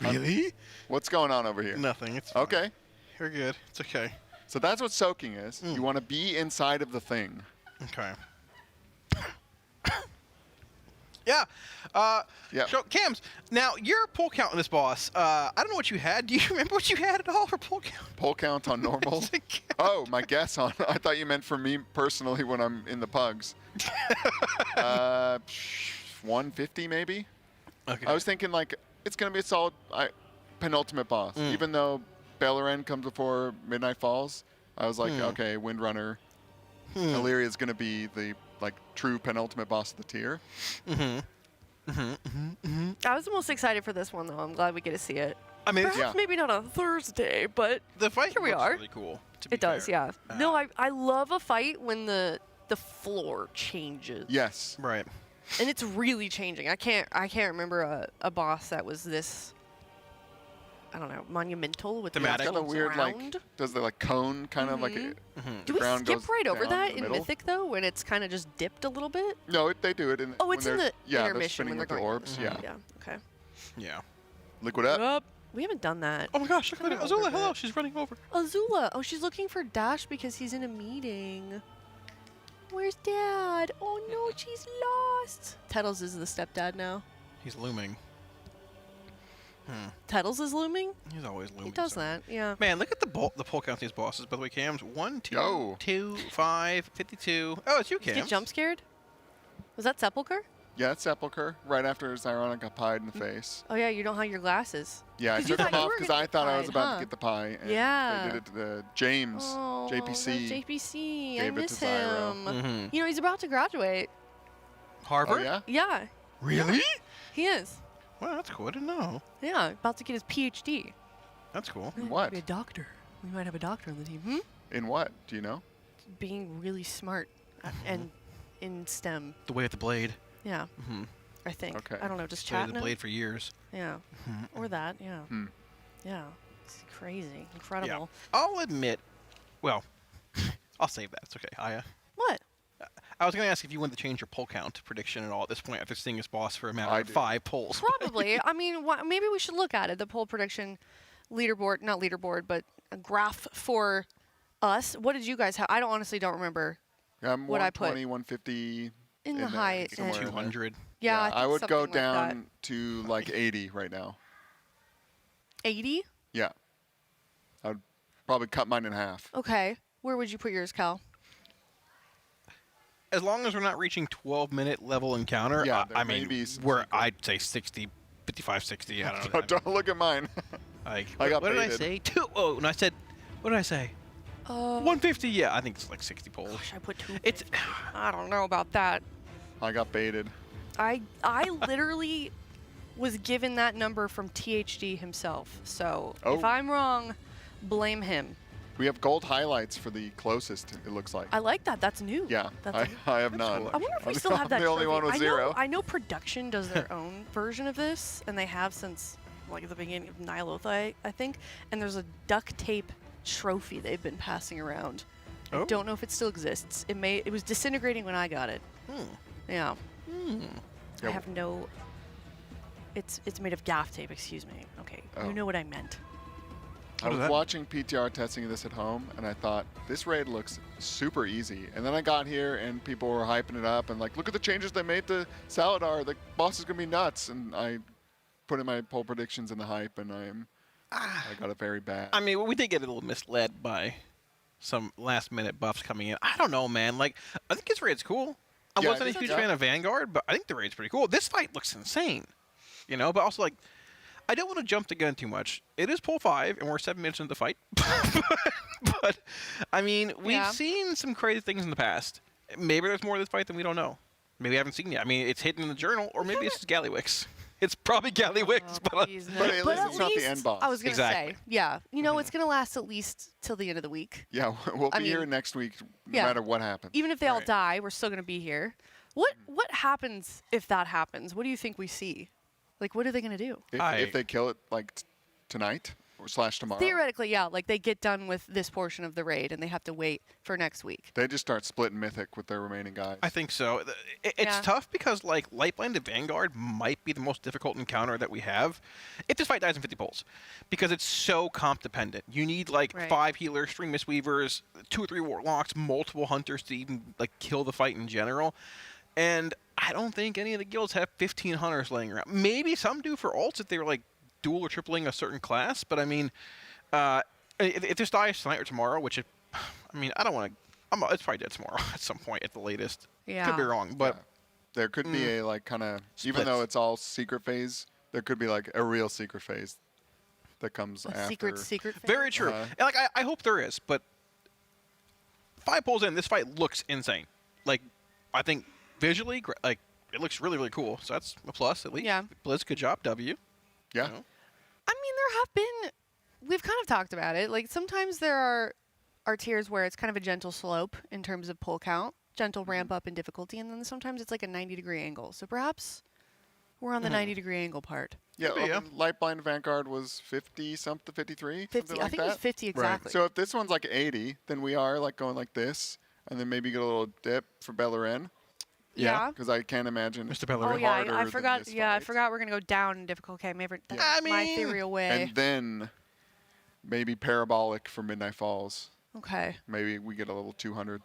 Really? What's going on over here? Nothing. It's fine. Okay. You're good. It's okay. So that's what soaking is. You want to be inside of the thing. Okay. Yeah. Yeah. So, Cams, now your pull count on this boss, I don't know what you had. Do you remember what you had at all for pull count? Pull count on normal? Oh, my guess on. I thought you meant for me personally when I'm in the pugs. 150 maybe? Okay. I was thinking like it's going to be a solid penultimate boss. Even though Beleren comes before Midnight Falls, I was like, okay, Windrunner. Illyria is going to be the true penultimate boss of the tier. I was the most excited for this one, though. I'm glad we get to see it. I mean, perhaps maybe not on Thursday, but the fight here we are. Really cool. It does, yeah. No, I love a fight when the floor changes. Yes. Right. And it's really changing. I can't remember a boss that was this, I don't know, monumental with It's kind of weird, does the cone kind of Do we skip right over that in Mythic though, when it's kind of just dipped a little bit? No, they do it in. Oh, it's in the they're intermission spinning when with they're the going. orbs. Yeah. Yeah. Okay. Yeah. Liquid up. We haven't done that. Oh my gosh! Look at it. Azula, hello. She's running over. Azula. Oh, she's looking for Dash because he's in a meeting. Where's Dad? Oh no, she's lost. Tettles is the stepdad now. He's looming. Tettles is looming? He's always looming. He does that, yeah. Man, look at the pull count of these bosses. By the way, Cams. 1, 2, 2, 5, 52. Oh, it's you, Cams. Did you get jump scared? Was that Sepulcher? Yeah, it's Sepulcher. Right after Zyronic got pied in the face. Oh yeah, you don't have your glasses. Yeah, I took them off because I thought I was about to get the pie. And yeah. They did it to James, JPC. JPC, I gave it miss to Zyro. him. You know, he's about to graduate. Harvard? Oh, yeah? Yeah. Really? He is. Well, that's cool. I didn't know. Yeah, about to get his PhD. That's cool. In what? Be a doctor. We might have a doctor on the team. In what? Do you know? Being really smart and in STEM. The way with the blade. Yeah. I think. Okay. I don't know, just Stayed with chatting. the blade for years. Yeah. Or that, yeah. Yeah. It's crazy. Incredible. Yeah. I'll admit, well, I'll save that. It's okay. What? I was going to ask if you wanted to change your pull count prediction at all at this point after seeing this boss for a matter of 5 pulls. Probably. I mean, maybe we should look at it. The poll prediction leaderboard, not leaderboard, but a graph for us. What did you guys have? I honestly don't remember what I put. 120, 150. In the high. 200. Yeah, I would go like down to like 80 right now. 80? Yeah. I would probably cut mine in half. Okay. Where would you put yours, Cal? As long as we're not reaching 12-minute level encounter, Yeah, I mean, I'd say 60, 55, 60. I don't know. Don't look at mine. I got what did I baited. say? And I said, what did I say? 150. Yeah, I think it's like 60 pulls. Gosh, I put 250. It's. I don't know about that. I got baited. I literally was given that number from THD himself. So if I'm wrong, blame him. We have gold highlights for the closest, it looks like. I like that. That's new. Yeah, That's I have none. I wonder if we still have that. I'm the only one with 0. I know production does their own version of this, and they have since like the beginning of Nyloth, I think. And there's a duct tape trophy they've been passing around. I don't know if it still exists. It was disintegrating when I got it. Yeah. I have no. It's made of gaff tape. Excuse me. Okay, you know what I meant. I was watching PTR testing of this at home, and I thought, this raid looks super easy. And then I got here, and people were hyping it up, and like, look at the changes they made to Saladar. The boss is going to be nuts. And I put in my poll predictions in the hype, and I got it very bad. I mean, we did get a little misled by some last-minute buffs coming in. I don't know, man. Like, I think this raid's cool. I wasn't a huge fan of Vanguard, but I think the raid's pretty cool. This fight looks insane, you know. But also, like, I don't want to jump the gun too much. It is pull 5, and we're 7 minutes into the fight. but I mean, we've seen some crazy things in the past. Maybe there's more to this fight than we don't know. Maybe we haven't seen yet. I mean, it's hidden in the journal, or maybe it's just Gallywix. It's probably Gallywix, but But at least it's not the end boss. I was gonna Exactly. say, yeah. You know, But it's at least it's not the end boss. I was gonna Exactly. say, yeah. You know, it's gonna last at least till the end of the week. Yeah, we'll I be here mean, next week, no yeah. matter what happens. Even if they all die, we're still gonna be here. What happens if that happens? What do you think we see? Like, what are they gonna do? If they kill it like tonight or / tomorrow, Theoretically, yeah. Like they get done with this portion of the raid and they have to wait for next week. they just start splitting Mythic with their remaining guys. I think so. It's Yeah. tough because like Lightblinded Vanguard might be the most difficult encounter that we have if this fight dies in 50 pulls, because it's so comp dependent. You need like 5 healers, 3 Mistweavers, 2 or 3 Warlocks, multiple Hunters to even like kill the fight in general. And I don't think any of the guilds have 15 Hunters laying around. Maybe some do for ults if they were like dual or tripling a certain class, but I mean, if this dies tonight or tomorrow, which I mean, I don't want to. It's probably dead tomorrow at some point at the latest. Yeah. Could be wrong, but there could be a like kind of, even though it's all secret phase, there could be like a real secret phase that comes after. Secret phase? Very true. And like I hope there is, but 5 pulls in, this fight looks insane. Like I think visually, like it looks really really cool. So that's a plus at least. Yeah. Blizz, good job, W. Yeah. You know? I mean, there have been. We've kind of talked about it. Like sometimes there are tiers where it's kind of a gentle slope in terms of pull count, gentle ramp up in difficulty, and then sometimes it's like a 90-degree angle. So perhaps we're on the 90-degree angle part. Yeah, Lightblind Vanguard was 50 something, 53, 50. something like I think that. it was 50 exactly. So if this one's like 80, then we are like going like this, and then maybe get a little dip for Beleren. Yeah. Because I can't imagine Mr. Oh Beleren yeah, harder I than forgot. this Yeah, I fight. forgot we're gonna go down in difficult. Okay, maybe that's my ethereal way. And then maybe Parabolic for Midnight Falls. Okay. Maybe we get a little 200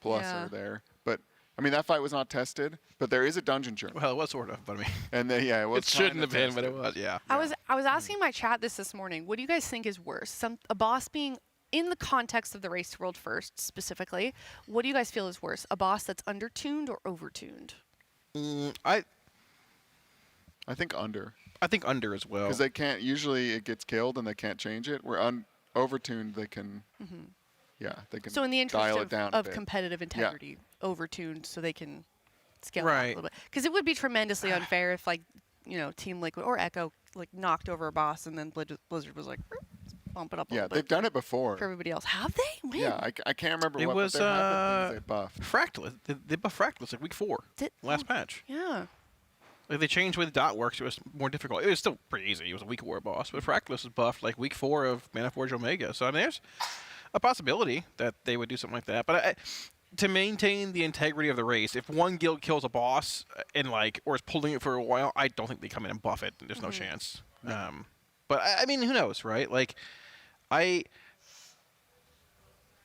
plus Yeah. over there. But I mean, that fight was not tested, but there is a dungeon journey. Well, it was sort of, but I mean, and then, yeah, it was. it shouldn't kinda have been, but it tested. was. Yeah. I was asking my chat this morning. What do you guys think is worse? A boss being in the context of the race world first specifically. What do you guys feel is worse? A boss that's undertuned or overtuned? I think under. I think under as well. Because they can't. Usually, it gets killed and they can't change it. Where overtuned, they can. Yeah, they can. So in the dial interest it down a of bit. competitive integrity, overtuned so they can scale it up a Right. little bit. Because it would be tremendously unfair if, like, you know, Team Liquid or Echo like knocked over a boss and then Blizzard was like, bump it up a Yeah, little they've bit done it before. for everybody else. Have they? When? Yeah, I can't remember It what, was but there have been things they buffed. Fractal. They buffed Fractalus like week 4, last patch. Yeah. Like they changed the way the dot works. It was more difficult. It was still pretty easy. It was a week war boss, but Fractalus was buffed like week 4 of Manaforge Omega. So I mean, there's a possibility that they would do something like that. But to maintain the integrity of the race, if one guild kills a boss and like or is pulling it for a while, I don't think they come in and buff it. There's no chance. But I mean, who knows, right? Like, I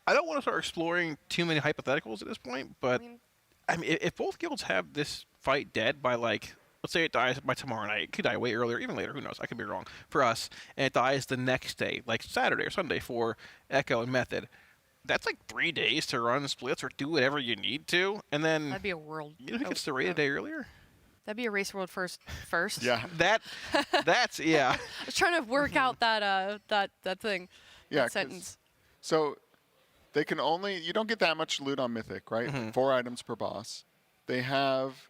don't want to start exploring too many hypotheticals at this point. But I mean, if both guilds have this fight dead by like, let's say it dies by tomorrow night, it could die way earlier, even later. Who knows? I could be wrong. For us, and it dies the next day, like Saturday or Sunday for Echo and Method. That's like 3 days to run splits or do whatever you need to, and then That'd be a world. you think it's the raid a day earlier? That'd be a race world first. Yeah. That's yeah. I was trying to work out that that thing. Yeah, that 'cause- sentence. So they can only, you don't get that much loot on Mythic, right? 4 items per boss. They have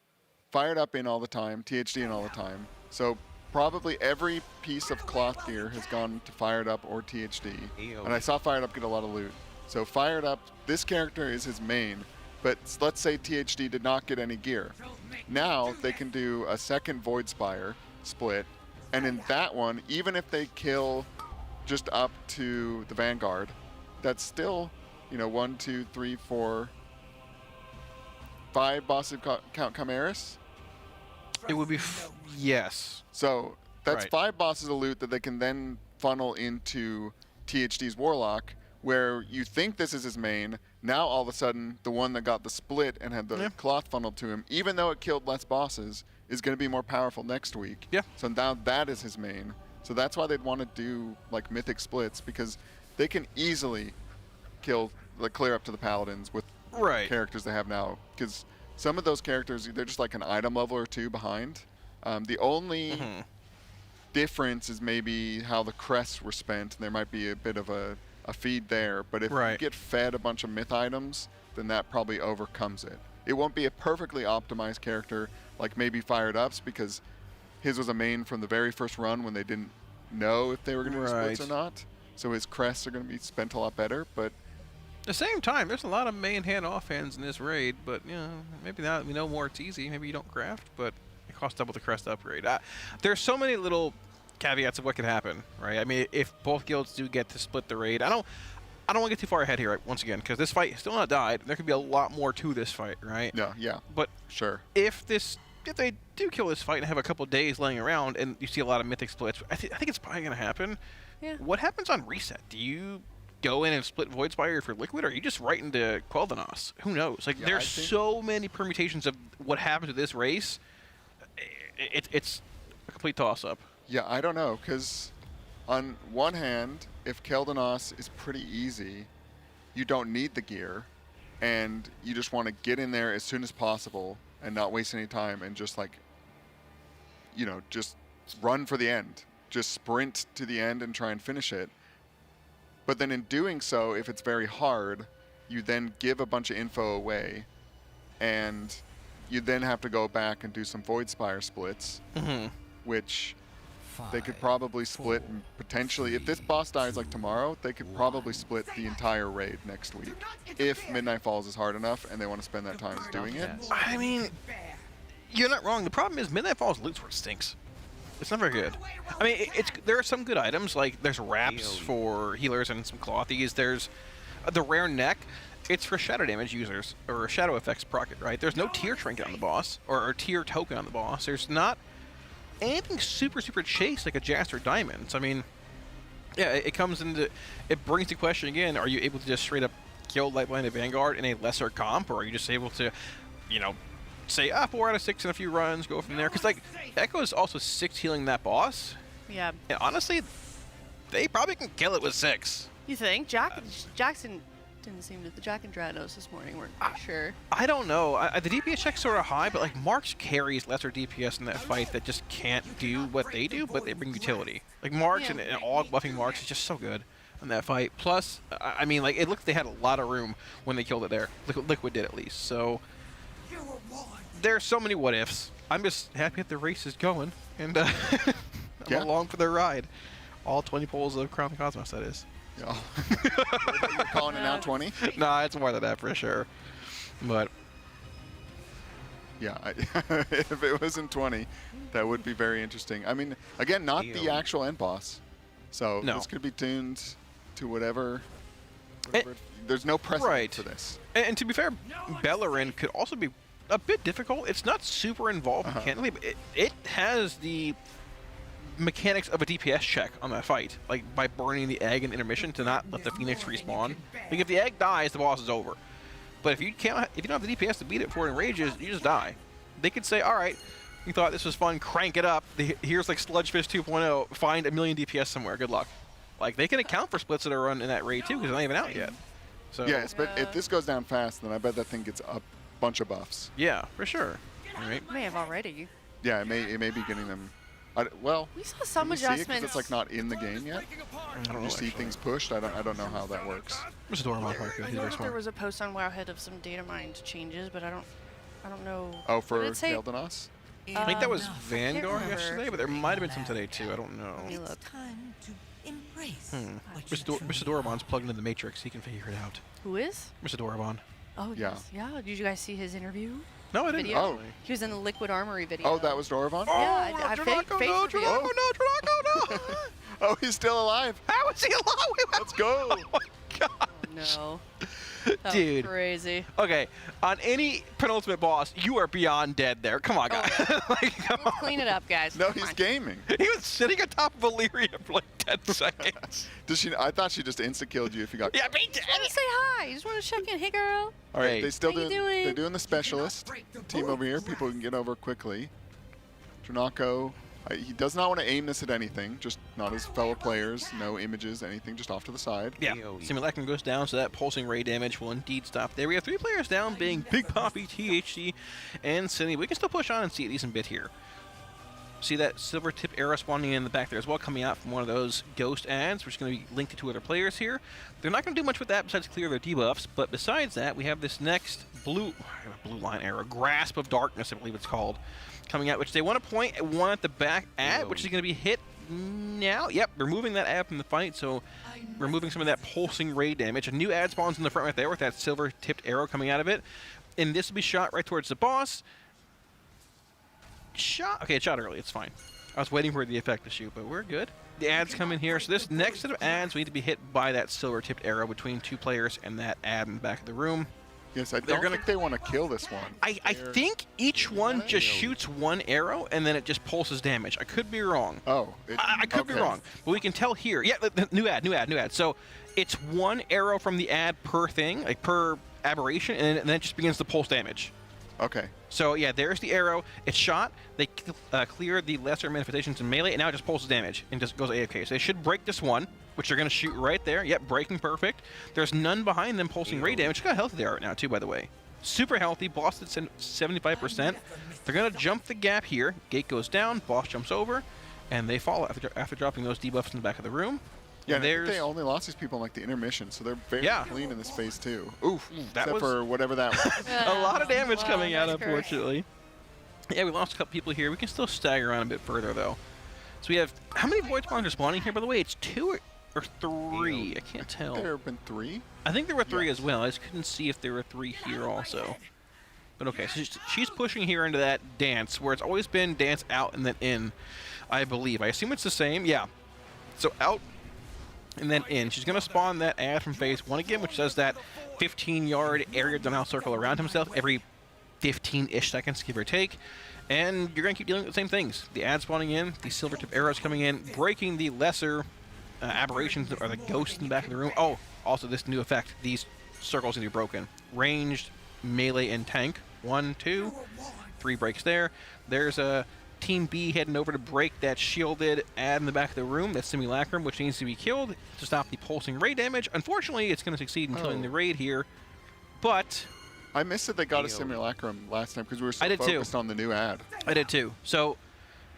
Fired Up in all the time, THD in all the time. So probably every piece of cloth gear has gone to Fired Up or THD. And I saw Fired Up get a lot of loot. So Fired Up, this character is his main, but let's say THD did not get any gear. Now they can do a second Void Spire split, and in that one, even if they kill just up to the Vanguard, that's still, 1, 2, 3, 4, 5 bosses count Chimeras. It would be yes. So that's Right. 5 bosses of loot that they can then funnel into THD's Warlock, where you think this is his main. Now all of a sudden, the one that got the split and had the cloth funneled to him, even though it killed less bosses, is going to be more powerful next week. Yeah. So now that is his main. So that's why they'd want to do like mythic splits, because they can easily clear up to the paladins with characters they have now. Because some of those characters, they're just like an item level or 2 behind. The only difference is maybe how the crests were spent. There might be a bit of a feed there, but if you get fed a bunch of myth items, then that probably overcomes it. It won't be a perfectly optimized character like maybe Fired Ups, because his was a main from the very first run when they didn't know if they were going to do splits or not. So his crests are going to be spent a lot better, but... At the same time, there's a lot of main hand offhands in this raid, but, you know, maybe now that we know more it's easy. Maybe you don't craft, but it costs double the crest upgrade. There's so many little caveats of what could happen, right? I mean, if both guilds do get to split the raid, I don't want to get too far ahead here, right, once again, because this fight is still not died. There could be a lot more to this fight, right? Yeah. But sure. If they do kill this fight and have a couple days laying around and you see a lot of mythic splits, I think it's probably going to happen. Yeah. What happens on reset? Do you go in and split Voidspire for Liquid, or are you just right into Quel'Thanos? Who knows? Like, Yeah, there's so many permutations of what happens to this race. It's a complete toss-up. Yeah, I don't know, because on one hand, if Quel'Thanos is pretty easy, you don't need the gear, and you just want to get in there as soon as possible and not waste any time and just, like, you know, just run for the end. Just sprint to the end and try and finish it. But then in doing so, if it's very hard, you then give a bunch of info away, and you then have to go back and do some Voidspire splits, which they could probably split and potentially, if this boss dies like tomorrow, they could probably split the entire raid next week if Midnight Falls is hard enough and they want to spend that time doing it. I mean, you're not wrong. The problem is Midnight Falls loot sort of stinks. It's not very good. I mean, there are some good items, like there's wraps for healers and some clothies. There's the rare neck. It's for shadow damage users, or shadow effects procket, right? There's no tier trinket on the boss, or tier token on the boss. There's not anything super chase like a Jaster Diamond. So, I mean, yeah, it brings the question again, are you able to just straight up kill Lightblinded Vanguard in a lesser comp, or are you just able to, you know, say, 4 out of 6 in a few runs, go from there? Because, like, Echo is also 6 healing that boss. Yeah. And honestly, they probably can kill it with 6. You think? Jackson didn't seem to. The Jack and Dranos this morning weren't sure. I don't know. The DPS check's sort of high, but, like, Marks carries lesser DPS in that fight that just can't do what they do, but they bring utility. Like, Marks and all buffing Marks is just so good in that fight. Plus, I mean, like, it looked like they had a lot of room when they killed it there. Liquid did, at least. So there's so many what ifs. I'm just happy that the race is going, and I'm along for the ride. All 20 poles of Crown of the Cosmos, that is. Yeah. You're calling it now 20? Nah, it's more than that for sure. But yeah, if it wasn't 20, that would be very interesting. I mean, again, not the actual end boss. So this could be tuned to whatever there's no precedent for this. And to be fair, Bellerin could also be a bit difficult. It's not super involved mechanically, but it has the mechanics of a DPS check on that fight, like by burning the egg in intermission to not let the Phoenix respawn. Like if the egg dies, the boss is over. But if you don't have the DPS to beat it before it enrages, you just die. They could say, all right, you thought this was fun, crank it up. Here's like Sludgefish 2.0, find a million DPS somewhere. Good luck. Like they can account for splits that are run in that raid too, because they're not even out yet. So yeah, if this goes down fast, then I bet that thing gets a bunch of buffs. Yeah, for sure. Right. May have already. Yeah, it may be getting them. Well, we saw some See adjustments. it's like not in the game yet. I don't know. You see things pushed. I don't know how that works. Mr. Dorman, there was a post on Wowhead of some data mined changes, but I don't know. Oh, for Quel'Thanos? I think that was Vanguard yesterday, but there might have been some today too. I don't know. Time to embrace Mr. Doramon's plugged into the Matrix. He can figure it out. Who is? Mr. Dorabon. Oh, yes. Yeah. Did you guys see his interview? No, I didn't. Video? Oh. He was in the Liquid Armory video. Oh, that was Doravan? Yeah, no, Trinaco, no. Oh, he's still alive. How is he alive? Let's go. Oh, my God. No. Dude. Crazy. Okay, on any penultimate boss, you are beyond dead there. Come on, guys. Come on. Clean it up, guys. No, he's gaming. He was sitting on top of Valyria for like 10 seconds. I thought she just insta-killed you if you got... Yeah, me just want to say hi. Just want to check in. Hey, girl. All right, Hey. they're doing the specialist team over here. People can get over quickly. Trinaco, he does not want to aim this at anything, just not his fellow players, no images, anything, just off to the side. Yeah, Simulacrum goes down, so that pulsing ray damage will indeed stop there. We have 3 players down, being Big Poppy, THC, and Cindy. We can still push on and see a decent bit here. See that silver tip arrow spawning in the back there as well, coming out from one of those ghost ads, which is going to be linked to 2 other players here. They're not going to do much with that besides clear their debuffs, but besides that, we have this next blue line arrow, Grasp of Darkness, I believe it's called, coming out, which they want to point at one at the back at, which is going to be hit now. Yep, removing that ad from the fight, so removing some of that pulsing ray damage. A new ad spawns in the front right there with that silver-tipped arrow coming out of it, and this will be shot right towards the boss. Okay, it shot early. It's fine. I was waiting for the effect to shoot, but we're good. The ads come in here. So this next set of ads, we need to be hit by that silver-tipped arrow between two players and that ad in the back of the room. Yes, I don't think they want to kill this one. I think each one just shoots one arrow and then it just pulses damage. I could be wrong. Oh. I could be wrong. But we can tell here. Yeah, new ad. So it's one arrow from the ad per thing, like per aberration, and then it just begins to pulse damage. Okay. So yeah, there's the arrow. It's shot. They clear the lesser manifestations in melee, and now it just pulses damage and just goes AFK. So they should break this one, which they're going to shoot right there. Yep, breaking perfect. There's none behind them pulsing ray damage. Look how healthy they are right now, too, by the way. Super healthy. Boss at 75%. They're going to jump the gap here. Gate goes down. Boss jumps over, and they fall after dropping those debuffs in the back of the room. Yeah, and I think they only lost these people in like the intermission, so they're very clean in this phase too. Oof, that except was for whatever that was. a lot of damage coming out, unfortunately. Yeah, we lost a couple people here. We can still stagger around a bit further, though. So we have, how many void spawns are spawning here, by the way? It's 2 or 3. I can't tell. There have been 3? I think there were 3 as well. I just couldn't see if there were 3 here also. But okay, so she's pushing here into that dance, where it's always been dance out and then in, I believe. I assume it's the same. Yeah. So out and then in. She's going to spawn that ad from phase 1 again, which does that 15-yard area down circle around himself every 15-ish seconds, give or take. And you're going to keep dealing with the same things. The ad spawning in, the silver tip arrows coming in, breaking the lesser aberrations or the ghosts in the back of the room. Oh, also this new effect. These circles need to be broken. Ranged, melee, and tank. 1, 2, 3 breaks there. There's a Team B heading over to break that shielded ad in the back of the room, that simulacrum, which needs to be killed to stop the pulsing ray damage. Unfortunately, it's going to succeed in killing the raid here, but I missed that they got a simulacrum last time because we were so focused on the new ad. I did too. So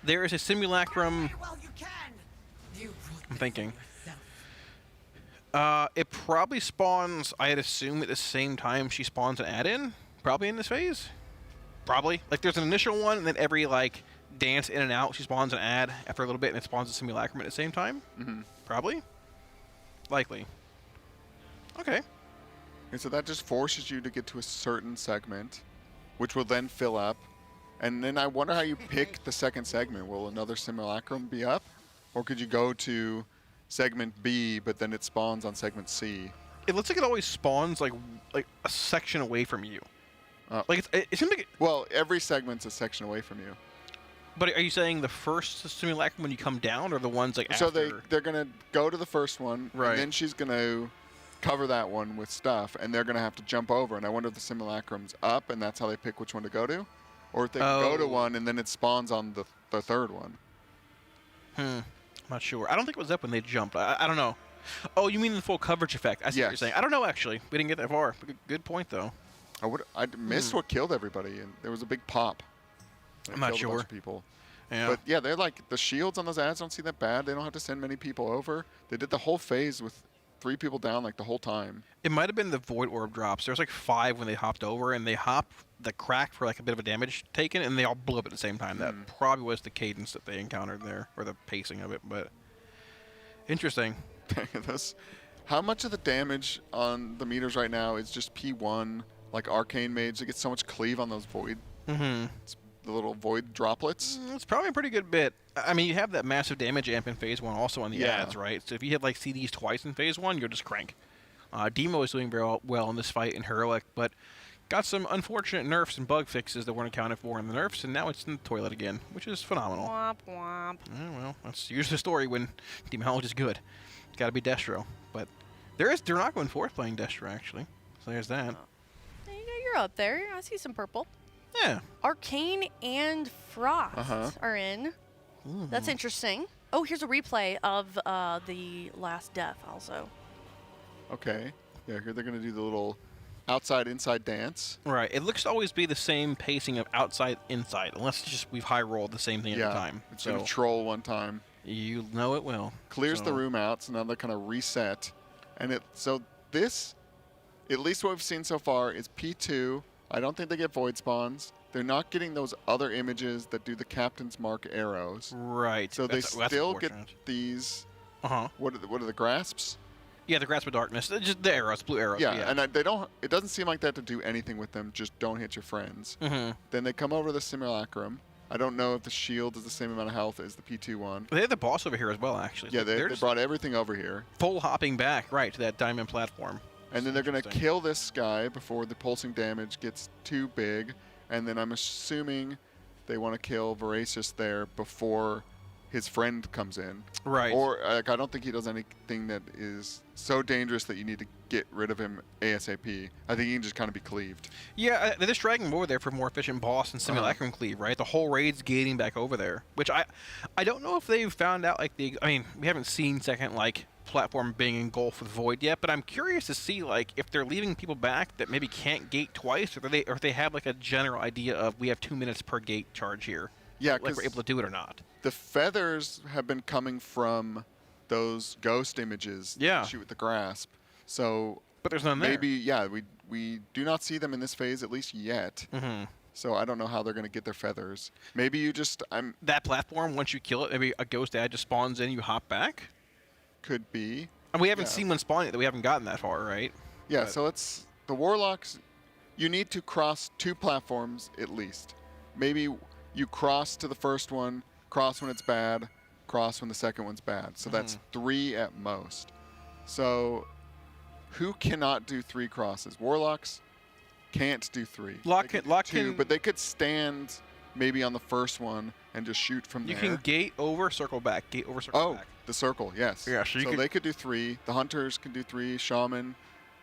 there is a simulacrum. I'm thinking. It probably spawns, I'd assume, at the same time she spawns an ad in. Probably in this phase. Probably. Like there's an initial one, and then every like dance in and out, she spawns an ad after a little bit, and it spawns a simulacrum at the same time. Probably. Likely. Okay. And so that just forces you to get to a certain segment, which will then fill up. And then I wonder how you pick the second segment. Will another simulacrum be up? Or could you go to segment B, but then it spawns on segment C? It looks like it always spawns like a section away from you. Like it seems like well, every segment's a section away from you. But are you saying the first simulacrum when you come down, or the ones like so after? they're gonna go to the first one, right? And then she's gonna cover that one with stuff, and they're gonna have to jump over. And I wonder if the simulacrum's up, and that's how they pick which one to go to, or if they go to one and then it spawns on the third one. I'm not sure. I don't think it was up when they jumped. I don't know. Oh, you mean the full coverage effect? I see what you're saying. I don't know actually. We didn't get that far. Good point though. I missed what killed everybody, and there was a big pop. I'm not sure. A bunch of people. Yeah. But yeah, they're like the shields on those ads don't seem that bad. They don't have to send many people over. They did the whole phase with 3 people down like the whole time. It might have been the void orb drops. There was like 5 when they hopped over, and they hopped the crack for like a bit of a damage taken, and they all blew up at the same time. That probably was the cadence that they encountered there, or the pacing of it. But interesting. How much of the damage on the meters right now is just P1, like Arcane Mage? They get so much cleave on those void. The little void droplets. It's probably a pretty good bit. I mean, you have that massive damage amp in phase 1 also on the ads, right? So if you hit like CDs twice in phase 1, you'll just crank. Demo is doing very well in this fight in Heroic, but got some unfortunate nerfs and bug fixes that weren't accounted for in the nerfs, and now it's in the toilet again, which is phenomenal. Womp womp. Well, that's usually the story when Demonology is good. It's got to be Destro, but they're not going forth playing Destro actually. So there's that. You're up there. I see some purple. Yeah. Arcane and Frost are in. That's interesting. Oh, here's a replay of the last death also. Okay. Yeah, here they're going to do the little outside-inside dance. Right. It looks to always be the same pacing of outside-inside, unless it's just we've high-rolled the same thing at the time. It's going to troll one time. You know it will. Clears the room out, so now they kind of reset. And so this, at least what we've seen so far, is P2 I don't think they get void spawns. They're not getting those other images that do the captain's mark arrows. Right. So they still get these. What are the grasps? Yeah, the grasp of darkness. Just the arrows, blue arrows. Yeah, and they don't. It doesn't seem like that to do anything with them. Just don't hit your friends. Then they come over the simulacrum. I don't know if the shield is the same amount of health as the P2 one. They have the boss over here as well, actually. Yeah, they brought everything over here. Full hopping back, right, to that diamond platform. And then they're going to kill this guy before the pulsing damage gets too big. And then I'm assuming they want to kill Voracious there before his friend comes in. Right. Or like, I don't think he does anything that is so dangerous that you need to get rid of him ASAP. I think he can just kind of be cleaved. Yeah, they're just dragging him over there for a more efficient boss and simulacrum cleave, right? The whole raid's gating back over there, which I don't know if they've found out like I mean, we haven't seen second like platform being engulfed with void yet, but I'm curious to see like if they're leaving people back that maybe can't gate twice, or if they have like a general idea of we have 2 minutes per gate charge here. Yeah, like we're able to do it or not. The feathers have been coming from those ghost images. Yeah. Shoot with the grasp. So. But there's none there. Maybe we do not see them in this phase at least yet. So I don't know how they're going to get their feathers. Maybe you just that platform once you kill it, maybe a ghost ad just spawns in, you hop back. Could be. And we haven't seen one spawn yet. That we haven't gotten that far, right? Yeah. So it's the warlocks. You need to cross 2 platforms at least. Maybe you cross to the first one, cross when it's bad, cross when the second one's bad. So that's 3 at most. So who cannot do 3 crosses? Warlocks can't do 3. Lock can, but they could stand maybe on the first one and just shoot from there. You can gate over, circle back, gate over, circle back. The circle, yes. Yeah, so they could do 3. The hunters can do 3. Shaman,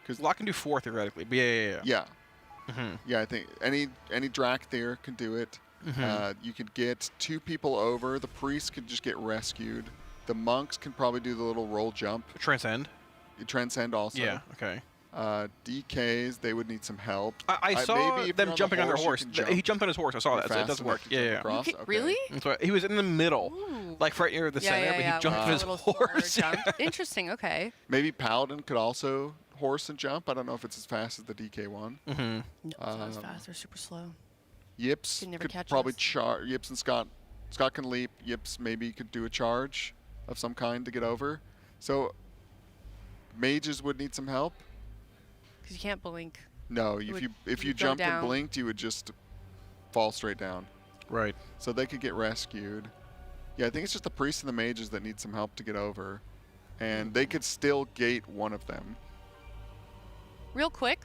because Lock can do 4 theoretically. But yeah. Yeah, I think any Drac there can do it. You could get 2 people over. The priest could just get rescued. The monks can probably do the little roll jump. Transcend. Transcend also. Yeah. Okay. DKs, they would need some help. I saw maybe them jumping on their horse. He jumped on his horse. I saw that. So it does work. Yeah. Okay. Really? So he was in the middle, like right near the center, but he jumped on his horse. Interesting. Okay. Maybe Paladin could also horse and jump. I don't know if it's as fast as the DK one. No, it's not as fast. They're super slow. Yips could probably charge. Yips and Scott. Scott can leap. Yips maybe could do a charge of some kind to get over. So mages would need some help. Because you can't blink. No, if you jumped and blinked, you would just fall straight down. Right. So they could get rescued. Yeah, I think it's just the priests and the mages that need some help to get over. And they could still gate one of them. Real quick,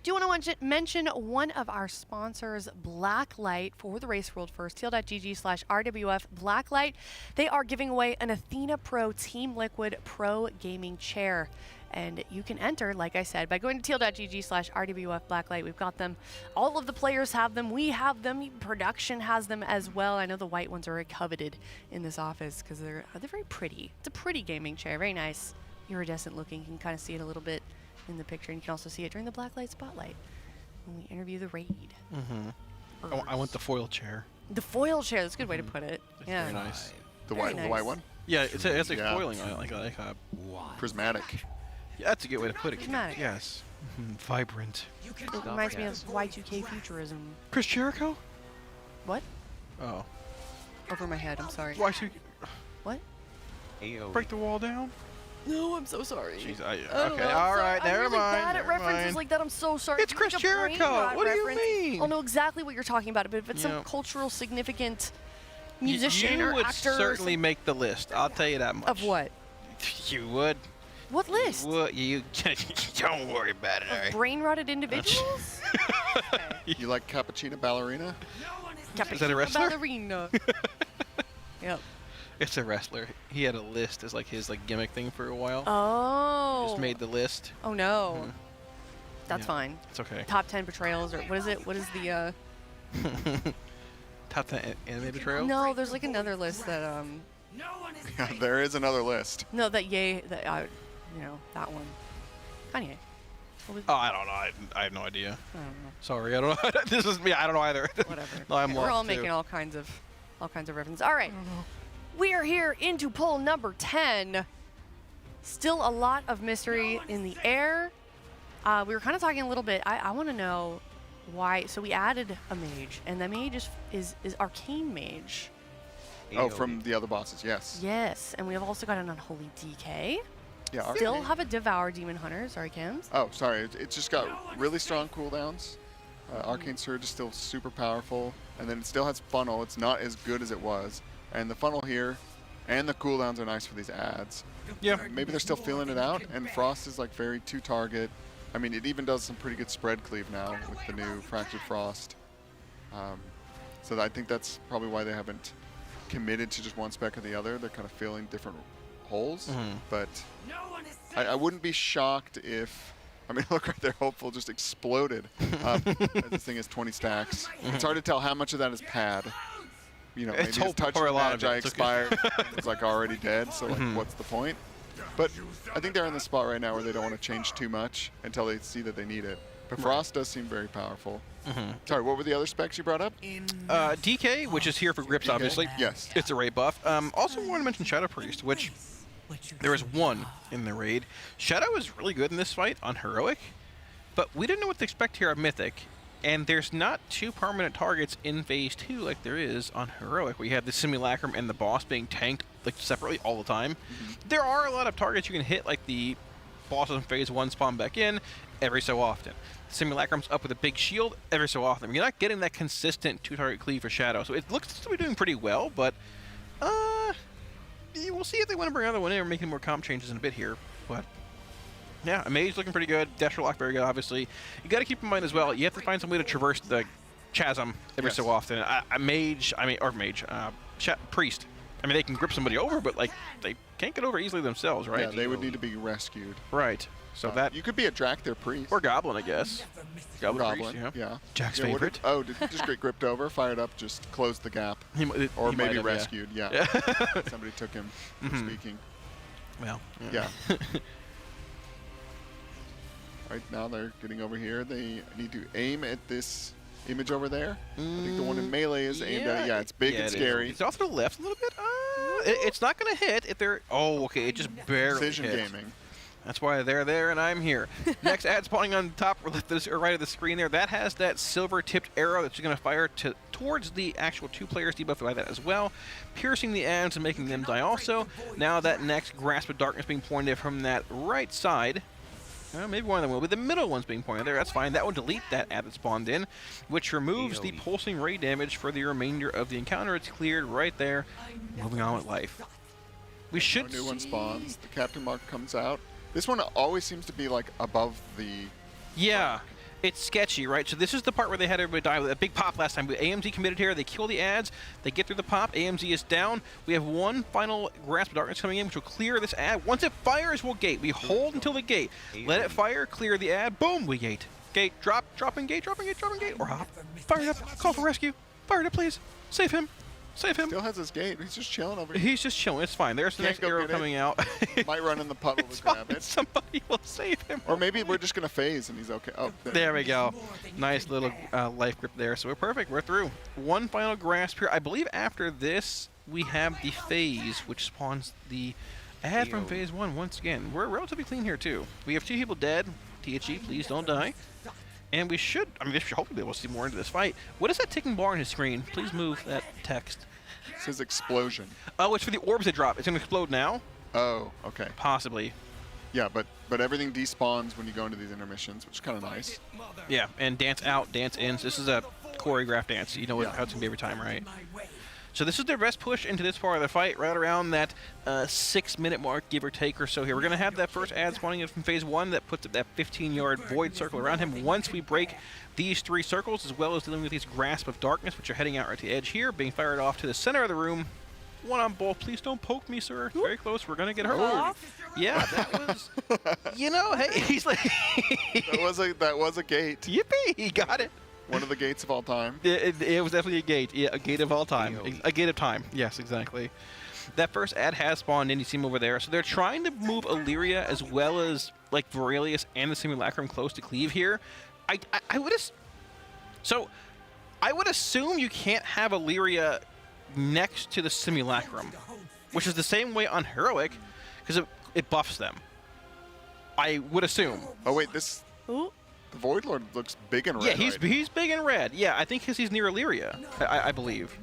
do you want to mention one of our sponsors, Blacklight, for the Race World First, teal.gg/RWF Blacklight. They are giving away an Athena Pro Team Liquid Pro Gaming Chair. And you can enter, like I said, by going to teal.gg/RWF Blacklight. We've got them. All of the players have them. We have them. Production has them as well. I know the white ones are coveted in this office because they're very pretty. It's a pretty gaming chair. Very nice. Iridescent looking. You can kind of see it a little bit in the picture. And you can also see it during the Blacklight Spotlight when we interview the raid. I want the foil chair. The foil chair. That's a good way to put it. Yeah. Very nice. The white one? Yeah, it's like foiling on it, like a prismatic. Yeah, that's a good way to put it. Prismatic. Yes. Vibrant. It reminds me of Y2K futurism. Chris Jericho? What? Oh. Over my head. I'm sorry. Y2K. What? Break the wall down? No, I'm so sorry. Jeez, okay, all right, never I'm really mind. bad at references like that. I'm so sorry. It's Chris Jericho. What do you mean? I'll know exactly what you're talking about, but if it's some cultural significant musician or you would actor, certainly make the list. I'll tell you that much. Of what? You would. What list? You don't worry about it. All right. Brain-rotted individuals? You like Cappuccino Ballerina? Is that a wrestler? Ballerina. Yep. It's a wrestler. He had a list as like his gimmick thing for a while. Oh. Just made the list. Oh no. That's fine. It's okay. Top 10 betrayals, or what is it? What is the Top 10 anime betrayals? No, there's like another list that Yeah, there is another list. No, that you know, that one. Kanye. Oh, I don't know. I have no idea. I don't know. Sorry, I don't know. This is me. I don't know either. Whatever. No, I'm We're all lost, too. making all kinds of references. All right. We are here into poll number 10. Still a lot of mystery in the air. We were kind of talking a little bit. I want to know why. So we added a mage, and the mage is Arcane Mage. Oh, from the other bosses, yes. Yes, and we have also got an Unholy DK. Yeah. Still have a Devour Demon Hunter. Sorry, Cams. Oh, sorry. It just got really strong cooldowns. Arcane Surge is still super powerful, and then it still has funnel. It's not as good as it was, and the funnel here and the cooldowns are nice for these adds. Yeah. Maybe they're still feeling it out, and Frost is like very two-target. I mean, it even does some pretty good spread cleave now with the new Fractured Frost. So I think that's probably why they haven't committed to just one spec or the other. They're kind of filling different holes, but I wouldn't be shocked if, I mean, look right there, Hopeful just exploded. This thing is 20 stacks. It's hard to tell how much of that is pad. You know, maybe It's his touch for a of lot of Magi it. expired. It's like already dead, so like, what's the point? But I think they're in the spot right now where they don't want to change too much until they see that they need it. But Frost does seem very powerful. Sorry, what were the other specs you brought up? DK, which is here for grips, DK? obviously. Yes. It's a raid buff. Also want to mention Shadow Priest, which there is one in the raid. Shadow is really good in this fight on Heroic, but we didn't know what to expect here on Mythic. And there's not 2 permanent targets in Phase 2 like there is on Heroic, where you have the Simulacrum and the boss being tanked like separately all the time. There are a lot of targets you can hit, like the bosses in Phase 1 spawn back in every so often. Simulacrum's up with a big shield every so often. You're not getting that consistent 2-target cleave for Shadow, so it looks to be doing pretty well, but we'll see if they want to bring another one in or make any more comp changes in a bit here. But yeah, a mage looking pretty good. Dash Lock very good, obviously. You got to keep in mind as well, you have to find some way to traverse the chasm every so often. A mage, priest. I mean, they can grip somebody over, but like they can't get over easily themselves, right? Yeah, they would need to be rescued. Right. So that you could be a Drakthir priest or goblin, I guess. Goblin, priest, yeah. Jack's Yeah, favorite. Did he just get gripped over, fired up, just closed the gap, or he maybe might have, rescued? Yeah. Somebody took him for speaking. Well, yeah. Right now they're getting over here. They need to aim at this image over there. I think the one in melee is aimed at. Yeah, it's big and scary. It's off to the left a little bit. It's not going to hit if they're. Oh, okay. It just barely Precision hit. gaming. That's why they're there and I'm here. Next ad spawning on top or left or right of the screen there. That has that silver-tipped arrow that's going to fire towards the actual 2 players debuffed by that as well, piercing the ads and making them die also. Now that next Grasp of Darkness being pointed from that right side. Maybe one of them will, but the middle one's being pointed there. That's fine. That will delete that ad that spawned in, which removes the pulsing ray damage for the remainder of the encounter. It's cleared right there. Moving on with life. We should A new one spawns. The Captain Mark comes out. This one always seems to be like above the. Yeah, it's sketchy, right? So this is the part where they had everybody die with a big pop last time. AMZ committed here. They kill the ads. They get through the pop. AMZ is down. We have one final Grasp of Darkness coming in, which will clear this ad. Once it fires, we'll gate. We hold until the gate. Let it fire, clear the ad. Boom, we gate. Gate, drop and gate, drop and gate, drop and gate. Or hop. Fire it up. Call for rescue. Fire it up, please. Save him. Save him. Still has his gate. He's just chilling over here. He's just chilling. It's fine. There's the next arrow coming out. Might run in the puddle to grab it. Somebody will save him. Or maybe we're just going to phase and he's okay. Oh, there we go. Nice little life grip there. So we're perfect. We're through. One final grasp here. I believe after this, we have the phase, which spawns the ad from phase 1 once again. We're relatively clean here, too. We have 2 people dead. THE, please don't die. And we should, hopefully be able to see more into this fight. What is that ticking bar on his screen? Please move that text. It says explosion. Oh, it's for the orbs that drop. It's going to explode now? Oh, okay. Possibly. Yeah, but everything despawns when you go into these intermissions, which is kind of nice. Yeah, and dance out, dance in. So this is a choreographed dance. You know how it's going to be every time, right? So this is their best push into this part of the fight, right around that 6-minute mark, give or take or so here. We're going to have that first ad spawning in from phase 1 that puts that 15-yard void circle around him. Once we break these 3 circles, as well as dealing with these Grasp of Darkness, which are heading out right to the edge here, being fired off to the center of the room. One on both. Please don't poke me, sir. Very close. We're going to get hurt. Yeah, that was... you know, hey, he's like... that was a gate. Yippee! He got it. One of the gates of all time. It was definitely a gate. Yeah, a gate of all time. A gate of time. Yes, exactly. That first ad has spawned in. You see him over there. So they're trying to move Illyria as well as like Varelius and the Simulacrum close to cleave here. I would assume you can't have Illyria next to the Simulacrum, which is the same way on Heroic, because it buffs them. I would assume. Oh wait, this. Ooh. The Void Lord looks big and red. Yeah, he's big and red. Yeah, I think because he's near Illyria, I believe.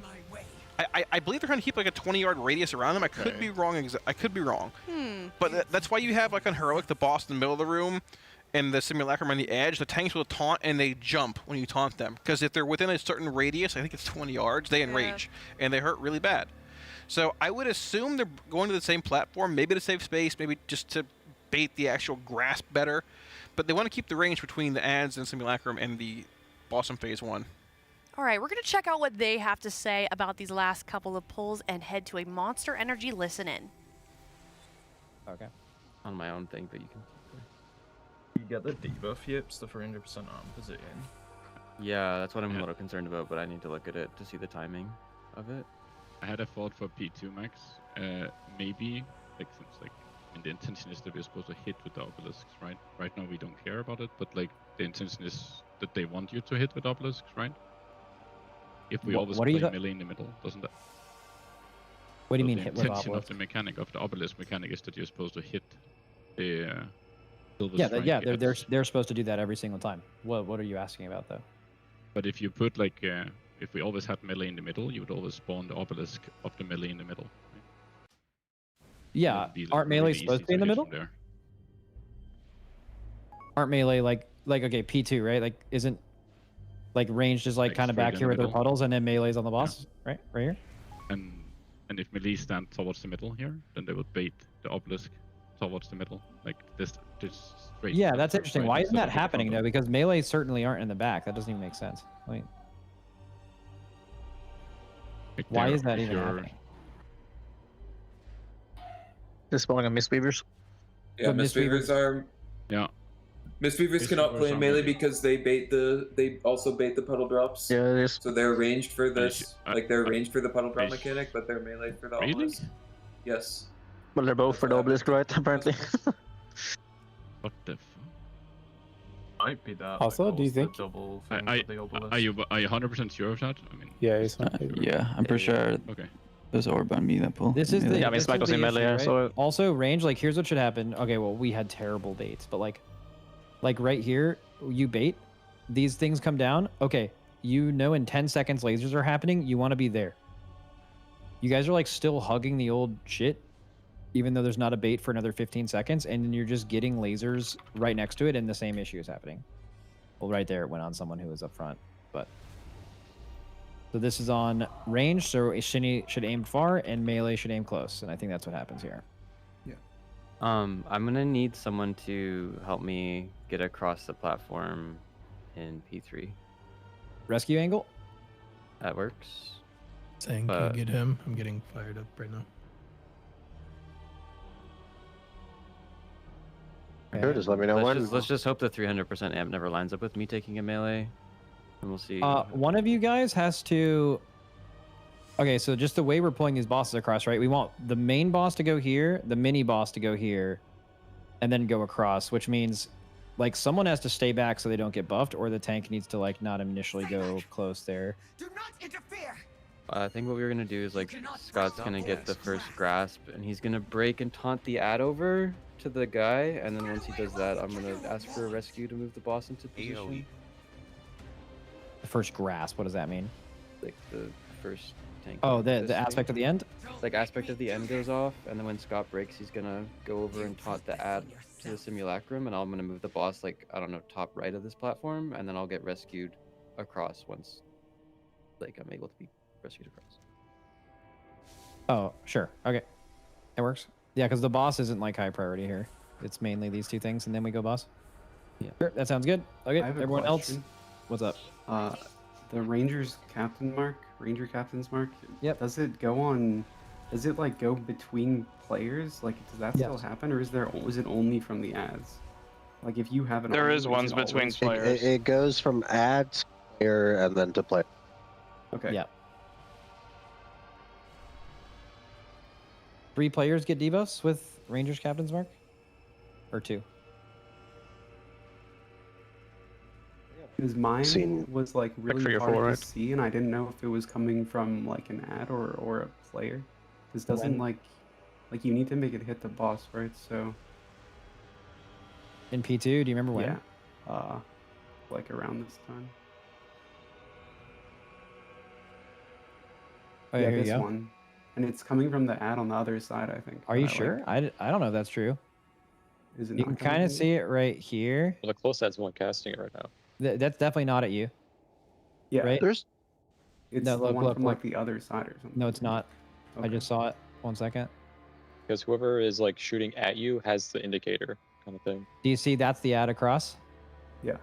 I believe they're trying to keep like a 20-yard radius around him. I could be wrong. I could be wrong. But that's why you have like on Heroic the boss in the middle of the room, and the Simulacrum on the edge. The tanks will taunt and they jump when you taunt them. Because if they're within a certain radius, I think it's 20 yards, they enrage and they hurt really bad. So I would assume they're going to the same platform, maybe to save space, maybe just to bait the actual grasp better. But they want to keep the range between the ads and Simulacrum and the boss in Phase 1. All right, we're going to check out what they have to say about these last couple of pulls and head to a Monster Energy listen-in. Okay. On my own thing, but you can. You get the debuff yips, the 300% arm, is it in? Yeah, that's what I'm a little concerned about, but I need to look at it to see the timing of it. I had a thought for P2 max. Maybe, like, since like, I mean, the intention is that we're supposed to hit with the obelisks, right? Right now we don't care about it, but like the intention is that they want you to hit with obelisks, right? If we always play melee in the middle, doesn't that? What do you mean hit with obelisks? The intention of obelisk? the mechanic of the obelisk mechanic is that you're supposed to hit the silver Yeah, strike yeah, at- they're supposed to do that every single time. What are you asking about though? But if you put like, if we always had melee in the middle, you would always spawn the obelisk of the melee in the middle. Right? Yeah, It'd be, aren't really melee easy supposed to be in the hit middle? from there. Aren't melee like okay P2 right? Like isn't like ranged is like kind of straight back in here the with their middle. puddles and then melee's on the boss, right here. And if melee stand towards the middle here, then they would bait the obelisk towards the middle, like this straight. Yeah, center, that's interesting. right, Why isn't instead that of the happening front though? Because melee certainly aren't in the back. That doesn't even make sense. Wait, Like why there, is that if even you're- happening? Just spawning on Mistweavers. Yeah, Mistweavers are. Yeah. Mistweavers cannot play in melee because they also bait the puddle drops. Yeah, it is. So they're ranged for this, like they're ranged for the puddle drop mechanic, but they're melee for the obelisk. Yes. Well, they're both for the obelisk, right? Apparently. What the fuck? Might be that. Also, do you think? Double Are you 100% sure of that? I mean. Yeah, it's not. Yeah, I'm pretty sure. Okay. There's orb on me that pull. This is the Melee. this is the issue, right? Also range, like here's what should happen. Okay, well we had terrible baits, but like right here, you bait, these things come down. Okay, you know in 10 seconds lasers are happening. You want to be there. You guys are like still hugging the old shit, even though there's not a bait for another 15 seconds, and then you're just getting lasers right next to it, and the same issue is happening. Well, right there it went on someone who was up front, but. So this is on range, so Shinny should aim far and melee should aim close, and I think that's what happens here. I'm gonna need someone to help me get across the platform in P3. Rescue angle? That works. Saying, can you get him? I'm getting fired up right now. Sure, just let me know when. Let's just hope the 300% amp never lines up with me taking a melee, and we'll see. One of you guys has to... Okay, so just the way we're pulling these bosses across, right? We want the main boss to go here, the mini boss to go here, and then go across, which means like someone has to stay back so they don't get buffed, or the tank needs to like not initially go close there. Do not interfere. I think what we're gonna do is like Scott's gonna get the first grasp, and he's gonna break and taunt the ad over to the guy, and then once he does that, I'm gonna ask for a rescue to move the boss into position. The first grasp, what does that mean? Like the first tank. Oh, the aspect of the end? Like aspect of the end goes off, and then when Scott breaks, he's gonna go over and taunt the ad to the simulacrum, and I'm gonna move the boss like, I don't know, top right of this platform, and then I'll get rescued across once like I'm able to be rescued across. Oh, sure. Okay. It works. Yeah, because the boss isn't like high priority here. It's mainly these two things, and then we go boss. Yeah. Sure, that sounds good. Okay, I have a everyone else, question. what's up? The Ranger's captain mark, Ranger captain's mark. Yep. Does it go on? Does it like go between players? Like, does that still Yes. happen, or is it only from the ads? Like, if you have an. There army, is ones it between always- players. It goes from ads, player, and then to play. Okay. Yeah. 3 players get debuffs with Ranger's Captain's Mark? Or 2? Because mine Seen was like really 3 or hard 4, to right? see, and I didn't know if it was coming from like an ad or a player. Because doesn't When- like you need to make it hit the boss, right? So In P2, do you remember when? yeah. like around this time. Oh, yeah, here you this go. one. And it's coming from the ad on the other side, I think. Are but you I sure? I don't know if that's true. Is it You not can coming kind of from see it right here. Well, the close ad's one casting it right now. That's definitely not at you. Yeah, right? There's It's No, the look, one look, from look. like the other side or something. No, it's not. I Okay. just saw it. 1 second. Because whoever is like shooting at you has the indicator kind of thing. Do you see that's the ad across? Yeah.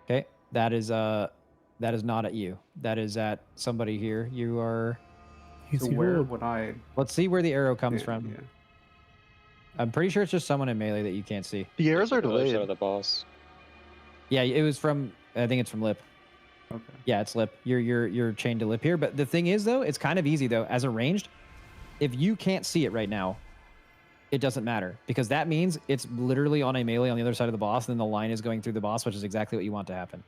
Okay. That is not at you. That is at somebody here. You are. So where would I? Let's see where the arrow comes stand? from. Yeah. I'm pretty sure it's just someone in melee that you can't see. The arrows are The other side delayed. of the boss. Yeah, it was from. I think it's from Lip. Okay. Yeah, it's Lip. You're chained to Lip here. But the thing is, though, it's kind of easy though. As a ranged, if you can't see it right now, it doesn't matter because that means it's literally on a melee on the other side of the boss, and then the line is going through the boss, which is exactly what you want to happen.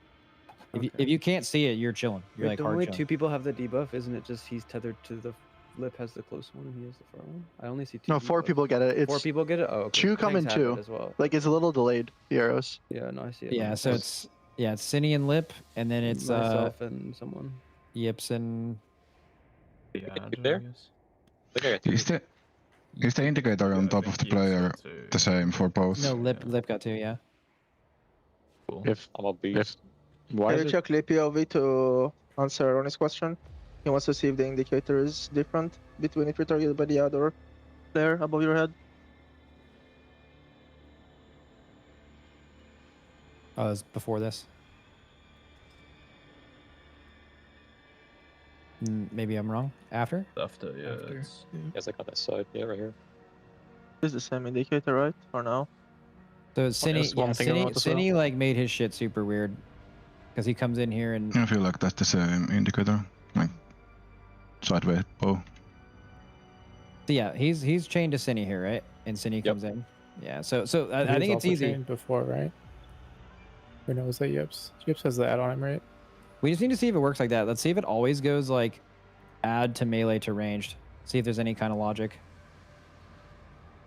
If you can't see it, you're chilling. You're Wait, like don't hard only chilling. 2 people have the debuff? Isn't it just he's tethered to the Lip has the close one and he has the far one? I only see 2. No, 4 debuffs. people get it. It's 4 people get it. Oh, okay. 2 come in Tanks have 2. it as well. Like it's a little delayed. The arrows. Yeah, no, I see it. Yeah, so it's Cinny and Lip, and then it's myself and someone. Yips and there? Is the indicator on top of the player the same for both? No, Lip got 2. Yeah. If I'm a beast. Can you check Lip POV to answer Ronnie's question? He wants to see if the indicator is different between if you're targeted by the other player above your head. Oh, it was before this. Maybe I'm wrong. After? After, yeah. It's... Yes, I got that side. Yeah, right here. Is the same indicator, right? For now. So Cinny, that's one thing I want to say. Cinny like made his shit super weird because he comes in here and I feel like that's the same indicator, like sideways bow. So yeah, he's chained to Cinny here, right? And Cinny comes in. Yeah, so I think it's easy. Before, right? Or no, was that Yips? Yips has the add on him, right? We just need to see if it works like that. Let's see if it always goes like add to melee to ranged. See if there's any kind of logic.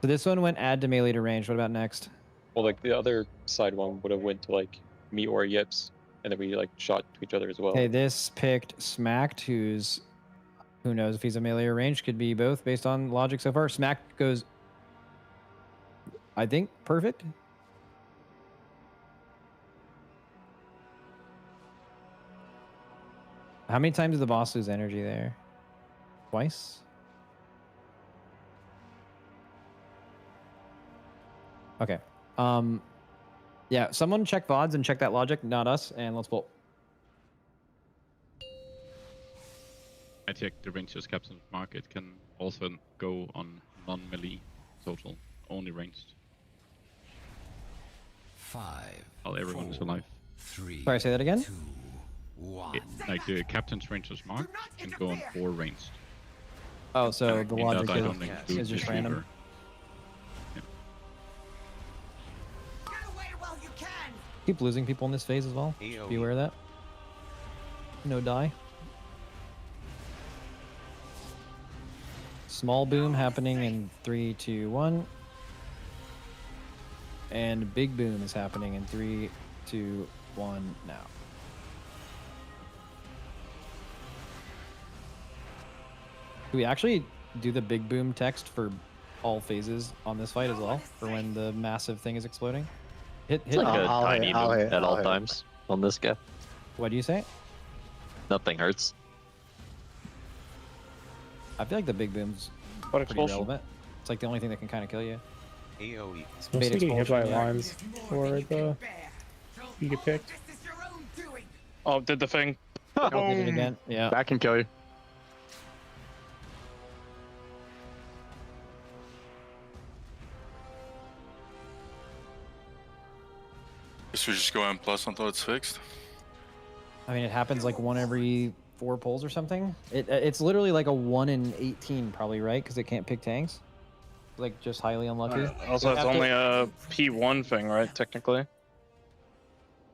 So this one went add to melee to ranged. What about next? Well, like the other side one would have went to like me or Yips, and then we like shot to each other as well. Okay, this picked Smacked, who knows if he's a melee or ranged, could be both based on logic so far. Smacked goes, I think, perfect. How many times did the boss lose energy there? Twice? Okay. Yeah, someone check VODs and check that logic, not us, and let's pull. I checked the ranger's captain's mark. It can also go on non-melee total, only ranged. 5. While everyone is alive. 3. Sorry, say that again? 2, 1. Like the captain's ranger's mark can go on 4 ranged. Oh, so the In logic that I don't is include just the random. shooter. Keep losing people in this phase as well. Be aware of that. No die. Small boom happening in 3, 2, 1. And big boom is happening in 3, 2, 1 now. Do we actually do the big boom text for all phases on this fight as well? For when the massive thing is exploding? Hit like a tiny boom at all times on this guy. What do you say? Nothing hurts. I feel like the big boom's pretty expulsion? relevant. It's like the only thing that can kind of kill you. AoE. It's mostly getting hit by lines for the you get picked. Oh, did the thing. Did it again. Yeah. That can kill you. Guess we just go M+ until it's fixed. I mean, it happens like 1 every 4 pulls or something. It's literally like a 1 in 18 probably, right? Because it can't pick tanks. Like just highly unlucky. Also, it's only a P1 thing, right? Technically.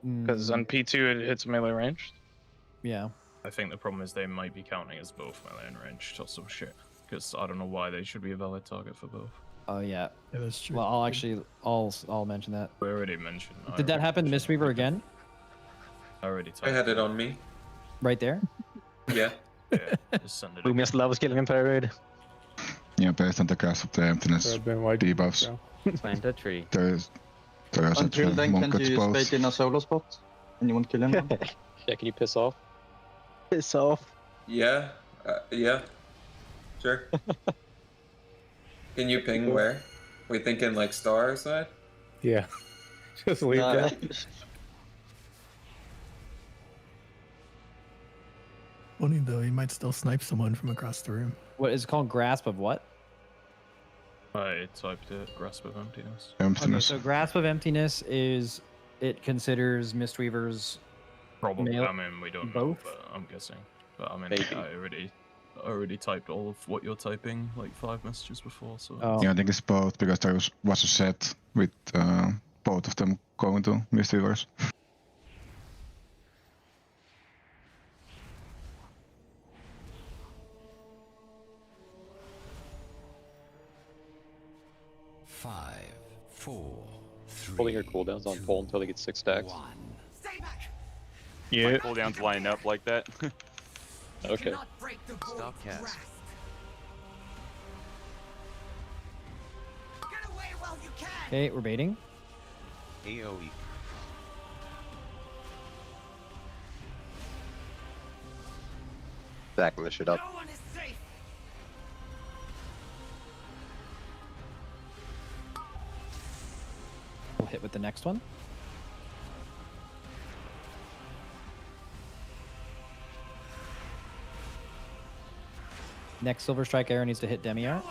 Because on P2 it hits melee range. Yeah. I think the problem is they might be counting as both melee and ranged or some shit. Because I don't know why they should be a valid target for both. Oh yeah. Yeah, that's true. Well, I'll mention that. We already mentioned. Did that happen to Mistweaver again? I already typed I had it on me. Right there? Yeah. Yeah, just send it. Lumia's love is killing him parade. Yeah, based on the cast of the emptiness There have been white debuffs. Plant a tree. There's Until then, monk can gets you both. bait in a solo spot? And you won't kill him? Yeah, can you piss off? Piss off. Yeah. Yeah. Sure. Can you ping where? We thinking like star side? Yeah. Just leave Nah. that. Funny though, he might still snipe someone from across the room. What is it called? Grasp of what? I typed it. Grasp of Emptiness. Okay, so Grasp of Emptiness is it considers Mistweaver's Probably. male- I mean, we don't both? know, but I'm guessing. But I mean, Maybe. I already typed all of what you're typing like 5 messages before. So. Oh. Yeah, I think it's both because there was a set with both of them going to Mistweavers. Five, four, three. Holding your cooldowns on pull until they get 6 stacks. Yeah. Cooldowns line up like that. Okay. Stop cast. Okay, we're baiting. AoE. Backing this shit up. We'll hit with the next one. Next Silver Strike arrow needs to hit Demiar.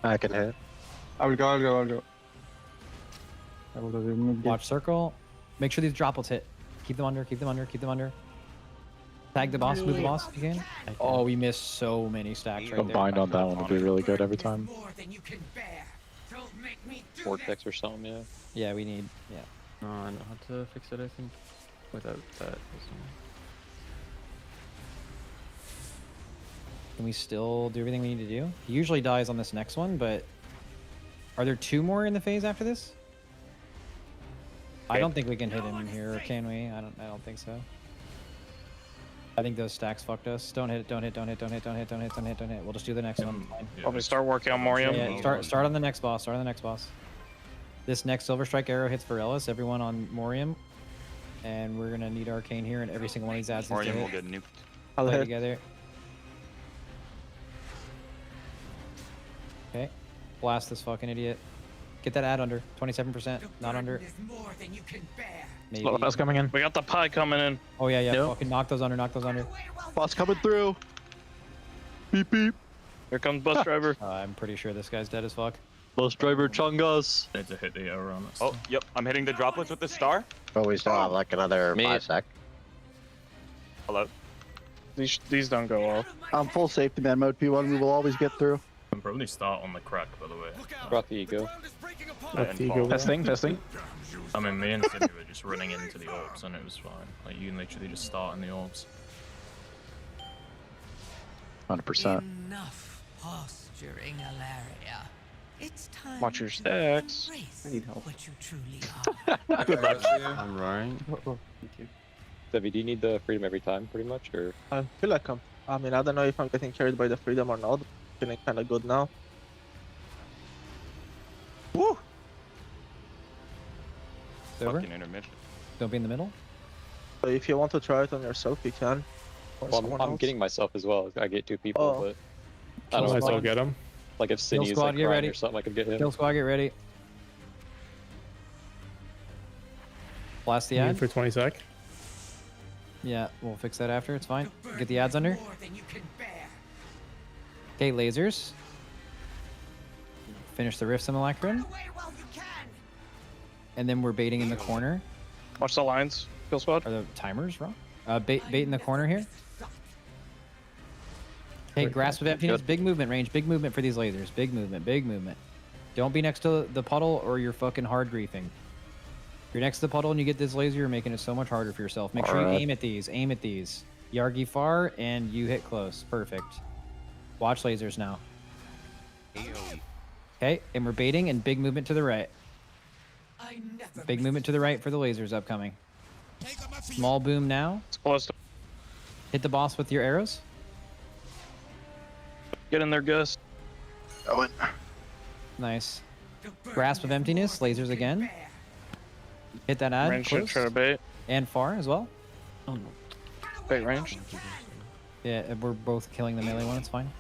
I can hit. I will go. I will remove Watch circle. Make sure these droplets hit. Keep them under, keep them under, keep them under. Tag the boss, move the boss if you can. Oh, we missed so many stacks right A there. bind on that one would be really good every time. Vortex or something, yeah. Yeah, we need, yeah. No, I know how to fix it, I think. Without that. Can we still do everything we need to do? He usually dies on this next one, but are there 2 more in the phase after this? I don't think we can hit him here, can we? I don't think so. I think those stacks fucked us. Don't hit it, don't hit, don't hit, don't hit, don't hit, don't hit, don't hit, don't hit. We'll just do the next one. Fine. Probably start working on Morium. Yeah, start on the next boss, start on the next boss. This next Silver Strike arrow hits for Ellis, everyone on Morium. And we're gonna need Arcane here, and every single one of these ads needs to Morium will hit. get nuked. I'll Play hit. together. Okay. Blast this fucking idiot. Get that ad under. 27%. Not under. Maybe. That's coming in. We got the pie coming in. Oh yeah, yeah. Fucking knock those under. Knock those under. Boss coming through. Beep beep. Here comes bus driver. I'm pretty sure this guy's dead as fuck. Bus driver Chungus. Need to hit the arrow on it. Oh, yep. I'm hitting the droplets with the star. But we still have like another 5 sec. Hello. These don't go off. I'm full safety man mode P1. We will always get through. I'm probably start on the crack, by the way. Brought the ego. Testing. I mean, me and Timmy were just running into the orbs, and it was fine. Like, you can literally just start in the orbs. 100%. Enough posturing, Alaria. It's time Watch your stacks. I need help. what you truly are. Good luck. I'm roaring. Thank you. Debbie, do you need the freedom every time, pretty much, or? I feel like I mean, I don't know if I'm getting carried by the freedom or not. Feeling kind of good now. Woo! Over. Fucking intermission. Don't be in the middle. So if you want to try it on yourself, you can. Or Well, someone I'm else. getting myself as well. I get 2 people, Oh. but I don't Might as well know. get him. Like if Cindy is squad, like get crying ready. or something, I could get him. Kill squad, get ready. Blast the ad. For 20 sec. Yeah, we'll fix that after. It's fine. Get the ads under. Okay, lasers. Finish the Rift Simulacrum. And then we're baiting in the corner. Watch the lines. Kill squad. Are the timers wrong? Bait in the corner here. Okay, Grasp of Emptiness. Big movement range. Big movement for these lasers. Big movement. Big movement. Don't be next to the puddle or you're fucking hard griefing. If you're next to the puddle and you get this laser, you're making it so much harder for yourself. Make sure you aim at these. Aim at these. Yargi far and you hit close. Perfect. Watch lasers now. Okay, and we're baiting and big movement to the right. Big movement to the right for the lasers upcoming. Small boom now. It's close to... Hit the boss with your arrows. Get in there, Gus. Going. Nice. Grasp of emptiness. Lasers again. Hit that ad. Range should Close. try to bait. And far as well. Oh no. Bait range. Yeah, we're both killing the melee one. It's fine.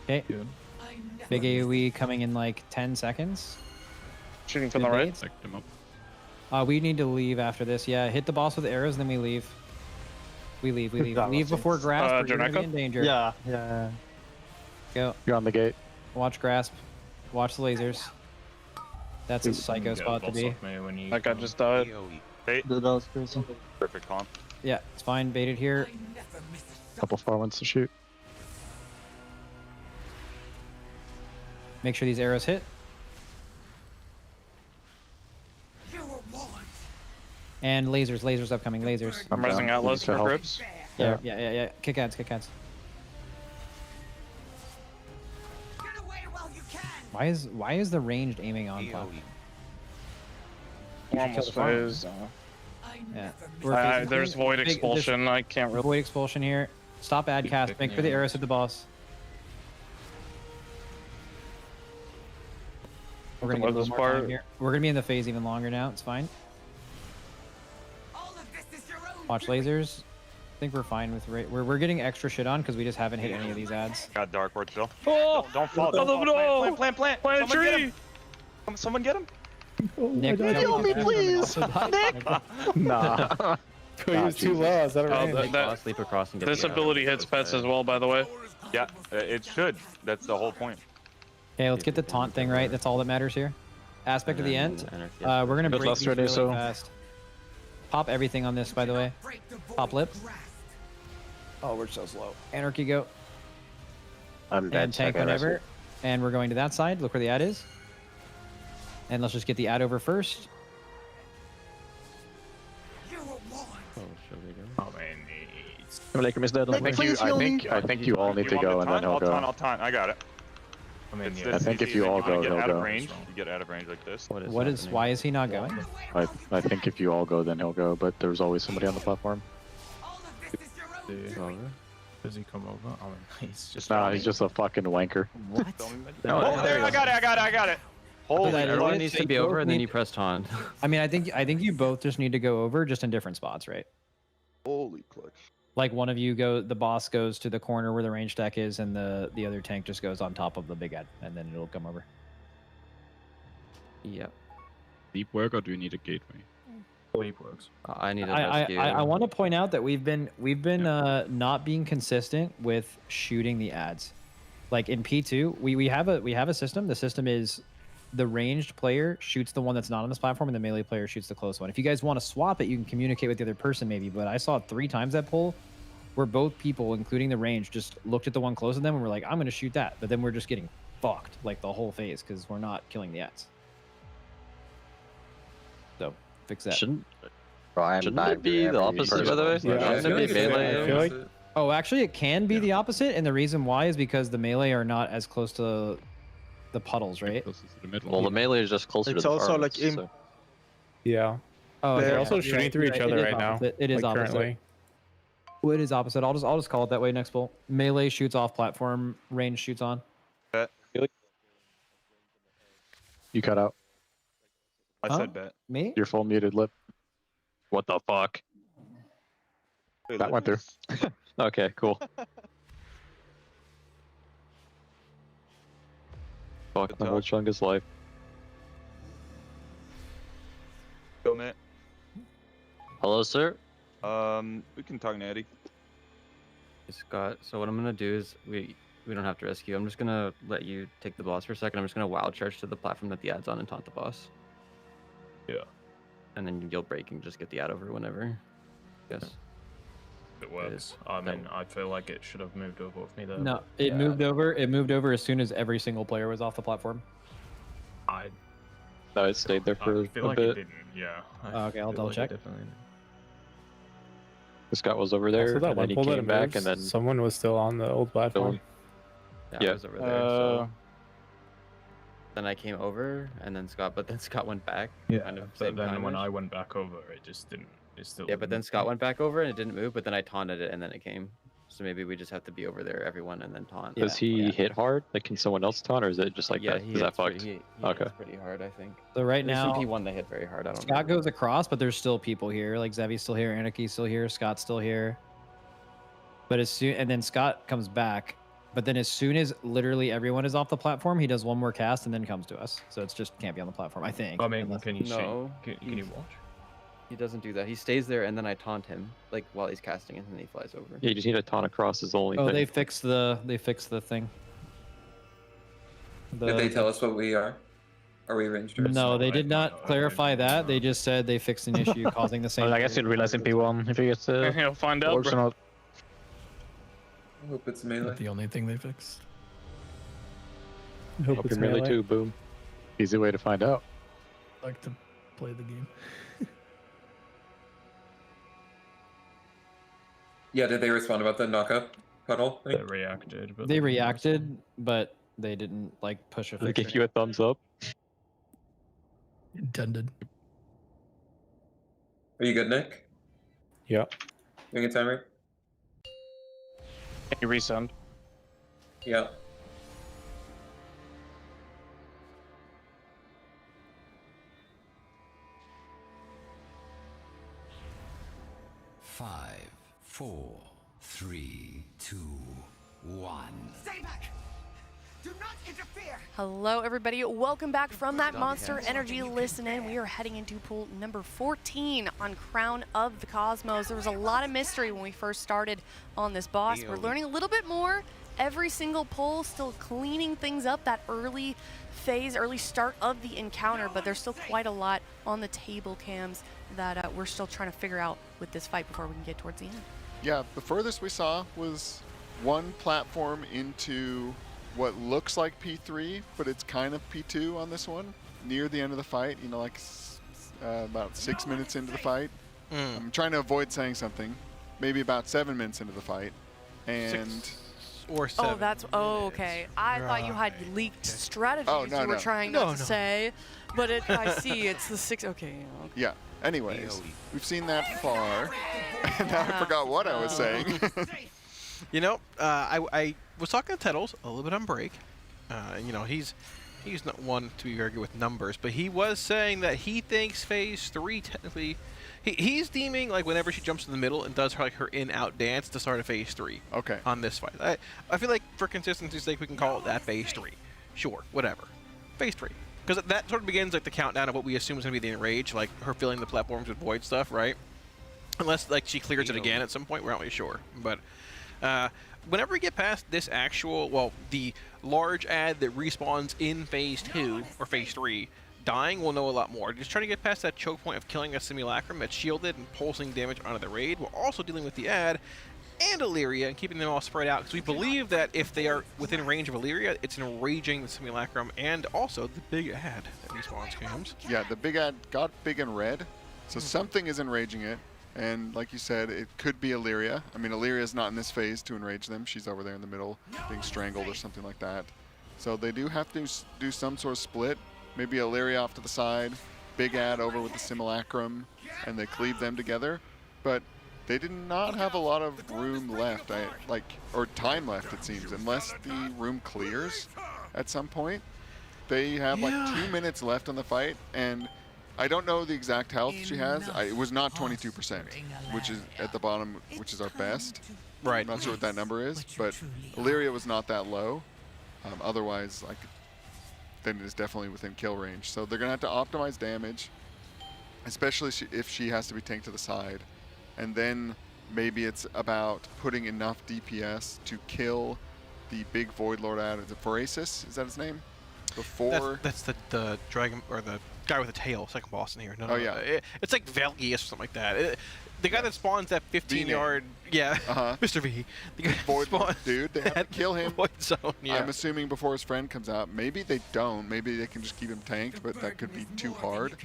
Okay. Big AoE coming in like 10 seconds. Shooting from the Good right. baits. Pick them up. We need to leave after this. Yeah, hit the boss with arrows, then we leave. We leave. Leave before grasp, or you're gonna be in danger. Yeah. Go. You're on the gate. Watch grasp. Watch the lasers. That's a psycho spot to be. That guy just died. Bait. That was crazy. Perfect calm. Yeah, it's fine. Baited here. Couple far ones to shoot. Make sure these arrows hit. And lasers upcoming, lasers. I'm rising Atlas for grips. Yeah. Kick ads. Why is the ranged aiming on top? We're almost phased. Yeah. There's void expulsion. I can't really. Void expulsion here. Stop ad cast. Make sure the arrows hit the boss. We're gonna get a little more time here. We're gonna be in the phase even longer now. It's fine. Watch lasers. I think we're fine with we're getting extra shit on because we just haven't hit any of these ads. Got dark ward still. Oh! Don't fall. Oh, Don't no! fall. Plant. Plant a Someone get tree! him. Someone get him. Nick, Heal me, please! Nick! Nah. He was too low. Is that a range? Sleep across and get This the ability hits pets as well, by the way. Yeah, it should. That's the whole point. Okay, let's get the taunt thing right. That's all that matters here. Aspect of the end. We're gonna break these really fast. Pop everything on this, by the way. Pop lip. Oh, we're so slow. Anarchy go. I'm dead. And tank whenever. And we're going to that side. Look where the ad is. And let's just get the ad over first. Oh man, Malekam is dead. I think you all need to go, and then he'll go. I'll taunt. I got it. I mean, I think if you all go, he'll go. You get out of range like this. Why is he not going? I think if you all go, then he'll go. But there's always somebody on the platform. Does he come over? Oh, he's just. Nah, he's just a fucking wanker. What? Oh, there! I got it. Holy! Everyone needs to be over, and then you press taunt. I mean, I think you both just need to go over, just in different spots, right? Holy clutch. Like one of you the boss goes to the corner where the range deck is, and the other tank just goes on top of the big ad, and then it'll come over. Yep. Deep work, or do you need a gateway? Deep works. I need a rescue. I want to point out that we've been not being consistent with shooting the ads. Like in P2, we have a system. The system is the ranged player shoots the one that's not on this platform, and the melee player shoots the close one. If you guys want to swap it, you can communicate with the other person maybe, but I saw it 3 times that pull where both people, including the range, just looked at the one close to them and were like, I'm going to shoot that. But then we're just getting fucked like the whole phase because we're not killing the ads. So fix that. Shouldn't it be the opposite, by the way? Yeah, Shouldn't it be melee? Oh, actually, it can be the opposite, and the reason why is because the melee are not as close to the puddles, right? Well, the melee is just closer It's to the also farms, like so. Yeah. Oh, They're yeah, also you're shooting right, through you're each right. other It is right now. opposite. It is like, opposite. currently. Well, it is opposite. I'll just call it that way next pull. Melee shoots off platform, range shoots on. Bet. You cut out. I said bet. Me? You're full muted, Lip. What the fuck? That went through. Okay, cool. Fuck, my whole chunk is life. Go, Matt. Hello, sir? We can talk natty. Scott, so what I'm gonna do is we don't have to rescue. I'm just gonna let you take the boss for a second. I'm just gonna wild charge to the platform that the ad's on and taunt the boss. Yeah. And then you'll break and just get the ad over whenever. Yes. It works. I mean, I feel like it should have moved over with me there. No, it moved over. It moved over as soon as every single player was off the platform. No, it stayed there for I feel a like bit. it didn't. Yeah. Okay, I'll double check. Scott was over there, Also, that and then he one pull that came back, moves, and then someone was still on the old platform. Yeah, I was over there. So then I came over, and then Scott went back. Yeah, kind of but same then when time-ish. I went back over, it just didn't. It still. Yeah, but then didn't Scott move. went back over and it didn't move, but then I taunted it and then it came. So maybe we just have to be over there, everyone, and then taunt. Does he hit hard? Like, can someone else taunt, or is it just like Yeah, that? he Is that hits pretty- fucked? he Okay. hits pretty hard, I think. So right There's now, some P1 they hit very hard. I don't know. Scott goes across, but there's still people here. Like Zevy's still here, Anarchy's still here, Scott's still here. But as soon and then Scott comes back, but then as soon as literally everyone is off the platform, he does one more cast and then comes to us. So it's just can't be on the platform, I think. I mean, can you No, see? Can you watch? He doesn't do that. He stays there and then I taunt him like while he's casting and then he flies over. Yeah, you just need a taunt across is the only Oh, thing. they fixed the thing. Did they tell us what we are? Are we rangers? No, they did not clarify that. They just said they fixed an issue causing the same. Well, I guess you'll realize in P1 if you get You'll find out, works or bro. not. I hope it's melee. The only thing they fixed. I hope Hope it's you're melee melee. too, boom. Easy way to find out. I like to play the game. Yeah, did they respond about the knockup puddle thing? They reacted, but They reacted, but they didn't like push a They fix. give you a thumbs up. Intended. Are you good, Nick? Yeah. Doing a timer? Can you resend? Yeah. Five, 4, 3, 2, 1. Stay back! Do not interfere! Hello, everybody. Welcome back from that Monster Energy listen-in. We are heading into pool number 14 on Crown of the Cosmos. There was a lot of mystery when we first started on this boss. We're learning a little bit more every single pull, still cleaning things up that early phase, early start of the encounter, but there's still quite a lot on the table cams that we're still trying to figure out with this fight before we can get towards the end. Yeah, the furthest we saw was one platform into what looks like P3, but it's kind of P2 on this one, near the end of the fight, you know, like about 6 minutes into the fight. I'm trying to avoid saying something, maybe about 7 minutes into the fight, and... Or 7. Oh, that's okay. I thought you had leaked strategies you were trying not to say, but I see it's the 6. Okay. Yeah. Anyways, we've seen that far, and now I forgot what I was saying. You know, I was talking to Tettles a little bit on break. You know, he's not one to be very good with numbers, but he was saying that he thinks Phase 3 technically. He's deeming like whenever she jumps in the middle and does her in-out dance to start a Phase 3. Okay. On this fight, I feel like for consistency's sake we can call it that Phase 3. Sure, whatever. Phase 3. Because that sort of begins like the countdown of what we assume is going to be the enrage, like her filling the platforms with void stuff, right? Unless like she clears it again at some point, we're not really sure. But whenever we get past this actual, well, the large ad that respawns in Phase 2 or Phase 3, dying, we'll know a lot more. Just trying to get past that choke point of killing a simulacrum that's shielded and pulsing damage onto the raid. We're also dealing with the ad and Illyria and keeping them all spread out because we believe that if they are within range of Illyria, it's enraging the simulacrum and also the big ad that respawns cams. Yeah, the big ad got big and red, so something is enraging it. And like you said, it could be Illyria. I mean, Illyria is not in this phase to enrage them. She's over there in the middle, being strangled or something like that. So they do have to do some sort of split. Maybe Illyria off to the side, big ad over with the simulacrum, and they cleave them together. But they did not have a lot of room left, or time left, it seems, unless the room clears at some point. They have like 2 minutes left on the fight, and I don't know the exact health she has. It was not 22%, which is at the bottom, which is our best. Right. I'm not sure what that number is, but Illyria was not that low. Otherwise, then it's definitely within kill range. So they're going to have to optimize damage, especially if she has to be tanked to the side. And then maybe it's about putting enough DPS to kill the big Void Lord ad. Is it Phorasis? Is that his name? Before... That's the dragon, or the guy with the tail, second boss in here. No, yeah. It's like Valgius or something like that. The guy that spawns that 15-yard, Mr. V. The guy Void Lord, dude, they have to kill him. Void Zone, yeah. I'm assuming before his friend comes out. Maybe they don't. Maybe they can just keep him tanked, but that could be too hard.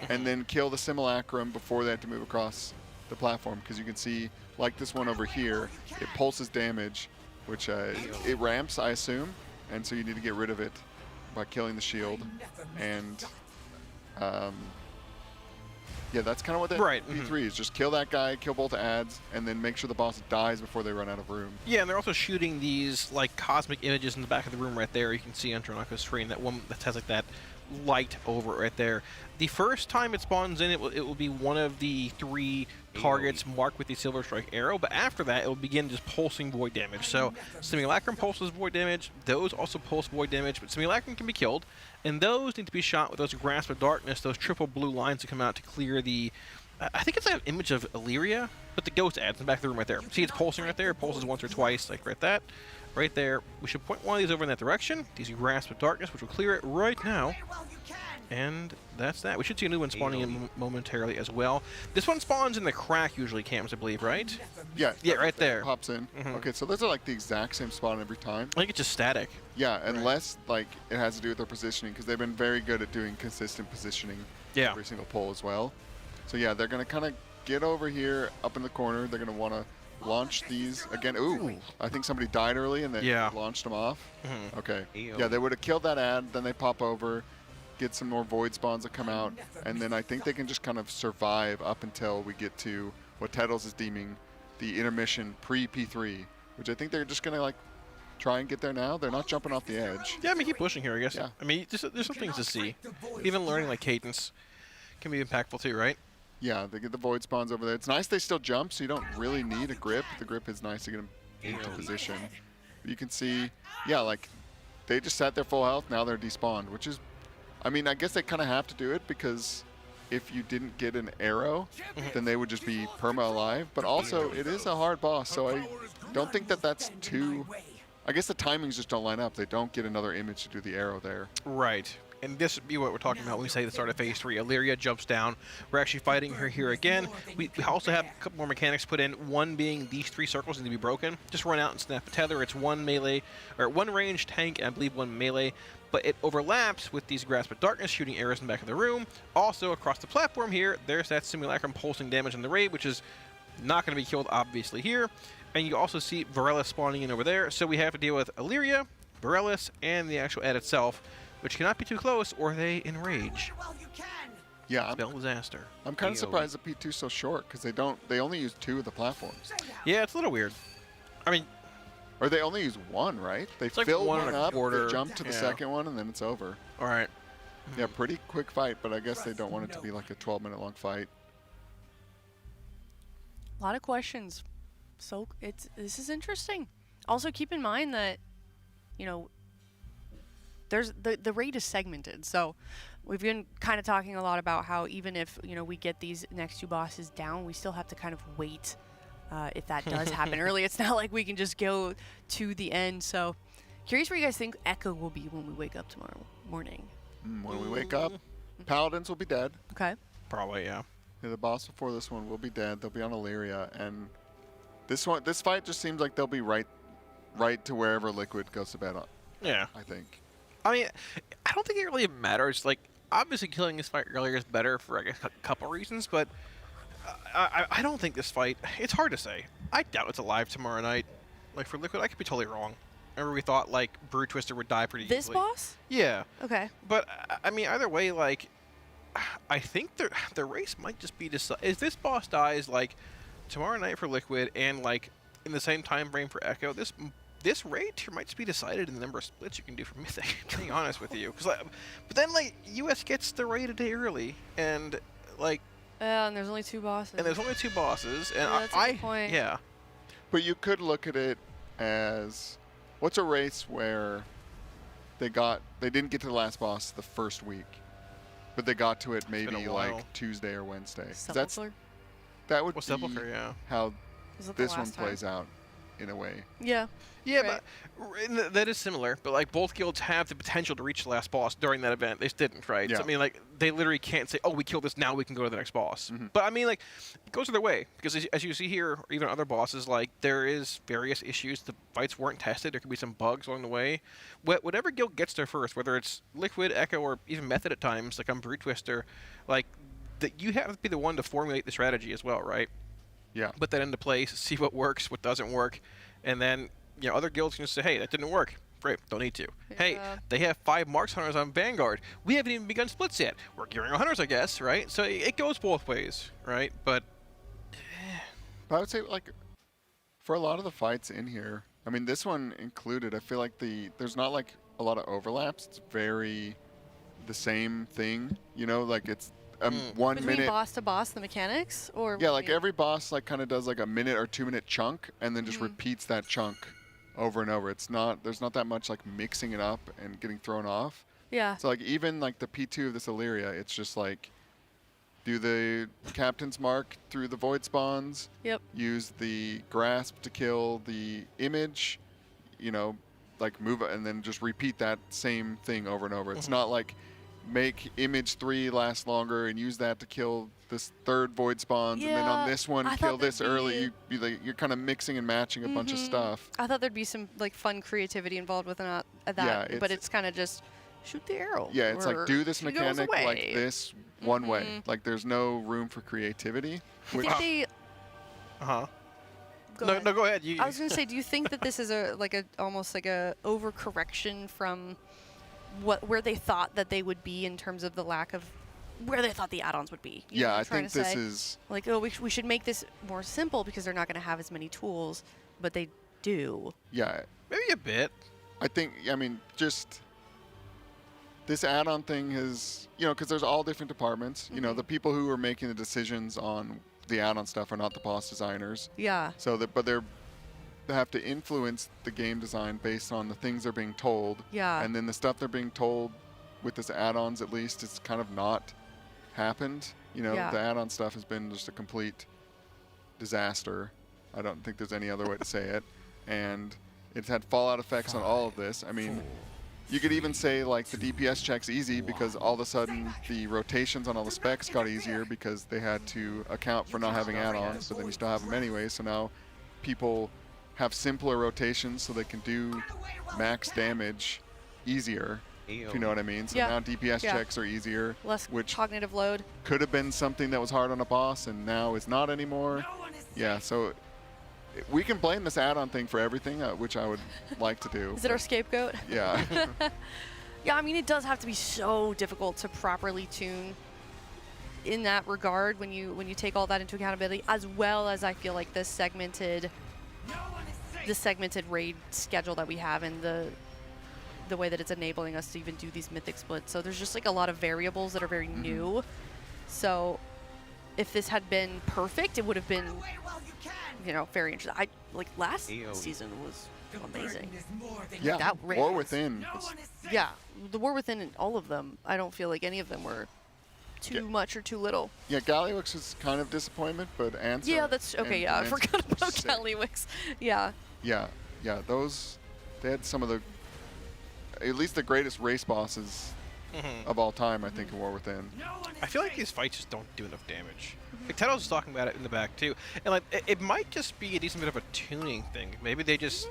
And then kill the simulacrum before they have to move across the platform, because you can see, like this one over here, it pulses damage, which it ramps, I assume, and so you need to get rid of it by killing the shield, and yeah, that's kind of what that P3 is. Just kill that guy, kill both ads, and then make sure the boss dies before they run out of room. Yeah, and they're also shooting these like cosmic images in the back of the room right there. You can see on Tronaka's screen that one that has like that light over it right there. The first time it spawns in, it will be one of the 3 targets marked with the Silver Strike arrow, but after that, it will begin just pulsing void damage. So Simulacrum pulses void damage, those also pulse void damage, but Simulacrum can be killed, and those need to be shot with those Grasp of Darkness, those triple blue lines that come out to clear the... I think it's like an image of Illyria, but the ghost adds in the back of the room right there. See, it's pulsing right there. It pulses once or twice, like right there. We should point one of these over in that direction. These Grasp of Darkness, which will clear it right now. And that's that. We should see a new one spawning in momentarily as well. This one spawns in the crack usually, Cams, I believe, right? Yeah. Yeah, right there. Pops in. Okay, so those are like the exact same spawn every time. I think it's just static. Yeah, unless like it has to do with their positioning, because they've been very good at doing consistent positioning every single pull as well. So yeah, they're going to kind of get over here up in the corner. They're going to want to launch these again. Ooh, I think somebody died early and they launched them off. Okay. Yeah, they would have killed that ad, then they pop over, get some more void spawns that come out, and then I think they can just kind of survive up until we get to what Tettles is deeming the intermission pre-P3, which I think they're just going to like try and get there now. They're not jumping off the edge. Yeah, I mean, keep pushing here, I guess. Yeah. I mean, there's some things to see. Even learning like cadence can be impactful too, right? Yeah, they get the void spawns over there. It's nice they still jump, so you don't really need a grip. The grip is nice to get them into position. But you can see, yeah, like they just sat there full health. Now they're despawned, which is, I mean, I guess they kind of have to do it because if you didn't get an arrow, then they would just be perma alive. But also, it is a hard boss, so I don't think that that's too. I guess the timings just don't line up. They don't get another image to do the arrow there. Right. And this would be what we're talking about when we say the start of Phase 3. Illyria jumps down. We're actually fighting her here again. We also have a couple more mechanics put in, one being these 3 circles need to be broken. Just run out and snap a tether. It's 1 melee, or 1 range tank, and I believe 1 melee. But it overlaps with these Grasp of Darkness shooting arrows in the back of the room. Also, across the platform here, there's that Simulacrum pulsing damage in the raid, which is not going to be killed, obviously, here. And you also see Varellus spawning in over there. So we have to deal with Illyria, Varellus, and the actual ad itself, which cannot be too close or they enrage. Yeah, spell disaster. I'm kind of surprised that P2's so short because they only use 2 of the platforms. Yeah, it's a little weird. I mean, or they only use 1, right? They fill like one up, they jump to the second one, and then it's over. All right. Yeah, pretty quick fight, but I guess they don't want it to be like a 12-minute long fight. A lot of questions. So this is interesting. Also, keep in mind that, you know, there's the raid is segmented. So we've been kind of talking a lot about how even if, you know, we get these next 2 bosses down, we still have to kind of wait if that does happen early. It's not like we can just go to the end. So curious where you guys think Echo will be when we wake up tomorrow morning. When we wake up, Paladins will be dead. Okay. Probably, yeah. The boss before this one will be dead. They'll be on Illyria, and this fight just seems like they'll be right to wherever Liquid goes to bed on. Yeah. I think. I mean, I don't think it really matters. Like, obviously killing this fight earlier is better for, I guess, a couple reasons, but I don't think this fight, it's hard to say. I doubt it's alive tomorrow night. Like, for Liquid, I could be totally wrong. Remember we thought, like, Brood Twister would die pretty easily. This boss? Yeah. Okay. But, I mean, either way, like, I think the race might just be decided. If this boss dies, like, tomorrow night for Liquid and, like, in the same time frame for Echo, this raid here might just be decided in the number of splits you can do for Mythic, being honest with you. Like, but then, like, US gets the raid a day early, and, like... and there's only 2 bosses. And there's only 2 bosses, and that's a good point. Yeah. But you could look at it as, what's a race where they didn't get to the last boss the first week, but they got to it maybe, like, Tuesday or Wednesday. Sepulchre? That would be Sepulchre, yeah. how this one plays out, in a way. Yeah. Yeah, right. But that is similar. But, like, both guilds have the potential to reach the last boss during that event. They just didn't, right? Yeah. So, I mean, like, they literally can't say, oh, we killed this, now we can go to the next boss. But, I mean, like, it goes either way. Because as you see here, or even other bosses, like, there is various issues. The fights weren't tested. There could be some bugs along the way. Whatever guild gets there first, whether it's Liquid, Echo, or even Method at times, like on Brood Twister, like, you have to be the one to formulate the strategy as well, right? Yeah. Put that into place, see what works, what doesn't work, and then, you know, other guilds can just say, hey, that didn't work. Great, don't need to. Hey, they have 5 Marks Hunters on Vanguard. We haven't even begun splits yet. We're gearing our Hunters, I guess, right? So it goes both ways, right? But I would say, like, for a lot of the fights in here, I mean, this one included, I feel like there's not, like, a lot of overlaps. It's very the same thing, you know? Like, it's 1 Between minute... boss to boss, the mechanics? Or Yeah, like, every boss, like, kind of does, like, a minute or 2 minute chunk, and then just repeats that chunk over and over. It's not, there's not that much, like, mixing it up and getting thrown off. Yeah. So, like, even, like, the P2 of this Illyria, it's just, like, do the Captain's Mark through the Void Spawns. Yep. Use the Grasp to kill the image, you know, like, move it, and then just repeat that same thing over and over. It's not like make image 3 last longer and use that to kill this 3rd Void Spawns, and then on this one kill this early. You're kind of mixing and matching a bunch of stuff. I thought there'd be some like fun creativity involved with that, but it's kind of just shoot the arrow. Yeah, it's like do this she goes mechanic away. like this one way. Like there's no room for creativity. I think they. No, ahead. no, go ahead. I was gonna say, do you think that this is almost like a overcorrection from where they thought that they would be in terms of the lack of where they thought the add-ons would be? You know what I'm trying to this say? is like, oh, we should make this more simple because they're not going to have as many tools, but they do. Yeah, maybe a bit. I think. I mean, just this add-on thing is, you know, because there's all different departments. You know, the people who are making the decisions on the add-on stuff are not the boss designers. Yeah. So but they have to influence the game design based on the things they're being told. Yeah. And then the stuff they're being told with this add-ons, at least, it's kind of not happened. You know, the add-on stuff has been just a complete disaster. I don't think there's any other way to say it. And it's had fallout effects on all of this. I mean, you could even say like the DPS check's easy because all of a sudden the rotations on all the specs got easier because they had to account for not having add-ons, but then you still have them anyway. So now people have simpler rotations so they can do max damage easier, if you know what I mean. So now DPS checks are easier. Less which cognitive load. Could have been something that was hard on a boss and now is not anymore. Yeah, so we can blame this add-on thing for everything, which I would like to do. Is it our scapegoat? Yeah. Yeah, I mean, it does have to be so difficult to properly tune in that regard when you take all that into accountability, as well as I feel like the segmented raid schedule that we have and the way that it's enabling us to even do these mythic splits. So there's just like a lot of variables that are very new. So if this had been perfect, it would have been, you know, very interesting. Like last season was amazing. Yeah, that War Within. Yeah, the War Within and all of them, I don't feel like any of them were too much or too little. Yeah, Gallywix was kind of disappointment, but Answer. Yeah, that's okay. Yeah, I forgot about Gallywix. Yeah. Yeah, those, they had some of the, at least the greatest race bosses of all time, I think, in War Within. I feel like these fights just don't do enough damage. Like Ted was talking about it in the back too, and like it might just be a decent bit of a tuning thing. Maybe they just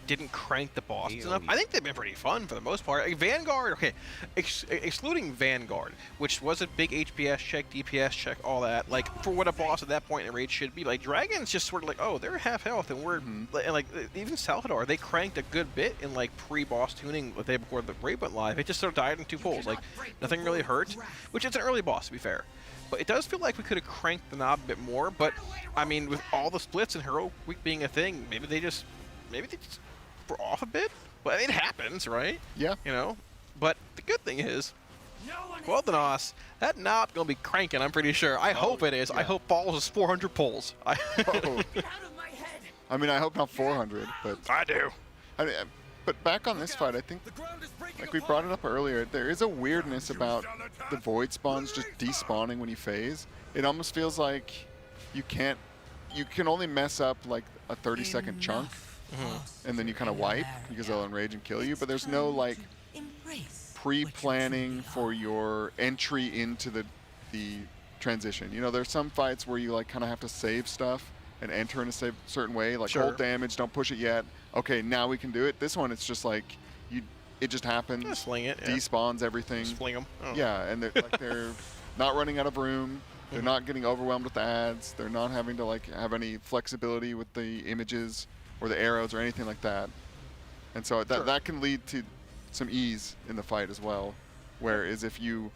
didn't crank the bosses enough. I think they've been pretty fun for the most part. Like Vanguard, okay, excluding Vanguard, which was a big HPS check, DPS check, all that. Like for what a boss at that point in raid should be. Like Dragon's just sort of like, oh, they're half health, and we're and like even Salvador, they cranked a good bit in like pre-boss tuning the day before the raid went live. It just sort of died in 2 pulls. Like nothing really hurt, which is an early boss to be fair. But it does feel like we could have cranked the knob a bit more. But I mean, with all the splits and Hero Week being a thing, maybe they just were off a bit. But it happens, right? Yeah. You know. But the good thing is, well, Denos, that knob gonna be cranking. I'm pretty sure. I hope it is. Yeah. I hope Balls is 400 pulls. I mean, I hope not 400, but I do. But back on this fight, I think, like we brought it up earlier, there is a weirdness about the Void Spawns just despawning when you phase. It almost feels like you can only mess up like a 30-second chunk, and then you kind of wipe because they'll enrage and kill you. But there's no like pre-planning for your entry into the transition. You know, there's some fights where you like kind of have to save stuff and enter in a certain way, like hold damage, don't push it yet. Okay, now we can do it. This one, it's just like it just happens. Just sling it. Despawns everything. Just fling them. Oh. Yeah, and they're not running out of room. They're not getting overwhelmed with the ads. They're not having to like have any flexibility with the images or the arrows or anything like that. And so that can lead to some ease in the fight as well. Whereas if you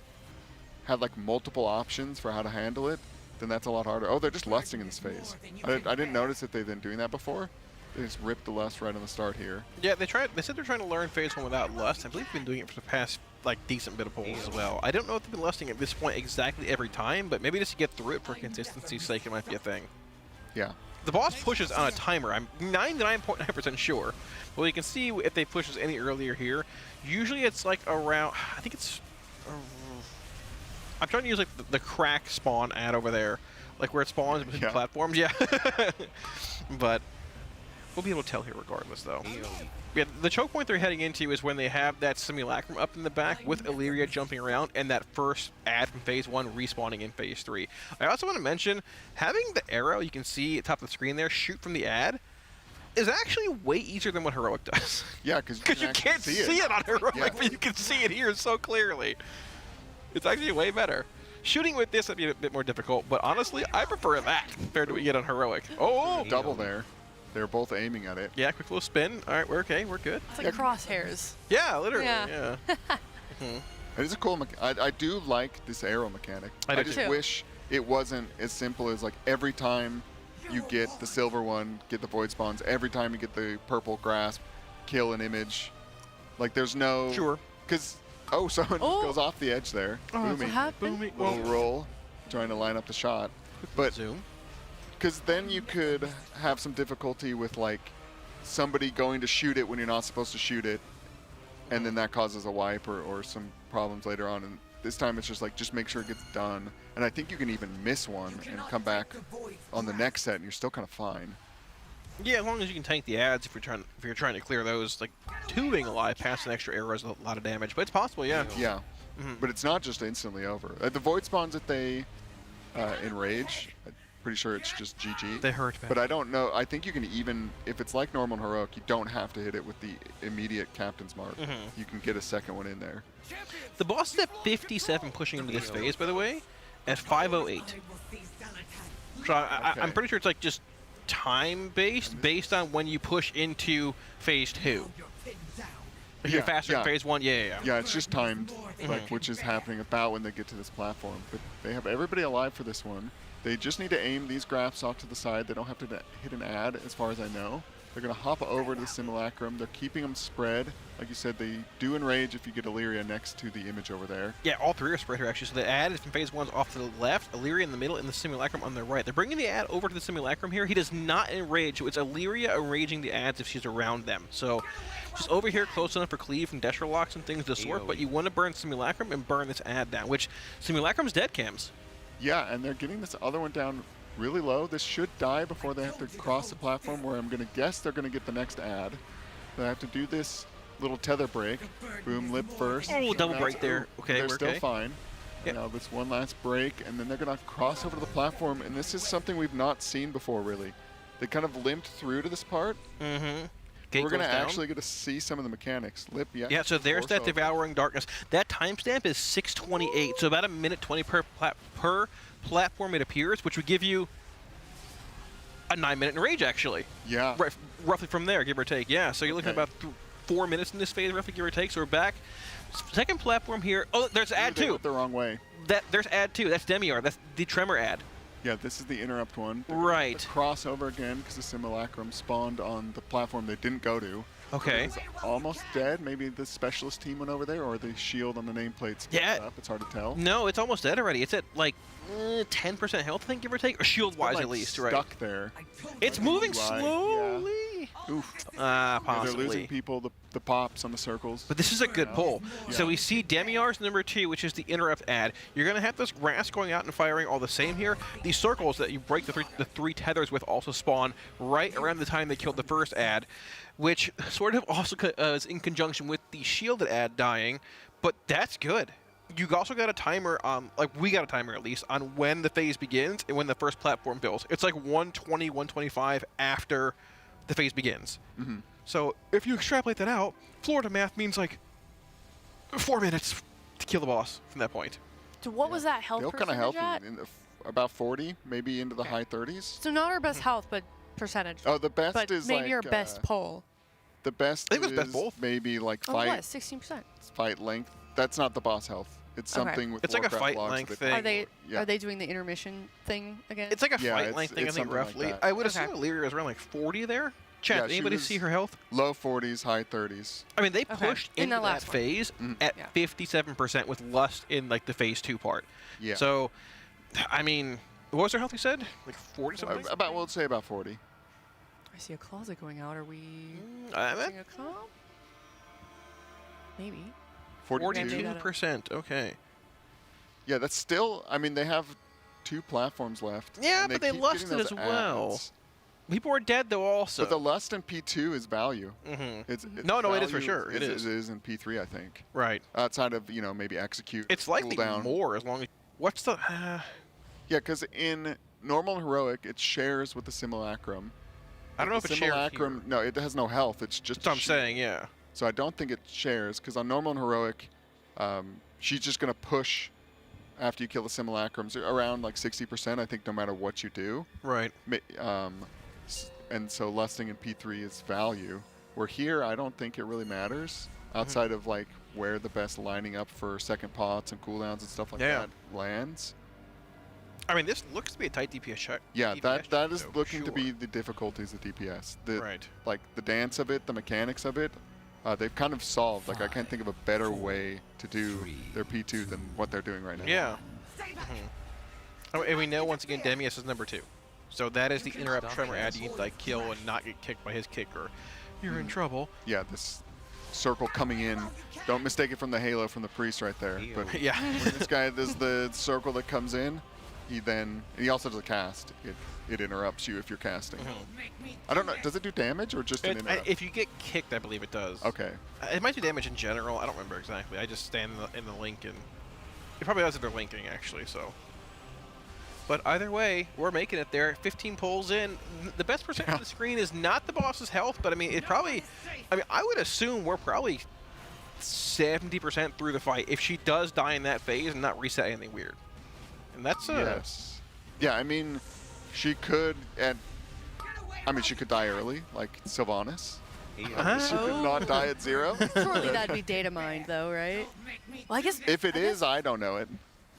had like multiple options for how to handle it, then that's a lot harder. Oh, they're just lusting in this phase. I didn't notice that they've been doing that before. They just ripped the lust right on the start here. Yeah, they said they're trying to learn phase 1 without lust. I believe they've been doing it for the past like decent bit of polls as well. I don't know if they've been lusting at this point exactly every time, but maybe just to get through it for consistency's sake, it might be a thing. Yeah. The boss pushes on a timer. I'm 99.9% sure. Well, you can see if they pushes any earlier here. Usually it's like around, I think it's, I'm trying to use like the crack spawn ad over there. Like where it spawns between platforms, yeah. But we'll be able to tell here regardless though. Yeah, the choke point they're heading into is when they have that simulacrum up in the back with Illyria jumping around and that first ad from phase 1 respawning in phase 3. I also want to mention, having the arrow you can see at the top of the screen there shoot from the ad is actually way easier than what Heroic does. Yeah, because you can't see it on Heroic, but you can see it here so clearly. It's actually way better. Shooting with this would be a bit more difficult, but honestly, I prefer that compared to what you get on Heroic. Oh! Double there. They're both aiming at it. Yeah, quick little spin. All right, we're okay. We're good. It's like crosshairs. Yeah, literally. Yeah. It is a cool I do like this arrow mechanic. I just wish it wasn't as simple as like every time you get the silver one, get the void spawns, every time you get the purple grasp, kill an image. Like there's no... Sure. Because, someone just goes off the edge there. Booming. Little roll, trying to line up the shot. But zoom. Because then you could have some difficulty with like somebody going to shoot it when you're not supposed to shoot it, and then that causes a wipe or some problems later on. And this time it's just like, just make sure it gets done. And I think you can even miss one and come back on the next set and you're still kind of fine. Yeah, as long as you can tank the ads if you're trying to clear those. Like two being alive past an extra arrow is a lot of damage, but it's possible, yeah. Yeah, but it's not just instantly over. The void spawns that they enrage, pretty sure it's just GG. They hurt, man. But I don't know. I think you can even, if it's like normal and heroic, you don't have to hit it with the immediate captain's mark. You can get a second one in there. The boss is at 57 pushing into this phase, by the way, at 508. So I'm pretty sure it's like just time-based, based on when you push into phase 2. If you're faster in phase 1, yeah. Yeah, it's just timed, like which is happening about when they get to this platform. But they have everybody alive for this one. They just need to aim these graphs off to the side. They don't have to hit an ad, as far as I know. They're going to hop over to the simulacrum. They're keeping them spread. Like you said, they do enrage if you get Illyria next to the image over there. Yeah, all three are spread here, actually. So the ad is from phase 1's off to the left, Illyria in the middle, and the simulacrum on the right. They're bringing the ad over to the simulacrum here. He does not enrage, so it's Illyria enraging the ads if she's around them. So she's over here close enough for cleave and Deshra locks and things of the sort, but you want to burn simulacrum and burn this ad down, which simulacrum's dead, Cams. Yeah, and they're getting this other one down really low. This should die before they have to cross the platform, where I'm going to guess they're going to get the next ad. They have to do this little tether break. Boom, lip first. Oh, double break there. Okay, they're we're still okay. fine. Yep. Now this one last break, and then they're going to cross over to the platform, and this is something we've not seen before, really. They kind of limped through to this part. We're going to actually get to see some of the mechanics. Lip, yeah, so there's that Devouring Darkness. That timestamp is 6:28, so about a minute 20 per platform it appears, which would give you a 9-minute enrage, actually. Yeah. Right, roughly from there, give or take. Yeah, so you're looking at about 4 minutes in this phase, roughly, give or take. So we're back. Second platform here. Oh, there's ad 2. The wrong way. There's ad 2. That's Demiar. That's the Tremor ad. Yeah, this is the interrupt one. Right. Crossover again because the simulacrum spawned on the platform they didn't go to. Okay. It's almost dead. Maybe the specialist team went over there, or the shield on the nameplates. Yeah. Up. It's hard to tell. No, it's almost dead already. It's at like 10% health, I think, give or take, or shield-wise at least, right? Stuck there. It's moving slowly. Yeah. Oof. Possibly. They're losing people. The pops on the circles. But this is a good pull. Yeah. So we see Demiar's number 2, which is the interrupt ad. You're going to have this grass going out and firing all the same here. These circles that you break the three tethers with also spawn right around the time they killed the first ad, which sort of also is in conjunction with the shielded ad dying, but that's good. You also got a timer, like we got a timer at least, on when the phase begins and when the first platform builds. It's like 120, 125 after the phase begins. So if you extrapolate that out, Florida math means like 4 minutes to kill the boss from that point. So what was that health percentage kind of at? healthy, about 40, maybe into the high 30s. So not our best health, but percentage. Oh, the best but is maybe like, your best pull. The best I think it was is best both. maybe like Oh, fight what? 16%. fight length. That's not the boss health. It's Okay. something with It's like a Warcraft fight logs length that thing. Are they Yeah. are they doing the intermission thing again? It's like a Yeah, fight it's- length thing, I it's think, something like roughly. that. I would Okay. assume Illyria is around like 40 there. Chat, Yeah, she anybody was see her health? Low 40s, high 30s. I mean, they Okay. pushed In into the that last one. phase at 57% with Lust in like the phase 2 part. Yeah. So, I mean, what was her health you said? Like 40 something? About we'll say about 40. I see a closet going out. Are we I'm using a comp? Maybe. 42%. Okay. Yeah, that's still. I mean, they have 2 platforms left. Yeah, and but they keep getting lusted those as well. ads. People are dead though, also. But the lust in P2 is value. Mhm. It's No, it is for value sure. It It is. is in P3, I think. Right. Outside of maybe execute. It's likely cooldown. more as long as. What's the? Yeah, because in normal and heroic, it shares with the simulacrum. I don't know if the it shares simulacrum. No, it has no health. It's just. That's what I'm saying. Yeah. So I don't think it shares because on normal and heroic, she's just gonna push after you kill the simulacrums around like 60%. I think no matter what you do. Right. And so lusting in P3 is value. Where here, I don't think it really matters outside of like where the best lining up for second pots and cooldowns and stuff like that lands. I mean, this looks to be a tight DPS check. Yeah, DPS that is though, looking sure. to be the difficulties of DPS. Right. Like the dance of it, the mechanics of it, they've kind of solved. Like I can't think of a better way to do their P2 than what they're doing right now. Yeah. Oh, and we know once again Demius is number 2. So that is the interrupt tremor ad you need to like kill and not get kicked by his kicker. You're in trouble. Yeah, this circle coming in. Don't mistake it from the halo from the priest right there. But Yeah. when this guy does the circle that comes in, he also does a cast. It interrupts you if you're casting. I don't know. Does it do damage or just an interrupt? If you get kicked, I believe it does. Okay. It might do damage in general. I don't remember exactly. I just stand in the link and it probably does if they're linking actually. So. But either way, we're making it there. 15 pulls in. The best percentage of the screen is not the boss's health, but I mean, I would assume we're probably 70% through the fight if she does die in that phase and not reset anything weird. And that's yes. Yeah, I mean, she could she could die early, like Sylvanas. She could not die at 0. Surely that'd be data mined, though, right? Well, I guess if it is, I don't know it.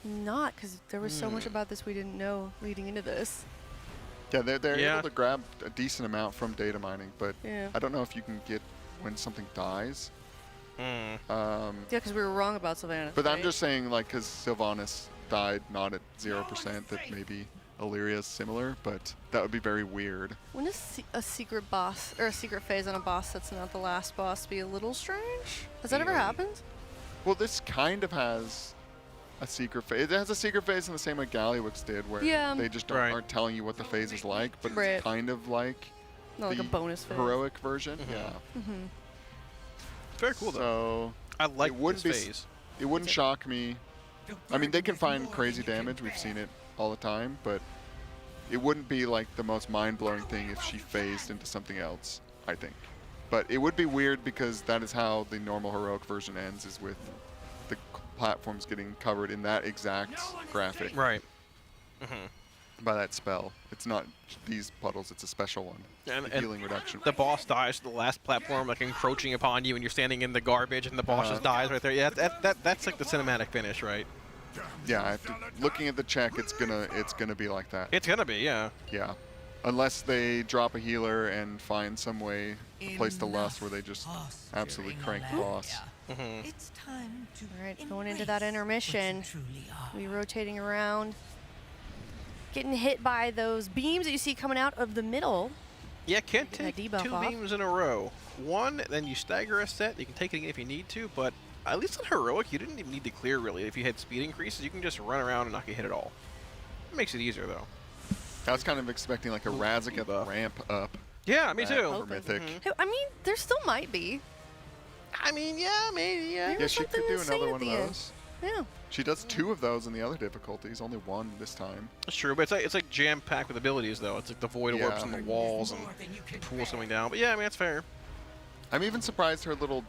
Not, because there was so much about this we didn't know leading into this. Yeah, they're able to grab a decent amount from data mining, but Yeah. I don't know if you can get when something dies. Yeah, because we were wrong about Sylvanas. But I'm right? just saying, like, because Sylvanas died not at 0%, that maybe Illyria's similar, but that would be very weird. Wouldn't a secret boss or a secret phase on a boss that's not the last boss be a little strange? Has that ever happened? Well, this kind of has a secret phase. It has a secret phase in the same way Galliwix did, where they just aren't telling you what the phase is like, but it's kind of like not like a bonus phase. Heroic version. Yeah. Very cool though. I like it wouldn't this phase. It wouldn't shock me. I mean, they can find crazy damage. We've seen it all the time, but it wouldn't be like the most mind-blowing thing if she phased into something else, I think. But it would be weird because that is how the normal heroic version ends, is with the platforms getting covered in that exact graphic. Right. By that spell. It's not these puddles, it's a special one. And, the healing reduction. The boss dies to the last platform, like encroaching upon you, and you're standing in the garbage, and the boss just dies right there. Yeah, that's like the cinematic finish, right? Yeah, looking at the check, it's gonna be like that. It's gonna be, yeah. Yeah, unless they drop a healer and find some way to place the lust where they just absolutely crank the boss. It's time to Alright, going into that intermission. We rotating around. Getting hit by those beams that you see coming out of the middle. Yeah, can't Getting take that debuff 2 off. beams in a row. One, then you stagger a set. You can take it again if you need to, but at least in heroic, you didn't even need to clear really. If you had speed increases, you can just run around and not get hit at all. It makes it easier though. I was kind of expecting like a Razaketh ramp up. Yeah, me too. For Mythic. I mean, there still might be. I mean, yeah, maybe, yeah. Yeah, she could do another one of those. Yeah. She does 2 of those in the other difficulties, only 1 this time. That's true, but it's like jam-packed with abilities though. It's like the void orbs and the walls and the pools coming down. But yeah, I mean, that's fair. I'm even surprised her little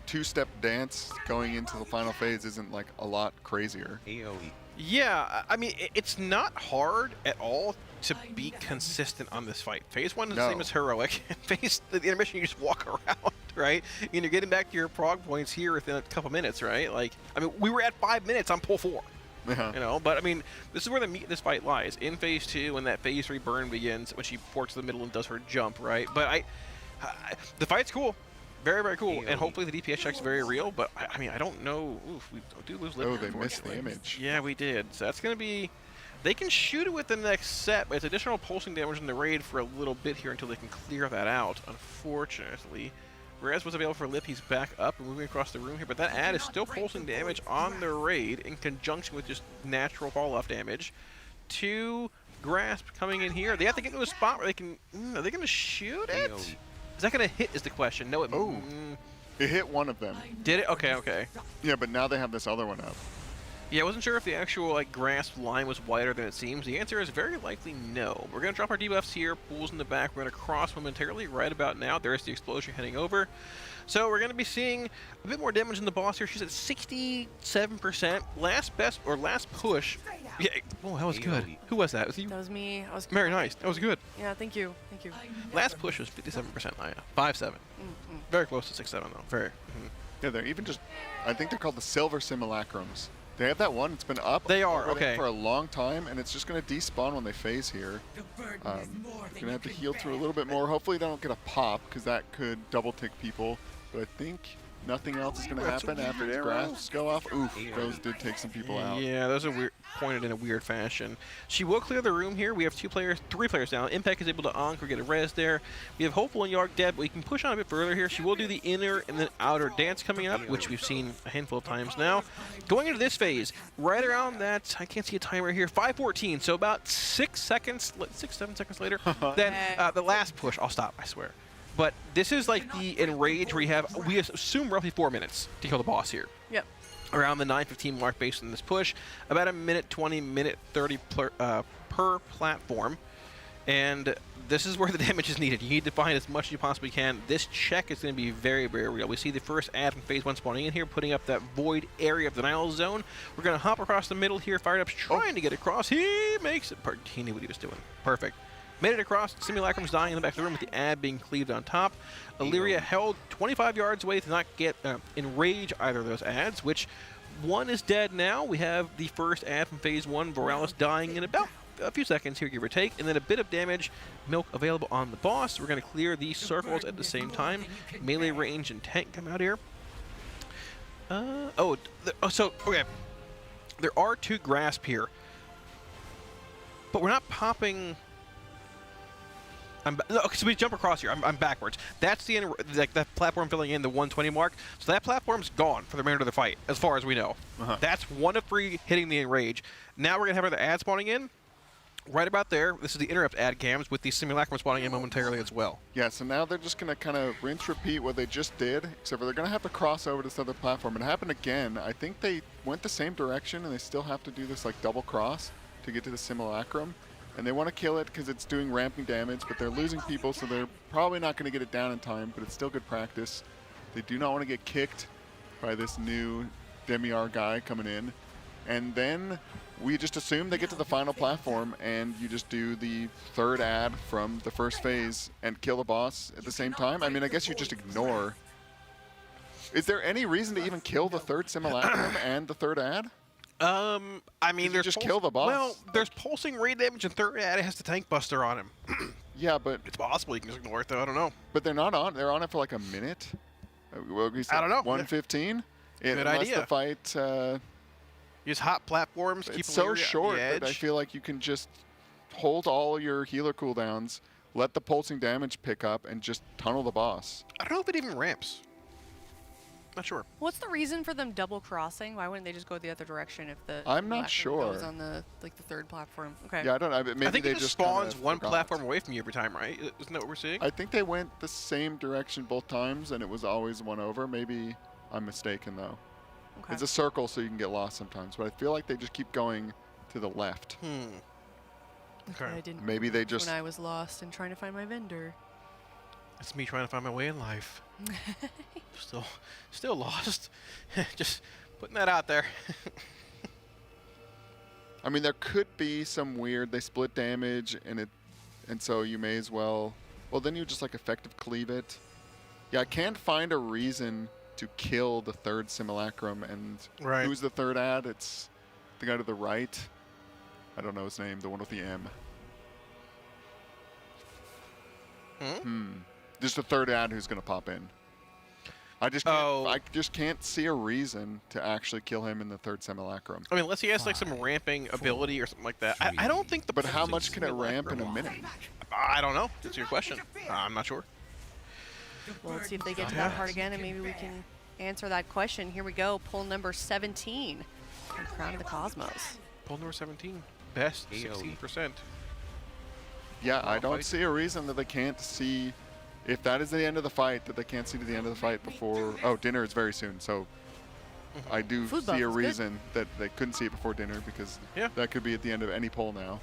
2-step dance going into the final phase isn't like a lot crazier. Yeah, I mean, it's not hard at all to be consistent on this fight. Phase 1 is the same as heroic. The intermission, you just walk around, right? And you're getting back to your prog points here within a couple minutes, right? Like, I mean, we were at 5 minutes on pull 4. You know, but I mean, this is where the meat of this fight lies. In phase 2, when that phase 3 burn begins, when she ports to the middle and does her jump, right? But the fight's cool. Very, very cool. And hopefully the DPS check's very real, but I mean, I don't know. Oof, we do lose Libby. Oh, they missed the image. Yeah, we did. So that's going to be... They can shoot it with the next set, but it's additional pulsing damage in the raid for a little bit here until they can clear that out, unfortunately. Whereas was available for Lip, he's back up and moving across the room here, but that ad is still pulsing damage on the raid in conjunction with just natural fall-off damage. 2 Grasp coming in here. They have to get to a spot where they can... are they going to shoot it? Is that going to hit is the question. No, it... It hit one of them. Did it? Okay, okay. Yeah, but now they have this other one up. Yeah, I wasn't sure if the actual like grasp line was wider than it seems. The answer is very likely no. We're going to drop our debuffs here, pools in the back. We're going to cross momentarily right about now. There's the explosion heading over. So we're going to be seeing a bit more damage in the boss here. She's at 67%. Last push. Yeah, oh, that was good. Who was that? Was you? That was me. I was very nice. That was good. Yeah, thank you. Thank you. Last push was 57%, Naya. 5-7. Very close to 6-7 though. Very. Yeah, they're even just, I think they're called the silver simulacrums. They have that one. It's been up. They are, okay. For a long time, and it's just going to despawn when they phase here. You're going to have to heal through a little bit more. Hopefully they don't get a pop, because that could double tick people. But I think nothing else is going to happen after these grasps go off. Oof, those did take some people out. Yeah, those are pointed in a weird fashion. She will clear the room here. We have 3 players down. Impact is able to onk or get a res there. We have Hopeful and Yarg dead, but we can push on a bit further here. She will do the inner and then outer dance coming up, which we've seen a handful of times now. Going into this phase, right around that, I can't see a timer here, 5:14, so about 7 seconds later, then the last push. I'll stop, I swear. But this is like the enrage where we assume roughly 4 minutes to kill the boss here. Yep. Around the 9:15 mark based on this push. About a minute 20, minute 30 per platform. And this is where the damage is needed. You need to find as much as you possibly can. This check is going to be very, very real. We see the first ad from phase 1 spawning in here, putting up that void area of the denial zone. We're going to hop across the middle here. Fired Up's trying to get across. He makes it. He knew what he was doing. Perfect. Made it across. Simulacrum's dying in the back of the room with the ad being cleaved on top. Illyria held 25 yards away to not get enrage either of those ads, which one is dead now. We have the first ad from phase 1, Borealis dying in about a few seconds here, give or take, and then a bit of damage. Milk available on the boss. We're going to clear these circles at the same time. Melee range and tank come out here. Okay. There are 2 grasp here, but we're not popping. Okay, so we jump across here. I'm backwards. That's the end, like that platform filling in the 120 mark. So that platform's gone for the remainder of the fight, as far as we know. That's 1 of 3 hitting the enrage. Now we're gonna have another ad spawning in. Right about there. This is the interrupt ad cams with the simulacrum spawning in momentarily as well. Yeah, so now they're just gonna kind of rinse, repeat what they just did, except for they're gonna have to cross over to this other platform. It happened again. I think they went the same direction, and they still have to do this like double cross to get to the simulacrum. And they want to kill it because it's doing ramping damage, but they're losing people, so they're probably not going to get it down in time, but it's still good practice. They do not want to get kicked by this new Demiar guy coming in. And then we just assume they get to the final platform, and you just do the 3rd ad from the first phase and kill the boss at the same time. I mean, I guess you just ignore. Is there any reason to even kill the 3rd simulacrum and the 3rd ad? I mean, there's just kill the boss. Well, there's pulsing raid damage, and 3rd ad has the tank buster on him. Yeah, but it's possible you can just ignore it, though. I don't know. But they're not on. They're on it for like a minute. I don't know. 1:15. Good unless idea. The fight. Use hot platforms. It's so short that I feel like you can just hold all your healer cooldowns, let the pulsing damage pick up, and just tunnel the boss. I don't know if it even ramps. Not sure. What's the reason for them double crossing? Why wouldn't they just go the other direction if the I'm not sure. goes on the the 3rd platform? Okay. Yeah, I don't know. Maybe I think they it just spawns one platform away from you every time, right? Isn't that what we're seeing? I think they went the same direction both times, and it was always one over. Maybe I'm mistaken though. Okay. It's a circle, so you can get lost sometimes. But I feel like they just keep going to the left. Okay. I didn't. Maybe they just. When I was lost and trying to find my vendor. It's me trying to find my way in life. Still lost. Just putting that out there. I mean, there could be some weird. They split damage, and so you may as well. Well, then you just like effective cleave it. Yeah, I can't find a reason to kill the third simulacrum. And who's the third ad? It's the guy to the right. I don't know his name. The one with the M. Just the third ad who's gonna pop in. I just can't see a reason to actually kill him in the third simulacrum. I mean, unless he has like some ramping ability or something like that. I don't think the. But how much can it ramp in a minute? I don't know. That's your question. I'm not sure. Well, let's see if they get to that part again, and maybe we can answer that question. Here we go. Pull number 17 from Crown of the Cosmos. Pull number 17. Best 16%. Yeah, I don't see a reason that they can't see. If that is the end of the fight, that they can't see to the end of the fight before. Oh, dinner is very soon, so I do see a reason that they couldn't see it before dinner because that could be at the end of any poll now.